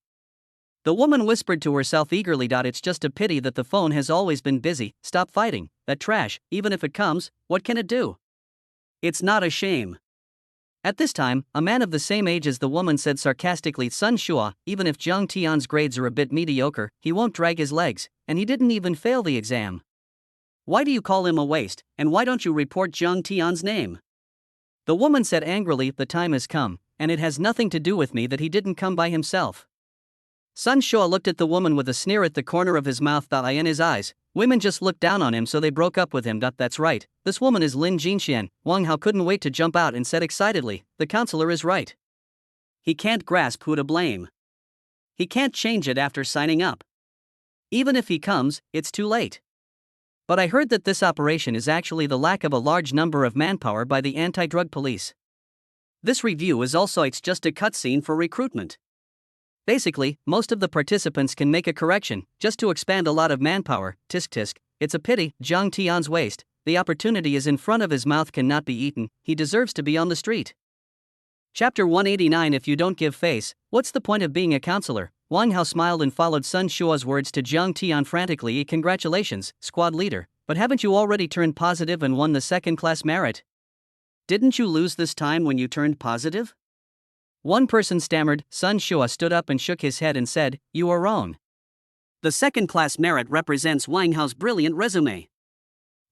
The woman whispered to herself eagerly. It's just a pity that the phone has always been busy, stop fighting, that trash, even if it comes, what can it do? It's not a shame. At this time, a man of the same age as the woman said sarcastically, Sun Shua, even if Zhang Tian's grades are a bit mediocre, he won't drag his legs, and he didn't even fail the exam. Why do you call him a waste, and why don't you report Zhang Tian's name? The woman said angrily, the time has come, and it has nothing to do with me that he didn't come by himself. Sun Shua looked at the woman with a sneer at the corner of his mouth. In his eyes, women just looked down on him, so they broke up with him. That's right, this woman is Lin Jinxian. Wang Hao couldn't wait to jump out and said excitedly, the counselor is right. He can't grasp who to blame. He can't change it after signing up. Even if he comes, it's too late. But I heard that this operation is actually the lack of a large number of manpower by the anti-drug police. This review is also it's just a cutscene for recruitment. Basically, most of the participants can make a correction, just to expand a lot of manpower. Tisk tisk, it's a pity, Zhang Tian's waste, the opportunity is in front of his mouth, cannot be eaten, he deserves to be on the street. Chapter 189. If you don't give face, what's the point of being a counselor? Wang Hao smiled and followed Sun Shua's words to Zhang Tian frantically. Congratulations, squad leader, but haven't you already turned positive and won the second-class merit? Didn't you lose this time when you turned positive? One person stammered. Sun Shua stood up and shook his head and said, you are wrong. The second-class merit represents Wang Hao's brilliant resume.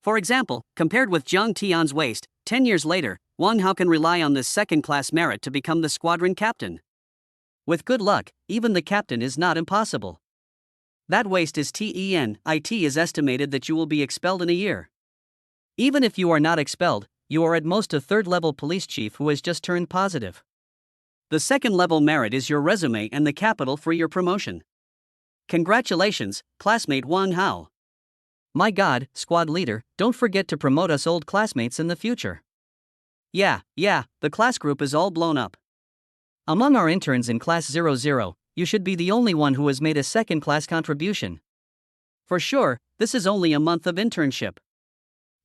For example, compared with Zhang Tian's waste, 10 years later, Wang Hao can rely on this second-class merit to become the squadron captain. With good luck, even the captain is not impossible. That waste is it is estimated that you will be expelled in a year. Even if you are not expelled, you are at most a third-level police chief who has just turned positive. The second-level merit is your resume and the capital for your promotion. Congratulations, classmate Wang Hao. My God, squad leader, don't forget to promote us old classmates in the future. Yeah, the class group is all blown up. Among our interns in class 00, you should be the only one who has made a second-class contribution. For sure, this is only a month of internship.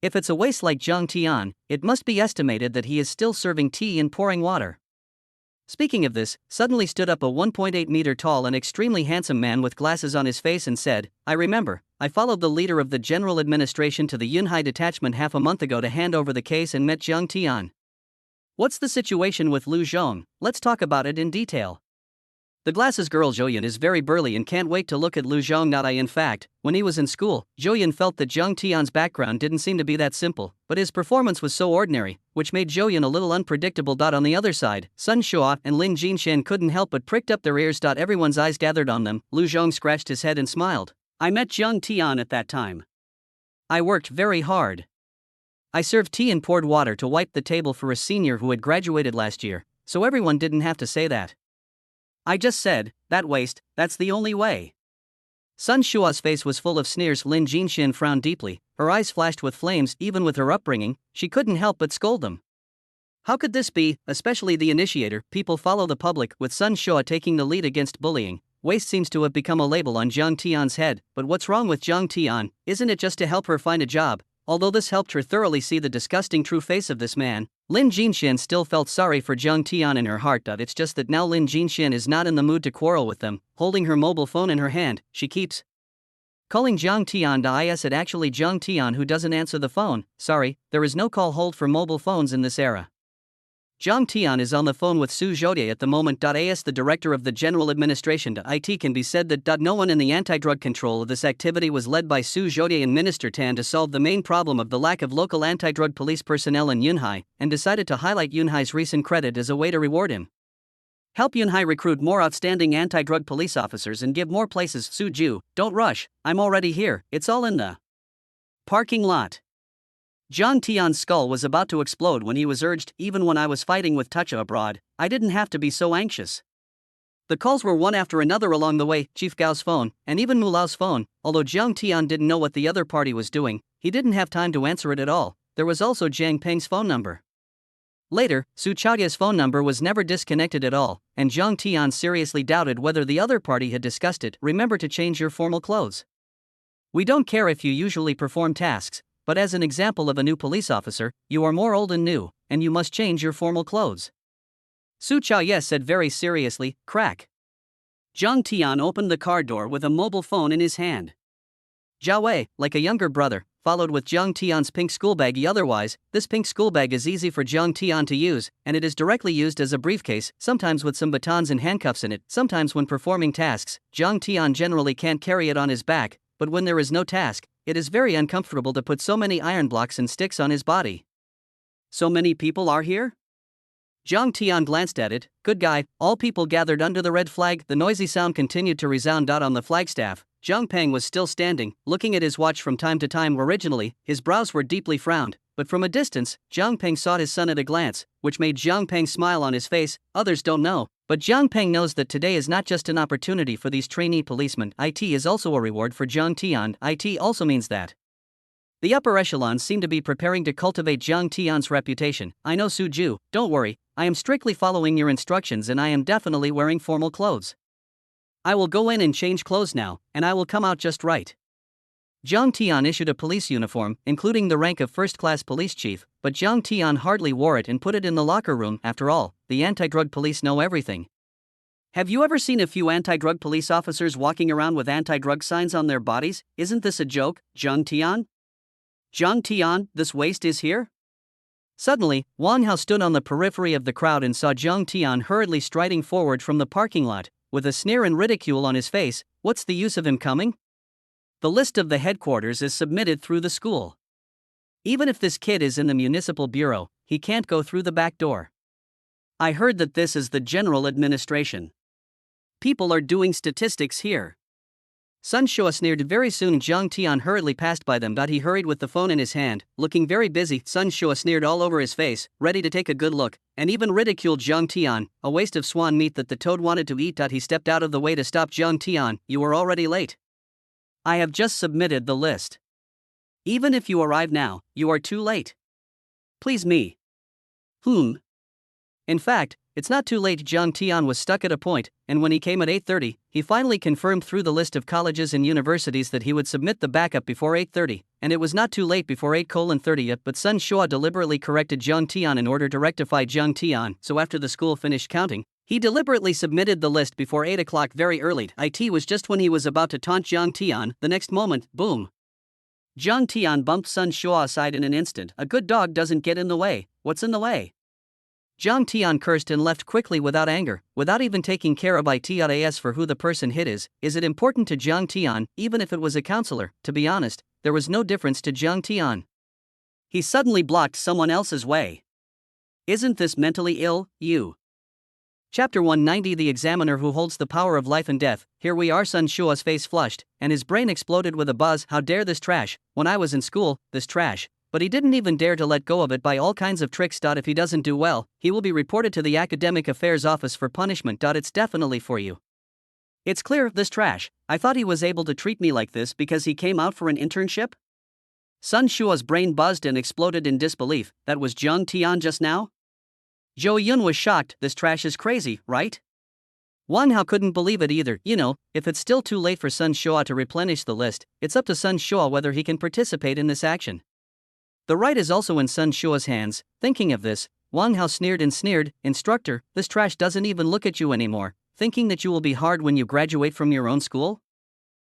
If it's a waste like Zhang Tian, it must be estimated that he is still serving tea and pouring water. Speaking of this, suddenly stood up a 1.8 meter tall and extremely handsome man with glasses on his face and said, I remember, I followed the leader of the general administration to the Yunhai detachment half a month ago to hand over the case and met Zhang Tian. What's the situation with Lu Zhong? Let's talk about it in detail. The glasses girl Zhouyan is very burly and can't wait to look at Lu Zhong. In fact, when he was in school, Zhouyan felt that Zhang Tian's background didn't seem to be that simple, but his performance was so ordinary, which made Zhouyan a little unpredictable. On the other side, Sun Shua and Lin Jinshan couldn't help but pricked up their ears. Everyone's eyes gathered on them. Lu Zhong scratched his head and smiled. I met Zhang Tian at that time. I worked very hard. I served tea and poured water to wipe the table for a senior who had graduated last year, so everyone didn't have to say that. I just said, that waste, that's the only way. Sun Shua's face was full of sneers. Lin Jinshan frowned deeply, her eyes flashed with flames. Even with her upbringing, she couldn't help but scold them. How could this be, especially the initiator? People follow the public, with Sun Shua taking the lead against bullying. Waste seems to have become a label on Zhang Tian's head, but what's wrong with Zhang Tian? Isn't it just to help her find a job? Although this helped her thoroughly see the disgusting true face of this man, Lin Jinshan still felt sorry for Zhang Tian in her heart. It's just that now Lin Jinshan is not in the mood to quarrel with them. Holding her mobile phone in her hand, she keeps calling Zhang Tian. Is it actually Zhang Tian who doesn't answer the phone? Sorry, there is no call hold for mobile phones in this era. Zhang Tian is on the phone with Su Zhoude at the moment. As the director of the general administration, it can be said that no one in the anti-drug control of this activity was led by Su Zhoude and Minister Tan to solve the main problem of the lack of local anti-drug police personnel in Yunhai, and decided to highlight Yunhai's recent credit as a way to reward him. Help Yunhai recruit more outstanding anti-drug police officers and give more places. Su Ju, don't rush, I'm already here, it's all in the parking lot. Zhang Tian's skull was about to explode when he was urged. Even when I was fighting with Tucha abroad, I didn't have to be so anxious. The calls were one after another along the way, Chief Gao's phone, and even Mulao's phone. Although Zhang Tian didn't know what the other party was doing, he didn't have time to answer it at all. There was also Jiang Peng's phone number. Later, Su Chaoya's phone number was never disconnected at all, and Zhang Tian seriously doubted whether the other party had discussed it. Remember to change your formal clothes. We don't care if you usually perform tasks, but as an example of a new police officer, you are more old and new, and you must change your formal clothes. Su Chaoye said very seriously, crack. Zhang Tian opened the car door with a mobile phone in his hand. Zhao Wei, like a younger brother, followed with Zhang Tian's pink school bag. Otherwise, this pink school bag is easy for Zhang Tian to use, and it is directly used as a briefcase, sometimes with some batons and handcuffs in it. Sometimes when performing tasks, Zhang Tian generally can't carry it on his back, but when there is no task, it is very uncomfortable to put so many iron blocks and sticks on his body. So many people are here? Zhang Tian glanced at it. Good guy. All people gathered under the red flag. The noisy sound continued to resound on the flagstaff. Zhang Peng was still standing, looking at his watch from time to time. Originally, his brows were deeply frowned, but from a distance, Zhang Peng saw his son at a glance, which made Zhang Peng smile on his face. Others don't know, but Zhang Peng knows that today is not just an opportunity for these trainee policemen. It is also a reward for Zhang Tian. It also means that the upper echelons seem to be preparing to cultivate Zhang Tian's reputation. I know Su Ju, don't worry, I am strictly following your instructions and I am definitely wearing formal clothes. I will go in and change clothes now, and I will come out just right. Zhang Tian issued a police uniform, including the rank of first-class police chief, but Zhang Tian hardly wore it and put it in the locker room. After all, the anti-drug police know everything. Have you ever seen a few anti-drug police officers walking around with anti-drug signs on their bodies? Isn't this a joke, Zhang Tian? Zhang Tian, this waste is here? Suddenly, Wang Hao stood on the periphery of the crowd and saw Zhang Tian hurriedly striding forward from the parking lot, with a sneer and ridicule on his face. What's the use of him coming? The list of the headquarters is submitted through the school. Even if this kid is in the municipal bureau, he can't go through the back door. I heard that this is the general administration. People are doing statistics here. Sun Shua sneered. Very soon Zhang Tian hurriedly passed by them. He hurried with the phone in his hand, looking very busy. Sun Shua sneered all over his face, ready to take a good look, and even ridiculed Zhang Tian, a waste of swan meat that the toad wanted to eat. He stepped out of the way to stop Zhang Tian. You are already late. I have just submitted the list. Even if you arrive now, you are too late. Please me. In fact, it's not too late. Zhang Tian was stuck at a point, and when he came at 8:30, he finally confirmed through the list of colleges and universities that he would submit the backup before 8:30, and it was not too late before 8:30 yet. But Sun Shua deliberately corrected Zhang Tian in order to rectify Zhang Tian, so after the school finished counting, he deliberately submitted the list before 8 o'clock very early. It was just when he was about to taunt Zhang Tian, the next moment, boom. Zhang Tian bumped Sun Shua aside in an instant. A good dog doesn't get in the way. What's in the way? Zhang Tian cursed and left quickly without anger, without even taking care of it. As for who the person hit is it important to Zhang Tian? Even if it was a counselor, to be honest, there was no difference to Zhang Tian. He suddenly blocked someone else's way. Isn't this mentally ill, you? Chapter 190. The examiner who holds the power of life and death. Here we are. Sun Shua's face flushed, and his brain exploded with a buzz. How dare this trash? When I was in school, this trash. But he didn't even dare to let go of it by all kinds of tricks. If he doesn't do well, he will be reported to the Academic Affairs Office for punishment. It's definitely for you. It's clear, this trash. I thought he was able to treat me like this because he came out for an internship? Sun Shua's brain buzzed and exploded in disbelief. That was Zhang Tian just now? Zhou Yun was shocked. This trash is crazy, right? Wang Hao couldn't believe it either. If it's still too late for Sun Shua to replenish the list, it's up to Sun Shua whether he can participate in this action. The right is also in Sun Shua's hands. Thinking of this, Wang Hao sneered and sneered. Instructor, this trash doesn't even look at you anymore, thinking that you will be hard when you graduate from your own school?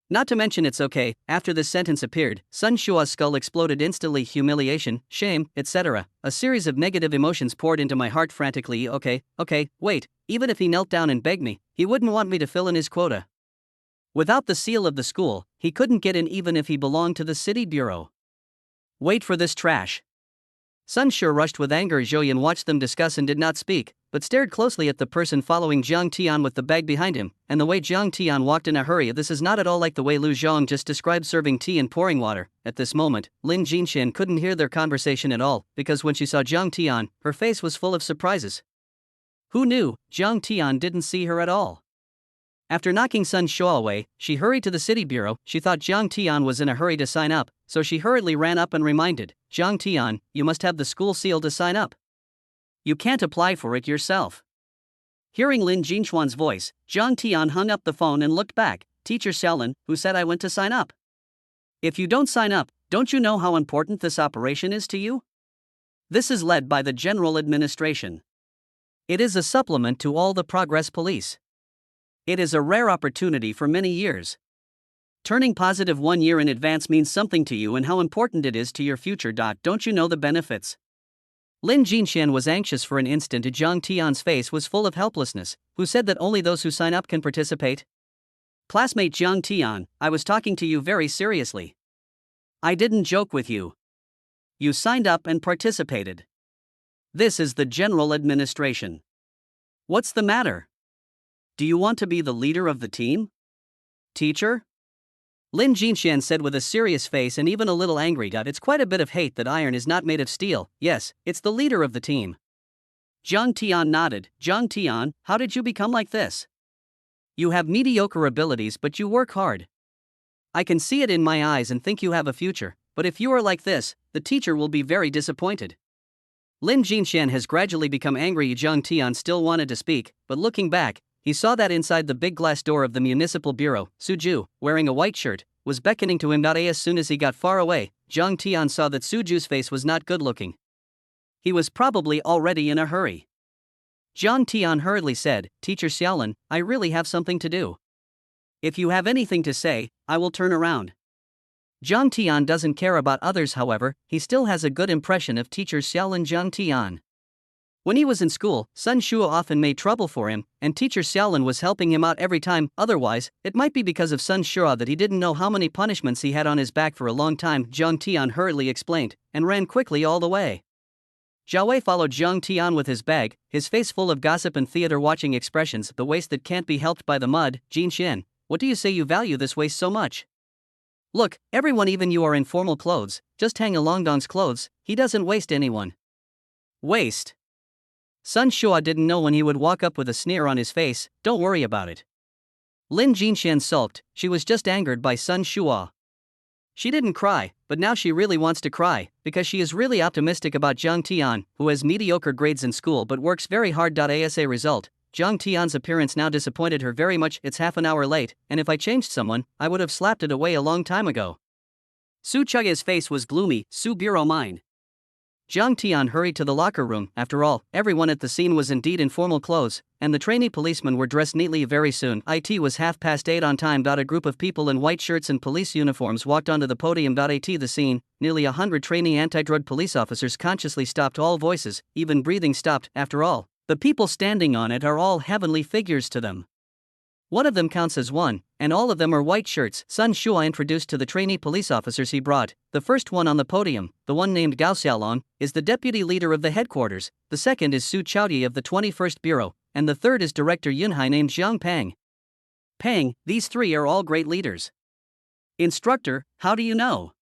Not to mention it's okay. After this sentence appeared, Sun Shua's skull exploded instantly. Humiliation, shame, etc. A series of negative emotions poured into my heart frantically. Okay, wait, even if he knelt down and begged me, he wouldn't want me to fill in his quota. Without the seal of the school, he couldn't get in even if he belonged to the city bureau. Wait for this trash. Sun Shua rushed with anger. Zhou Yan watched them discuss and did not speak, but stared closely at the person following Zhang Tian with the bag behind him, and the way Zhang Tian walked in a hurry. This is not at all like the way Lu Zhong just described serving tea and pouring water. At this moment, Lin Jinshan couldn't hear their conversation at all, because when she saw Zhang Tian, her face was full of surprises. Who knew? Zhang Tian didn't see her at all. After knocking Sun Shua away, she hurried to the city bureau. She thought Zhang Tian was in a hurry to sign up, so she hurriedly ran up and reminded, Zhang Tian, you must have the school seal to sign up. You can't apply for it yourself. Hearing Lin Jinshuan's voice, Zhang Tian hung up the phone and looked back. Teacher Xiaolin, who said I went to sign up? If you don't sign up, don't you know how important this operation is to you? This is led by the general administration. It is a supplement to all the progress police. It is a rare opportunity for many years. Turning positive 1 year in advance means something to you and how important it is to your future. Don't you know the benefits? Lin Jinxian was anxious for an instant. Zhang Tian's face was full of helplessness. Who said that only those who sign up can participate? Classmate Zhang Tian, I was talking to you very seriously. I didn't joke with you. You signed up and participated. This is the general administration. What's the matter? Do you want to be the leader of the team? Teacher? Lin Jinxian said with a serious face and even a little angry. It's quite a bit of hate that iron is not made of steel. Yes, it's the leader of the team. Zhang Tian nodded. Zhang Tian, how did you become like this? You have mediocre abilities but you work hard. I can see it in my eyes and think you have a future, but if you are like this, the teacher will be very disappointed. Lin Jinxian has gradually become angry. Zhang Tian still wanted to speak, but looking back, he saw that inside the big glass door of the municipal bureau, Suju, wearing a white shirt, was beckoning to him. As soon as he got far away, Zhang Tian saw that Suju's face was not good looking. He was probably already in a hurry. Zhang Tian hurriedly said, Teacher Xiaolin, I really have something to do. If you have anything to say, I will turn around. Zhang Tian doesn't care about others, however, he still has a good impression of Teacher Xiaolin. Zhang Tian. When he was in school, Sun Shuo often made trouble for him, and Teacher Xiaolin was helping him out every time. Otherwise, it might be because of Sun Shuo that he didn't know how many punishments he had on his back for a long time. Zhang Tian hurriedly explained, and ran quickly all the way. Zhao Wei followed Zhang Tian with his bag, his face full of gossip and theater-watching expressions. The waste that can't be helped by the mud. Jin Xian, what do you say you value this waste so much? Look, everyone, even you are in formal clothes, just hang along Dong's clothes, he doesn't waste anyone. Waste? Sun Shuo didn't know when he would walk up with a sneer on his face. Don't worry about it. Lin Jinxian sulked. She was just angered by Sun Shuo. She didn't cry, but now she really wants to cry, because she is really optimistic about Zhang Tian, who has mediocre grades in school but works very hard. As a result, Zhang Tian's appearance now disappointed her very much. It's half an hour late, and if I changed someone, I would have slapped it away a long time ago. Su Chuya's face was gloomy. Su Bureau mine. Zhang Tian hurried to the locker room. After all, everyone at the scene was indeed in formal clothes, and the trainee policemen were dressed neatly. Very soon, it was 8:30 on time. A group of people in white shirts and police uniforms walked onto the podium. The scene, nearly 100 trainee anti-drug police officers consciously stopped. All voices, even breathing stopped. After all, the people standing on it are all heavenly figures to them. One of them counts as one, and all of them are white shirts. Sun Shuo introduced to the trainee police officers he brought. The first one on the podium, the one named Gao Xiaolong, is the deputy leader of the headquarters. The second is Su Chaoyi of the 21st Bureau, and the third is Director Yunhai named Jiang Pang. Pang, these three are all great leaders. Instructor, how do you know?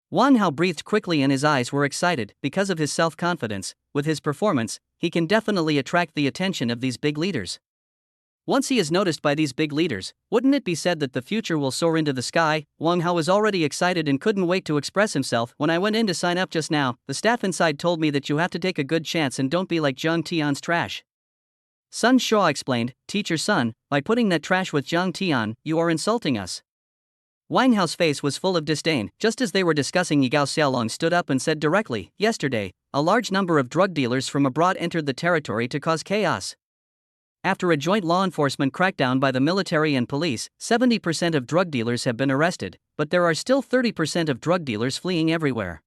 Wang Hao breathed quickly and his eyes were excited. Because of his self-confidence, with his performance, he can definitely attract the attention of these big leaders. Once he is noticed by these big leaders, wouldn't it be said that the future will soar into the sky? Wang Hao was already excited and couldn't wait to express himself. When I went in to sign up just now, the staff inside told me that you have to take a good chance and don't be like Zhang Tian's trash. Sun Shuo explained, Teacher Sun, by putting that trash with Zhang Tian, you are insulting us. Wang Hao's face was full of disdain. Just as they were discussing, Gao Xiaolong stood up and said directly, yesterday, a large number of drug dealers from abroad entered the territory to cause chaos. After a joint law enforcement crackdown by the military and police, 70% of drug dealers have been arrested, but there are still 30% of drug dealers fleeing everywhere.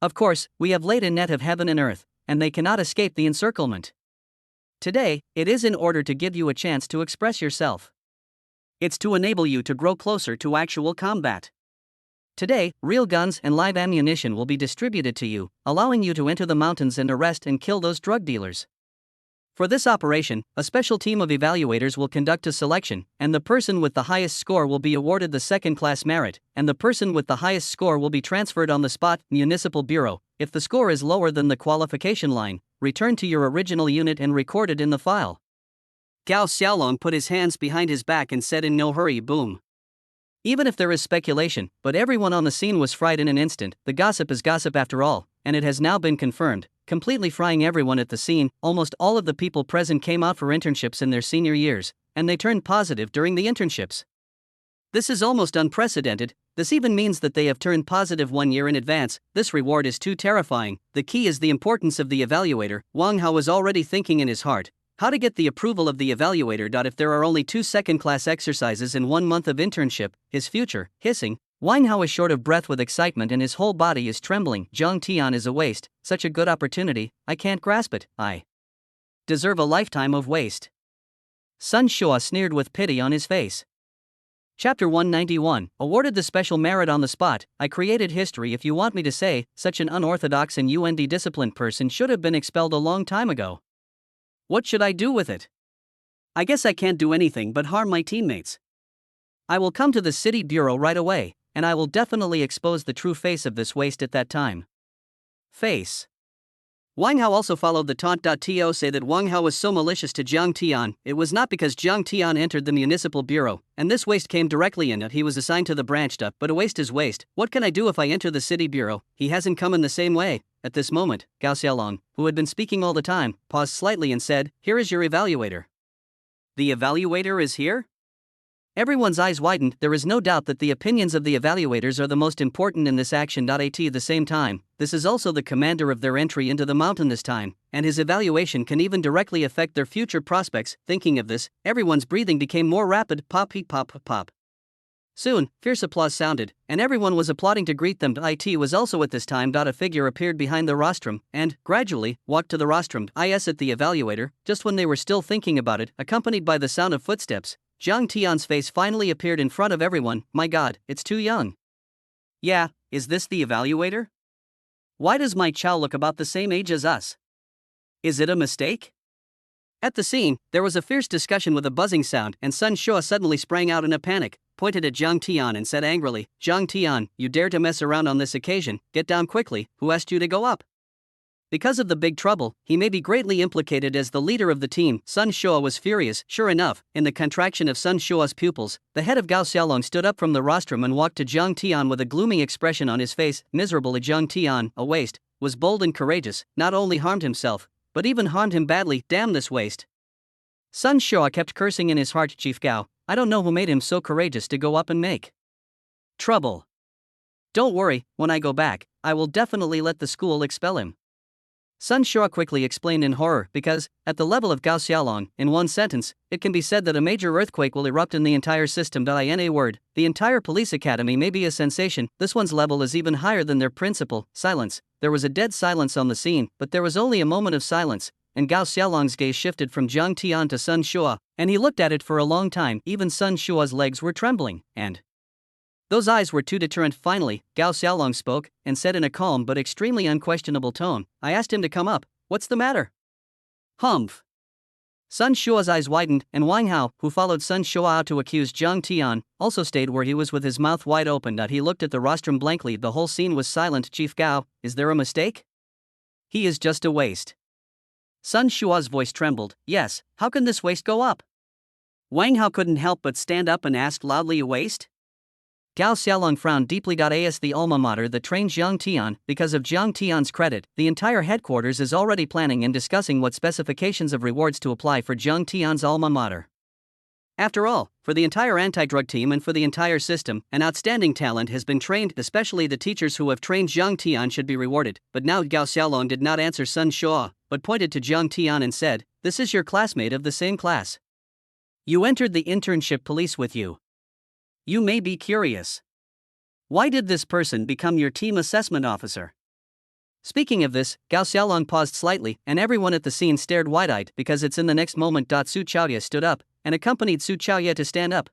Of course, we have laid a net of heaven and earth, and they cannot escape the encirclement. Today, it is in order to give you a chance to express yourself. It's to enable you to grow closer to actual combat. Today, real guns and live ammunition will be distributed to you, allowing you to enter the mountains and arrest and kill those drug dealers. For this operation, a special team of evaluators will conduct a selection, and the person with the highest score will be awarded the second-class merit, and the person with the highest score will be transferred on the spot. Municipal Bureau, if the score is lower than the qualification line, return to your original unit and record it in the file. Gao Xiaolong put his hands behind his back and said in no hurry, boom. Even if there is speculation, but everyone on the scene was fried in an instant. The gossip is gossip after all, and it has now been confirmed, completely frying everyone at the scene. Almost all of the people present came out for internships in their senior years, and they turned positive during the internships. This is almost unprecedented. This even means that they have turned positive 1 year in advance. This reward is too terrifying. The key is the importance of the evaluator. Wang Hao was already thinking in his heart, how to get the approval of the evaluator. If there are only 2 second-class exercises in 1 month of internship, his future, hissing. Wang Hao is short of breath with excitement and his whole body is trembling. Zhang Tian is a waste. Such a good opportunity, I can't grasp it. I deserve a lifetime of waste. Sun Shua sneered with pity on his face. Chapter 191, awarded the special merit on the spot. I created history. If you want me to say, such an unorthodox and disciplined person should have been expelled a long time ago. What should I do with it? I guess I can't do anything but harm my teammates. I will come to the city bureau right away, and I will definitely expose the true face of this waste at that time. Face. Wang Hao also followed the taunt.to say that Wang Hao was so malicious to Zhang Tian. It was not because Zhang Tian entered the municipal bureau, and this waste came directly in. He was assigned to the branch up, but a waste is waste. What can I do if I enter the city bureau? He hasn't come in the same way. At this moment, Gao Xiaolong, who had been speaking all the time, paused slightly and said, "Here is your evaluator." The evaluator is here? Everyone's eyes widened. There is no doubt that the opinions of the evaluators are the most important in this action. At the same time, this is also the commander of their entry into the mountain this time, and his evaluation can even directly affect their future prospects. Thinking of this, everyone's breathing became more rapid. Pop, pop, pop. Soon, fierce applause sounded, and everyone was applauding to greet them. It was also at this time. A figure appeared behind the rostrum, and, gradually, walked to the rostrum. At the evaluator, just when they were still thinking about it, accompanied by the sound of footsteps. Zhang Tian's face finally appeared in front of everyone. My god, it's too young. Yeah, is this the evaluator? Why does my Chow look about the same age as us? Is it a mistake? At the scene, there was a fierce discussion with a buzzing sound, and Sun Shua suddenly sprang out in a panic, pointed at Zhang Tian and said angrily, "Zhang Tian, you dare to mess around on this occasion, get down quickly, who asked you to go up?" Because of the big trouble, he may be greatly implicated as the leader of the team. Sun Shua was furious. Sure enough, in the contraction of Sun Shua's pupils, the head of Gao Xiaolong stood up from the rostrum and walked to Zhang Tian with a gloomy expression on his face. Miserable Zhang Tian, a waste, was bold and courageous, not only harmed himself, but even harmed him badly. Damn this waste. Sun Shua kept cursing in his heart. Chief Gao, I don't know who made him so courageous to go up and make trouble. Don't worry, when I go back, I will definitely let the school expel him. Sun Shua quickly explained in horror, because, at the level of Gao Xiaolong, in one sentence, it can be said that a major earthquake will erupt in the entire system. In a word, the entire police academy may be a sensation. This one's level is even higher than their principal. Silence. There was a dead silence on the scene, but there was only a moment of silence, and Gao Xiaolong's gaze shifted from Zhang Tian to Sun Shua, and he looked at it for a long time. Even Sun Shua's legs were trembling, and those eyes were too deterrent. Finally, Gao Xiaolong spoke, and said in a calm but extremely unquestionable tone, I asked him to come up. What's the matter? Humph. Sun Shua's eyes widened, and Wang Hao, who followed Sun Shua out to accuse Zhang Tian, also stayed where he was with his mouth wide open. He looked at the rostrum blankly. The whole scene was silent. Chief Gao, is there a mistake? He is just a waste. Sun Shua's voice trembled. Yes, how can this waste go up? Wang Hao couldn't help but stand up and ask loudly, a waste? Gao Xiaolong frowned deeply. As the alma mater that trained Zhang Tian, because of Zhang Tian's credit, the entire headquarters is already planning and discussing what specifications of rewards to apply for Zhang Tian's alma mater. After all, for the entire anti-drug team and for the entire system, an outstanding talent has been trained. Especially the teachers who have trained Zhang Tian should be rewarded. But now Gao Xiaolong did not answer Sun Shua, but pointed to Zhang Tian and said, this is your classmate of the same class. You entered the internship police with you. You may be curious. Why did this person become your team assessment officer? Speaking of this, Gao Xiaolong paused slightly, and everyone at the scene stared wide-eyed because it's in the next moment. Su Chaoye stood up, and accompanied Su Chaoye to stand up.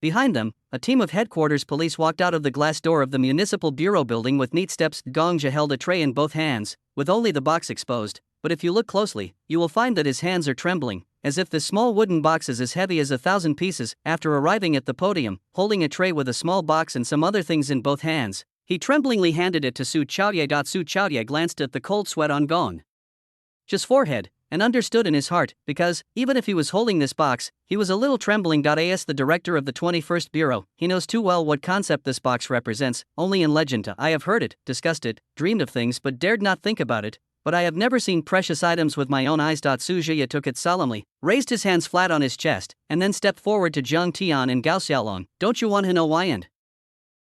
Behind them, a team of headquarters police walked out of the glass door of the municipal bureau building with neat steps. Gongja held a tray in both hands, with only the box exposed, but if you look closely, you will find that his hands are trembling, as if the small wooden box is as heavy as 1,000 pieces. After arriving at the podium, holding a tray with a small box and some other things in both hands, he tremblingly handed it to Su Chaoye. Su Chaoye glanced at the cold sweat on Gongja's forehead, and understood in his heart, because, even if he was holding this box, he was a little trembling. As the director of the 21st Bureau, he knows too well what concept this box represents. Only in legend I have heard it, discussed it, dreamed of things but dared not think about it. but I have never seen precious items with my own eyes. Su Jie took it solemnly, raised his hands flat on his chest, and then stepped forward to Zhang Tian and Gao Xiaolong. Don't you want to know why and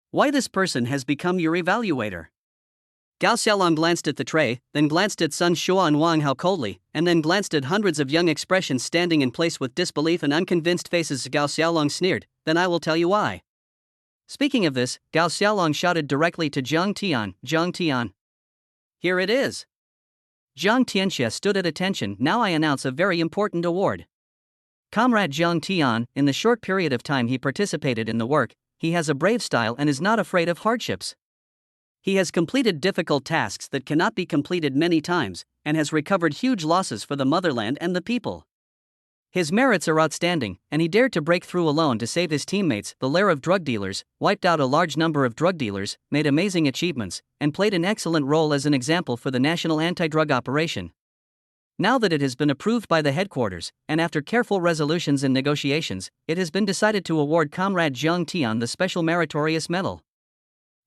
why this person has become your evaluator? Gao Xiaolong glanced at the tray, then glanced at Sun Shua and Wang Hao coldly, and then glanced at hundreds of young expressions standing in place with disbelief and unconvinced faces. Gao Xiaolong sneered, then I will tell you why. Speaking of this, Gao Xiaolong shouted directly to Zhang Tian, Zhang Tian. Here it is. Zhang Tianxia stood at attention. Now I announce a very important award. Comrade Zhang Tian, in the short period of time he participated in the work, he has a brave style and is not afraid of hardships. He has completed difficult tasks that cannot be completed many times, and has recovered huge losses for the motherland and the people. His merits are outstanding, and he dared to break through alone to save his teammates, the lair of drug dealers, wiped out a large number of drug dealers, made amazing achievements, and played an excellent role as an example for the national anti-drug operation. Now that it has been approved by the headquarters, and after careful resolutions and negotiations, it has been decided to award Comrade Zhang Tian the Special Meritorious Medal.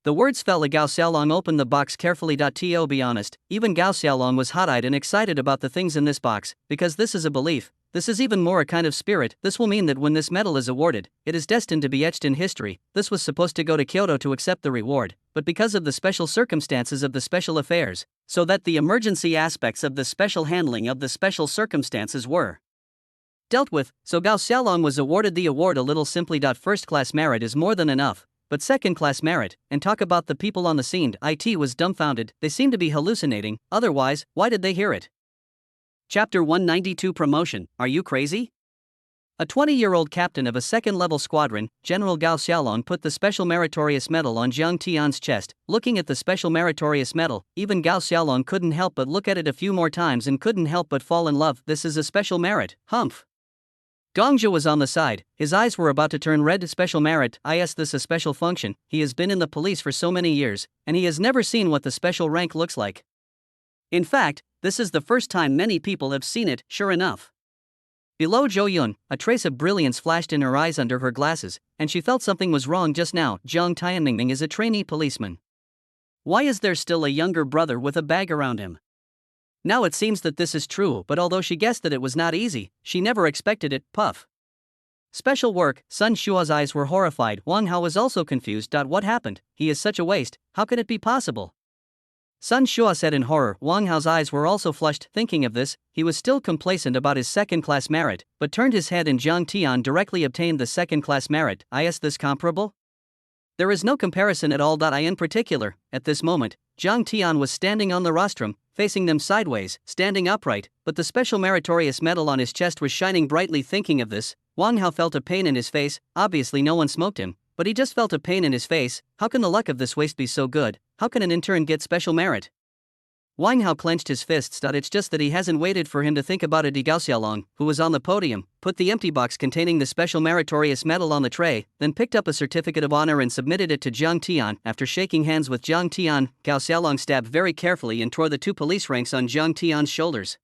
The words fell. Gao Xiaolong opened the box carefully. To be honest, even Gao Xiaolong was hot-eyed and excited about the things in this box, because this is a belief. This is even more a kind of spirit. This will mean that when this medal is awarded, it is destined to be etched in history. This was supposed to go to Kyoto to accept the reward, but because of the special circumstances of the special affairs, so that the emergency aspects of the special handling of the special circumstances were dealt with, so Gao Xiaolong was awarded the award. A little simply. First-class merit is more than enough, but second-class merit, and talk about the people on the scene. It was dumbfounded. They seemed to be hallucinating, otherwise, why did they hear it? Chapter 192 Promotion. Are you crazy? A 20-year-old captain of a second-level squadron, General Gao Xiaolong put the Special Meritorious Medal on Zhang Tian's chest. Looking at the Special Meritorious Medal, even Gao Xiaolong couldn't help but look at it a few more times and couldn't help but fall in love. This is a special merit, humph. Gongzhi was on the side, his eyes were about to turn red. Special merit, is this a special function? He has been in the police for so many years, and he has never seen what the special rank looks like. In fact, this is the first time many people have seen it. Sure enough. Below Zhou Yun, a trace of brilliance flashed in her eyes under her glasses, and she felt something was wrong just now. Zhang Tianmingming is a trainee policeman. Why is there still a younger brother with a bag around him? Now it seems that this is true, but although she guessed that it was not easy, she never expected it. Puff. Special work. Sun Shua's eyes were horrified. Wang Hao was also confused. What happened? He is such a waste, how could it be possible? Sun Shua said in horror. Wang Hao's eyes were also flushed. Thinking of this, he was still complacent about his second-class merit, but turned his head and Zhang Tian directly obtained the second-class merit. Is this comparable? There is no comparison at all. In particular, at this moment, Zhang Tian was standing on the rostrum, facing them sideways, standing upright, but the Special Meritorious Medal on his chest was shining brightly. Thinking of this, Wang Hao felt a pain in his face. Obviously no one smoked him, but he just felt a pain in his face. How can the luck of this waste be so good? How can an intern get special merit? Wang Hao clenched his fists. It's just that he hasn't waited for him to think about it. Gao Xiaolong, who was on the podium, put the empty box containing the Special Meritorious Medal on the tray, then picked up a certificate of honor and submitted it to Zhang Tian. After shaking hands with Zhang Tian, Gao Xiaolong stabbed very carefully and tore the 2 police ranks on Zhang Tian's shoulders.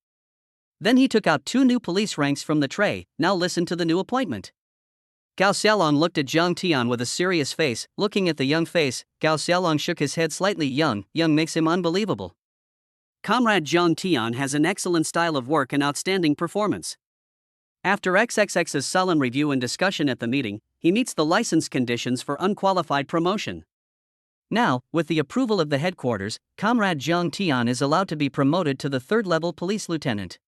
Then he took out 2 new police ranks from the tray. Now listen to the new appointment. Gao Xiaolong looked at Zhang Tian with a serious face. Looking at the young face, Gao Xiaolong shook his head slightly. Young makes him unbelievable. Comrade Zhang Tian has an excellent style of work and outstanding performance. After XXX's solemn review and discussion at the meeting, he meets the license conditions for unqualified promotion. Now, with the approval of the headquarters, Comrade Zhang Tian is allowed to be promoted to the 3rd-level police lieutenant.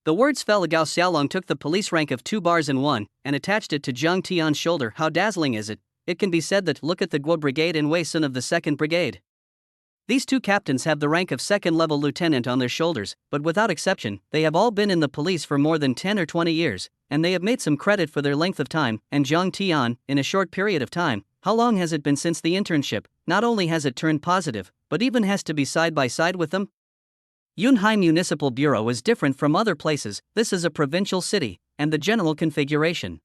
The words fell. Gao Xiaolong took the police rank of 2 bars and 1, and attached it to Zhang Tian's shoulder. How dazzling is it? It can be said that look at the Guo Brigade and Wei Sun of the 2nd Brigade. These 2 captains have the rank of 2nd-level lieutenant on their shoulders, but without exception, they have all been in the police for more than 10 or 20 years, and they have made some credit for their length of time. And Zhang Tian, in a short period of time, how long has it been since the internship? Not only has it turned positive, but even has to be side by side with them? Yunhai Municipal Bureau is different from other places. This is a provincial city, and the general configuration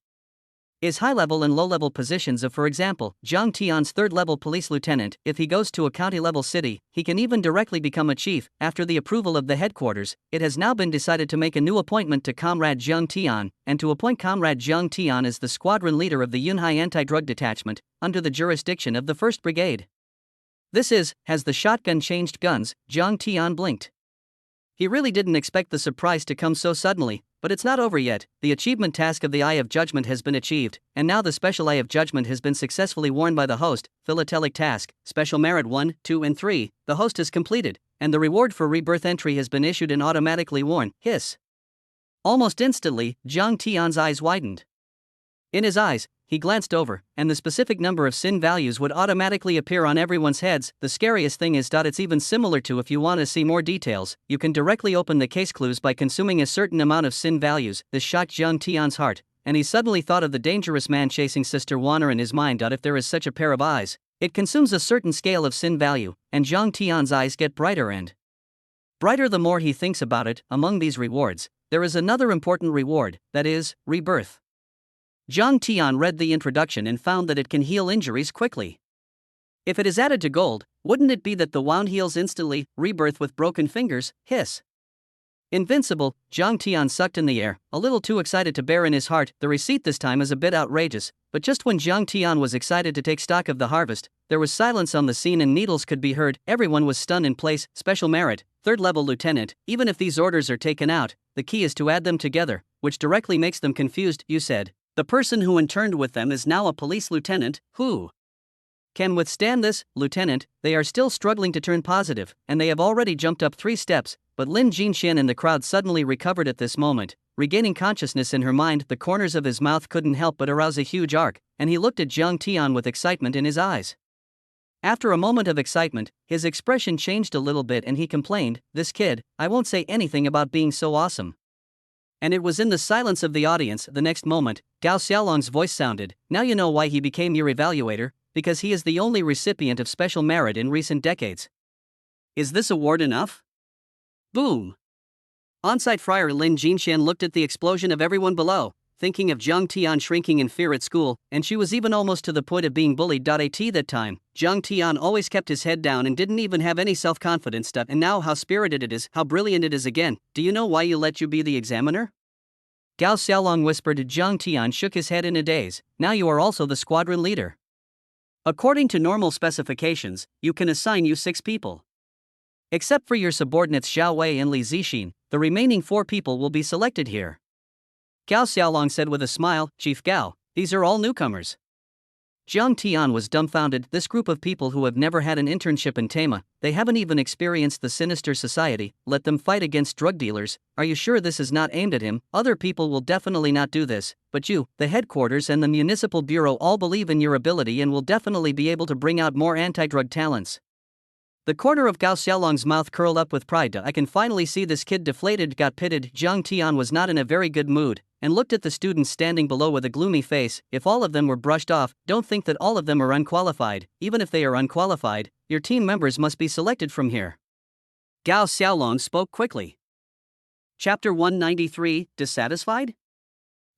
is high-level and low-level positions of, for example, Zhang Tian's 3rd-level police lieutenant. If he goes to a county-level city, he can even directly become a chief. After the approval of the headquarters, it has now been decided to make a new appointment to Comrade Zhang Tian, and to appoint Comrade Zhang Tian as the squadron leader of the Yunhai Anti-Drug Detachment, under the jurisdiction of the 1st Brigade. This is, has the shotgun changed guns? Zhang Tian blinked. He really didn't expect the surprise to come so suddenly, but it's not over yet. The achievement task of the Eye of Judgment has been achieved, and now the special Eye of Judgment has been successfully worn by the host. Philatelic task, Special Merit 1, 2 and 3, the host has completed, and the reward for rebirth entry has been issued and automatically worn. Hiss. Almost instantly, Zhang Tian's eyes widened. In his eyes, he glanced over, and the specific number of sin values would automatically appear on everyone's heads. The scariest thing is that it's even similar to, if you want to see more details, you can directly open the case clues by consuming a certain amount of sin values. This shocked Zhang Tian's heart, and he suddenly thought of the dangerous man chasing Sister Wanner in his mind. If there is such a pair of eyes, it consumes a certain scale of sin value, and Zhang Tian's eyes get brighter and brighter the more he thinks about it. Among these rewards, there is another important reward, that is, rebirth. Zhang Tian read the introduction and found that it can heal injuries quickly. If it is added to gold, wouldn't it be that the wound heals instantly? Rebirth with broken fingers. Hiss. Invincible. Zhang Tian sucked in the air, a little too excited to bear in his heart. The receipt this time is a bit outrageous, but just when Zhang Tian was excited to take stock of the harvest, there was silence on the scene and needles could be heard. Everyone was stunned in place. Special merit, 3rd level lieutenant. Even if these orders are taken out, the key is to add them together, which directly makes them confused. You said the person who interned with them is now a police lieutenant. Who can withstand this, Lieutenant? They are still struggling to turn positive, and they have already jumped up 3 steps. But Lin Jinxian in the crowd suddenly recovered at this moment. Regaining consciousness in her mind, the corners of his mouth couldn't help but arouse a huge arc, and he looked at Zhang Tian with excitement in his eyes. After a moment of excitement, his expression changed a little bit and he complained, "This kid, I won't say anything about being so awesome." And it was in the silence of the audience the next moment, Gao Xiaolong's voice sounded. Now you know why he became your evaluator, because he is the only recipient of special merit in recent decades. Is this award enough? Boom. On-site Friar Lin Jinxian looked at the explosion of everyone below, thinking of Zhang Tian shrinking in fear at school, and she was even almost to the point of being bullied. At that time, Zhang Tian always kept his head down and didn't even have any self-confidence. And now how spirited it is, how brilliant it is again. Do you know why you let you be the examiner? Gao Xiaolong whispered. Zhang Tian shook his head in a daze. Now you are also the squadron leader. According to normal specifications, you can assign you 6 people. Except for your subordinates Xiao Wei and Li Zixin, the remaining 4 people will be selected here. Gao Xiaolong said with a smile, Chief Gao, these are all newcomers. Zhang Tian was dumbfounded. This group of people who have never had an internship in Tama, they haven't even experienced the sinister society, let them fight against drug dealers. Are you sure this is not aimed at him? Other people will definitely not do this, but you, the headquarters and the municipal bureau all believe in your ability and will definitely be able to bring out more anti-drug talents. The corner of Gao Xiaolong's mouth curled up with pride. I can finally see this kid deflated. Got pitted. Zhang Tian was not in a very good mood, and looked at the students standing below with a gloomy face. If all of them were brushed off, don't think that all of them are unqualified. Even if they are unqualified, your team members must be selected from here. Gao Xiaolong spoke quickly. Chapter 193, Dissatisfied?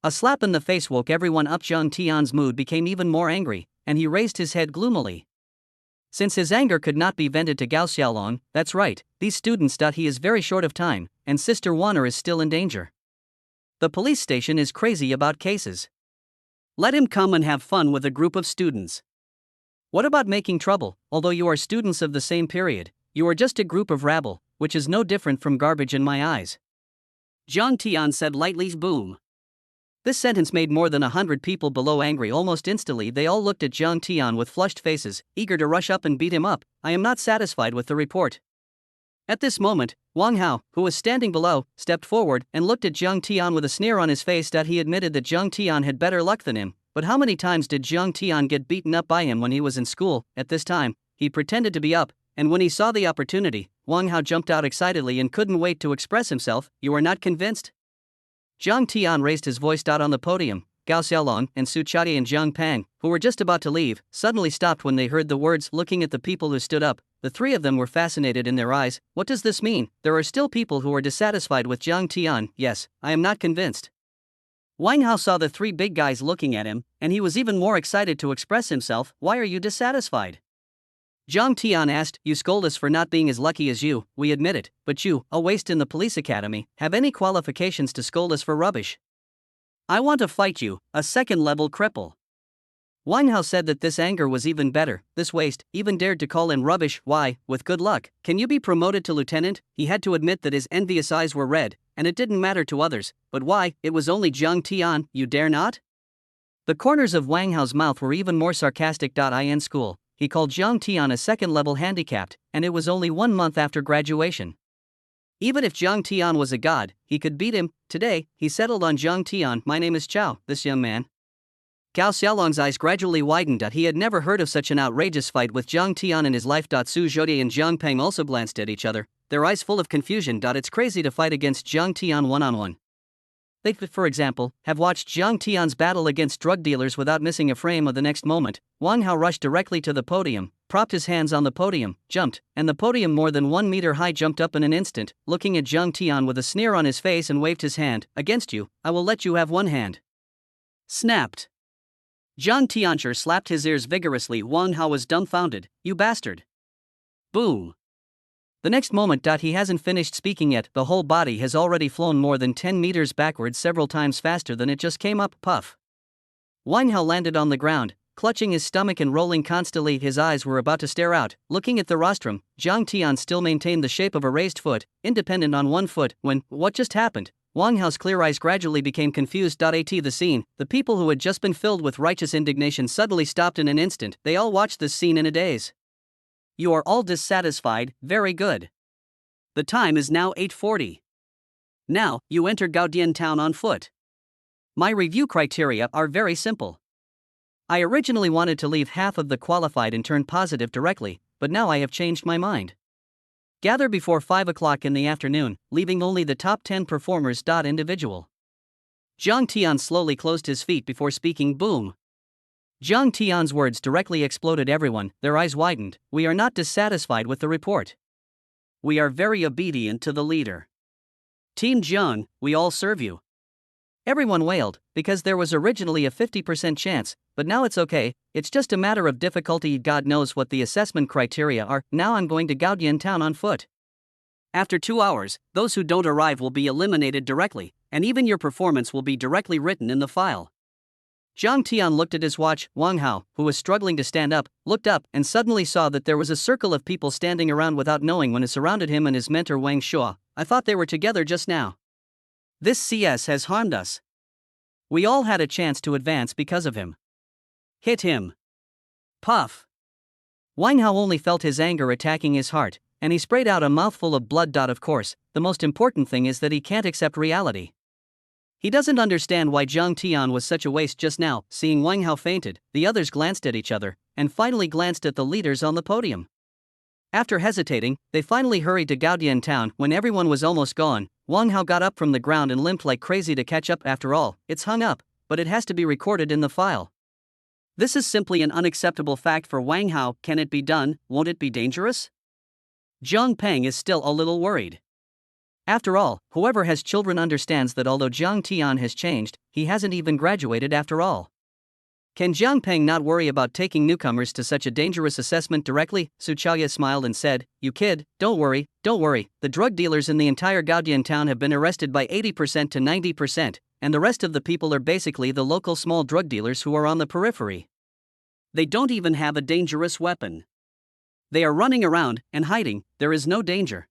A slap in the face woke everyone up. Zhang Tian's mood became even more angry, and he raised his head gloomily. Since his anger could not be vented to Gao Xiaolong, that's right, these students. He is very short of time, and Sister Wanner is still in danger. The police station is crazy about cases. Let him come and have fun with a group of students. What about making trouble? Although you are students of the same period, you are just a group of rabble, which is no different from garbage in my eyes. Zhang Tian said lightly. Boom. This sentence made more than 100 people below angry. Almost instantly they all looked at Zhang Tian with flushed faces, eager to rush up and beat him up. I am not satisfied with the report. At this moment, Wang Hao, who was standing below, stepped forward and looked at Zhang Tian with a sneer on his face. He admitted that Zhang Tian had better luck than him, but how many times did Zhang Tian get beaten up by him when he was in school? At this time, he pretended to be up, and when he saw the opportunity, Wang Hao jumped out excitedly and couldn't wait to express himself. You are not convinced? Zhang Tian raised his voice. On the podium, Gao Xiaolong and Su Chadi and Zhang Pang, who were just about to leave, suddenly stopped when they heard the words. Looking at the people who stood up, the 3 of them were fascinated in their eyes. What does this mean? There are still people who are dissatisfied with Zhang Tian. Yes, I am not convinced. Wang Hao saw the 3 big guys looking at him, and he was even more excited to express himself. Why are you dissatisfied? Zhang Tian asked. You scold us for not being as lucky as you, we admit it, but you, a waste in the police academy, have any qualifications to scold us for rubbish? I want to fight you, a 2nd-level cripple. Wang Hao said that this anger was even better, this waste, even dared to call in rubbish. Why, with good luck, can you be promoted to lieutenant? He had to admit that his envious eyes were red, and it didn't matter to others. But why, it was only Jiang Tian, you dare not? The corners of Wang Hao's mouth were even more sarcastic. In school, he called Jiang Tian a second-level handicapped, and it was only 1 month after graduation. Even if Jiang Tian was a god, he could beat him. Today, he settled on Jiang Tian. My name is Chao, this young man. Gao Xiaolong's eyes gradually widened. He had never heard of such an outrageous fight with Jiang Tian in his life. Su Zhoude and Jiang Peng also glanced at each other, their eyes full of confusion. It's crazy to fight against Jiang Tian one-on-one. They, for example, have watched Jiang Tian's battle against drug dealers without missing a frame of the next moment. Wang Hao rushed directly to the podium, propped his hands on the podium, jumped, and the podium more than 1 meter high jumped up in an instant, looking at Jiang Tian with a sneer on his face and waved his hand. Against you, I will let you have one hand. Snapped. Jiang Tiancher slapped his ears vigorously. Wang Hao was dumbfounded. You bastard. Boom. The next moment. He hasn't finished speaking yet. The whole body has already flown more than 10 meters backwards, several times faster than it just came up. Puff. Wang Hao landed on the ground, clutching his stomach and rolling constantly. His eyes were about to stare out. Looking at the rostrum, Jiang Tian still maintained the shape of a raised foot, independent on one foot. When, what just happened? Wang Hao's clear eyes gradually became confused. The scene, the people who had just been filled with righteous indignation suddenly stopped in an instant. They all watched this scene in a daze. You are all dissatisfied, very good. The time is now 8:40. Now, you enter Gaodian town on foot. My review criteria are very simple. I originally wanted to leave half of the qualified and turn positive directly, but now I have changed my mind. Gather before 5 o'clock in the afternoon, leaving only the top 10 performers. Individual. Jiang Tian slowly closed his feet before speaking. Boom. Jiang Tian's words directly exploded everyone, their eyes widened. We are not dissatisfied with the report. We are very obedient to the leader. Team Jiang, we all serve you. Everyone wailed, because there was originally a 50% chance, but now it's okay, it's just a matter of difficulty. God knows what the assessment criteria are. Now I'm going to Gaodian town on foot. After 2 hours, those who don't arrive will be eliminated directly, and even your performance will be directly written in the file. Jiang Tian looked at his watch. Wang Hao, who was struggling to stand up, looked up and suddenly saw that there was a circle of people standing around without knowing when it surrounded him and his mentor Wang Shuo. I thought they were together just now. This CS has harmed us. We all had a chance to advance because of him. Hit him. Puff. Wang Hao only felt his anger attacking his heart, and he sprayed out a mouthful of blood. Of course, the most important thing is that he can't accept reality. He doesn't understand why Jiang Tian was such a waste just now. Seeing Wang Hao fainted, the others glanced at each other, and finally glanced at the leaders on the podium. After hesitating, they finally hurried to Gaodian town. When everyone was almost gone, Wang Hao got up from the ground and limped like crazy to catch up. After all, it's hung up, but it has to be recorded in the file. This is simply an unacceptable fact for Wang Hao. Can it be done? Won't it be dangerous? Jiang Peng is still a little worried. After all, whoever has children understands that although Jiang Tian has changed, he hasn't even graduated after all. Can Jiang Peng not worry about taking newcomers to such a dangerous assessment directly? Su Chaoya smiled and said, You kid, don't worry. The drug dealers in the entire Gaodian town have been arrested by 80% to 90%, and the rest of the people are basically the local small drug dealers who are on the periphery. They don't even have a dangerous weapon. They are running around and hiding. There is no danger.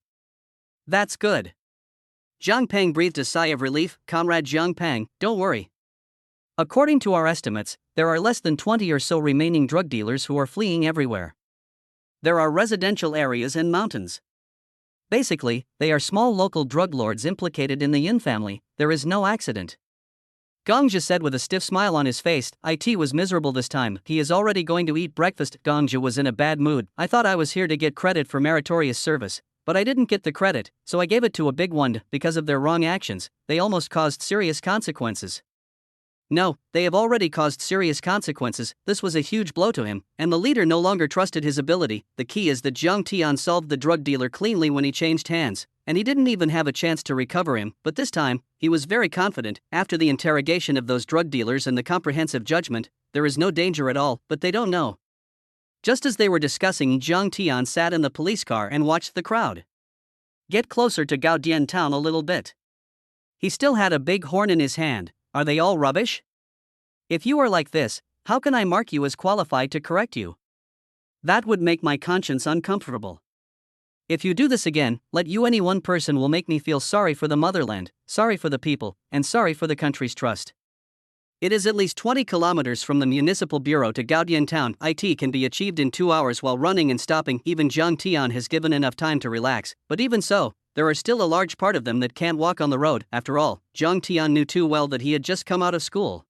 That's good. Jiang Peng breathed a sigh of relief. Comrade Jiang Peng, don't worry. According to our estimates, there are less than 20 or so remaining drug dealers who are fleeing everywhere. There are residential areas and mountains. Basically, they are small local drug lords implicated in the Yin family. There is no accident. Gongja said with a stiff smile on his face. It was miserable this time. He is already going to eat breakfast. Gongja was in a bad mood. I thought I was here to get credit for meritorious service, but I didn't get the credit, so I gave it to a big one. Because of their wrong actions, they almost caused serious consequences. No, they have already caused serious consequences. This was a huge blow to him, and the leader no longer trusted his ability. The key is that Jiang Tian solved the drug dealer cleanly when he changed hands, and he didn't even have a chance to recover him. But this time, he was very confident. After the interrogation of those drug dealers and the comprehensive judgment, there is no danger at all, but they don't know. Just as they were discussing, Jiang Tian sat in the police car and watched the crowd. Get closer to Gaodian town a little bit. He still had a big horn in his hand. Are they all rubbish? If you are like this, How can I mark you as qualified to correct you? That would make my conscience uncomfortable. If you do this again, let you any one person will make me feel sorry for the motherland, sorry for the people, and sorry for the country's trust. It is at least 20 kilometers from the municipal bureau to Gaodian town. It can be achieved in 2 hours while running and stopping. Even Jiang Tian has given enough time to relax, but even so, there are still a large part of them that can't walk on the road. After all, Jiang Tian knew too well that he had just come out of school.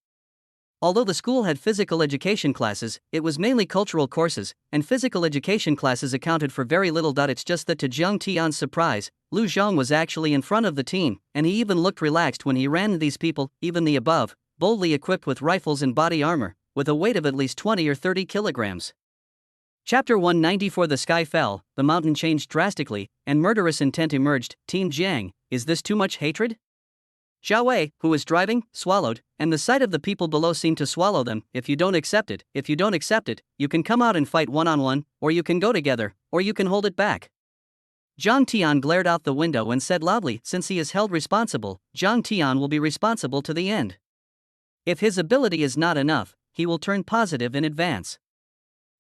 Although the school had physical education classes, it was mainly cultural courses, and physical education classes accounted for very little. It's just that to Jiang Tian's surprise, Lu Zhang was actually in front of the team, and he even looked relaxed when he ran these people, even the above, boldly equipped with rifles and body armor, with a weight of at least 20 or 30 kilograms. Chapter 194. The sky fell, the mountain changed drastically, and murderous intent emerged. Team Jiang, is this too much hatred? Zhao Wei, who was driving, swallowed, and the sight of the people below seemed to swallow them. If you don't accept it, you can come out and fight one-on-one, or you can go together, or you can hold it back. Jiang Tian glared out the window and said loudly, since he is held responsible, Jiang Tian will be responsible to the end. If his ability is not enough, he will turn positive in advance.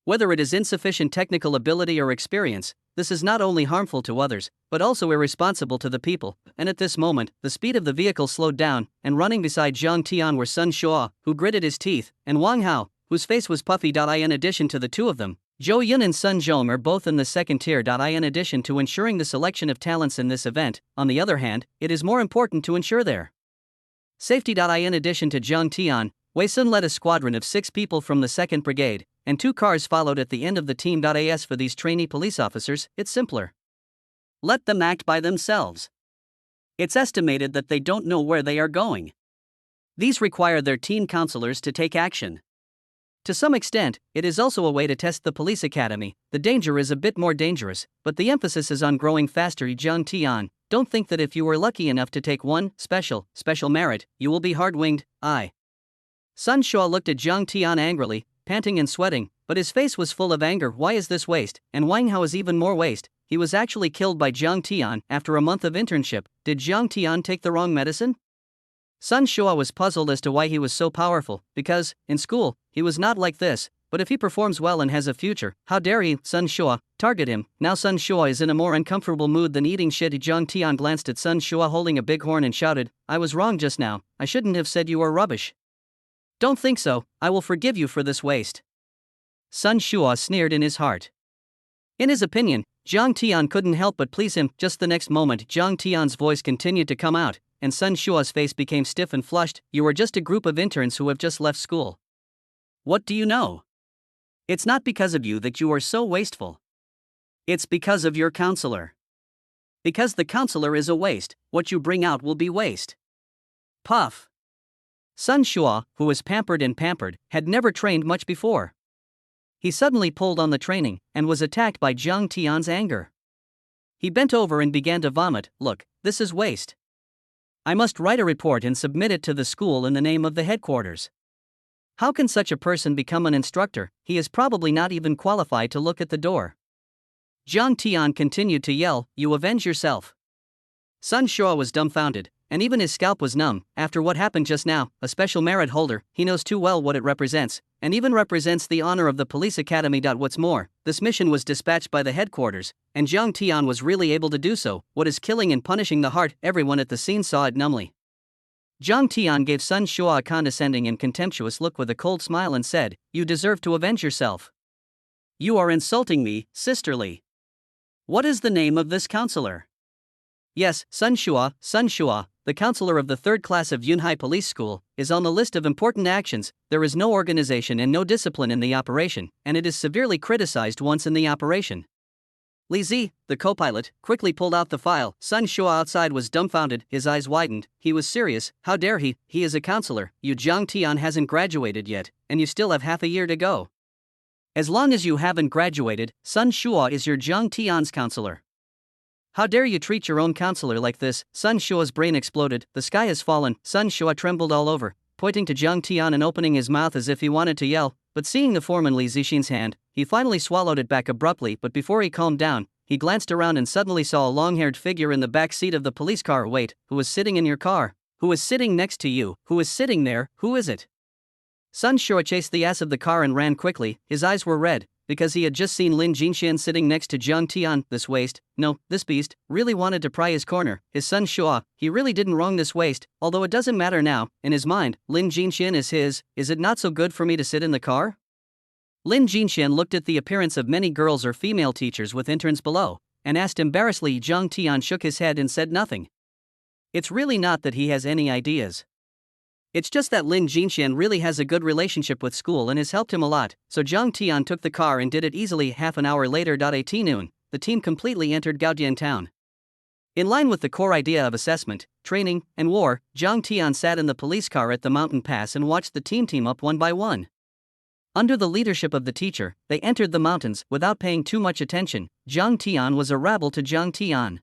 Whether it is insufficient technical ability or experience, this is not only harmful to others, but also irresponsible to the people. And at this moment, the speed of the vehicle slowed down, and running beside Jiang Tian were Sun Shua, who gritted his teeth, and Wang Hao, whose face was puffy. In addition to the two of them, Zhou Yun and Sun Zhong are both in the second tier. In addition to ensuring the selection of talents in this event, on the other hand, it is more important to ensure their safety. In addition to Jiang Tian, Wei Sun led a squadron of 6 people from the 2nd Brigade, and 2 cars followed at the end of the team. As for these trainee police officers, it's simpler. Let them act by themselves. It's estimated that they don't know where they are going. These require their team counselors to take action. To some extent, it is also a way to test the police academy. The danger is a bit more dangerous, but the emphasis is on growing faster. Jiang Tian, don't think that if you were lucky enough to take one special merit, you will be hard-winged. Sun Shua looked at Jiang Tian angrily, panting and sweating, but his face was full of anger. Why is this waste? And Wang Hao is even more waste. He was actually killed by Jiang Tian after a month of internship. Did Jiang Tian take the wrong medicine? Sun Shua was puzzled as to why he was so powerful, because, in school, he was not like this, but if he performs well and has a future, how dare he, Sun Shua, target him? Now Sun Shua is in a more uncomfortable mood than eating shit. Jiang Tian glanced at Sun Shua holding a big horn and shouted, I was wrong just now, I shouldn't have said you are rubbish. Don't think so, I will forgive you for this waste. Sun Shua sneered in his heart. In his opinion, Jiang Tian couldn't help but please him. Just the next moment, Jiang Tian's voice continued to come out, and Sun Shua's face became stiff and flushed. You are just a group of interns who have just left school. What do you know? It's not because of you that you are so wasteful. It's because of your counselor. Because the counselor is a waste, what you bring out will be waste. Puff. Sun Shua, who was pampered, had never trained much before. He suddenly pulled on the training, and was attacked by Jiang Tian's anger. He bent over and began to vomit. Look, this is waste. I must write a report and submit it to the school in the name of the headquarters. How can such a person become an instructor? He is probably not even qualified to look at the door. Jiang Tian continued to yell, you avenge yourself. Sun Shua was dumbfounded, and even his scalp was numb. After what happened just now, a special merit holder, he knows too well what it represents, and even represents the honor of the police academy. What's more, this mission was dispatched by the headquarters, and Jiang Tian was really able to do so. What is killing and punishing the heart? Everyone at the scene saw it numbly. Jiang Tian gave Sun Shua a condescending and contemptuous look with a cold smile and said, you deserve to avenge yourself. You are insulting me, sisterly. What is the name of this counselor? Yes, Sun Shua, the counselor of the 3rd class of Yunhai Police School, is on the list of important actions. There is no organization and no discipline in the operation, and it is severely criticized once in the operation. Li Zi, the co-pilot, quickly pulled out the file. Sun Shua outside was dumbfounded, his eyes widened. He was serious. How dare he? He is a counselor. You Jiang Tian hasn't graduated yet, and you still have half a year to go. As long as you haven't graduated, Sun Shua is your Jiang Tian's counselor. How dare you treat your own counselor like this? Sun Shua's brain exploded. The sky has fallen. Sun Shua trembled all over, pointing to Jiang Tian and opening his mouth as if he wanted to yell, but seeing the form in Li Zixin's hand, he finally swallowed it back abruptly. But before he calmed down, he glanced around and suddenly saw a long-haired figure in the back seat of the police car. Wait, who is sitting in your car? Who is sitting next to you? Who is sitting there? Who is it? Sun Shua chased the ass of the car and ran quickly. His eyes were red, because he had just seen Lin Jinxian sitting next to Jiang Tian. This waste, no, this beast, really wanted to pry his corner. His son Shua, he really didn't wrong this waste, although it doesn't matter now. In his mind, Lin Jinxian is his. Is it not so good for me to sit in the car? Lin Jinxian looked at the appearance of many girls or female teachers with interns below, and asked embarrassedly. Jiang Tian shook his head and said nothing. It's really not that he has any ideas. It's just that Lin Jinxian really has a good relationship with school and has helped him a lot, so Jiang Tian took the car and did it easily. Half an hour later. At noon, the team completely entered Gaodian town. In line with the core idea of assessment, training, and war, Jiang Tian sat in the police car at the mountain pass and watched the team up one by one. Under the leadership of the teacher, they entered the mountains without paying too much attention. Jiang Tian was a rabble to Jiang Tian.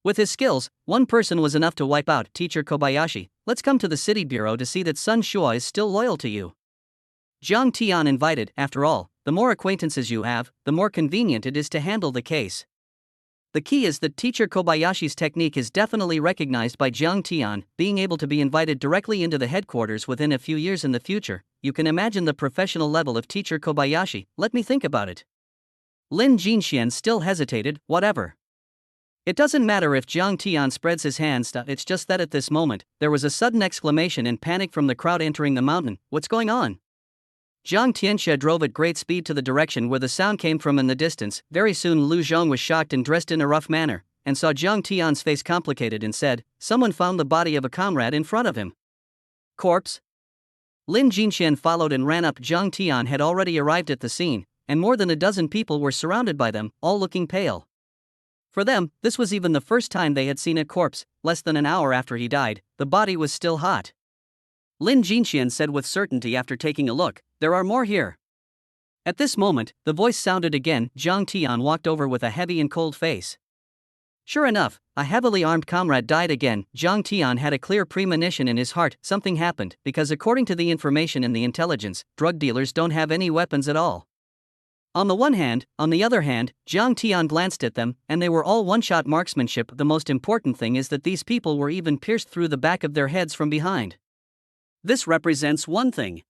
With his skills, one person was enough to wipe out Teacher Kobayashi. Let's come to the city bureau to see that Sun Shua is still loyal to you. Jiang Tian invited. After all, the more acquaintances you have, the more convenient it is to handle the case. The key is that Teacher Kobayashi's technique is definitely recognized by Jiang Tian, being able to be invited directly into the headquarters within a few years in the future. You can imagine the professional level of Teacher Kobayashi. Let me think about it. Lin Jinxian still hesitated. Whatever. It doesn't matter if Jiang Tian spreads his hands, it's just that at this moment, there was a sudden exclamation and panic from the crowd entering the mountain. What's going on? Jiang Tianxia drove at great speed to the direction where the sound came from in the distance. Very soon Lu Zhong was shocked and dressed in a rough manner, and saw Jiang Tian's face complicated and said, "Someone found the body of a comrade in front of him." Corpse? Lin Jinxian followed and ran up. Jiang Tian had already arrived at the scene, and more than a dozen people were surrounded by them, all looking pale. For them, this was even the first time they had seen a corpse. Less than an hour after he died, the body was still hot. Lin Jinxian said with certainty after taking a look, "There are more here." At this moment, the voice sounded again. Jiang Tian walked over with a heavy and cold face. Sure enough, a heavily armed comrade died again. Jiang Tian had a clear premonition in his heart. Something happened, because according to the information in the intelligence, drug dealers don't have any weapons at all. On the other hand, Jiang Tian glanced at them, and they were all one-shot marksmanship. The most important thing is that these people were even pierced through the back of their heads from behind. This represents one thing.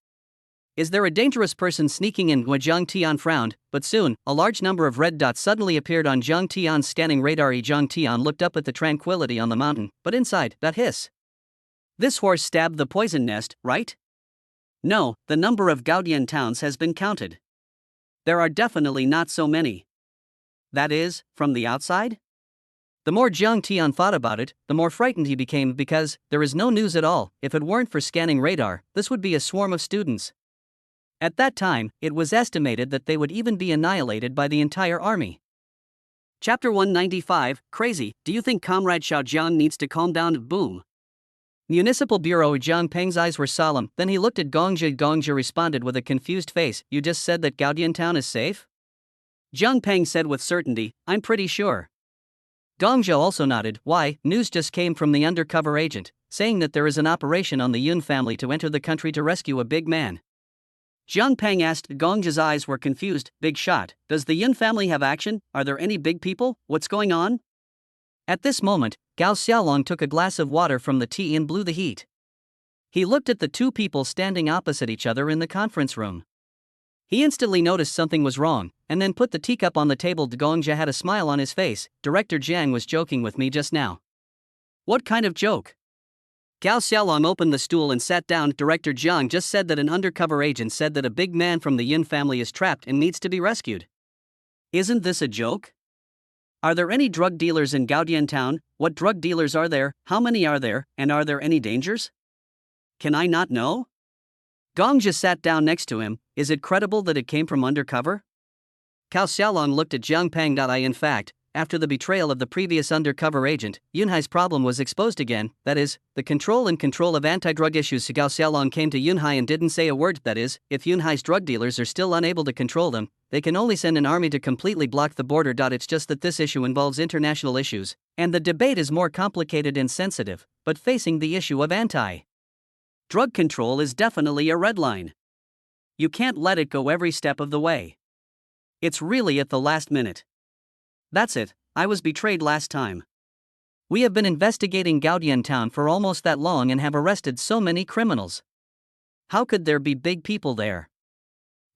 Is there a dangerous person sneaking in? Jiang Tian frowned, but soon, a large number of red dots suddenly appeared on Jiang Tian's scanning radar. Jiang Tian looked up at the tranquility on the mountain, but inside, that hiss. This horse stabbed the poison nest, right? No, the number of Gaodian towns has been counted. There are definitely not so many. That is, from the outside? The more Jiang Tian thought about it, the more frightened he became because there is no news at all. If it weren't for scanning radar, this would be a swarm of students. At that time, it was estimated that they would even be annihilated by the entire army. Chapter 195, Crazy. Do you think Comrade Xiao Jiang needs to calm down? Boom. Municipal Bureau. Jiang Peng's eyes were solemn, then he looked at Gongzhi. Gongzhi responded with a confused face. You just said that Gaodian town is safe? Jiang Peng said with certainty, I'm pretty sure. Gongzhi also nodded. Why? News just came from the undercover agent, saying that there is an operation on the Yun family to enter the country to rescue a big man. Jiang Peng asked. Gongzhi's eyes were confused. Big shot. Does the Yun family have action? Are there any big people? What's going on? At this moment, Gao Xiaolong took a glass of water from the tea and blew the heat. He looked at the two people standing opposite each other in the conference room. He instantly noticed something was wrong, and then put the teacup on the table. Gongzhi had a smile on his face. Director Jiang was joking with me just now. What kind of joke? Gao Xiaolong opened the stool and sat down. Director Jiang just said that an undercover agent said that a big man from the Yin family is trapped and needs to be rescued. Isn't this a joke? Are there any drug dealers in Gaodian town? What drug dealers are there? How many are there? And are there any dangers? Can I not know? Gongzhi sat down next to him. Is it credible that it came from undercover? Cao Xiaolong looked at Jiang Peng. In fact, after the betrayal of the previous undercover agent, Yunhai's problem was exposed again, that is, the control of anti-drug issues. Gao Xiaolong came to Yunhai and didn't say a word. That is, if Yunhai's drug dealers are still unable to control them, they can only send an army to completely block the border. It's just that this issue involves international issues, and the debate is more complicated and sensitive, but facing the issue of anti-drug control is definitely a red line. You can't let it go every step of the way. It's really at the last minute. That's it, I was betrayed last time. We have been investigating Gaodian town for almost that long and have arrested so many criminals. How could there be big people there?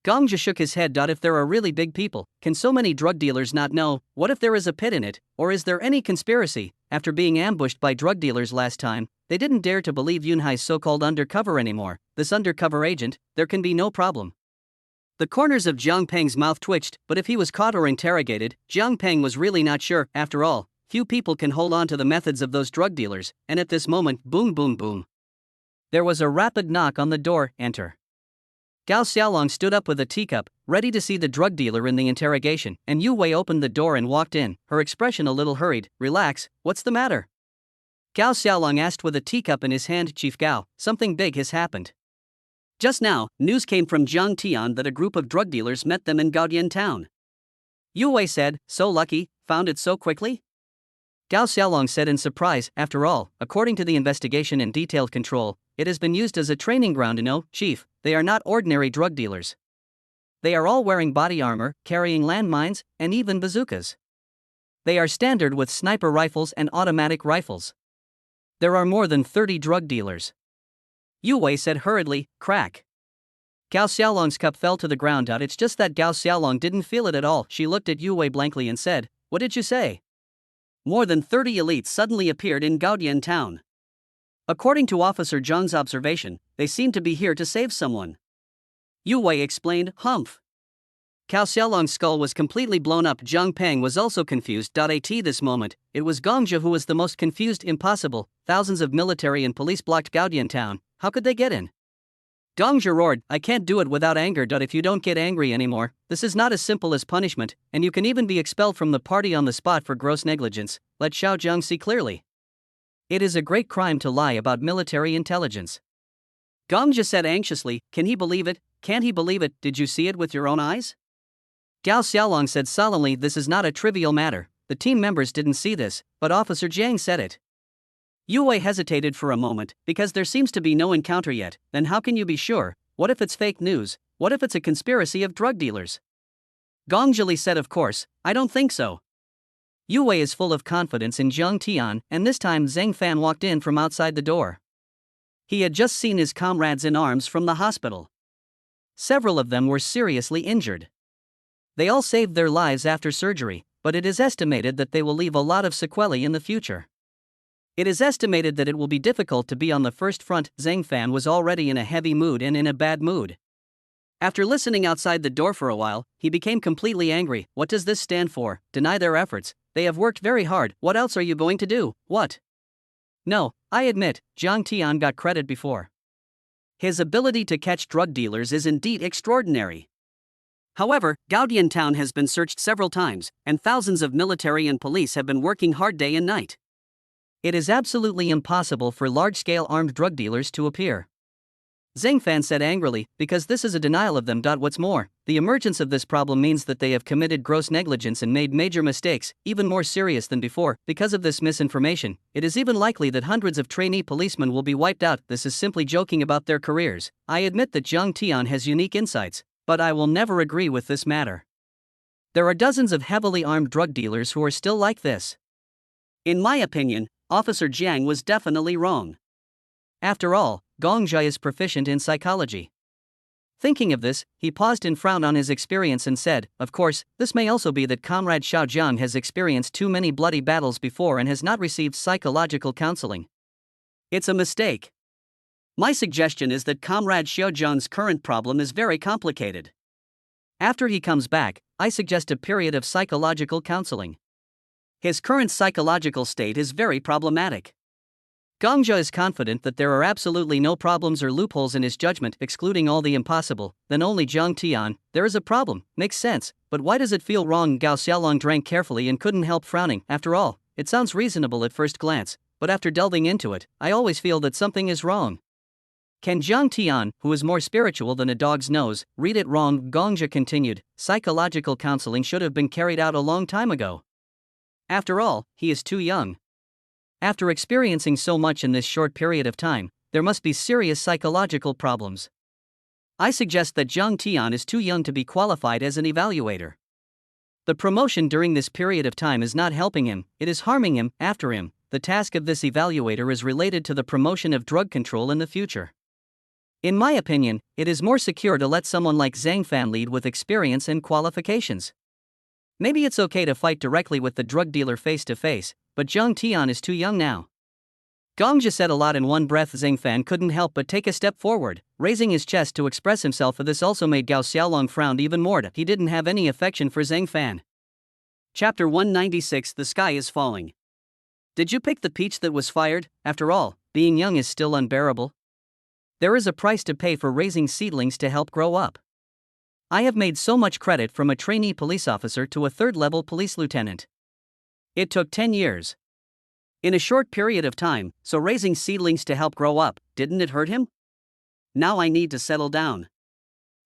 Gongja shook his head. If there are really big people, can so many drug dealers not know? What if there is a pit in it, or is there any conspiracy? After being ambushed by drug dealers last time, they didn't dare to believe Yunhai's so-called undercover anymore. This undercover agent, there can be no problem. The corners of Jiang Peng's mouth twitched, but if he was caught or interrogated, Jiang Peng was really not sure. After all, few people can hold on to the methods of those drug dealers, and at this moment, boom boom boom. There was a rapid knock on the door. Enter. Gao Xiaolong stood up with a teacup, ready to see the drug dealer in the interrogation, and Yu Wei opened the door and walked in, her expression a little hurried. Relax, what's the matter? Gao Xiaolong asked with a teacup in his hand. Chief Gao, something big has happened. Just now, news came from Jiang Tian that a group of drug dealers met them in Gaodian town. Yu Wei said, so lucky, found it so quickly? Gao Xiaolong said in surprise. After all, according to the investigation and detailed control, it has been used as a training ground. No, Chief, they are not ordinary drug dealers. They are all wearing body armor, carrying landmines, and even bazookas. They are standard with sniper rifles and automatic rifles. There are more than 30 drug dealers. Yu Wei said hurriedly. Crack. Gao Xiaolong's cup fell to the ground. It's just that Gao Xiaolong didn't feel it at all. She looked at Yu Wei blankly and said, what did you say? More than 30 elites suddenly appeared in Gaodian town. According to Officer Zhang's observation, they seemed to be here to save someone. Yu Wei explained. Humph. Gao Xiaolong's skull was completely blown up. Jiang Peng was also confused. At this moment, it was Gongja who was the most confused. Impossible, thousands of military and police blocked Gaodian town, how could they get in? Gongja roared, I can't do it without anger. If you don't get angry anymore, this is not as simple as punishment, and you can even be expelled from the party on the spot for gross negligence. Let Xiao Zhang see clearly. It is a great crime to lie about military intelligence. Gongja said anxiously, can he believe it? Can't he believe it? Did you see it with your own eyes? Gao Xiaolong said solemnly, this is not a trivial matter. The team members didn't see this, but Officer Jiang said it. Yu Wei hesitated for a moment, because there seems to be no encounter yet. Then how can you be sure? What if it's fake news? What if it's a conspiracy of drug dealers? Gongja Li said, of course, I don't think so. Yu Wei is full of confidence in Jiang Tian, and this time Zheng Fan walked in from outside the door. He had just seen his comrades in arms from the hospital. Several of them were seriously injured. They all saved their lives after surgery, but it is estimated that they will leave a lot of sequelae in the future. It is estimated that it will be difficult to be on the first front. Zheng Fan was already in a heavy mood and in a bad mood. After listening outside the door for a while, he became completely angry. What does this stand for? Deny their efforts. They have worked very hard. What else are you going to do? What? No, I admit, Jiang Tian got credit before. His ability to catch drug dealers is indeed extraordinary. However, Gaodian town has been searched several times, and thousands of military and police have been working hard day and night. It is absolutely impossible for large-scale armed drug dealers to appear. Zheng Fan said angrily, because this is a denial of them. What's more, the emergence of this problem means that they have committed gross negligence and made major mistakes, even more serious than before. Because of this misinformation, it is even likely that hundreds of trainee policemen will be wiped out. This is simply joking about their careers. I admit that Jiang Tian has unique insights, but I will never agree with this matter. There are dozens of heavily armed drug dealers who are still like this. In my opinion, Officer Jiang was definitely wrong. After all, Gongja is proficient in psychology. Thinking of this, he paused and frowned on his experience and said, of course, this may also be that Comrade Xiao Zhang has experienced too many bloody battles before and has not received psychological counseling. It's a mistake. My suggestion is that Comrade Xiao Zhang's current problem is very complicated. After he comes back, I suggest a period of psychological counseling. His current psychological state is very problematic. Gongja is confident that there are absolutely no problems or loopholes in his judgment, excluding all the impossible. Then only Jiang Tian, there is a problem, makes sense, but why does it feel wrong? Gao Xiaolong drank carefully and couldn't help frowning. After all, it sounds reasonable at first glance, but after delving into it, I always feel that something is wrong. Can Jiang Tian, who is more spiritual than a dog's nose, read it wrong? Gongja continued, psychological counseling should have been carried out a long time ago. After all, he is too young. After experiencing so much in this short period of time, there must be serious psychological problems. I suggest that Jiang Tian is too young to be qualified as an evaluator. The promotion during this period of time is not helping him, it is harming him. After him, the task of this evaluator is related to the promotion of drug control in the future. In my opinion, it is more secure to let someone like Zhang Fan lead with experience and qualifications. Maybe it's okay to fight directly with the drug dealer face to face, but Zhang Tian is too young now. Gongja said a lot in one breath. Zhang Fan couldn't help but take a step forward, raising his chest to express himself. This also made Gao Xiaolong frown even more. He didn't have any affection for Zhang Fan. Chapter 196. The Sky is Falling. Did you pick the peach that was fired? After all, being young is still unbearable. There is a price to pay for raising seedlings to help grow up. I have made so much credit from a trainee police officer to a third-level police lieutenant. It took 10 years. In a short period of time, so raising seedlings to help grow up, didn't it hurt him? Now I need to settle down.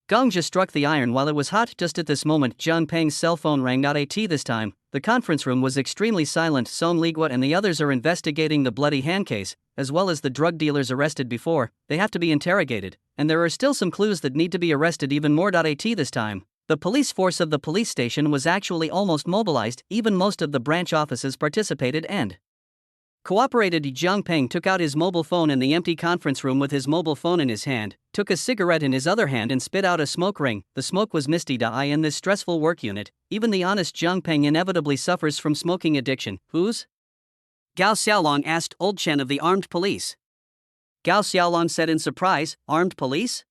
Gongja struck the iron while it was hot. Just at this moment, Zhang Peng's cell phone rang. At this time, the conference room was extremely silent. Song Ligua and the others are investigating the bloody hand case, as well as the drug dealers arrested before. They have to be interrogated, and there are still some clues that need to be arrested even more. At this time, the police force of the police station was actually almost mobilized. Even most of the branch offices participated and cooperated. Zhang Peng took out his mobile phone in the empty conference room with his mobile phone in his hand, took a cigarette in his other hand and spit out a smoke ring. The smoke was misty. In this stressful work unit, even the honest Zhang Peng inevitably suffers from smoking addiction. Who's? Gao Xiaolong asked Old Chen of the armed police. Gao Xiaolong said in surprise, armed police?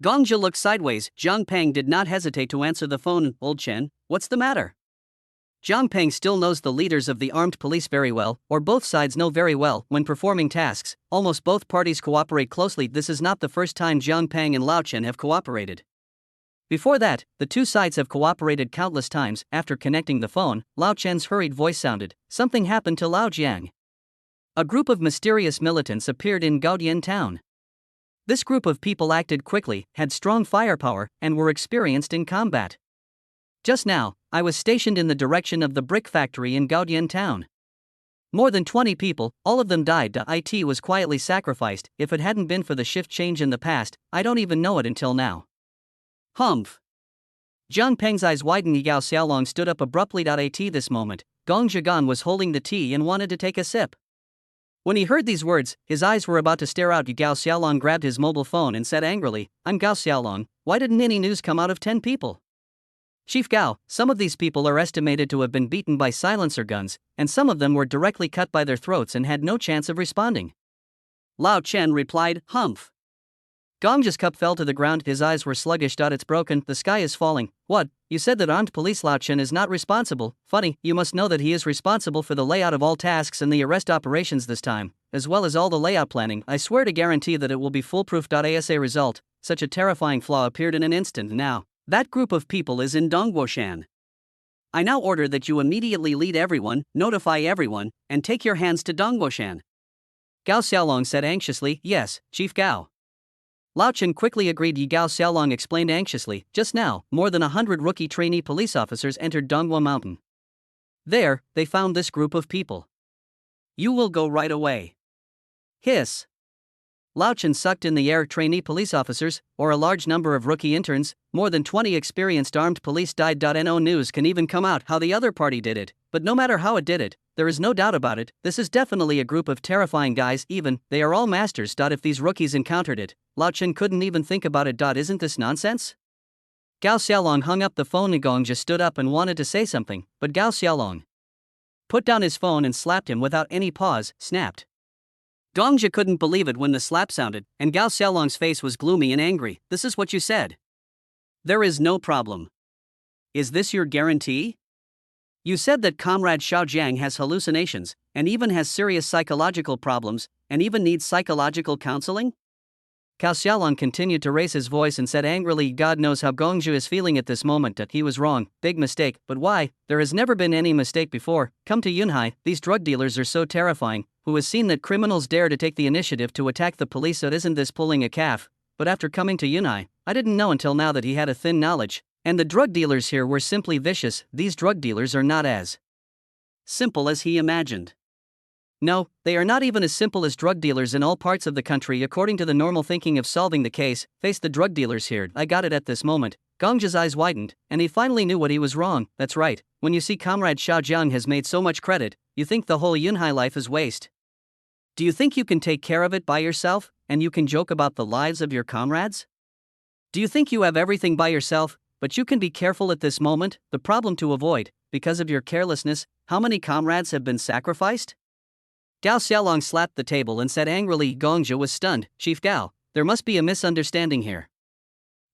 Gongja looked sideways. Zhang Peng did not hesitate to answer the phone. Old Chen, what's the matter? Zhang Peng still knows the leaders of the armed police very well, or both sides know very well. When performing tasks, almost both parties cooperate closely. This is not the first time Zhang Peng and Lao Chen have cooperated. Before that, the two sides have cooperated countless times. After connecting the phone, Lao Chen's hurried voice sounded. Something happened to Lao Jiang. A group of mysterious militants appeared in Gaodian town. This group of people acted quickly, had strong firepower, and were experienced in combat. Just now, I was stationed in the direction of the brick factory in Gaodian town. More than 20 people, all of them died. It was quietly sacrificed. If it hadn't been for the shift change in the past, I don't even know it until now. Humph. Zhang Peng's eyes widened. Gao Xiaolong stood up abruptly. At this moment, Gong Zhigan was holding the tea and wanted to take a sip. When he heard these words, his eyes were about to stare out. Gao Xiaolong grabbed his mobile phone and said angrily, I'm Gao Xiaolong, why didn't any news come out of 10 people? Chief Gao, some of these people are estimated to have been beaten by silencer guns, and some of them were directly cut by their throats and had no chance of responding. Lao Chen replied, humph. Gongja's cup fell to the ground. His eyes were sluggish. It's broken. The sky is falling. What? You said that armed police Lao Chen is not responsible. Funny, you must know that he is responsible for the layout of all tasks and the arrest operations this time, as well as all the layout planning. I swear to guarantee that it will be foolproof. As a result, such a terrifying flaw appeared in an instant. Now, that group of people is in Dongguoshan. I now order that you immediately lead everyone, notify everyone, and take your hands to Dongguoshan. Gao Xiaolong said anxiously, yes, Chief Gao. Lao Chen quickly agreed. Gao Xiaolong explained anxiously, just now, more than 100 rookie trainee police officers entered Dongguo Mountain. There, they found this group of people. You will go right away. Hiss. Lao Chen sucked in the air. Trainee police officers, or a large number of rookie interns, more than 20 experienced armed police died. No news can even come out how the other party did it, but no matter how it did it, there is no doubt about it, this is definitely a group of terrifying guys. Even, they are all masters. If these rookies encountered it, Lao Chen couldn't even think about it. Isn't this nonsense? Gao Xiaolong hung up the phone. Gongja stood up and wanted to say something, but Gao Xiaolong put down his phone and slapped him without any pause. Snapped. Gongja couldn't believe it when the slap sounded, and Gao Xiaolong's face was gloomy and angry. This is what you said. There is no problem. Is this your guarantee? You said that Comrade Xiao Jiang has hallucinations, and even has serious psychological problems, and even needs psychological counseling? Gao Xiaolong continued to raise his voice and said angrily, God knows how Gongju is feeling at this moment. That he was wrong, big mistake, but why? There has never been any mistake before. Come to Yunhai, these drug dealers are so terrifying. Who has seen that criminals dare to take the initiative to attack the police? Isn't this pulling a calf? But after coming to Yunhai, I didn't know until now that he had a thin knowledge. And the drug dealers here were simply vicious. These drug dealers are not as simple as he imagined. No, they are not even as simple as drug dealers in all parts of the country. According to the normal thinking of solving the case, face the drug dealers here. I got it at this moment. Gongja's eyes widened, and he finally knew what he was wrong. That's right, when you see Comrade Xiao Jiang has made so much credit, you think the whole Yunhai life is waste. Do you think you can take care of it by yourself, and you can joke about the lives of your comrades? Do you think you have everything by yourself, but you can be careful at this moment? The problem to avoid, because of your carelessness, how many comrades have been sacrificed? Gao Xiaolong slapped the table and said angrily. Gongzhi was stunned. Chief Gao, there must be a misunderstanding here.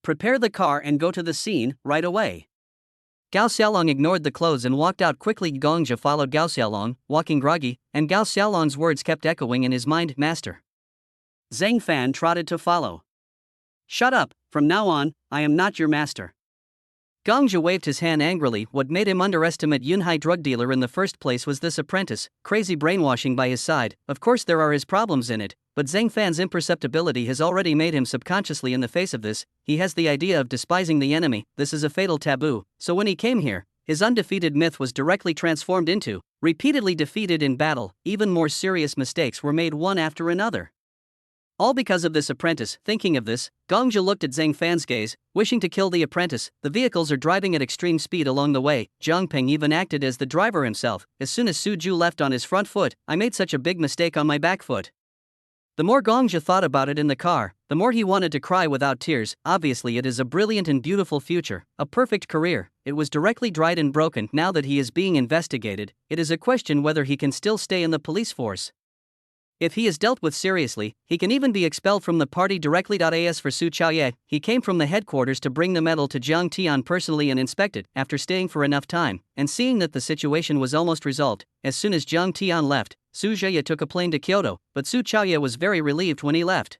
Prepare the car and go to the scene right away. Gao Xiaolong ignored the clothes and walked out quickly. Gongzhi followed Gao Xiaolong, walking groggy, and Gao Xiaolong's words kept echoing in his mind. Master. Zhang Fan trotted to follow. Shut up, from now on, I am not your master. Gongzhi waved his hand angrily. What made him underestimate Yunhai drug dealer in the first place was this apprentice, crazy brainwashing by his side. Of course there are his problems in it, but Zhang Fan's imperceptibility has already made him subconsciously in the face of this. He has the idea of despising the enemy. This is a fatal taboo, so when he came here, his undefeated myth was directly transformed into repeatedly defeated in battle. Even more serious mistakes were made one after another. All because of this apprentice. Thinking of this, Gongzhi looked at Zhang Fan's gaze, wishing to kill the apprentice. The vehicles are driving at extreme speed along the way. Zhang Peng even acted as the driver himself. As soon as Su Ju left on his front foot, I made such a big mistake on my back foot. The more Gongzhi thought about it in the car, the more he wanted to cry without tears. Obviously it is a brilliant and beautiful future, a perfect career. It was directly dried and broken. Now that he is being investigated, it is a question whether he can still stay in the police force. If he is dealt with seriously, he can even be expelled from the party directly. As for Su Chaoye, he came from the headquarters to bring the medal to Jiang Tian personally and inspect it. After staying for enough time, and seeing that the situation was almost resolved, as soon as Jiang Tian left, Su Zheya took a plane to Kyoto, but Su Chaoye was very relieved when he left.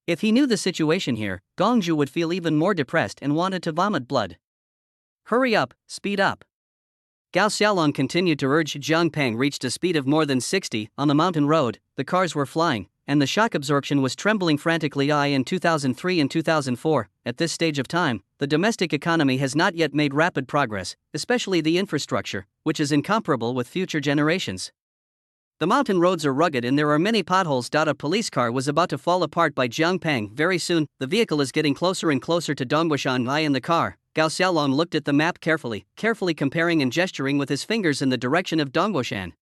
If he knew the situation here, Gongzhi would feel even more depressed and wanted to vomit blood. Hurry up, speed up. Gao Xiaolong continued to urge. Zhang Peng reached a speed of more than 60 on the mountain road. The cars were flying, and the shock absorption was trembling frantically. In 2003 and 2004, at this stage of time, the domestic economy has not yet made rapid progress, especially the infrastructure, which is incomparable with future generations. The mountain roads are rugged and there are many potholes. A police car was about to fall apart by Zhang Peng. Very soon, the vehicle is getting closer and closer to Dongguoshan. In the car, Gao Xiaolong looked at the map carefully comparing and gesturing with his fingers in the direction of Dongguoshan.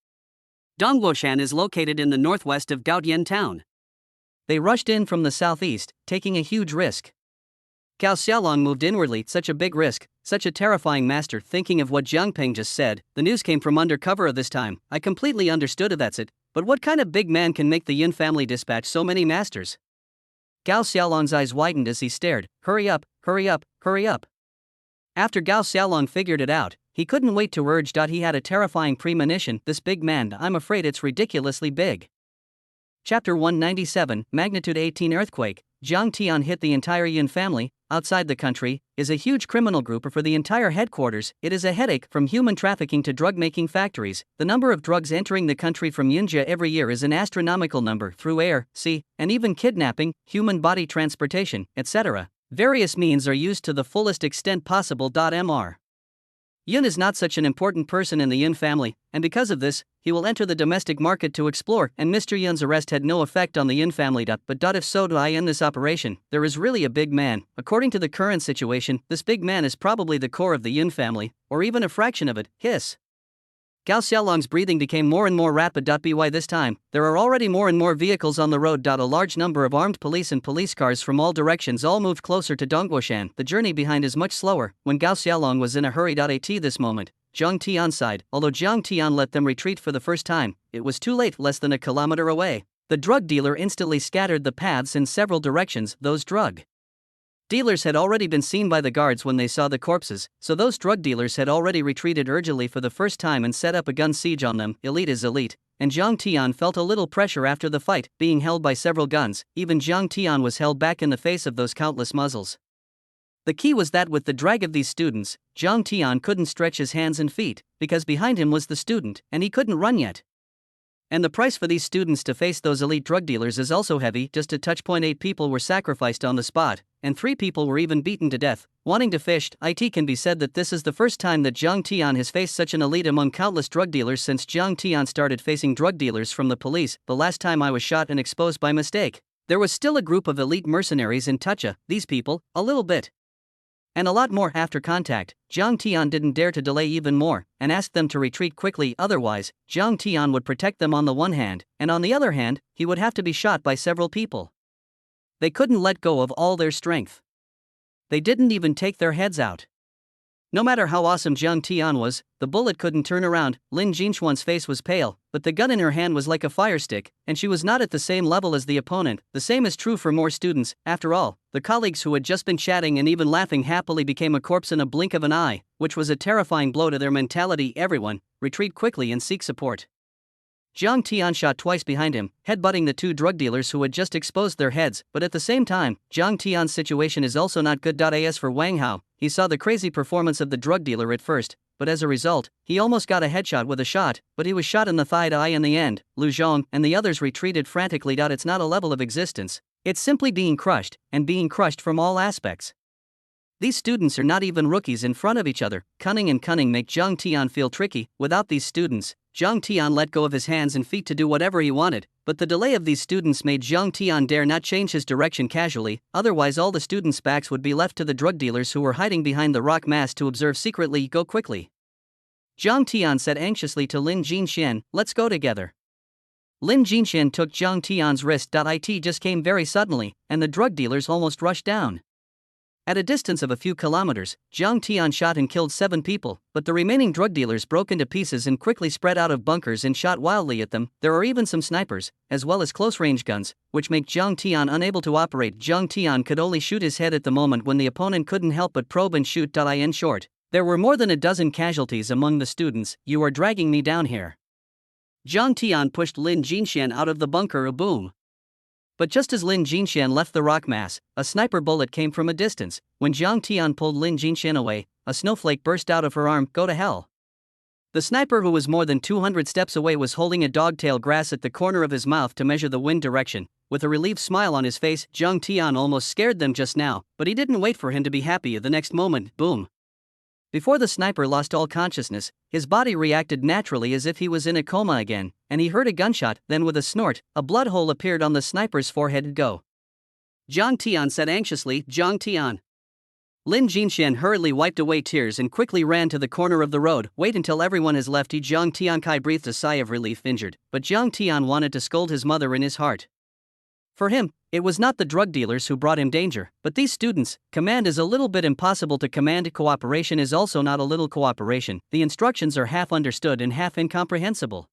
Dongguoshan is located in the northwest of Gaotian town. They rushed in from the southeast, taking a huge risk. Gao Xiaolong moved inwardly. Such a big risk, such a terrifying master. Thinking of what Zhang Peng just said, the news came from under cover of this time. I completely understood it. That's it. But what kind of big man can make the Yin family dispatch so many masters? Gao Xiaolong's eyes widened as he stared. Hurry up, hurry up, hurry up. After Gao Xiaolong figured it out, he couldn't wait to urge. He had a terrifying premonition. This big man, I'm afraid it's ridiculously big. Chapter 197, Magnitude 18 Earthquake. Jiang Tian hit the entire Yin family. Outside the country is a huge criminal group for the entire headquarters. It is a headache, from human trafficking to drug-making factories. The number of drugs entering the country from Yinjia every year is an astronomical number, through air, sea, and even kidnapping, human body transportation, etc. Various means are used to the fullest extent possible. Mr. Yun is not such an important person in the Yin family, and because of this, he will enter the domestic market to explore, and Mr. Yun's arrest had no effect on the Yin family. But if so, in this operation, there is really a big man. According to the current situation, this big man is probably the core of the Yin family, or even a fraction of it. Hiss. Gao Xiaolong's breathing became more and more rapid. By this time, there are already more and more vehicles on the road. A large number of armed police and police cars from all directions all moved closer to Dongguoshan. The journey behind is much slower. When Gao Xiaolong was in a hurry. At this moment, Jiang Tian sighed. Although Jiang Tian let them retreat for the first time, it was too late. Less than a kilometer away, the drug dealer instantly scattered the paths in several directions. Those drug dealers had already been seen by the guards when they saw the corpses, so those drug dealers had already retreated urgently for the first time and set up a gun siege on them. Elite is elite, and Jiang Tian felt a little pressure after the fight, being held by several guns. Even Jiang Tian was held back in the face of those countless muzzles. The key was that with the drag of these students, Jiang Tian couldn't stretch his hands and feet, because behind him was the student, and he couldn't run yet. And the price for these students to face those elite drug dealers is also heavy. Just to touch point, 8 people were sacrificed on the spot, and 3 people were even beaten to death. Wanting to fish, it can be said that this is the first time that Jiang Tian has faced such an elite among countless drug dealers since Jiang Tian started facing drug dealers from the police. The last time I was shot and exposed by mistake, there was still a group of elite mercenaries in Tucha. These people, a little bit And a lot more after contact. Jiang Tian didn't dare to delay even more, and asked them to retreat quickly, otherwise, Jiang Tian would protect them on the one hand, and on the other hand, he would have to be shot by several people. They couldn't let go of all their strength. They didn't even take their heads out. No matter how awesome Jiang Tian was, the bullet couldn't turn around. Lin Jinchuan's face was pale, but the gun in her hand was like a fire stick, and she was not at the same level as the opponent. The same is true for more students. After all, the colleagues who had just been chatting and even laughing happily became a corpse in a blink of an eye, which was a terrifying blow to their mentality. Everyone, retreat quickly and seek support. Jiang Tian shot twice behind him, headbutting the two drug dealers who had just exposed their heads, but at the same time, Jiang Tian's situation is also not good. As for Wang Hao, he saw the crazy performance of the drug dealer at first, but as a result, he almost got a headshot with a shot, but he was shot in the third eye in the end. Lu Zhong and the others retreated frantically. It's not a level of existence, it's simply being crushed, and being crushed from all aspects. These students are not even rookies in front of each other. Cunning and cunning make Jiang Tian feel tricky. Without these students, Jiang Tian let go of his hands and feet to do whatever he wanted, but the delay of these students made Jiang Tian dare not change his direction casually, otherwise all the students' backs would be left to the drug dealers who were hiding behind the rock mass to observe secretly. Go quickly. Jiang Tian said anxiously to Lin Jinxian, let's go together. Lin Jinxian took Jiang Tian's wrist. It just came very suddenly, and the drug dealers almost rushed down. At a distance of a few kilometers, Jiang Tian shot and killed 7 people, but the remaining drug dealers broke into pieces and quickly spread out of bunkers and shot wildly at them. There are even some snipers, as well as close-range guns, which make Jiang Tian unable to operate. Jiang Tian could only shoot his head at the moment when the opponent couldn't help but probe and shoot. In short, there were more than a dozen casualties among the students. You are dragging me down here. Jiang Tian pushed Lin Jinxian out of the bunker. Boom. But just as Lin Jinxian left the rock mass, a sniper bullet came from a distance. When Jiang Tian pulled Lin Jinxian away, a snowflake burst out of her arm. Go to hell. The sniper, who was more than 200 steps away, was holding a dogtail grass at the corner of his mouth to measure the wind direction. With a relieved smile on his face, Jiang Tian almost scared them just now, but he didn't wait for him to be happy. The next moment, boom. Before the sniper lost all consciousness, his body reacted naturally as if he was in a coma again, and he heard a gunshot. Then with a snort, a blood hole appeared on the sniper's forehead. Go. Jiang Tian said anxiously. Jiang Tian. Lin Jinxian hurriedly wiped away tears and quickly ran to the corner of the road. Wait until everyone has left. Jiang Tian Kai breathed a sigh of relief. Injured, but Jiang Tian wanted to scold his mother in his heart. For him, it was not the drug dealers who brought him danger, but these students. Command is a little bit impossible to command. Cooperation is also not a little cooperation. The instructions are half understood and half incomprehensible.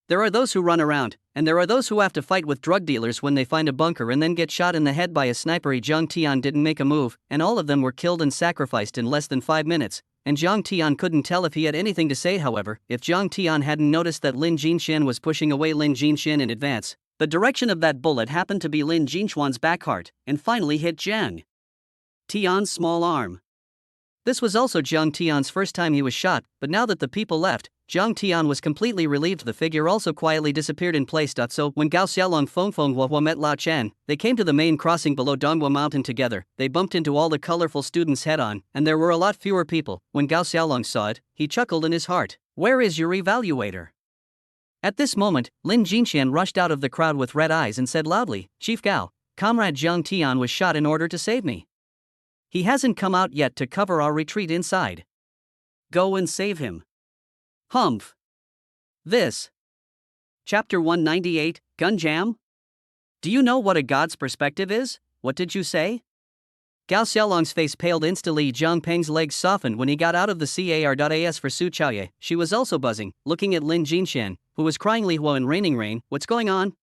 There are those who run around, and there are those who have to fight with drug dealers when they find a bunker and then get shot in the head by a sniper. Jiang Tian didn't make a move, and all of them were killed and sacrificed in less than 5 minutes. And Jiang Tian couldn't tell if he had anything to say. However, if Jiang Tian hadn't noticed that Lin Jinxian was pushing away Lin Jinxian in advance, the direction of that bullet happened to be Lin Jinchuan's back heart, and finally hit Jiang Tian's small arm. This was also Jiang Tian's first time he was shot, but now that the people left, Jiang Tian was completely relieved. The figure also quietly disappeared in place. So, when Gao Xiaolong Fengfeng Huahua met Lao Chen, they came to the main crossing below Donghua Mountain together. They bumped into all the colorful students head-on, and there were a lot fewer people. When Gao Xiaolong saw it, he chuckled in his heart. Where is your evaluator? At this moment, Lin Jinxian rushed out of the crowd with red eyes and said loudly, Chief Gao, Comrade Jiang Tian was shot in order to save me. He hasn't come out yet to cover our retreat inside. Go and save him. Humph. This. Chapter 198, Gun Jam? Do you know what a god's perspective is? What did you say? Gao Xiaolong's face paled instantly. Zhang Peng's legs softened when he got out of the car.as for Su Chaoye. She was also buzzing, looking at Lin Jinxian, who was crying Li Hua in raining rain. What's going on?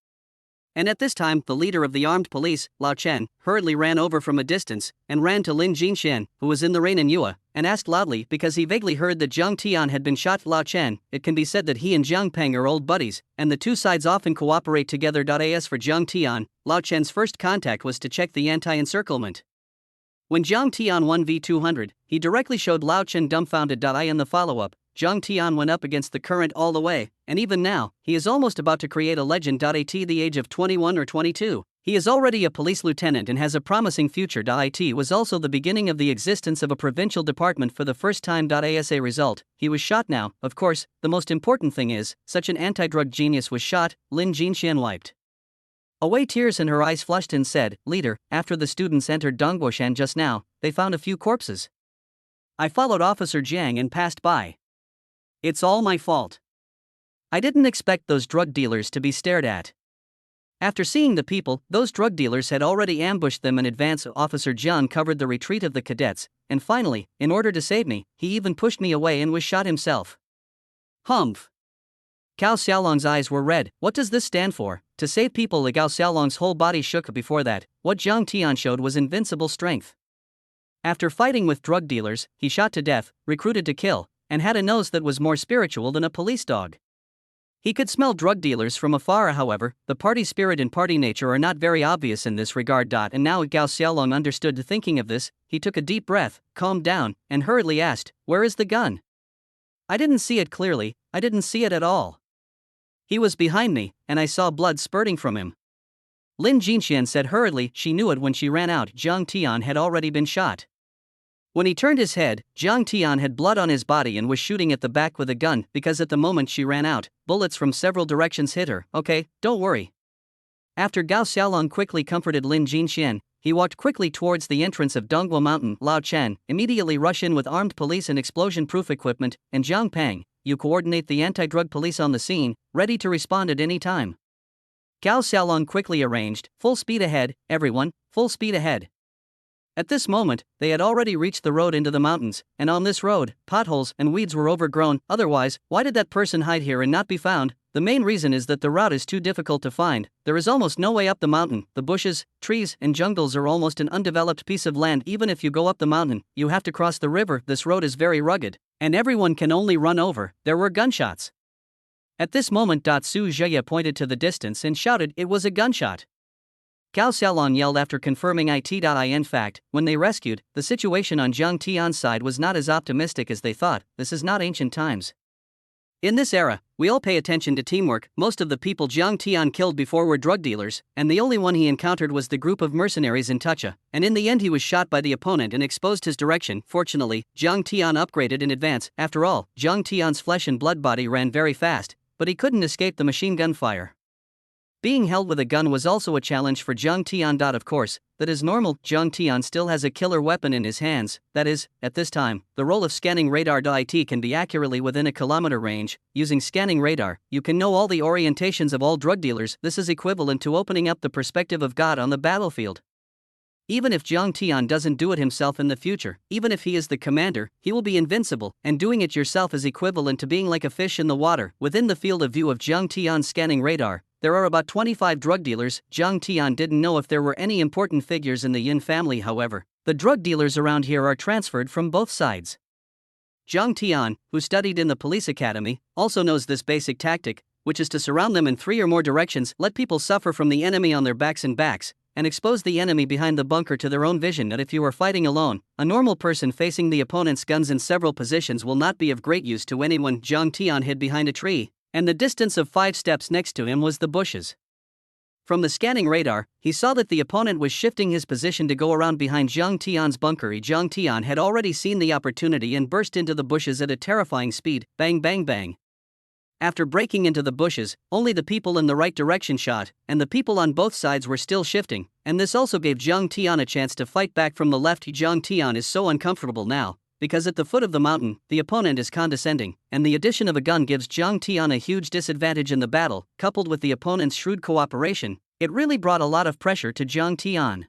And at this time, the leader of the armed police, Lao Chen, hurriedly ran over from a distance and ran to Lin Jinxian, who was in the rain in Yue, and asked loudly because he vaguely heard that Jiang Tian had been shot. Lao Chen, it can be said that he and Zhang Peng are old buddies, and the two sides often cooperate together. As for Jiang Tian, Lao Chen's first contact was to check the anti-encirclement. When Jiang Tian 1v200, he directly showed Lao Chen dumbfounded. In the follow-up, Jiang Tian went up against the current all the way, and even now, he is almost about to create a legend. At the age of 21 or 22, he is already a police lieutenant and has a promising future. It was also the beginning of the existence of a provincial department for the first time. As a result, he was shot now. Of course, the most important thing is, such an anti-drug genius was shot. Lin Jinxian wiped Away tears in her eyes flushed and said, "Leader, after the students entered Dongguoshan just now, they found a few corpses. I followed Officer Jiang and passed by. It's all my fault. I didn't expect those drug dealers to be stared at." After seeing the people, those drug dealers had already ambushed them in advance. Officer Jiang covered the retreat of the cadets, and finally, in order to save me, he even pushed me away and was shot himself. Humph. Gao Xiaolong's eyes were red. What does this stand for? To save people? Gao Xiaolong's whole body shook. Before that, what Zhang Tian showed was invincible strength. After fighting with drug dealers, he shot to death, recruited to kill, and had a nose that was more spiritual than a police dog. He could smell drug dealers from afar. However, the party spirit and party nature are not very obvious in this regard. And now Gao Xiaolong understood. Thinking of this, he took a deep breath, calmed down, and hurriedly asked, "Where is the gun?" "I didn't see it clearly, I didn't see it at all. He was behind me, and I saw blood spurting from him." Lin Jinxian said hurriedly. She knew it when she ran out. Zhang Tian had already been shot. When he turned his head, Zhang Tian had blood on his body and was shooting at the back with a gun because at the moment she ran out, bullets from several directions hit her. "Okay, don't worry." After Gao Xiaolong quickly comforted Lin Jinxian, he walked quickly towards the entrance of Dongguo Mountain. "Lao Chen, immediately rush in with armed police and explosion-proof equipment, and Zhang Peng, you coordinate the anti-drug police on the scene, ready to respond at any time." Gao Xiaolong quickly arranged, "Full speed ahead, everyone, full speed ahead." At this moment, they had already reached the road into the mountains, and on this road, potholes and weeds were overgrown. Otherwise, why did that person hide here and not be found? The main reason is that the route is too difficult to find. There is almost no way up the mountain. The bushes, trees, and jungles are almost an undeveloped piece of land. Even if you go up the mountain, you have to cross the river. This road is very rugged, and everyone can only run over. There were gunshots. At this moment, Su Zheya pointed to the distance and shouted, "It was a gunshot." Gao Xiaolong yelled after confirming it. In fact, when they rescued, the situation on Zhang Tian's side was not as optimistic as they thought. This is not ancient times. In this era, we all pay attention to teamwork. Most of the people Zhang Tian killed before were drug dealers, and the only one he encountered was the group of mercenaries in Tucha, and in the end he was shot by the opponent and exposed his direction. Fortunately, Zhang Tian upgraded in advance. After all, Zhang Tian's flesh and blood body ran very fast, but he couldn't escape the machine gun fire. Being held with a gun was also a challenge for Zhang Tian. Of course, that is normal. Zhang Tian still has a killer weapon in his hands. That is, at this time, the role of scanning radar. It can be accurately within a kilometer range. Using scanning radar, you can know all the orientations of all drug dealers. This is equivalent to opening up the perspective of God on the battlefield. Even if Zhang Tian doesn't do it himself in the future, even if he is the commander, he will be invincible, and doing it yourself is equivalent to being like a fish in the water. Within the field of view of Zhang Tian's scanning radar, there are about 25 drug dealers. Zhang Tian didn't know if there were any important figures in the Yin family. However, the drug dealers around here are transferred from both sides. Zhang Tian, who studied in the police academy, also knows this basic tactic, which is to surround them in 3 or more directions, let people suffer from the enemy on their backs, and expose the enemy behind the bunker to their own vision. That if you are fighting alone, a normal person facing the opponent's guns in several positions will not be of great use to anyone. Zhang Tian hid behind a tree, and the distance of 5 steps next to him was the bushes. From the scanning radar, he saw that the opponent was shifting his position to go around behind Zhang Tian's bunker. Zhang Tian had already seen the opportunity and burst into the bushes at a terrifying speed. Bang bang bang. After breaking into the bushes, only the people in the right direction shot, and the people on both sides were still shifting, and this also gave Zhang Tian a chance to fight back from the left. Zhang Tian is so uncomfortable now, because at the foot of the mountain, the opponent is condescending, and the addition of a gun gives Zhang Tian a huge disadvantage in the battle. Coupled with the opponent's shrewd cooperation, it really brought a lot of pressure to Zhang Tian.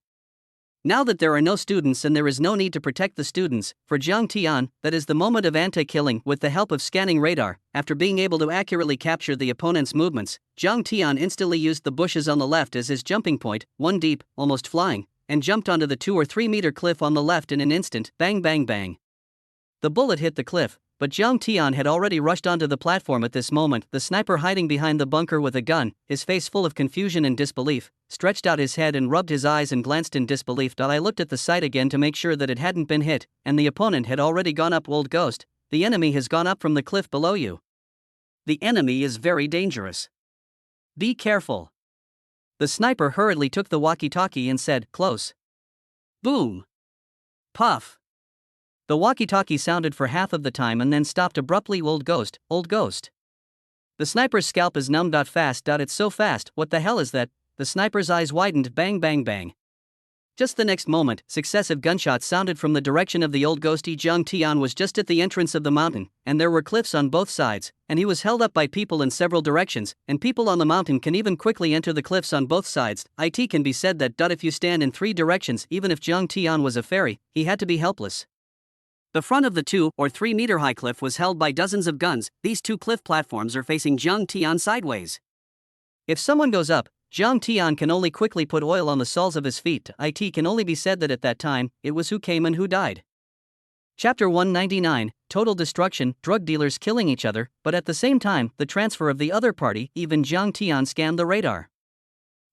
Now that there are no students and there is no need to protect the students, for Zhang Tian, that is the moment of anti-killing. With the help of scanning radar, after being able to accurately capture the opponent's movements, Zhang Tian instantly used the bushes on the left as his jumping point, 1 deep, almost flying, and jumped onto the 2 or 3 meter cliff on the left in an instant. Bang bang bang. The bullet hit the cliff, but Zhang Tian had already rushed onto the platform at this moment. The sniper hiding behind the bunker with a gun, his face full of confusion and disbelief, stretched out his head and rubbed his eyes and glanced in disbelief. I looked at the sight again to make sure that it hadn't been hit, and the opponent had already gone up. Old ghost, the enemy has gone up from the cliff below you. The enemy is very dangerous. Be careful. The sniper hurriedly took the walkie-talkie and said, "Close." Boom. Puff. The walkie-talkie sounded for half of the time and then stopped abruptly. Old ghost. The sniper's scalp is numb. Fast. It's so fast. What the hell is that? the sniper's eyes widened, bang bang bang. Just the next moment, successive gunshots sounded from the direction of the old ghosty. Jiang Tian was just at the entrance of the mountain, and there were cliffs on both sides, and he was held up by people in several directions, and people on the mountain can even quickly enter the cliffs on both sides. It can be said that if you stand in three directions, even if Jiang Tian was a fairy, he had to be helpless. The front of the 2 or 3 meter high cliff was held by dozens of guns. These 2 cliff platforms are facing Jiang Tian sideways. If someone goes up, Jiang Tian can only quickly put oil on the soles of his feet. It can only be said that at that time, it was who came and who died. Chapter 199, Total Destruction, drug dealers killing each other, but at the same time, the transfer of the other party. Even Jiang Tian scanned the radar.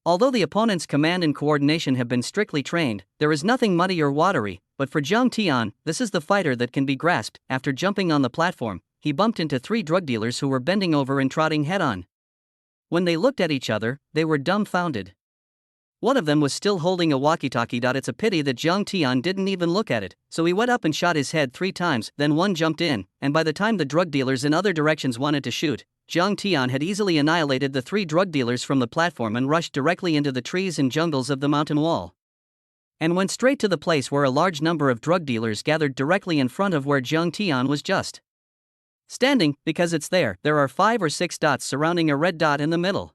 Although the opponent's command and coordination have been strictly trained, there is nothing muddy or watery, but for Jiang Tian, this is the fighter that can be grasped. After jumping on the platform, he bumped into 3 drug dealers who were bending over and trotting head-on. When they looked at each other, they were dumbfounded. One of them was still holding a walkie-talkie. It's a pity that Jiang Tian didn't even look at it, so he went up and shot his head 3 times, then one jumped in, and by the time the drug dealers in other directions wanted to shoot, Jiang Tian had easily annihilated the 3 drug dealers from the platform and rushed directly into the trees and jungles of the mountain wall. And went straight to the place where a large number of drug dealers gathered directly in front of where Jiang Tian was just standing, because it's there. There are 5 or 6 dots surrounding a red dot in the middle.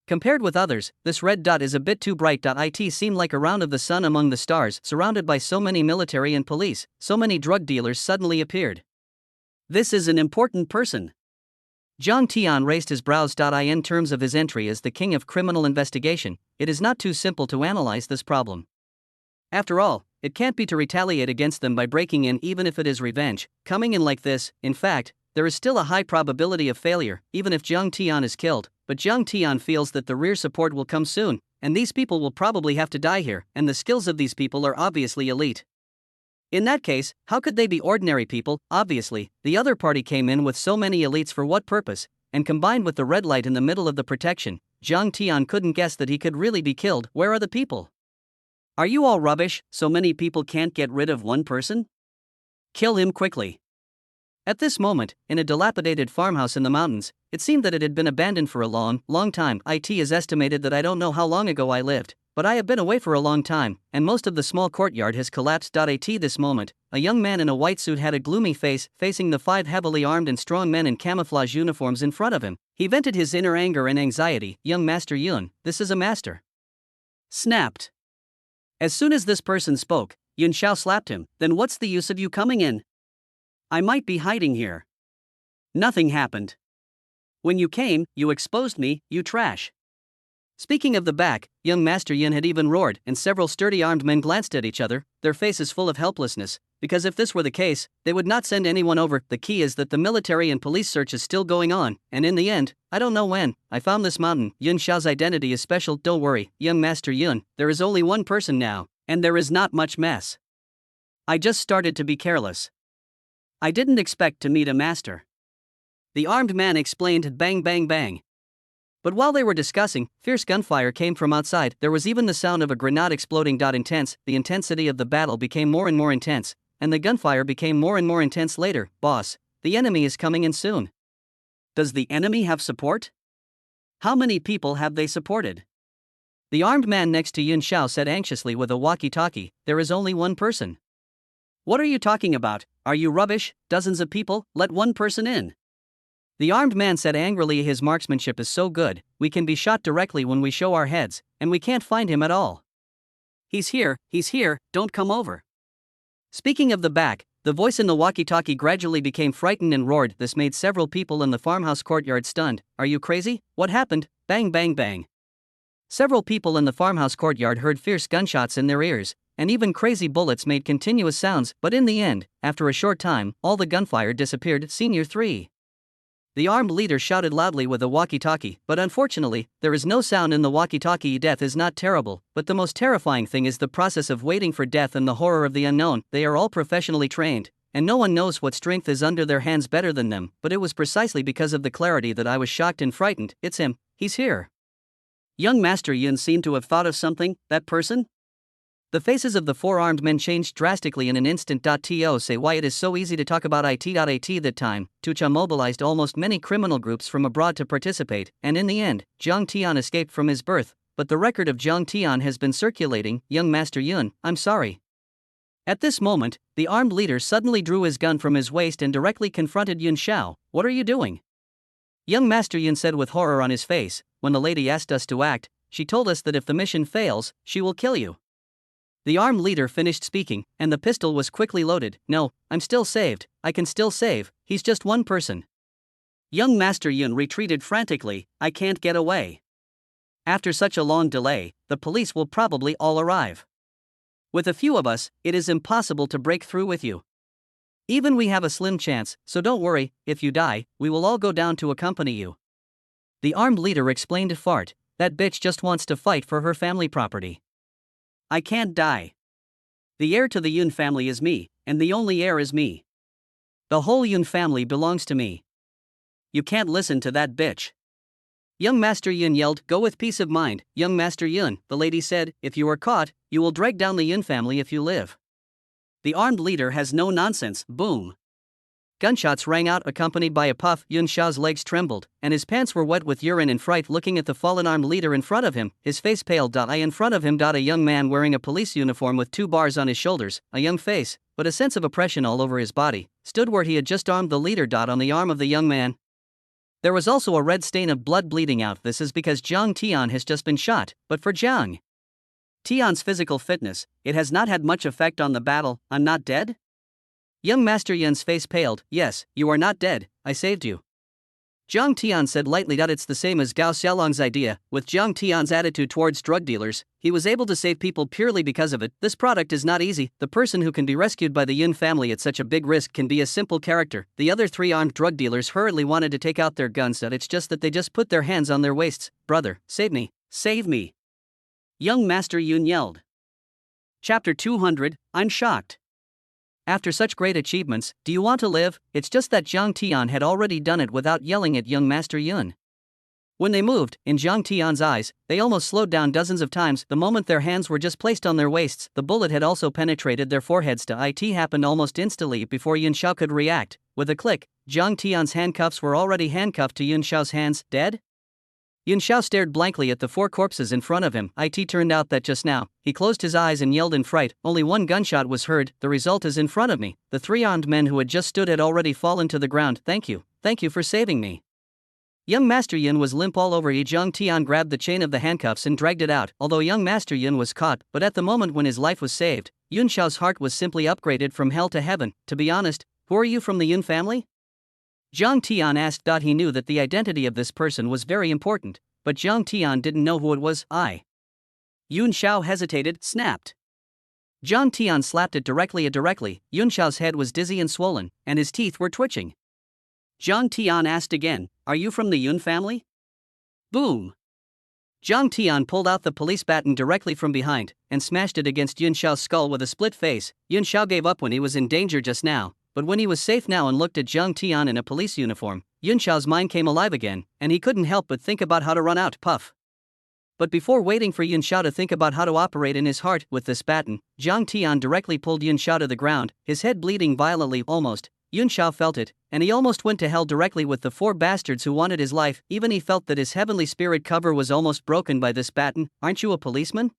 Compared with others, this red dot is a bit too bright. It seemed like a round of the sun among the stars, surrounded by so many military and police. So many drug dealers suddenly appeared. This is an important person. Jiang Tian raised his brows. In terms of his entry as the king of criminal investigation, it is not too simple to analyze this problem. After all, it can't be to retaliate against them by breaking in, even if it is revenge. Coming in like this, in fact, there is still a high probability of failure, even if Jiang Tian is killed, but Jiang Tian feels that the rear support will come soon, and these people will probably have to die here, and the skills of these people are obviously elite. In that case, how could they be ordinary people? Obviously, the other party came in with so many elites. For what purpose? And combined with the red light in the middle of the protection, Jiang Tian couldn't guess that he could really be killed. Where are the people? Are you all rubbish? So many people can't get rid of one person? Kill him quickly. At this moment, in a dilapidated farmhouse in the mountains, it seemed that it had been abandoned for a long, long time. It is estimated that I don't know how long ago I lived, but I have been away for a long time, and most of the small courtyard has collapsed. At this moment, a young man in a white suit had a gloomy face, facing the 5 heavily armed and strong men in camouflage uniforms in front of him. He vented his inner anger and anxiety. Young Master Yun, this is a master. Snapped. As soon as this person spoke, Yun Xiao slapped him. Then what's the use of you coming in? I might be hiding here. Nothing happened. When you came, you exposed me, you trash. Speaking of the back, young Master Yin had even roared, and several sturdy armed men glanced at each other, their faces full of helplessness, because if this were the case, they would not send anyone over. The key is that the military and police search is still going on, and in the end, I don't know when, I found this mountain. Yun Xiao's identity is special. Don't worry, young Master Yun, there is only one person now, and there is not much mess. I just started to be careless. I didn't expect to meet a master. The armed man explained. Bang bang bang. But while they were discussing, fierce gunfire came from outside. There was even the sound of a grenade exploding. The intensity of the battle became more and more intense, and the gunfire became more and more intense later. Boss, the enemy is coming in soon. Does the enemy have support? How many people have they supported? The armed man next to Yun Xiao said anxiously with a walkie-talkie. There is only one person. What are you talking about? Are you rubbish? Dozens of people? Let one person in. The armed man said angrily. His marksmanship is so good, we can be shot directly when we show our heads, and we can't find him at all. He's here, don't come over. Speaking of the back, the voice in the walkie-talkie gradually became frightened and roared. This made several people in the farmhouse courtyard stunned. Are you crazy? What happened? Bang bang bang. Several people in the farmhouse courtyard heard fierce gunshots in their ears, and even crazy bullets made continuous sounds, but in the end, after a short time, all the gunfire disappeared. Senior 3. The armed leader shouted loudly with a walkie-talkie, but unfortunately, there is no sound in the walkie-talkie. Death is not terrible, but the most terrifying thing is the process of waiting for death and the horror of the unknown. They are all professionally trained, and no one knows what strength is under their hands better than them, but it was precisely because of the clarity that I was shocked and frightened. It's him, he's here. Young Master Yun seemed to have thought of something. That person? The faces of the 4 armed men changed drastically in an instant. To say why it is so easy to talk about it. At that time, Tucha mobilized almost many criminal groups from abroad to participate, and in the end, Jiang Tian escaped from his birth, but the record of Jiang Tian has been circulating. Young Master Yun, I'm sorry. At this moment, the armed leader suddenly drew his gun from his waist and directly confronted Yun Xiao. What are you doing? Young Master Yun said with horror on his face. When the lady asked us to act, she told us that if the mission fails, she will kill you. The armed leader finished speaking, and the pistol was quickly loaded. No, I'm still saved, I can still save, he's just one person. Young Master Yun retreated frantically. I can't get away. After such a long delay, the police will probably all arrive. With a few of us, it is impossible to break through with you. Even we have a slim chance, so don't worry, if you die, we will all go down to accompany you. The armed leader explained to Fart, that bitch just wants to fight for her family property. I can't die. The heir to the Yun family is me, and the only heir is me. The whole Yun family belongs to me. You can't listen to that bitch. Young Master Yun yelled, go with peace of mind, Young Master Yun. The lady said, if you are caught, you will drag down the Yun family if you live. The armed leader has no nonsense. Boom. Gunshots rang out accompanied by a puff. Yun Xiao's legs trembled, and his pants were wet with urine and fright looking at the fallen armed leader in front of him, his face pale. In front of him. A young man wearing a police uniform with 2 bars on his shoulders, a young face, but a sense of oppression all over his body, stood where he had just armed the leader. On the arm of the young man, there was also a red stain of blood bleeding out. This is because Jiang Tian has just been shot, but for Jiang Tian's physical fitness, it has not had much effect on the battle. I'm not dead? Young Master Yun's face paled. Yes, you are not dead, I saved you. Jiang Tian said lightly. It's the same as Gao Xiaolong's idea. With Jiang Tian's attitude towards drug dealers, he was able to save people purely because of it. This product is not easy. The person who can be rescued by the Yun family at such a big risk can be a simple character. The other 3 armed drug dealers hurriedly wanted to take out their guns. It's just that they just put their hands on their waists. Brother, save me, save me. Young Master Yun yelled. Chapter 200, I'm shocked. After such great achievements, do you want to live? It's just that Jiang Tian had already done it without yelling at Young Master Yun. When they moved, in Jiang Tian's eyes, they almost slowed down dozens of times. The moment their hands were just placed on their waists, the bullet had also penetrated their foreheads. It happened almost instantly before Yun Xiao could react. With a click, Jiang Tian's handcuffs were already handcuffed to Yun Xiao's hands. Dead? Yun Xiao stared blankly at the 4 corpses in front of him. It turned out that just now, he closed his eyes and yelled in fright. Only 1 gunshot was heard. The result is in front of me. The 3 armed men who had just stood had already fallen to the ground. Thank you for saving me. Young Master Yun was limp all over. Jiang Tian grabbed the chain of the handcuffs and dragged it out. Although Young Master Yun was caught, but at the moment when his life was saved, Yun Xiao's heart was simply upgraded from hell to heaven. To be honest, who are you from the Yun family? Jiang Tian asked. He knew that the identity of this person was very important, but Jiang Tian didn't know who it was. Yun Xiao hesitated, snapped. Jiang Tian slapped it directly. Yun Xiao's head was dizzy and swollen, and his teeth were twitching. Jiang Tian asked again, are you from the Yun family? Boom. Jiang Tian pulled out the police baton directly from behind, and smashed it against Yun Xiao's skull with a split face. Yun Xiao gave up when he was in danger just now, but when he was safe now and looked at Jiang Tian in a police uniform, Yun Xiao's mind came alive again, and he couldn't help but think about how to run out. Puff. But before waiting for Yun Xiao to think about how to operate in his heart with this baton, Jiang Tian directly pulled Yun Xiao to the ground, his head bleeding violently. Almost. Yun Xiao felt it, and he almost went to hell directly with the 4 bastards who wanted his life. Even he felt that his heavenly spirit cover was almost broken by this baton. Aren't you a policeman?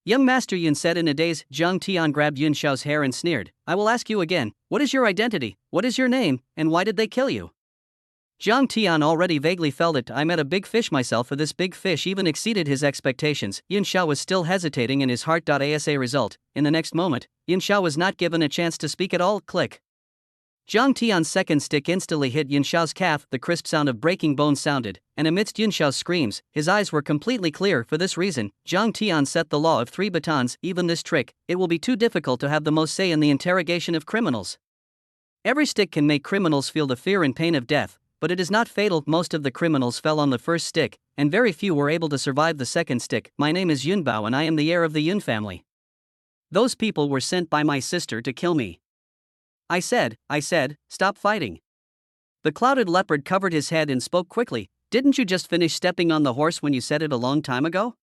Young Master Yun said in a daze. Jiang Tian grabbed Yun Xiao's hair and sneered. I will ask you again, what is your identity, what is your name, and why did they kill you? Jiang Tian already vaguely felt it. I met a big fish myself, for this big fish even exceeded his expectations. Yun Xiao was still hesitating in his heart. As a result, in the next moment, Yun Xiao was not given a chance to speak at all. Click. Jiang Tian's second stick instantly hit Yun Xiao's calf. The crisp sound of breaking bones sounded, and amidst Yun Xiao's screams, his eyes were completely clear. For this reason, Jiang Tian set the law of 3 batons. Even this trick, it will be too difficult to have the most say in the interrogation of criminals. Every stick can make criminals feel the fear and pain of death, but it is not fatal. Most of the criminals fell on the first stick, and very few were able to survive the second stick. My name is Yun Bao and I am the heir of the Yun family. Those people were sent by my sister to kill me. I said, stop fighting. The clouded leopard covered his head and spoke quickly. Didn't you just finish stepping on the horse when you said it a long time ago?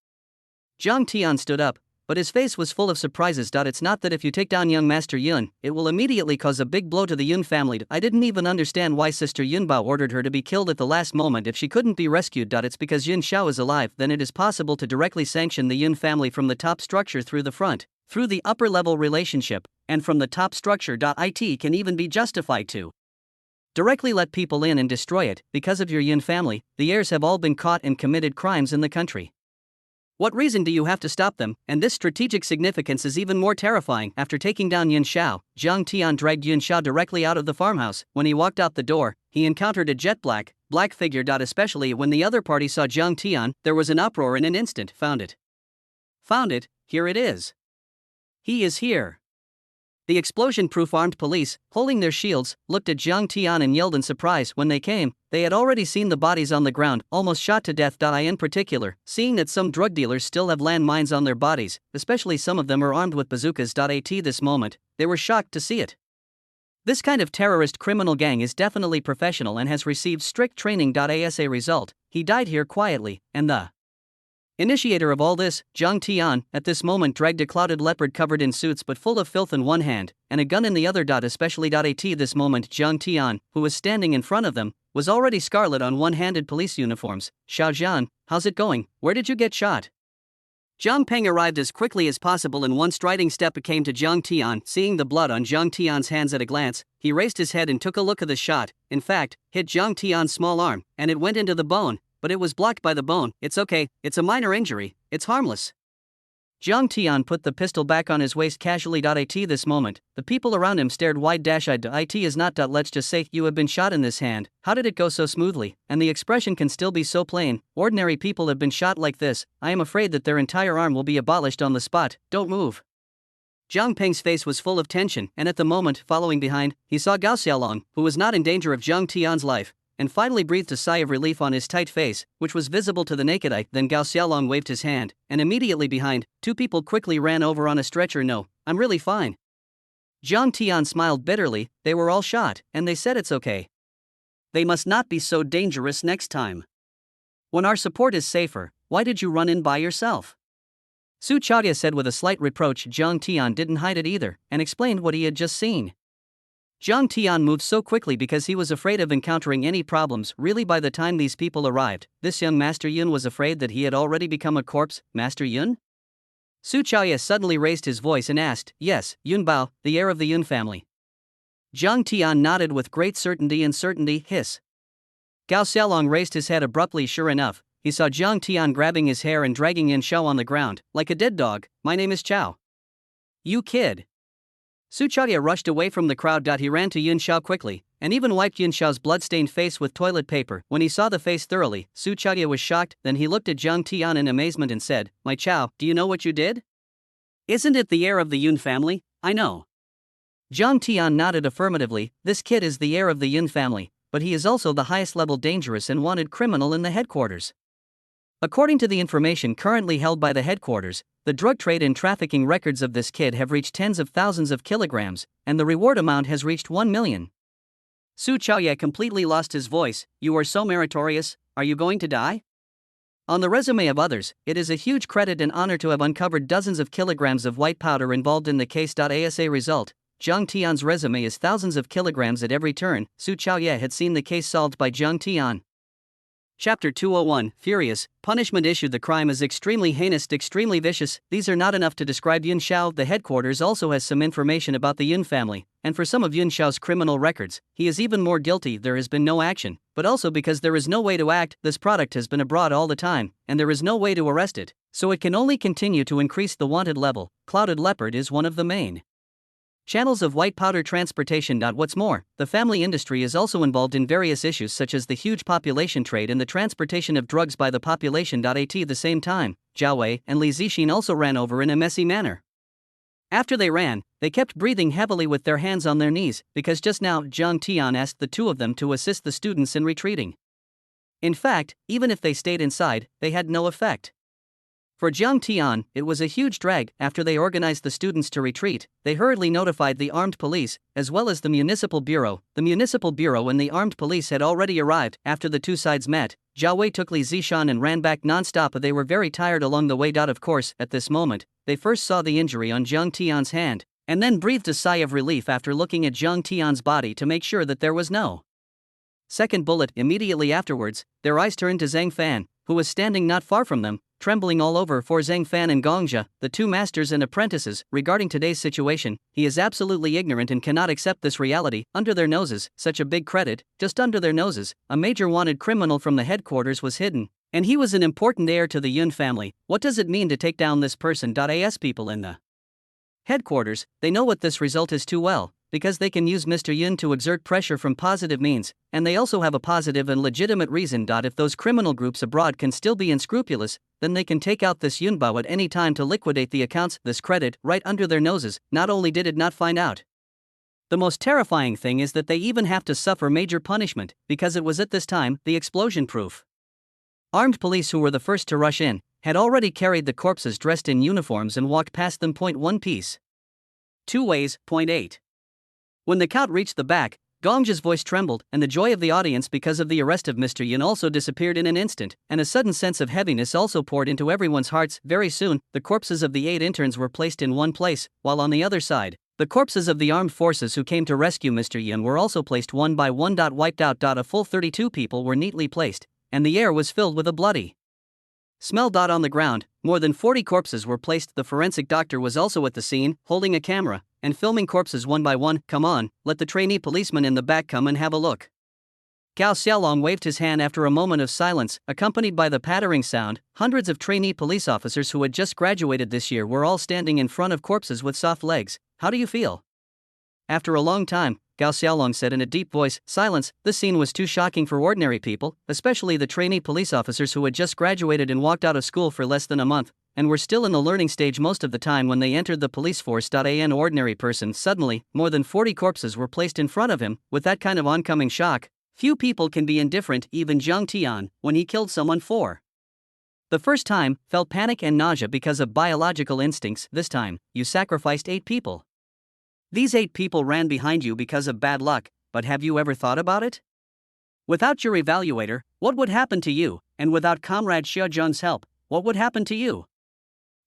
Jiang Tian stood up, but his face was full of surprises. It's not that if you take down young Master Yun, it will immediately cause a big blow to the Yun family. I didn't even understand why Sister Yunbao ordered her to be killed at the last moment if she couldn't be rescued. It's because Yun Xiao is alive, then it is possible to directly sanction the Yun family from the top structure through the front, through the upper level relationship, and from the top structure. It can even be justified to directly let people in and destroy it. Because of your Yun family, the heirs have all been caught and committed crimes in the country. What reason do you have to stop them? And this strategic significance is even more terrifying. After taking down Yun Xiao, Zhang Tian dragged Yun Xiao directly out of the farmhouse. When he walked out the door, he encountered a jet black figure. Especially when the other party saw Zhang Tian, there was an uproar in an instant. Found it, here it is. He is here. The explosion-proof armed police, holding their shields, looked at Zhang Tian and yelled in surprise. When they came, they had already seen the bodies on the ground, almost shot to death. In particular, seeing that some drug dealers still have landmines on their bodies, especially some of them are armed with bazookas. At this moment, they were shocked to see it. This kind of terrorist criminal gang is definitely professional and has received strict training. As a result, he died here quietly, and the initiator of all this, Zhang Tian, at this moment dragged a clouded leopard covered in suits but full of filth in one hand, and a gun in the other. Especially at this moment, Zhang Tian, who was standing in front of them, was already scarlet on one-handed police uniforms. Xiao Zhan, how's it going? Where did you get shot? Zhang Peng arrived as quickly as possible in one striding step. It came to Zhang Tian. Seeing the blood on Zhang Tian's hands at a glance, he raised his head and took a look at the shot. In fact, hit Zhang Tian's small arm, and it went into the bone. But it was blocked by the bone. It's okay, it's a minor injury, it's harmless. Zhang Tian put the pistol back on his waist casually. At this moment, the people around him stared wide-eyed. It is not. Let's just say you have been shot in this hand. How did it go so smoothly? And the expression can still be so plain. Ordinary people have been shot like this. I am afraid that their entire arm will be abolished on the spot. Don't move. Zhang Peng's face was full of tension, and at the moment, following behind, he saw Gao Xiaolong, who was not in danger of Zhang Tian's life, and finally breathed a sigh of relief on his tight face, which was visible to the naked eye. Then Gao Xiaolong waved his hand, and immediately behind, two people quickly ran over on a stretcher. No, I'm really fine. Zhang Tian smiled bitterly. They were all shot, and they said it's okay. They must not be so dangerous next time. When our support is safer, why did you run in by yourself? Su Chaodia said with a slight reproach. Zhang Tian didn't hide it either, and explained what he had just seen. Zhang Tian moved so quickly because he was afraid of encountering any problems. Really, by the time these people arrived, this young Master Yun was afraid that he had already become a corpse. Master Yun? Su Chaoye suddenly raised his voice and asked. Yes, Yun Bao, the heir of the Yun family. Zhang Tian nodded with great certainty. Hiss. Gao Xiaolong raised his head abruptly. Sure enough, he saw Zhang Tian grabbing his hair and dragging Yin Xiao on the ground, like a dead dog. My name is Chao. You kid. Su Chaodia rushed away from the crowd. He ran to Yin Xiao quickly, and even wiped Yin Xiao's blood-stained face with toilet paper. When he saw the face thoroughly, Su Chaodia was shocked. Then he looked at Zhang Tian in amazement and said, My Chao, do you know what you did? Isn't it the heir of the Yun family? I know. Zhang Tian nodded affirmatively. This kid is the heir of the Yun family, but he is also the highest level dangerous and wanted criminal in the headquarters. According to the information currently held by the headquarters, the drug trade and trafficking records of this kid have reached tens of thousands of kilograms, and the reward amount has reached 1 million. Su Chaoye completely lost his voice. You are so meritorious, are you going to die? On the resume of others, it is a huge credit and honor to have uncovered dozens of kilograms of white powder involved in the case. As a result, Zhang Tian's resume is thousands of kilograms at every turn. Su Chaoye had seen the case solved by Zhang Tian. Chapter 201, Furious, Punishment Issued. The crime is extremely heinous, extremely vicious. These are not enough to describe Yun Xiao. The headquarters also has some information about the Yun family, and for some of Yun Xiao's criminal records, he is even more guilty. There has been no action, but also because there is no way to act. This product has been abroad all the time, and there is no way to arrest it, so it can only continue to increase the wanted level. Clouded leopard is one of the main channels of white powder transportation. What's more, the family industry is also involved in various issues such as the huge population trade and the transportation of drugs by the population. At the same time, Zhao Wei and Li Zixin also ran over in a messy manner. After they ran, they kept breathing heavily with their hands on their knees, because just now Zhang Tian asked the two of them to assist the students in retreating. In fact, even if they stayed inside, they had no effect. For Zhang Tian, it was a huge drag. After they organized the students to retreat, they hurriedly notified the armed police, as well as the municipal bureau. The municipal bureau and the armed police had already arrived. After the two sides met, Zhao Wei took Li Zishan and ran back non-stop. They were very tired along the way. Of course, at this moment, they first saw the injury on Zhang Tian's hand, and then breathed a sigh of relief after looking at Zhang Tian's body to make sure that there was no second bullet. Immediately afterwards, their eyes turned to Zhang Fan, who was standing not far from them, trembling all over. For Zhang Fan and Gongja, the two masters and apprentices, regarding today's situation, he is absolutely ignorant and cannot accept this reality. Under their noses, such a big credit, just under their noses, a major wanted criminal from the headquarters was hidden, and he was an important heir to the Yun family. What does it mean to take down this person? As people in the headquarters, they know what this result is too well, because they can use Mr. Yun to exert pressure from positive means, and they also have a positive and legitimate reason. If those criminal groups abroad can still be unscrupulous, then they can take out this Yunbao at any time to liquidate the accounts. This credit, right under their noses, not only did it not find out. The most terrifying thing is that they even have to suffer major punishment, because it was at this time the explosion-proof armed police who were the first to rush in, had already carried the corpses dressed in uniforms and walked past them. Point 1 piece. 2 ways. Point 8. When the count reached the back, Gongja's voice trembled, and the joy of the audience because of the arrest of Mr. Yun also disappeared in an instant, and a sudden sense of heaviness also poured into everyone's hearts. Very soon, the corpses of the 8 interns were placed in one place, while on the other side, the corpses of the armed forces who came to rescue Mr. Yun were also placed one by one. Wiped out. A full 32 people were neatly placed, and the air was filled with a bloody smell. On the ground, more than 40 corpses were placed. The forensic doctor was also at the scene, holding a camera and filming corpses one by one. Come on, let the trainee policeman in the back come and have a look. Gao Xiaolong waved his hand after a moment of silence, accompanied by the pattering sound. Hundreds of trainee police officers who had just graduated this year were all standing in front of corpses with soft legs. How do you feel? After a long time, Gao Xiaolong said in a deep voice, silence. This scene was too shocking for ordinary people, especially the trainee police officers who had just graduated and walked out of school for less than a month, and were still in the learning stage most of the time when they entered the police force. An ordinary person, suddenly, more than 40 corpses were placed in front of him. With that kind of oncoming shock, few people can be indifferent. Even Zhang Tian, when he killed someone for the first time, felt panic and nausea because of biological instincts. This time, you sacrificed 8 people. These 8 people ran behind you because of bad luck, but have you ever thought about it? Without your evaluator, what would happen to you? And without Comrade Xia Zheng's help, what would happen to you?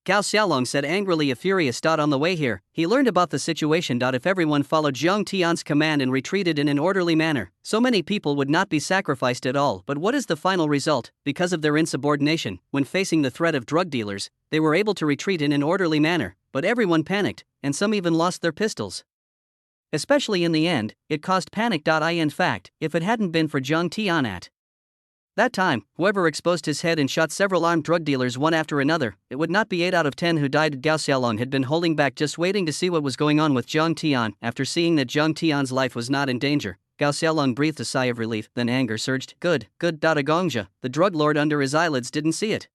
Gao Xiaolong said angrily. A furious. On the way here, he learned about the situation. If everyone followed Zhang Tian's command and retreated in an orderly manner, so many people would not be sacrificed at all. But what is the final result? Because of their insubordination, when facing the threat of drug dealers, they were able to retreat in an orderly manner, but everyone panicked, and some even lost their pistols. Especially in the end, it caused panic. In fact, if it hadn't been for Zhang Tian at that time, whoever exposed his head and shot several armed drug dealers one after another, it would not be 8 out of 10 who died. Gao Xiaolong had been holding back, just waiting to see what was going on with Zhang Tian. After seeing that Zhang Tian's life was not in danger, Gao Xiaolong breathed a sigh of relief, then anger surged. Good. Gongja, the drug lord under his eyelids, didn't see it.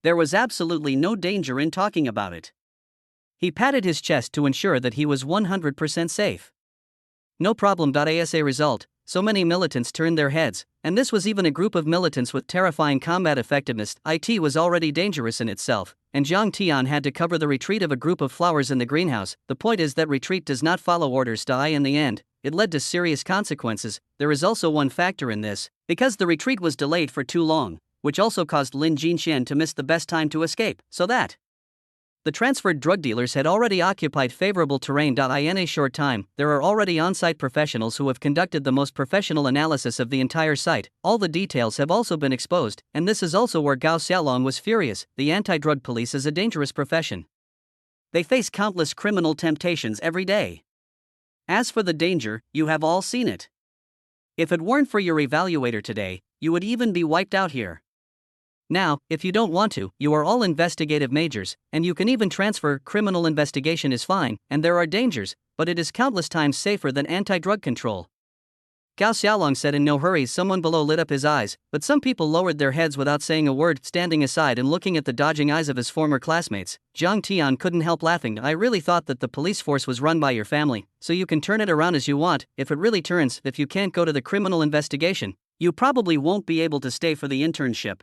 There was absolutely no danger in talking about it. He patted his chest to ensure that he was 100% safe. No problem. As a result, so many militants turned their heads, and this was even a group of militants with terrifying combat effectiveness. It was already dangerous in itself, and Zhang Tian had to cover the retreat of a group of flowers in the greenhouse. The point is that retreat does not follow orders. In the end, it led to serious consequences. There is also one factor in this, because the retreat was delayed for too long, which also caused Lin Jinxian to miss the best time to escape, so that the transferred drug dealers had already occupied favorable terrain. In a short time, there are already on-site professionals who have conducted the most professional analysis of the entire site. All the details have also been exposed, and this is also where Gao Xiaolong was furious. The anti-drug police is a dangerous profession. They face countless criminal temptations every day. As for the danger, you have all seen it. If it weren't for your evaluator today, you would even be wiped out here. Now, if you don't want to, you are all investigative majors, and you can even transfer. Criminal investigation is fine, and there are dangers, but it is countless times safer than anti-drug control. Gao Xiaolong said in no hurry. Someone below lit up his eyes, but some people lowered their heads without saying a word. Standing aside and looking at the dodging eyes of his former classmates, Zhang Tian couldn't help laughing. I really thought that the police force was run by your family, so you can turn it around as you want. If it really turns, if you can't go to the criminal investigation, you probably won't be able to stay for the internship.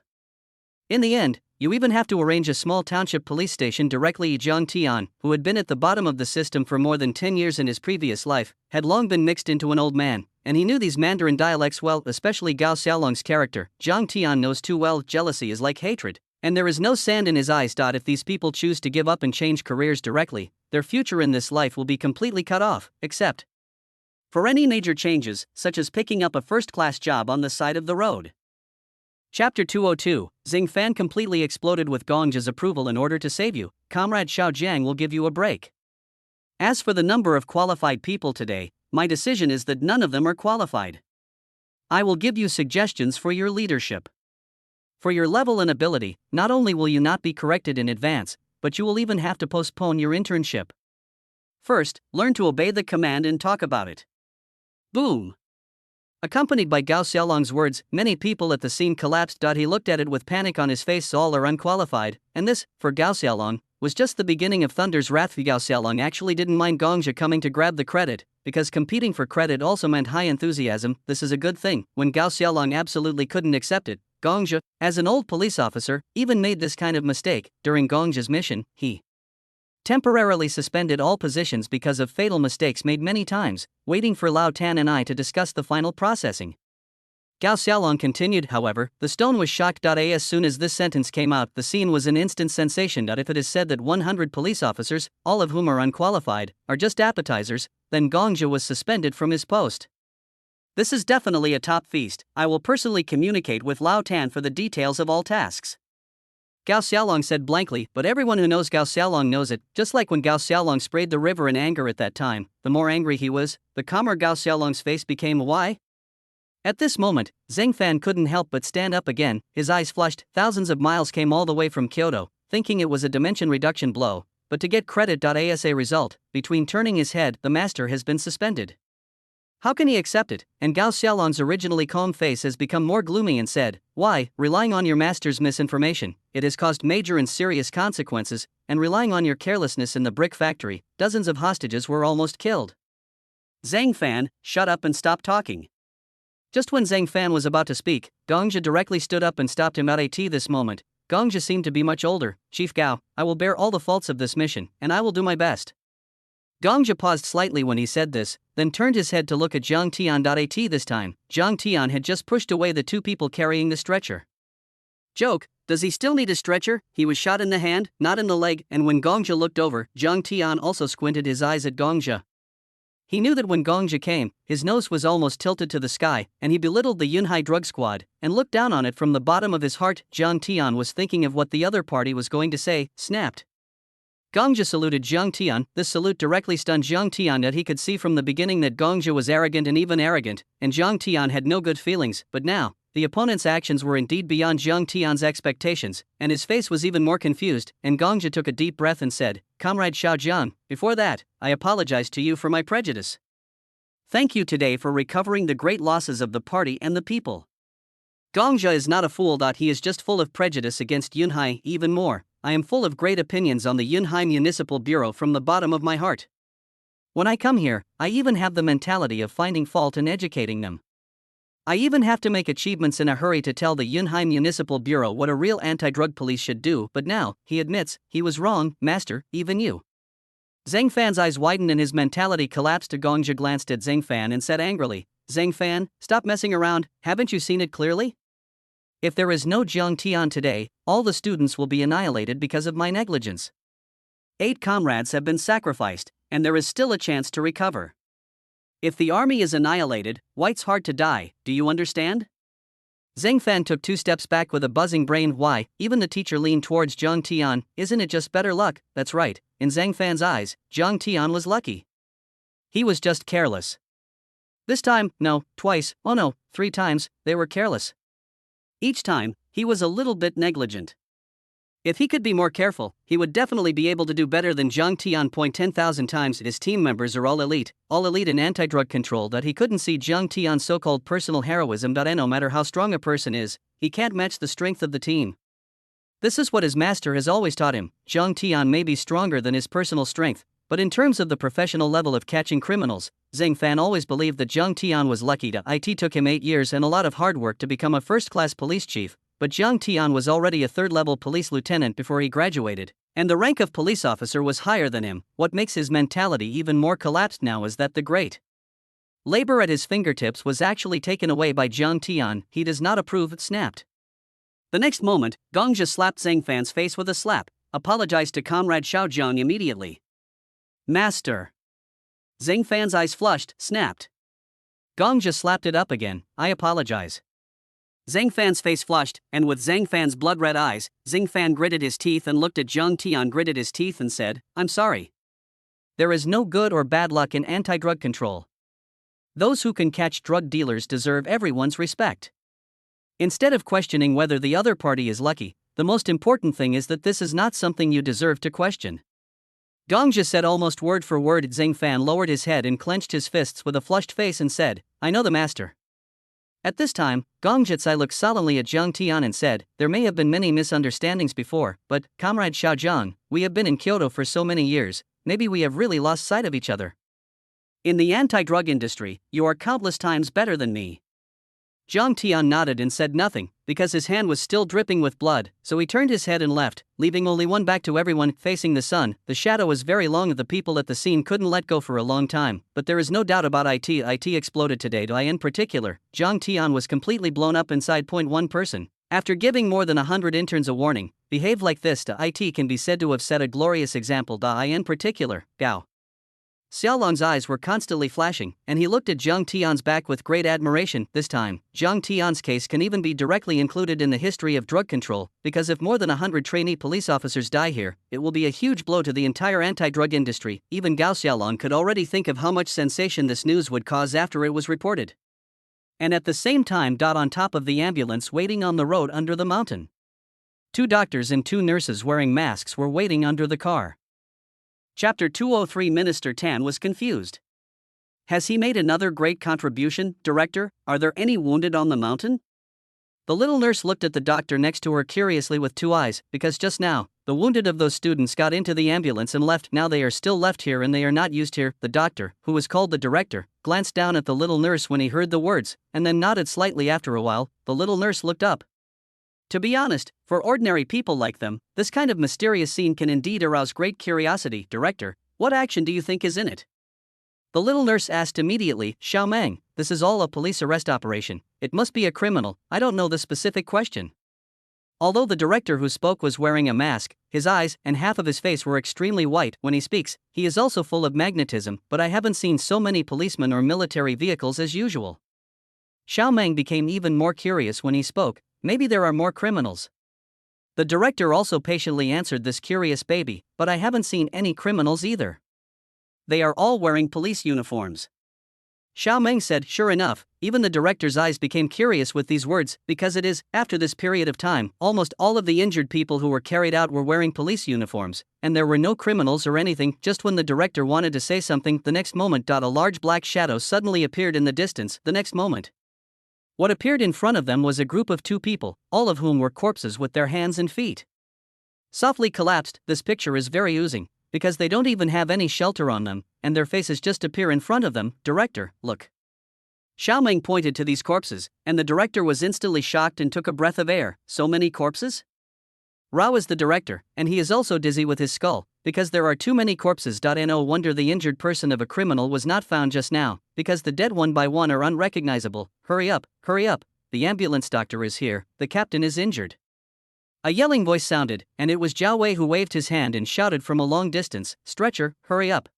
In the end, you even have to arrange a small township police station directly. Zhang Tian, who had been at the bottom of the system for more than 10 years in his previous life, had long been mixed into an old man, and he knew these Mandarin dialects well, especially Gao Xiaolong's character. Zhang Tian knows too well. Jealousy is like hatred. And there is no sand in his eyes. If these people choose to give up and change careers directly, their future in this life will be completely cut off, except for any major changes, such as picking up a first-class job on the side of the road. Chapter 202, Zhang Fan completely exploded with Gongjia's approval. In order to save you, Comrade Xiao Jiang will give you a break. As for the number of qualified people today, my decision is that none of them are qualified. I will give you suggestions for your leadership. For your level and ability, not only will you not be corrected in advance, but you will even have to postpone your internship. First, learn to obey the command and talk about it. Boom! Accompanied by Gao Xiaolong's words, many people at the scene collapsed. He looked at it with panic on his face. All are unqualified, and this, for Gao Xiaolong, was just the beginning of Thunder's wrath. Gao Xiaolong actually didn't mind Gongjia coming to grab the credit, because competing for credit also meant high enthusiasm. This is a good thing. When Gao Xiaolong absolutely couldn't accept it, Gongjia, as an old police officer, even made this kind of mistake. During Gongjia's mission, he temporarily suspended all positions because of fatal mistakes made many times, waiting for Lao Tan and I to discuss the final processing. Gao Xiaolong continued, however, the stone was shocked. As soon as this sentence came out, the scene was an instant sensation. If it is said that 100 police officers, all of whom are unqualified, are just appetizers, then Gongjia was suspended from his post. This is definitely a top feast. I will personally communicate with Lao Tan for the details of all tasks. Gao Xiaolong said blankly, but everyone who knows Gao Xiaolong knows it. Just like when Gao Xiaolong sprayed the river in anger at that time, the more angry he was, the calmer Gao Xiaolong's face became. Why? At this moment, Zhang Fan couldn't help but stand up again. His eyes flushed. Thousands of miles came all the way from Kyoto, thinking it was a dimension reduction blow, but to get credit. As a result, between turning his head, the master has been suspended. How can he accept it? And Gao Xiaolong's originally calm face has become more gloomy and said, why, relying on your master's misinformation, it has caused major and serious consequences, and relying on your carelessness in the brick factory, dozens of hostages were almost killed. Zhang Fan, shut up and stop talking. Just when Zhang Fan was about to speak, Gongjia directly stood up and stopped him. At this moment, Gongjia seemed to be much older. Chief Gao, I will bear all the faults of this mission, and I will do my best. Gongjia paused slightly when he said this, then turned his head to look at Zhang Tian. This time, Zhang Tian had just pushed away the two people carrying the stretcher. Joke, does he still need a stretcher? He was shot in the hand, not in the leg, and when Gongjia looked over, Zhang Tian also squinted his eyes at Gongjia. He knew that when Gongjia came, his nose was almost tilted to the sky, and he belittled the Yunhai drug squad, and looked down on it from the bottom of his heart. Zhang Tian was thinking of what the other party was going to say, snapped. Gongjia saluted Zhang Tian. This salute directly stunned Zhang Tian. He could see from the beginning that Gongjia was arrogant and even arrogant, and Zhang Tian had no good feelings, but now, the opponent's actions were indeed beyond Zhang Tian's expectations, and his face was even more confused, and Gongjia took a deep breath and said, Comrade Xiao Jiang, before that, I apologize to you for my prejudice. Thank you today for recovering the great losses of the party and the people. Gongjia is not a fool. He is just full of prejudice against Yunhai. Even more, I am full of great opinions on the Yunhai Municipal Bureau from the bottom of my heart. When I come here, I even have the mentality of finding fault and educating them. I even have to make achievements in a hurry to tell the Yunhai Municipal Bureau what a real anti-drug police should do. But now, he admits, he was wrong, master, even you. Zhang Fan's eyes widened and his mentality collapsed. Gongjia glanced at Zhang Fan and said angrily, Zhang Fan, stop messing around, haven't you seen it clearly? If there is no Zhang Tian today, all the students will be annihilated because of my negligence. 8 comrades have been sacrificed, and there is still a chance to recover. If the army is annihilated, White's hard to die, do you understand? Zhang Fan took 2 steps back with a buzzing brain. Why? Even the teacher leaned towards Zhang Tian. Isn't it just better luck? That's right, in Zhang Fan's eyes, Zhang Tian was lucky. He was just careless. This time, no, twice, oh no, 3 times, they were careless. Each time, he was a little bit negligent. If he could be more careful, he would definitely be able to do better than Zhang Tian. 10,000 times his team members are all elite in anti-drug control. That he couldn't see Zhang Tian's so-called personal heroism. And no matter how strong a person is, he can't match the strength of the team. This is what his master has always taught him. Zhang Tian may be stronger than his personal strength, but in terms of the professional level of catching criminals, Zhang Fan always believed that Zhang Tian was lucky. It took him 8 years and a lot of hard work to become a first-class police chief, but Zhang Tian was already a 3rd-level police lieutenant before he graduated, and the rank of police officer was higher than him. What makes his mentality even more collapsed now is that the great labor at his fingertips was actually taken away by Zhang Tian. He does not approve, snapped. The next moment, Gongja slapped Zhang Fan's face with a slap, apologized to Comrade Xiao Zhang immediately. Master. Zhang Fan's eyes flushed, snapped. Gongja slapped it up again, I apologize. Zhang Fan's face flushed, and with Zhang Fan's blood-red eyes, Zhang Fan gritted his teeth and looked at Zhang Tian gritted his teeth and said, I'm sorry. There is no good or bad luck in anti-drug control. Those who can catch drug dealers deserve everyone's respect. Instead of questioning whether the other party is lucky, the most important thing is that this is not something you deserve to question. Gongja said almost word for word. Zhang Fan lowered his head and clenched his fists with a flushed face and said, I know the master. At this time, Gongjiatsai looked solemnly at Zhang Tian and said, there may have been many misunderstandings before, but, Comrade Xiao Zhang, we have been in Kyoto for so many years, maybe we have really lost sight of each other. In the anti-drug industry, you are countless times better than me. Zhang Tian nodded and said nothing, because his hand was still dripping with blood, so he turned his head and left, leaving only one back to everyone, facing the sun. The shadow was very long. The people at the scene couldn't let go for a long time, but there is no doubt about it exploded today. In particular, Zhang Tian was completely blown up inside. One person, after giving more than 100 interns a warning, behave like this. It can be said to have set a glorious example. In particular, Gao Xiaolong's eyes were constantly flashing, and he looked at Zhang Tian's back with great admiration. This time, Zhang Tian's case can even be directly included in the history of drug control, because if more than 100 trainee police officers die here, it will be a huge blow to the entire anti-drug industry. Even Gao Xiaolong could already think of how much sensation this news would cause after it was reported. And at the same time, on top of the ambulance waiting on the road under the mountain, 2 doctors and 2 nurses wearing masks were waiting under the car. Chapter 203. Minister Tan was confused. Has he made another great contribution, Director? Are there any wounded on the mountain? The little nurse looked at the doctor next to her curiously with 2 eyes, because just now, the wounded of those students got into the ambulance and left. Now they are still left here and they are not used here. The doctor, who was called the director, glanced down at the little nurse when he heard the words, and then nodded slightly. After a while, the little nurse looked up. To be honest, for ordinary people like them, this kind of mysterious scene can indeed arouse great curiosity. Director, what action do you think is in it? The little nurse asked immediately. Xiao Meng, this is all a police arrest operation. It must be a criminal. I don't know the specific question. Although the director who spoke was wearing a mask, his eyes and half of his face were extremely white. When he speaks, he is also full of magnetism, but I haven't seen so many policemen or military vehicles as usual. Xiao Meng became even more curious when he spoke. Maybe there are more criminals. The director also patiently answered this curious baby, but I haven't seen any criminals either. They are all wearing police uniforms. Xiao Meng said, sure enough, even the director's eyes became curious with these words, because it is, after this period of time, almost all of the injured people who were carried out were wearing police uniforms, and there were no criminals or anything. Just when the director wanted to say something, the next moment, a large black shadow suddenly appeared in the distance. The next moment, what appeared in front of them was a group of 2 people, all of whom were corpses with their hands and feet softly collapsed. This picture is very oozing, because they don't even have any shelter on them, and their faces just appear in front of them. Director, look. Xiao Meng pointed to these corpses, and the director was instantly shocked and took a breath of air. So many corpses? Rao is the director, and he is also dizzy with his skull, because there are too many corpses. No wonder the injured person of a criminal was not found just now, because the dead one by one are unrecognizable. Hurry up, the ambulance doctor is here, the captain is injured. A yelling voice sounded, and it was Zhao Wei who waved his hand and shouted from a long distance, stretcher, hurry up.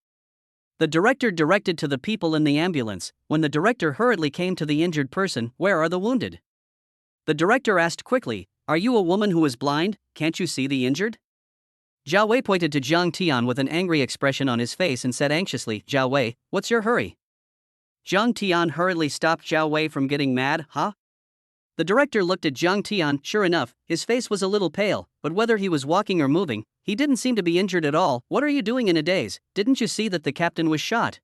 The director directed to the people in the ambulance. When the director hurriedly came to the injured person, where are the wounded? The director asked quickly, are you a woman who is blind? Can't you see the injured? Zhao Wei pointed to Zhang Tian with an angry expression on his face and said anxiously, Zhao Wei, what's your hurry? Zhang Tian hurriedly stopped Zhao Wei from getting mad. Huh? The director looked at Zhang Tian. Sure enough, his face was a little pale, but whether he was walking or moving, he didn't seem to be injured at all. What are you doing in a daze? Didn't you see that the captain was shot?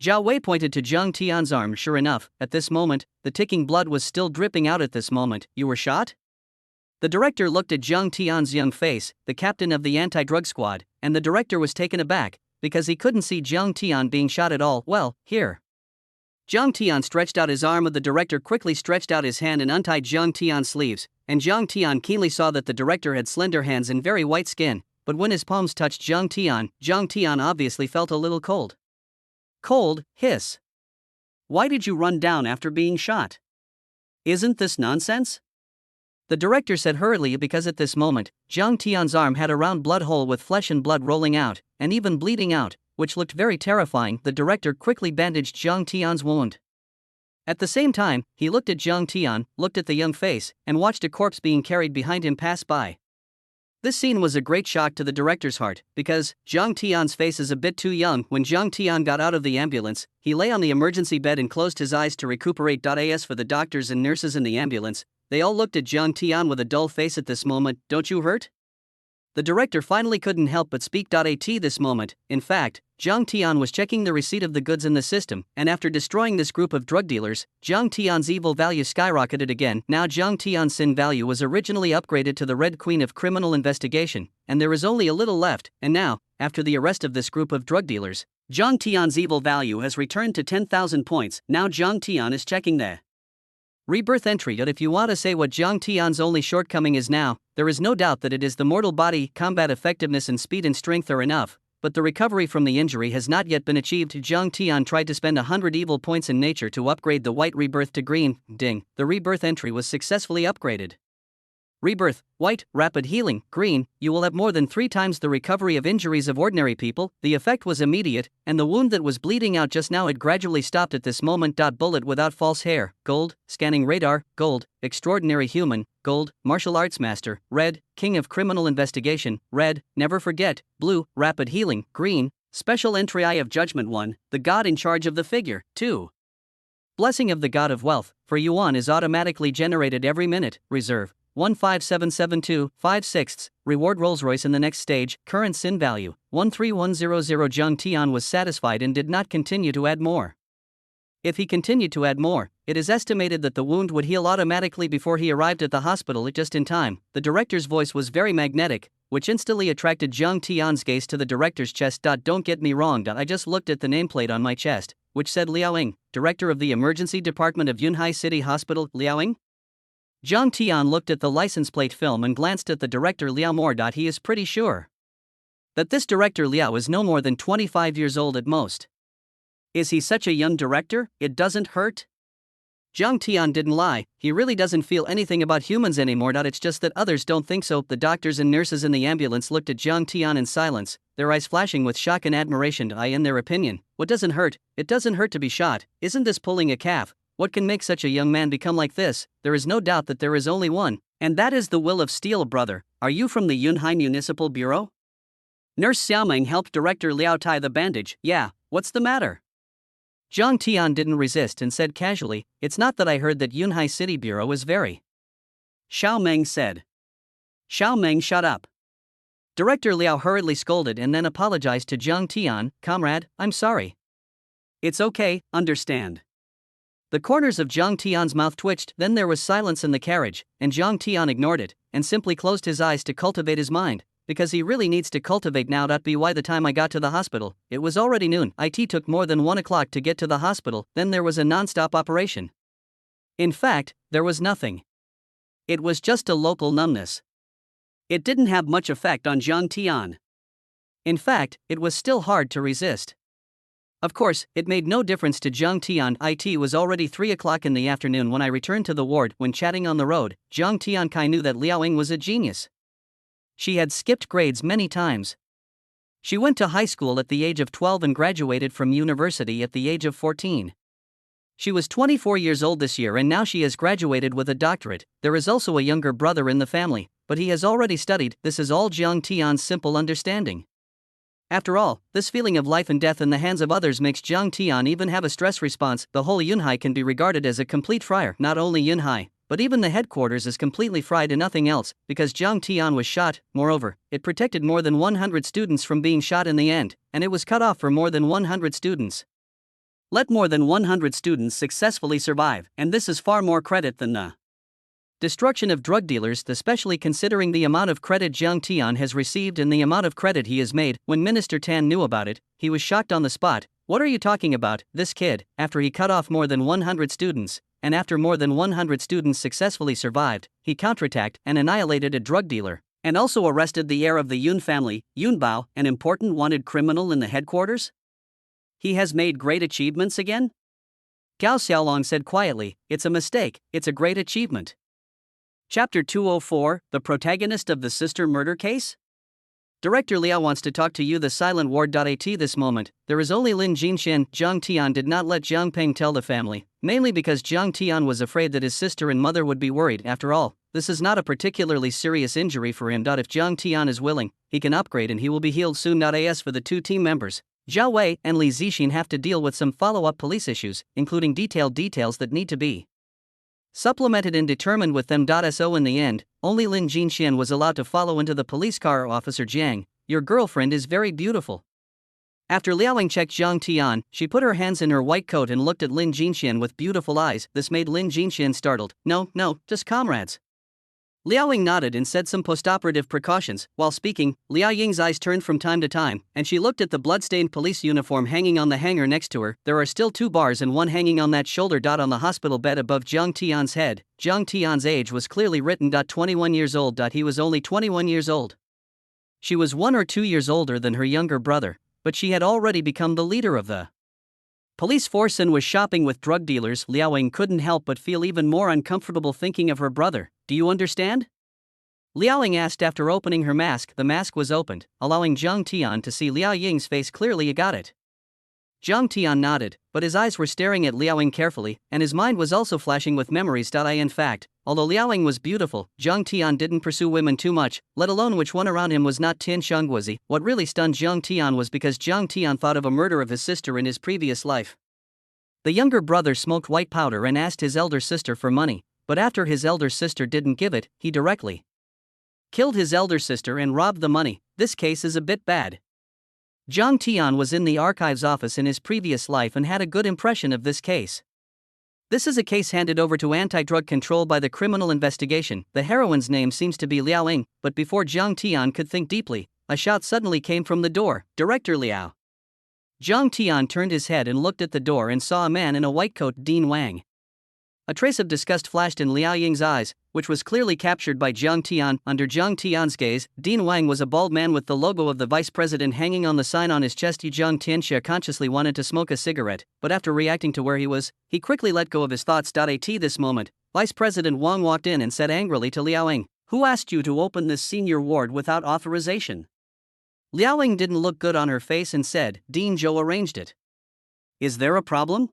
Zhao Wei pointed to Zhang Tian's arm. Sure enough, at this moment, the ticking blood was still dripping out. At this moment, you were shot? The director looked at Zhang Tian's young face, the captain of the anti-drug squad, and the director was taken aback, because he couldn't see Zhang Tian being shot at all. Well, here. Zhang Tian stretched out his arm. The director quickly stretched out his hand and untied Zhang Tian's sleeves, and Zhang Tian keenly saw that the director had slender hands and very white skin, but when his palms touched Zhang Tian obviously felt a little cold. Cold, hiss. Why did you run down after being shot? Isn't this nonsense? The director said hurriedly because at this moment, Jiang Tian's arm had a round blood hole with flesh and blood rolling out, and even bleeding out, which looked very terrifying. The director quickly bandaged Jiang Tian's wound. At the same time, he looked at Jiang Tian, looked at the young face, and watched a corpse being carried behind him pass by. This scene was a great shock to the director's heart, because Jiang Tian's face is a bit too young. When Jiang Tian got out of the ambulance, he lay on the emergency bed and closed his eyes to recuperate. As for the doctors and nurses in the ambulance, they all looked at Jiang Tian with a dull face at this moment. Don't you hurt? The director finally couldn't help but speak. At this moment, in fact, Jiang Tian was checking the receipt of the goods in the system, and after destroying this group of drug dealers, Jiang Tian's evil value skyrocketed again. Now Jiang Tian's sin value was originally upgraded to the Red Queen of Criminal Investigation, and there is only a little left, and now, after the arrest of this group of drug dealers, Jiang Tian's evil value has returned to 10,000 points. Now Jiang Tian is checking the rebirth entry. But if you want to say what Jiang Tian's only shortcoming is now, there is no doubt that it is the mortal body. Combat effectiveness and speed and strength are enough, but the recovery from the injury has not yet been achieved. Jiang Tian tried to spend 100 evil points in nature to upgrade the white rebirth to green. Ding, the rebirth entry was successfully upgraded. Rebirth, white, rapid healing, green, you will have more than 3 times the recovery of injuries of ordinary people. The effect was immediate, and the wound that was bleeding out just now had gradually stopped at this moment. Bullet without false hair, gold, scanning radar, gold, extraordinary human, gold, martial arts master, red, king of criminal investigation, red, never forget, blue, rapid healing, green, special entry eye of judgment 1, the god in charge of the figure, 2. Blessing of the god of wealth, for yuan is automatically generated every minute, reserve. 15772, 5/6, reward Rolls-Royce in the next stage, current sin value, 13100. Jiang Tian was satisfied and did not continue to add more. If he continued to add more, it is estimated that the wound would heal automatically before he arrived at the hospital just in time. The director's voice was very magnetic, which instantly attracted Jiang Tian's gaze to the director's chest. Don't get me wrong. I just looked at the nameplate on my chest, which said Liaoying, director of the emergency department of Yunhai City Hospital. Liaoying? Jiang Tian looked at the license plate film and glanced at the director Liao more. He is pretty sure that this director Liao is no more than 25 years old at most. Is he such a young director? It doesn't hurt? Jiang Tian didn't lie, he really doesn't feel anything about humans anymore. It's just that others don't think so. The doctors and nurses in the ambulance looked at Jiang Tian in silence, their eyes flashing with shock and admiration. In their opinion, what doesn't hurt? It doesn't hurt to be shot. Isn't this pulling a calf? What can make such a young man become like this? There is no doubt that there is only one, and that is the will of steel. Brother, are you from the Yunhai Municipal Bureau? Nurse Xiaoming helped director Liao tie the bandage. Yeah, what's the matter? Jiang Tian didn't resist and said casually, it's not that I heard that Yunhai City Bureau is very. Xiaoming said. Xiaoming, shut up. Director Liao hurriedly scolded and then apologized to Jiang Tian, comrade, I'm sorry. It's okay, understand. The corners of Jiang Tian's mouth twitched, then there was silence in the carriage, and Jiang Tian ignored it, and simply closed his eyes to cultivate his mind, because he really needs to cultivate now. By the time I got to the hospital, it was already noon. It took more than 1 o'clock to get to the hospital, then there was a non-stop operation. In fact, there was nothing. It was just a local numbness. It didn't have much effect on Jiang Tian. In fact, it was still hard to resist. Of course, it made no difference to Jiang Tian. It was already 3 o'clock in the afternoon when I returned to the ward. When chatting on the road, Jiang Tiankai knew that Liaoying was a genius. She had skipped grades many times. She went to high school at the age of 12 and graduated from university at the age of 14. She was 24 years old this year and now she has graduated with a doctorate. There is also a younger brother in the family, but he has already studied. This is all Jiang Tian's simple understanding. After all, this feeling of life and death in the hands of others makes Jiang Tian even have a stress response. The whole Yunhai can be regarded as a complete fryer. Not only Yunhai, but even the headquarters is completely fried and nothing else, because Jiang Tian was shot. Moreover, it protected more than 100 students from being shot in the end, and it was cut off for more than 100 students. Let more than 100 students successfully survive, and this is far more credit than the destruction of drug dealers, especially considering the amount of credit Jiang Tian has received and the amount of credit he has made. When Minister Tan knew about it, he was shocked on the spot. What are you talking about? This kid, after he cut off more than 100 students, and after more than 100 students successfully survived, he counterattacked and annihilated a drug dealer, and also arrested the heir of the Yun family, Yun Bao, an important wanted criminal in the headquarters? He has made great achievements again? Gao Xiaolong said quietly, it's a mistake, it's a great achievement. Chapter 204, The Protagonist of the Sister Murder Case? Director Liao wants to talk to you the silent ward.at this moment. There is only Lin Jinshan. Zhang Tian did not let Zhang Peng tell the family, mainly because Zhang Tian was afraid that his sister and mother would be worried. After all, this is not a particularly serious injury for him. If Zhang Tian is willing, he can upgrade and he will be healed soon. As for the two team members, Zhao Wei and Li Zixin have to deal with some follow-up police issues, including detailed details that need to be supplemented and determined with them. So in the end, only Lin Jinxian was allowed to follow into the police car. Officer Jiang, your girlfriend is very beautiful. After Liaoing checked Zhang Tian, she put her hands in her white coat and looked at Lin Jinxian with beautiful eyes. This made Lin Jinxian startled. No, just comrades. Liaoing nodded and said some postoperative precautions. While speaking, Liao Ying's eyes turned from time to time, and she looked at the bloodstained police uniform hanging on the hanger next to her. There are still 2 bars and one hanging on that shoulder. On the hospital bed above Zhang Tian's head, Zhang Tian's age was clearly written. 21 years old. He was only 21 years old. She was 1 or 2 years older than her younger brother, but she had already become the leader of the police force and was shopping with drug dealers. Liaoing couldn't help but feel even more uncomfortable thinking of her brother. Do you understand? Liaoing asked after opening her mask. The mask was opened, allowing Zhang Tian to see Liao Ying's face clearly. You got it. Zhang Tian nodded, but his eyes were staring at Liaoing carefully, and his mind was also flashing with memories. In fact, although Liaoing was beautiful, Zhang Tian didn't pursue women too much, let alone which one around him was not Tin Shengguozi. What really stunned Zhang Tian was because Zhang Tian thought of a murder of his sister in his previous life. The younger brother smoked white powder and asked his elder sister for money, but after his elder sister didn't give it, he directly killed his elder sister and robbed the money. This case is a bit bad. Zhang Tian was in the archives office in his previous life and had a good impression of this case. This is a case handed over to anti-drug control by the criminal investigation. The heroine's name seems to be Liao Ying, but before Zhang Tian could think deeply, a shout suddenly came from the door. Director Liao. Zhang Tian turned his head and looked at the door and saw a man in a white coat. Dean Wang. A trace of disgust flashed in Liao Ying's eyes, which was clearly captured by Zhang Tian. Under Zhang Tian's gaze, Dean Wang was a bald man with the logo of the vice president hanging on the sign on his chest. Zhang Tianxia consciously wanted to smoke a cigarette, but after reacting to where he was, he quickly let go of his thoughts. At this moment, Vice President Wang walked in and said angrily to Liao Ying, "Who asked you to open this senior ward without authorization?" Liao Ying didn't look good on her face and said, "Dean Zhou arranged it." "Is there a problem?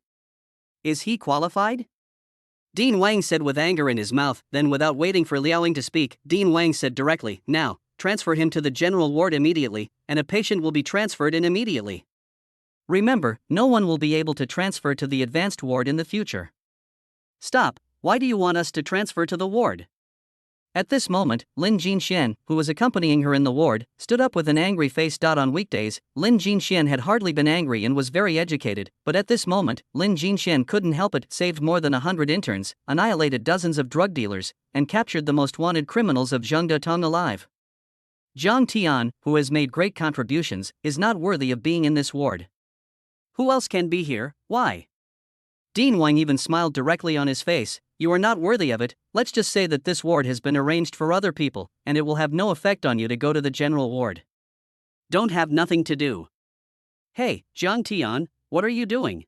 Is he qualified?" Dean Wang said with anger in his mouth. Then without waiting for Liao Ying to speak, Dean Wang said directly, "Now, transfer him to the general ward immediately, and a patient will be transferred in immediately. Remember, no one will be able to transfer to the advanced ward in the future." "Stop, why do you want us to transfer to the ward?" At this moment, Lin Jinxian, who was accompanying her in the ward, stood up with an angry face. On weekdays, Lin Jinxian had hardly been angry and was very educated, but at this moment, Lin Jinxian couldn't help it. Saved more than 100 interns, annihilated dozens of drug dealers, and captured the most wanted criminals of Zhengde alive. Zhang Tian, who has made great contributions, is not worthy of being in this ward. Who else can be here? Why? Dean Wang even smiled directly on his face. "You are not worthy of it. Let's just say that this ward has been arranged for other people, and it will have no effect on you to go to the general ward. Don't have nothing to do." "Hey, Zhang Tian, what are you doing?"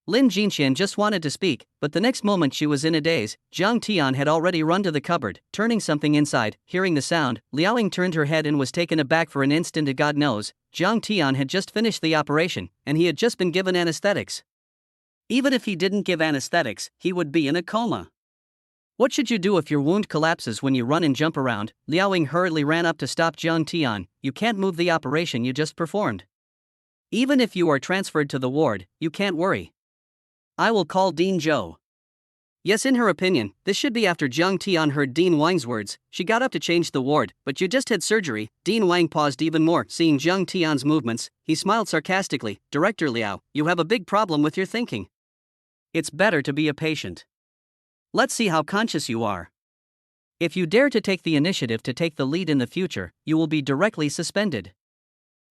Lin Jinxian just wanted to speak, but the next moment she was in a daze. Zhang Tian had already run to the cupboard, turning something inside. Hearing the sound, Liao Ying turned her head and was taken aback for an instant. God knows, Zhang Tian had just finished the operation, and he had just been given anesthetics. Even if he didn't give anesthetics, he would be in a coma. What should you do if your wound collapses when you run and jump around? Liao Ying hurriedly ran up to stop Zhang Tian. "You can't move the operation you just performed. Even if you are transferred to the ward, you can't worry. I will call Dean Zhou." Yes, in her opinion, this should be after Zhang Tian heard Dean Wang's words. She got up to change the ward. "But you just had surgery." Dean Wang paused even more. Seeing Zhang Tian's movements, he smiled sarcastically. "Director Liao, you have a big problem with your thinking. It's better to be a patient. Let's see how conscious you are. If you dare to take the initiative to take the lead in the future, you will be directly suspended."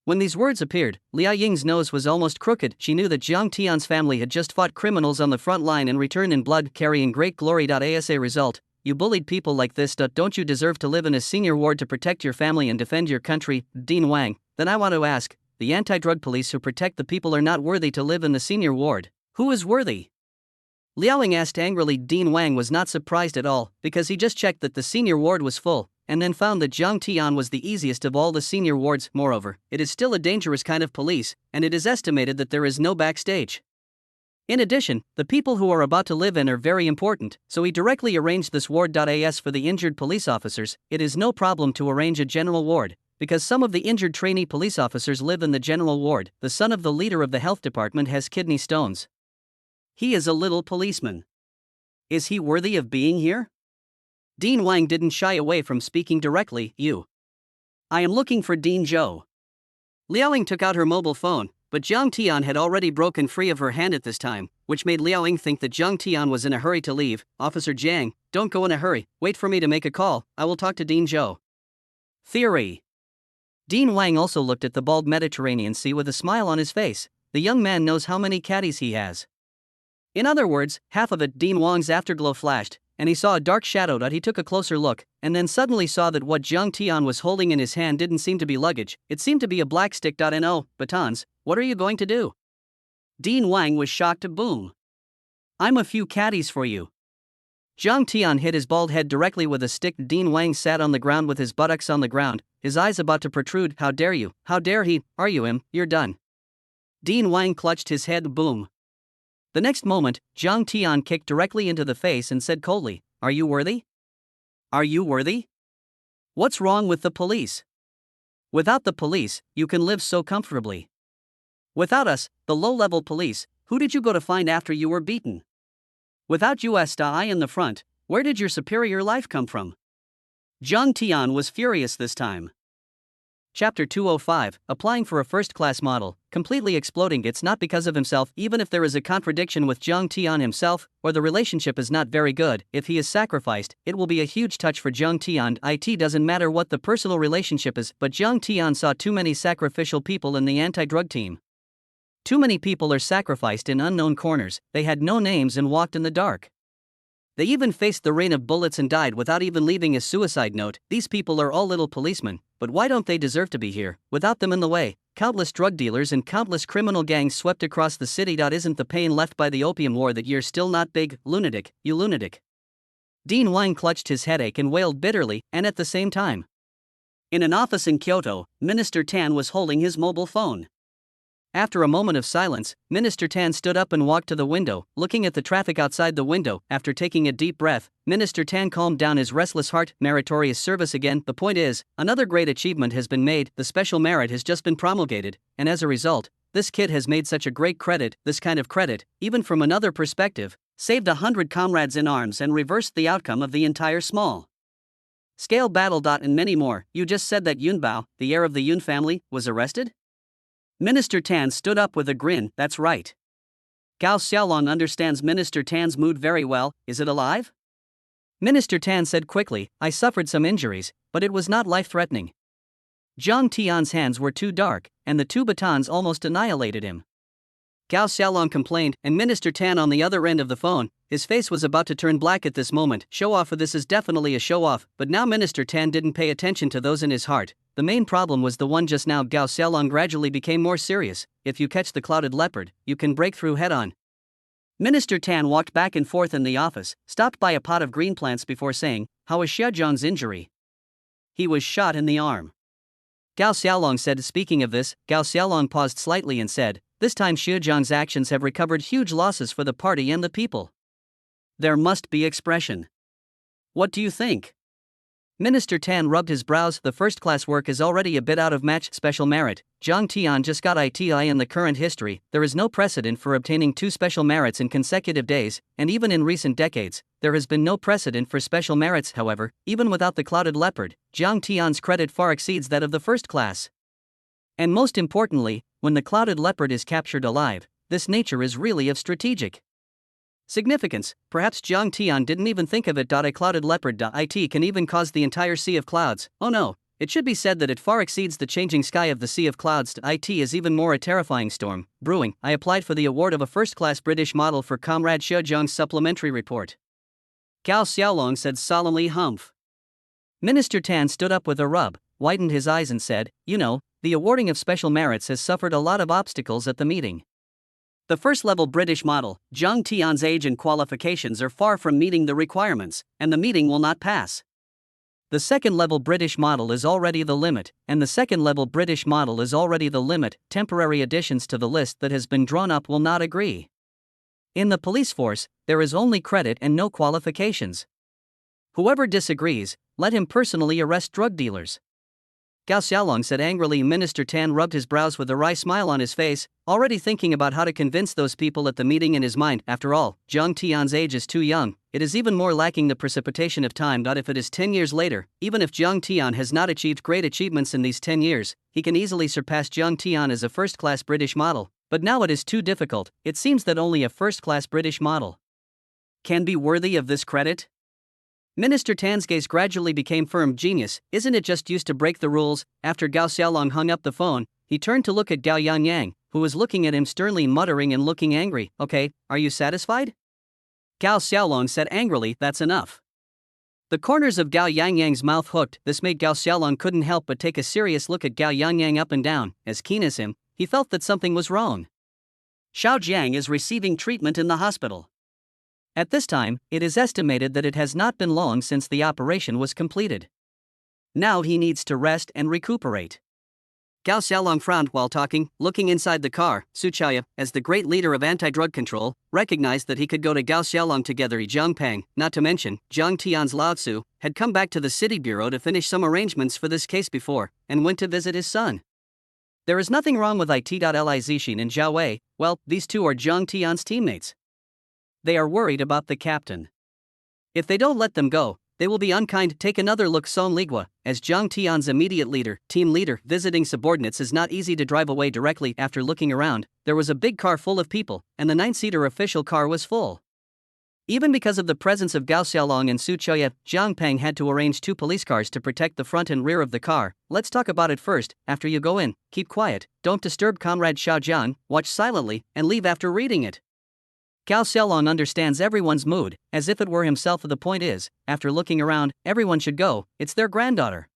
When these words appeared, Liao Ying's nose was almost crooked. She knew that Zhang Tian's family had just fought criminals on the front line and returned in blood, carrying great glory. As a result, you bullied people like this. Don't you deserve to live in a senior ward to protect your family and defend your country? Dean Wang, then I want to ask, the anti-drug police who protect the people are not worthy to live in the senior ward. Who is worthy? Liaoing asked angrily. Dean Wang was not surprised at all, because he just checked that the senior ward was full, and then found that Zhang Tian was the easiest of all the senior wards. Moreover, it is still a dangerous kind of police, and it is estimated that there is no backstage. In addition, the people who are about to live in are very important, so he directly arranged this ward.as for the injured police officers. It is no problem to arrange a general ward, because some of the injured trainee police officers live in the general ward. The son of the leader of the health department has kidney stones. He is a little policeman. Is he worthy of being here? Dean Wang didn't shy away from speaking directly. I am looking for Dean Zhou. Liaoing took out her mobile phone, but Zhang Tian had already broken free of her hand at this time, which made Liaoing think that Zhang Tian was in a hurry to leave. Officer Jiang, don't go in a hurry, wait for me to make a call, I will talk to Dean Zhou. Theory. Dean Wang also looked at the bald Mediterranean Sea with a smile on his face. The young man knows how many caddies he has. In other words, half of it. Dean Wang's afterglow flashed, and he saw a dark shadow. He took a closer look, and then suddenly saw that what Zhang Tian was holding in his hand didn't seem to be luggage, it seemed to be a black stick. No, batons, what are you going to do? Dean Wang was shocked. Boom. I'm a few caddies for you. Zhang Tian hit his bald head directly with a stick. Dean Wang sat on the ground with his buttocks on the ground, his eyes about to protrude. How dare you? How dare he? Are you him? You're done. Dean Wang clutched his head. Boom. The next moment, Zhang Tian kicked directly into the face and said coldly, Are you worthy? Are you worthy? What's wrong with the police? Without the police, you can live so comfortably. Without us, the low-level police, who did you go to find after you were beaten? Without I in the front, where did your superior life come from? Zhang Tian was furious this time. Chapter 205, Applying for a first-class model, completely exploding. It's not because of himself. Even if there is a contradiction with Zhang Tian himself, or the relationship is not very good, if he is sacrificed, it will be a huge touch for Zhang Tian. It doesn't matter what the personal relationship is, but Zhang Tian saw too many sacrificial people in the anti-drug team. Too many people are sacrificed in unknown corners, they had no names and walked in the dark. They even faced the rain of bullets and died without even leaving a suicide note. These people are all little policemen, but why don't they deserve to be here? Without them in the way, countless drug dealers and countless criminal gangs swept across the city. Isn't the pain left by the opium war that year still not big? Lunatic, you lunatic. Dean Wang clutched his headache and wailed bitterly, and at the same time. In an office in Kyoto, Minister Tan was holding his mobile phone. After a moment of silence, Minister Tan stood up and walked to the window, looking at the traffic outside the window. After taking a deep breath, Minister Tan calmed down his restless heart. Meritorious service again. The point is, another great achievement has been made. The special merit has just been promulgated, and as a result, this kid has made such a great credit. This kind of credit, even from another perspective, saved 100 comrades in arms and reversed the outcome of the entire small scale battle. And many more. You just said that Yun Bao, the heir of the Yun family, was arrested? Minister Tan stood up with a grin. That's right. Gao Xiaolong understands Minister Tan's mood very well. Is it alive? Minister Tan said quickly, I suffered some injuries, but it was not life-threatening. Zhang Tian's hands were too dark, and the two batons almost annihilated him. Gao Xiaolong complained, and Minister Tan on the other end of the phone, his face was about to turn black at this moment. Show-off. This is definitely a show-off, but now Minister Tan didn't pay attention to those in his heart. The main problem was the one just now. Gao Xiaolong gradually became more serious. If you catch the clouded leopard, you can break through head-on. Minister Tan walked back and forth in the office, stopped by a pot of green plants before saying, How is Xiaozhang's injury? He was shot in the arm. Gao Xiaolong said. Speaking of this, Gao Xiaolong paused slightly and said, This time Xiaozhang's actions have recovered huge losses for the party and the people. There must be expression. What do you think? Minister Tan rubbed his brows. The first-class work is already a bit out of match. Special merit. Zhang Tian just got ITI in the current history. There is no precedent for obtaining 2 special merits in consecutive days, and even in recent decades, there has been no precedent for special merits. However, even without the clouded leopard, Zhang Tian's credit far exceeds that of the first class. And most importantly, when the clouded leopard is captured alive, this nature is really of strategic significance. Perhaps Zhang Tian didn't even think of it. A clouded leopard. It can even cause the entire sea of clouds. Oh no, it should be said that it far exceeds the changing sky of the sea of clouds. It is even more a terrifying storm brewing. I applied for the award of a first-class British model for Comrade Xiaozhang's supplementary report. Gao Xiaolong said solemnly. Humph. Minister Tan stood up with a rub, widened his eyes and said, You know, the awarding of special merits has suffered a lot of obstacles at the meeting. The first-level British model, Zhang Tian's age and qualifications are far from meeting the requirements, and the meeting will not pass. The second-level British model is already the limit, and the second-level British model is already the limit. Temporary additions to the list that has been drawn up will not agree. In the police force, there is only credit and no qualifications. Whoever disagrees, let him personally arrest drug dealers. Gao Xiaolong said angrily. Minister Tan rubbed his brows with a wry smile on his face, already thinking about how to convince those people at the meeting in his mind. After all, Zhang Tian's age is too young. It is even more lacking the precipitation of time. Not if it is 10 years later, even if Zhang Tian has not achieved great achievements in these 10 years, he can easily surpass Zhang Tian as a first-class British model. But now it is too difficult. It seems that only a first-class British model can be worthy of this credit. Minister Tan's gaze gradually became firm. Genius, isn't it just used to break the rules? After Gao Xiaolong hung up the phone, he turned to look at Gao Yangyang, who was looking at him sternly, muttering and looking angry. Okay, are you satisfied? Gao Xiaolong said angrily, that's enough. The corners of Gao Yangyang's mouth hooked. This made Gao Xiaolong couldn't help but take a serious look at Gao Yangyang up and down. As keen as him, he felt that something was wrong. Xiao Jiang is receiving treatment in the hospital. At this time, it is estimated that it has not been long since the operation was completed. Now he needs to rest and recuperate. Gao Xiaolong frowned while talking, looking inside the car. Su Qiaoya, as the great leader of anti-drug control, recognized that he could go to Gao Xiaolong together. Zhang Peng, not to mention, Zhang Tian's Lao Tzu, had come back to the city bureau to finish some arrangements for this case before, and went to visit his son. There is nothing wrong with it. Li Zixin and Zhao Wei, well, these two are Zhang Tian's teammates. They are worried about the captain. If they don't let them go, they will be unkind. Take another look. Song Ligua, as Zhang Tian's immediate leader, team leader, visiting subordinates is not easy to drive away directly. After looking around, there was a big car full of people, and the 9-seater official car was full. Even because of the presence of Gao Xiaolong and Su Qiaoya, Zhang Peng had to arrange 2 police cars to protect the front and rear of the car. Let's talk about it first. After you go in, keep quiet, don't disturb Comrade Xiao Jiang, watch silently, and leave after reading it. Gao Xiaolong understands everyone's mood, as if it were himself. The point is, after looking around, everyone should go, it's their granddaughter.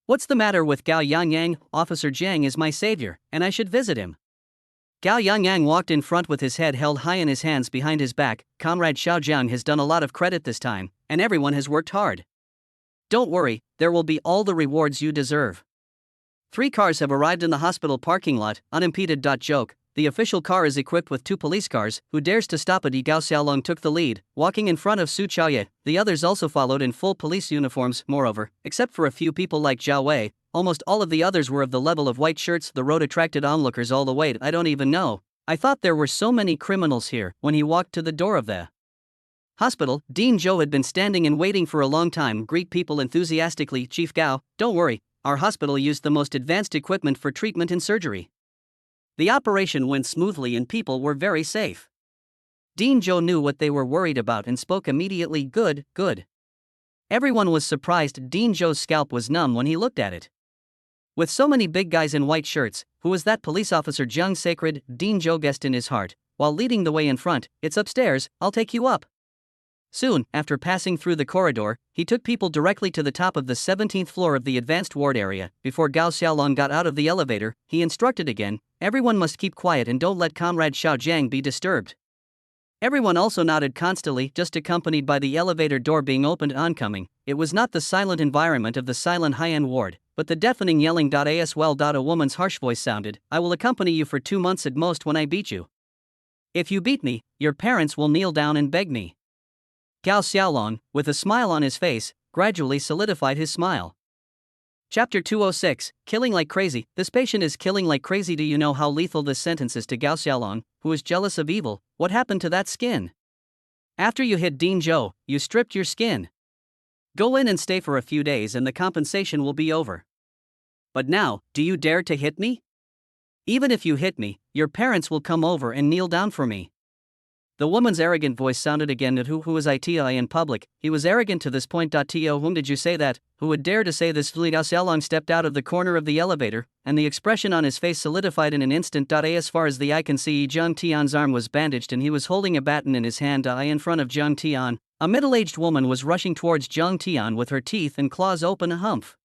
What's the matter with Gao Yangyang? Officer Jiang is my savior, and I should visit him. Gao Yangyang walked in front with his head held high and his hands behind his back. Comrade Xiao Jiang has done a lot of credit this time, and everyone has worked hard. Don't worry, there will be all the rewards you deserve. 3 cars have arrived in the hospital parking lot, unimpeded. Joke. The official car is equipped with 2 police cars. Who dares to stop it? Gao Xiaolong took the lead, walking in front of Su Qiaoya. The others also followed in full police uniforms. Moreover, except for a few people like Zhao Wei, almost all of the others were of the level of white shirts. The road attracted onlookers all the way. I don't even know. I thought there were so many criminals here. When he walked to the door of the hospital, Dean Zhou had been standing and waiting for a long time. Greet people enthusiastically. Chief Gao, don't worry, our hospital used the most advanced equipment for treatment and surgery. The operation went smoothly and people were very safe. Dean Zhou knew what they were worried about and spoke immediately. Good, good. Everyone was surprised. Dean Zhou's scalp was numb when he looked at it. With so many big guys in white shirts, who was that police officer? Jiang Sacred, Dean Zhou guessed in his heart, while leading the way in front. It's upstairs, I'll take you up. Soon, after passing through the corridor, he took people directly to the top of the 17th floor of the advanced ward area. Before Gao Xiaolong got out of the elevator, he instructed again, everyone must keep quiet and don't let Comrade Xiao Jiang be disturbed. Everyone also nodded constantly, just accompanied by the elevator door being opened oncoming. It was not the silent environment of the silent high-end ward, but the deafening yelling. As well. A woman's harsh voice sounded, I will accompany you for 2 months at most when I beat you. If you beat me, your parents will kneel down and beg me. Gao Xiaolong, with a smile on his face, gradually solidified his smile. Chapter 206, Killing Like Crazy. This patient is killing like crazy. Do you know how lethal this sentence is to Gao Xiaolong, who is jealous of evil? What happened to that skin? After you hit Dean Zhou, you stripped your skin. Go in and stay for a few days and the compensation will be over. But now, do you dare to hit me? Even if you hit me, your parents will come over and kneel down for me. The woman's arrogant voice sounded again. At who was it in public? He was arrogant to this point. To whom did you say that? Who would dare to say this? Gao Xiaolong stepped out of the corner of the elevator, and the expression on his face solidified in an instant. As far as the eye can see, Zhang Tian's arm was bandaged and he was holding a baton in his hand. In front of Zhang Tian, a middle-aged woman was rushing towards Zhang Tian with her teeth and claws open. A humph.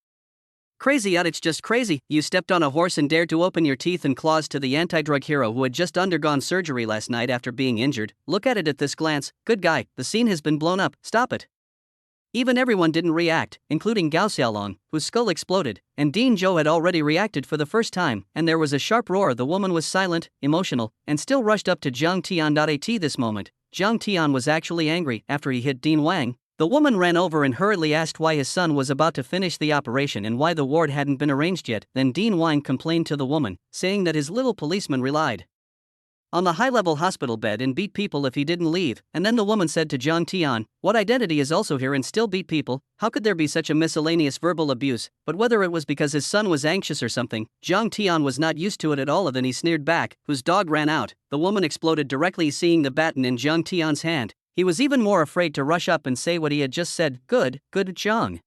Crazy it's just crazy. You stepped on a horse and dared to open your teeth and claws to the anti-drug hero who had just undergone surgery last night after being injured. Look at it at this glance. Good guy, the scene has been blown up, stop it. Even everyone didn't react, including Gao Xiaolong, whose skull exploded, and Dean Zhou had already reacted for the first time, and there was a sharp roar. The woman was silent, emotional, and still rushed up to Zhang Tian. This moment, Zhang Tian was actually angry. After he hit Dean Wang, the woman ran over and hurriedly asked why his son was about to finish the operation and why the ward hadn't been arranged yet. Then Dean Wang complained to the woman, saying that his little policeman relied on the high-level hospital bed and beat people if he didn't leave. And then the woman said to Zhang Tian, what identity is also here and still beat people? How could there be such a miscellaneous verbal abuse? But whether it was because his son was anxious or something, Zhang Tian was not used to it at all. Then he sneered back, whose dog ran out. The woman exploded directly seeing the baton in Zhang Tian's hand. He was even more afraid to rush up and say what he had just said. Good, Zhang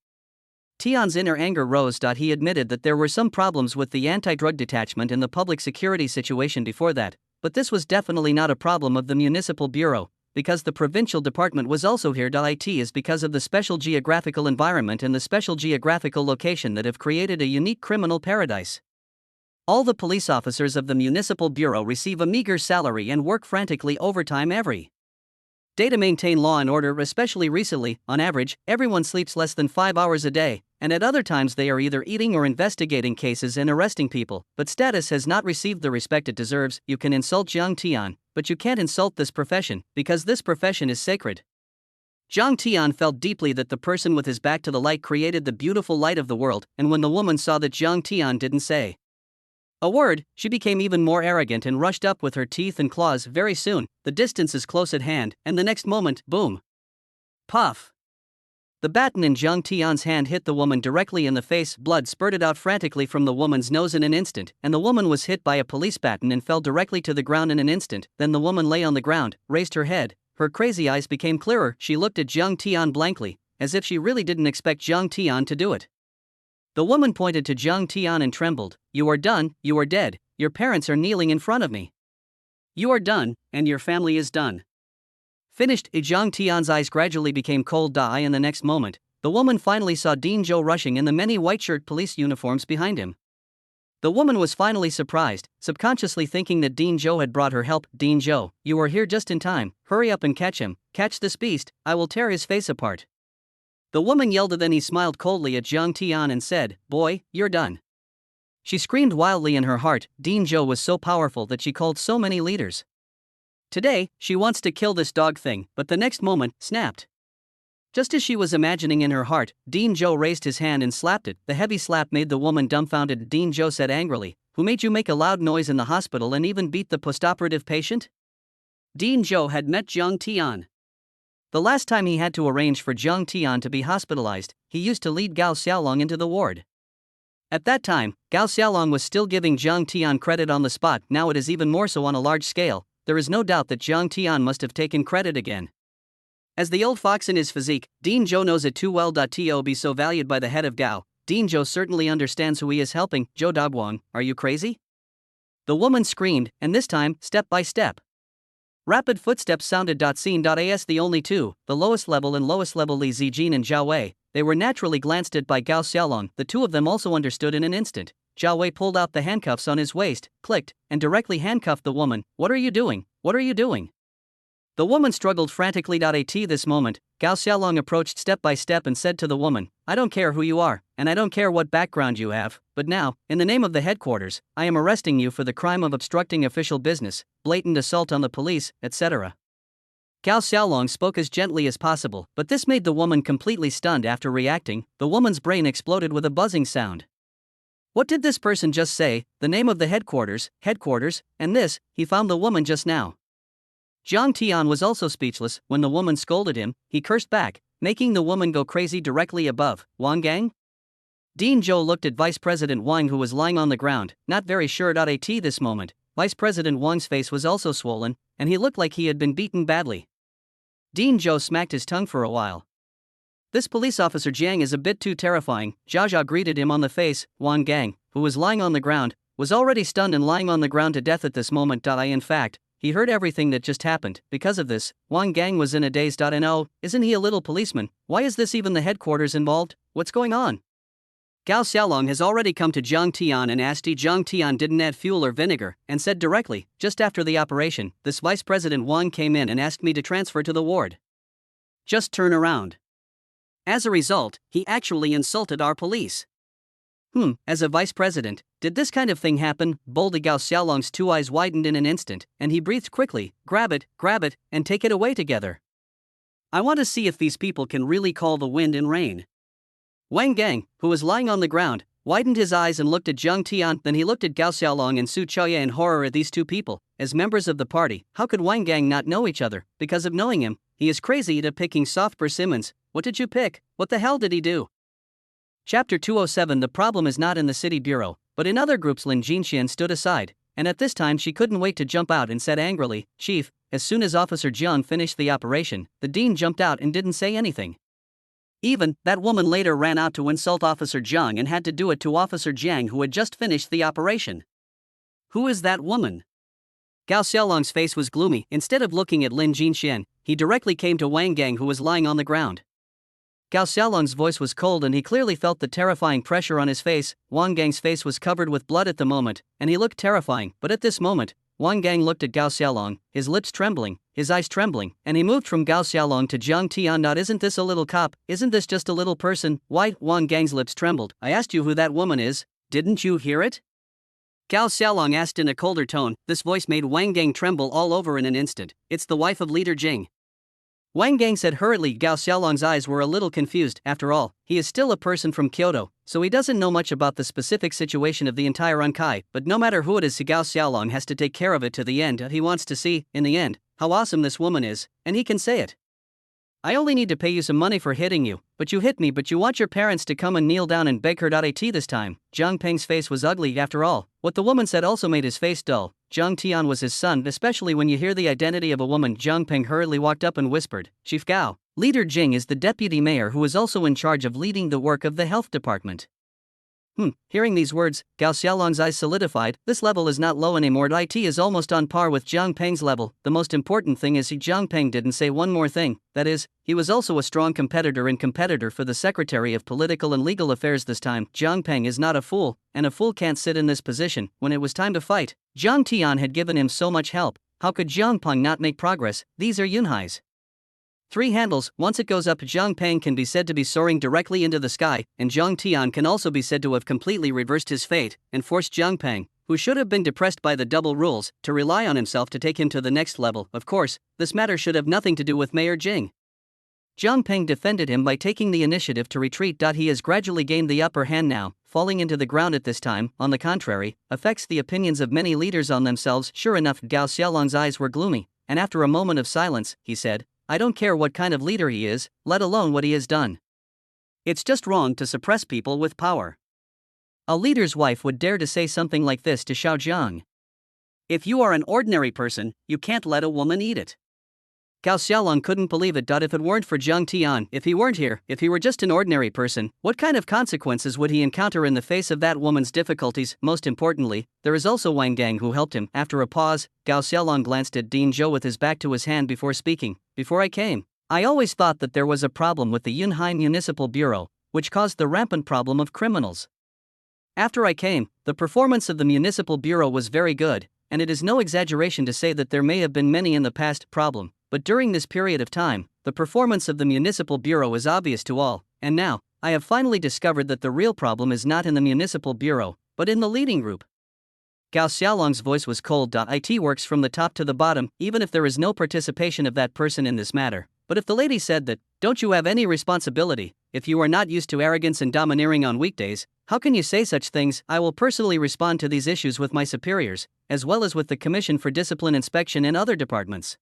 Tian's inner anger rose. He admitted that there were some problems with the anti-drug detachment and the public security situation before that. But this was definitely not a problem of the municipal bureau, because the provincial department was also here. It is because of the special geographical environment and the special geographical location that have created a unique criminal paradise. All the police officers of the municipal bureau receive a meager salary and work frantically overtime every day to maintain law and order. Especially recently, on average, everyone sleeps less than 5 hours a day, and at other times they are either eating or investigating cases and arresting people. But status has not received the respect it deserves. You can insult Zhang Tian, but you can't insult this profession, because this profession is sacred. Zhang Tian felt deeply that the person with his back to the light created the beautiful light of the world, and when the woman saw that Zhang Tian didn't say a word, she became even more arrogant and rushed up with her teeth and claws. Very soon, the distance is close at hand, and the next moment, boom! Puff! The baton in Zhang Tian's hand hit the woman directly in the face. Blood spurted out frantically from the woman's nose in an instant, and the woman was hit by a police baton and fell directly to the ground in an instant. Then the woman lay on the ground, raised her head, her crazy eyes became clearer. She looked at Zhang Tian blankly, as if she really didn't expect Zhang Tian to do it. The woman pointed to Zhang Tian and trembled. You are done, you are dead, your parents are kneeling in front of me. You are done, and your family is done. Finished. Zhang Tian's eyes gradually became cold. In the next moment, the woman finally saw Dean Zhou rushing in the many white-shirt police uniforms behind him. The woman was finally surprised, subconsciously thinking that Dean Zhou had brought her help. Dean Zhou, you are here just in time, hurry up and catch him, catch this beast, I will tear his face apart. The woman yelled. Then he smiled coldly at Zhang Tian and said, boy, you're done. She screamed wildly in her heart. Dean Zhou was so powerful that she called so many leaders. Today, she wants to kill this dog thing, but the next moment, snapped. Just as she was imagining in her heart, Dean Zhou raised his hand and slapped it. The heavy slap made the woman dumbfounded. Dean Zhou said angrily, who made you make a loud noise in the hospital and even beat the postoperative patient? Dean Zhou had met Zhang Tian. The last time he had to arrange for Zhang Tian to be hospitalized, he used to lead Gao Xiaolong into the ward. At that time, Gao Xiaolong was still giving Zhang Tian credit on the spot. Now it is even more so on a large scale. There is no doubt that Zhang Tian must have taken credit again. As the old fox in his physique, Dean Zhou knows it too well. To be so valued by the head of Gao, Dean Zhou certainly understands who he is helping. Zhou Daguang, are you crazy? The woman screamed, and this time, step by step. Rapid footsteps sounded. Scene.as the only two, the lowest level Li Zijin and Zhao Wei, they were naturally glanced at by Gao Xiaolong. The two of them also understood in an instant. Zhao Wei pulled out the handcuffs on his waist, clicked, and directly handcuffed the woman. What are you doing? What are you doing? The woman struggled frantically. At this moment, Gao Xiaolong approached step by step and said to the woman, I don't care who you are, and I don't care what background you have, but now, in the name of the headquarters, I am arresting you for the crime of obstructing official business, blatant assault on the police, etc. Gao Xiaolong spoke as gently as possible, but this made the woman completely stunned. After reacting, the woman's brain exploded with a buzzing sound. What did this person just say? The name of the headquarters, and this, he found the woman just now. Zhang Tian was also speechless. When the woman scolded him, he cursed back, making the woman go crazy. Directly above, Wang Gang? Dean Zhou looked at Vice President Wang, who was lying on the ground, not very sure. At this moment, Vice President Wang's face was also swollen, and he looked like he had been beaten badly. Dean Zhou smacked his tongue for a while. This police officer Jiang is a bit too terrifying. Zhao Zhao greeted him on the face. Wang Gang, who was lying on the ground, was already stunned and lying on the ground to death at this moment. In fact, he heard everything that just happened. Because of this, Wang Gang was in a daze. And oh, isn't he a little policeman? Why is this even the headquarters involved? What's going on? Gao Xiaolong has already come to Zhang Tian and asked if Zhang Tian didn't add fuel or vinegar, and said directly, just after the operation, this Vice President Wang came in and asked me to transfer to the ward. Just turn around. As a result, he actually insulted our police. As a vice president, did this kind of thing happen? Boldly Gao Xiaolong's two eyes widened in an instant, and he breathed quickly, grab it, and take it away together. I want to see if these people can really call the wind and rain. Wang Gang, who was lying on the ground, widened his eyes and looked at Zhang Tian, then he looked at Gao Xiaolong and Su Chaoye in horror at these two people. As members of the party, how could Wang Gang not know each other? Because of knowing him, he is crazy at picking soft persimmons. What did you pick? What the hell did he do? Chapter 207. The problem is not in the city bureau, but in other groups. Lin Jinxian stood aside, and at this time she couldn't wait to jump out and said angrily, Chief, as soon as Officer Jiang finished the operation, the dean jumped out and didn't say anything. Even, that woman later ran out to insult Officer Jiang and had to do it to Officer Jiang who had just finished the operation. Who is that woman? Gao Xiaolong's face was gloomy. Instead of looking at Lin Jinxian, he directly came to Wang Gang who was lying on the ground. Gao Xiaolong's voice was cold and he clearly felt the terrifying pressure on his face. Wang Gang's face was covered with blood at the moment, and he looked terrifying, but at this moment, Wang Gang looked at Gao Xiaolong, his lips trembling, his eyes trembling, and he moved from Gao Xiaolong to Zhang Tian. Not isn't this a little cop, isn't this just a little person? Why? Wang Gang's lips trembled. I asked you who that woman is, didn't you hear it? Gao Xiaolong asked in a colder tone. This voice made Wang Gang tremble all over in an instant. It's the wife of Leader Jing. Wang Gang said hurriedly. Gao Xiaolong's eyes were a little confused. After all, he is still a person from Kyoto, so he doesn't know much about the specific situation of the entire Ankai, but no matter who it is, Gao Xiaolong has to take care of it to the end. He wants to see, in the end, how awesome this woman is, and he can say it. I only need to pay you some money for hitting you, but you hit me, but you want your parents to come and kneel down and beg her. At this time, Zhang Peng's face was ugly. After all, what the woman said also made his face dull. Zhang Tian was his son, especially when you hear the identity of a woman. Zhang Peng hurriedly walked up and whispered, Chief Gao, Leader Jing is the deputy mayor who is also in charge of leading the work of the health department. Hearing these words, Gao Xiaolong's eyes solidified. This level is not low anymore. IT is almost on par with Zhang Peng's level. The most important thing is Zhang Peng didn't say one more thing, that is, he was also a strong competitor for the Secretary of Political and Legal Affairs this time. Zhang Peng is not a fool, and a fool can't sit in this position. When it was time to fight, Zhang Tian had given him so much help. How could Zhang Peng not make progress? These are Yunhai's 3 handles. Once it goes up, Zhang Peng can be said to be soaring directly into the sky, and Zhang Tian can also be said to have completely reversed his fate and forced Zhang Peng, who should have been depressed by the double rules, to rely on himself to take him to the next level. Of course, this matter should have nothing to do with Mayor Jing. Zhang Peng defended him by taking the initiative to retreat. He has gradually gained the upper hand now, falling into the ground at this time, on the contrary, affects the opinions of many leaders on themselves. Sure enough, Gao Xiaolong's eyes were gloomy, and after a moment of silence, he said, I don't care what kind of leader he is, let alone what he has done. It's just wrong to suppress people with power. A leader's wife would dare to say something like this to Xiao Zhang. If you are an ordinary person, you can't let a woman eat it. Gao Xiaolong couldn't believe it. If it weren't for Zhang Tian, if he weren't here, if he were just an ordinary person, what kind of consequences would he encounter in the face of that woman's difficulties? Most importantly, there is also Wang Gang who helped him. After a pause, Gao Xiaolong glanced at Dean Zhou with his back to his hand before speaking. Before I came, I always thought that there was a problem with the Yunhai Municipal Bureau, which caused the rampant problem of criminals. After I came, the performance of the Municipal Bureau was very good, and it is no exaggeration to say that there may have been many in the past problem. But during this period of time, the performance of the Municipal Bureau is obvious to all, and now, I have finally discovered that the real problem is not in the Municipal Bureau, but in the leading group. Gao Xiaolong's voice was cold. It works from the top to the bottom, even if there is no participation of that person in this matter. But if the lady said that, don't you have any responsibility, if you are not used to arrogance and domineering on weekdays, how can you say such things? I will personally respond to these issues with my superiors, as well as with the Commission for Discipline Inspection and other departments.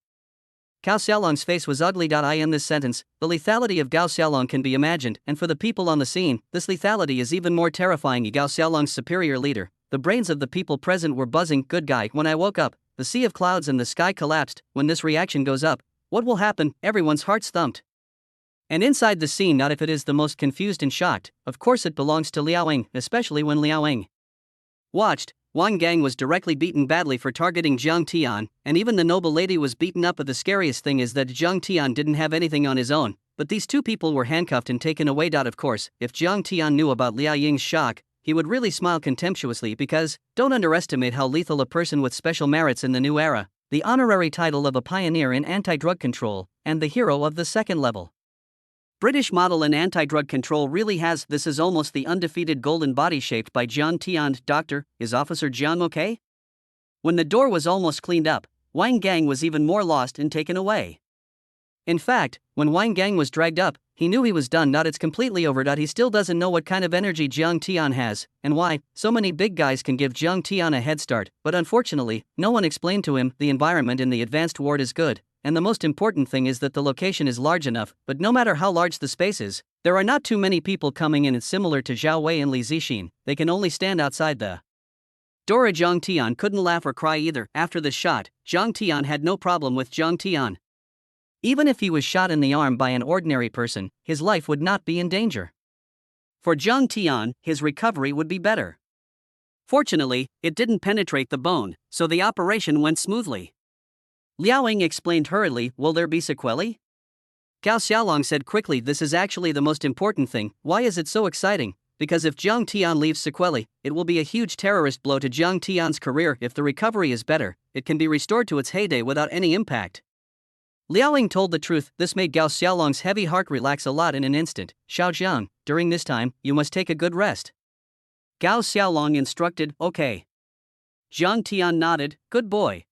Gao Xiaolong's face was ugly. In this sentence, the lethality of Gao Xiaolong can be imagined, and for the people on the scene, this lethality is even more terrifying. Gao Xiaolong's superior leader, the brains of the people present were buzzing. Good guy, when I woke up, the sea of clouds and the sky collapsed. When this reaction goes up, what will happen? Everyone's hearts thumped. And inside the scene, not if it is the most confused and shocked, of course it belongs to Liaoing, especially when Liaoing watched. Wang Gang was directly beaten badly for targeting Zhang Tian, and even the noble lady was beaten up. But the scariest thing is that Zhang Tian didn't have anything on his own. But these two people were handcuffed and taken away. Of course, if Jiang Tian knew about Liao Ying's shock, he would really smile contemptuously because, don't underestimate how lethal a person with special merits in the new era, the honorary title of a pioneer in anti-drug control, and the hero of the second level. British model in anti-drug control really has. This is almost the undefeated golden body shaped by Jiang Tian. Doctor, is Officer Jiang okay? When the door was almost cleaned up, Wang Gang was even more lost and taken away. In fact, when Wang Gang was dragged up, he knew he was done. It's completely over. He still doesn't know what kind of energy Jiang Tian has, and why so many big guys can give Jiang Tian a head start, but unfortunately, no one explained to him the environment in the advanced ward is good, and the most important thing is that the location is large enough, but no matter how large the space is, there are not too many people coming in. It's similar to Zhao Wei and Li Zixin, they can only stand outside the door. Jiang Tian couldn't laugh or cry either. After the shot, Jiang Tian had no problem with Jiang Tian. Even if he was shot in the arm by an ordinary person, his life would not be in danger. For Jiang Tian, his recovery would be better. Fortunately, it didn't penetrate the bone, so the operation went smoothly. Liao Ying explained hurriedly, will there be sequelae? Gao Xiaolong said quickly, this is actually the most important thing. Why is it so exciting? Because if Jiang Tian leaves sequelae, it will be a huge terrorist blow to Jiang Tian's career. If the recovery is better, it can be restored to its heyday without any impact. Liao Ying told the truth. This made Gao Xiaolong's heavy heart relax a lot in an instant. Xiao Zhang, during this time, you must take a good rest. Gao Xiaolong instructed, okay. Jiang Tian nodded, good boy.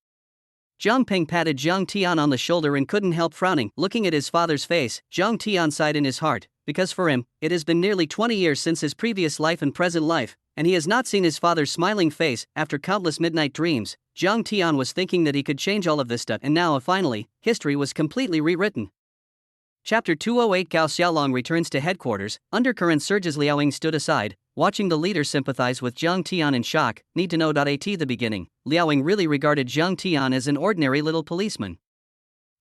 Zhang Peng patted Jiang Tian on the shoulder and couldn't help frowning. Looking at his father's face, Jiang Tian sighed in his heart, because for him, it has been nearly 20 years since his previous life and present life, and he has not seen his father's smiling face. After countless midnight dreams, Jiang Tian was thinking that he could change all of this stuff, and now, finally, history was completely rewritten. Chapter 208 Gao Xiaolong returns to headquarters. Undercurrent surges. Liao Ying stood aside, watching the leader sympathize with Jiang Tian in shock. Need to know. At the beginning, Liao Ying really regarded Jiang Tian as an ordinary little policeman.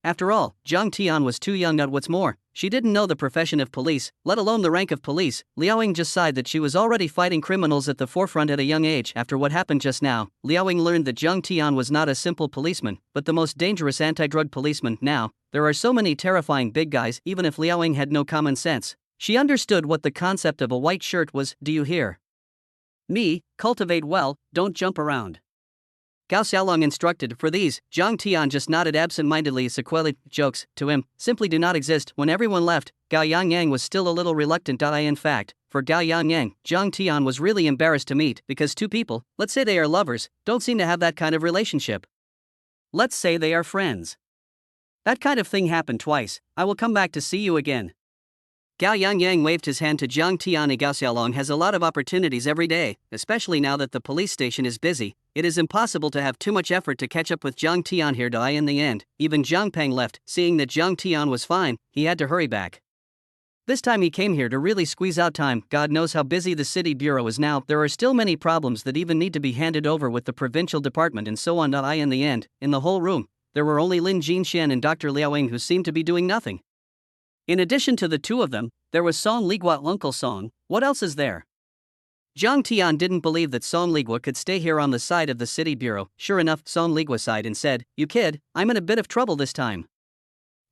After all, Jiang Tian was too young. What's more, she didn't know the profession of police, let alone the rank of police. Liao Ying just sighed that she was already fighting criminals at the forefront at a young age. After what happened just now, Liao Ying learned that Jiang Tian was not a simple policeman, but the most dangerous anti-drug policeman. Now, there are so many terrifying big guys. Even if Liao Ying had no common sense, she understood what the concept of a white shirt was. Do you hear me? Cultivate well, don't jump around. Gao Xiaolong instructed. For these, Jiang Tian just nodded absent-mindedly. Sequelae jokes, to him, simply do not exist. When everyone left, Gao Yangyang was still a little reluctant. In fact, for Gao Yangyang, Jiang Tian was really embarrassed to meet, because two people, let's say they are lovers, don't seem to have that kind of relationship. Let's say they are friends. That kind of thing happened twice. I will come back to see you again. Gao Yangyang waved his hand to Jiang Tian. Gao Xiaolong has a lot of opportunities every day, especially now that the police station is busy. It is impossible to have too much effort to catch up with Jiang Tian here. In the end, even Zhang Peng left. Seeing that Jiang Tian was fine, he had to hurry back. This time he came here to really squeeze out time. God knows how busy the city bureau is now. There are still many problems that even need to be handed over with the provincial department and so on. In the end, in the whole room, there were only Lin Jinxian and Dr. Liao Ying who seemed to be doing nothing. In addition to the two of them, there was Song Ligua. Uncle Song, what else is there? Jiang Tian didn't believe that Song Ligua could stay here on the side of the city bureau. Sure enough, Song Ligua sighed and said, you kid, I'm in a bit of trouble this time.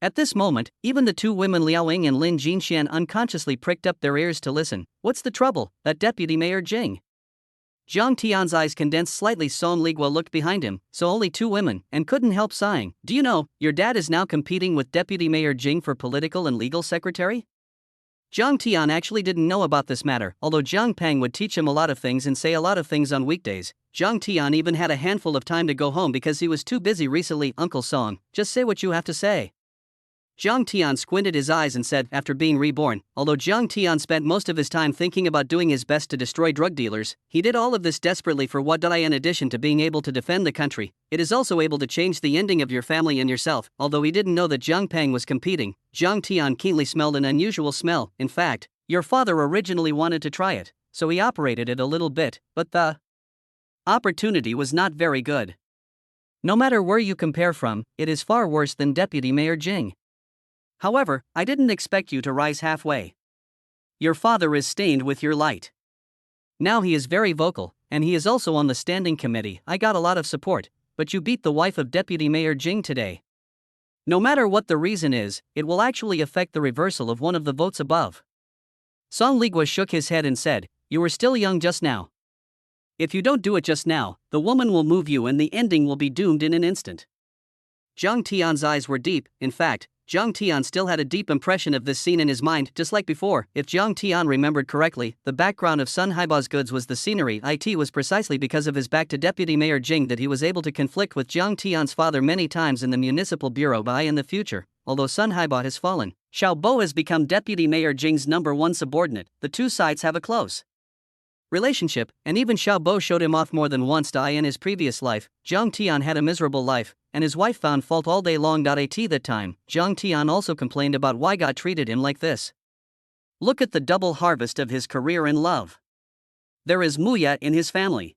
At this moment, even the two women Liao Ying and Lin Jinxian unconsciously pricked up their ears to listen. What's the trouble? That Deputy Mayor Jing. Jiang Tian's eyes condensed slightly. Song Ligua looked behind him, so only two women, and couldn't help sighing. Do you know, your dad is now competing with Deputy Mayor Jing for political and legal secretary? Jiang Tian actually didn't know about this matter, although Zhang Peng would teach him a lot of things and say a lot of things on weekdays. Jiang Tian even had a handful of time to go home because he was too busy recently. Uncle Song, just say what you have to say. Jiang Tian squinted his eyes and said, after being reborn, although Jiang Tian spent most of his time thinking about doing his best to destroy drug dealers, he did all of this desperately for what? In addition to being able to defend the country, it is also able to change the ending of your family and yourself. Although he didn't know that Zhang Peng was competing, Jiang Tian keenly smelled an unusual smell. In fact, your father originally wanted to try it, so he operated it a little bit, but the opportunity was not very good. No matter where you compare from, it is far worse than Deputy Mayor Jing. However, I didn't expect you to rise halfway. Your father is stained with your light. Now he is very vocal, and he is also on the standing committee. I got a lot of support, but you beat the wife of Deputy Mayor Jing today. No matter what the reason is, it will actually affect the reversal of one of the votes above. Song Ligwa shook his head and said, "You were still young just now. If you don't do it just now, the woman will move you and the ending will be doomed in an instant." Zhang Tian's eyes were deep. In fact, Zhang Tian still had a deep impression of this scene in his mind, just like before. If Zhang Tian remembered correctly, the background of Sun Haiba's goods was the scenery. It was precisely because of his back to Deputy Mayor Jing that he was able to conflict with Zhang Tian's father many times in the municipal bureau. By in the future, although Sun Haiba has fallen, Xiao Bo has become Deputy Mayor Jing's #1 subordinate. The two sides have a close relationship, and even Xiao Bo showed him off more than once. In his previous life, Zhang Tian had a miserable life, and his wife found fault all day long. That time, Zhang Tian also complained about why God treated him like this. Look at the double harvest of his career and love. There is Muya in his family.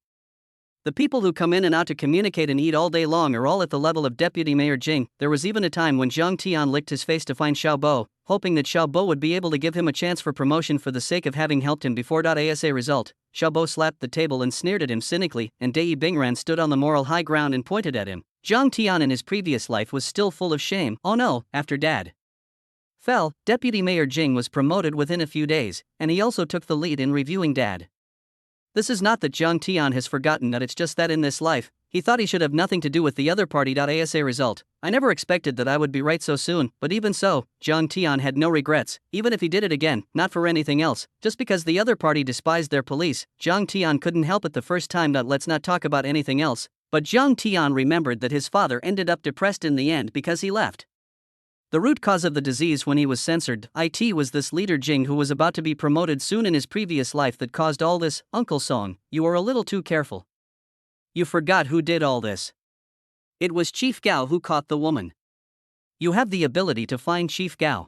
The people who come in and out to communicate and eat all day long are all at the level of Deputy Mayor Jing. There was even a time when Zhang Tian licked his face to find Xiao Bo, hoping that Xiao Bo would be able to give him a chance for promotion for the sake of having helped him before. As a result, Xiao Bo slapped the table and sneered at him cynically, and Dai Bingran stood on the moral high ground and pointed at him. Zhang Tian in his previous life was still full of shame. Oh no, after Dad fell, Deputy Mayor Jing was promoted within a few days, and he also took the lead in reviewing Dad. This is not that Zhang Tian has forgotten that, it's just that in this life, he thought he should have nothing to do with the other party. As a result, I never expected that I would be right so soon, but even so, Zhang Tian had no regrets, even if he did it again, not for anything else, just because the other party despised their police. Zhang Tian couldn't help it the first time. Let's not talk about anything else, but Zhang Tian remembered that his father ended up depressed in the end because he left. The root cause of the disease when he was censored, was this leader Jing who was about to be promoted soon in his previous life that caused all this. Uncle Song, you are a little too careful. You forgot who did all this. It was Chief Gao who caught the woman. You have the ability to find Chief Gao.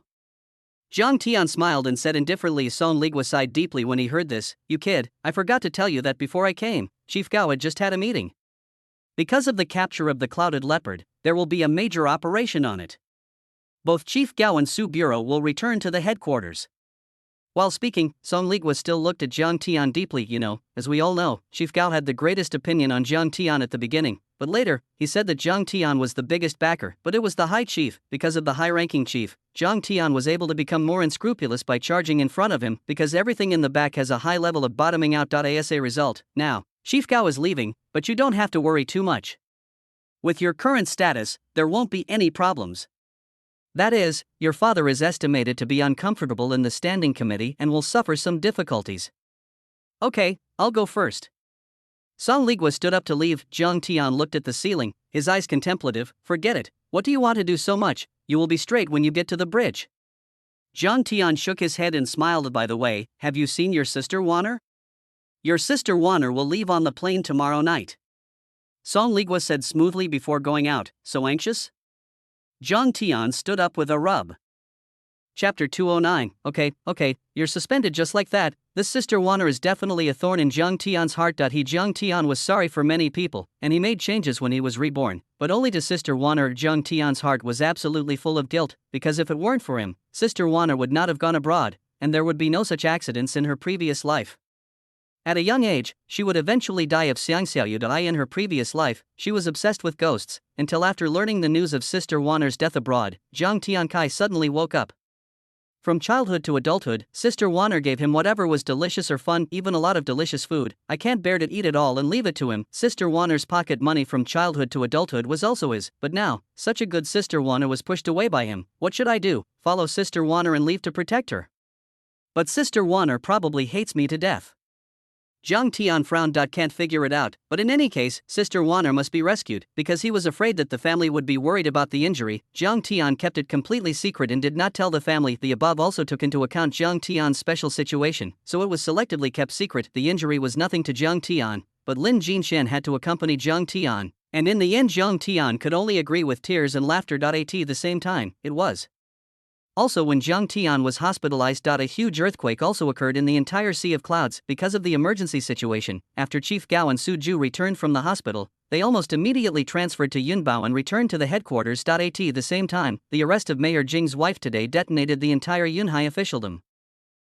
Zhang Tian smiled and said indifferently. Song Ligwa sighed deeply when he heard this. You kid, I forgot to tell you that before I came, Chief Gao had just had a meeting. Because of the capture of the Clouded Leopard, there will be a major operation on it. Both Chief Gao and Su Bureau will return to the headquarters. While speaking, Song Ligwa still looked at Zhang Tian deeply. As we all know, Chief Gao had the greatest opinion on Zhang Tian at the beginning, but later, he said that Zhang Tian was the biggest backer, but it was the high chief. Because of the high-ranking chief, Zhang Tian was able to become more unscrupulous by charging in front of him, because everything in the back has a high level of bottoming out. As a result, now, Chief Gao is leaving, but you don't have to worry too much. With your current status, there won't be any problems. That is, your father is estimated to be uncomfortable in the standing committee and will suffer some difficulties. Okay, I'll go first. Song Ligwa stood up to leave. Zhang Tian looked at the ceiling, his eyes contemplative. Forget it, what do you want to do so much? You will be straight when you get to the bridge. Zhang Tian shook his head and smiled. By the way, have you seen your sister Wanner? Your sister Wanner will leave on the plane tomorrow night. Song Ligwa said smoothly before going out. So anxious? Zhang Tian stood up with a rub. Chapter 209. Okay, you're suspended just like that. This Sister Wanner is definitely a thorn in Zhang Tian's heart. Zhang Tian was sorry for many people, and he made changes when he was reborn, but only to Sister Wanner. Zhang Tian's heart was absolutely full of guilt, because if it weren't for him, Sister Wanner would not have gone abroad, and there would be no such accidents in her previous life. At a young age, she would eventually die of Xiangxiaoyu. In her previous life, she was obsessed with ghosts, until after learning the news of Sister Wanner's death abroad, Zhang Tiankai suddenly woke up. From childhood to adulthood, Sister Wanner gave him whatever was delicious or fun, even a lot of delicious food. I can't bear to eat it all and leave it to him. Sister Wanner's pocket money from childhood to adulthood was also his, but now, such a good Sister Wanner was pushed away by him. What should I do? Follow Sister Wanner and leave to protect her? But Sister Wanner probably hates me to death. Zhang Tian frowned. Can't figure it out, but in any case, Sister Wanner must be rescued, because he was afraid that the family would be worried about the injury. Zhang Tian kept it completely secret and did not tell the family. The above also took into account Zhang Tian's special situation, so it was selectively kept secret. The injury was nothing to Zhang Tian, but Lin Jinshan had to accompany Zhang Tian, and in the end Zhang Tian could only agree with tears and laughter. At the same time, it was also when Zhang Tian was hospitalized. A huge earthquake also occurred in the entire Sea of Clouds. Because of the emergency situation, after Chief Gao and Su Ju returned from the hospital, they almost immediately transferred to Yunbao and returned to the headquarters. At the same time, the arrest of Mayor Jing's wife today detonated the entire Yunhai officialdom.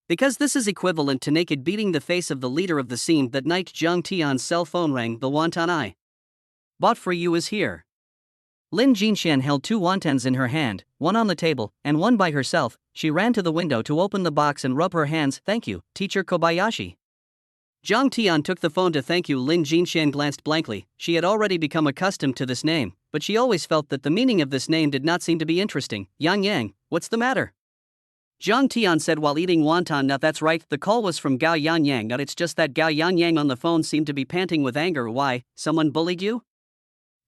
Because this is equivalent to naked beating the face of the leader of the scene. That night Zhang Tian's cell phone rang. The wonton I bought for you is here. Lin Jinshan held 2 wontons in her hand, one on the table, and one by herself. She ran to the window to open the box and rub her hands. Thank you, Teacher Kobayashi. Zhang Tian took the phone to thank you. Lin Jinshan glanced blankly. She had already become accustomed to this name, but she always felt that the meaning of this name did not seem to be interesting. Yang Yang, what's the matter? Zhang Tian said while eating wonton. Now that's right, the call was from Gao Yangyang. Now it's just that Gao Yangyang on the phone seemed to be panting with anger. Why, someone bullied you?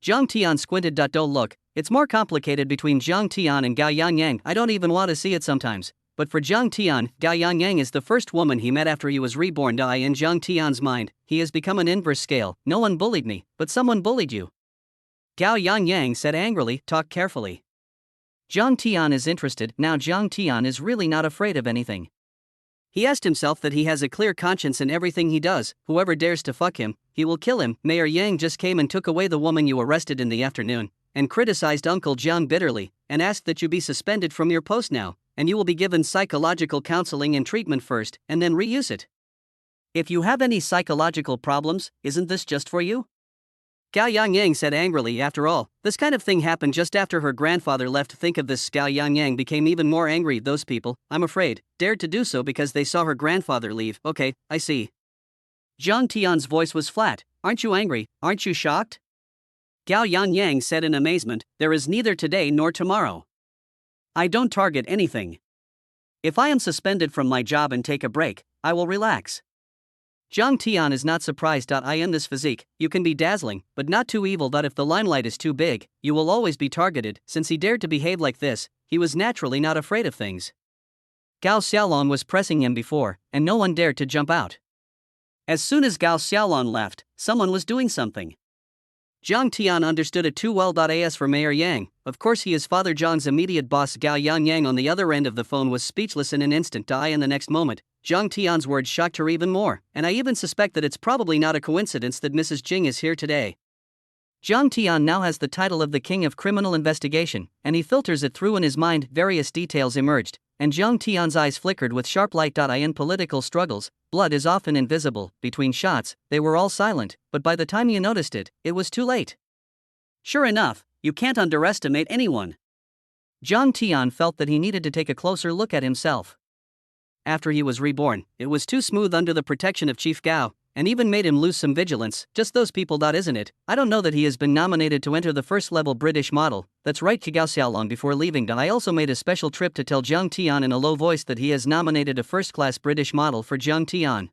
Zhang Tian squinted. Don't look, it's more complicated between Zhang Tian and Gao Yangyang. I don't even want to see it sometimes. But for Zhang Tian, Gao Yangyang is the first woman he met after he was reborn. In Zhang Tian's mind, he has become an inverse scale. No one bullied me, but someone bullied you. Gao Yangyang said angrily. Talk carefully. Zhang Tian is interested. Now Zhang Tian is really not afraid of anything. He asked himself that he has a clear conscience in everything he does. Whoever dares to fuck him, he will kill him. Mayor Yang just came and took away the woman you arrested in the afternoon, and criticized Uncle Jiang bitterly, and asked that you be suspended from your post now, and you will be given psychological counseling and treatment first, and then reuse it. If you have any psychological problems, isn't this just for you? Gao Yangyang said angrily. After all, this kind of thing happened just after her grandfather left. Think of this. Gao Yangyang became even more angry. Those people, I'm afraid, dared to do so because they saw her grandfather leave. Okay, I see. Zhang Tian's voice was flat. Aren't you angry? Aren't you shocked? Gao Yangyang said in amazement. There is neither today nor tomorrow. I don't target anything. If I am suspended from my job and take a break, I will relax. Zhang Tian is not surprised. I am this physique, you can be dazzling, but not too evil. If the limelight is too big, you will always be targeted. Since he dared to behave like this, he was naturally not afraid of things. Gao Xiaolong was pressing him before, and no one dared to jump out. As soon as Gao Xiaolong left, someone was doing something. Zhang Tian understood it too well. As for Mayor Yang, of course he is Father Zhang's immediate boss. Gao Yangyang on the other end of the phone was speechless in an instant. In the next moment, Zhang Tian's words shocked her even more, and I even suspect that it's probably not a coincidence that Mrs. Jing is here today. Zhang Tian now has the title of the King of Criminal Investigation, and he filters it through in his mind. Various details emerged, and Zhang Tian's eyes flickered with sharp light. In political struggles, blood is often invisible. Between shots, they were all silent, but by the time you noticed it, it was too late. Sure enough, you can't underestimate anyone. Zhang Tian felt that he needed to take a closer look at himself. After he was reborn, it was too smooth under the protection of Chief Gao, and even made him lose some vigilance. Just those people. Isn't it? I don't know that he has been nominated to enter the first-level British model. That's right, Gao Xiaolong. Before leaving, I also made a special trip to tell Zhang Tian in a low voice that he has nominated a first-class British model for Zhang Tian.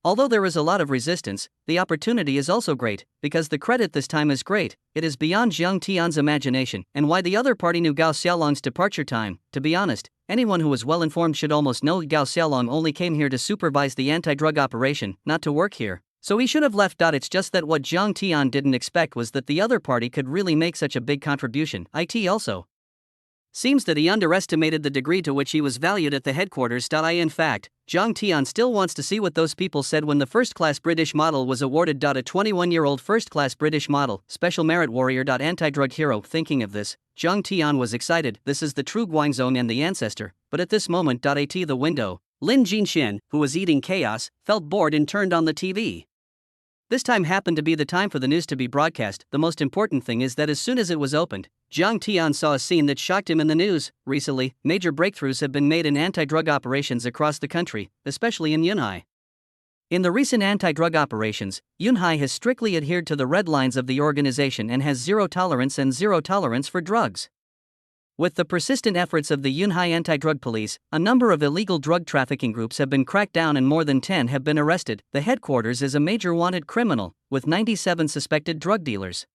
Although there is a lot of resistance, the opportunity is also great, because the credit this time is great. It is beyond Zhang Tian's imagination, and why the other party knew Gao Xiaolong's departure time. To be honest, anyone who is well informed should almost know Gao Xiaolong only came here to supervise the anti-drug operation, not to work here, so he should have left. It's just that what Zhang Tian didn't expect was that the other party could really make such a big contribution. It also seems that he underestimated the degree to which he was valued at the headquarters. In fact, Zhang Tian still wants to see what those people said when the first-class British model was awarded. A 21-year-old first-class British model, special merit warrior. Anti-drug hero. Thinking of this, Zhang Tian was excited. This is the true Guangzong and the ancestor. But at this moment, at the window, Lin Jinshan, who was eating chaos, felt bored and turned on the TV. This time happened to be the time for the news to be broadcast. The most important thing is that as soon as it was opened, Zhang Tian saw a scene that shocked him in the news. Recently, major breakthroughs have been made in anti-drug operations across the country, especially in Yunhai. In the recent anti-drug operations, Yunhai has strictly adhered to the red lines of the organization and has zero tolerance for drugs. With the persistent efforts of the Yunhai anti-drug police, a number of illegal drug trafficking groups have been cracked down and more than 10 have been arrested. The headquarters is a major wanted criminal, with 97 suspected drug dealers.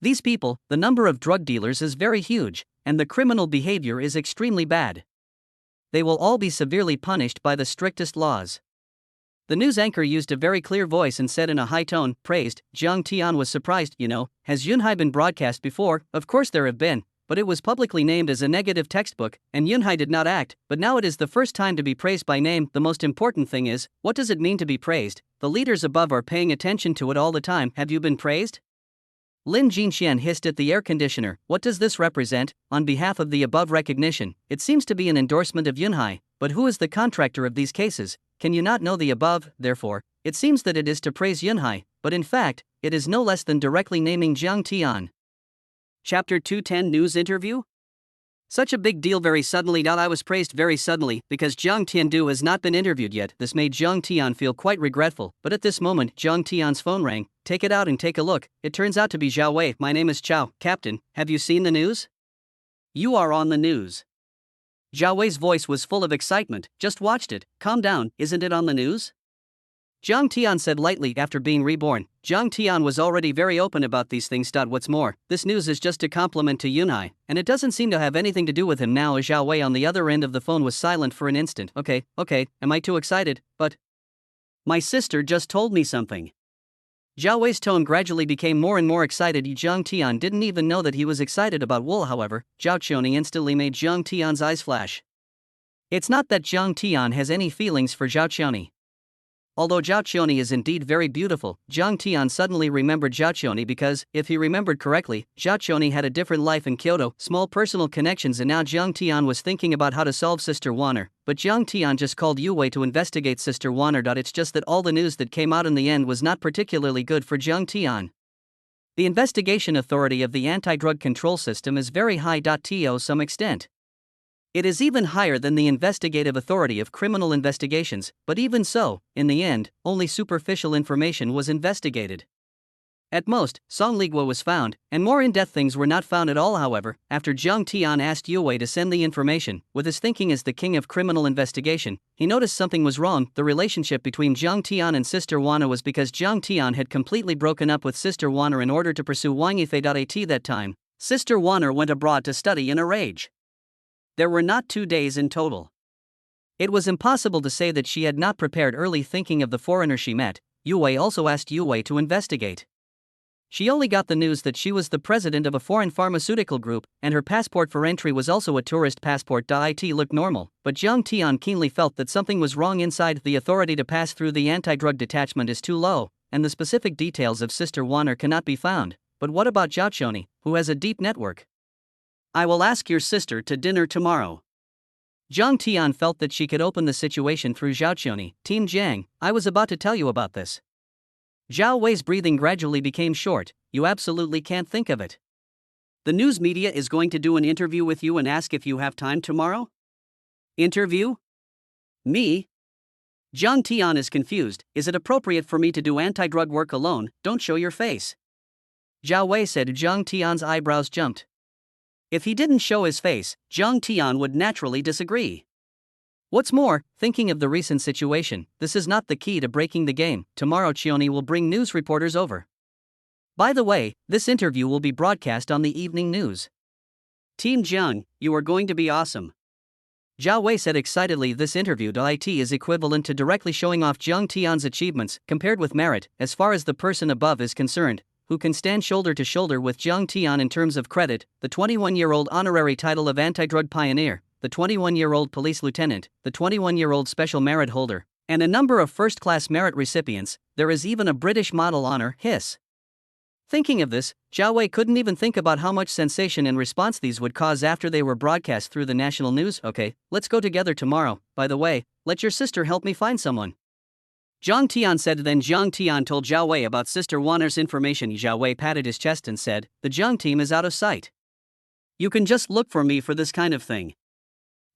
These people, the number of drug dealers is very huge, and the criminal behavior is extremely bad. They will all be severely punished by the strictest laws. The news anchor used a very clear voice and said in a high tone, praised. Zhang Tian was surprised. Has Yunhai been broadcast before? Of course there have been, but it was publicly named as a negative textbook, and Yunhai did not act, but now it is the first time to be praised by name. The most important thing is, what does it mean to be praised? The leaders above are paying attention to it all the time. Have you been praised? Lin Jinshan hissed at the air conditioner. What does this represent? On behalf of the above recognition, it seems to be an endorsement of Yunhai, but who is the contractor of these cases? Can you not know the above? Therefore, it seems that it is to praise Yunhai, but in fact, it is no less than directly naming Zhang Tian. Chapter 210 News Interview? Such a big deal very suddenly. I was praised very suddenly because Jiang Tiandu has not been interviewed yet. This made Jiang Tian feel quite regretful, but at this moment Jiang Tian's phone rang. Take it out and take a look. It turns out to be Zhao Wei. My name is Chao. Captain, have you seen the news? You are on the news. Zhao Wei's voice was full of excitement. Just watched it. Calm down, isn't it on the news? Jiang Tian said lightly after being reborn. Jiang Tian was already very open about these things. What's more, this news is just a compliment to Yunhai, and it doesn't seem to have anything to do with him now. Zhao Wei on the other end of the phone was silent for an instant. Okay, am I too excited? But my sister just told me something. Zhao Wei's tone gradually became more and more excited. Jiang Tian didn't even know that he was excited about wool. However, Zhao Qioni instantly made Jiang Tian's eyes flash. It's not that Jiang Tian has any feelings for Zhao Qioni. Although Zhao Qioni is indeed very beautiful, Jiang Tian suddenly remembered Zhao Qioni because, if he remembered correctly, Zhao Qioni had a different life in Kyoto, small personal connections, and now Jiang Tian was thinking about how to solve Sister Wanner. But Jiang Tian just called Yu Wei to investigate Sister Wanner. It's just that all the news that came out in the end was not particularly good for Jiang Tian. The investigation authority of the anti-drug control system is very high to some extent. It is even higher than the investigative authority of criminal investigations, but even so, in the end, only superficial information was investigated. At most, Song Ligua was found, and more in-depth things were not found at all. However, after Jiang Tian asked Yu Wei to send the information, with his thinking as the king of criminal investigation, he noticed something was wrong. The relationship between Jiang Tian and Sister Wanner was because Jiang Tian had completely broken up with Sister Wanner in order to pursue Wang Yifei. At that time, Sister Wanner went abroad to study in a rage. There were not 2 days in total. It was impossible to say that she had not prepared early, thinking of the foreigner she met. Yu Wei also asked Yu Wei to investigate. She only got the news that she was the president of a foreign pharmaceutical group, and her passport for entry was also a tourist passport. It looked normal, but Jiang Tian keenly felt that something was wrong inside. The authority to pass through the anti-drug detachment is too low, and the specific details of Sister Wanner cannot be found. But what about Zhao Qioni, who has a deep network? I will ask your sister to dinner tomorrow. Jiang Tian felt that she could open the situation through Zhao Qioni. Team Jiang, I was about to tell you about this. Zhao Wei's breathing gradually became short. You absolutely can't think of it. The news media is going to do an interview with you and ask if you have time tomorrow? Interview? Me? Jiang Tian is confused. Is it appropriate for me to do anti-drug work alone? Don't show your face. Zhao Wei said. Jiang Tian's eyebrows jumped. If he didn't show his face, Jiang Tian would naturally disagree. What's more, thinking of the recent situation, this is not the key to breaking the game. Tomorrow Qioni will bring news reporters over. By the way, this interview will be broadcast on the evening news. Team Jiang, you are going to be awesome. Zhao Wei said excitedly. This interview is equivalent to directly showing off Jiang Tian's achievements, compared with merit, as far as the person above is concerned, who can stand shoulder to shoulder with Jiang Tian in terms of credit, the 21-year-old honorary title of anti-drug pioneer, the 21-year-old police lieutenant, the 21-year-old special merit holder, and a number of first-class merit recipients. There is even a British model honor, hiss. Thinking of this, Zhao Wei couldn't even think about how much sensation and response these would cause after they were broadcast through the national news. Okay, let's go together tomorrow. By the way, let your sister help me find someone. Jiang Tian said. Then Jiang Tian told Zhao Wei about Sister Wanner's information. Zhao Wei patted his chest and said, the Jiang team is out of sight. You can just look for me for this kind of thing.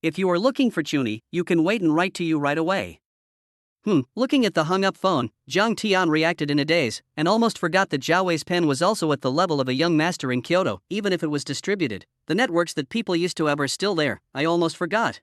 If you are looking for Qioni, you can wait and write to you right away. Looking at the hung-up phone, Jiang Tian reacted in a daze, and almost forgot that Zhao Wei's pen was also at the level of a young master in Kyoto. Even if it was distributed, the networks that people used to have are still there. I almost forgot.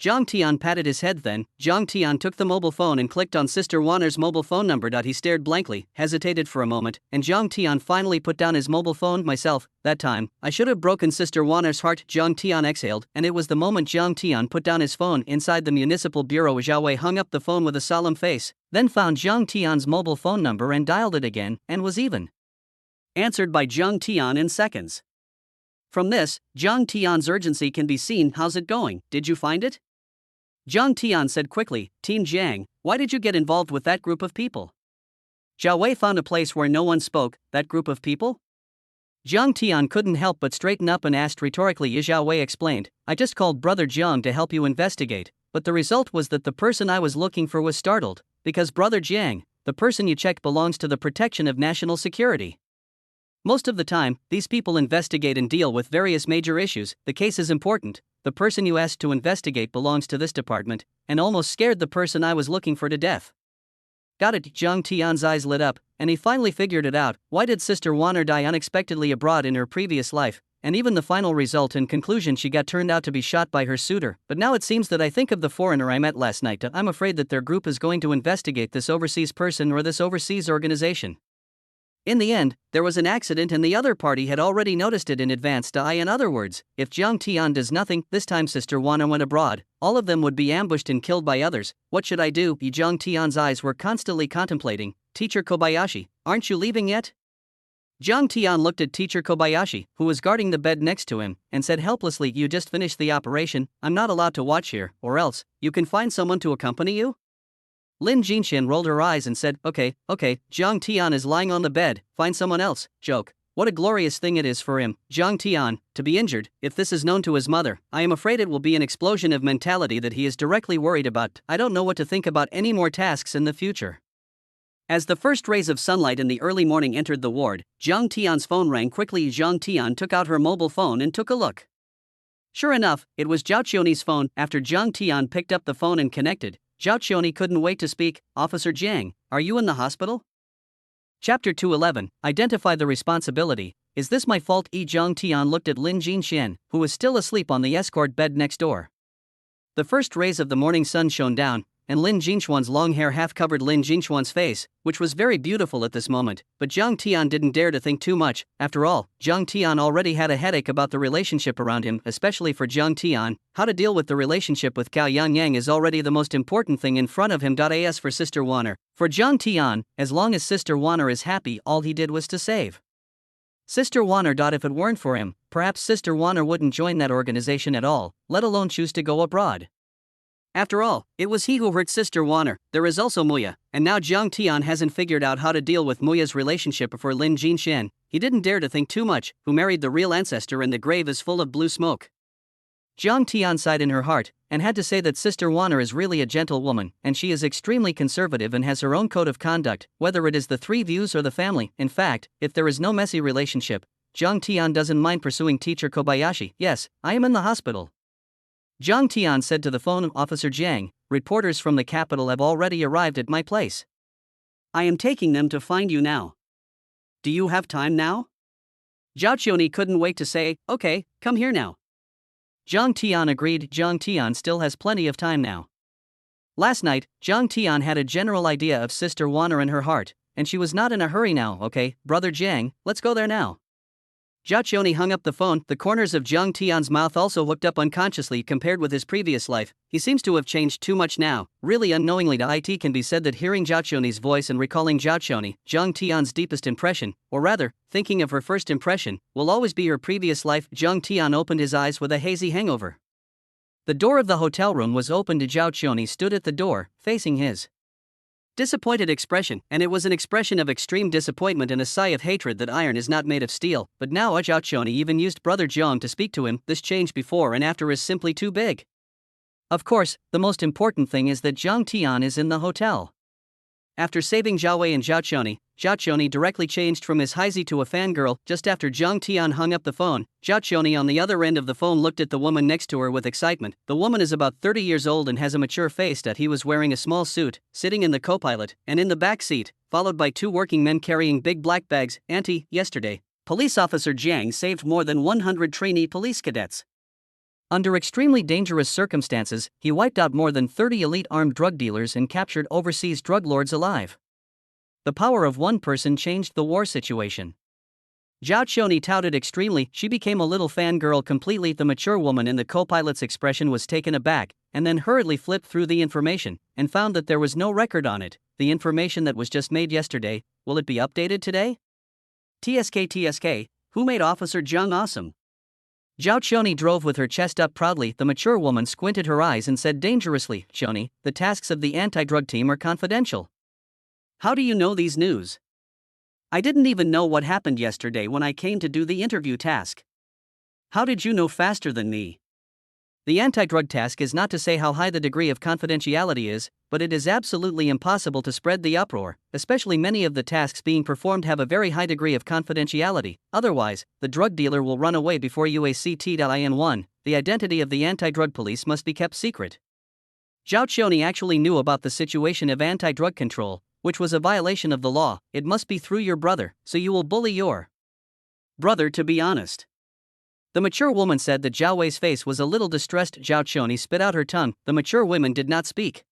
Jiang Tian patted his head. Then, Jiang Tian took the mobile phone and clicked on Sister Wanner's mobile phone number. He stared blankly, hesitated for a moment, and Jiang Tian finally put down his mobile phone. Myself, that time, I should have broken Sister Wanner's heart. Jiang Tian exhaled, and it was the moment Jiang Tian put down his phone inside the municipal bureau. Zhao Wei hung up the phone with a solemn face, then found Jiang Tian's mobile phone number and dialed it again, and was even answered by Jiang Tian in seconds. From this, Jiang Tian's urgency can be seen. How's it going? Did you find it? Jiang Tian said quickly. Team Jiang, why did you get involved with that group of people? Zhao Wei found a place where no one spoke. That group of people? Jiang Tian couldn't help but straighten up and asked rhetorically. Zhao Wei explained, I just called Brother Jiang to help you investigate, but the result was that the person I was looking for was startled, because Brother Jiang, the person you checked, belongs to the protection of national security. Most of the time, these people investigate and deal with various major issues. The case is important. The person you asked to investigate belongs to this department, and almost scared the person I was looking for to death. Got it. Zhang Tian's eyes lit up, and he finally figured it out. Why did Sister Warner die unexpectedly abroad in her previous life? And even the final result and conclusion, she got turned out to be shot by her suitor. But now it seems that I think of the foreigner I met last night. I'm afraid that their group is going to investigate this overseas person or this overseas organization. In the end, there was an accident and the other party had already noticed it in advance. In other words, if Zhang Tian does nothing, this time Sister Wana went abroad, all of them would be ambushed and killed by others. What should I do? Zhang Tian's eyes were constantly contemplating. Teacher Kobayashi, aren't you leaving yet? Zhang Tian looked at Teacher Kobayashi, who was guarding the bed next to him, and said helplessly, you just finished the operation, I'm not allowed to watch here, or else, you can find someone to accompany you? Lin Jinshan rolled her eyes and said, okay, Zhang Tian is lying on the bed, find someone else. Joke. What a glorious thing it is for him, Zhang Tian, to be injured. If this is known to his mother, I am afraid it will be an explosion of mentality that he is directly worried about. I don't know what to think about any more tasks in the future. As the first rays of sunlight in the early morning entered the ward, Zhang Tian's phone rang quickly. Zhang Tian took out her mobile phone and took a look. Sure enough, it was Zhao Qioni's phone. After Zhang Tian picked up the phone and connected, Zhao Qioni couldn't wait to speak. Officer Jiang, are you in the hospital? Chapter 211, Identify the Responsibility. Is this my fault? Zhang Tian looked at Lin Jinshan, who was still asleep on the escort bed next door. The first rays of the morning sun shone down, and Lin Jinshuan's long hair half-covered Lin Jinshuan's face, which was very beautiful at this moment, but Zhang Tian didn't dare to think too much. After all, Zhang Tian already had a headache about the relationship around him, especially for Zhang Tian. How to deal with the relationship with Cao Yangyang is already the most important thing in front of him. As for Sister Warner, for Zhang Tian, as long as Sister Warner is happy, all he did was to save Sister Warner. If it weren't for him, perhaps Sister Warner wouldn't join that organization at all, let alone choose to go abroad. After all, it was he who hurt Sister Warner. There is also Muya, and now Zhang Tian hasn't figured out how to deal with Muya's relationship for Lin Jinshan. He didn't dare to think too much. Who married the real ancestor, and the grave is full of blue smoke. Zhang Tian sighed in her heart, and had to say that Sister Warner is really a gentle woman, and she is extremely conservative and has her own code of conduct, whether it is the three views or the family. In fact, if there is no messy relationship, Zhang Tian doesn't mind pursuing Teacher Kobayashi. Yes, I am in the hospital. Zhang Tian said to the phone. Officer Jiang, reporters from the capital have already arrived at my place. I am taking them to find you now. Do you have time now? Zhao Qioni couldn't wait to say, okay, come here now. Zhang Tian agreed. Zhang Tian still has plenty of time now. Last night, Zhang Tian had a general idea of Sister Warner in her heart, and she was not in a hurry now. Okay, Brother Jiang, let's go there now. Zhao Qioni hung up the phone. The corners of Zhang Tian's mouth also looked up unconsciously. Compared with his previous life, he seems to have changed too much now. Really unknowingly, it can be said that hearing Zhao Qioni's voice and recalling Zhao Qioni, Zhang Tian's deepest impression, or rather, thinking of her first impression, will always be her previous life. Zhang Tian opened his eyes with a hazy hangover. The door of the hotel room was opened. Zhao Qioni stood at the door, facing his disappointed expression, and it was an expression of extreme disappointment and a sigh of hatred that iron is not made of steel. But now Zhao Qioni even used Brother Zhang to speak to him. This change before and after is simply too big. Of course, the most important thing is that Zhang Tian is in the hotel. After saving Zhao Wei and Zhao Qioni directly changed from his Heisei to a fangirl. Just after Zhang Tian hung up the phone, Zhao Qioni on the other end of the phone looked at the woman next to her with excitement. The woman is about 30 years old and has a mature face. He was wearing a small suit, sitting in the co-pilot, and in the back seat, followed by two working men carrying big black bags. Auntie, yesterday, Police Officer Jiang saved more than 100 trainee police cadets. Under extremely dangerous circumstances, he wiped out more than 30 elite armed drug dealers and captured overseas drug lords alive. The power of one person changed the war situation. Zhao Qioni touted extremely. She became a little fangirl completely. The mature woman in the co-pilot's expression was taken aback, and then hurriedly flipped through the information, and found that there was no record on it. The information that was just made yesterday, will it be updated today? TSK, who made Officer Zhang awesome? Zhao Qioni drove with her chest up proudly. The mature woman squinted her eyes and said dangerously, Qioni, the tasks of the anti-drug team are confidential. How do you know these news? I didn't even know what happened yesterday when I came to do the interview task. How did you know faster than me? The anti-drug task is not to say how high the degree of confidentiality is, but it is absolutely impossible to spread the uproar, especially many of the tasks being performed have a very high degree of confidentiality, otherwise, the drug dealer will run away before UACT.in 1, the identity of the anti-drug police must be kept secret. Zhao Qioni actually knew about the situation of anti-drug control, which was a violation of the law. It must be through your brother, so you will bully your brother, to be honest. The mature woman said that Zhao Wei's face was a little distressed. Zhao Qioni spit out her tongue. The mature women did not speak.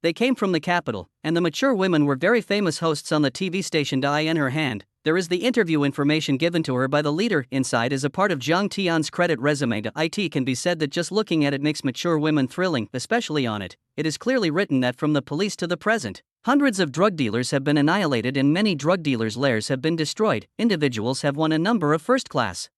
They came from the capital, and the mature women were very famous hosts on the TV station. In her hand, there is the interview information given to her by the leader. Inside is a part of Zhang Tian's credit resume. It can be said that just looking at it makes mature women thrilling, especially on it. It is clearly written that from the police to the present, hundreds of drug dealers have been annihilated and many drug dealers' lairs have been destroyed. Individuals have won a number of first-class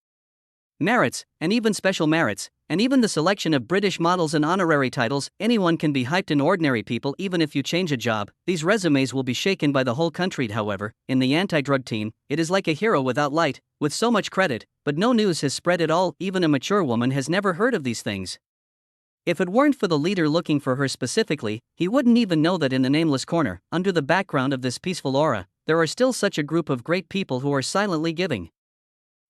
merits, and even special merits, and even the selection of British models and honorary titles. Anyone can be hyped in ordinary people even if you change a job. These resumes will be shaken by the whole country. However, in the anti-drug team, it is like a hero without light, with so much credit, but no news has spread at all. Even a mature woman has never heard of these things. If it weren't for the leader looking for her specifically, he wouldn't even know that in the nameless corner, under the background of this peaceful aura, there are still such a group of great people who are silently giving.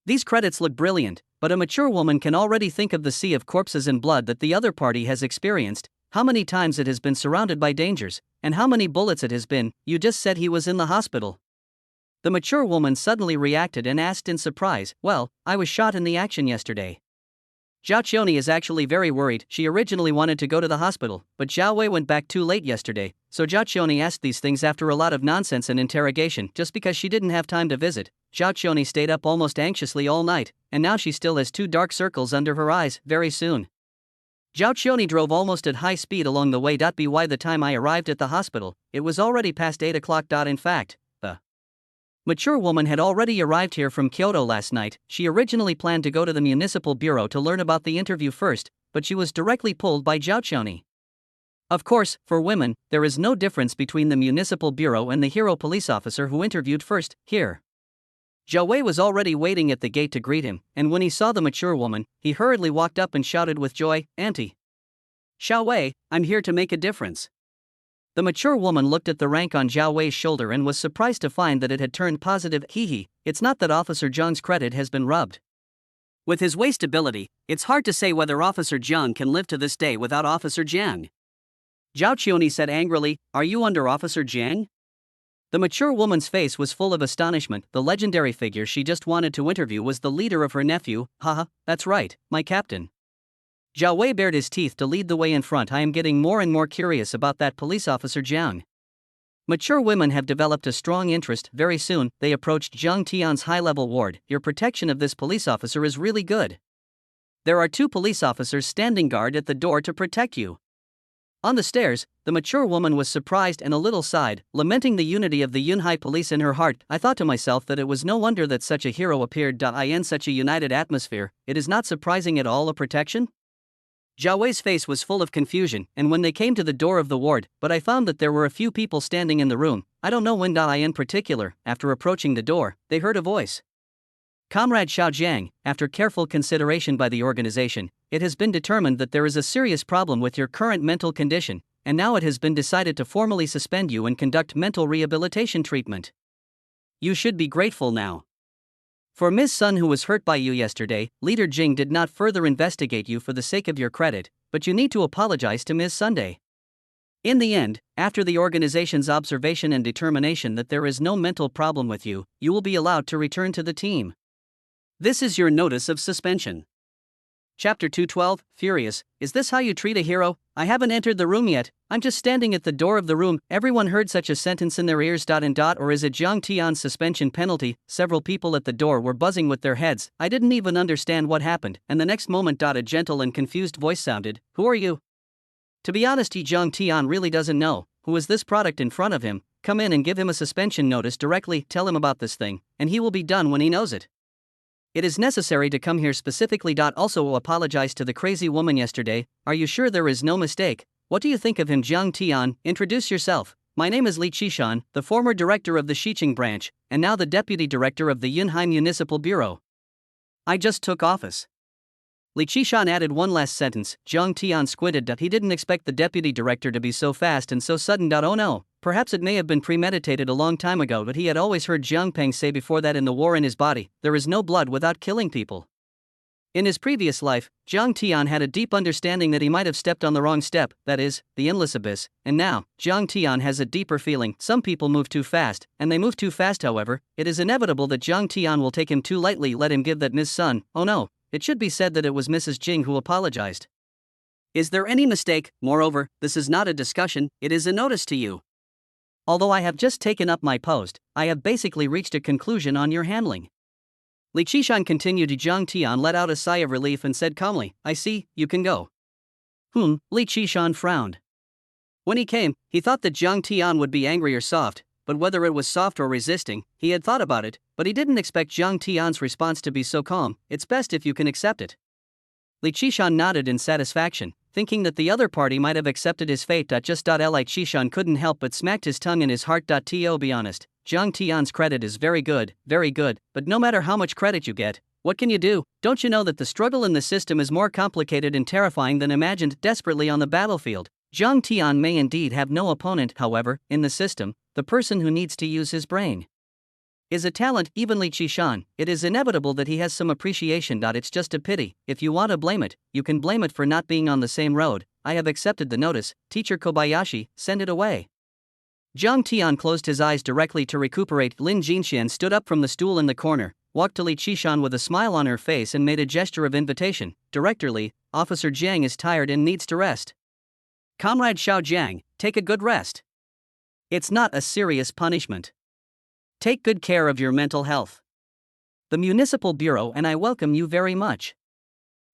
These credits look brilliant, but a mature woman can already think of the sea of corpses and blood that the other party has experienced, how many times it has been surrounded by dangers, and how many bullets it has been. You just said he was in the hospital. The mature woman suddenly reacted and asked in surprise, well, I was shot in the action yesterday. Zhao Qioni is actually very worried. She originally wanted to go to the hospital, but Zhao Wei went back too late yesterday, so Zhao Qioni asked these things after a lot of nonsense and interrogation just because she didn't have time to visit. Zhao Qioni stayed up almost anxiously all night, and now she still has 2 dark circles under her eyes. Very soon, Zhao Qioni drove almost at high speed along the way. By the time I arrived at the hospital, it was already past 8 o'clock. In fact, the mature woman had already arrived here from Kyoto last night. She originally planned to go to the municipal bureau to learn about the interview first, but she was directly pulled by Zhao Qioni. Of course, for women, there is no difference between the municipal bureau and the hero police officer who interviewed first. Here, Zhao Wei was already waiting at the gate to greet him, and when he saw the mature woman, he hurriedly walked up and shouted with joy, "Auntie Zhao Wei, I'm here to make a difference." The mature woman looked at the rank on Zhao Wei's shoulder and was surprised to find that it had turned positive. It's not that Officer Zhang's credit has been rubbed. With his waste ability, it's hard to say whether Officer Zhang can live to this day without Officer Zhang. Zhao Qioni said angrily, "Are you under Officer Zhang?" The mature woman's face was full of astonishment. The legendary figure she just wanted to interview was the leader of her nephew. Haha, that's right, my captain. Zhao Wei bared his teeth to lead the way in front. I am getting more and more curious about that police officer Zhang. Mature women have developed a strong interest. Very soon, they approached Zhang Tian's high-level ward. Your protection of this police officer is really good. There are 2 police officers standing guard at the door to protect you. On the stairs, the mature woman was surprised and a little sighed, lamenting the unity of the Yunhai police in her heart. I thought to myself that it was no wonder that such a hero appeared. In such a united atmosphere, it is not surprising at all. A protection? Zhao Wei's face was full of confusion, and when they came to the door of the ward, but I found that there were a few people standing in the room. I don't know when. In particular, after approaching the door, they heard a voice. Comrade Xiao Jiang, after careful consideration by the organization, it has been determined that there is a serious problem with your current mental condition, and now it has been decided to formally suspend you and conduct mental rehabilitation treatment. You should be grateful now. For Ms. Sun, who was hurt by you yesterday, Leader Jing did not further investigate you for the sake of your credit, but you need to apologize to Ms. Sunday. In the end, after the organization's observation and determination that there is no mental problem with you, you will be allowed to return to the team. This is your notice of suspension. Chapter 212, Furious, is this how you treat a hero? I haven't entered the room yet, I'm just standing at the door of the room. Everyone heard such a sentence in their ears. Or is it Zhang Tian's suspension penalty? Several people at the door were buzzing with their heads. I didn't even understand what happened, and the next moment a gentle and confused voice sounded, "Who are you?" To be honest, Zhang Tian really doesn't know. Who is this product in front of him? Come in and give him a suspension notice directly. Tell him about this thing, and he will be done when he knows it. It is necessary to come here specifically. Also apologize to the crazy woman yesterday. Are you sure there is no mistake? What do you think of him? Zhang Tian, introduce yourself. My name is Li Qishan, the former director of the Xiqing branch, and now the deputy director of the Yunhai Municipal Bureau. I just took office. Li Qishan added one last sentence. Zhang Tian squinted. He didn't expect the deputy director to be so fast and so sudden. Oh no, perhaps it may have been premeditated a long time ago, but he had always heard Jiang Peng say before that in the war in his body, there is no blood without killing people. In his previous life, Zhang Tian had a deep understanding that he might have stepped on the wrong step, that is, the endless abyss, and now, Zhang Tian has a deeper feeling. Some people move too fast, and they move too fast. However, it is inevitable that Zhang Tian will take him too lightly. Let him give that Ms. Sun. Oh no, it should be said that it was Mrs. Jing who apologized. Is there any mistake? Moreover, this is not a discussion, it is a notice to you. Although I have just taken up my post, I have basically reached a conclusion on your handling. Li Qishan continued. Zhang Tian let out a sigh of relief and said calmly, I see, you can go. Li Qishan frowned. When he came, he thought that Zhang Tian would be angry or soft, but whether it was soft or resisting, he had thought about it, but he didn't expect Zhang Tian's response to be so calm. It's best if you can accept it. Li Qishan nodded in satisfaction, thinking that the other party might have accepted his fate. Li Qishan couldn't help but smacked his tongue in his heart. To be honest, Zhang Tian's credit is very good, but no matter how much credit you get, what can you do? Don't you know that the struggle in the system is more complicated and terrifying than imagined? Desperately on the battlefield, Zhang Tian may indeed have no opponent. However, in the system, the person who needs to use his brain is a talent. Even Li Qishan, it is inevitable that he has some appreciation. It's just a pity. If you want to blame it, you can blame it for not being on the same road. I have accepted the notice, Teacher Kobayashi, send it away. Zhang Tian closed his eyes directly to recuperate. Lin Jinxian stood up from the stool in the corner, walked to Li Qishan with a smile on her face and made a gesture of invitation. Director Li, Officer Jiang is tired and needs to rest. Comrade Xiao Jiang, take a good rest. It's not a serious punishment. Take good care of your mental health. The Municipal Bureau and I welcome you very much.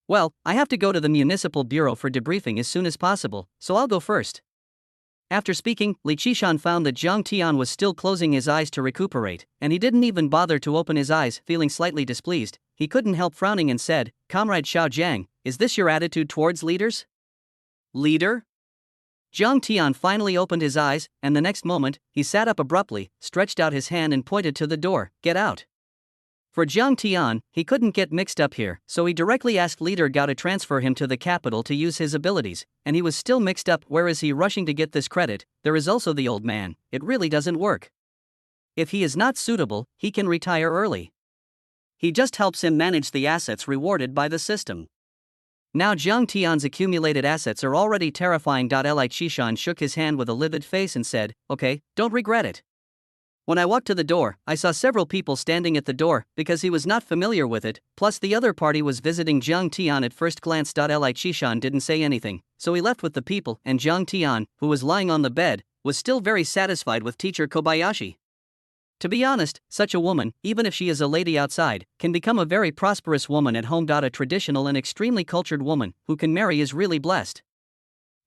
Well, I have to go to the Municipal Bureau for debriefing as soon as possible, so I'll go first. After speaking, Li Qishan found that Zhang Tian was still closing his eyes to recuperate, and he didn't even bother to open his eyes. Feeling slightly displeased, he couldn't help frowning and said, Comrade Xiao Jiang, is this your attitude towards leaders? Leader? Zhang Tian finally opened his eyes, and the next moment, he sat up abruptly, stretched out his hand and pointed to the door. Get out. For Zhang Tian, he couldn't get mixed up here, so he directly asked Leader Gao to transfer him to the capital to use his abilities, and he was still mixed up. Where is he rushing to get this credit? There is also the old man. It really doesn't work. If he is not suitable, he can retire early. He just helps him manage the assets rewarded by the system. Now Zhang Tian's accumulated assets are already terrifying. Li Qishan shook his hand with a livid face and said, okay, don't regret it. When I walked to the door, I saw several people standing at the door, because he was not familiar with it, plus the other party was visiting Zhang Tian at first glance. Li Qishan didn't say anything, so he left with the people, and Zhang Tian, who was lying on the bed, was still very satisfied with Teacher Kobayashi. To be honest, such a woman, even if she is a lady outside, can become a very prosperous woman at home. A traditional and extremely cultured woman, who can marry is really blessed.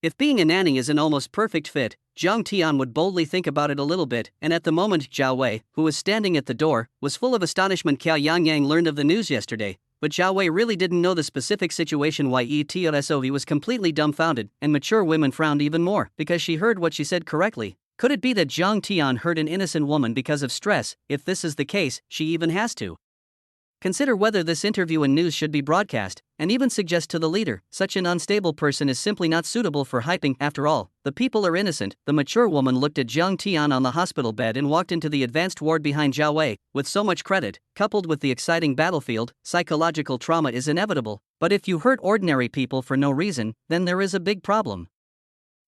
If being a nanny is an almost perfect fit, Zhang Tian would boldly think about it a little bit, and at the moment Zhao Wei, who was standing at the door, was full of astonishment. Cao Yangyang learned of the news yesterday, but Zhao Wei really didn't know the specific situation. Yetosov was completely dumbfounded, and mature women frowned even more, because she heard what she said correctly. Could it be that Zhang Tian hurt an innocent woman because of stress? If this is the case, she even has to consider whether this interview and news should be broadcast, and even suggest to the leader, such an unstable person is simply not suitable for hyping. After all, the people are innocent. The mature woman looked at Zhang Tian on the hospital bed and walked into the advanced ward behind Zhao Wei. With so much credit, coupled with the exciting battlefield, psychological trauma is inevitable, but if you hurt ordinary people for no reason, then there is a big problem.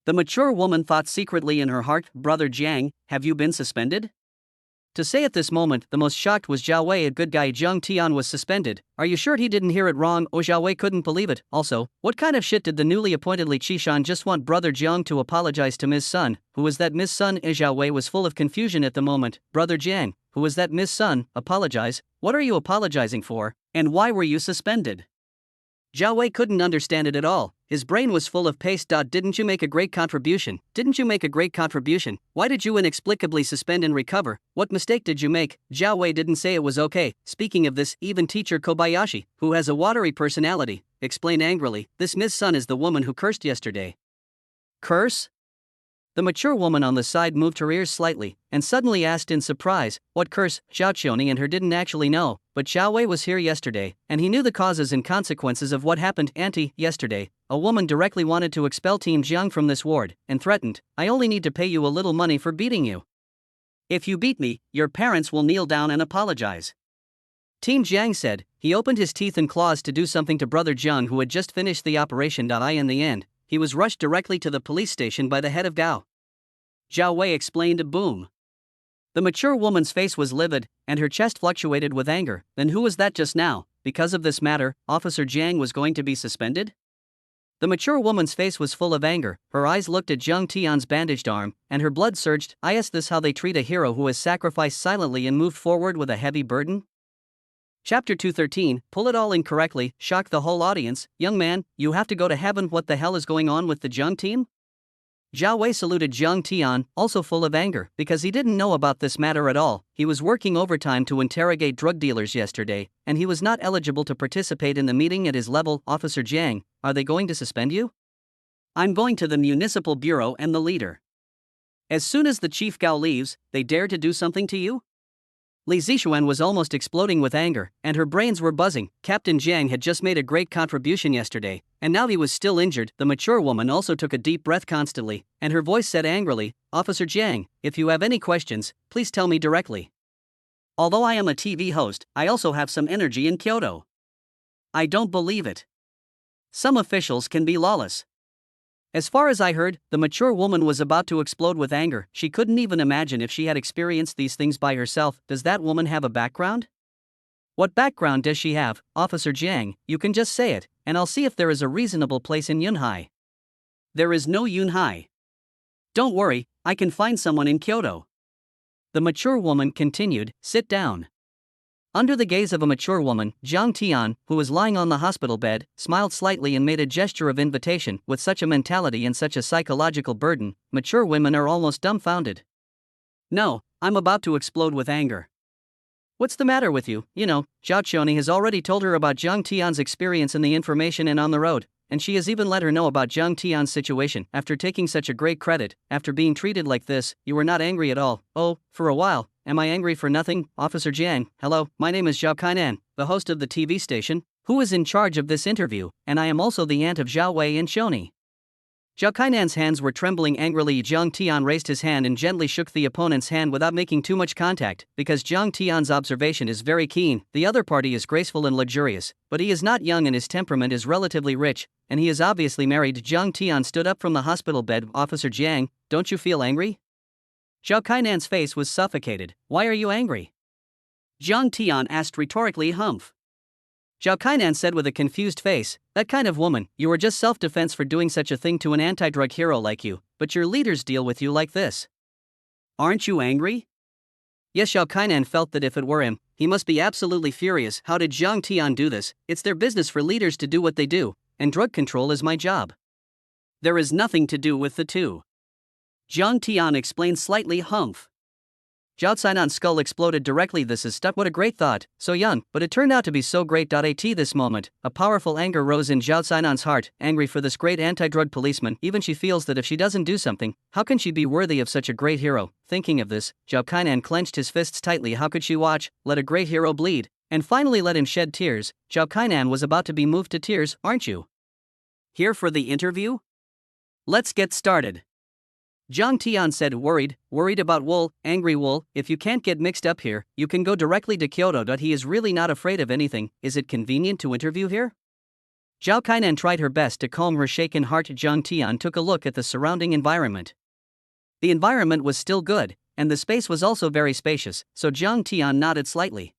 The mature woman thought secretly in her heart, Brother Jiang, have you been suspended? To say at this moment, the most shocked was Zhao Wei. A good guy. Zhang Tian was suspended. Are you sure he didn't hear it wrong? Zhao Wei couldn't believe it. Also, what kind of shit did the newly appointed Li Qishan just want Brother Jiang to apologize to Ms. Sun? Who was that Ms. Sun? Zhao Wei was full of confusion at the moment. Brother Jiang, who was that Ms. Sun? Apologize? What are you apologizing for? And why were you suspended? Zhao Wei couldn't understand it at all. His brain was full of paste. Didn't you make a great contribution? Didn't you make a great contribution? Why did you inexplicably suspend and recover? What mistake did you make? Zhao Wei didn't say it was okay. Speaking of this, even Teacher Kobayashi, who has a watery personality, explained angrily, this Ms. Sun is the woman who cursed yesterday. Curse? The mature woman on the side moved her ears slightly, and suddenly asked in surprise, what curse? Zhao Qioni and her didn't actually know, but Zhao Wei was here yesterday, and he knew the causes and consequences of what happened. Yesterday, a woman directly wanted to expel Team Jiang from this ward, and threatened, I only need to pay you a little money for beating you. If you beat me, your parents will kneel down and apologize. Team Jiang said. He opened his teeth and claws to do something to brother Jiang, who had just finished the operation. In the end, he was rushed directly to the police station by the head of Gao. Zhao Wei explained. Boom. The mature woman's face was livid, and her chest fluctuated with anger. Then who was that just now? Because of this matter, Officer Jiang was going to be suspended? The mature woman's face was full of anger, her eyes looked at Zhang Tian's bandaged arm, and her blood surged. Is this how they treat a hero who has sacrificed silently and moved forward with a heavy burden? Chapter 213, pull it all in correctly, shock the whole audience. Young man, you have to go to heaven. What the hell is going on with the Jiang team? Zhao Wei saluted Zhang Tian, also full of anger, because he didn't know about this matter at all. He was working overtime to interrogate drug dealers yesterday, and he was not eligible to participate in the meeting at his level. Officer Jiang, are they going to suspend you? I'm going to the municipal bureau and the leader. As soon as the chief Gao leaves, they dare to do something to you? Li Zixuan was almost exploding with anger, and her brains were buzzing. Captain Jiang had just made a great contribution yesterday, and now he was still injured. The mature woman also took a deep breath constantly, and her voice said angrily, Officer Jiang, if you have any questions, please tell me directly. Although I am a TV host, I also have some energy in Kyoto. I don't believe it. Some officials can be lawless. As far as I heard, the mature woman was about to explode with anger. She couldn't even imagine if she had experienced these things by herself. Does that woman have a background? What background does she have, Officer Jiang? You can just say it, and I'll see if there is a reasonable place in Yunhai. There is no Yunhai. Don't worry, I can find someone in Kyoto. The mature woman continued, sit down. Under the gaze of a mature woman, Zhang Tian, who was lying on the hospital bed, smiled slightly and made a gesture of invitation. With such a mentality and such a psychological burden, mature women are almost dumbfounded. No, I'm about to explode with anger. What's the matter with you? Zhao Qioni has already told her about Zhang Tian's experience in the information and on the road, and she has even let her know about Zhang Tian's situation. After taking such a great credit, after being treated like this, you were not angry at all. Oh, for a while. Am I angry for nothing? Officer Jiang, hello, my name is Zhao Kainan, the host of the TV station, who is in charge of this interview, and I am also the aunt of Zhao Wei and Qioni. Zhao Kainan's hands were trembling angrily. Zhang Tian raised his hand and gently shook the opponent's hand without making too much contact, because Zhang Tian's observation is very keen. The other party is graceful and luxurious, but he is not young and his temperament is relatively rich, and he is obviously married. Zhang Tian stood up from the hospital bed. Officer Jiang, don't you feel angry? Zhao Kainan's face was suffocated. Why are you angry? Zhang Tian asked rhetorically. Humph. Zhao Kainan said with a confused face, that kind of woman, you were just self-defense for doing such a thing to an anti-drug hero like you, but your leaders deal with you like this. Aren't you angry? Yes, Zhao Kainan felt that if it were him, he must be absolutely furious. How did Zhang Tian do this? It's their business for leaders to do what they do, and drug control is my job. There is nothing to do with the two. Zhang Tian explained slightly. Humph. Zhao Cainan's skull exploded directly. This is stuck. What a great thought, so young, but it turned out to be so great. At this moment, a powerful anger rose in Zhao Cainan's heart, angry for this great anti-drug policeman. Even she feels that if she doesn't do something, how can she be worthy of such a great hero? Thinking of this, Zhao Kainan clenched his fists tightly. How could she watch, let a great hero bleed, and finally let him shed tears? Zhao Kainan was about to be moved to tears. Aren't you here for the interview? Let's get started. Zhang Tian said, worried about wool, angry wool. If you can't get mixed up here, you can go directly to Kyoto. He is really not afraid of anything. Is it convenient to interview here? Zhao Kainan tried her best to calm her shaken heart. Zhang Tian took a look at the surrounding environment. The environment was still good, and the space was also very spacious, so Zhang Tian nodded slightly.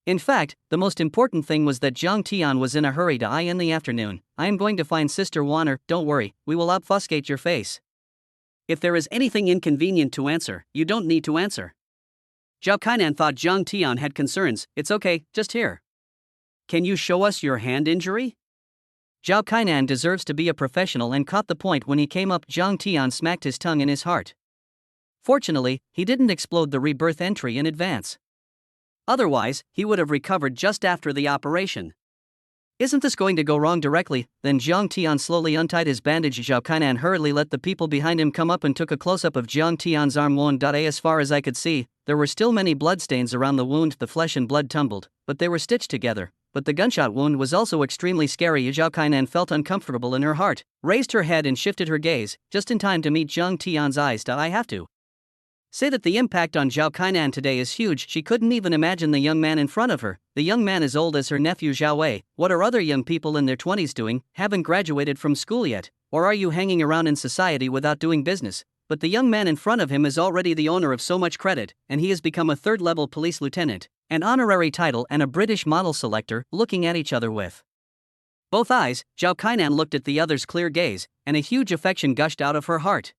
In fact, the most important thing was that Zhang Tian was in a hurry to in the afternoon. I am going to find Sister Warner. Don't worry, we will obfuscate your face. If there is anything inconvenient to answer, you don't need to answer. Zhao Kainan thought Zhang Tian had concerns. It's okay, just here. Can you show us your hand injury? Zhao Kainan deserves to be a professional and caught the point when he came up. Zhang Tian smacked his tongue in his heart. Fortunately, he didn't explode the rebirth entry in advance. Otherwise, he would have recovered just after the operation. Isn't this going to go wrong directly? Then Jiang Tian slowly untied his bandage. Zhao Kainan hurriedly let the people behind him come up and took a close-up of Jiang Tian's arm. As far as I could see, there were still many bloodstains around the wound. The flesh and blood tumbled, but they were stitched together. But the gunshot wound was also extremely scary. Zhao Kainan felt uncomfortable in her heart, raised her head and shifted her gaze, just in time to meet Jiang Tian's eyes. I have to say that the impact on Zhao Kainan today is huge. She couldn't even imagine the young man in front of her. The young man as old as her nephew Zhao Wei. What are other young people in their 20s doing? Haven't graduated from school yet? Or are you hanging around in society without doing business? But the young man in front of him is already the owner of so much credit, and he has become a third-level police lieutenant, an honorary title and a British model selector. Looking at each other with both eyes, Zhao Kainan looked at the other's clear gaze, and a huge affection gushed out of her heart.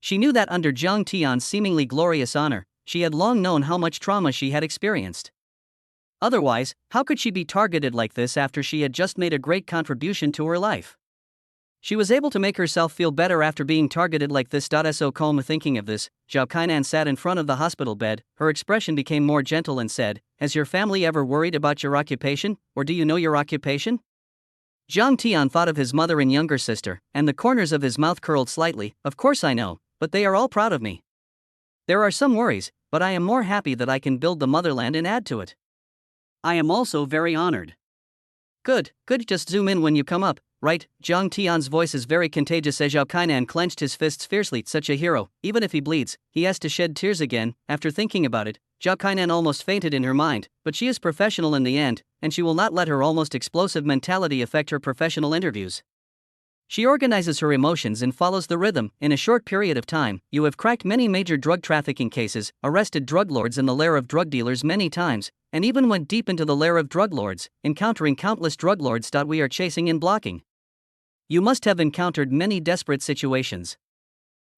She knew that under Jiang Tian's seemingly glorious honor, she had long known how much trauma she had experienced. Otherwise, how could she be targeted like this after she had just made a great contribution to her life? She was able to make herself feel better after being targeted like this. So calm. Thinking of this, Zhao Kainan sat in front of the hospital bed. Her expression became more gentle and said, "Has your family ever worried about your occupation, or do you know your occupation?" Jiang Tian thought of his mother and younger sister, and the corners of his mouth curled slightly. "Of course I know, but they are all proud of me. There are some worries, but I am more happy that I can build the motherland and add to it. I am also very honored." Good, just zoom in when you come up, right? Jiang Tian's voice is very contagious as Zhao Kainan clenched his fists fiercely. Such a hero, even if he bleeds, he has to shed tears again. After thinking about it, Zhao Kainan almost fainted in her mind, but she is professional in the end, and she will not let her almost explosive mentality affect her professional interviews. She organizes her emotions and follows the rhythm. In a short period of time, you have cracked many major drug trafficking cases, arrested drug lords in the lair of drug dealers many times, and even went deep into the lair of drug lords, encountering countless drug lords. We are chasing and blocking. You must have encountered many desperate situations.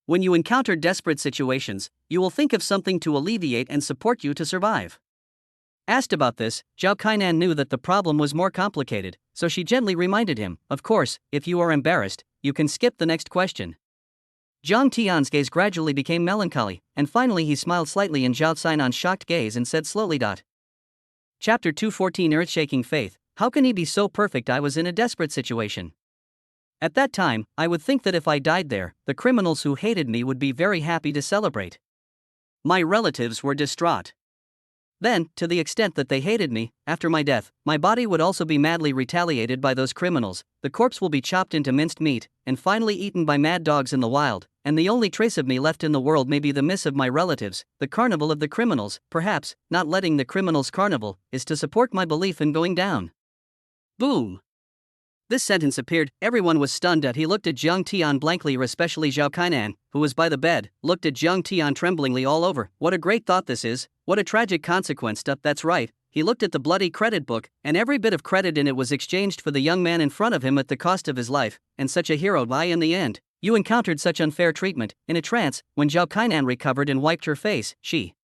When you encounter desperate situations, you will think of something to alleviate and support you to survive. Asked about this, Zhao Kainan knew that the problem was more complicated, so she gently reminded him, "Of course, if you are embarrassed, you can skip the next question." Jiang Tian's gaze gradually became melancholy, and finally he smiled slightly in Zhao Kainan's shocked gaze and said slowly. Chapter 214. Earth-shaking faith. How can he be so perfect? I was in a desperate situation. At that time, I would think that if I died there, the criminals who hated me would be very happy to celebrate. My relatives were distraught. Then, to the extent that they hated me, after my death, my body would also be madly retaliated by those criminals. The corpse will be chopped into minced meat, and finally eaten by mad dogs in the wild, and the only trace of me left in the world may be the miss of my relatives. The carnival of the criminals, perhaps, not letting the criminals carnival, is to support my belief in going down. Boom. This sentence appeared. Everyone was stunned. He looked at Jiang Tian blankly, especially Zhao Kainan, who was by the bed, looked at Jiang Tian tremblingly all over. What a great thought this is. What a tragic consequence. That's right. He looked at the bloody credit book, and every bit of credit in it was exchanged for the young man in front of him at the cost of his life, and such a hero. Why, in the end, you encountered such unfair treatment. In a trance, when Zhao Kainan recovered and wiped her face, she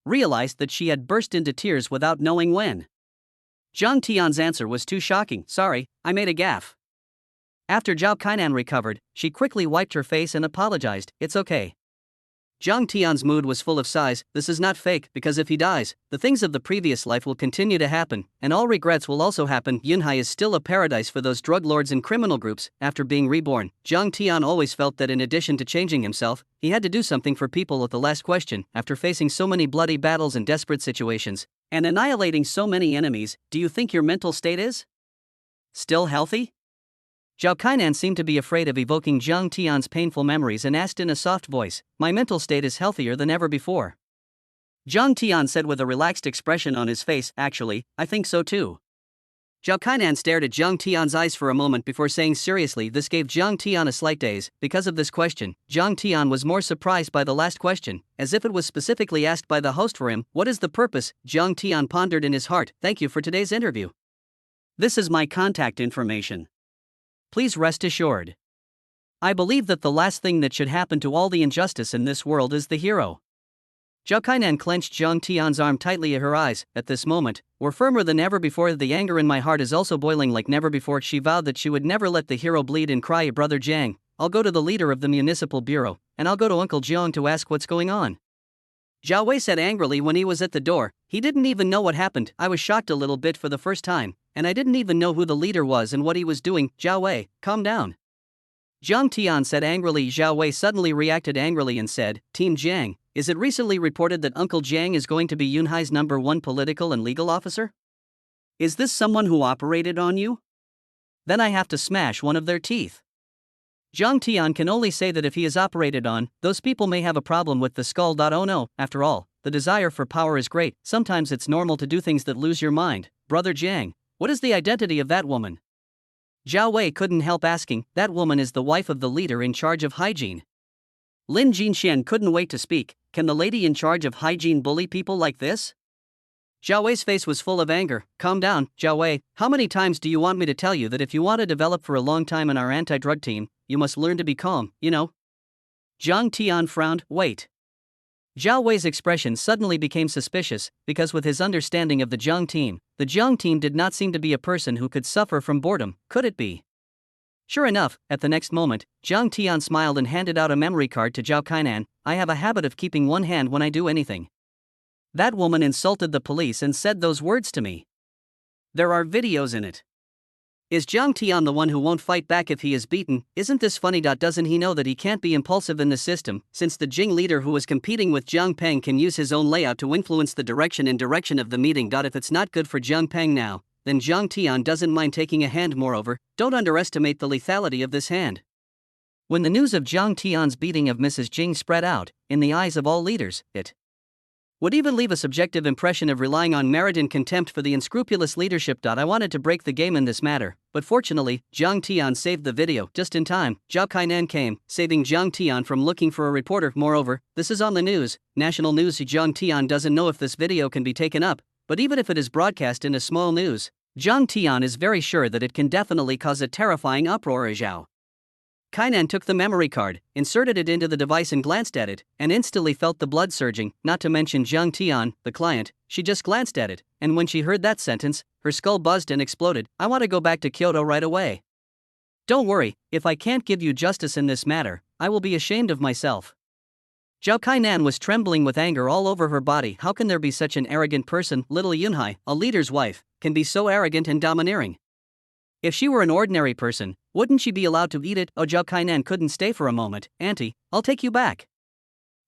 realized that she had burst into tears without knowing when. Jiang Tian's answer was too shocking. "Sorry, I made a gaffe." After Zhao Kainan recovered, she quickly wiped her face and apologized. "It's okay." Jiang Tian's mood was full of sighs. This is not fake, because if he dies, the things of the previous life will continue to happen, and all regrets will also happen. Yunhai is still a paradise for those drug lords and criminal groups. After being reborn, Jiang Tian always felt that in addition to changing himself, he had to do something for people. At the last question, after facing so many bloody battles and desperate situations, and annihilating so many enemies, do you think your mental state is still healthy? Zhao Kainan seemed to be afraid of evoking Jiang Tian's painful memories and asked in a soft voice, "My mental state is healthier than ever before." Jiang Tian said with a relaxed expression on his face, "Actually, I think so too." Zhao Kainan stared at Jiang Tian's eyes for a moment before saying seriously. This gave Jiang Tian a slight daze. Because of this question, Jiang Tian was more surprised by the last question, as if it was specifically asked by the host for him. What is the purpose? Jiang Tian pondered in his heart. Thank you for today's interview. This is my contact information. Please rest assured. I believe that the last thing that should happen to all the injustice in this world is the hero. Zhao Kainan clenched Jiang Tian's arm tightly. Her eyes, at this moment, were firmer than ever before. The anger in my heart is also boiling like never before. She vowed that she would never let the hero bleed and cry. Brother Jiang, I'll go to the leader of the municipal bureau, and I'll go to Uncle Jiang to ask what's going on. Zhao Wei said angrily when he was at the door. He didn't even know what happened. I was shocked a little bit for the first time, and I didn't even know who the leader was and what he was doing. Zhao Wei, calm down. Jiang Tian said angrily. Zhao Wei suddenly reacted angrily and said, Team Jiang, is it recently reported that Uncle Jiang is going to be Yunhai's #1 political and legal officer? Is this someone who operated on you? Then I have to smash one of their teeth. Jiang Tian can only say that if he is operated on, those people may have a problem with the skull. Oh no, after all, the desire for power is great. Sometimes it's normal to do things that lose your mind. Brother Jiang, what is the identity of that woman? Zhao Wei couldn't help asking. That woman is the wife of the leader in charge of hygiene. Lin Jinxian couldn't wait to speak. Can the lady in charge of hygiene bully people like this? Zhao Wei's face was full of anger. Calm down, Zhao Wei. How many times do you want me to tell you that if you want to develop for a long time in our anti-drug team, you must learn to be calm, you know? Jiang Tian frowned. Wait. Zhao Wei's expression suddenly became suspicious, because with his understanding of the Jiang team did not seem to be a person who could suffer from boredom, could it be? Sure enough, at the next moment, Jiang Tian smiled and handed out a memory card to Zhao Kainan. I have a habit of keeping one hand when I do anything. That woman insulted the police and said those words to me. There are videos in it. Is Jiang Tian the one who won't fight back if he is beaten? Isn't this funny? Doesn't he know that he can't be impulsive in the system, since the Jing leader who is competing with Jiang Peng can use his own layout to influence the direction of the meeting. If it's not good for Jiang Peng now, then Jiang Tian doesn't mind taking a hand. Moreover, don't underestimate the lethality of this hand. When the news of Jiang Tian's beating of Mrs. Jing spread out, in the eyes of all leaders, it would even leave a subjective impression of relying on merit and contempt for the unscrupulous leadership. I wanted to break the game in this matter, but fortunately, Jiang Tian saved the video just in time. Zhao Kainan came, saving Jiang Tian from looking for a reporter. Moreover, this is on the news, national news. Jiang Tian doesn't know if this video can be taken up, but even if it is broadcast in a small news, Jiang Tian is very sure that it can definitely cause a terrifying uproar. Zhao Kainan took the memory card, inserted it into the device and glanced at it, and instantly felt the blood surging. Not to mention Jiang Tian, the client, she just glanced at it, and when she heard that sentence, her skull buzzed and exploded. I want to go back to Kyoto right away. Don't worry, if I can't give you justice in this matter, I will be ashamed of myself. Zhao Kainan was trembling with anger all over her body. How can there be such an arrogant person? Little Yunhai, a leader's wife, can be so arrogant and domineering. If she were an ordinary person, wouldn't she be allowed to eat it? Oh, Zhao Kainan couldn't stay for a moment. Auntie, I'll take you back.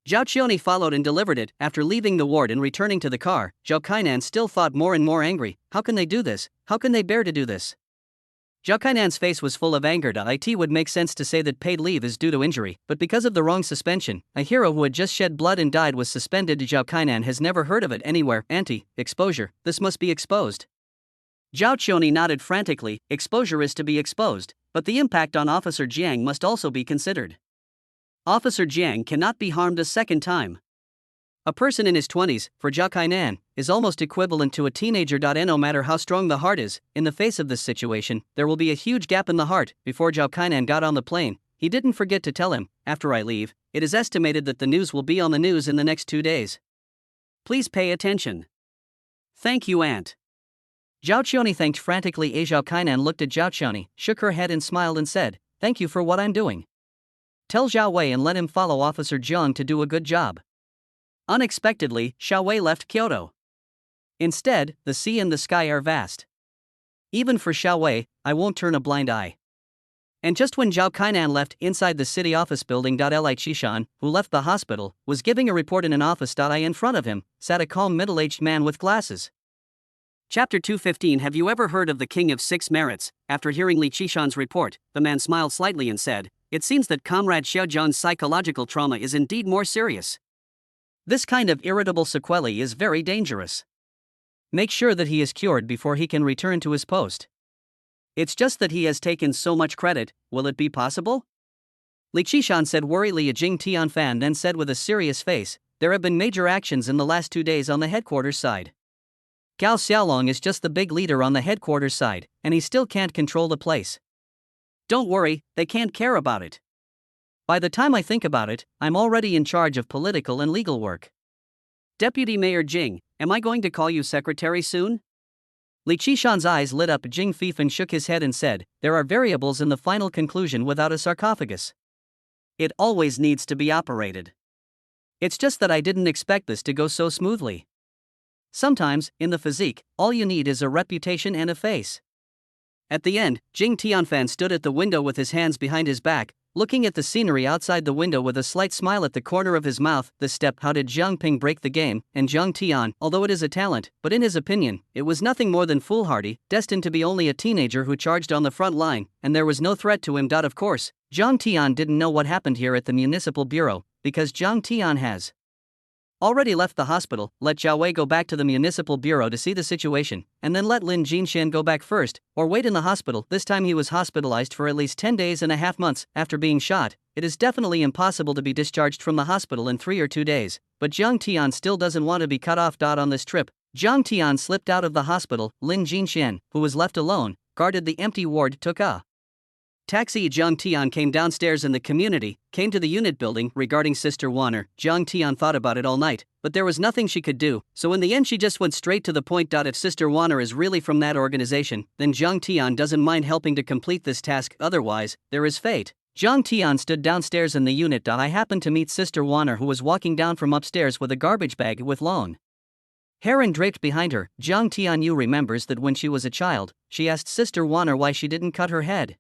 Zhao Qioni followed and delivered it. After leaving the ward and returning to the car, Zhao Kainan still thought more and more angry. How can they do this? How can they bear to do this? Zhao Kainan's face was full of anger. It would make sense to say that paid leave is due to injury, but because of the wrong suspension, a hero who had just shed blood and died was suspended. Zhao Kainan has never heard of it anywhere. Exposure, this must be exposed. Zhao Qioni nodded frantically. Exposure is to be exposed, but the impact on Officer Jiang must also be considered. Officer Jiang cannot be harmed a second time. A person in his 20s, for Zhao Kainan, is almost equivalent to a teenager. No matter how strong the heart is, in the face of this situation, there will be a huge gap in the heart. Before Zhao Kainan got on the plane, he didn't forget to tell him, after I leave, it is estimated that the news will be on the news in the next 2 days. Please pay attention. Thank you, Aunt. Zhao Qioni thanked frantically. Zhao Kainan looked at Zhao Qioni, shook her head and smiled and said, thank you for what I'm doing. Tell Zhao Wei and let him follow Officer Jiang to do a good job. Unexpectedly, Zhao Wei left Kyoto. Instead, the sea and the sky are vast. Even for Zhao Wei, I won't turn a blind eye. And just when Zhao Kainan left inside the city office building, Li Qishan, who left the hospital, was giving a report in an office. In front of him sat a calm middle-aged man with glasses. Chapter 215. Have you ever heard of the King of Six Merits? After hearing Li Qishan's report, the man smiled slightly and said, it seems that Comrade Xiaozhang's psychological trauma is indeed more serious. This kind of irritable sequelae is very dangerous. Make sure that he is cured before he can return to his post. It's just that he has taken so much credit. Will it be possible? Li Qishan said worriedly. Jing Tianfan then said with a serious face, there have been major actions in the last 2 days on the headquarters side. Gao Xiaolong is just the big leader on the headquarters side, and he still can't control the place. Don't worry, they can't care about it. By the time I think about it, I'm already in charge of political and legal work. Deputy Mayor Jing, am I going to call you secretary soon? Li Qishan's eyes lit up. Jing Fifan shook his head and said, there are variables in the final conclusion without a sarcophagus. It always needs to be operated. It's just that I didn't expect this to go so smoothly. Sometimes, in the physique, all you need is a reputation and a face. At the end, Jing Tianfan stood at the window with his hands behind his back, looking at the scenery outside the window with a slight smile at the corner of his mouth. This step, how did Jiang Ping break the game? And Jiang Tian, although it is a talent, but in his opinion, it was nothing more than foolhardy, destined to be only a teenager who charged on the front line, and there was no threat to him. Of course, Jiang Tian didn't know what happened here at the municipal bureau, because Jiang Tian has already left the hospital. Let Zhao Wei go back to the municipal bureau to see the situation, and then let Lin Jinshan go back first, or wait in the hospital. This time he was hospitalized for at least 10 days and a half months after being shot. It is definitely impossible to be discharged from the hospital in 3 or 2 days, but Jiang Tian still doesn't want to be cut off. On this trip, Jiang Tian slipped out of the hospital. Lin Jinshan, who was left alone, guarded the empty ward, took a taxi. Jiang Tian came downstairs in the community, came to the unit building. Regarding Sister Warner, Jiang Tian thought about it all night, but there was nothing she could do, so in the end she just went straight to the point. If Sister Warner is really from that organization, then Jiang Tian doesn't mind helping to complete this task, otherwise, there is fate. Jiang Tian stood downstairs in the unit. I happened to meet Sister Warner, who was walking down from upstairs with a garbage bag with long hair and draped behind her. Jiang Tian remembers that when she was a child, she asked Sister Warner why she didn't cut her head.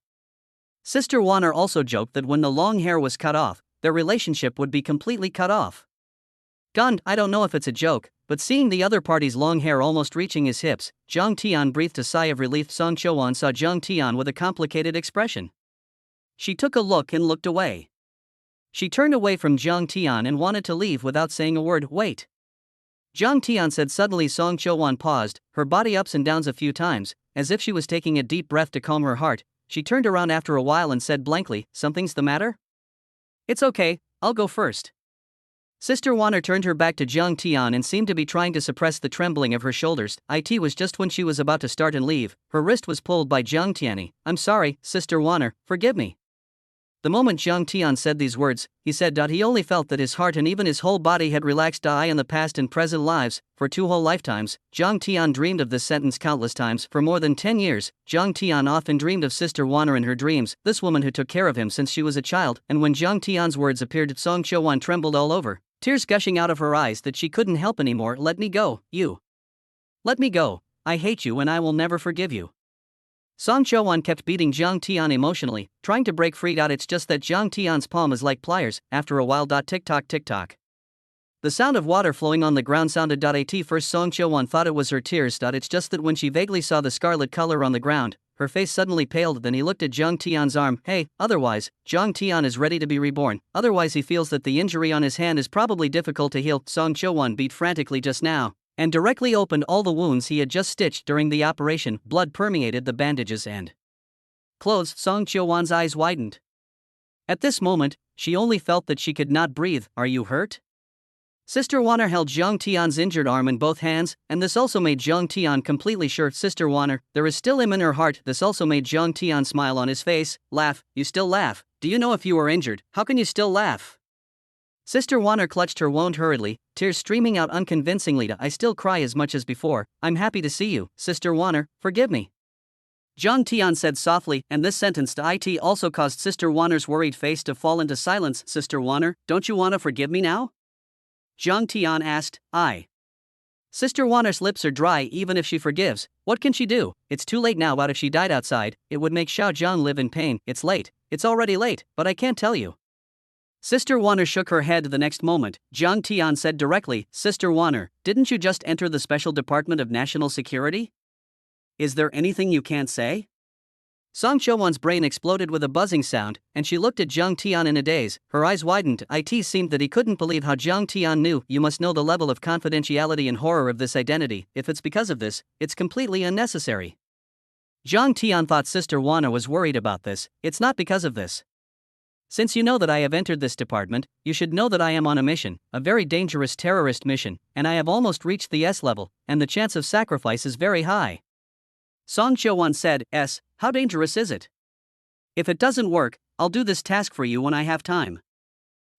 Sister Warner also joked that when the long hair was cut off, their relationship would be completely cut off. Gone. I don't know if it's a joke, but seeing the other party's long hair almost reaching his hips, Jiang Tian breathed a sigh of relief. Song Chouan saw Jiang Tian with a complicated expression. She took a look and looked away. She turned away from Jiang Tian and wanted to leave without saying a word. Wait. Jiang Tian said suddenly. Song Chouan paused, her body ups and downs a few times, as if she was taking a deep breath to calm her heart. She turned around after a while and said blankly, "Something's the matter?" "It's okay, I'll go first." Sister Warner turned her back to Jiang Tian and seemed to be trying to suppress the trembling of her shoulders. It was just when she was about to start and leave, her wrist was pulled by Jiang Tian. "I'm sorry, Sister Warner, forgive me." The moment Jiang Tian said these words, he said. He only felt that his heart and even his whole body had relaxed. In the past and present lives, for 2 whole lifetimes, Jiang Tian dreamed of this sentence countless times. For more than 10 years, Jiang Tian often dreamed of Sister Warner in her dreams, this woman who took care of him since she was a child. And when Jiang Tian's words appeared, Song Chouan trembled all over, tears gushing out of her eyes that she couldn't help anymore. "Let me go, you. Let me go. I hate you and I will never forgive you." Song Chouan kept beating Jiang Tian emotionally, trying to break free. It's just that Jiang Tian's palm is like pliers. After a while, tick-tock tick-tock. The sound of water flowing on the ground sounded. At first Song Chouan thought it was her tears. It's just that when she vaguely saw the scarlet color on the ground, her face suddenly paled. Then he looked at Jiang Tian's arm. "Hey, otherwise, Jiang Tian is ready to be reborn. Otherwise he feels that the injury on his hand is probably difficult to heal." Song Chouan beat frantically just now, and directly opened all the wounds he had just stitched during the operation. Blood permeated the bandages and clothes. Song Chouan's eyes widened. At this moment, she only felt that she could not breathe. "Are you hurt?" Sister Warner held Jiang Tian's injured arm in both hands, and this also made Jiang Tian completely sure. Sister Warner, there is still him in her heart. This also made Jiang Tian smile on his face. "Laugh, you still laugh. Do you know if you were injured, how can you still laugh?" Sister Warner clutched her wound hurriedly, tears streaming out unconvincingly. "I still cry as much as before. I'm happy to see you, Sister Warner, forgive me." Jiang Tian said softly, and this sentence also caused Sister Warner's worried face to fall into silence. "Sister Warner, don't you want to forgive me now?" Jiang Tian asked. "I." Sister Warner's lips are dry. Even if she forgives, what can she do? It's too late now. If she died outside, it would make Xiao Zhang live in pain. It's late. It's already late, but I can't tell you. Sister Warner shook her head. The next moment, Jiang Tian said directly, "Sister Warner, didn't you just enter the Special Department of National Security? Is there anything you can't say?" Song Chouan's brain exploded with a buzzing sound, and she looked at Jiang Tian in a daze. Her eyes widened. It seemed that he couldn't believe how Jiang Tian knew. "You must know the level of confidentiality and horror of this identity. If it's because of this, it's completely unnecessary." Jiang Tian thought Sister Warner was worried about this. "It's not because of this. Since you know that I have entered this department, you should know that I am on a mission, a very dangerous terrorist mission, and I have almost reached the S level, and the chance of sacrifice is very high." Song Chouan said, "S, how dangerous is it? If it doesn't work, I'll do this task for you when I have time."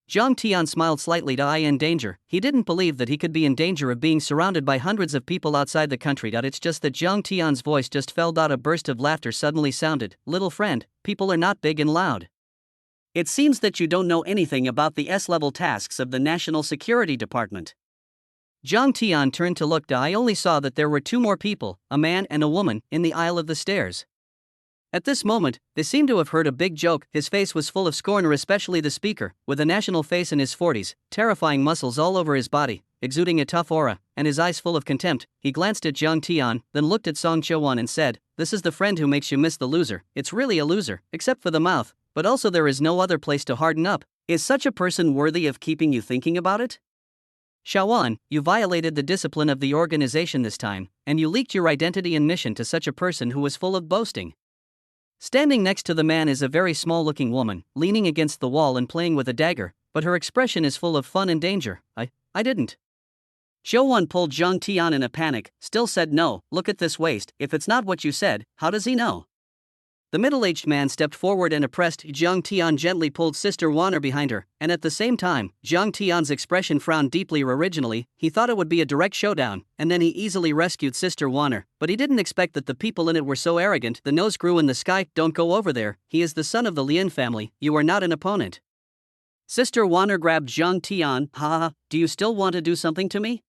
Jiang Tian smiled slightly. "I in danger?" He didn't believe that he could be in danger of being surrounded by hundreds of people outside the country. It's just that Jiang Tian's voice just fell. A burst of laughter suddenly sounded. "Little friend, people are not big and loud. It seems that you don't know anything about the S-level tasks of the National Security Department. Zhang Tian turned to look. I only saw that there were two more people, a man and a woman, in the aisle of the stairs. At this moment, they seemed to have heard a big joke. His face was full of scorn, or especially the speaker, with a national face in his 40s, terrifying muscles all over his body, exuding a tough aura, and his eyes full of contempt. He glanced at Zhang Tian, then looked at Song Qiuwan and said, "This is the friend who makes you miss the loser. It's really a loser, except for the mouth, but also there is no other place to harden up. Is such a person worthy of keeping you thinking about it? Xiaowan, you violated the discipline of the organization this time, and you leaked your identity and mission to such a person who was full of boasting." Standing next to the man is a very small-looking woman, leaning against the wall and playing with a dagger, but her expression is full of fun and danger. I didn't. Xiaowan pulled Zhang Tian in a panic, still said no. "Look at this waist. If it's not what you said, how does he know?" The middle-aged man stepped forward and oppressed Zhang Tian, gently pulled Sister Wanner behind her, and at the same time, Zhang Tian's expression frowned deeply. Originally, he thought it would be a direct showdown, and then he easily rescued Sister Wanner, but he didn't expect that the people in it were so arrogant. The nose grew in the sky. "Don't go over there, he is the son of the Lin family, you are not an opponent." Sister Wanner grabbed Zhang Tian. "Ha, do you still want to do something to me?"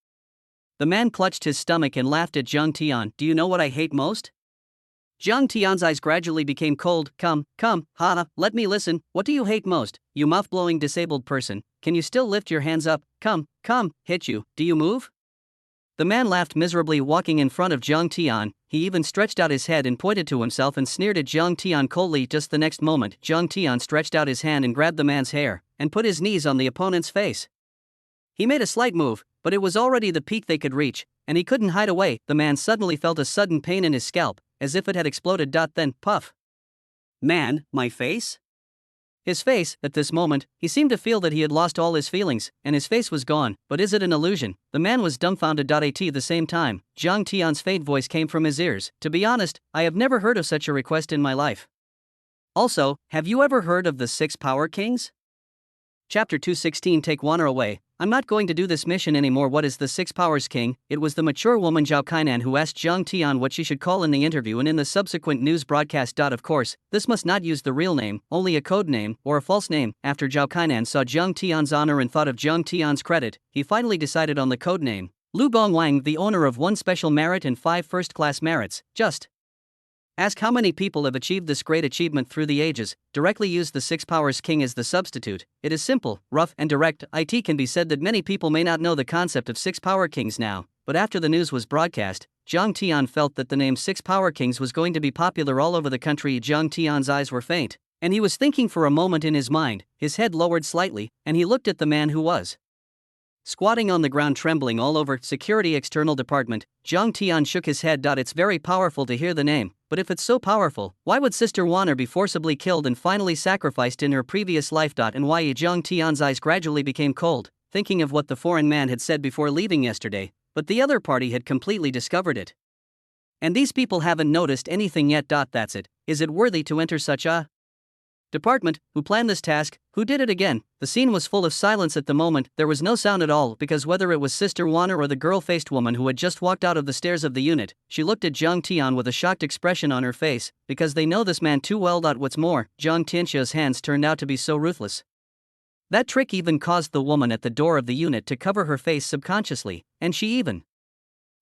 The man clutched his stomach and laughed at Zhang Tian. "Do you know what I hate most?" Zhang Tian's eyes gradually became cold. Come, let me listen. What do you hate most, you mouth-blowing disabled person? Can you still lift your hands up? Come, hit you. Do you move?" The man laughed miserably, walking in front of Zhang Tian. He even stretched out his head and pointed to himself and sneered at Zhang Tian coldly. Just the next moment, Zhang Tian stretched out his hand and grabbed the man's hair, and put his knees on the opponent's face. He made a slight move, but it was already the peak they could reach, and he couldn't hide away. The man suddenly felt a sudden pain in his scalp, as if it had exploded. Then, puff. "Man, my face?" His face, at this moment, he seemed to feel that he had lost all his feelings, and his face was gone. But is it an illusion? The man was dumbfounded. At the same time, Zhang Tian's faint voice came from his ears. "To be honest, I have never heard of such a request in my life. Also, have you ever heard of the 6 Power Kings?" Chapter 216. Take Wanner away. "I'm not going to do this mission anymore." What is the 6 Powers King? It was the mature woman Zhao Kainan who asked Zhang Tian what she should call in the interview and in the subsequent news broadcast. Of course, this must not use the real name, only a code name, or a false name. After Zhao Kainan saw Zhang Tian's honor and thought of Zhang Tian's credit, he finally decided on the code name. Lu Gongwang, the owner of 1 special merit and 5 first-class merits. Just ask how many people have achieved this great achievement through the ages. Directly use the 6 Powers King as the substitute. It is simple, rough, and direct. It can be said that many people may not know the concept of 6 Power Kings now, but after the news was broadcast, Zhang Tian felt that the name 6 Power Kings was going to be popular all over the country. Zhang Tian's eyes were faint, and he was thinking for a moment in his mind. His head lowered slightly, and he looked at the man who was squatting on the ground, trembling all over. Security External Department. Zhang Tian shook his head. It's very powerful to hear the name, but if it's so powerful, why would Sister Wanner be forcibly killed and finally sacrificed in her previous life? And why? Zhang Tian's eyes gradually became cold, thinking of what the foreign man had said before leaving yesterday, but the other party had completely discovered it. And these people haven't noticed anything yet. That's it. Is it worthy to enter such a department? Who planned this task? Who did it again? The scene was full of silence at the moment. There was no sound at all, because whether it was Sister Wanner or the girl-faced woman who had just walked out of the stairs of the unit, she looked at Zhang Tian with a shocked expression on her face, because they know this man too well. What's more, Zhang Tianxia's hands turned out to be so ruthless. That trick even caused the woman at the door of the unit to cover her face subconsciously, and she even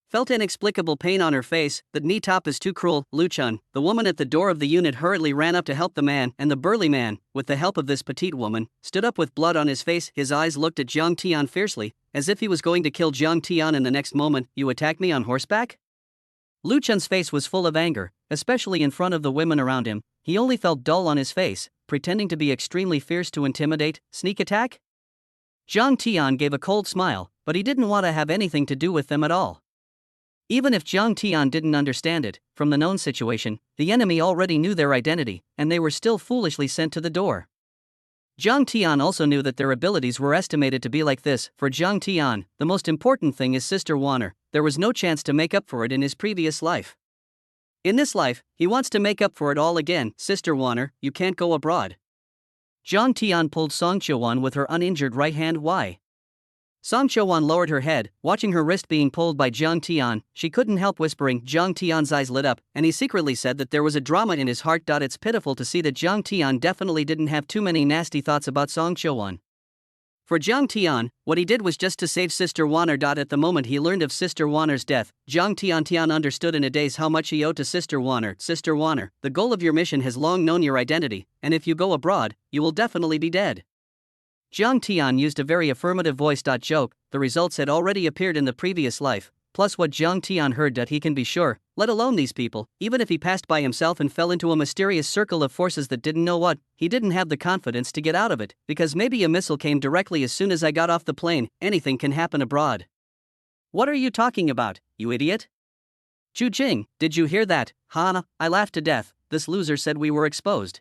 felt inexplicable pain on her face. "The knee top is too cruel, Lu Chun." The woman at the door of the unit hurriedly ran up to help the man, and the burly man, with the help of this petite woman, stood up with blood on his face. His eyes looked at Zhang Tian fiercely, as if he was going to kill Zhang Tian in the next moment. "You attack me on horseback?" Lu Chun's face was full of anger, especially in front of the women around him. He only felt dull on his face, pretending to be extremely fierce to intimidate. "Sneak attack?" Zhang Tian gave a cold smile, but he didn't want to have anything to do with them at all. Even if Zhang Tian didn't understand it, from the known situation, the enemy already knew their identity, and they were still foolishly sent to the door. Zhang Tian also knew that their abilities were estimated to be like this. For Zhang Tian, the most important thing is Sister Wanner. There was no chance to make up for it in his previous life. In this life, he wants to make up for it all again. "Sister Wanner, you can't go abroad." Zhang Tian pulled Song Qiuwan with her uninjured right hand. "Why?" Song Qiuwan lowered her head, watching her wrist being pulled by Jiang Tian. She couldn't help whispering. Jiang Tian's eyes lit up, and he secretly said that there was a drama in his heart. It's pitiful to see that Jiang Tian definitely didn't have too many nasty thoughts about Song Qiuwan. For Jiang Tian, what he did was just to save Sister Wanner. At the moment he learned of Sister Wanner's death, Jiang Tian understood in a daze how much he owed to Sister Wanner. Sister Wanner, the goal of your mission has long known your identity, and if you go abroad, you will definitely be dead. Jiang Tian used a very affirmative voice. Joke, the results had already appeared in the previous life, plus what Jiang Tian heard. He can be sure, let alone these people, even if he passed by himself and fell into a mysterious circle of forces that didn't know what, he didn't have the confidence to get out of it, because maybe a missile came directly as soon as I got off the plane. Anything can happen abroad. What are you talking about, you idiot? Chu Jing, did you hear that? Hana, I laughed to death. This loser said we were exposed.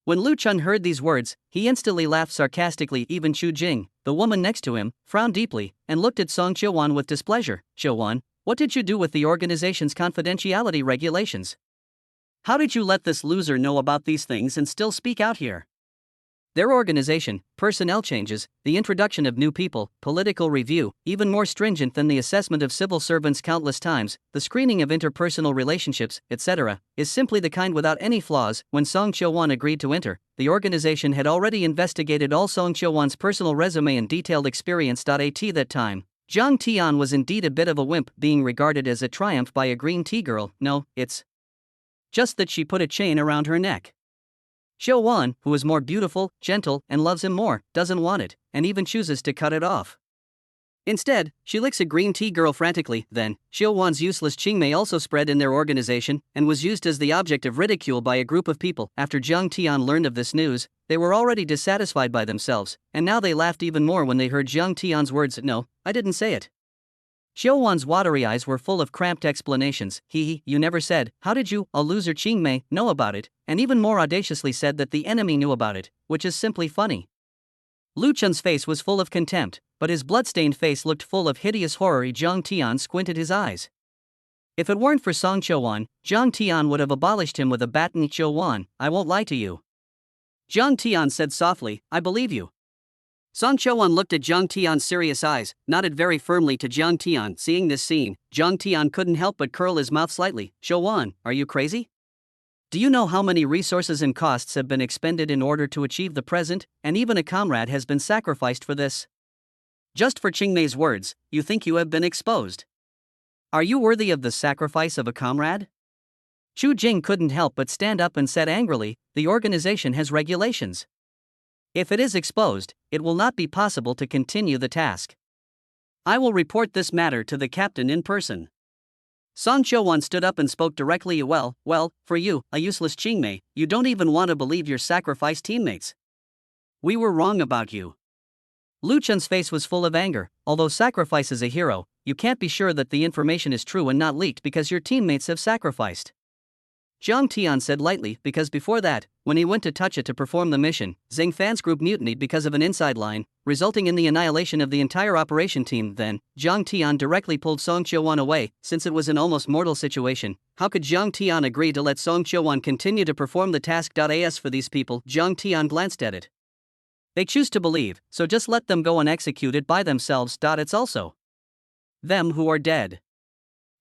When Lu Chun heard these words, he instantly laughed sarcastically. Even Chu Jing, the woman next to him, frowned deeply and looked at Song Qiuwan with displeasure. Qiuwan, what did you do with the organization's confidentiality regulations? How did you let this loser know about these things and still speak out here? Their organization, personnel changes, the introduction of new people, political review, even more stringent than the assessment of civil servants countless times, the screening of interpersonal relationships, etc., is simply the kind without any flaws. When Song Qiuwan agreed to enter, the organization had already investigated all Song Qiuwan's personal resume and detailed experience. At that time, Jiang Tian was indeed a bit of a wimp, being regarded as a triumph by a green tea girl. No, it's just that she put a chain around her neck. Qiuwan, who is more beautiful, gentle, and loves him more, doesn't want it, and even chooses to cut it off. Instead, she licks a green tea girl frantically. Then, Qiuwan's useless Qingmei also spread in their organization, and was used as the object of ridicule by a group of people. After Jiang Tian learned of this news, they were already dissatisfied by themselves, and now they laughed even more when they heard Jiang Tian's words. No, I didn't say it. Qiuwan's watery eyes were full of cramped explanations. You never said, how did you, a loser Qingmei, know about it, and even more audaciously said that the enemy knew about it, which is simply funny. Lu Chun's face was full of contempt, but his bloodstained face looked full of hideous horror. Jiang Tian squinted his eyes. If it weren't for Song Qiuwan, Jiang Tian would have abolished him with a baton. Qiuwan, I won't lie to you. Jiang Tian said softly, I believe you. Song Qiuwan looked at Jiang Tian's serious eyes, nodded very firmly to Jiang Tian. Seeing this scene, Jiang Tian couldn't help but curl his mouth slightly. Qiuwan, are you crazy? Do you know how many resources and costs have been expended in order to achieve the present, and even a comrade has been sacrificed for this? Just for Qingmei's words, you think you have been exposed? Are you worthy of the sacrifice of a comrade? Chu Jing couldn't help but stand up and said angrily, the organization has regulations. If it is exposed, it will not be possible to continue the task. I will report this matter to the captain in person. Song Qiuwan stood up and spoke directly. Well, for you, a useless Qingmei, you don't even want to believe your sacrificed teammates. We were wrong about you. Lu Chun's face was full of anger. Although sacrifice is a hero, you can't be sure that the information is true and not leaked because your teammates have sacrificed. Jiang Tian said lightly, because before that, when he went to Touch It to perform the mission, Zhang Fan's group mutinied because of an inside line, resulting in the annihilation of the entire operation team. Then, Jiang Tian directly pulled Song Qiuwan away, since it was an almost mortal situation. How could Jiang Tian agree to let Song Qiuwan continue to perform the task? As for these people, Jiang Tian glanced at it. They choose to believe, so just let them go and execute it by themselves. It's also them who are dead.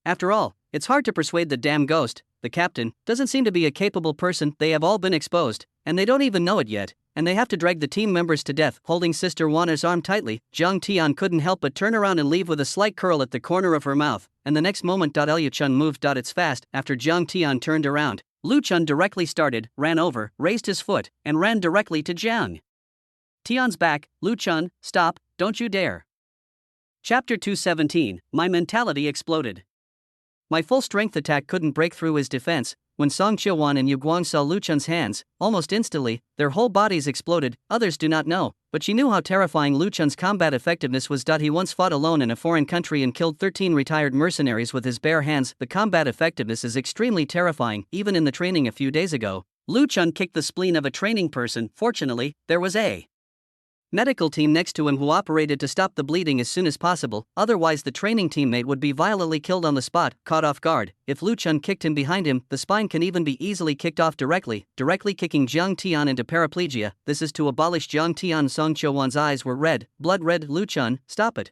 After all, it's hard to persuade the damn ghost. The captain doesn't seem to be a capable person. They have all been exposed, and they don't even know it yet, and they have to drag the team members to death. Holding Sister Wanna's arm tightly, Jiang Tian couldn't help but turn around and leave with a slight curl at the corner of her mouth, and the next moment Lu Chun moved. It's fast. After Jiang Tian turned around, Lu Chun directly ran over, raised his foot, and ran directly to Jiang Tian's back. Lu Chun, stop, don't you dare. Chapter 217, My mentality exploded. My full-strength attack couldn't break through his defense. When Song Qiuwan and Yu Guang saw Lu Chun's hands, almost instantly, their whole bodies exploded. Others do not know, but she knew how terrifying Lu Chun's combat effectiveness was. He once fought alone in a foreign country and killed 13 retired mercenaries with his bare hands. The combat effectiveness is extremely terrifying. Even in the training a few days ago, Lu Chun kicked the spleen of a training person. Fortunately, there was a medical team next to him who operated to stop the bleeding as soon as possible, otherwise the training teammate would be violently killed on the spot, caught off guard. If Lu Chun kicked him behind him, the spine can even be easily kicked off directly kicking Jiang Tian into paraplegia. This is to abolish Jiang Tian. Song Chouwan's eyes were red, blood red. Lu Chun, stop it.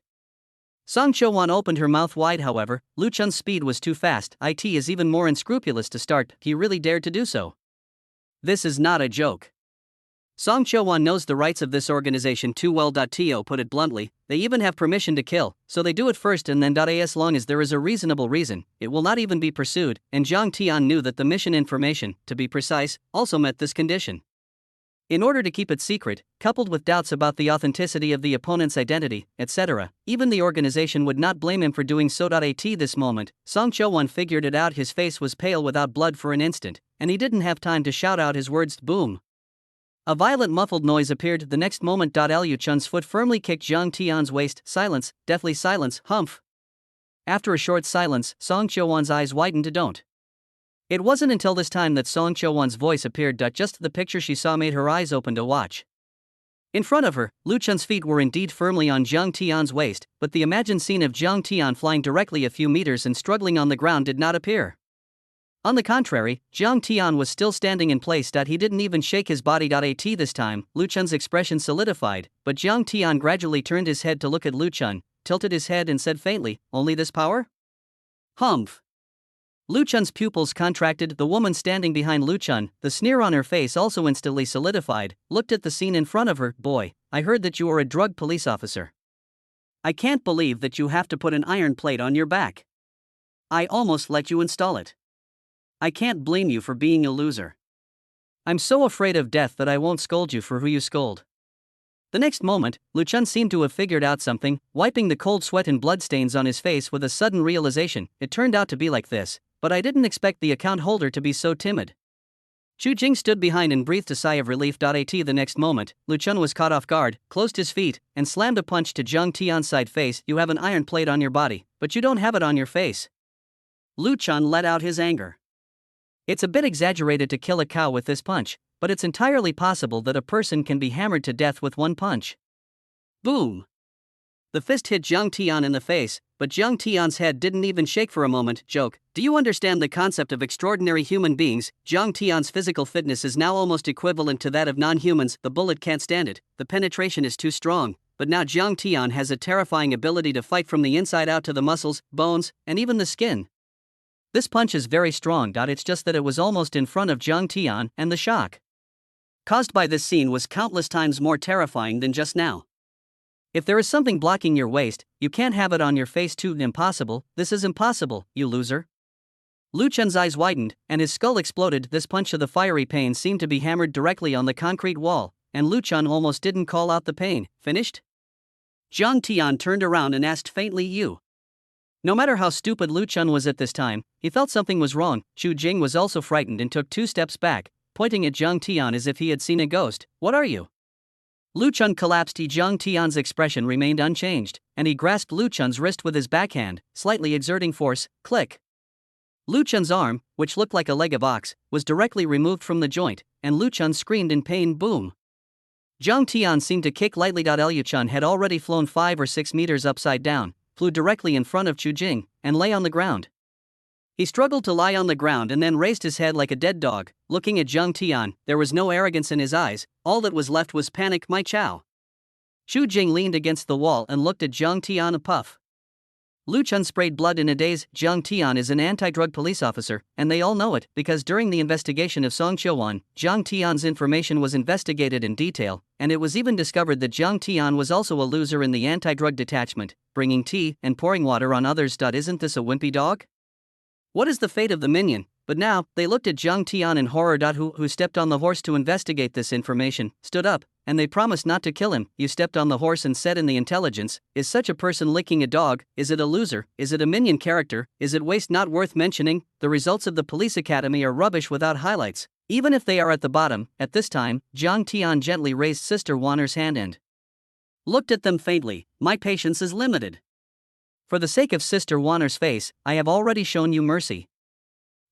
Song Chouwan opened her mouth wide, however, Lu Chun's speed was too fast. It is even more unscrupulous to start, he really dared to do so. This is not a joke. Song Chouwan knows the rights of this organization too well. To put it bluntly, they even have permission to kill, so they do it first and then. As long as there is a reasonable reason, it will not even be pursued, and Jiang Tian knew that the mission information, to be precise, also met this condition. In order to keep it secret, coupled with doubts about the authenticity of the opponent's identity, etc., even the organization would not blame him for doing so. At this moment, Song Chouwan figured it out. His face was pale without blood for an instant, and he didn't have time to shout out his words. Boom. A violent muffled noise appeared the next moment. Lu Chun's foot firmly kicked Jiang Tian's waist. Silence, deathly silence, humph. After a short silence, Song Chouwan's eyes widened. Don't. It wasn't until this time that Song Chouwan's voice appeared. Just the picture she saw made her eyes open to watch. In front of her, Lu Chun's feet were indeed firmly on Jiang Tian's waist, but the imagined scene of Jiang Tian flying directly a few meters and struggling on the ground did not appear. On the contrary, Jiang Tian was still standing in place. He didn't even shake his body. At this time, Lu Chun's expression solidified, but Jiang Tian gradually turned his head to look at Lu Chun, tilted his head and said faintly, "Only this power?" Humph. Lu Chun's pupils contracted. The woman standing behind Lu Chun, the sneer on her face also instantly solidified, looked at the scene in front of her. "Boy, I heard that you are a drug police officer. I can't believe that you have to put an iron plate on your back. I almost let you install it. I can't blame you for being a loser. I'm so afraid of death that I won't scold you for who you scold." The next moment, Lu Chun seemed to have figured out something, wiping the cold sweat and bloodstains on his face with a sudden realization. It turned out to be like this, but I didn't expect the account holder to be so timid. Chu Jing stood behind and breathed a sigh of relief. The next moment, Lu Chun was caught off guard, closed his feet, and slammed a punch to Jiang Tian's side face. "You have an iron plate on your body, but you don't have it on your face." Lu Chun let out his anger. It's a bit exaggerated to kill a cow with this punch, but it's entirely possible that a person can be hammered to death with one punch. Boom! The fist hit Jiang Tian in the face, but Jiang Tian's head didn't even shake for a moment. Joke. Do you understand the concept of extraordinary human beings? Jiang Tian's physical fitness is now almost equivalent to that of non-humans. The bullet can't stand it, the penetration is too strong, but now Jiang Tian has a terrifying ability to fight from the inside out to the muscles, bones, and even the skin. This punch is very strong. It's just that it was almost in front of Jiang Tian, and the shock caused by this scene was countless times more terrifying than just now. If there is something blocking your waist, you can't have it on your face too. Impossible, this is impossible, you loser. Lu Chun's eyes widened, and his skull exploded. This punch of the fiery pain seemed to be hammered directly on the concrete wall, and Lu Chun almost didn't call out the pain. Finished? Jiang Tian turned around and asked faintly, "You?" No matter how stupid Lu Chun was at this time, he felt something was wrong. Chu Jing was also frightened and took 2 steps back, pointing at Jiang Tian as if he had seen a ghost. "What are you?" Lu Chun collapsed. Jiang Tian's expression remained unchanged, and he grasped Lu Chun's wrist with his backhand, slightly exerting force. Click. Lu Chun's arm, which looked like a leg of ox, was directly removed from the joint, and Lu Chun screamed in pain. Boom. Jiang Tian seemed to kick lightly. Lu Chun had already flown 5 or 6 meters upside down, flew directly in front of Chu Jing, and lay on the ground. He struggled to lie on the ground and then raised his head like a dead dog, looking at Jiang Tian. There was no arrogance in his eyes, all that was left was panic. "My chow." Chu Jing leaned against the wall and looked at Jiang Tian. A puff. Lu Chun sprayed blood in a daze. Jiang Tian is an anti-drug police officer, and they all know it, because during the investigation of Song Chouwan, Jiang Tian's information was investigated in detail, and it was even discovered that Jiang Tian was also a loser in the anti-drug detachment, bringing tea and pouring water on others. Isn't this a wimpy dog? What is the fate of the minion? But now, they looked at Jiang Tian in horror. Who stepped on the horse to investigate this information, stood up, and they promised not to kill him. "You stepped on the horse and said in the intelligence, is such a person licking a dog? Is it a loser? Is it a minion character? Is it waste not worth mentioning? The results of the police academy are rubbish without highlights, even if they are at the bottom." At this time, Jiang Tian gently raised Sister Wanner's hand and looked at them faintly. "My patience is limited. For the sake of Sister Wanner's face, I have already shown you mercy.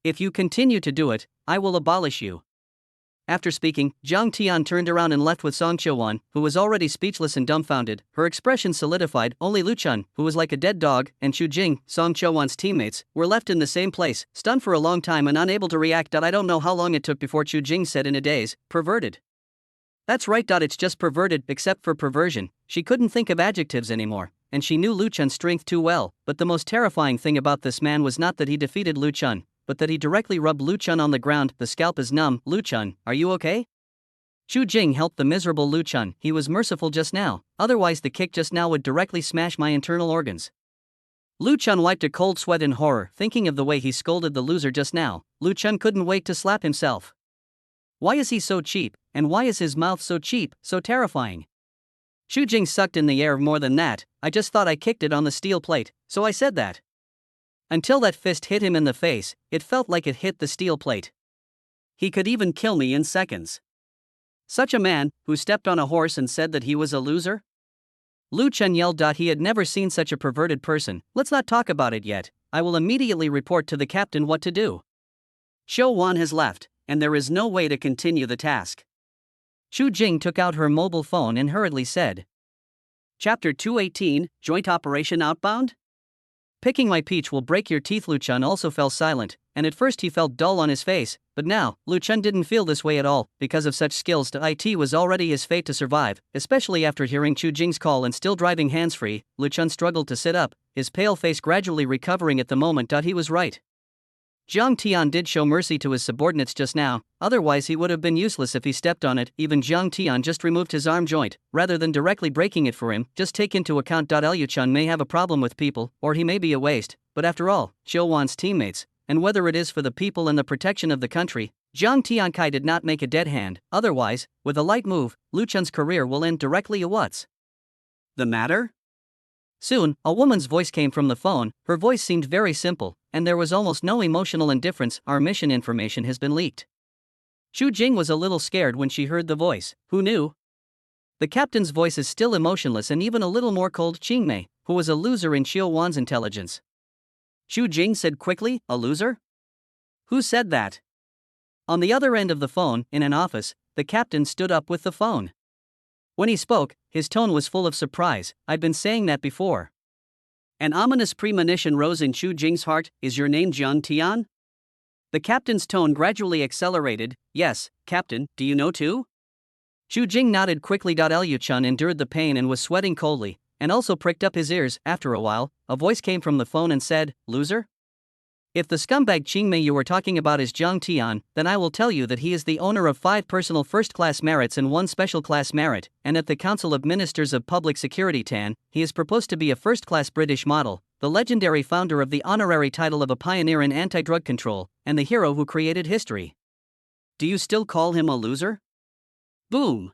If you continue to do it, I will abolish you." After speaking, Jiang Tian turned around and left with Song Qiuwan, who was already speechless and dumbfounded. Her expression solidified. Only Lu Chun, who was like a dead dog, and Chu Jing, Song Qiuwan's teammates, were left in the same place, stunned for a long time and unable to react. I don't know how long it took before Chu Jing said in a daze, "Perverted." That's right. It's just perverted, except for perversion. She couldn't think of adjectives anymore, and she knew Lu Chun's strength too well. But the most terrifying thing about this man was not that he defeated Lu Chun, but that he directly rubbed Lu Chun on the ground. The scalp is numb. Lu Chun, are you okay? Chu Jing helped the miserable Lu Chun. He was merciful just now, otherwise the kick just now would directly smash my internal organs. Lu Chun wiped a cold sweat in horror, thinking of the way he scolded the loser just now. Lu Chun couldn't wait to slap himself. Why is he so cheap, and why is his mouth so cheap, so terrifying? Chu Jing sucked in the air. More than that, I just thought I kicked it on the steel plate, so I said that. Until that fist hit him in the face, it felt like it hit the steel plate. He could even kill me in seconds. Such a man, who stepped on a horse and said that he was a loser? Lu Chun yelled. He had never seen such a perverted person. Let's not talk about it yet. I will immediately report to the captain what to do. Qiuwan has left, and there is no way to continue the task. Chu Jing took out her mobile phone and hurriedly said. Chapter 218, Joint Operation Outbound? Picking my peach will break your teeth. Lu Chun also fell silent, and at first he felt dull on his face, but now, Lu Chun didn't feel this way at all. Because of such skills, it was already his fate to survive, especially after hearing Chu Jing's call and still driving hands-free. Lu Chun struggled to sit up, his pale face gradually recovering at the moment. He was right. Jiang Tian did show mercy to his subordinates just now, otherwise he would have been useless if he stepped on it. Even Jiang Tian just removed his arm joint, rather than directly breaking it for him. Just take into account. Lu Chun may have a problem with people, or he may be a waste, but after all, Qiuwan's teammates, and whether it is for the people and the protection of the country, Jiang Tiankai did not make a dead hand. Otherwise, with a light move, Lu Chun's career will end directly. What's the matter? Soon, a woman's voice came from the phone. Her voice seemed very simple, and there was almost no emotional indifference. Our mission information has been leaked. Chu Jing was a little scared when she heard the voice. Who knew? The captain's voice is still emotionless and even a little more cold. Qingmei, who was a loser in Qiuwan's intelligence. Chu Jing said quickly, a loser? Who said that? On the other end of the phone, in an office, the captain stood up with the phone. When he spoke, his tone was full of surprise. I'd been saying that before. An ominous premonition rose in Chu Jing's heart. Is your name Jiang Tian? The captain's tone gradually accelerated. Yes, Captain, do you know too? Chu Jing nodded quickly. Lu Chun endured the pain and was sweating coldly, and also pricked up his ears. After a while, a voice came from the phone and said, loser? If the scumbag Qingmei you were talking about is Jiang Tian, then I will tell you that he is the owner of 5 personal first-class merits and 1 special-class merit, and at the Council of Ministers of Public Security TAN, he is proposed to be a first-class British model, the legendary founder of the honorary title of a pioneer in anti-drug control, and the hero who created history. Do you still call him a loser? Boom!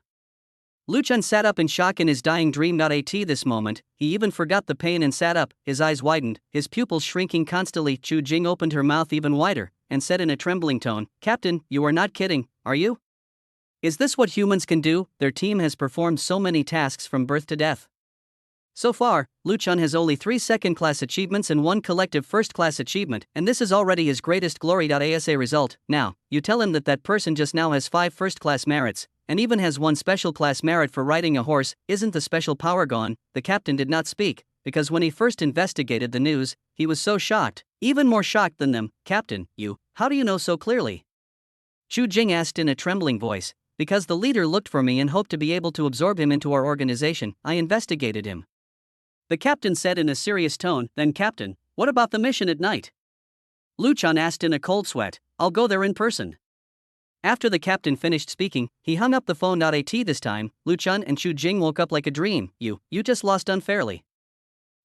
Lu Chun sat up in shock in his dying dream. At this moment, he even forgot the pain and sat up, his eyes widened, his pupils shrinking constantly. Chu Jing opened her mouth even wider, and said in a trembling tone, Captain, you are not kidding, are you? Is this what humans can do? Their team has performed so many tasks from birth to death. So far, Lu Chun has only 3 second-class achievements and 1 collective first-class achievement, and this is already his greatest glory. Asa result. Now, you tell him that that person just now has 5 first-class merits, and even has 1 special-class merit for riding a horse. Isn't the special power gone? The captain did not speak, because when he first investigated the news, he was so shocked, even more shocked than them. Captain, how do you know so clearly? Chu Jing asked in a trembling voice. Because the leader looked for me and hoped to be able to absorb him into our organization, I investigated him. The captain said in a serious tone. Then Captain, what about the mission at night? Lu Chun asked in a cold sweat. I'll go there in person. After the captain finished speaking, he hung up the phone. This time, Lu Chun and Chu Jing woke up like a dream. You just lost unfairly.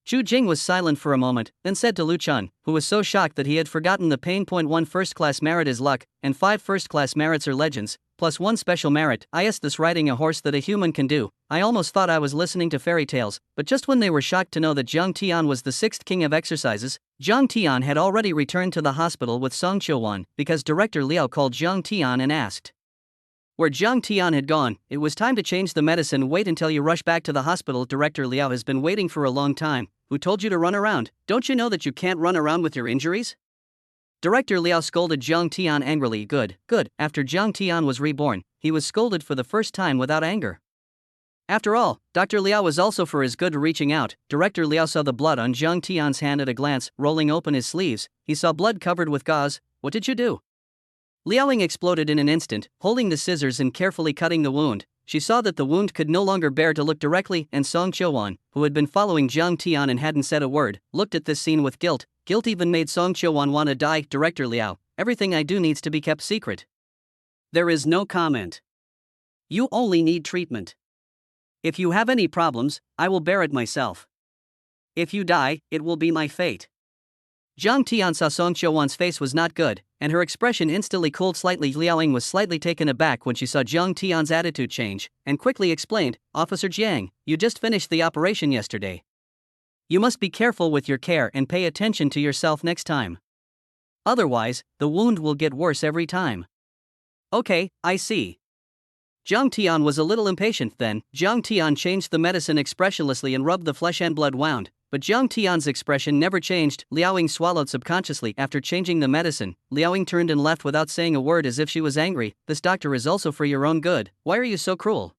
Chu Jing was silent for a moment, then said to Lu Chun, who was so shocked that he had forgotten the pain. 1 first-class merit is luck, and 5 first-class merits are legends, plus 1 special merit. This riding a horse that a human can do. I almost thought I was listening to fairy tales, but just when they were shocked to know that Jiang Tian was the 6th king of exercises, Jiang Tian had already returned to the hospital with Song Qiuwan, because Director Liao called Jiang Tian and asked where Jiang Tian had gone. It was time to change the medicine. Wait until you rush back to the hospital. Director Liao has been waiting for a long time. Who told you to run around? Don't you know that you can't run around with your injuries? Director Liao scolded Jiang Tian angrily. Good. After Jiang Tian was reborn, he was scolded for the first time without anger. After all, Dr. Liao was also for his good reaching out. Director Liao saw the blood on Jiang Tian's hand at a glance. Rolling open his sleeves, he saw blood covered with gauze. What did you do? Liaoing exploded in an instant, holding the scissors and carefully cutting the wound. She saw that the wound could no longer bear to look directly, and Song Qiuan, who had been following Jiang Tian and hadn't said a word, looked at this scene with guilt. Guilt even made Song Qiuan want to die. Director Liao, everything I do needs to be kept secret. There is no comment. You only need treatment. If you have any problems, I will bear it myself. If you die, it will be my fate. Jiang Tian saw Song Qiuan's face was not good, and her expression instantly cooled slightly. Liaoing was slightly taken aback when she saw Jiang Tian's attitude change, and quickly explained, Officer Jiang, you just finished the operation yesterday. You must be careful with your care and pay attention to yourself next time. Otherwise, the wound will get worse every time. Okay, I see. Jiang Tian was a little impatient then. Jiang Tian changed the medicine expressionlessly and rubbed the flesh and blood wound, but Jiang Tian's expression never changed. Liaoing swallowed subconsciously after changing the medicine. Liaoing turned and left without saying a word as if she was angry. This doctor is also for your own good. Why are you so cruel?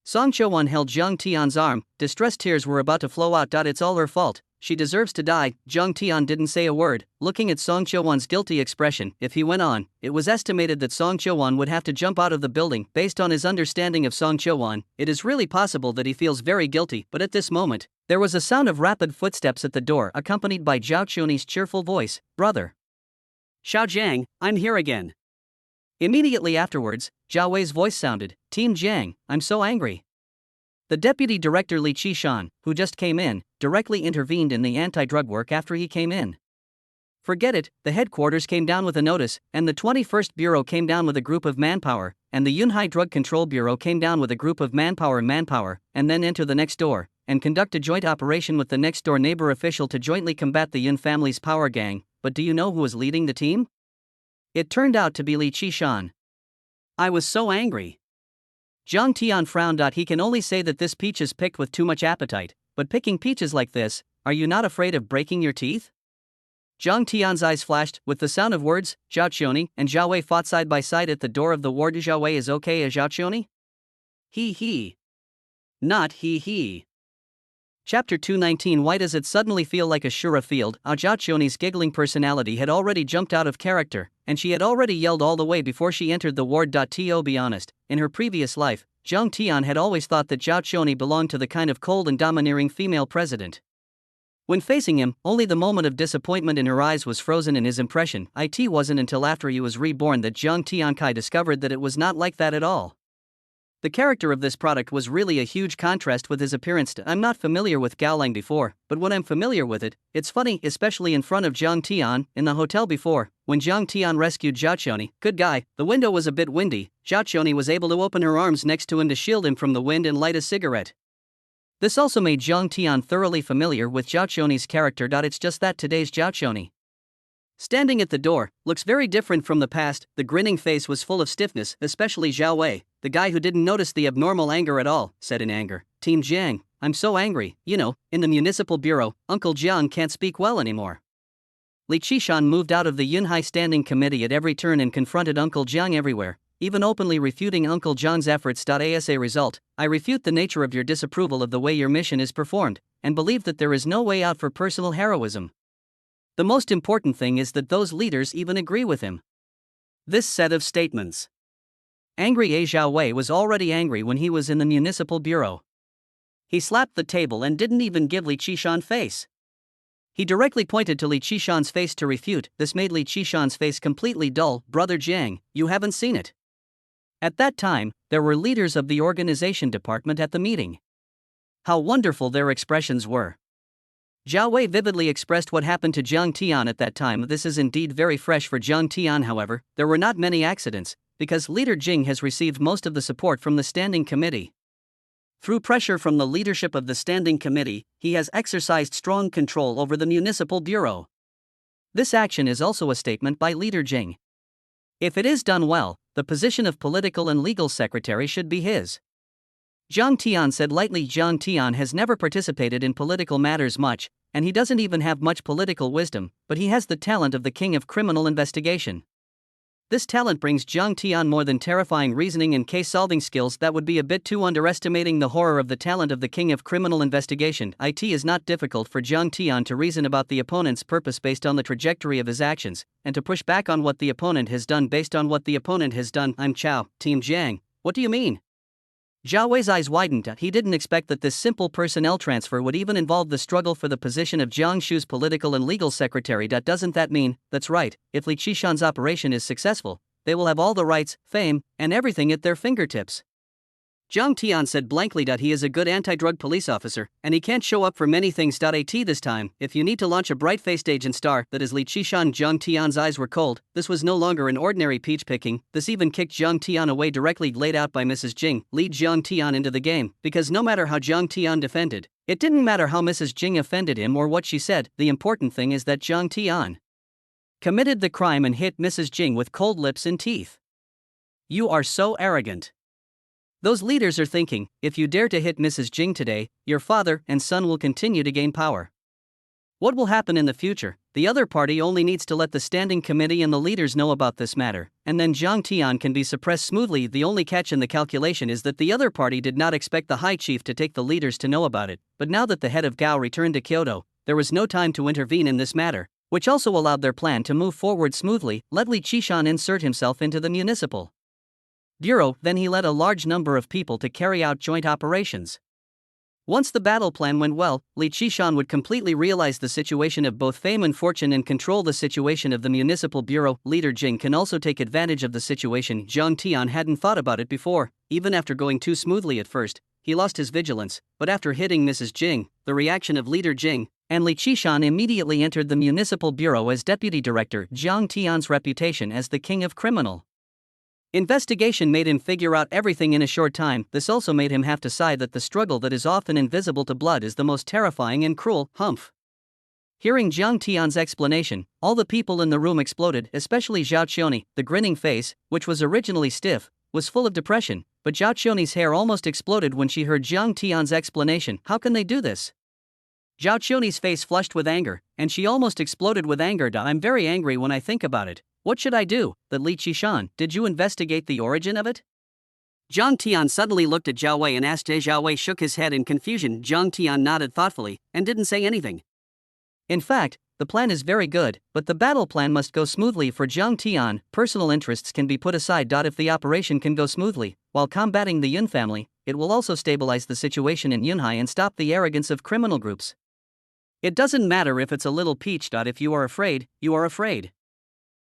Song Qiuan held Jiang Tian's arm. Distressed tears were about to flow out. It's all her fault. She deserves to die. Jiang Tian didn't say a word, looking at Song Qiuan's guilty expression. If he went on, it was estimated that Song Qiuan would have to jump out of the building. Based on his understanding of Song Qiuan, it is really possible that he feels very guilty. But at this moment, there was a sound of rapid footsteps at the door, accompanied by Zhao Qiu's cheerful voice. Brother Xiao Jiang, I'm here again. Immediately afterwards, Zhao Wei's voice sounded. Team Jiang, I'm so angry. The deputy director Li Qishan, who just came in, directly intervened in the anti-drug work after he came in. Forget it, the headquarters came down with a notice, and the 21st Bureau came down with a group of manpower, and the Yunhai Drug Control Bureau came down with a group of manpower, and then enter the next door, and conduct a joint operation with the next door neighbor official to jointly combat the Yun family's power gang. But do you know who was leading the team? It turned out to be Li Qishan. I was so angry. Jiang Tian frowned. He can only say that this peach is picked with too much appetite, but picking peaches like this, are you not afraid of breaking your teeth? Jiang Tian's eyes flashed. With the sound of words, Zhao Qiu and Zhao Wei fought side by side at the door of the ward. Zhao Wei is okay as Zhao Qiu? He. Not he. Chapter 219. Why does it suddenly feel like a Shura field? Zhao Qiu's giggling personality had already jumped out of character, and she had already yelled all the way before she entered the ward. To be honest, in her previous life, Jiang Tian had always thought that Zhao Qiu belonged to the kind of cold and domineering female president. When facing him, only the moment of disappointment in her eyes was frozen in his impression. It wasn't until after he was reborn that Jiang Tiankai discovered that it was not like that at all. The character of this product was really a huge contrast with his appearance. I'm not familiar with Gaolang before, but when I'm familiar with it, it's funny, especially in front of Jiang Tian. In the hotel before, when Jiang Tian rescued Zhao Qiu, good guy, the window was a bit windy. Zhao Qiu was able to open her arms next to him to shield him from the wind and light a cigarette. This also made Jiang Tian thoroughly familiar with Zhao Qiu's character. It's just that today's Zhao Qiu, standing at the door, looks very different from the past. The grinning face was full of stiffness, especially Zhao Wei, the guy who didn't notice the abnormal anger at all, said in anger, Team Jiang, I'm so angry. In the municipal bureau, Uncle Jiang can't speak well anymore. Li Qishan moved out of the Yunhai Standing Committee at every turn and confronted Uncle Jiang everywhere, even openly refuting Uncle Jiang's efforts. As a result, I refute the nature of your disapproval of the way your mission is performed, and believe that there is no way out for personal heroism. The most important thing is that those leaders even agree with him. This set of statements. Angry Zhao Wei was already angry when he was in the municipal bureau. He slapped the table and didn't even give Li Qishan face. He directly pointed to Li Qishan's face to refute. This made Li Qishan's face completely dull. Brother Jiang, you haven't seen it. At that time, there were leaders of the organization department at the meeting. How wonderful their expressions were. Zhao Wei vividly expressed what happened to Jiang Tian at that time. This is indeed very fresh for Jiang Tian. However, there were not many accidents, because Leader Jing has received most of the support from the Standing Committee. Through pressure from the leadership of the Standing Committee, he has exercised strong control over the Municipal Bureau. This action is also a statement by Leader Jing. If it is done well, the position of political and legal secretary should be his. Jiang Tian said lightly. Jiang Tian has never participated in political matters much, and he doesn't even have much political wisdom, but he has the talent of the king of criminal investigation. This talent brings Jiang Tian more than terrifying reasoning and case-solving skills that would be a bit too underestimating the horror of the talent of the king of criminal investigation. It is not difficult for Jiang Tian to reason about the opponent's purpose based on the trajectory of his actions, and to push back on what the opponent has done based on what the opponent has done. I'm Chao, Team Jiang. What do you mean? Zhao Wei's eyes widened. He didn't expect that this simple personnel transfer would even involve the struggle for the position of Jiang Shu's political and legal secretary. Doesn't that mean, that's right, if Li Qishan's operation is successful, they will have all the rights, fame, and everything at their fingertips? Jiang Tian said blankly. He is a good anti-drug police officer, and he can't show up for many things. At this time, if you need to launch a bright-faced agent star, that is Li Qishan. Jiang Tian's eyes were cold. This was no longer an ordinary peach picking. This even kicked Jiang Tian away directly laid out by Mrs. Jing, lead Jiang Tian into the game, because no matter how Jiang Tian defended, it didn't matter how Mrs. Jing offended him or what she said, the important thing is that Jiang Tian committed the crime and hit Mrs. Jing with cold lips and teeth. You are so arrogant. Those leaders are thinking, if you dare to hit Mrs. Jing today, your father and son will continue to gain power. What will happen in the future? The other party only needs to let the standing committee and the leaders know about this matter, and then Jiang Tian can be suppressed smoothly. The only catch in the calculation is that the other party did not expect the high chief to take the leaders to know about it, but now that the head of Gao returned to Kyoto, there was no time to intervene in this matter, which also allowed their plan to move forward smoothly. Let Li Qishan insert himself into the municipal bureau, then he led a large number of people to carry out joint operations. Once the battle plan went well, Li Qishan would completely realize the situation of both fame and fortune and control the situation of the municipal bureau. Leader Jing can also take advantage of the situation. Jiang Tian hadn't thought about it before. Even after going too smoothly at first, he lost his vigilance, but after hitting Mrs. Jing, the reaction of Leader Jing, and Li Qishan immediately entered the municipal bureau as deputy director. Jiang Tian's reputation as the king of criminal investigation made him figure out everything in a short time. This also made him have to sigh that the struggle that is often invisible to blood is the most terrifying and cruel. Humph. Hearing Jiang Tian's explanation, all the people in the room exploded, especially Zhao Qioni. The grinning face, which was originally stiff, was full of depression, but Zhao Qioni's hair almost exploded when she heard Jiang Tian's explanation. How can they do this? Zhao Qioni's face flushed with anger, and she almost exploded with anger. I'm very angry when I think about it. What should I do? That Li Qishan, did you investigate the origin of it? Jiang Tian suddenly looked at Zhao Wei and asked. Zhao Wei shook his head in confusion. Jiang Tian nodded thoughtfully and didn't say anything. In fact, the plan is very good, but the battle plan must go smoothly for Jiang Tian. Personal interests can be put aside. If the operation can go smoothly, while combating the Yun family, it will also stabilize the situation in Yunhai and stop the arrogance of criminal groups. It doesn't matter if it's a little peach. If you are afraid, you are afraid.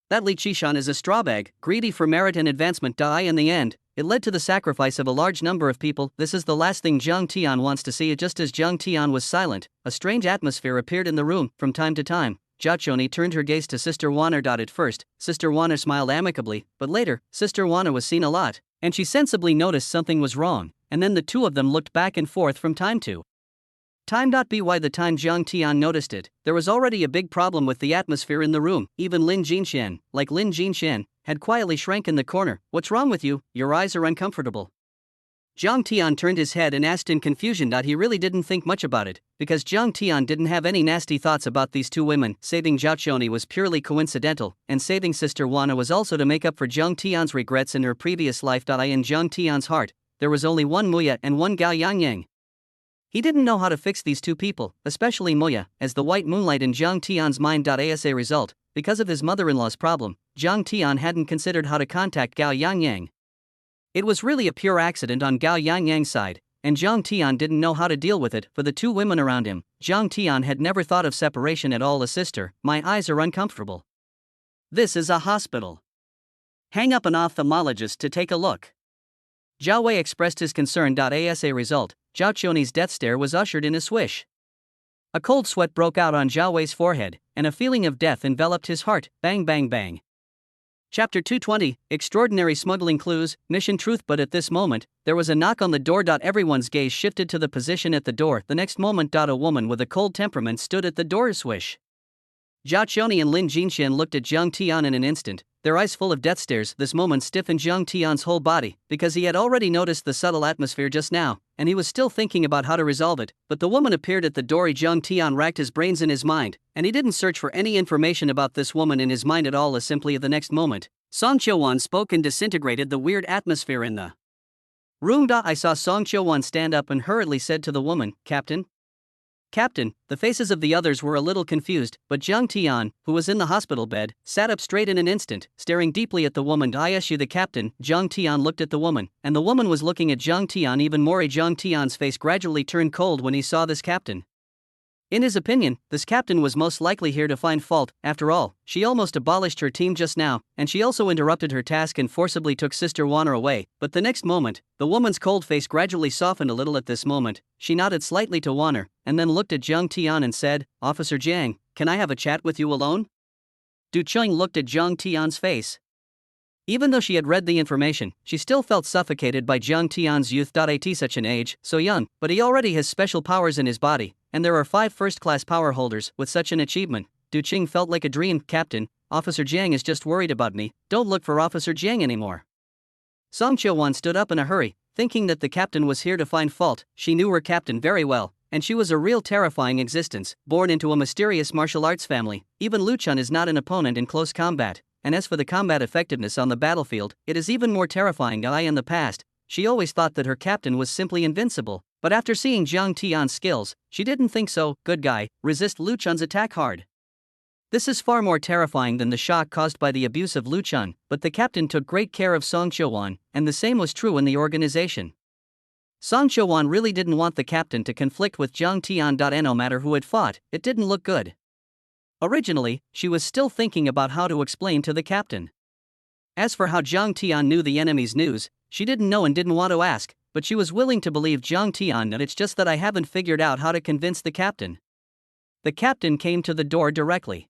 That Li Qishan is a strawbag, greedy for merit and advancement. In the end, it led to the sacrifice of a large number of people. This is the last thing Jiang Tian wants to see. Just as Jiang Tian was silent, a strange atmosphere appeared in the room. From time to time, Zhao Qioni turned her gaze to Sister Wana. At first, Sister Wana smiled amicably, but later, Sister Wana was seen a lot, and she sensibly noticed something was wrong, and then the two of them looked back and forth from time to time. By the time Jiang Tian noticed it, there was already a big problem with the atmosphere in the room. Even Lin Jinxian, like Lin Jinxian, had quietly shrank in the corner. What's wrong with you? Your eyes are uncomfortable. Jiang Tian turned his head and asked in confusion. He really didn't think much about it, because Jiang Tian didn't have any nasty thoughts about these two women. Saving Zhao Qioni was purely coincidental, and saving Sister Wana was also to make up for Jiang Tian's regrets in her previous life. In Jiang Tian's heart, there was only one Muya and one Gao Yangyang. He didn't know how to fix these two people, especially Moya, as the white moonlight in Jiang Tian's mind. As a result, because of his mother-in-law's problem, Jiang Tian hadn't considered how to contact Gao Yangyang. It was really a pure accident on Gao Yangyang's side, and Jiang Tian didn't know how to deal with it. For the two women around him, Jiang Tian had never thought of separation at all. A sister, my eyes are uncomfortable. This is a hospital. Hang up an ophthalmologist to take a look. Zhao Wei expressed his concern. As a result, Zhao Qioni's death stare was ushered in a swish. A cold sweat broke out on Zhao Wei's forehead, and a feeling of death enveloped his heart. Bang bang bang. Chapter 220, Extraordinary Smuggling Clues, Mission Truth. But at this moment, there was a knock on the door. Everyone's gaze shifted to the position at the door. The next moment, a woman with a cold temperament stood at the door. Swish. Zhao Qioni and Lin Jinxian looked at Jiang Tian in an instant, their eyes full of death stares. This moment stiffened Jiang Tian's whole body, because he had already noticed the subtle atmosphere just now, and he was still thinking about how to resolve it. But the woman appeared at the door. Jiang Tian racked his brains in his mind, and he didn't search for any information about this woman in his mind at all. As simply the next moment, Song Qiuwan spoke and disintegrated the weird atmosphere in the room. I saw Song Qiuwan stand up and hurriedly said to the woman, "Captain." Captain, the faces of the others were a little confused, but Jiang Tian, who was in the hospital bed, sat up straight in an instant, staring deeply at the woman. "Is you the captain?" Jiang Tian looked at the woman, and the woman was looking at Jiang Tian even more. Jiang Tian's face gradually turned cold when he saw this captain. In his opinion, this captain was most likely here to find fault. After all, she almost abolished her team just now, and she also interrupted her task and forcibly took Sister Wanner away. But the next moment, the woman's cold face gradually softened a little. At this moment, she nodded slightly to Wanner, and then looked at Jiang Tian and said, "Officer Jiang, can I have a chat with you alone?" Du Cheng looked at Jiang Tian's face. Even though she had read the information, she still felt suffocated by Jiang Tian's youth. At such an age, so young, but he already has special powers in his body, and there are 5 first-class power holders with such an achievement. Du Cheng felt like a dream. "Captain, Officer Jiang is just worried about me. Don't look for Officer Jiang anymore." Song Qiuwan stood up in a hurry, thinking that the captain was here to find fault. She knew her captain very well, and she was a real terrifying existence, born into a mysterious martial arts family. Even Lu Chun is not an opponent in close combat. And as for the combat effectiveness on the battlefield, it is even more terrifying. In the past, she always thought that her captain was simply invincible, but after seeing Jiang Tian's skills, she didn't think so. "Good guy, resist Lu Chun's attack hard." This is far more terrifying than the shock caused by the abuse of Lu Chun, but the captain took great care of Song Qiuwan, and the same was true in the organization. Song Qiuwan really didn't want the captain to conflict with Jiang Tian. No matter who had fought, it didn't look good. Originally, she was still thinking about how to explain to the captain. As for how Jiang Tian knew the enemy's news, she didn't know and didn't want to ask, but she was willing to believe Jiang Tian that it's just that I haven't figured out how to convince the captain. The captain came to the door directly.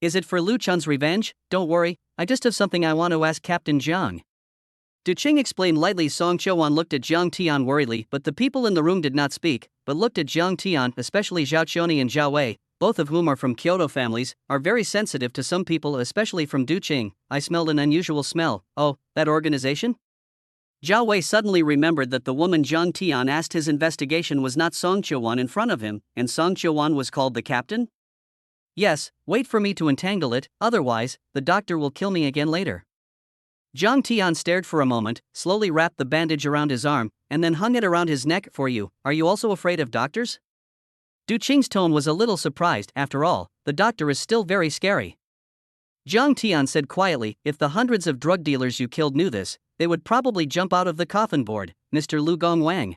"Is it for Lu Chun's revenge?" "Don't worry, I just have something I want to ask Captain Jiang." Du Cheng explained lightly. Song Qiuwan looked at Jiang Tian worriedly, but the people in the room did not speak, but looked at Jiang Tian, especially Zhao Qioni and Zhao Wei, both of whom are from Kyoto families, are very sensitive to some people, especially from Du Cheng. "I smelled an unusual smell." "Oh, that organization?" Zhao Wei suddenly remembered that the woman Jiang Tian asked his investigation was not Song Qiuwan in front of him, and Song Qiuwan was called the captain? "Yes, wait for me to entangle it, otherwise, the doctor will kill me again later." Jiang Tian stared for a moment, slowly wrapped the bandage around his arm, and then hung it around his neck. "For you, are you also afraid of doctors?" Du Cheng's tone was a little surprised. After all, the doctor is still very scary. Jiang Tian said quietly, "If the hundreds of drug dealers you killed knew this, they would probably jump out of the coffin board, Mr. Lu Gongwang."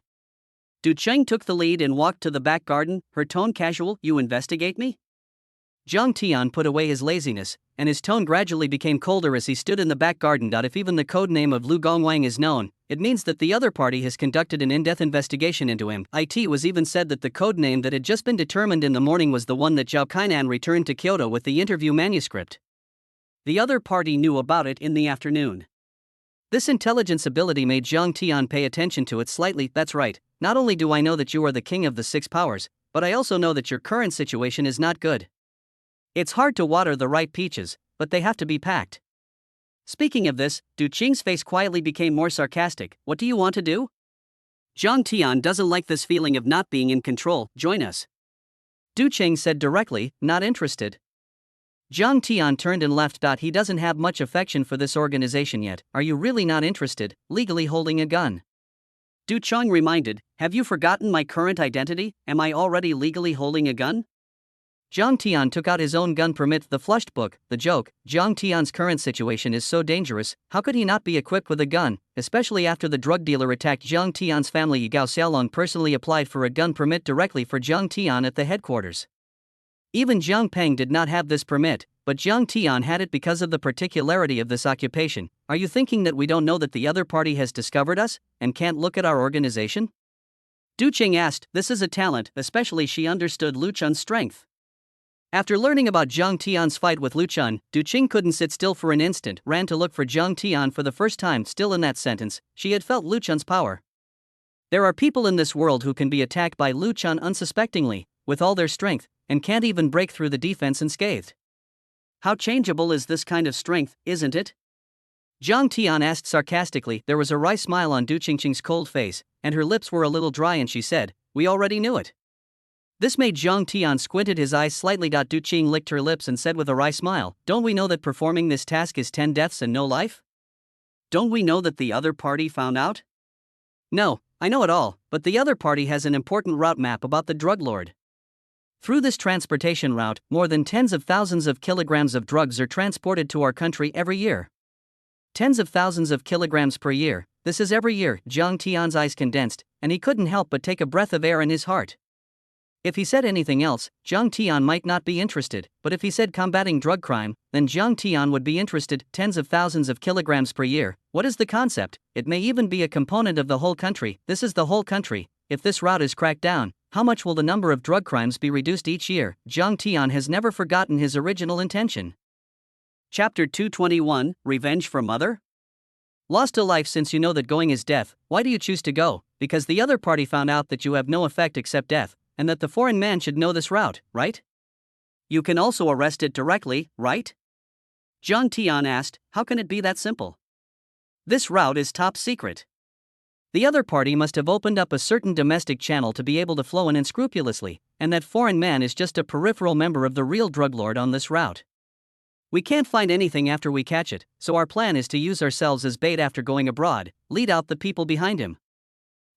Du Cheng took the lead and walked to the back garden, her tone casual. "You investigate me?" Jiang Tian put away his laziness, and his tone gradually became colder as he stood in the back garden. If even the code name of Lu Gongwang is known, it means that the other party has conducted an in-depth investigation into him. It was even said that the code name that had just been determined in the morning was the one that Zhao Kainan returned to Kyoto with the interview manuscript. The other party knew about it in the afternoon. This intelligence ability made Jiang Tian pay attention to it slightly. "That's right, not only do I know that you are the king of the 6 powers, but I also know that your current situation is not good. It's hard to water the ripe peaches, but they have to be packed." Speaking of this, Du Cheng's face quietly became more sarcastic. "What do you want to do?" "Jiang Tian doesn't like this feeling of not being in control. Join us." Du Cheng said directly, not interested. Jiang Tian turned and left. He doesn't have much affection for this organization yet. "Are you really not interested, legally holding a gun?" Du Cheng reminded, "Have you forgotten my current identity? Am I already legally holding a gun?" Jiang Tian took out his own gun permit, the flushed book. The joke, Jiang Tian's current situation is so dangerous, how could he not be equipped with a gun, especially after the drug dealer attacked Jiang Tian's family? Gao Xiaolong personally applied for a gun permit directly for Jiang Tian at the headquarters. Even Jiang Peng did not have this permit, but Jiang Tian had it because of the particularity of this occupation. "Are you thinking that we don't know that the other party has discovered us, and can't look at our organization?" Du Cheng asked. This is a talent, especially she understood Lu Chun's strength. After learning about Jiang Tian's fight with Lu Chun, Du Cheng couldn't sit still for an instant, ran to look for Jiang Tian for the first time. Still in that sentence, she had felt Lu Chun's power. There are people in this world who can be attacked by Lu Chun unsuspectingly, with all their strength, and can't even break through the defense unscathed. How changeable is this kind of strength, isn't it? Jiang Tian asked sarcastically. There was a wry smile on Du Qingqing's cold face, and her lips were a little dry and she said, "We already knew it." This made Jiang Tian squinted his eyes slightly. Du Qing licked her lips and said with a wry smile, "Don't we know that performing this task is 10 deaths and no life? Don't we know that the other party found out?" "No, I know it all, but the other party has an important route map about the drug lord. Through this transportation route, more than tens of thousands of kilograms of drugs are transported to our country every year. Tens of thousands of kilograms per year, this is every year." Jiang Tian's eyes condensed, and he couldn't help but take a breath of air in his heart. If he said anything else, Jiang Tian might not be interested, but if he said combating drug crime, then Jiang Tian would be interested. Tens of thousands of kilograms per year, what is the concept? It may even be a component of the whole country. This is the whole country. If this route is cracked down, how much will the number of drug crimes be reduced each year? Jiang Tian has never forgotten his original intention. Chapter 221, Revenge for Mother? Lost a life. Since you know that going is death, why do you choose to go? Because the other party found out that you have no effect except death, and that the foreign man should know this route, right? You can also arrest it directly, right? Jiang Tian asked. How can it be that simple? This route is top secret. The other party must have opened up a certain domestic channel to be able to flow in unscrupulously, and that foreign man is just a peripheral member of the real drug lord on this route. We can't find anything after we catch it, so our plan is to use ourselves as bait after going abroad, lead out the people behind him.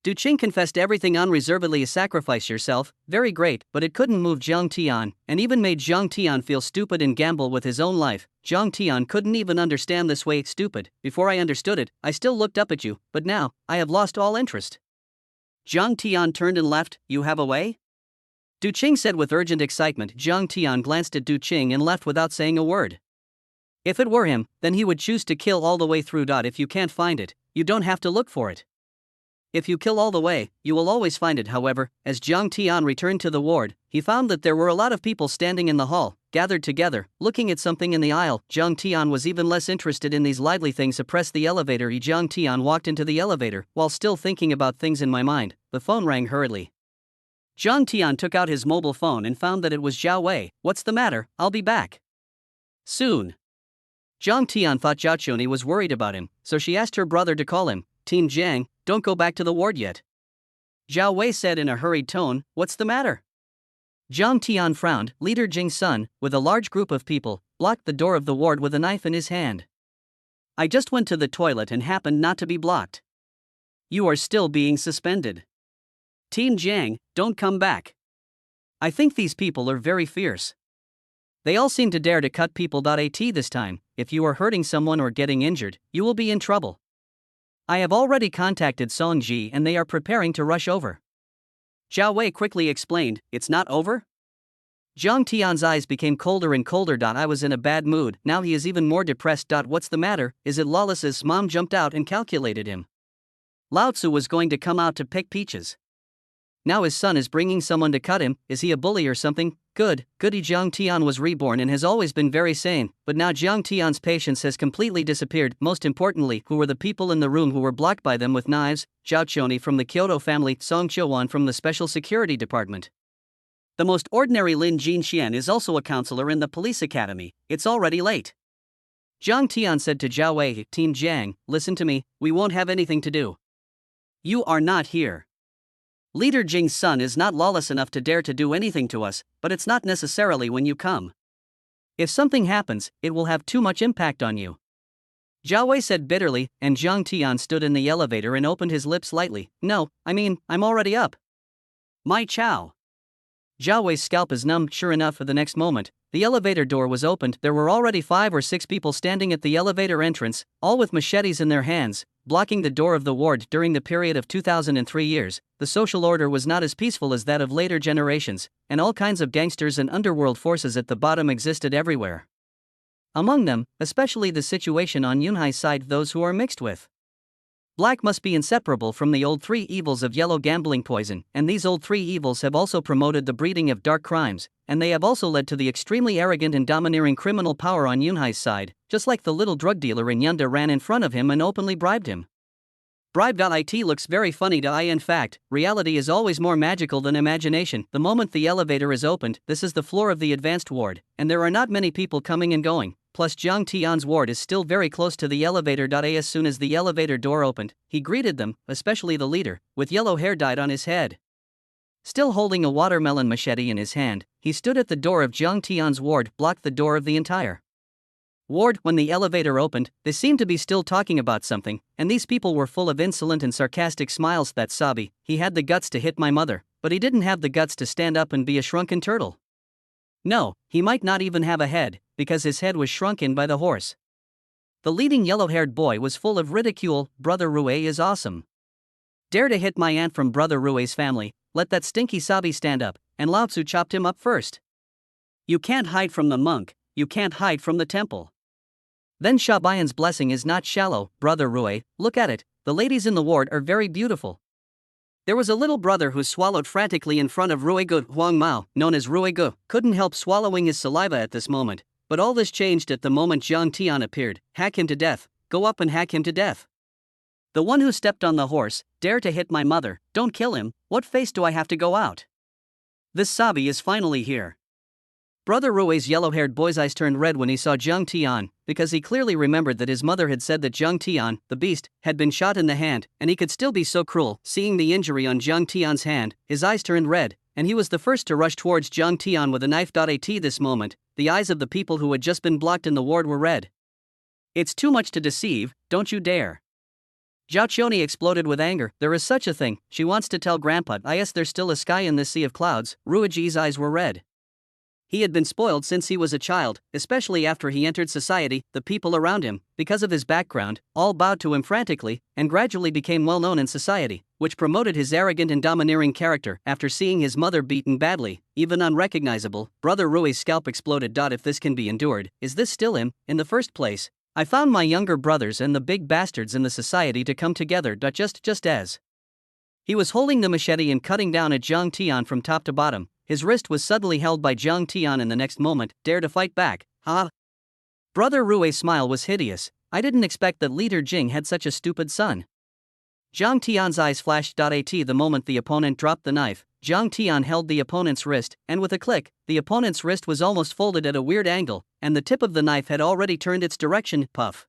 Du Qing confessed everything unreservedly. Sacrifice yourself, very great, but it couldn't move Jiang Tian, and even made Jiang Tian feel stupid and gamble with his own life. Jiang Tian couldn't even understand this way. Stupid. Before I understood it, I still looked up at you, but now, I have lost all interest. Jiang Tian turned and left. You have a way? Du Qing said with urgent excitement. Jiang Tian glanced at Du Qing and left without saying a word. If it were him, then he would choose to kill all the way through. If you can't find it, you don't have to look for it. If you kill all the way, you will always find it. However, as Jiang Tian returned to the ward, he found that there were a lot of people standing in the hall, gathered together, looking at something in the aisle. Jiang Tian was even less interested in these lively things. Pressed the elevator. Jiang Tian walked into the elevator, while still thinking about things in my mind. The phone rang hurriedly. Jiang Tian took out his mobile phone and found that it was Zhao Wei. What's the matter? I'll be back soon. Jiang Tian thought Zhao Chuni was worried about him, so she asked her brother to call him. Team Jiang, don't go back to the ward yet. Zhao Wei said in a hurried tone. What's the matter? Jiang Tian frowned. Leader Jing's son, with a large group of people, blocked the door of the ward with a knife in his hand. I just went to the toilet and happened not to be blocked. You are still being suspended. Team Jiang, don't come back. I think these people are very fierce. They all seem to dare to cut people. At this time, if you are hurting someone or getting injured, you will be in trouble. I have already contacted Songji and they are preparing to rush over. Zhao Wei quickly explained. It's not over? Jiang Tian's eyes became colder and colder. I was in a bad mood, now he is even more depressed. What's the matter? Is it lawless? His mom jumped out and calculated him. Lao Tzu was going to come out to pick peaches. Now his son is bringing someone to cut him. Is he a bully or something? Goody. Jiang Tian was reborn and has always been very sane, but now Jiang Tian's patience has completely disappeared. Most importantly, who were the people in the room who were blocked by them with knives? Zhao Choni from the Kyoto family, Song Qiuwan from the Special Security Department. The most ordinary Lin Jinxian is also a counselor in the police academy. It's already late. Jiang Tian said to Zhao Wei. Team Jiang, listen to me, we won't have anything to do. You are not here. Leader Jing's son is not lawless enough to dare to do anything to us, but it's not necessarily when you come. If something happens, it will have too much impact on you. Zhao Wei said bitterly, and Jiang Tian stood in the elevator and opened his lips slightly. No, I'm already up. My chow. Zhao Wei's scalp is numbed. Sure enough, the next moment, the elevator door was opened. There were already 5 or 6 people standing at the elevator entrance, all with machetes in their hands, blocking the door of the ward. During the period of 2003 years, the social order was not as peaceful as that of later generations, and all kinds of gangsters and underworld forces at the bottom existed everywhere. Among them, especially the situation on Yunhai's side, those who are mixed with black must be inseparable from the old 3 evils of yellow gambling poison, and these old 3 evils have also promoted the breeding of dark crimes, and they have also led to the extremely arrogant and domineering criminal power on Yunhai's side, just like the little drug dealer in Yunda ran in front of him and openly bribed him. Bribe.it looks very funny to I. In fact, reality is always more magical than imagination. The moment the elevator is opened, this is the floor of the advanced ward, and there are not many people coming and going. Plus, Jiang Tian's ward is still very close to the elevator. As soon as the elevator door opened, he greeted them, especially the leader, with yellow hair dyed on his head. Still holding a watermelon machete in his hand, he stood at the door of Jiang Tian's ward, blocked the door of the entire ward. When the elevator opened, they seemed to be still talking about something, and these people were full of insolent and sarcastic smiles. That Sabi, he had the guts to hit my mother, but he didn't have the guts to stand up and be a shrunken turtle. No, he might not even have a head, because his head was shrunk in by the horse. The leading yellow-haired boy was full of ridicule. Brother Rue is awesome. Dare to hit my aunt from Brother Rue's family, let that stinky Sabi stand up, and Lao Tzu chopped him up first. You can't hide from the monk, you can't hide from the temple. Then Shabayan's blessing is not shallow. Brother Rue, look at it, the ladies in the ward are very beautiful. There was a little brother who swallowed frantically in front of Rue Gu. Huang Mao, known as Rue Gu, couldn't help swallowing his saliva at this moment, but all this changed at the moment Jiang Tian appeared. Hack him to death, go up and hack him to death. The one who stepped on the horse, dare to hit my mother, don't kill him, what face do I have to go out? This Sabi is finally here. Brother Rue's yellow-haired boy's eyes turned red when he saw Jiang Tian, because he clearly remembered that his mother had said that Jiang Tian, the beast, had been shot in the hand, and he could still be so cruel. Seeing the injury on Jiang Tian's hand, his eyes turned red, and he was the first to rush towards Jiang Tian with a knife. At this moment, the eyes of the people who had just been blocked in the ward were red. It's too much to deceive, don't you dare. Zhao Qioni exploded with anger. There is such a thing, she wants to tell Grandpa. Yes, there's still a sky in this sea of clouds. Ruiji's eyes were red. He had been spoiled since he was a child, especially after he entered society. The people around him, because of his background, all bowed to him frantically, and gradually became well known in society, which promoted his arrogant and domineering character. After seeing his mother beaten badly, even unrecognizable, Brother Rui's scalp exploded. If this can be endured, is this still him? In the first place, I found my younger brothers and the big bastards in the society to come together. Just as he was holding the machete and cutting down at Jiang Tian from top to bottom, his wrist was suddenly held by Jiang Tian in the next moment. Dare to fight back, huh? Brother Rue's smile was hideous. I didn't expect that Leader Jing had such a stupid son. Jiang Tian's eyes flashed. The moment the opponent dropped the knife, Jiang Tian held the opponent's wrist, and with a click, the opponent's wrist was almost folded at a weird angle, and the tip of the knife had already turned its direction. Puff.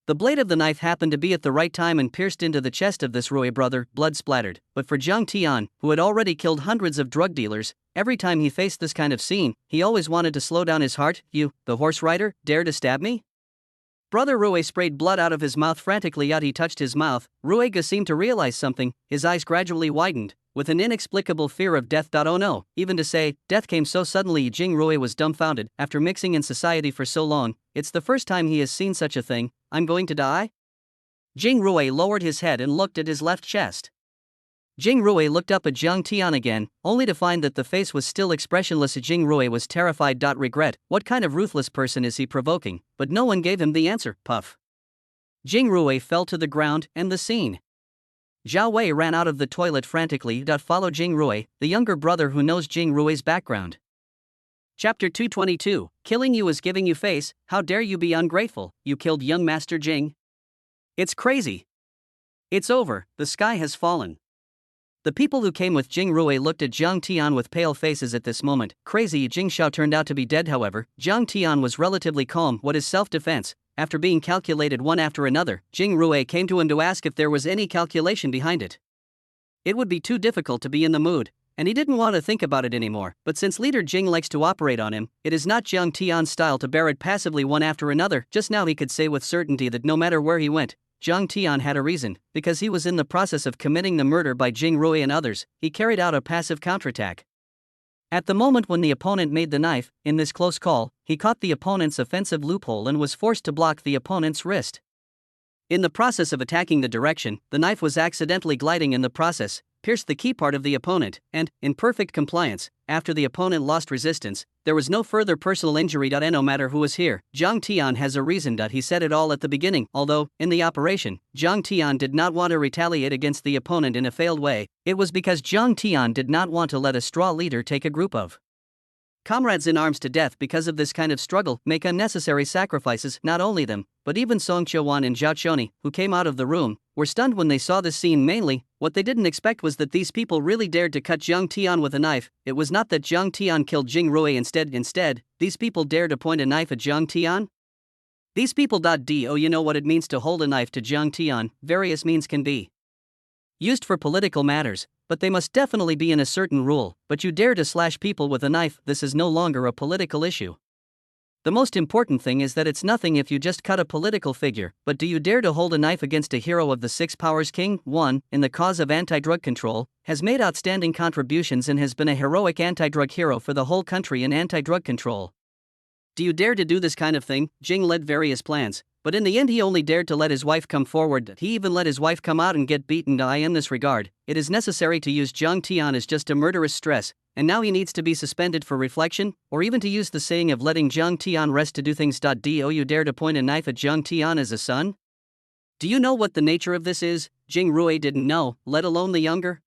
The blade of the knife happened to be at the right time and pierced into the chest of this Rue brother. Blood splattered, but for Jiang Tian, who had already killed hundreds of drug dealers, every time he faced this kind of scene, he always wanted to slow down his heart. You, the horse rider, dare to stab me? Brother Rue sprayed blood out of his mouth frantically. He touched his mouth. Ruega seemed to realize something, his eyes gradually widened, with an inexplicable fear of death. Oh no, even to say, death came so suddenly. Jing Rue was dumbfounded. After mixing in society for so long, it's the first time he has seen such a thing. I'm going to die? Jing Rue lowered his head and looked at his left chest. Jing Rue looked up at Jiang Tian again, only to find that the face was still expressionless. Jing Rue was terrified. Regret, what kind of ruthless person is he provoking? But no one gave him the answer. Puff. Jing Rue fell to the ground, and the scene. Zhao Wei ran out of the toilet frantically. Follow Jing Rue, the younger brother who knows Jing Rue's background. Chapter 222, Killing you is giving you face. How dare you be ungrateful? You killed young Master Jing. It's crazy. It's over, the sky has fallen. The people who came with Jing Rue looked at Jiang Tian with pale faces at this moment. Crazy Jing Xiao turned out to be dead. However, Jiang Tian was relatively calm. What is self-defense? After being calculated one after another, Jing Rue came to him to ask if there was any calculation behind it. It would be too difficult to be in the mood, and he didn't want to think about it anymore. But since Leader Jing likes to operate on him, it is not Jiang Tian's style to bear it passively one after another. Just now he could say with certainty that no matter where he went, Jiang Tian had a reason, because he was in the process of committing the murder by Jing Rue and others. He carried out a passive counterattack. At the moment when the opponent made the knife, in this close call, he caught the opponent's offensive loophole and was forced to block the opponent's wrist. In the process of attacking the direction, the knife was accidentally gliding in the process, pierced the key part of the opponent, and, in perfect compliance, after the opponent lost resistance, there was no further personal injury. No matter who was here, Jiang Tian has a reason. He said it all at the beginning. Although, in the operation, Jiang Tian did not want to retaliate against the opponent in a failed way, it was because Jiang Tian did not want to let a straw leader take a group of Comrades in arms to death because of this kind of struggle make unnecessary sacrifices. Not only them, but even Song Chewan and Zhao Choni, who came out of the room, were stunned when they saw this scene. Mainly, what they didn't expect was that these people really dared to cut Jiang Tian with a knife. It was not that Jiang Tian killed Jing Rui instead, these people dared to point a knife at Jiang Tian? These people. You know what it means to hold a knife to Jiang Tian. Various means can be used for political matters, but they must definitely be in a certain rule. But you dare to slash people with a knife, this is no longer a political issue. The most important thing is that it's nothing if you just cut a political figure, but do you dare to hold a knife against a hero of the Six Powers King? 1. In the cause of anti-drug control, has made outstanding contributions and has been a heroic anti-drug hero for the whole country in anti-drug control. Do you dare to do this kind of thing? Jing led various plans, but in the end he only dared to let his wife come forward. He even let his wife come out and get beaten. In this regard, it is necessary to use Jiang Tian as just a murderous stress, and now he needs to be suspended for reflection, or even to use the saying of letting Jiang Tian rest to do things. Do you dare to point a knife at Jiang Tian as a son? Do you know what the nature of this is? Jing Rui didn't know, let alone the younger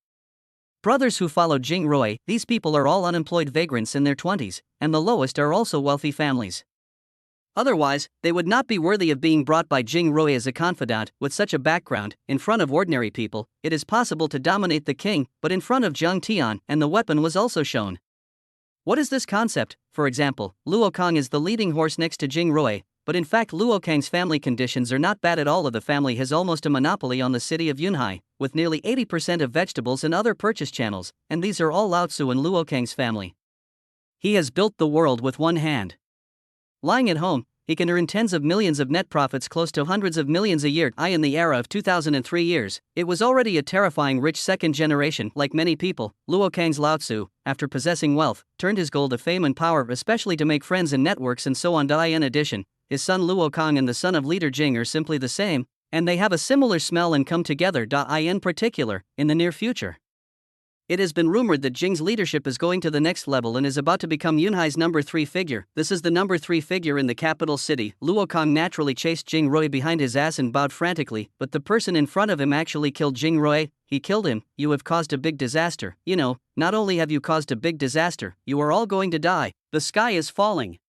brothers who followed Jing Rui. These people are all unemployed vagrants in their 20s, and the lowest are also wealthy families. Otherwise, they would not be worthy of being brought by Jing Rui as a confidant. With such a background, in front of ordinary people, it is possible to dominate the king, but in front of Jiang Tian, and the weapon was also shown. What is this concept? For example, Luo Kang is the leading horse next to Jing Rui, but in fact Luo Kang's family conditions are not bad at all. The family has almost a monopoly on the city of Yunhai, with nearly 80% of vegetables and other purchase channels, and these are all Lao Tzu and Luo Kang's family. He has built the world with one hand. Lying at home, he can earn tens of millions of net profits, close to hundreds of millions a year. In the era of 2003 years, it was already a terrifying rich second generation. Like many people, Luo Kang's Lao Tzu, after possessing wealth, turned his goal to fame and power, especially to make friends and networks and so on. In addition, his son Luo Kang and the son of leader Jing are simply the same, and they have a similar smell and come together. In particular, in the near future, it has been rumored that Jing's leadership is going to the next level and is about to become Yunhai's number 3 figure. This is the number 3 figure in the capital city. Luo Kang naturally chased Jing Rui behind his ass and bowed frantically, but the person in front of him actually killed Jing Rui. He killed him. You have caused a big disaster. Not only have you caused a big disaster, you are all going to die. The sky is falling.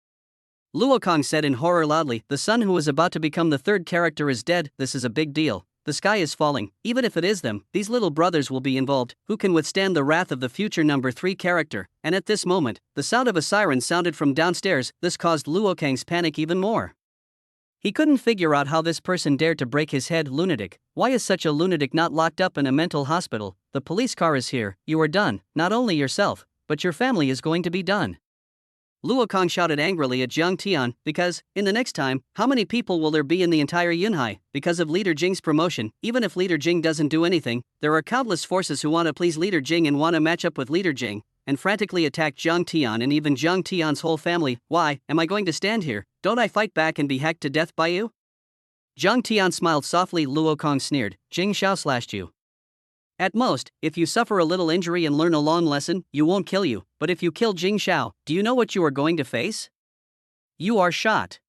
Luo Kang said in horror loudly. The son who is about to become the third character is dead. This is a big deal. The sky is falling. Even if it is them, these little brothers will be involved. Who can withstand the wrath of the future number 3 character? And at this moment, the sound of a siren sounded from downstairs. This caused Luo Kang's panic even more. He couldn't figure out how this person dared to break his head. Lunatic. Why is such a lunatic not locked up in a mental hospital? The police car is here. You are done. Not only yourself, but your family is going to be done. Luo Kang shouted angrily at Jiang Tian, because, in the next time, how many people will there be in the entire Yunhai? Because of Leader Jing's promotion, even if Leader Jing doesn't do anything, there are countless forces who want to please Leader Jing and want to match up with Leader Jing, and frantically attack Jiang Tian and even Jiang Tian's whole family. Why, am I going to stand here? Don't I fight back and be hacked to death by you? Jiang Tian smiled softly. Luo Kang sneered. Jing Xiao slashed you. At most, if you suffer a little injury and learn a long lesson, you won't kill you. But if you kill Jing Xiao, do you know what you are going to face? You are shot.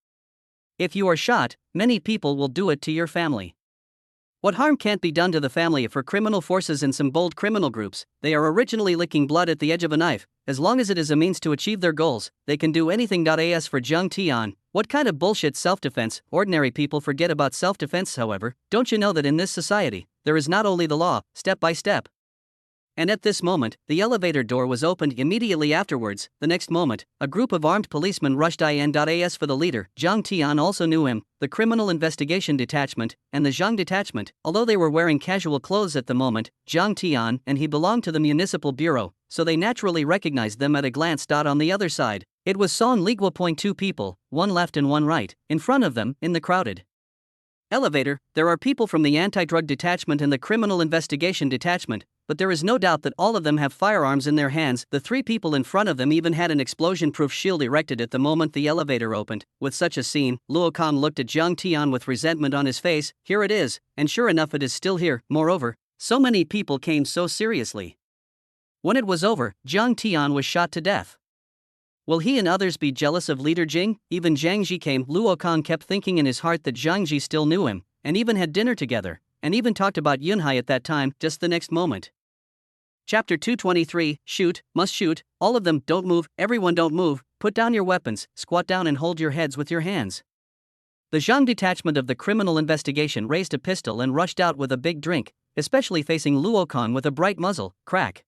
If you are shot, many people will do it to your family. What harm can't be done to the family for criminal forces and some bold criminal groups? They are originally licking blood at the edge of a knife. As long as it is a means to achieve their goals, they can do anything. As for Jiang Tian, what kind of bullshit self-defense? Ordinary people forget about self-defense. However, don't you know that in this society, there is not only the law, step by step. And at this moment, the elevator door was opened. Immediately afterwards, the next moment, a group of armed policemen rushed in. As for the leader, Jiang Tian also knew him, the Criminal Investigation Detachment, and the Zhang Detachment. Although they were wearing casual clothes at the moment, Jiang Tian and he belonged to the Municipal Bureau, so they naturally recognized them at a glance. On the other side, it was Song Ligua. 2 people, one left and one right, in front of them, in the crowded elevator. There are people from the Anti-Drug Detachment and the Criminal Investigation Detachment, but there is no doubt that all of them have firearms in their hands. The 3 people in front of them even had an explosion-proof shield erected at the moment the elevator opened. With such a scene, Luo Kang looked at Jiang Tian with resentment on his face. Here it is, and sure enough it is still here. Moreover, so many people came so seriously. When it was over, Jiang Tian was shot to death. Will he and others be jealous of Leader Jing? Even Zhang Ji came. Luo Kang kept thinking in his heart that Zhang Ji still knew him, and even had dinner together, and even talked about Yunhai at that time. Just the next moment, Chapter 223, Shoot, Must Shoot, all of them, don't move, everyone don't move, put down your weapons, squat down and hold your heads with your hands. The Zhang detachment of the criminal investigation raised a pistol and rushed out with a big drink, especially facing Luo Kong with a bright muzzle, crack.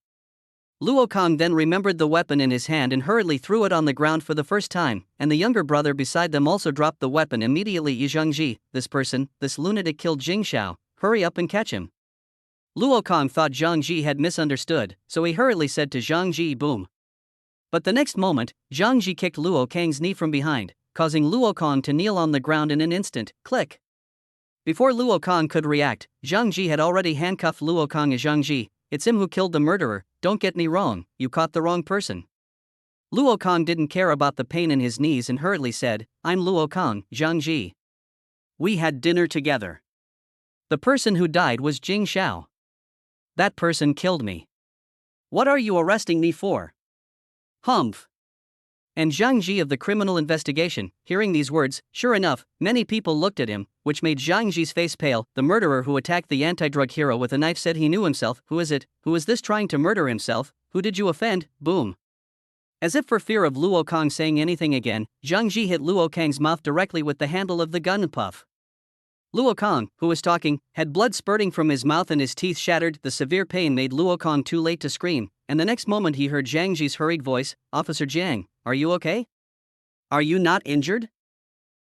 Luo Kong then remembered the weapon in his hand and hurriedly threw it on the ground for the first time, and the younger brother beside them also dropped the weapon immediately. Zhangji, this person, this lunatic killed Jing Xiao, hurry up and catch him. Luo Kong thought Zhang Ji had misunderstood, so he hurriedly said to Zhang Ji, boom. But the next moment, Zhang Ji kicked Luo Kang's knee from behind, causing Luo Kong to kneel on the ground in an instant, click. Before Luo Kong could react, Zhang Ji had already handcuffed Luo Kong as Zhang Ji, it's him who killed the murderer, don't get me wrong, you caught the wrong person. Luo Kong didn't care about the pain in his knees and hurriedly said, I'm Luo Kong, Zhang Ji. We had dinner together. The person who died was Jing Xiao. That person killed me. What are you arresting me for? Humph. And Zhang Ji of the criminal investigation, hearing these words, sure enough, many people looked at him, which made Zhang Ji's face pale. The murderer who attacked the anti-drug hero with a knife said he knew himself. Who is it? Who is this trying to murder himself? Who did you offend? Boom. As if for fear of Luo Kong saying anything again, Zhang Ji hit Luo Kang's mouth directly with the handle of the gun puff. Luo Kong, who was talking, had blood spurting from his mouth and his teeth shattered. The severe pain made Luo Kong too late to scream, and the next moment he heard Zhang Ji's hurried voice, Officer Jiang, are you okay? Are you not injured?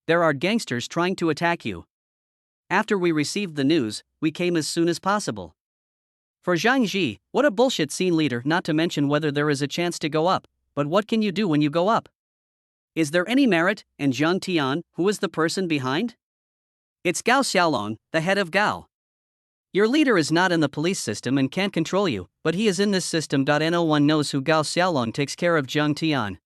There are gangsters trying to attack you. After we received the news, we came as soon as possible. For Zhang Ji, what a bullshit scene leader, not to mention whether there is a chance to go up, but what can you do when you go up? Is there any merit? And Zhang Tian, who is the person behind? It's Gao Xiaolong, the head of Gao. Your leader is not in the police system and can't control you, but he is in this system. No one knows who Gao Xiaolong takes care of Zhang Tian.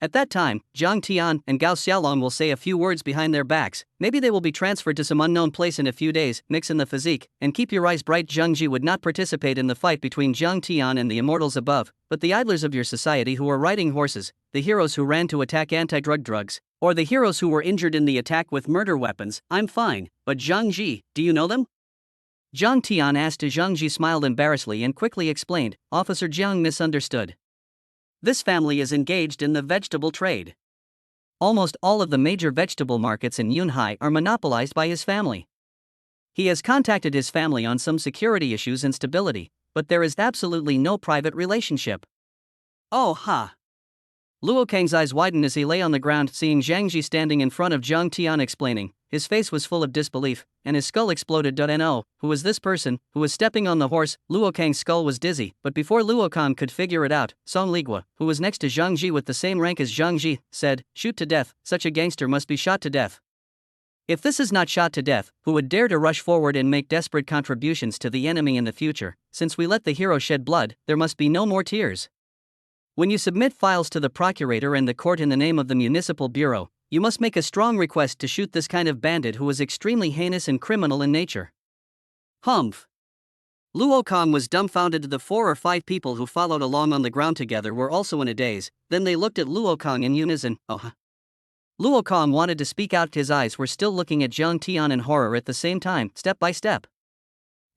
At that time, Zhang Tian and Gao Xiaolong will say a few words behind their backs, maybe they will be transferred to some unknown place in a few days, mix in the physique, and keep your eyes bright. Zhang Ji would not participate in the fight between Zhang Tian and the immortals above, but the idlers of your society who are riding horses, the heroes who ran to attack anti-drug drugs, or the heroes who were injured in the attack with murder weapons, I'm fine, but Zhang Ji, do you know them? Zhang Tian asked. Zhang Ji smiled embarrassedly and quickly explained, Officer Jiang misunderstood. This family is engaged in the vegetable trade. Almost all of the major vegetable markets in Yunhai are monopolized by his family. He has contacted his family on some security issues and stability, but there is absolutely no private relationship. Oh ha! Luo Kang's eyes widened as he lay on the ground, seeing Zhang Ji standing in front of Zhang Tian explaining. His face was full of disbelief, and his skull exploded. No, who was this person, who was stepping on the horse? Luo Kang's skull was dizzy, but before Luo Kang could figure it out, Song Ligua, who was next to Zhang Ji with the same rank as Zhang Ji, said, shoot to death, such a gangster must be shot to death. If this is not shot to death, who would dare to rush forward and make desperate contributions to the enemy in the future? Since we let the hero shed blood, there must be no more tears. When you submit files to the procurator and the court in the name of the municipal bureau, you must make a strong request to shoot this kind of bandit who is extremely heinous and criminal in nature. Humph. Luo Kong was dumbfounded. The 4 or 5 people who followed along on the ground together were also in a daze, then they looked at Luo Kong in unison. Luo Kong wanted to speak out. His eyes were still looking at Zhang Tian in horror at the same time, step by step.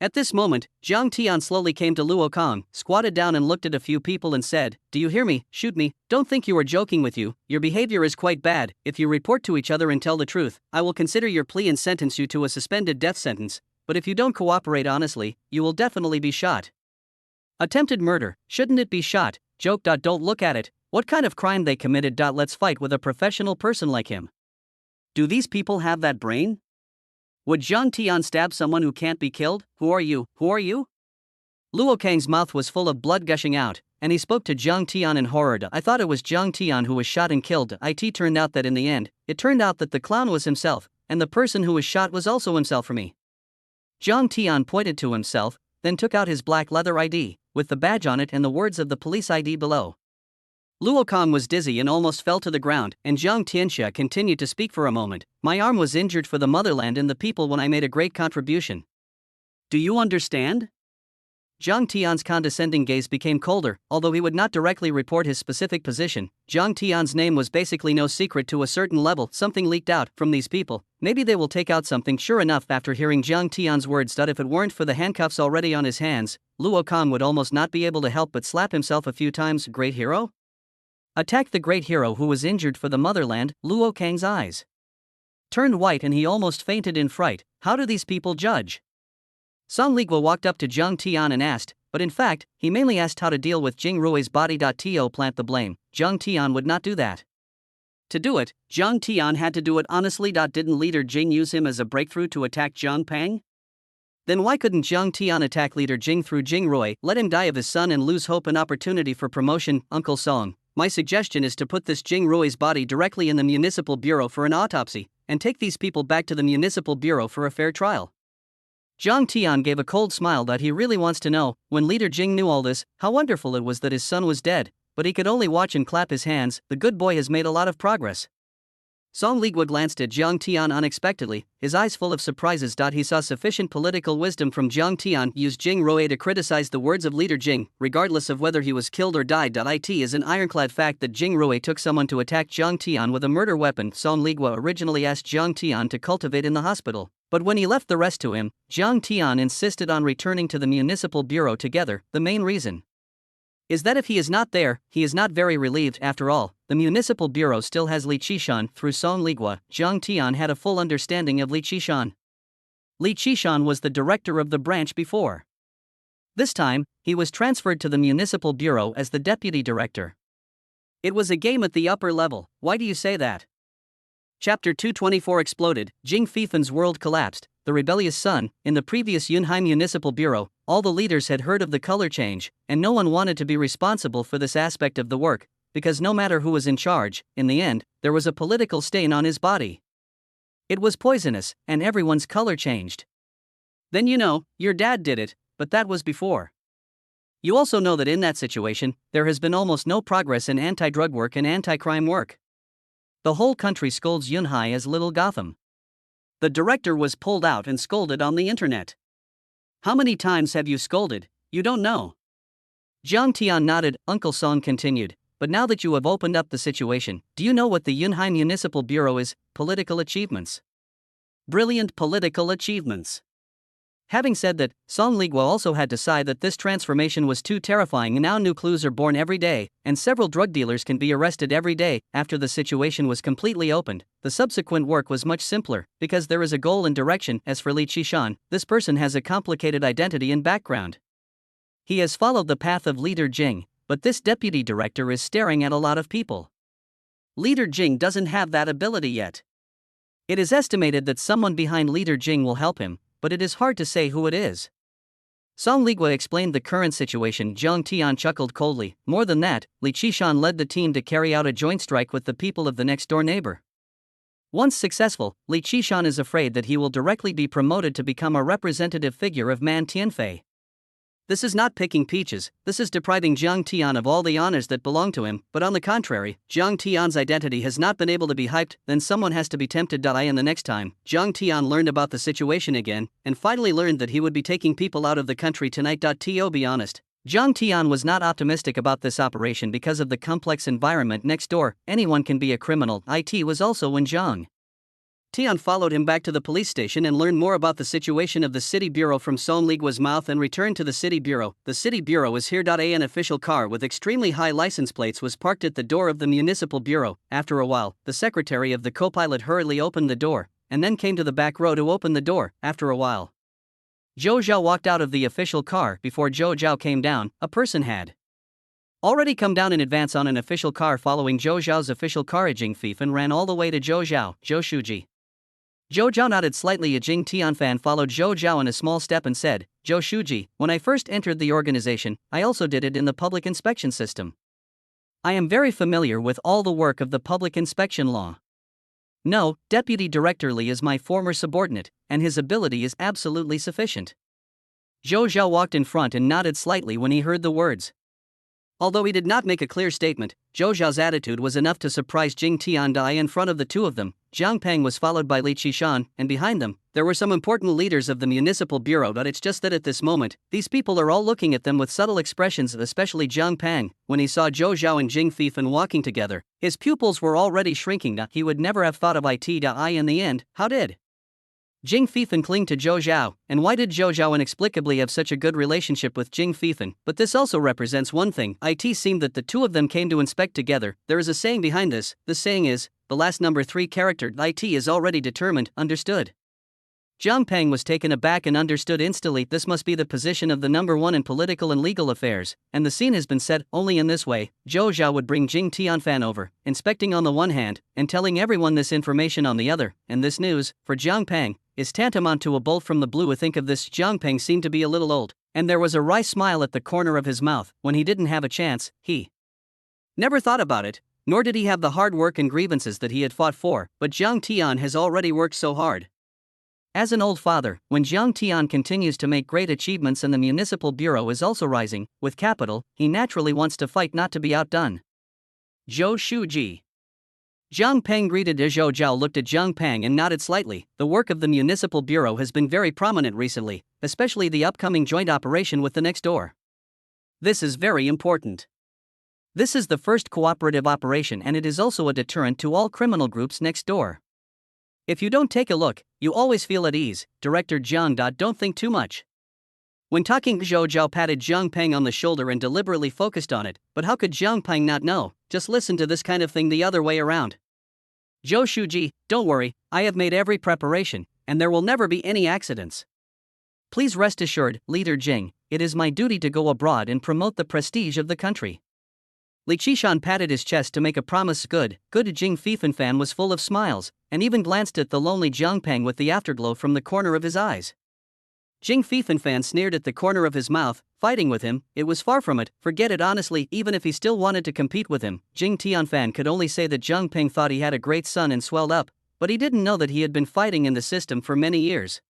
At this moment, Zhang Tian slowly came to Luo Kong, squatted down and looked at a few people and said, do you hear me? Shoot me. Don't think you are joking with you, your behavior is quite bad. If you report to each other and tell the truth, I will consider your plea and sentence you to a suspended death sentence, but if you don't cooperate honestly, you will definitely be shot. Attempted murder, shouldn't it be shot? Joke. Don't look at it, what kind of crime they committed. Let's fight with a professional person like him. Do these people have that brain? Would Zhang Tian stab someone who can't be killed? Who are you? Who are you? Luo Kang's mouth was full of blood gushing out, and he spoke to Zhang Tian in horror. I thought it was Zhang Tian who was shot and killed. It turned out that in the end, it turned out that the clown was himself, and the person who was shot was also himself for me. Zhang Tian pointed to himself, then took out his black leather ID, with the badge on it and the words of the police ID below. Luo Kong was dizzy and almost fell to the ground, and Zhang Tianxia continued to speak for a moment. My arm was injured for the motherland and the people when I made a great contribution. Do you understand? Zhang Tian's condescending gaze became colder, although he would not directly report his specific position. Zhang Tian's name was basically no secret to a certain level. Something leaked out from these people. Maybe they will take out something. Sure enough, after hearing Zhang Tian's words, that if it weren't for the handcuffs already on his hands, Luo Kang would almost not be able to help but slap himself a few times. Great hero? Attack the great hero who was injured for the motherland. Luo Kang's eyes turned white and he almost fainted in fright. How do these people judge? Song Ligua walked up to Zhang Tian and asked, but in fact, he mainly asked how to deal with Jing Rui's body. To plant the blame. Zhang Tian would not do that. To do it, Zhang Tian had to do it honestly. Didn't leader Jing use him as a breakthrough to attack Zhang Pang? Then why couldn't Zhang Tian attack leader Jing through Jing Rui, let him die of his son and lose hope and opportunity for promotion? Uncle Song, my suggestion is to put this Jing Rui's body directly in the municipal bureau for an autopsy, and take these people back to the municipal bureau for a fair trial. Zhang Tian gave a cold smile that he really wants to know, when leader Jing knew all this, how wonderful it was that his son was dead, but he could only watch and clap his hands. The good boy has made a lot of progress. Song Ligua glanced at Zhang Tian unexpectedly, his eyes full of surprises. He saw sufficient political wisdom from Zhang Tian use Jing Rui to criticize the words of leader Jing, regardless of whether he was killed or died. It is an ironclad fact that Jing Rui took someone to attack Zhang Tian with a murder weapon Song Ligua originally asked Zhang Tian to cultivate in the hospital. But when he left the rest to him, Zhang Tian insisted on returning to the municipal bureau together. The main reason is that if he is not there, he is not very relieved. After all, the municipal bureau still has Li Qishan. Through Song Ligua, Zhang Tian had a full understanding of Li Qishan. Li Qishan was the director of the branch before. This time, he was transferred to the municipal bureau as the deputy director. It was a game at the upper level. Why do you say that? Chapter 224 exploded. Jing Fifen's world collapsed. The rebellious son. In the previous Yunhai Municipal Bureau, all the leaders had heard of the color change, and no one wanted to be responsible for this aspect of the work, because no matter who was in charge, in the end, there was a political stain on his body. It was poisonous, and everyone's color changed. Then your dad did it, but that was before. You also know that in that situation, there has been almost no progress in anti-drug work and anti-crime work. The whole country scolds Yunhai as Little Gotham. The director was pulled out and scolded on the internet. How many times have you scolded? You don't know. Zhang Tian nodded. Uncle Song continued, but now that you have opened up the situation, do you know what the Yunhai Municipal Bureau is? Political achievements. Brilliant political achievements. Having said that, Song Ligua also had to sigh that this transformation was too terrifying. Now new clues are born every day, and several drug dealers can be arrested every day. After the situation was completely opened, the subsequent work was much simpler, because there is a goal and direction. As for Li Qishan, this person has a complicated identity and background. He has followed the path of leader Jing, but this deputy director is staring at a lot of people. Leader Jing doesn't have that ability yet. It is estimated that someone behind leader Jing will help him, but it is hard to say who it is. Song Ligua explained the current situation. Zhang Tian chuckled coldly. More than that, Li Qishan led the team to carry out a joint strike with the people of the next-door neighbor. Once successful, Li Qishan is afraid that he will directly be promoted to become a representative figure of Man Tianfei. This is not picking peaches, this is depriving Zhang Tian of all the honors that belong to him, but on the contrary, Zhang Tian's identity has not been able to be hyped, then someone has to be tempted. And the next time, Zhang Tian learned about the situation again, and finally learned that he would be taking people out of the country tonight. To be honest, Zhang Tian was not optimistic about this operation because of the complex environment next door. Anyone can be a criminal. It was also when Zhang Tian followed him back to the police station and learned more about the situation of the city bureau from Song Ligua's mouth and returned to the city bureau. The city bureau is here. An official car with extremely high license plates was parked at the door of the municipal bureau. After a while, the secretary of the co-pilot hurriedly opened the door, and then came to the back row to open the door. After a while, Zhou Zhao walked out of the official car. Before Zhou Zhao came down, a person had already come down in advance on an official car following Zhou Zhao's official car. Jing Fifan ran all the way to Zhou Zhao. Zhou Shuji. Zhou Zhao nodded slightly. Jing Tianfan followed Zhou Zhao in a small step and said, Zhou Shuji, when I first entered the organization, I also did it in the public inspection system. I am very familiar with all the work of the public inspection law. No, Deputy Director Li is my former subordinate, and his ability is absolutely sufficient. Zhou Zhao walked in front and nodded slightly when he heard the words. Although he did not make a clear statement, Zhou Zhao's attitude was enough to surprise Jing Tiandai. In front of the two of them, Jiang Peng was followed by Li Qishan, and behind them, there were some important leaders of the municipal bureau. But it's just that at this moment, these people are all looking at them with subtle expressions, especially Jiang Peng. When he saw Zhou Zhao and Jing Fifan walking together, his pupils were already shrinking. He would never have thought of it. In the end, how did Jing Fifan cling to Zhou Zhao, and why did Zhou Zhao inexplicably have such a good relationship with Jing Fifan? But this also represents one thing. It seemed that the two of them came to inspect together. There is a saying behind this. The saying is, the last number 3 character, it is already determined, understood. Jiang Peng was taken aback and understood instantly this must be the position of the number 1 in political and legal affairs, and the scene has been set. Only in this way, Zhou Zhao would bring Jing Tianfan over, inspecting on the one hand, and telling everyone this information on the other, and this news, for Jiang Peng, is tantamount to a bolt from the blue. Think of this. Jiang Peng seemed to be a little old, and there was a wry smile at the corner of his mouth. When he didn't have a chance, he never thought about it, nor did he have the hard work and grievances that he had fought for, but Jiang Tian has already worked so hard. As an old father, when Jiang Tian continues to make great achievements and the municipal bureau is also rising, with capital, he naturally wants to fight not to be outdone. Zhou Shuji. Jiang Peng greeted Zhou Zhao, looked at Jiang Peng and nodded slightly. The work of the municipal bureau has been very prominent recently, especially the upcoming joint operation with the next door. This is very important. This is the first cooperative operation and it is also a deterrent to all criminal groups next door. If you don't take a look, you always feel at ease. Director Jiang. Don't think too much. When talking, Zhou Zhao patted Jiang Peng on the shoulder and deliberately focused on it, but how could Jiang Peng not know? Just listen to this kind of thing the other way around. Zhou Shuji, don't worry, I have made every preparation, and there will never be any accidents. Please rest assured, Leader Jing, it is my duty to go abroad and promote the prestige of the country. Li Qishan patted his chest to make a promise. Good. Jing Fifan was full of smiles, and even glanced at the lonely Jiang Peng with the afterglow from the corner of his eyes. Jing Fifan sneered at the corner of his mouth. Fighting with him, it was far from it. Forget it. Honestly, even if he still wanted to compete with him, Jing Tianfan could only say that Jiang Peng thought he had a great son and swelled up, but he didn't know that he had been fighting in the system for many years.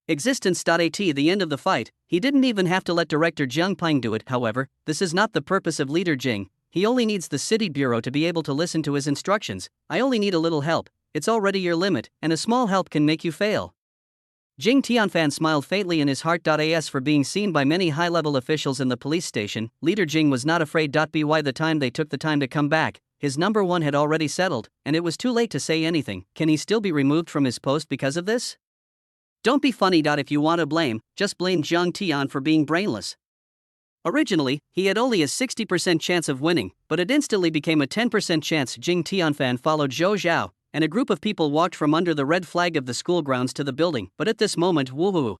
Existence. At the end of the fight, he didn't even have to let Director Jiang Peng do it. However, this is not the purpose of Leader Jing. He only needs the city bureau to be able to listen to his instructions. I only need a little help. It's already your limit, and a small help can make you fail. Jing Tianfan smiled faintly in his heart. As for being seen by many high-level officials in the police station, Leader Jing was not afraid. By the time they took the time to come back, his number 1 had already settled, and it was too late to say anything. Can he still be removed from his post because of this? Don't be funny. If you want to blame, just blame Jiang Tian for being brainless. Originally, he had only a 60% chance of winning, but it instantly became a 10% chance. Jing Tianfan followed Zhou Zhao, and a group of people walked from under the red flag of the school grounds to the building. But at this moment, woohoo!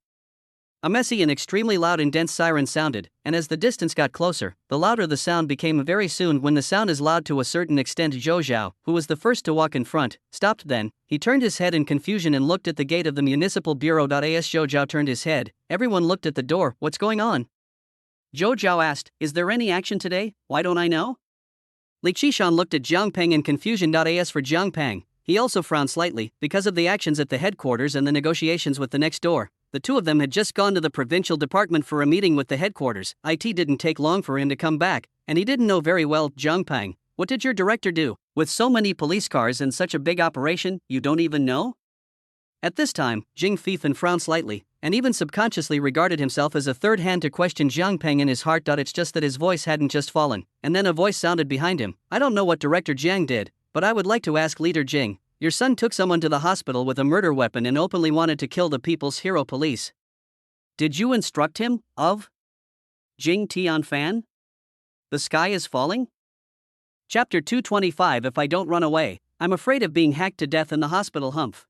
A messy and extremely loud and dense siren sounded, and as the distance got closer, the louder the sound became. Very soon, when the sound is loud to a certain extent, Zhou Zhao, who was the first to walk in front, stopped. Then he turned his head in confusion and looked at the gate of the municipal bureau. Zhou Zhao turned his head. Everyone looked at the door. What's going on? Zhou Zhao asked, is there any action today? Why don't I know? Li Qishan looked at Jiang Peng in confusion. As for Jiang Peng, he also frowned slightly, because of the actions at the headquarters and the negotiations with the next door. The two of them had just gone to the provincial department for a meeting with the headquarters. It didn't take long for him to come back, and he didn't know very well. Jiang Peng, what did your director do? With so many police cars and such a big operation, you don't even know? At this time, Jing Fifan frowned slightly, and even subconsciously regarded himself as a third hand to question Jiang Peng in his heart. It's just that his voice hadn't just fallen, and then a voice sounded behind him. I don't know what Director Jiang did, but I would like to ask Leader Jing. Your son took someone to the hospital with a murder weapon and openly wanted to kill the people's hero police. Did you instruct him, of? Jing Tianfan? The sky is falling? Chapter 225. If I don't run away, I'm afraid of being hacked to death in the hospital. Humph.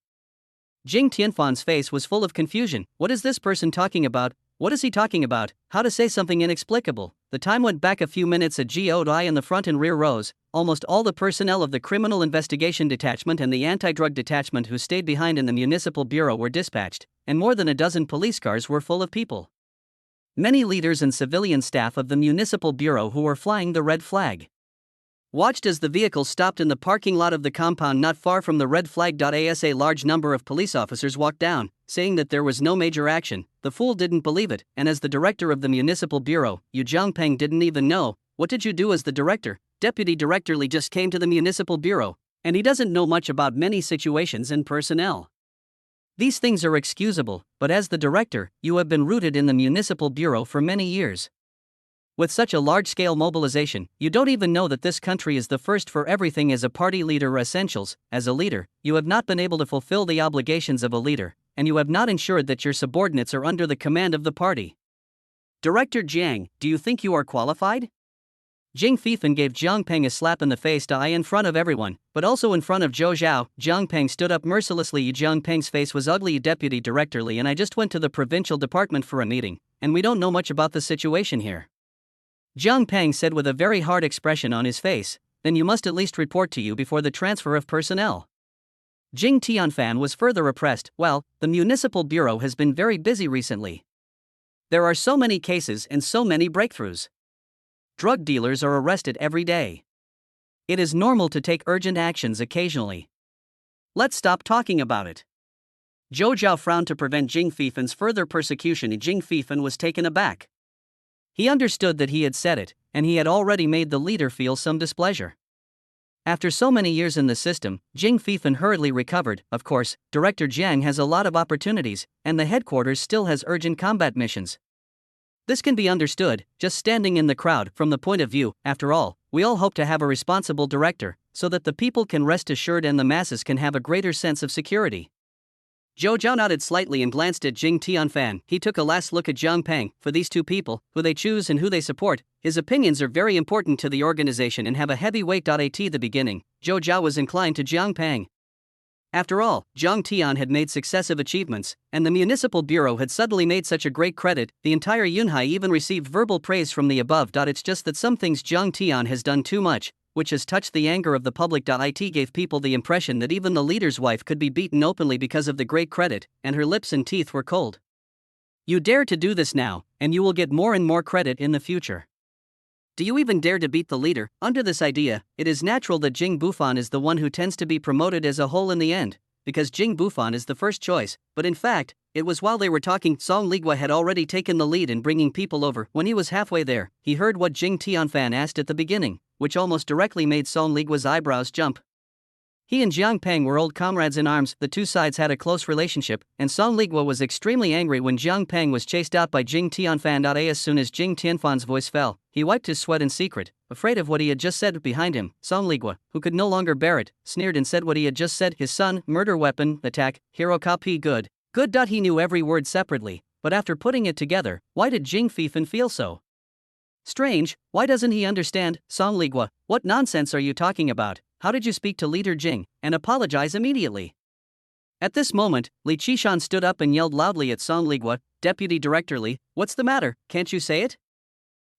Jing Tianfan's face was full of confusion. What is this person talking about? What is he talking about? How to say something inexplicable? The time went back a few minutes. At GOI in the front and rear rows, almost all the personnel of the Criminal Investigation Detachment and the Anti-Drug Detachment who stayed behind in the Municipal Bureau were dispatched, and more than a dozen police cars were full of people. Many leaders and civilian staff of the Municipal Bureau who were flying the red flag watched as the vehicle stopped in the parking lot of the compound not far from the red flag. As a large number of police officers walked down, saying that there was no major action. The fool didn't believe it, and as the director of the Municipal Bureau, Jiang Peng didn't even know. what did you do as the director? Deputy director Lee just came to the municipal bureau, and he doesn't know much about many situations and personnel. These things are excusable, but as the director, you have been rooted in the municipal bureau for many years. With such a large-scale mobilization, you don't even know that this country is the first for everything as a party leader or essentials. As a leader, you have not been able to fulfill the obligations of a leader, and you have not ensured that your subordinates are under the command of the party. Director Jiang, do you think you are qualified? Jing Fifan gave Jiang Peng a slap in the face in front of everyone, but also in front of Zhou Zhao. Jiang Peng stood up mercilessly. Jiang Peng's face was ugly. Deputy Director Lee and I just went to the provincial department for a meeting, and we don't know much about the situation here. Jiang Peng said with a very hard expression on his face, then you must at least report to you before the transfer of personnel. Jing Tianfan was further oppressed. Well, the municipal bureau has been very busy recently. There are so many cases and so many breakthroughs. Drug dealers are arrested every day. It is normal to take urgent actions occasionally. Let's stop talking about it. Zhou Zhao frowned to prevent Jing Fifan's further persecution, and Jing Fifan was taken aback. He understood that he had said it, and he had already made the leader feel some displeasure. After so many years in the system, Jing Fifan hurriedly recovered. Of course, Director Jiang has a lot of opportunities, and the headquarters still has urgent combat missions. This can be understood, just standing in the crowd, from the point of view, after all, we all hope to have a responsible director, so that the people can rest assured and the masses can have a greater sense of security. Zhou Zhao nodded slightly and glanced at Jing Tianfan. He took a last look at Jiang Peng. For these two people, who they choose and who they support, his opinions are very important to the organization and have a heavy weight. At the beginning, Zhou Zhao was inclined to Jiang Peng. After all, Jiang Tian had made successive achievements, and the municipal bureau had suddenly made such a great credit. The entire Yunhai even received verbal praise from the above. It's just that some things Jiang Tian has done too much, which has touched the anger of the public. It gave people the impression that even the leader's wife could be beaten openly because of the great credit, and her lips and teeth were cold. You dare to do this now, and you will get more and more credit in the future. Do you even dare to beat the leader? Under this idea, it is natural that Jing Bufan is the one who tends to be promoted as a whole in the end, because Jing Bufan is the first choice. But in fact, it was while they were talking, Song Ligua had already taken the lead in bringing people over. When he was halfway there, he heard what Jing Tianfan asked at the beginning, which almost directly made Song Ligua's eyebrows jump. He and Jiang Peng were old comrades in arms. The two sides had a close relationship, and Song Ligua was extremely angry when Jiang Peng was chased out by Jing Tianfan. As soon as Jing Tianfan's voice fell, he wiped his sweat in secret, afraid of what he had just said. Behind him, Song Ligua, who could no longer bear it, sneered and said what he had just said. His son, murder weapon, attack, hero copy, good. Good. He knew every word separately, but after putting it together, why did Jing Fifan feel so strange? Why doesn't he understand? Song Ligua, what nonsense are you talking about? How did you speak to Leader Jing, and apologize immediately? At this moment, Li Qishan stood up and yelled loudly at Song Ligua, Deputy Director Li, what's the matter, can't you say it?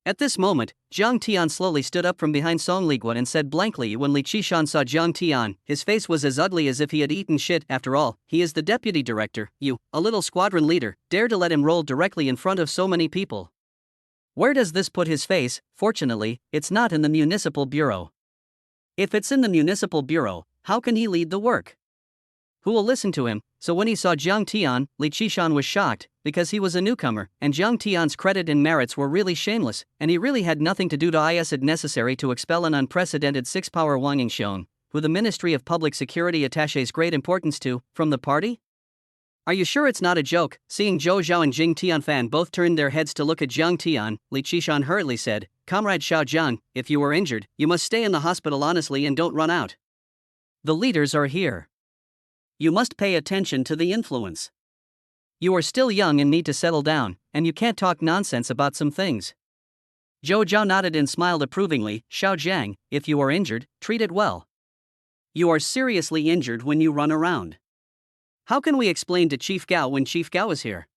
At this moment, Jiang Tian slowly stood up from behind Song Ligua and said blankly. When Li Qishan saw Jiang Tian, his face was as ugly as if he had eaten shit. After all, he is the deputy director. You, a little squadron leader, dare to let him roll directly in front of so many people. Where does this put his face? Fortunately, it's not in the municipal bureau. If it's in the municipal bureau, how can he lead the work? Who will listen to him? So when he saw Jiang Tian, Li Qishan was shocked, because he was a newcomer, and Jiang Tian's credit and merits were really shameless, and he really had nothing to do to it necessary to expel an unprecedented six-power Wang Yingxiong, who the Ministry of Public Security attaches great importance to, from the party? Are you sure it's not a joke? Seeing Zhou Zhao and Jing Tianfan both turned their heads to look at Jiang Tian, Li Qishan hurriedly said, Comrade Xiao Jiang, if you are injured, you must stay in the hospital honestly and don't run out. The leaders are here. You must pay attention to the influence. You are still young and need to settle down, and you can't talk nonsense about some things. Zhou Zhao nodded and smiled approvingly. Xiao Jiang, if you are injured, treat it well. You are seriously injured when you run around. How can we explain to Chief Gao when Chief Gao is here?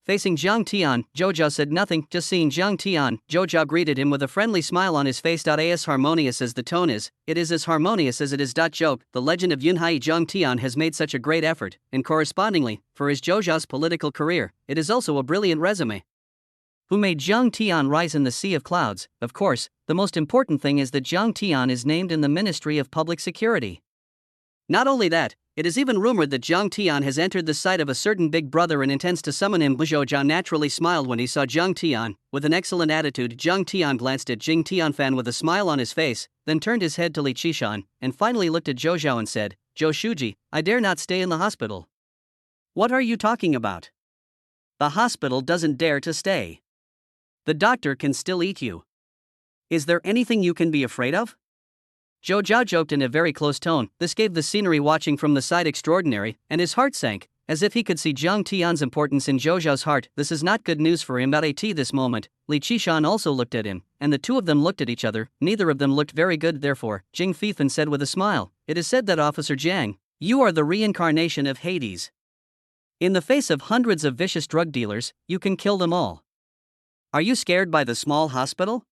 Facing Jiang Tian, Zhou Zhao said nothing. Just seeing Jiang Tian, Zhou Zhao greeted him with a friendly smile on his face. As harmonious as the tone is, it is as harmonious as it is. Joke, the legend of Yunhai. Jiang Tian has made such a great effort, and correspondingly, for his Zhou Zhao's political career, it is also a brilliant resume. Who made Jiang Tian rise in the sea of clouds? Of course, the most important thing is that Jiang Tian is named in the Ministry of Public Security. Not only that, It is even rumored that Jiang Tian has entered the sight of a certain big brother and intends to summon him. Zhou Zhao naturally smiled when he saw Jiang Tian. With an excellent attitude, Jiang Tian glanced at Jing Tianfan with a smile on his face, then turned his head to Li Qishan, and finally looked at Zhou Zhao and said, Zhou Shuji, I dare not stay in the hospital. What are you talking about? The hospital doesn't dare to stay. The doctor can still eat you. Is there anything you can be afraid of? Zhou Zhao joked in a very close tone. This gave the scenery watching from the side extraordinary, and his heart sank, as if he could see Jiang Tian's importance in Zhou Zhao's heart. This is not good news for him. At this moment, Li Qishan also looked at him, and the two of them looked at each other. Neither of them looked very good. Therefore, Jing Fifan said with a smile, It is said that Officer Jiang, you are the reincarnation of Hades. In the face of hundreds of vicious drug dealers, you can kill them all. Are you scared by the small hospital?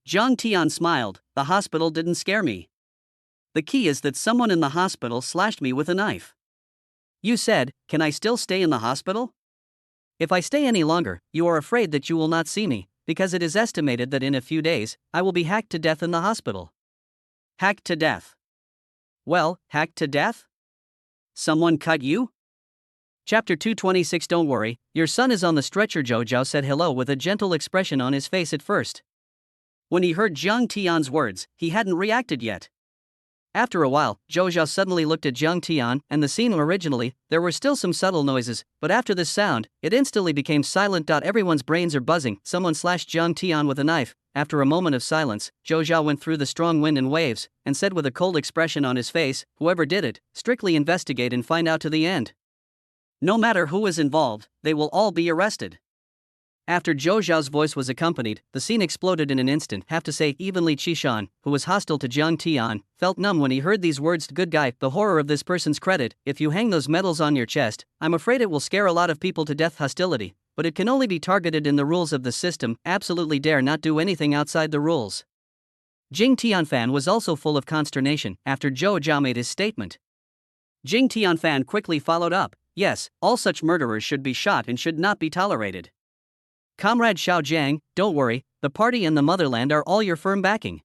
Jiang Tian smiled. The hospital didn't scare me. The key is that someone in the hospital slashed me with a knife. You said, can I still stay in the hospital? If I stay any longer, you are afraid that you will not see me, because it is estimated that in a few days, I will be hacked to death in the hospital. Hacked to death? Well, hacked to death? Someone cut you? Chapter 226. Don't worry, your son is on the stretcher. Zhou Zhao said hello with a gentle expression on his face at first. When he heard Jiang Tian's words, he hadn't reacted yet. After a while, Zhou Zhao suddenly looked at Jiang Tian, and the scene originally, there were still some subtle noises, but after this sound, it instantly became silent. Everyone's brains are buzzing. Someone slashed Jiang Tian with a knife. After a moment of silence, Zhou Zhao went through the strong wind and waves, and said with a cold expression on his face, whoever did it, strictly investigate and find out to the end. No matter who is involved, they will all be arrested. After Zhou Zhao's voice was accompanied, the scene exploded in an instant. Have to say, even Li Qishan, who was hostile to Jiang Tian, felt numb when he heard these words. Good guy, the horror of this person's credit. If you hang those medals on your chest, I'm afraid it will scare a lot of people to death. Hostility, but it can only be targeted in the rules of the system. Absolutely dare not do anything outside the rules. Jing Tianfan was also full of consternation after Zhou Zhao made his statement. Jing Tianfan quickly followed up, yes, all such murderers should be shot and should not be tolerated. Comrade Xiao Jiang, don't worry, the party and the motherland are all your firm backing.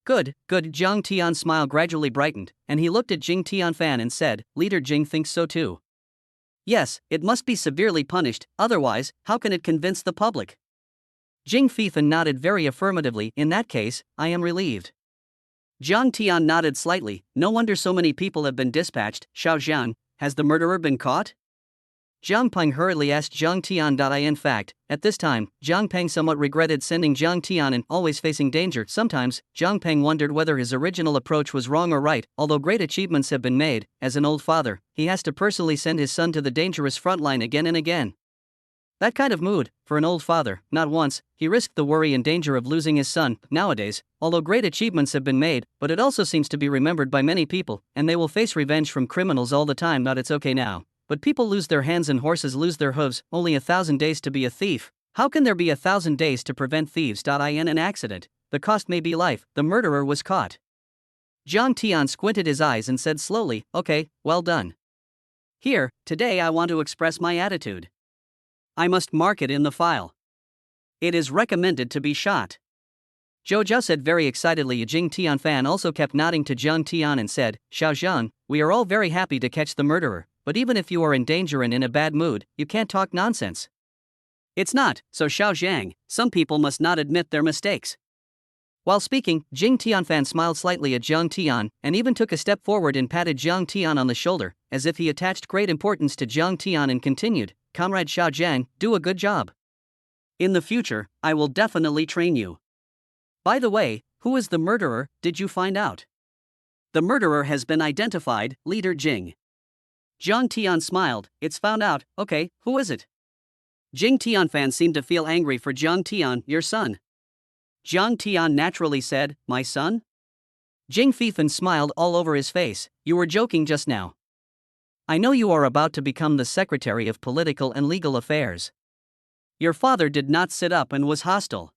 Good, good. Jiang Tian's smile gradually brightened, and he looked at Jing Tianfan and said, Leader Jing thinks so too. Yes, it must be severely punished, otherwise, how can it convince the public? Jing Fifan nodded very affirmatively. In that case, I am relieved. Jiang Tian nodded slightly. No wonder so many people have been dispatched. Xiao Jiang, has the murderer been caught? Jiang Peng hurriedly asked Jiang Tian. In fact, at this time, Jiang Peng somewhat regretted sending Jiang Tian in, always facing danger. Sometimes, Jiang Peng wondered whether his original approach was wrong or right. Although great achievements have been made, as an old father, he has to personally send his son to the dangerous front line again and again. That kind of mood, for an old father, not once, he risked the worry and danger of losing his son. Nowadays, although great achievements have been made, but it also seems to be remembered by many people, and they will face revenge from criminals all the time. Not it's okay now. But people lose their hands and horses lose their hooves. Only 1,000 days to be a thief. How can there be 1,000 days to prevent thieves? In an accident, the cost may be life. The murderer was caught. Jiang Tian squinted his eyes and said slowly, okay, well done. Here, today I want to express my attitude. I must mark it in the file. It is recommended to be shot. Zhou Zhao said very excitedly. Jing Tianfan also kept nodding to Jiang Tian and said, Xiao Zhang, we are all very happy to catch the murderer. But even if you are in danger and in a bad mood, you can't talk nonsense. It's not, so Xiao Zhang, some people must not admit their mistakes. While speaking, Jing Tianfan smiled slightly at Jiang Tian, and even took a step forward and patted Jiang Tian on the shoulder, as if he attached great importance to Jiang Tian, and continued, Comrade Xiao Zhang, do a good job. In the future, I will definitely train you. By the way, who is the murderer, did you find out? The murderer has been identified, Leader Jing. Jiang Tian smiled, it's found out. Okay, who is it? Jing Tianfan seemed to feel angry for Jiang Tian. Your son. Jiang Tian naturally said, my son? Jing Fifan smiled all over his face. You were joking just now. I know you are about to become the Secretary of Political and Legal Affairs. Your father did not sit up and was hostile.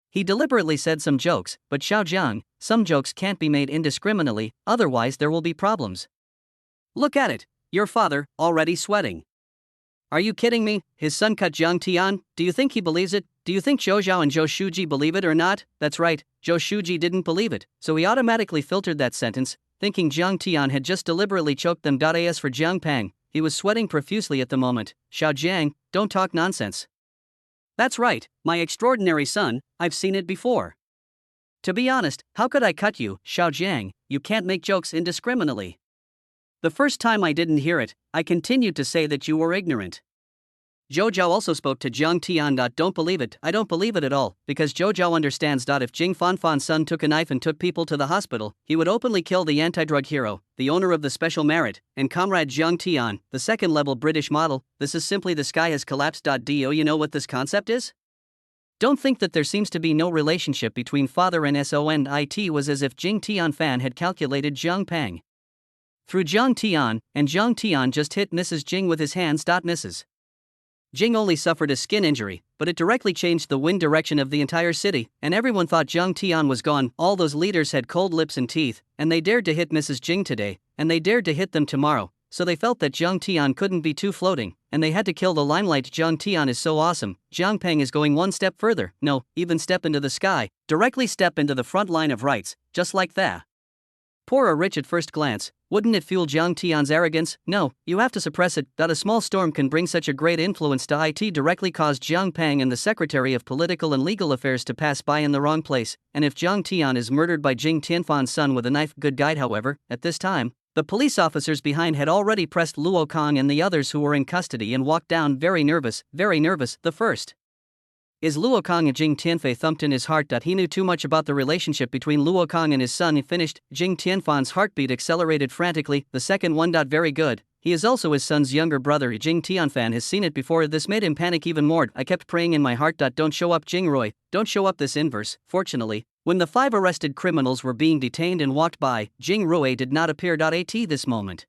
He deliberately said some jokes, but Xiao Jiang, some jokes can't be made indiscriminately, otherwise there will be problems. Look at it. Your father, already sweating. Are you kidding me? His son cut Jiang Tian? Do you think he believes it? Do you think Zhou Zhao and Zhou Shuji believe it or not? That's right, Zhou Shuji didn't believe it, so he automatically filtered that sentence. thinking Jiang Tian had just deliberately choked them. As for Jiang Peng, he was sweating profusely at the moment. Xiao Jiang, don't talk nonsense. That's right, my extraordinary son, I've seen it before. To be honest, how could I cut you, Xiao Jiang? You can't make jokes indiscriminately. The first time I didn't hear it, I continued to say that you were ignorant. Zhou Zhao also spoke to Jiang Tian. Don't believe it, I don't believe it at all, because Zhou Zhao understands. If Jing Fanfan's son took a knife and took people to the hospital, he would openly kill the anti-drug hero, the owner of the special merit, and comrade Jiang Tian, the second-level British model. This is simply the sky has collapsed. Do you know what this concept is? Don't think that there seems to be no relationship between father and son. It was as if Jing Tianfan had calculated Jiang Peng through Jiang Tian, and Jiang Tian just hit Mrs. Jing with his hands. Mrs. Jing only suffered a skin injury, but it directly changed the wind direction of the entire city, and everyone thought Jiang Tian was gone. All those leaders had cold lips and teeth, and they dared to hit Mrs. Jing today, and they dared to hit them tomorrow, so they felt that Jiang Tian couldn't be too floating, and they had to kill the limelight. Jiang Tian is so awesome. Jiang Peng is going one step further, no, even step into the sky, directly step into the front line of rights, just like that. Poor or rich at first glance, wouldn't it fuel Jiang Tian's arrogance? No, you have to suppress it. A small storm can bring such a great influence. It directly caused Jiang Peng and the Secretary of Political and Legal Affairs to pass by in the wrong place, and if Jiang Tian is murdered by Jing Tianfan's son with a knife. Good guide. However, at this time, the police officers behind had already pressed Luo Kong and the others who were in custody and walked down very nervous. The first is Luo Kong, and Jing Tianfei thumped in his heart. He knew too much about the relationship between Luo Kong and his son. He finished. Jing Tianfan's heartbeat accelerated frantically. The second one. Very good. He is also his son's younger brother. Jing Tianfan has seen it before. This made him panic even more. I kept praying in my heart. Don't show up, Jing Roy. Don't show up. This inverse. Fortunately, when the 5 arrested criminals were being detained and walked by, Jing Roy did not appear. At this moment,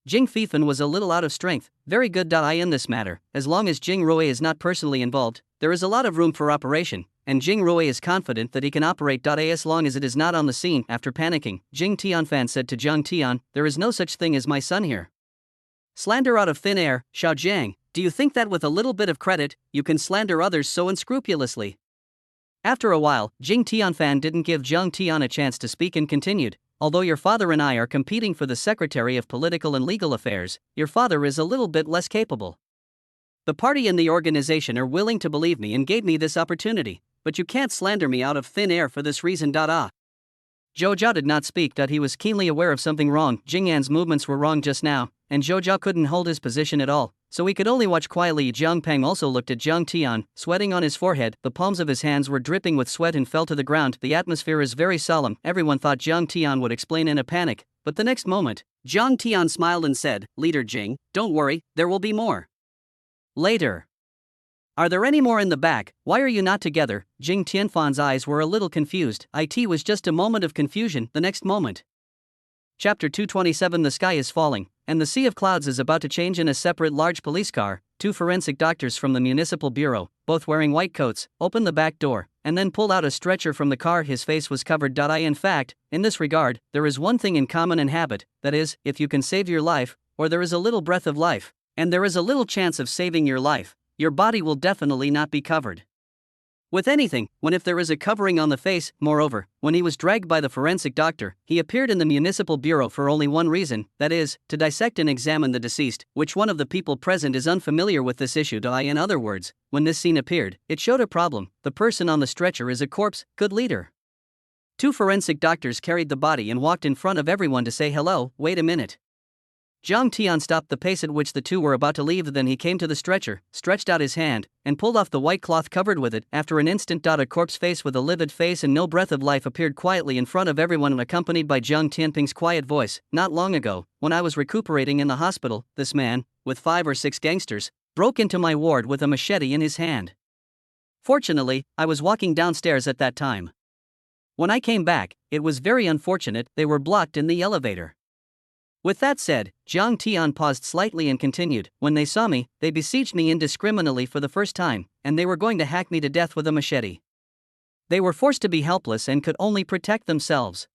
Jing Fifan was a little out of strength. Very good. In this matter, as long as Jing Roy is not personally involved, there is a lot of room for operation, and Jing Roy is confident that he can operate. As long as it is not on the scene. After panicking, Jing Tianfan said to Jiang Tian, there is no such thing as my son here. Slander out of thin air. Xiao Jiang, do you think that with a little bit of credit, you can slander others so unscrupulously? After a while, Jing Tianfan didn't give Jiang Tian a chance to speak and continued. Although your father and I are competing for the Secretary of Political and Legal Affairs, your father is a little bit less capable. The party and the organization are willing to believe me and gave me this opportunity, but you can't slander me out of thin air for this reason. Zhou Zhao did not speak. He was keenly aware of something wrong. Jing An's movements were wrong just now, and Zhou Zhao couldn't hold his position at all, so he could only watch quietly. Jiang Peng also looked at Jiang Tian, sweating on his forehead. The palms of his hands were dripping with sweat and fell to the ground. The atmosphere is very solemn. Everyone thought Jiang Tian would explain in a panic, but the next moment, Jiang Tian smiled and said, Leader Jing, don't worry, there will be more. Later. Are there any more in the back? Why are you not together? Jing Tianfan's eyes were a little confused. It was just a moment of confusion. The next moment. Chapter 227. The sky is falling, and the sea of clouds is about to change. In a separate large police car, 2 forensic doctors from the municipal bureau, both wearing white coats, opened the back door, and then pulled out a stretcher from the car. His face was covered. In fact, in this regard, there is one thing in common in habit, that is, if you can save your life, or there is a little breath of life, and there is a little chance of saving your life, your body will definitely not be covered with anything, if there is a covering on the face. Moreover, when he was dragged by the forensic doctor, he appeared in the municipal bureau for only one reason, that is, to dissect and examine the deceased. Which one of the people present is unfamiliar with this issue? In other words, when this scene appeared, it showed a problem. The person on the stretcher is a corpse. Good leader. 2 forensic doctors carried the body and walked in front of everyone to say hello. Wait a minute. Jiang Tian stopped the pace at which the 2 were about to leave. Then he came to the stretcher, stretched out his hand, and pulled off the white cloth covered with it. After an instant, a corpse face with a livid face and no breath of life appeared quietly in front of everyone and accompanied by Jiang Tianping's quiet voice. Not long ago, when I was recuperating in the hospital, this man, with 5 or 6 gangsters, broke into my ward with a machete in his hand. Fortunately, I was walking downstairs at that time. When I came back, it was very unfortunate, they were blocked in the elevator. With that said, Jiang Tian paused slightly and continued, when they saw me, they besieged me indiscriminately for the first time, and they were going to hack me to death with a machete. They were forced to be helpless and could only protect themselves.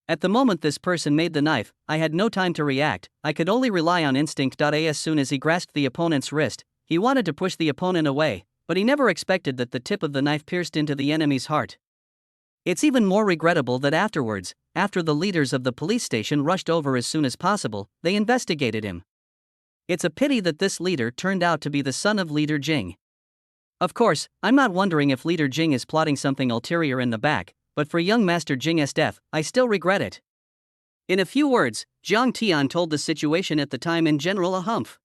At the moment this person made the knife, I had no time to react, I could only rely on instinct. As soon as he grasped the opponent's wrist, he wanted to push the opponent away, but he never expected that the tip of the knife pierced into the enemy's heart. It's even more regrettable that afterwards, after the leaders of the police station rushed over as soon as possible, they investigated him. It's a pity that this leader turned out to be the son of Leader Jing. Of course, I'm not wondering if Leader Jing is plotting something ulterior in the back, but for young Master Jing's death, I still regret it. In a few words, Jiang Tian told the situation at the time in general a humph.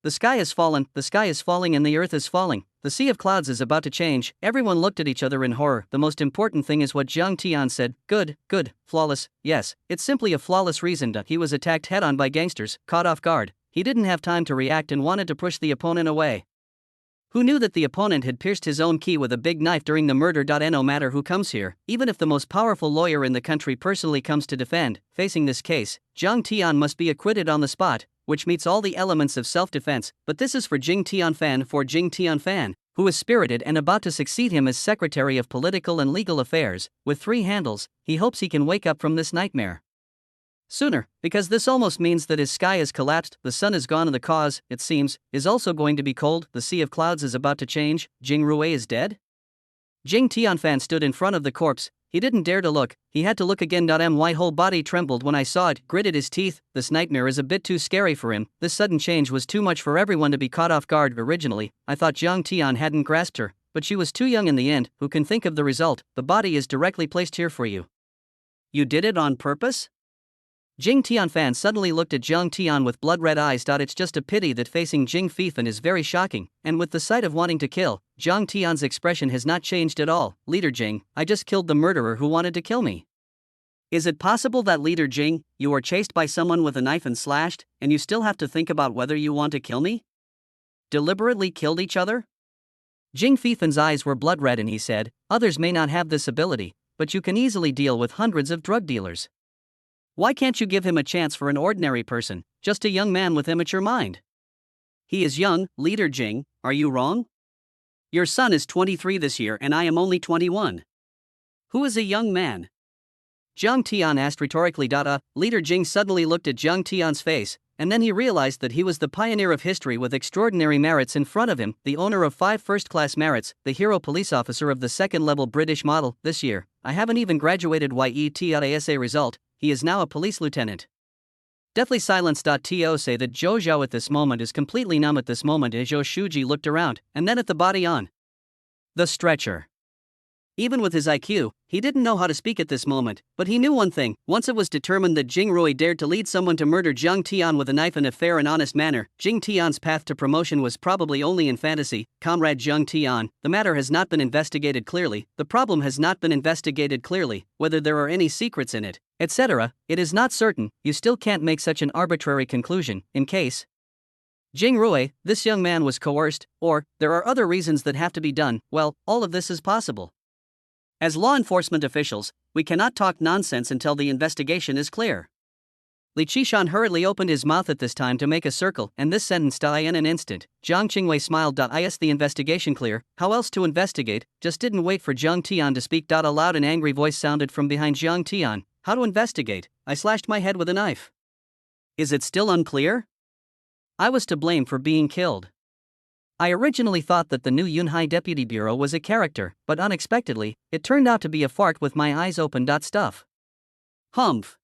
The sky is falling and the earth is falling, the sea of clouds is about to change. Everyone looked at each other in horror. The most important thing is what Jiang Tian said, good, flawless, yes, it's simply a flawless reason. He was attacked head-on by gangsters, caught off guard, he didn't have time to react and wanted to push the opponent away. Who knew that the opponent had pierced his own key with a big knife during the murder? No matter who comes here, even if the most powerful lawyer in the country personally comes to defend, facing this case, Jiang Tian must be acquitted on the spot, which meets all the elements of self-defense. But this is for Jing Tianfan, who is spirited and about to succeed him as Secretary of Political and Legal Affairs, with 3 handles. He hopes he can wake up from this nightmare sooner, because this almost means that his sky has collapsed, the sun is gone and the cause, it seems, is also going to be cold. The sea of clouds is about to change. Jing Rui is dead? Jing Tianfan stood in front of the corpse. He didn't dare to look, he had to look again. My whole body trembled when I saw it, gritted his teeth. This nightmare is a bit too scary for him. This sudden change was too much for everyone to be caught off guard. Originally, I thought Jiang Tian hadn't grasped her, but she was too young in the end. Who can think of the result? The body is directly placed here for you. You did it on purpose? Jing Tianfan suddenly looked at Jiang Tian with blood-red eyes. It's just a pity that facing Jing Fifan is very shocking, and with the sight of wanting to kill, Jiang Tian's expression has not changed at all. Leader Jing, I just killed the murderer who wanted to kill me. Is it possible that, Leader Jing, you are chased by someone with a knife and slashed, and you still have to think about whether you want to kill me? Deliberately killed each other? Jing Fifan's eyes were blood-red and he said, others may not have this ability, but you can easily deal with hundreds of drug dealers. Why can't you give him a chance for an ordinary person, just a young man with immature mind? He is young, Leader Jing, are you wrong? Your son is 23 this year and I am only 21. Who is a young man? Jiang Tian asked rhetorically. Leader Jing suddenly looked at Jiang Tian's face, and then he realized that he was the pioneer of history with extraordinary merits in front of him, the owner of 5 first-class merits, the hero police officer of the second-level British model. This year, I haven't even graduated yet. Result, he is now a police lieutenant. Deathly silence. To say that Zhou Zhao at this moment is completely numb at this moment. Zhou Shuji looked around, and then at the body on the stretcher. Even with his IQ, he didn't know how to speak at this moment, but he knew one thing. Once it was determined that Jing Rui dared to lead someone to murder Jiang Tian with a knife in a fair and honest manner, Jing Tian's path to promotion was probably only in fantasy. Comrade Jiang Tian, the matter has not been investigated clearly, the problem has not been investigated clearly, whether there are any secrets in it, etc., it is not certain. You still can't make such an arbitrary conclusion, in case Jing Rui, this young man was coerced, or there are other reasons that have to be done. Well, all of this is possible. As law enforcement officials, we cannot talk nonsense until the investigation is clear. Li Qishan hurriedly opened his mouth at this time to make a circle, and this sentence in an instant. Jiang Qingwei smiled. Is the investigation clear? How else to investigate? Just didn't wait for Jiang Tian to speak. A loud and angry voice sounded from behind Jiang Tian. How to investigate? I slashed my head with a knife. Is it still unclear? I was to blame for being killed. I originally thought that the new Yunhai Deputy Bureau was a character, but unexpectedly, it turned out to be a fart with my eyes open. Stuff. Humph.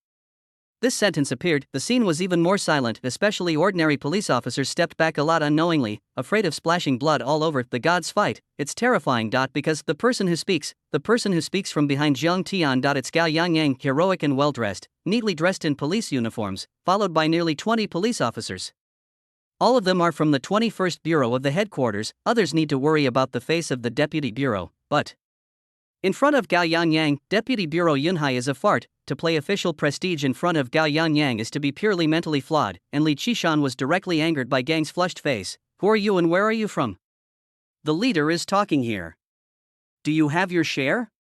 This sentence appeared, the scene was even more silent, especially ordinary police officers stepped back a lot unknowingly, afraid of splashing blood all over. The gods fight, it's terrifying. Because the person who speaks from behind Jiang Tian. It's Gao Yangyang, heroic and well-dressed, neatly dressed in police uniforms, followed by nearly 20 police officers. All of them are from the 21st Bureau of the headquarters. Others need to worry about the face of the Deputy Bureau, but in front of Gao Yangyang, Deputy Bureau Yunhai is a fart. To play official prestige in front of Gao Yangyang is to be purely mentally flawed, and Li Qishan was directly angered by Gang's flushed face. Who are you and where are you from? The leader is talking here. Do you have your share?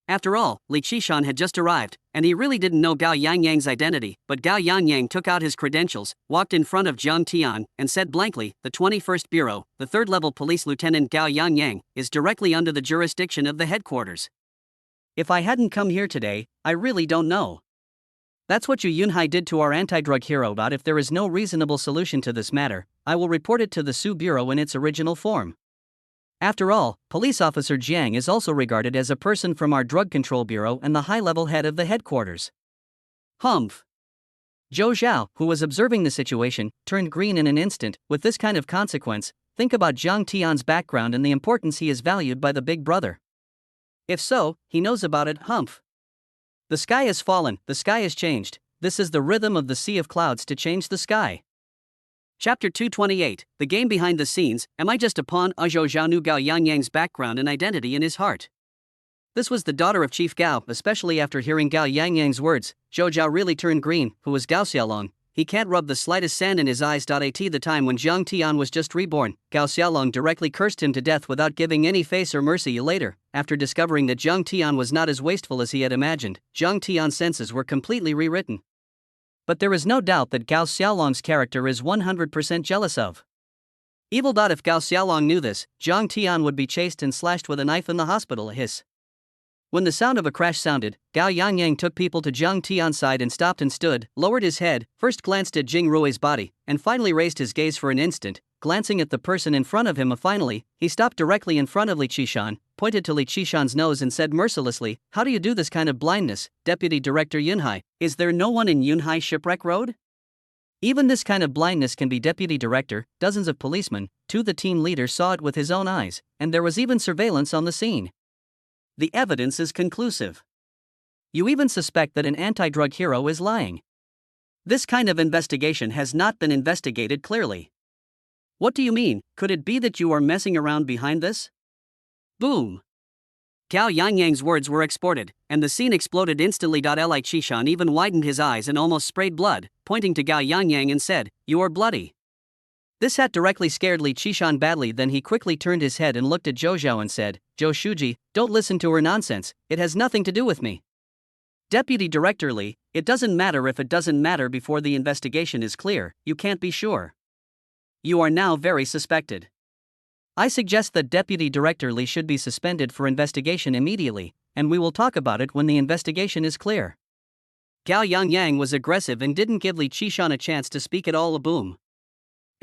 After all, Li Qishan had just arrived, and he really didn't know Gao Yangyang's identity, but Gao Yangyang took out his credentials, walked in front of Jiang Tian, and said blankly, the 21st Bureau, the 3rd-level police lieutenant Gao Yangyang, is directly under the jurisdiction of the headquarters. If I hadn't come here today, I really don't know. That's what Yu Yunhai did to our anti-drug hero. If there is no reasonable solution to this matter, I will report it to the Su Bureau in its original form. After all, Police Officer Jiang is also regarded as a person from our Drug Control Bureau and the high-level head of the headquarters. Humph. Zhou Zhao, who was observing the situation, turned green in an instant. With this kind of consequence, think about Zhang Tian's background and the importance he is valued by the big brother. If so, he knows about it. Humph. The sky has fallen, the sky has changed. This is the rhythm of the sea of clouds to change the sky. Chapter 228, The Game Behind the Scenes. Am I just a pawn? Zhou Zhao knew Gao Yangyang's background and identity in his heart. This was the daughter of Chief Gao. Especially after hearing Gao Yangyang's words, Zhou Zhao really turned green. Who was Gao Xiaolong? He can't rub the slightest sand in his eyes. At the time when Zhang Tian was just reborn, Gao Xiaolong directly cursed him to death without giving any face or mercy. Later, after discovering that Zhang Tian was not as wasteful as he had imagined, Zhang Tian's senses were completely rewritten. But there is no doubt that Gao Xiaolong's character is 100% jealous of evil. If Gao Xiaolong knew this, Zhang Tian would be chased and slashed with a knife in the hospital. Hiss. When the sound of a crash sounded, Gao Yangyang took people to Zhang Tian's side and stopped and stood, lowered his head, first glanced at Jing Rui's body, and finally raised his gaze for an instant, glancing at the person in front of him. Finally, he stopped directly in front of Li Qishan, pointed to Li Qishan's nose and said mercilessly, "How do you do this kind of blindness, Deputy Director Yunhai? Is there no one in Yunhai Shipwreck Road?" Even this kind of blindness can be deputy director. Dozens of policemen, the team leader saw it with his own eyes, and there was even surveillance on the scene. The evidence is conclusive. You even suspect that an anti-drug hero is lying. This kind of investigation has not been investigated clearly. What do you mean? Could it be that you are messing around behind this? Boom. Gao Yangyang's words were exported, and the scene exploded instantly. Li Qishan even widened his eyes and almost sprayed blood, pointing to Gao Yangyang and said, "You are bloody." This had directly scared Li Qishan badly. Then he quickly turned his head and looked at Zhou Zhao and said, "Zhou Shuji, don't listen to her nonsense, it has nothing to do with me. Deputy Director Li, it doesn't matter if it doesn't matter before the investigation is clear, you can't be sure. You are now very suspected. I suggest that Deputy Director Li should be suspended for investigation immediately, and we will talk about it when the investigation is clear." Gao Yangyang was aggressive and didn't give Li Qishan a chance to speak at all. A boom.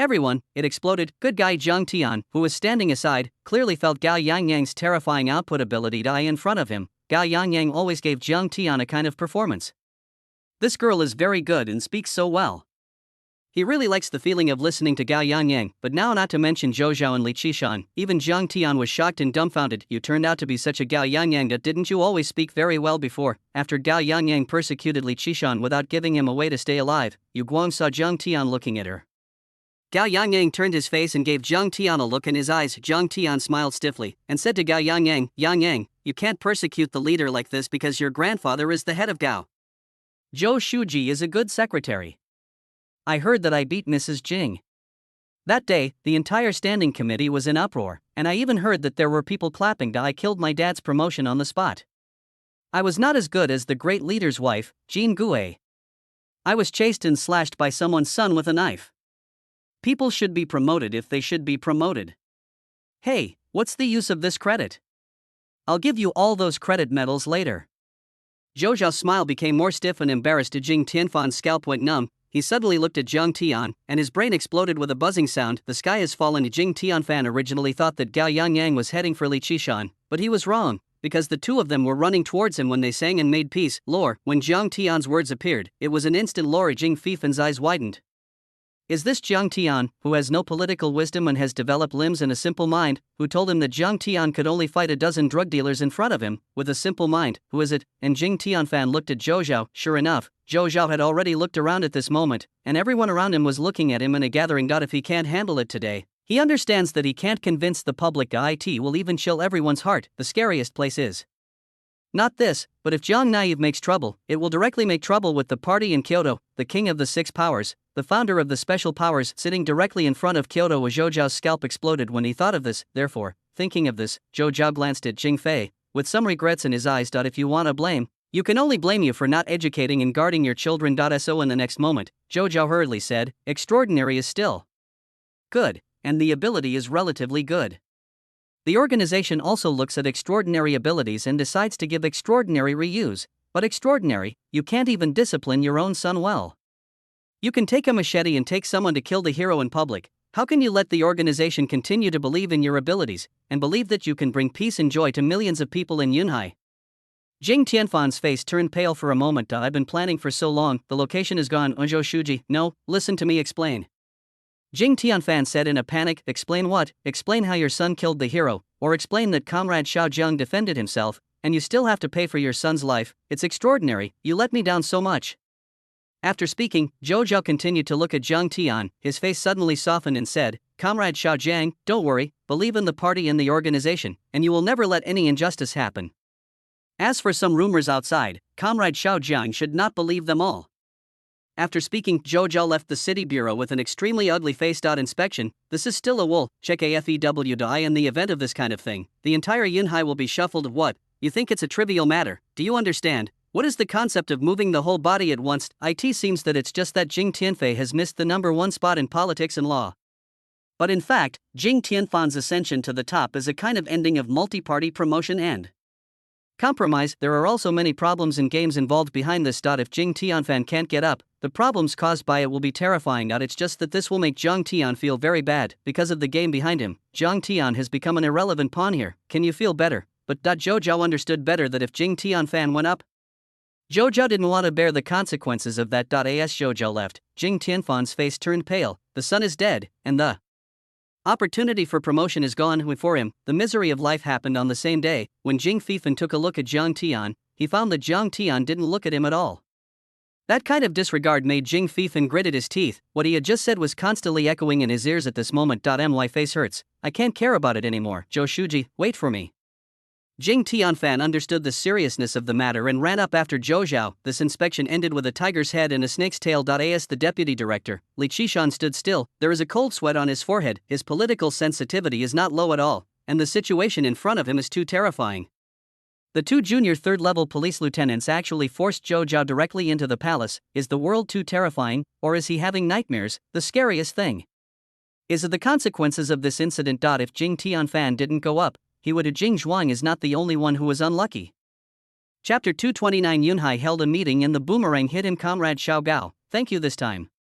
Everyone, it exploded. Good guy Zhang Tian, who was standing aside, clearly felt Gao Yangyang's terrifying output ability die in front of him. Gao Yangyang always gave Zhang Tian a kind of performance. This girl is very good and speaks so well. He really likes the feeling of listening to Gao Yangyang. But now, not to mention Zhou Zhao and Li Qishan, even Zhang Tian was shocked and dumbfounded. You turned out to be such a Gao Yangyang. Didn't you always speak very well before? After Gao Yangyang persecuted Li Qishan without giving him a way to stay alive, Yu Guang saw Zhang Tian looking at her. Gao Yangyang turned his face and gave Zhang Tian a look in his eyes. Zhang Tian smiled stiffly and said to Gao Yangyang, "Yangyang, you can't persecute the leader like this because your grandfather is the head of Gao. Zhou Shuji is a good secretary. I heard that I beat Mrs. Jing." That day, the entire standing committee was in uproar, and I even heard that there were people clapping. I killed my dad's promotion on the spot. I was not as good as the great leader's wife, Jean Gue. I was chased and slashed by someone's son with a knife. People should be promoted if they should be promoted. Hey, what's the use of this credit? I'll give you all those credit medals later. Zhou Zhao's smile became more stiff and embarrassed. Jing Tianfan's scalp went numb. He suddenly looked at Zhang Tian, and his brain exploded with a buzzing sound. The sky has fallen. Jing Tianfan originally thought that Gao Yangyang was heading for Li Qishan, but he was wrong, because the two of them were running towards him when they sang and made peace. Lore, when Zhang Tian's words appeared, it was an instant lore. Jing Fifan's eyes widened. Is this Zhang Tian, who has no political wisdom and has developed limbs and a simple mind, who told him that Zhang Tian could only fight a dozen drug dealers in front of him, with a simple mind? Who is it? And Jing Tianfan looked at Zhou Zhao. Sure enough, Zhou Zhao had already looked around at this moment, and everyone around him was looking at him in a gathering. If he can't handle it today, he understands that he can't convince the public. It will even chill everyone's heart. The scariest place is not this, but if Jiang Naive makes trouble, it will directly make trouble with the party in Kyoto. The king of the six powers, the founder of the special powers, sitting directly in front of Kyoto. Zhou Zhao's scalp exploded when he thought of this. Therefore, thinking of this, Zhou Zhao glanced at Jing Fei, with some regrets in his eyes. If you want to blame, you can only blame you for not educating and guarding your children. So in the next moment, Zhou Zhao hurriedly said, "Extraordinary is still good, and the ability is relatively good. The organization also looks at extraordinary abilities and decides to give extraordinary reuse, but extraordinary, you can't even discipline your own son well. You can take a machete and take someone to kill the hero in public, How can you let the organization continue to believe in your abilities, and believe that you can bring peace and joy to millions of people in Yunhai? Jing Tianfan's face turned pale for a moment. I've been planning for so long, the location is gone. Unzhou Shuji, no, listen to me explain. Jing Tianfan said in a panic, explain what? Explain how your son killed the hero, or explain that Comrade Xiao Jiang defended himself, and you still have to pay for your son's life. It's extraordinary, you let me down so much. After speaking, Zhou Zhao continued to look at Jiang Tian. His face suddenly softened and said, Comrade Xiao Jiang, don't worry, believe in the party and the organization, and you will never let any injustice happen. As for some rumors outside, Comrade Xiao Jiang should not believe them all. After speaking, Zhou Zhao left the city bureau with an extremely ugly face. Inspection, this is still a wool, check AFEW. In the event of this kind of thing, the entire Yunhai will be shuffled. What? You think it's a trivial matter, do you understand? What is the concept of moving the whole body at once? It seems that it's just that Jing Tianfei has missed the #1 spot in politics and law. But in fact, Jing Tianfan's ascension to the top is a kind of ending of multi-party promotion and compromise. There are also many problems and games involved behind this. If Jing Tianfan can't get up, the problems caused by it will be terrifying. It's just that this will make Jiang Tian feel very bad because of the game behind him. Jiang Tian has become an irrelevant pawn here. Can you feel better? But Zhou Zhao understood better that if Jing Tianfan went up, Zhou Zhao didn't want to bear the consequences of that. As Zhou Zhao left, Jing Tianfan's face turned pale. The son is dead, and the opportunity for promotion is gone. For him, the misery of life happened on the same day. When Jing Fifan took a look at Jiang Tian, he found that Jiang Tian didn't look at him at all. That kind of disregard made Jing Fifan gritted his teeth. What he had just said was constantly echoing in his ears at this moment. My face hurts. I can't care about it anymore. Zhou Shuji, wait for me. Jing Tianfan understood the seriousness of the matter and ran up after Zhou Zhao. This inspection ended with a tiger's head and a snake's tail. As the deputy director, Li Qishan, stood still, there is a cold sweat on his forehead. His political sensitivity is not low at all, and the situation in front of him is too terrifying. The two junior third-level police lieutenants actually forced Zhou Zhao directly into the palace. Is the world too terrifying, or is he having nightmares? The scariest thing is the consequences of this incident. If Jing Tianfan didn't go up, he would. Jing Zhuang is not the only one who was unlucky. Chapter 229. Yunhai held a meeting and the boomerang hit him. Comrade Xiao Gao, thank you this time.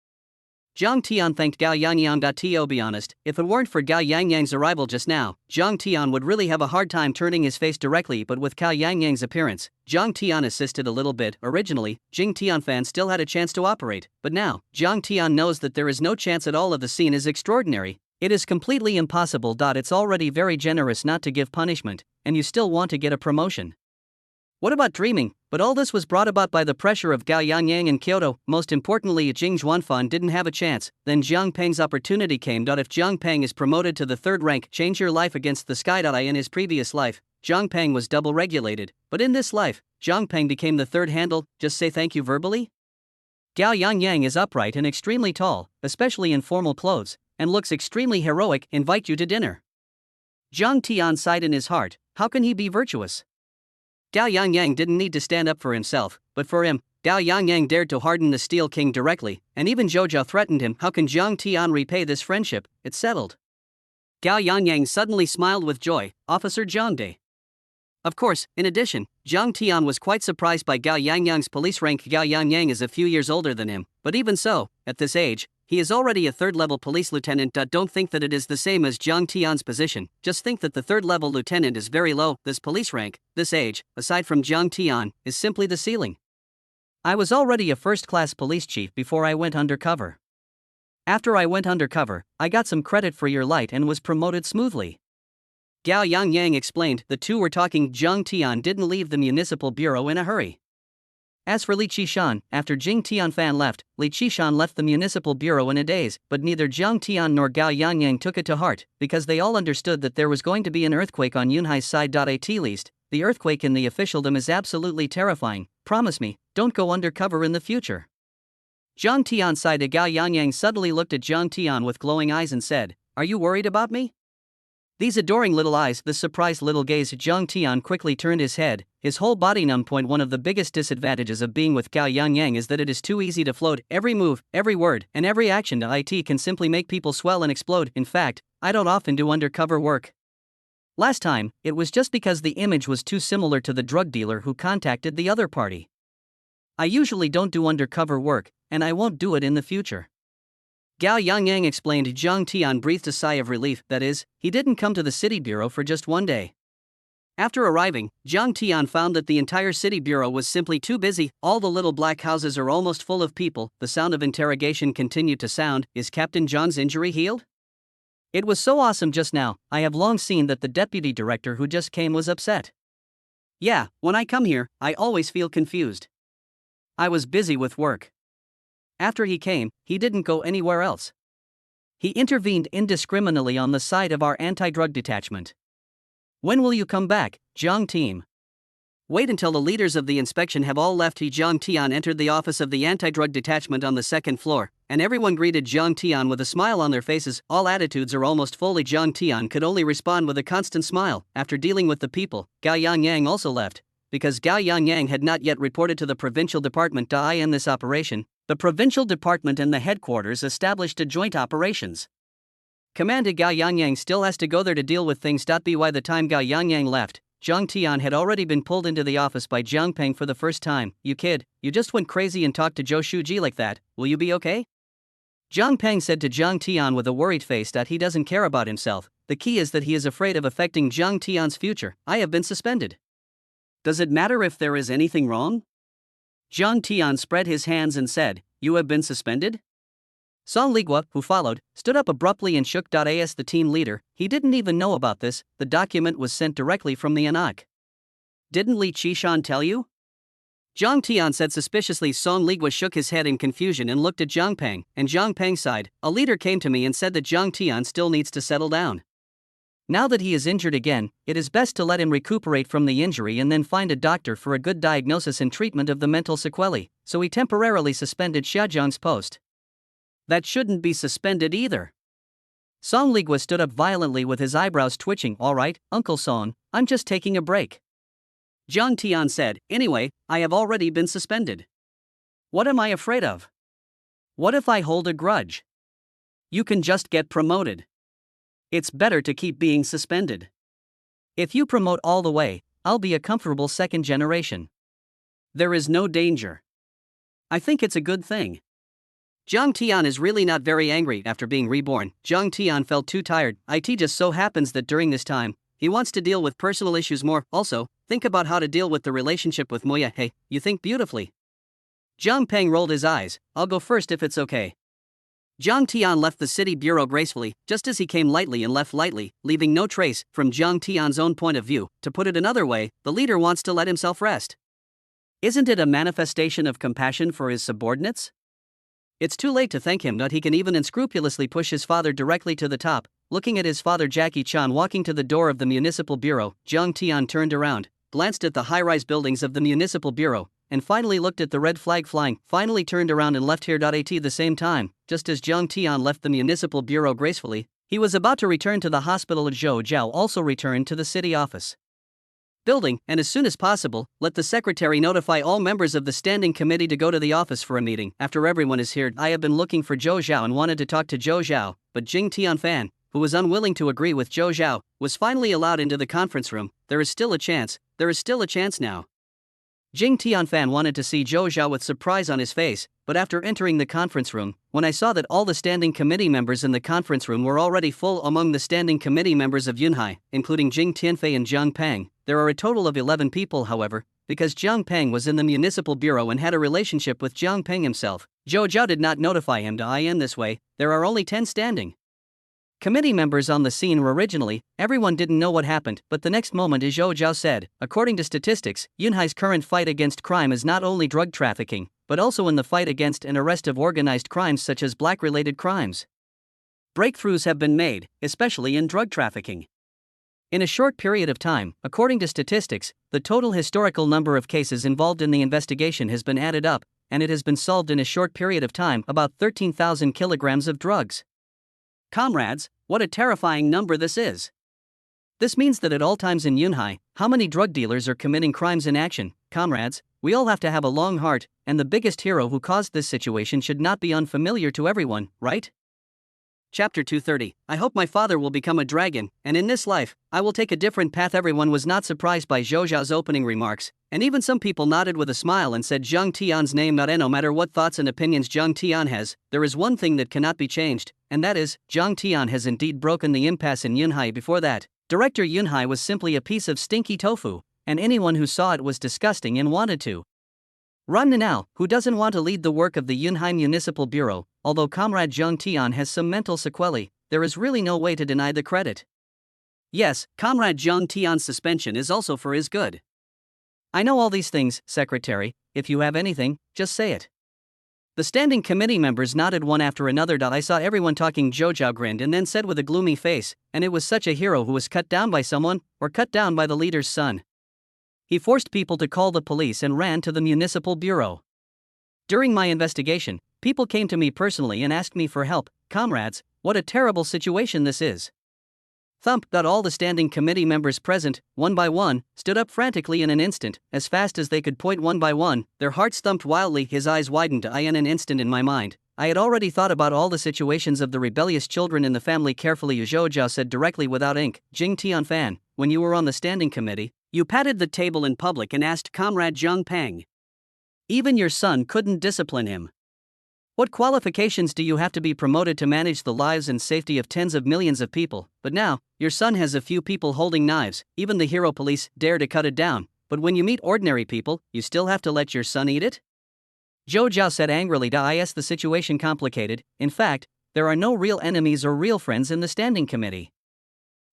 Jiang Tian thanked Gao Yangyang. To be honest, if it weren't for Gao Yangyang's arrival just now, Jiang Tian would really have a hard time turning his face directly. But with Gao Yangyang's appearance, Jiang Tian assisted a little bit. Originally, Jing Tianfan still had a chance to operate, but now, Jiang Tian knows that there is no chance at all. The scene is extraordinary. It is completely impossible. It's already very generous not to give punishment, and you still want to get a promotion. What about dreaming? But all this was brought about by the pressure of Gao Yangyang and Kyoto. Most importantly, Jing Zhuanfan didn't have a chance. Then Jiang Peng's opportunity came. If Jiang Peng is promoted to the 3rd rank, change your life against the sky. In his previous life, Jiang Peng was double regulated, but in this life, Jiang Peng became the 3rd handle. Just say thank you verbally. Gao Yangyang is upright and extremely tall, especially in formal clothes, and looks extremely heroic. Invite you to dinner. Jiang Tian sighed in his heart. How can he be virtuous? Gao Yangyang didn't need to stand up for himself, but for him, Gao Yangyang dared to harden the Steel King directly, and even Zhou Zhao threatened him. How can Jiang Tian repay this friendship? It's settled. Gao Yangyang suddenly smiled with joy. Officer Zhang De. Of course, in addition, Jiang Tian was quite surprised by Gao Yangyang's police rank. Gao Yangyang is a few years older than him, but even so, at this age, he is already a 3rd-level police lieutenant. Don't think that it is the same as Jiang Tian's position, just think that the 3rd-level lieutenant is very low. This police rank, this age, aside from Jiang Tian, is simply the ceiling. I was already a 1st-class police chief before I went undercover. After I went undercover, I got some credit for your light and was promoted smoothly. Gao Yangyang explained. The two were talking. Jiang Tian didn't leave the municipal bureau in a hurry. As for Li Qishan, after Jing Tianfan left, Li Qishan left the municipal bureau in a daze, but neither Jiang Tian nor Gao Yangyang took it to heart, because they all understood that there was going to be an earthquake on Yunhai's side. At least, the earthquake in the officialdom is absolutely terrifying. Promise me, don't go undercover in the future. Jiang Tian sighed. Gao Yangyang suddenly looked at Jiang Tian with glowing eyes and said, are you worried about me? These adoring little eyes, the surprised little gaze. Jiang Tian quickly turned his head, his whole body numb. One of the biggest disadvantages of being with Gao Yangyang is that it is too easy to float. Every move, every word, and every action to it can simply make people swell and explode. In fact, I don't often do undercover work. Last time, it was just because the image was too similar to the drug dealer who contacted the other party. I usually don't do undercover work, and I won't do it in the future. Gao Yangyang explained. Zhang Tian breathed a sigh of relief, that is, he didn't come to the city bureau for just one day. After arriving, Zhang Tian found that the entire city bureau was simply too busy. All the little black houses are almost full of people. The sound of interrogation continued to sound. Is Captain John's injury healed? It was so awesome just now. I have long seen that the deputy director who just came was upset. Yeah, when I come here, I always feel confused. I was busy with work. After he came, he didn't go anywhere else. He intervened indiscriminately on the side of our anti-drug detachment. When will you come back, Zhang team? Wait until the leaders of the inspection have all left. Zhang Tian entered the office of the anti-drug detachment on the second floor, and everyone greeted Zhang Tian with a smile on their faces. All attitudes are almost fully. Zhang Tian could only respond with a constant smile. After dealing with the people, Gao Yangyang also left, because Gao Yangyang had not yet reported to the provincial department in this operation. The provincial department and the headquarters established a joint operations. Commander Gao Yangyang still has to go there to deal with things. By the time Gao Yangyang left, Zhang Tian had already been pulled into the office by Jiang Peng for the first time. You kid, you just went crazy and talked to Zhou Shuji like that, will you be okay? Jiang Peng said to Zhang Tian with a worried face that he doesn't care about himself. The key is that he is afraid of affecting Zhang Tian's future. I have been suspended. Does it matter if there is anything wrong? Zhang Tian spread his hands and said, You have been suspended? Song Ligua, who followed, stood up abruptly and shook. As the team leader, he didn't even know about this. The document was sent directly from the Anak. Didn't Li Qishan tell you? Zhang Tian said suspiciously. Song Ligua shook his head in confusion and looked at Jiang Peng, and Jiang Peng sighed. A leader came to me and said that Zhang Tian still needs to settle down. Now that he is injured again, it is best to let him recuperate from the injury and then find a doctor for a good diagnosis and treatment of the mental sequelae, so he temporarily suspended Xiaozhang's post. That shouldn't be suspended either. Song Ligua stood up violently with his eyebrows twitching. All right, Uncle Song, I'm just taking a break. Zhang Tian said, Anyway, I have already been suspended. What am I afraid of? What if I hold a grudge? You can just get promoted. It's better to keep being suspended. If you promote all the way, I'll be a comfortable second generation. There is no danger. I think it's a good thing. Zhang Tian is really not very angry after being reborn. Zhang Tian felt too tired. It just so happens that during this time, he wants to deal with personal issues more. Also, think about how to deal with the relationship with Moya. Hey, you think beautifully. Jiang Peng rolled his eyes. I'll go first if it's okay. Zhang Tian left the city bureau gracefully, just as he came lightly and left lightly, leaving no trace. From Zhang Tian's own point of view, to put it another way, the leader wants to let himself rest. Isn't it a manifestation of compassion for his subordinates? It's too late to thank him, but he can even unscrupulously push his father directly to the top. Looking at his father Jackie Chan walking to the door of the municipal bureau, Zhang Tian turned around, glanced at the high-rise buildings of the municipal bureau, and finally looked at the red flag flying, finally turned around and left here. At the same time, just as Zhang Tian left the municipal bureau gracefully, he was about to return to the hospital. Zhou Zhao also returned to the city office building, and as soon as possible, let the secretary notify all members of the standing committee to go to the office for a meeting. After everyone is here, I have been looking for Zhou Zhao and wanted to talk to Zhou Zhao, but Jing Tianfan, who was unwilling to agree with Zhou Zhao, was finally allowed into the conference room. There is still a chance now. Jing Tianfan wanted to see Zhou Zhao with surprise on his face, but after entering the conference room, when I saw that all the standing committee members in the conference room were already full. Among the standing committee members of Yunhai, including Jing Tianfei and Jiang Peng, there are a total of 11 people. However, because Jiang Peng was in the municipal bureau and had a relationship with Jiang Peng himself, Zhou Zhao did not notify him to in this way. There are only 10 standing committee members on the scene. Originally, everyone didn't know what happened, but the next moment Zhou Zhao said, according to statistics, Yunhai's current fight against crime is not only drug trafficking, but also in the fight against and arrest of organized crimes such as black-related crimes. Breakthroughs have been made, especially in drug trafficking. In a short period of time, according to statistics, the total historical number of cases involved in the investigation has been added up, and it has been solved in a short period of time. About 13,000 kilograms of drugs. Comrades, what a terrifying number this is. This means that at all times in Yunhai, how many drug dealers are committing crimes in action? Comrades, we all have to have a long heart, and the biggest hero who caused this situation should not be unfamiliar to everyone, right? Chapter 230. I hope my father will become a dragon, and in this life, I will take a different path. Everyone was not surprised by Zhou Zhao's opening remarks, and even some people nodded with a smile and said Zhang Tian's name. No matter what thoughts and opinions Zhang Tian has, there is one thing that cannot be changed, and that is, Zhang Tian has indeed broken the impasse in Yunhai. Before that, Director Yunhai was simply a piece of stinky tofu, and anyone who saw it was disgusting and wanted to run now. Who doesn't want to lead the work of the Yunhai Municipal Bureau? Although Comrade Zhang Tian has some mental sequelae, there is really no way to deny the credit. Yes, Comrade Zhang Tian's suspension is also for his good. I know all these things, Secretary. If you have anything, just say it. The standing committee members nodded one after another. I saw everyone talking. Zhou Zhao grinned and then said with a gloomy face, and it was such a hero who was cut down by someone, or cut down by the leader's son. He forced people to call the police and ran to the municipal bureau. During my investigation, people came to me personally and asked me for help. Comrades, what a terrible situation this is. Thump. All the standing committee members present, one by one, stood up frantically in an instant, as fast as they could point one by one. Their hearts thumped wildly. His eyes widened. In an instant in my mind, I had already thought about all the situations of the rebellious children in the family carefully. Zhou Zhao said directly without ink, Jing Tianfan, when you were on the standing committee, you patted the table in public and asked Comrade Zhang Peng. Even your son couldn't discipline him. What qualifications do you have to be promoted to manage the lives and safety of tens of millions of people? But now, your son has a few people holding knives. Even the hero police dare to cut it down. But when you meet ordinary people, you still have to let your son eat it? Zhou Zhao said angrily. Is the situation complicated? In fact, there are no real enemies or real friends in the standing committee.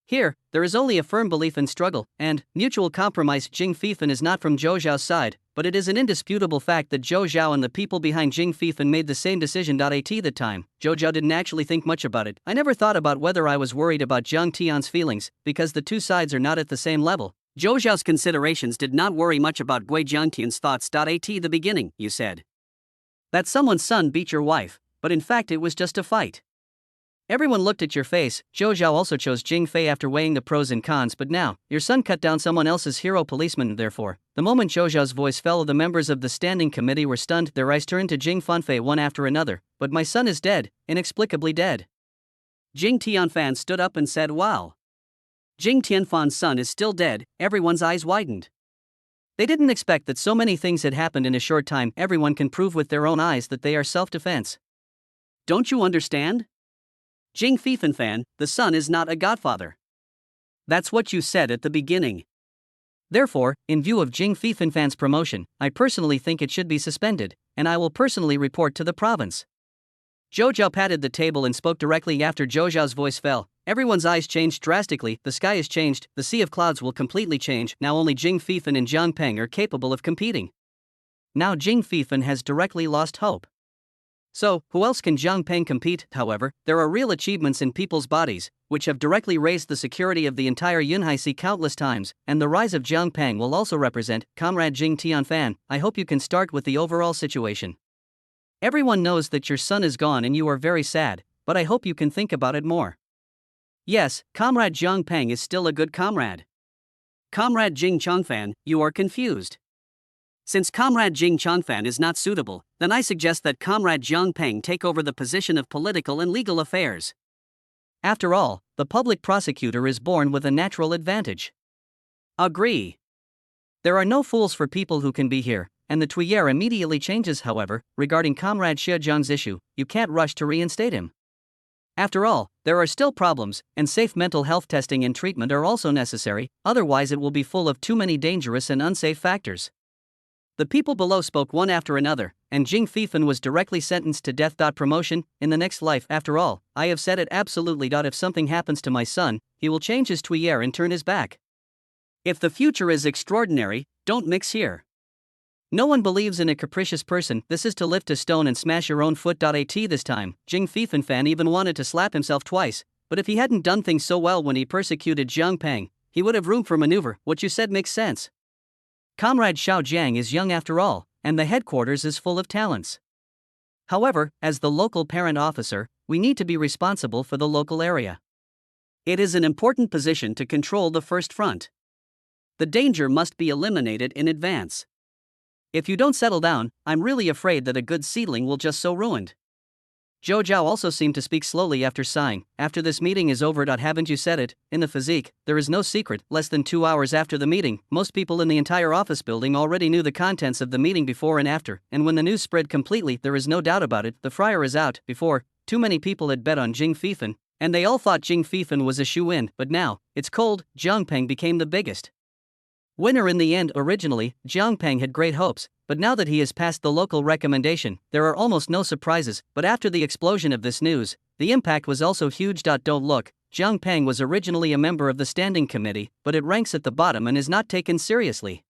Here, there is only a firm belief in struggle and mutual compromise. Jing Fifan is not from Zhou Zhao's side, but it is an indisputable fact that Zhou Zhao and the people behind Jing Fifan made the same decision. At that time, Zhou Zhao didn't actually think much about it. I never thought about whether I was worried about Zhang Tian's feelings, because the two sides are not at the same level. Zhou Zhao's considerations did not worry much about Gui Jiangtian's thoughts. At the beginning, you said that someone's son beat your wife, but in fact it was just a fight. Everyone looked at your face. Zhou Zhao also chose Jing Fei after weighing the pros and cons, but now, your son cut down someone else's hero policeman. Therefore, the moment Zhou Zhao's voice fell, the members of the standing committee were stunned. Their eyes turned to Jing Fanfei one after another. But my son is dead, inexplicably dead. Jing Tianfan stood up and said, wow. Jing Tianfan's son is still dead. Everyone's eyes widened. They didn't expect that so many things had happened in a short time. Everyone can prove with their own eyes that they are self-defense. Don't you understand? Jing Fifan, the son is not a godfather. That's what you said at the beginning. Therefore, in view of Jing Fifan's promotion, I personally think it should be suspended, and I will personally report to the province. Zhou Zhao patted the table and spoke directly after Zhou Zhao's voice fell. Everyone's eyes changed drastically. The sky has changed. The sea of clouds will completely change. Now only Jing Fifan and Zhang Peng are capable of competing. Now Jing Fifan has directly lost hope. So, who else can Zhang Peng compete? However, there are real achievements in people's bodies, which have directly raised the security of the entire Yunhai Sea countless times, and the rise of Zhang Peng will also represent. Comrade Jing Tianfan, I hope you can start with the overall situation. Everyone knows that your son is gone and you are very sad, but I hope you can think about it more. Yes, Comrade Zhang Peng is still a good comrade. Comrade Jing Changfan, you are confused. Since Comrade Jing Changfan is not suitable, then I suggest that Comrade Zhang Peng take over the position of political and legal affairs. After all, the public prosecutor is born with a natural advantage. Agree. There are no fools for people who can be here, and the Tuyer immediately changes. However, regarding Comrade Xie Zhang's issue, you can't rush to reinstate him. After all, there are still problems, and safe mental health testing and treatment are also necessary, otherwise it will be full of too many dangerous and unsafe factors. The people below spoke one after another, and Jing Fifan was directly sentenced to death. Promotion in the next life. After all, I have said it absolutely. If something happens to my son, he will change his Tuyer and turn his back. If the future is extraordinary, don't mix here. No one believes in a capricious person. This is to lift a stone and smash your own foot. This time, Jing Fifan even wanted to slap himself twice, but if he hadn't done things so well when he persecuted Zhang Peng, he would have room for maneuver. What you said makes sense. Comrade Xiao Jiang is young after all, and the headquarters is full of talents. However, as the local parent officer, we need to be responsible for the local area. It is an important position to control the first front. The danger must be eliminated in advance. If you don't settle down, I'm really afraid that a good seedling will just so ruined. Zhou Zhao also seemed to speak slowly after sighing. After this meeting is over. Haven't you said it? In the physique, there is no secret. Less than 2 hours after the meeting, most people in the entire office building already knew the contents of the meeting before and after, and when the news spread completely, there is no doubt about it, the fryer is out. Before, too many people had bet on Jing Fifan, and they all thought Jing Fifan was a shoe-in, but now, it's cold. Zhang Peng became the biggest winner in the end. Originally, Zhang Peng had great hopes, but now that he has passed the local recommendation, there are almost no surprises. But after the explosion of this news, the impact was also huge. Don't look, Zhang Peng was originally a member of the standing committee, but it ranks at the bottom and is not taken seriously.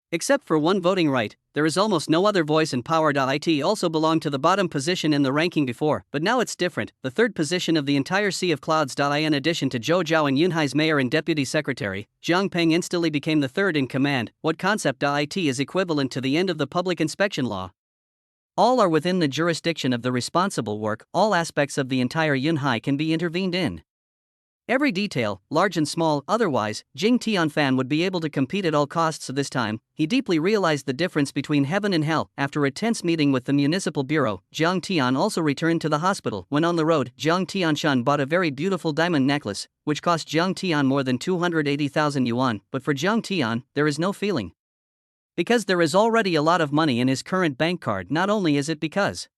Except for one voting right, there is almost no other voice and power. It also belonged to the bottom position in the ranking before, but now it's different, the third position of the entire Sea of Clouds. In addition to Zhou Zhao and Yunhai's mayor and deputy secretary, Zhang Peng instantly became the third in command. What concept? It is equivalent to the end of the public inspection law. All are within the jurisdiction of the responsible work, all aspects of the entire Yunhai can be intervened in. Every detail, large and small. Otherwise, Jing Tianfan would be able to compete at all costs. This time, he deeply realized the difference between heaven and hell. After a tense meeting with the municipal bureau, Jiang Tian also returned to the hospital. When on the road, Jiang Tianshan bought a very beautiful diamond necklace, which cost Jiang Tian more than 280,000 yuan, but for Jiang Tian, there is no feeling. Because there is already a lot of money in his current bank card. Not only is it because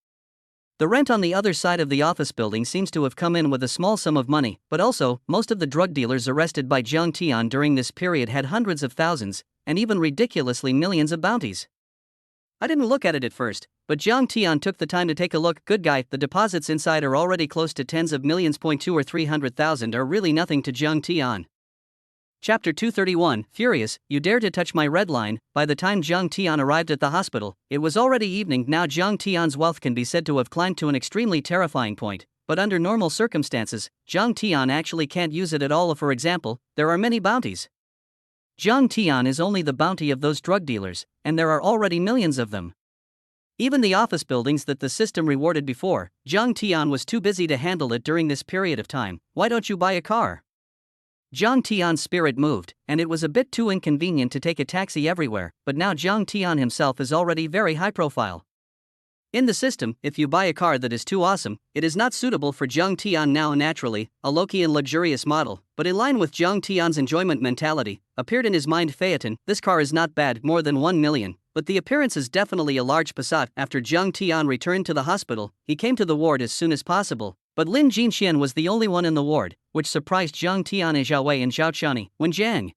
the rent on the other side of the office building seems to have come in with a small sum of money, but also, most of the drug dealers arrested by Jiang Tian during this period had hundreds of thousands, and even ridiculously millions of bounties. I didn't look at it at first, but Jiang Tian took the time to take a look. Good guy, the deposits inside are already close to tens of millions. 2 or 300,000 are really nothing to Jiang Tian. Chapter 231, Furious, you dare to touch my red line. By the time Jiang Tian arrived at the hospital, it was already evening. Now Jiang Tian's wealth can be said to have climbed to an extremely terrifying point, but under normal circumstances, Jiang Tian actually can't use it at all. For example, there are many bounties. Jiang Tian is only the bounty of those drug dealers, and there are already millions of them. Even the office buildings that the system rewarded before, Jiang Tian was too busy to handle it during this period of time. Why don't you buy a car? Jiang Tian's spirit moved, and it was a bit too inconvenient to take a taxi everywhere, but now Jiang Tian himself is already very high profile. In the system, if you buy a car that is too awesome, it is not suitable for Jiang Tian. Now naturally, a low-key and luxurious model, but in line with Jiang Tian's enjoyment mentality, appeared in his mind. Phaeton, this car is not bad, more than 1 million, but the appearance is definitely a large Passat. After Jiang Tian returned to the hospital, he came to the ward as soon as possible, but Lin Jinxian was the only one in the ward, which surprised Jiang Tian and Zhao Wei and Zhao Qiani. When Jiang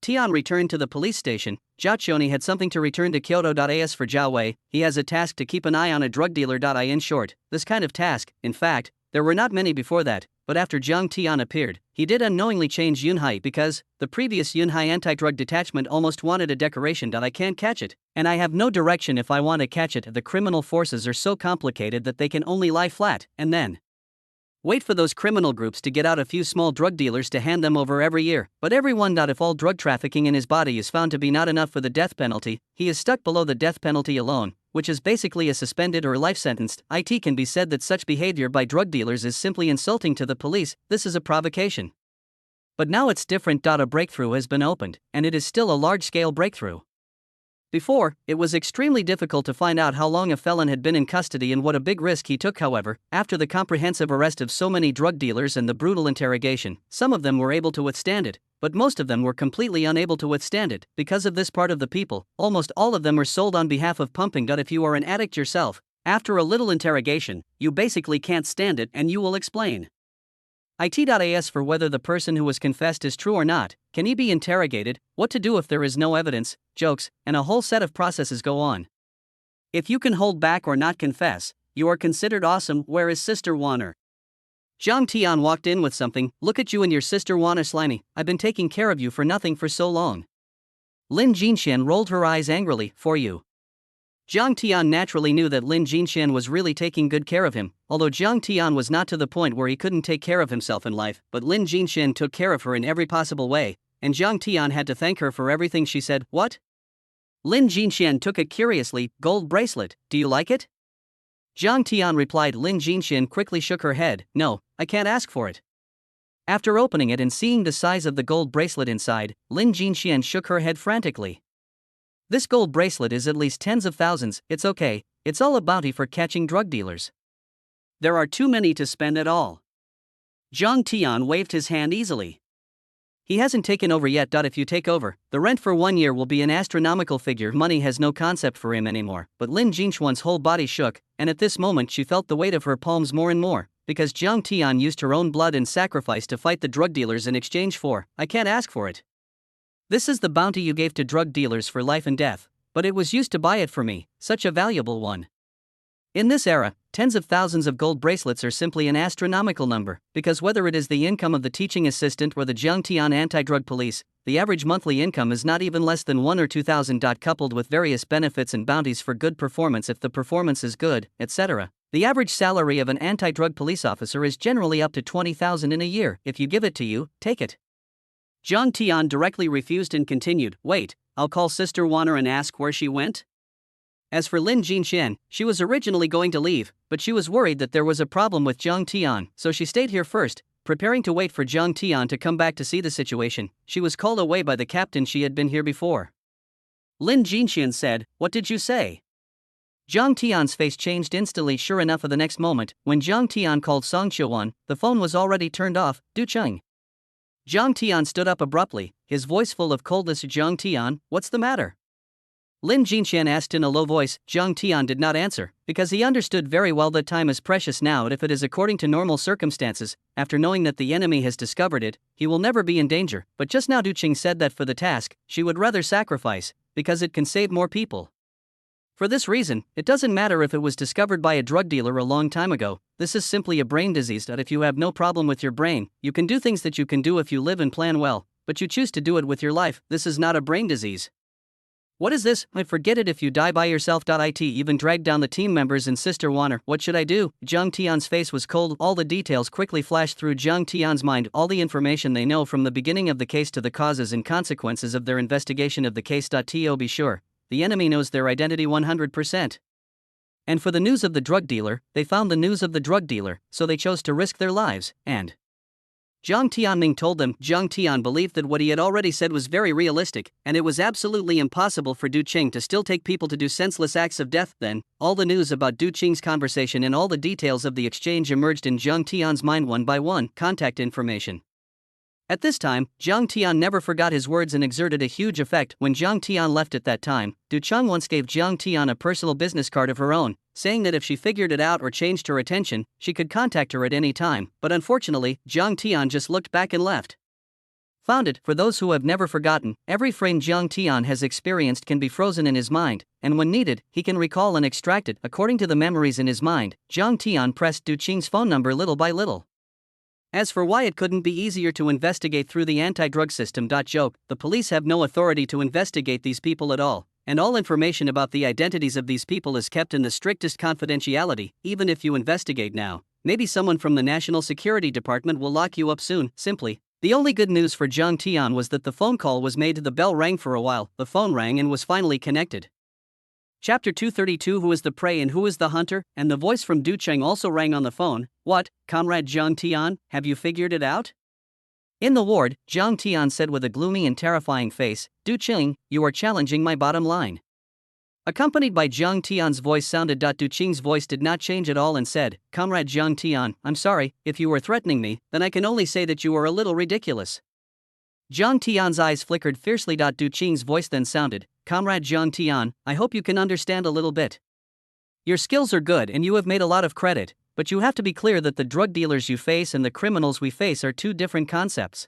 Tian returned to the police station, Zhao Qiani had something to return to Kyoto. As for Zhao Wei, he has a task to keep an eye on a drug dealer. In short, this kind of task, in fact, there were not many before that, but after Jiang Tian appeared, he did unknowingly change Yunhai because the previous Yunhai anti-drug detachment almost wanted a decoration. I can't catch it, and I have no direction if I want to catch it. The criminal forces are so complicated that they can only lie flat, and then wait for those criminal groups to get out a few small drug dealers to hand them over every year. But everyone. If all drug trafficking in his body is found to be not enough for the death penalty, he is stuck below the death penalty alone, which is basically a suspended or life sentence. It can be said that such behavior by drug dealers is simply insulting to the police. This is a provocation. But now it's different. A breakthrough has been opened, and it is still a large-scale breakthrough. Before, it was extremely difficult to find out how long a felon had been in custody and what a big risk he took. However, after the comprehensive arrest of so many drug dealers and the brutal interrogation, some of them were able to withstand it, but most of them were completely unable to withstand it. Because of this part of the people, almost all of them were sold on behalf of pumping. If you are an addict yourself, after a little interrogation, you basically can't stand it and you will explain As for whether the person who was confessed is true or not, can he be interrogated, what to do if there is no evidence, jokes, and a whole set of processes go on. If you can hold back or not confess, you are considered awesome. Where is Sister Warner? Jiang Tian walked in with something. Look at you and your sister Warner, slimy. I've been taking care of you for nothing for so long. Lin Jinxian rolled her eyes angrily. For you. Jiang Tian naturally knew that Lin Jinxian was really taking good care of him, although Jiang Tian was not to the point where he couldn't take care of himself in life, but Lin Jinxian took care of her in every possible way, and Jiang Tian had to thank her for everything she said. What? Lin Jinxian took it curiously. Gold bracelet, do you like it? Jiang Tian replied. Lin Jinxian quickly shook her head. No, I can't ask for it. After opening it and seeing the size of the gold bracelet inside, Lin Jinxian shook her head frantically. This gold bracelet is at least tens of thousands. It's okay, it's all a bounty for catching drug dealers. There are too many to spend at all. Zhang Tian waved his hand easily. He hasn't taken over yet. If you take over, the rent for 1 year will be an astronomical figure. Money has no concept for him anymore. But Lin Jinchuan's whole body shook, and at this moment she felt the weight of her palms more and more, because Zhang Tian used her own blood and sacrifice to fight the drug dealers in exchange for, I can't ask for it. This is the bounty you gave to drug dealers for life and death, but it was used to buy it for me, such a valuable one. In this era, tens of thousands of gold bracelets are simply an astronomical number, because whether it is the income of the teaching assistant or the Jiangtian anti-drug police, the average monthly income is not even less than 1 or 2,000. Coupled with various benefits and bounties for good performance if the performance is good, etc. The average salary of an anti-drug police officer is generally up to 20,000 in a year. If you give it to you, take it. Zhang Tian directly refused and continued, wait, I'll call Sister Wanner and ask where she went? As for Lin Jinxian, she was originally going to leave, but she was worried that there was a problem with Zhang Tian, so she stayed here first, preparing to wait for Zhang Tian to come back to see the situation. She was called away by the captain. She had been here before. Lin Jinxian said, what did you say? Zhang Tian's face changed instantly. Sure enough, the next moment, when Zhang Tian called Song Qiuan, the phone was already turned off. Du Cheng. Zhang Tian stood up abruptly, his voice full of coldness. Zhang Tian, what's the matter? Lin Jinxian asked in a low voice. Zhang Tian did not answer, because he understood very well that time is precious now, and if it is according to normal circumstances, after knowing that the enemy has discovered it, he will never be in danger. But just now Du Qing said that for the task, she would rather sacrifice, because it can save more people. For this reason, it doesn't matter if it was discovered by a drug dealer a long time ago, this is simply a brain disease. That if you have no problem with your brain, you can do things that you can do if you live and plan well, but you choose to do it with your life. This is not a brain disease. What is this? I forget it. If you die by yourself. It even dragged down the team members and Sister Wanner. What should I do? Zhang Tian's face was cold. All the details quickly flashed through Zhang Tian's mind. All the information they know from the beginning of the case to the causes and consequences of their investigation of the case. To be sure, the enemy knows their identity 100%. And for the news of the drug dealer, they found the news of the drug dealer, so they chose to risk their lives, and Zhang Tianming told them. Zhang Tian believed that what he had already said was very realistic, and it was absolutely impossible for Du Qing to still take people to do senseless acts of death. Then, all the news about Du Qing's conversation and all the details of the exchange emerged in Zhang Tian's mind one by one. Contact information. At this time, Zhang Tian never forgot his words and exerted a huge effect. When Zhang Tian left at that time, Du Cheng once gave Zhang Tian a personal business card of her own, saying that if she figured it out or changed her attention, she could contact her at any time. But unfortunately, Zhang Tian just looked back and left. Found it. For those who have never forgotten, every frame Zhang Tian has experienced can be frozen in his mind, and when needed, he can recall and extract it. According to the memories in his mind, Zhang Tian pressed Du Qing's phone number little by little. As for why it couldn't be easier to investigate through the anti-drug system. Joke, the police have no authority to investigate these people at all, and all information about the identities of these people is kept in the strictest confidentiality. Even if you investigate now, maybe someone from the National Security Department will lock you up soon. Simply, the only good news for Zhang Tian was that the phone call was made. The bell rang for a while, the phone rang and was finally connected. Chapter 232. Who is the prey and who is the hunter? And the voice from Du Cheng also rang on the phone. What, Comrade Zhang Tian, have you figured it out? In the ward, Zhang Tian said with a gloomy and terrifying face, Du Cheng, you are challenging my bottom line. Accompanied by Zhang Tian's voice sounded. Du Qing's voice did not change at all and said, Comrade Zhang Tian, I'm sorry, if you were threatening me, then I can only say that you are a little ridiculous. Zhang Tian's eyes flickered fiercely. Du Qing's voice then sounded, Comrade Zhang Tian, I hope you can understand a little bit. Your skills are good and you have made a lot of credit, but you have to be clear that the drug dealers you face and the criminals we face are two different concepts.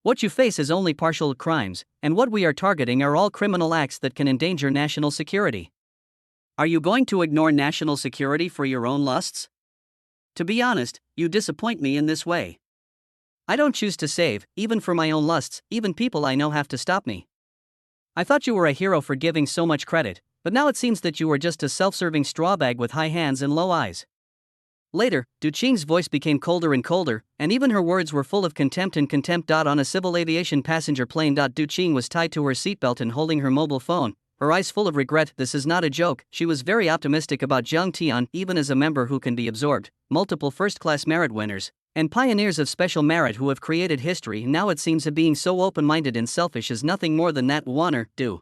What you face is only partial crimes, and what we are targeting are all criminal acts that can endanger national security. Are you going to ignore national security for your own lusts? To be honest, you disappoint me in this way. I don't choose to save, even for my own lusts. Even people I know have to stop me. I thought you were a hero for giving so much credit, but now it seems that you are just a self-serving straw bag with high hands and low eyes. Later, Du Qing's voice became colder and colder, and even her words were full of contempt and contempt. On a civil aviation passenger plane. Du Qing was tied to her seatbelt and holding her mobile phone, her eyes full of regret. This is not a joke. She was very optimistic about Zhang Tian, even as a member who can be absorbed, multiple first-class merit winners, and pioneers of special merit who have created history. Now it seems that being so open-minded and selfish is nothing more than that. Wanner, do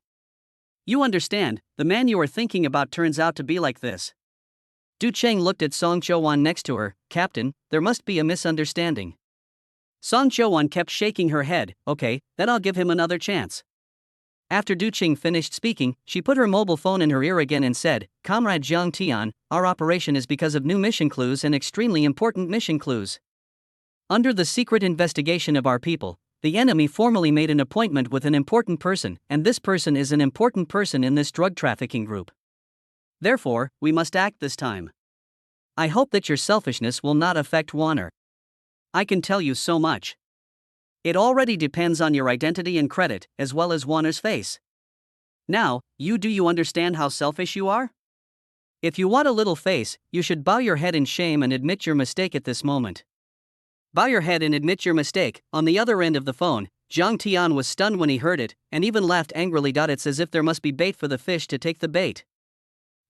you understand? The man you are thinking about turns out to be like this. Du Cheng looked at Song Chouan next to her. Captain, there must be a misunderstanding. Song Chouan kept shaking her head. Okay, then I'll give him another chance. After Du Cheng finished speaking, she put her mobile phone in her ear again and said, Comrade Jiang Tian, our operation is because of new mission clues and extremely important mission clues. Under the secret investigation of our people, the enemy formally made an appointment with an important person, and this person is an important person in this drug trafficking group. Therefore, we must act this time. I hope that your selfishness will not affect Warner. I can tell you so much. It already depends on your identity and credit, as well as Warner's face. Now, do you understand how selfish you are? If you want a little face, you should bow your head in shame and admit your mistake at this moment. Bow your head and admit your mistake. On the other end of the phone, Jiang Tian was stunned when he heard it, and even laughed angrily. It's as if there must be bait for the fish to take the bait.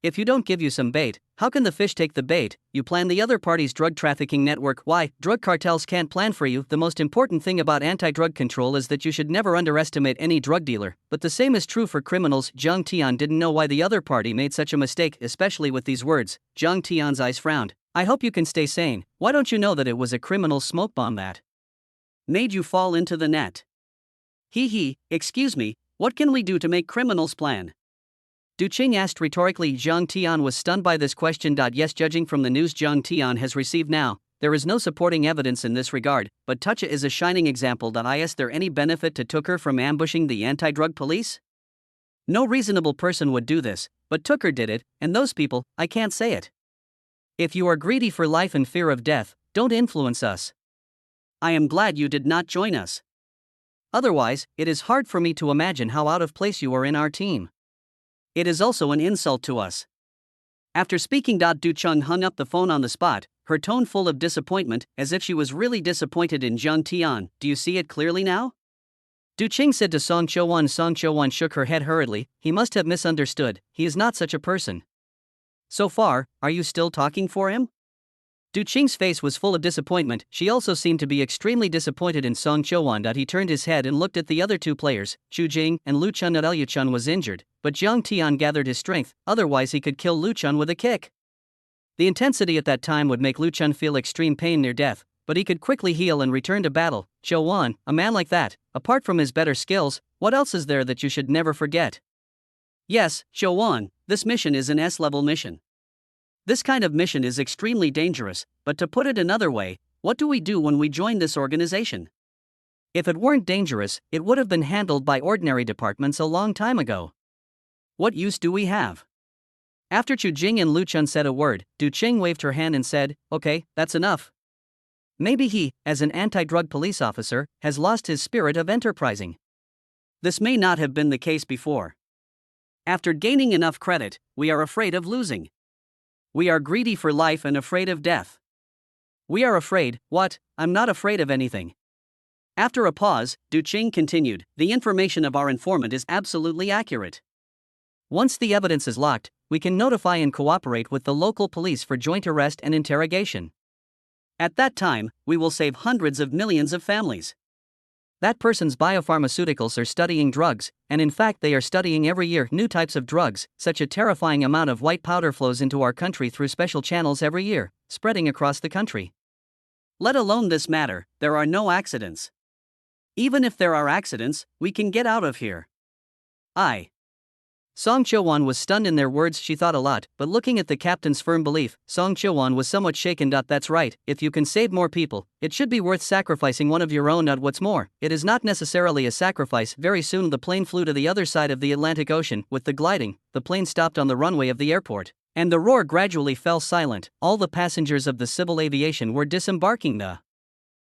If you don't give you some bait, how can the fish take the bait? You plan the other party's drug trafficking network. Why? Drug cartels can't plan for you. The most important thing about anti-drug control is that you should never underestimate any drug dealer, but the same is true for criminals. Jiang Tian didn't know why the other party made such a mistake, especially with these words. Jiang Tian's eyes frowned. I hope you can stay sane. Why don't you know that it was a criminal smoke bomb that made you fall into the net? Excuse me, what can we do to make criminals plan? Du Cheng asked rhetorically. Jiang Tian was stunned by this question. Yes, judging from the news Jiang Tian has received now, there is no supporting evidence in this regard, but Tucha is a shining example. Is there any benefit to Tucker from ambushing the anti-drug police? No reasonable person would do this, but Tucker did it, and those people, I can't say it. If you are greedy for life and fear of death, don't influence us. I am glad you did not join us. Otherwise, it is hard for me to imagine how out of place you are in our team. It is also an insult to us. After speaking, Du Cheng hung up the phone on the spot, her tone full of disappointment, as if she was really disappointed in Jiang Tian. Do you see it clearly now? Du Cheng said to Song Chouan. Song Chouan shook her head hurriedly. He must have misunderstood. He is not such a person. So far, are you still talking for him? Du Cheng's face was full of disappointment. She also seemed to be extremely disappointed in Song Chouan. He turned his head and looked at the other two players, Chu Jing and Lu Chun. Liu Chun was injured, but Jiang Tian gathered his strength, otherwise he could kill Lu Chun with a kick. The intensity at that time would make Lu Chun feel extreme pain near death, but he could quickly heal and return to battle. Chouan, a man like that, apart from his better skills, what else is there that you should never forget? Yes, Chouan, this mission is an S-level mission. This kind of mission is extremely dangerous, but to put it another way, what do we do when we join this organization? If it weren't dangerous, it would have been handled by ordinary departments a long time ago. What use do we have? After Chu Jing and Lu Chun said a word, Du Cheng waved her hand and said, okay, that's enough. Maybe he, as an anti-drug police officer, has lost his spirit of enterprising. This may not have been the case before. After gaining enough credit, we are afraid of losing. We are greedy for life and afraid of death. We are afraid, what? I'm not afraid of anything. After a pause, Du Cheng continued, the information of our informant is absolutely accurate. Once the evidence is locked, we can notify and cooperate with the local police for joint arrest and interrogation. At that time, we will save hundreds of millions of families. That person's biopharmaceuticals are studying drugs, and in fact they are studying every year new types of drugs. Such a terrifying amount of white powder flows into our country through special channels every year, spreading across the country. Let alone this matter, there are no accidents. Even if there are accidents, we can get out of here. Song Chouan was stunned in their words. She thought a lot, but looking at the captain's firm belief, Song Chouan was somewhat shaken. That's right, if you can save more people, it should be worth sacrificing one of your own. What's more, it is not necessarily a sacrifice. Very soon the plane flew to the other side of the Atlantic Ocean. With the gliding, the plane stopped on the runway of the airport, and the roar gradually fell silent. All the passengers of the civil aviation were disembarking the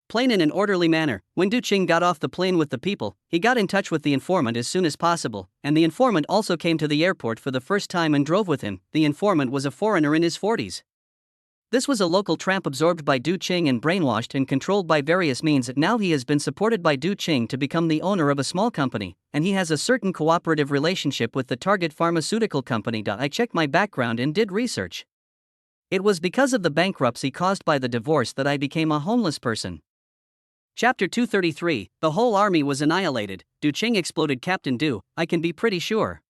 plane in an orderly manner. When Du Cheng got off the plane with the people, he got in touch with the informant as soon as possible, and the informant also came to the airport for the first time and drove with him. The informant was a foreigner in his 40s. This was a local tramp absorbed by Du Cheng and brainwashed and controlled by various means. Now he has been supported by Du Cheng to become the owner of a small company, and he has a certain cooperative relationship with the target pharmaceutical company. I checked my background and did research. It was because of the bankruptcy caused by the divorce that I became a homeless person. Chapter 233, the whole army was annihilated. Du Cheng exploded. Captain Du, I can be pretty sure.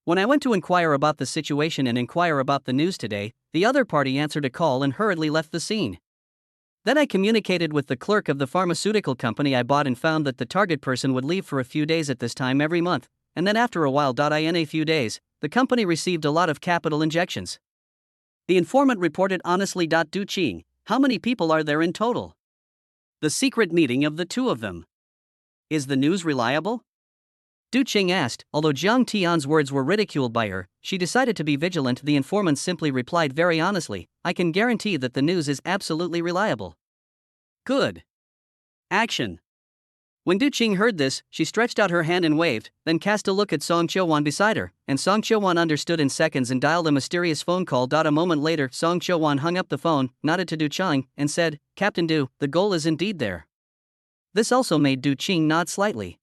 When I went to inquire about the situation and inquire about the news today, the other party answered a call and hurriedly left the scene. Then I communicated with the clerk of the pharmaceutical company I bought and found that the target person would leave for a few days at this time every month, and then after a while. In a few days, the company received a lot of capital injections. The informant reported honestly. Du Qing, how many people are there in total? The secret meeting of the two of them. Is the news reliable? Du Qing asked. Although Jiang Tian's words were ridiculed by her, she decided to be vigilant. The informant simply replied very honestly, I can guarantee that the news is absolutely reliable. Good. Action. When Du Qing heard this, she stretched out her hand and waved, then cast a look at Song Qiuwan beside her, and Song Qiuwan understood in seconds and dialed a mysterious phone call. A moment later, Song Qiuwan hung up the phone, nodded to Du Qing, and said, Captain Du, the goal is indeed there. This also made Du Qing nod slightly.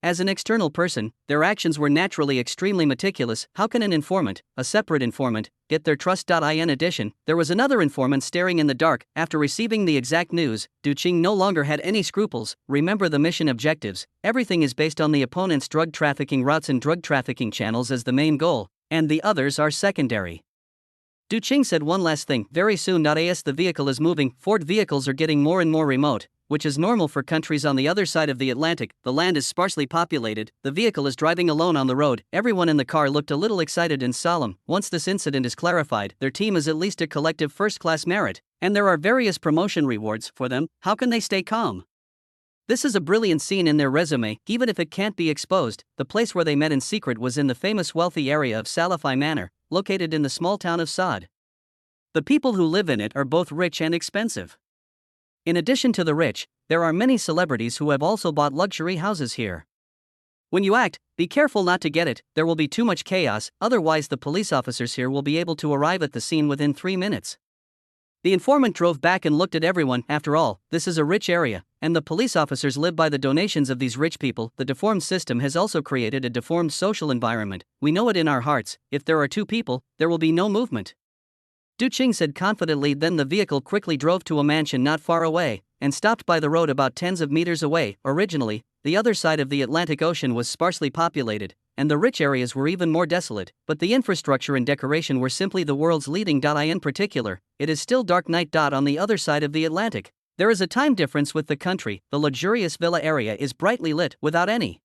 As an external person, their actions were naturally extremely meticulous. How can an informant, a separate informant, get their trust? In addition, there was another informant staring in the dark. After receiving the exact news, Du Qing no longer had any scruples. Remember the mission objectives: everything is based on the opponent's drug trafficking routes and drug trafficking channels as the main goal, and the others are secondary. Du Qing said one last thing. Very soon. As the vehicle is moving, Ford vehicles are getting more and more remote, which is normal for countries on the other side of the Atlantic. The land is sparsely populated, the vehicle is driving alone on the road. Everyone in the car looked a little excited and solemn. Once this incident is clarified, their team is at least a collective first-class merit, and there are various promotion rewards for them. How can they stay calm? This is a brilliant scene in their resume, even if it can't be exposed. The place where they met in secret was in the famous wealthy area of Salafai Manor, located in the small town of Saad. The people who live in it are both rich and expensive. In addition to the rich, there are many celebrities who have also bought luxury houses here. When you act, be careful not to get it. There will be too much chaos, otherwise the police officers here will be able to arrive at the scene within 3 minutes. The informant drove back and looked at everyone. After all, this is a rich area, and the police officers live by the donations of these rich people. The deformed system has also created a deformed social environment. We know it in our hearts. If there are two people, there will be no movement. Du Qing said confidently. Then the vehicle quickly drove to a mansion not far away, and stopped by the road about tens of meters away. Originally, the other side of the Atlantic Ocean was sparsely populated, and the rich areas were even more desolate, but the infrastructure and decoration were simply the world's leading. In particular, it is still dark night. On the other side of the Atlantic, there is a time difference with the country. The luxurious villa area is brightly lit. Without any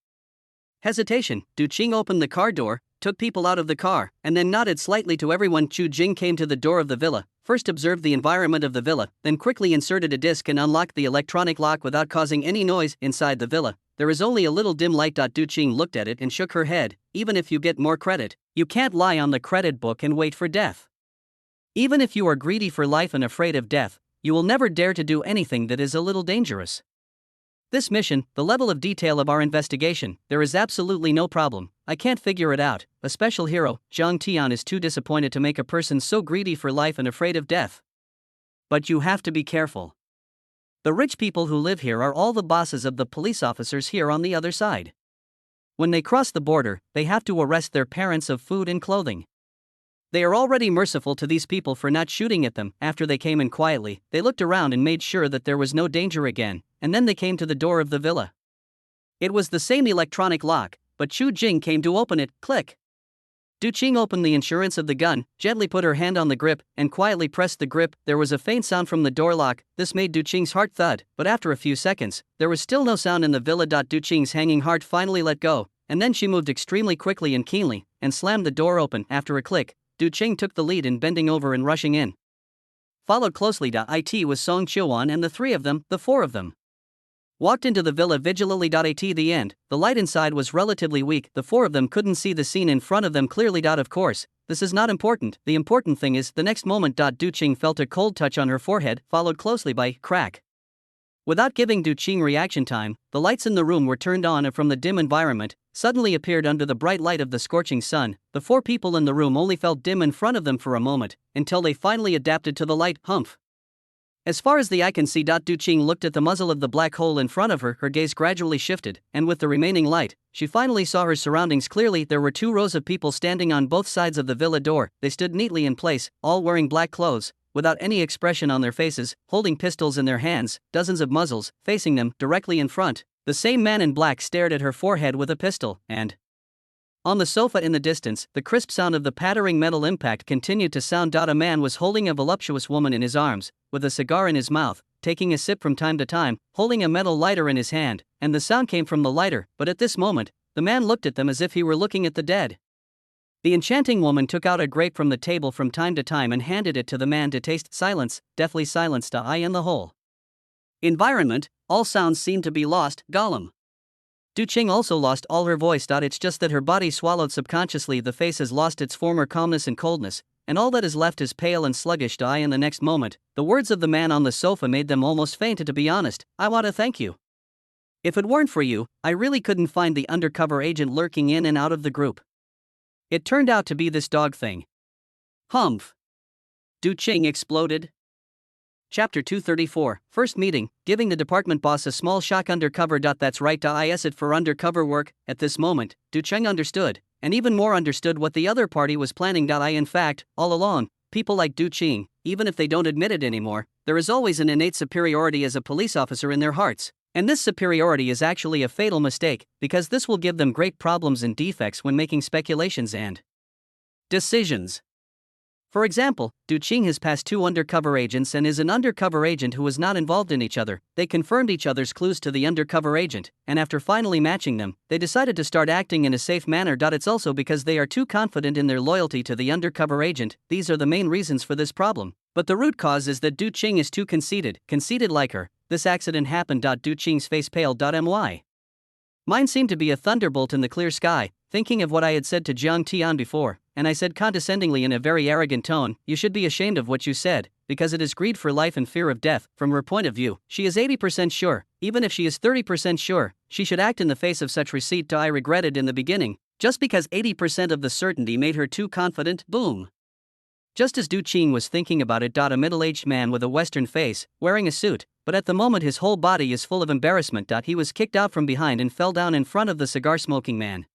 hesitation, Du Qing opened the car door, took people out of the car, and then nodded slightly to everyone. Chu Jing came to the door of the villa, first observed the environment of the villa, then quickly inserted a disc and unlocked the electronic lock without causing any noise. Inside the villa, there is only a little dim light. Du Qing looked at it and shook her head. Even if you get more credit, you can't lie on the credit book and wait for death. Even if you are greedy for life and afraid of death, you will never dare to do anything that is a little dangerous. This mission, the level of detail of our investigation, there is absolutely no problem. I can't figure it out. A special hero, Jiang Tian, is too disappointed to make a person so greedy for life and afraid of death. But you have to be careful. The rich people who live here are all the bosses of the police officers here on the other side. When they cross the border, they have to arrest their parents of food and clothing. They are already merciful to these people for not shooting at them. After they came in quietly, they looked around and made sure that there was no danger again, and then they came to the door of the villa. It was the same electronic lock, but Chu Jing came to open it. Click. Du Qing opened the insurance of the gun, gently put her hand on the grip, and quietly pressed the grip. There was a faint sound from the door lock. This made Du Qing's heart thud, but after a few seconds, there was still no sound in the villa. Du Qing's hanging heart finally let go, and then she moved extremely quickly and keenly, and slammed the door open. After a click, Du Qing took the lead in bending over and rushing in. Followed closely it was Song Qiuwan, and the three of them, the four of them, walked into the villa vigilantly. At the end, the light inside was relatively weak. The four of them couldn't see the scene in front of them clearly. Of course, this is not important. The important thing is, the next moment. Du Qing felt a cold touch on her forehead, followed closely by crack. Without giving Du Qing reaction time, the lights in the room were turned on, and from the dim environment, suddenly appeared under the bright light of the scorching sun. The four people in the room only felt dim in front of them for a moment, until they finally adapted to the light. Humph. As far as the eye can see. Du Qing looked at the muzzle of the black hole in front of her. Her gaze gradually shifted, and with the remaining light, she finally saw her surroundings clearly. There were 2 rows of people standing on both sides of the villa door. They stood neatly in place, all wearing black clothes, without any expression on their faces, holding pistols in their hands, dozens of muzzles, facing them, directly in front. The same man in black stared at her forehead with a pistol, and On the sofa in the distance, the crisp sound of the pattering metal impact continued to sound. A man was holding a voluptuous woman in his arms, with a cigar in his mouth, taking a sip from time to time, holding a metal lighter in his hand, and the sound came from the lighter, but at this moment, the man looked at them as if he were looking at the dead. The enchanting woman took out a grape from the table from time to time and handed it to the man to taste. Silence, deathly silence. I in the whole environment, all sounds seemed to be lost. Gollum. Du Qing also lost all her voice. It's just that her body swallowed subconsciously. The face has lost its former calmness and coldness, and all that is left is pale and sluggish. In the next moment, the words of the man on the sofa made them almost faint. To be honest, I want to thank you. If it weren't for you, I really couldn't find the undercover agent lurking in and out of the group. It turned out to be this dog thing. Humph. Du Qing exploded. Chapter 234, First Meeting, giving the department boss a small shock. Undercover. That's right. Is it for undercover work? At this moment, Du Qing understood, and even more understood what the other party was planning. In fact, all along, people like Du Qing, even if they don't admit it anymore, there is always an innate superiority as a police officer in their hearts. And this superiority is actually a fatal mistake, because this will give them great problems and defects when making speculations and decisions. For example, Du Qing has passed 2 undercover agents and is an undercover agent who was not involved in each other. They confirmed each other's clues to the undercover agent, and after finally matching them, they decided to start acting in a safe manner. It's also because they are too confident in their loyalty to the undercover agent. These are the main reasons for this problem. But the root cause is that Du Qing is too conceited like her. This accident happened. Du Qing's face paled. Mine seemed to be a thunderbolt in the clear sky, thinking of what I had said to Jiang Tian before, and I said condescendingly in a very arrogant tone, "You should be ashamed of what you said, because it is greed for life and fear of death." From her point of view, she is 80% sure, even if she is 30% sure, she should act in the face of such receipt. I regretted in the beginning, just because 80% of the certainty made her too confident. Boom. Just as Du Qing was thinking about it, a middle-aged man with a Western face, wearing a suit, but at the moment his whole body is full of embarrassment. He was kicked out from behind and fell down in front of the cigar-smoking man.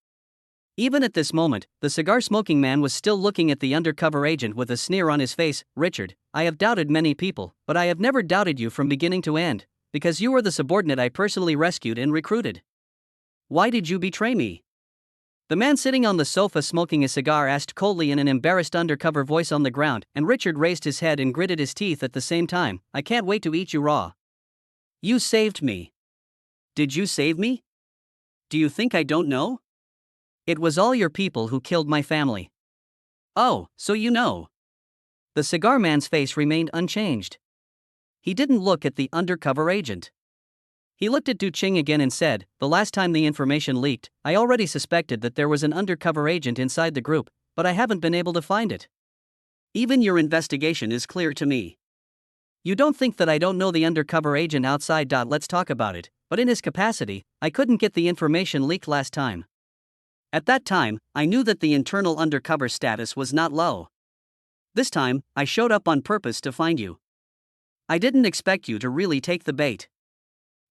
Even at this moment, the cigar-smoking man was still looking at the undercover agent with a sneer on his face. "Richard, I have doubted many people, but I have never doubted you from beginning to end, because you were the subordinate I personally rescued and recruited. Why did you betray me?" The man sitting on the sofa smoking a cigar asked coldly in an embarrassed undercover voice on the ground, and Richard raised his head and gritted his teeth at the same time. "I can't wait to eat you raw." "You saved me." "Did you save me? Do you think I don't know? It was all your people who killed my family." "Oh, so you know." The cigar man's face remained unchanged. He didn't look at the undercover agent. He looked at Du Qing again and said, "The last time the information leaked, I already suspected that there was an undercover agent inside the group, but I haven't been able to find it. Even your investigation is clear to me. You don't think that I don't know the undercover agent outside. Let's talk about it, but in his capacity, I couldn't get the information leaked last time. At that time, I knew that the internal undercover status was not low. This time, I showed up on purpose to find you. I didn't expect you to really take the bait."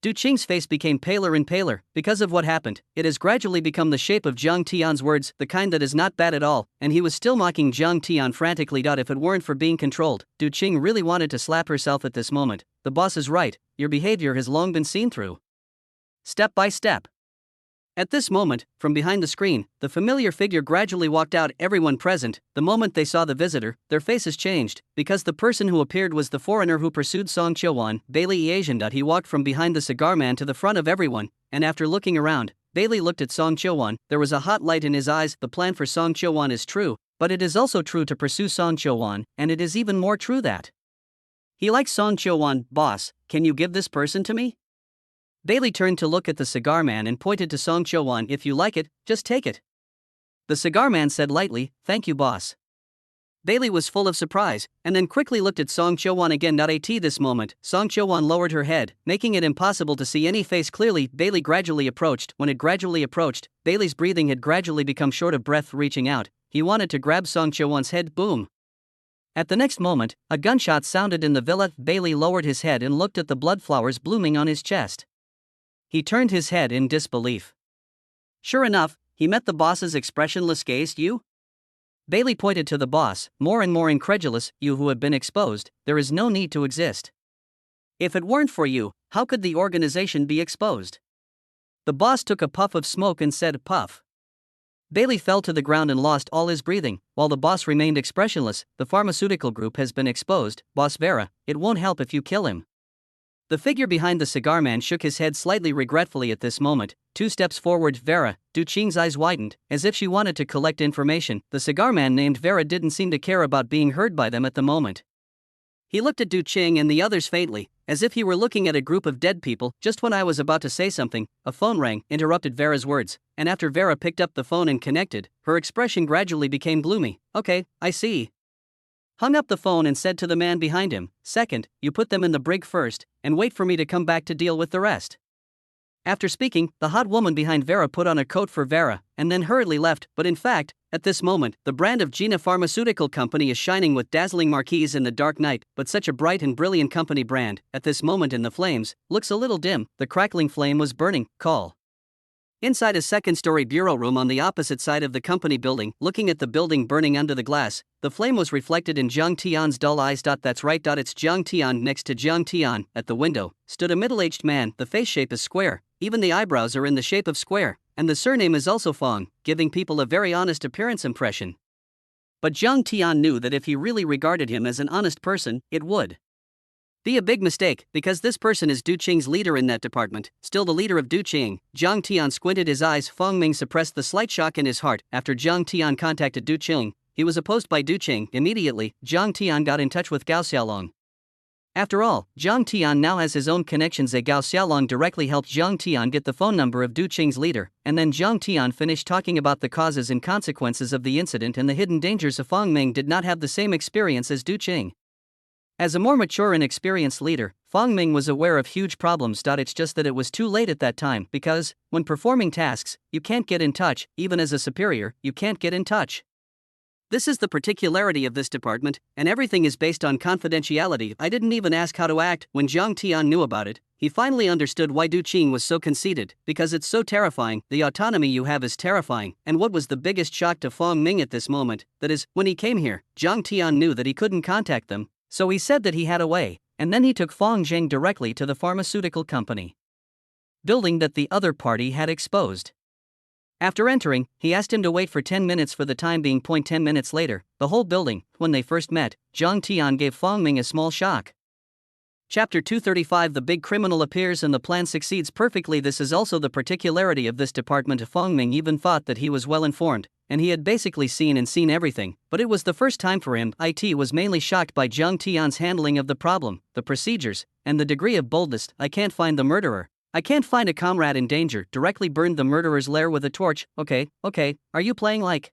Du Qing's face became paler and paler. Because of what happened, it has gradually become the shape of Jiang Tian's words, the kind that is not bad at all, and he was still mocking Jiang Tian frantically. If it weren't for being controlled, Du Qing really wanted to slap herself at this moment. The boss is right, your behavior has long been seen through. Step by step. At this moment, from behind the screen, the familiar figure gradually walked out. Everyone present, the moment they saw the visitor, their faces changed, because the person who appeared was the foreigner who pursued Song Qiuwan, Bailey Asian. He walked from behind the cigar man to the front of everyone, and after looking around, Bailey looked at Song Qiuwan. There was a hot light in his eyes. The plan for Song Qiuwan is true, but it is also true to pursue Song Qiuwan, and it is even more true that he likes Song Qiuwan. "Boss, can you give this person to me?" Bailey turned to look at the cigar man and pointed to Song Qiuwan. "If you like it, just take it." The cigar man said lightly, "Thank you, boss." Bailey was full of surprise, and then quickly looked at Song Qiuwan again. At this moment, Song Qiuwan lowered her head, making it impossible to see any face clearly. Bailey gradually approached. When it gradually approached, Bailey's breathing had gradually become short of breath. Reaching out, he wanted to grab Song Qiuwan's head. Boom. At the next moment, a gunshot sounded in the villa. Bailey lowered his head and looked at the blood flowers blooming on his chest. He turned his head in disbelief. Sure enough, he met the boss's expressionless gaze. "You?" Bailey pointed to the boss, more and more incredulous. "You who have been exposed, there is no need to exist. If it weren't for you, how could the organization be exposed?" The boss took a puff of smoke and said, "Puff." Bailey fell to the ground and lost all his breathing, while the boss remained expressionless. The pharmaceutical group has been exposed, Boss Vera. It won't help if you kill him. The figure behind the cigar man shook his head slightly regretfully at this moment. 2 steps forward, Vera. Du Qing's eyes widened, as if she wanted to collect information. The cigar man named Vera didn't seem to care about being heard by them at the moment. He looked at Du Qing and the others faintly, as if he were looking at a group of dead people. Just when I was about to say something, a phone rang, interrupted Vera's words, and after Vera picked up the phone and connected, her expression gradually became gloomy. Okay, I see. Hung up the phone and said to the man behind him, "Second, you put them in the brig first, and wait for me to come back to deal with the rest." After speaking, the hot woman behind Vera put on a coat for Vera, and then hurriedly left. But in fact, at this moment, the brand of Gina Pharmaceutical Company is shining with dazzling marquees in the dark night, but such a bright and brilliant company brand, at this moment in the flames, looks a little dim. The crackling flame was burning. Call. Inside a second-story bureau room on the opposite side of the company building, looking at the building burning under the glass, the flame was reflected in Jiang Tian's dull eyes. That's right. It's Jiang Tian. Next to Jiang Tian, at the window, stood a middle-aged man. The face shape is square, even the eyebrows are in the shape of square, and the surname is also Fong, giving people a very honest appearance impression. But Jiang Tian knew that if he really regarded him as an honest person, it would be a big mistake, because this person is Du Qing's leader in that department, still the leader of Du Qing. Jiang Tian squinted his eyes. Fong Ming suppressed the slight shock in his heart. After Jiang Tian contacted Du Qing, he was opposed by Du Qing. Immediately, Jiang Tian got in touch with Gao Xiaolong. After all, Jiang Tian now has his own connections. Gao Xiaolong directly helped Jiang Tian get the phone number of Du Qing's leader, and then Jiang Tian finished talking about the causes and consequences of the incident and the hidden dangers. Of Fong Ming did not have the same experience as Du Qing. As a more mature and experienced leader, Fong Ming was aware of huge problems. It's just that it was too late at that time, because, when performing tasks, you can't get in touch. Even as a superior, you can't get in touch. This is the particularity of this department, and everything is based on confidentiality. I didn't even ask how to act. When Jiang Tian knew about it, he finally understood why Du Qing was so conceited, because it's so terrifying. The autonomy you have is terrifying. And what was the biggest shock to Fong Ming at this moment? That is, when he came here, Jiang Tian knew that he couldn't contact them, so he said that he had a way, and then he took Fong Zheng directly to the pharmaceutical company building that the other party had exposed. After entering, he asked him to wait for 10 minutes for the time being. 10 minutes later, the whole building, when they first met, Jiang Tian gave Fong Ming a small shock. Chapter 235. The big criminal appears and the plan succeeds perfectly. This is also the particularity of this department. Fong Ming even thought that he was well informed, and he had basically seen everything, but it was the first time for him. It was mainly shocked by Jiang Tian's handling of the problem, the procedures, and the degree of boldness. I can't find the murderer. I can't find a comrade in danger. Directly burned the murderer's lair with a torch. Okay, are you playing like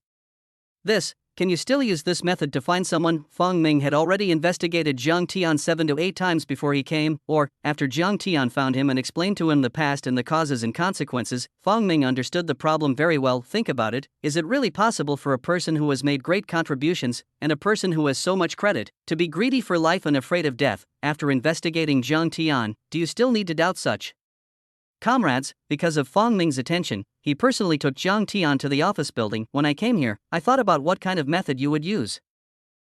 this? Can you still use this method to find someone? Fong Ming had already investigated Jiang Tian 7 to 8 times before he came, or, after Jiang Tian found him and explained to him the past and the causes and consequences. Fong Ming understood the problem very well. Think about it. Is it really possible for a person who has made great contributions, and a person who has so much credit, to be greedy for life and afraid of death? After investigating Jiang Tian, do you still need to doubt such comrades? Because of Fong Ming's attention, he personally took Jiang Tian to the office building. When I came here, I thought about what kind of method you would use.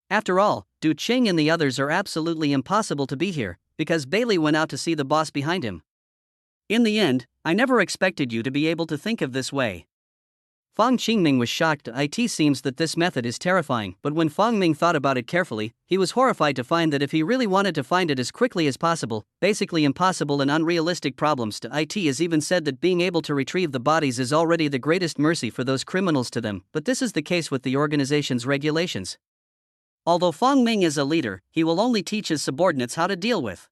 After all, Du Qing and the others are absolutely impossible to be here, because Bailey went out to see the boss behind him. In the end, I never expected you to be able to think of this way. Fong Qingming was shocked. It seems that this method is terrifying, but when Fong Ming thought about it carefully, he was horrified to find that if he really wanted to find it as quickly as possible, basically impossible and unrealistic problems. It is even said that being able to retrieve the bodies is already the greatest mercy for those criminals to them, but this is the case with the organization's regulations. Although Fong Ming is a leader, he will only teach his subordinates how to deal with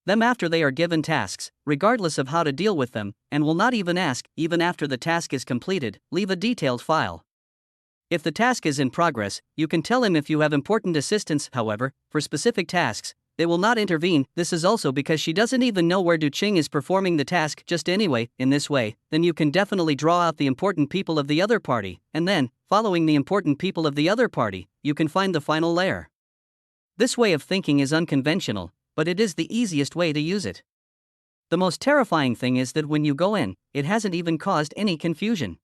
them after they are given tasks, regardless of how to deal with them, and will not even ask, even after the task is completed, leave a detailed file. If the task is in progress, you can tell him if you have important assistance. However, for specific tasks, they will not intervene. This is also because she doesn't even know where Du Qing is performing the task just anyway. In this way, then you can definitely draw out the important people of the other party, and then, following the important people of the other party, you can find the final layer. This way of thinking is unconventional, but it is the easiest way to use it. The most terrifying thing is that when you go in, it hasn't even caused any confusion.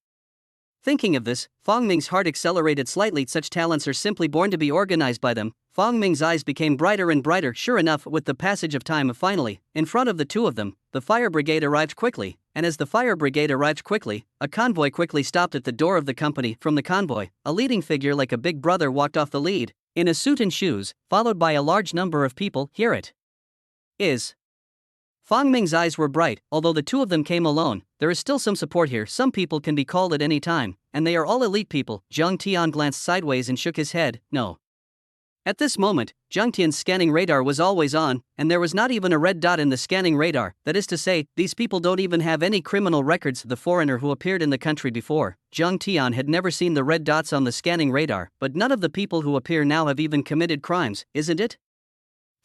Thinking of this, Fong Ming's heart accelerated slightly. Such talents are simply born to be organized by them. Fong Ming's eyes became brighter and brighter. Sure enough, with the passage of time, finally, in front of the two of them, the fire brigade arrived quickly, and as the fire brigade arrived quickly, a convoy quickly stopped at the door of the company. From the convoy, a leading figure like a big brother walked off the lead, in a suit and shoes, followed by a large number of people. Here it is. Fong Ming's eyes were bright. Although the two of them came alone, there is still some support here. Some people can be called at any time, and they are all elite people. Zhang Tian glanced sideways and shook his head. No. At this moment, Zhang Tian's scanning radar was always on, and there was not even a red dot in the scanning radar. That is to say, these people don't even have any criminal records. The foreigner who appeared in the country before, Zhang Tian, had never seen the red dots on the scanning radar, but none of the people who appear now have even committed crimes, isn't it?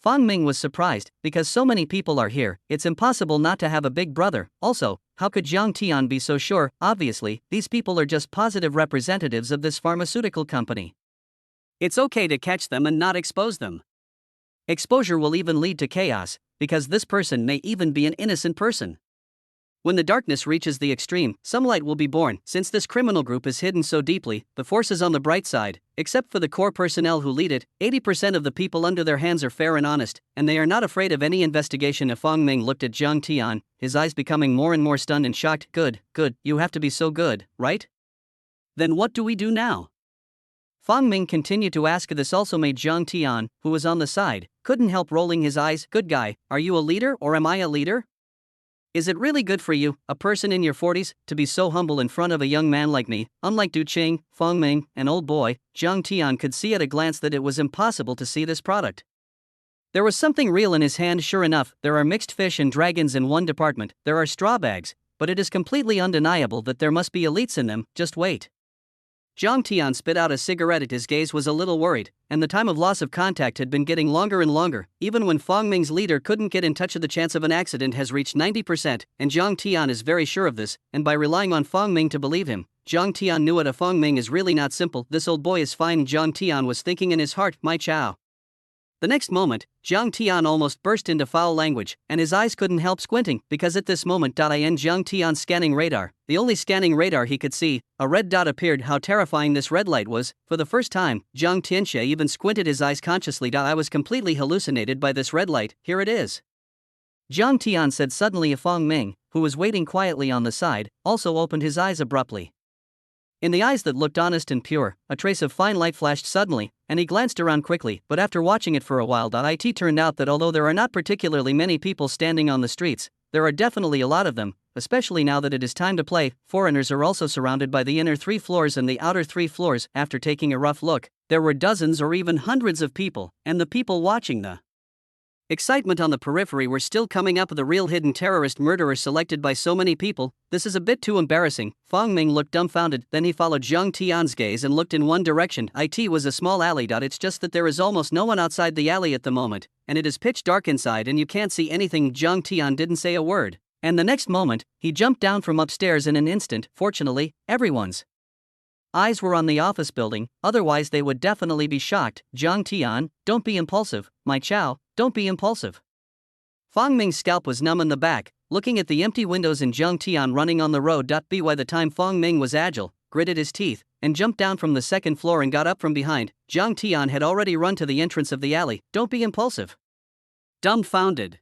Fong Ming was surprised, because so many people are here, it's impossible not to have a big brother. Also, how could Zhang Tian be so sure? Obviously, these people are just positive representatives of this pharmaceutical company. It's okay to catch them and not expose them. Exposure will even lead to chaos, because this person may even be an innocent person. When the darkness reaches the extreme, some light will be born. Since this criminal group is hidden so deeply, the force is on the bright side. Except for the core personnel who lead it, 80% of the people under their hands are fair and honest, and they are not afraid of any investigation. Fong Ming looked at Zhang Tian, his eyes becoming more and more stunned and shocked. Good, you have to be so good, right? Then what do we do now? Fong Ming continued to ask. This also made Zhang Tian, who was on the side, couldn't help rolling his eyes. Good guy, are you a leader or am I a leader? Is it really good for you, a person in your 40s, to be so humble in front of a young man like me? Unlike Du Qing, Fong Ming, an old boy, Zhang Tian could see at a glance that it was impossible to see this product. There was something real in his hand. Sure enough, there are mixed fish and dragons in one department, there are straw bags, but it is completely undeniable that there must be elites in them. Just wait. Zhang Tian spit out a cigarette. His gaze was a little worried, and the time of loss of contact had been getting longer and longer. Even when Fong Ming's leader couldn't get in touch, the chance of an accident has reached 90%, and Zhang Tian is very sure of this, and by relying on Fong Ming to believe him, Zhang Tian knew it. A Fong Ming is really not simple. This old boy is fine, Zhang Tian was thinking in his heart. My chow. The next moment, Zhang Tian almost burst into foul language, and his eyes couldn't help squinting, because at this moment, in Zhang Tian's scanning radar, the only scanning radar he could see, a red dot appeared. How terrifying this red light was. For the first time, Zhang Tianxie even squinted his eyes consciously. I was completely hallucinated by this red light. Here it is. Zhang Tian said suddenly. Fong Ming, who was waiting quietly on the side, also opened his eyes abruptly. In the eyes that looked honest and pure, a trace of fine light flashed suddenly, and he glanced around quickly. But after watching it for a while, it turned out that although there are not particularly many people standing on the streets, there are definitely a lot of them, especially now that it is time to play. Foreigners are also surrounded by the inner 3 floors and the outer 3 floors. After taking a rough look, there were dozens or even hundreds of people, and the people watching the excitement on the periphery were still coming up. The real hidden terrorist murderer selected by so many people. This is a bit too embarrassing. Fong Ming looked dumbfounded, then he followed Zhang Tian's gaze and looked in one direction. It was a small alley. It's just that there is almost no one outside the alley at the moment, and it is pitch dark inside and you can't see anything. Zhang Tian didn't say a word, and the next moment, he jumped down from upstairs in an instant. Fortunately, everyone's eyes were on the office building, otherwise they would definitely be shocked. Zhang Tian, don't be impulsive, my chow, don't be impulsive. Fong Ming's scalp was numb in the back, looking at the empty windows and Zhang Tian running on the road. By the time Fong Ming was agile, gritted his teeth, and jumped down from the second floor and got up from behind, Zhang Tian had already run to the entrance of the alley. Don't be impulsive. Dumbfounded.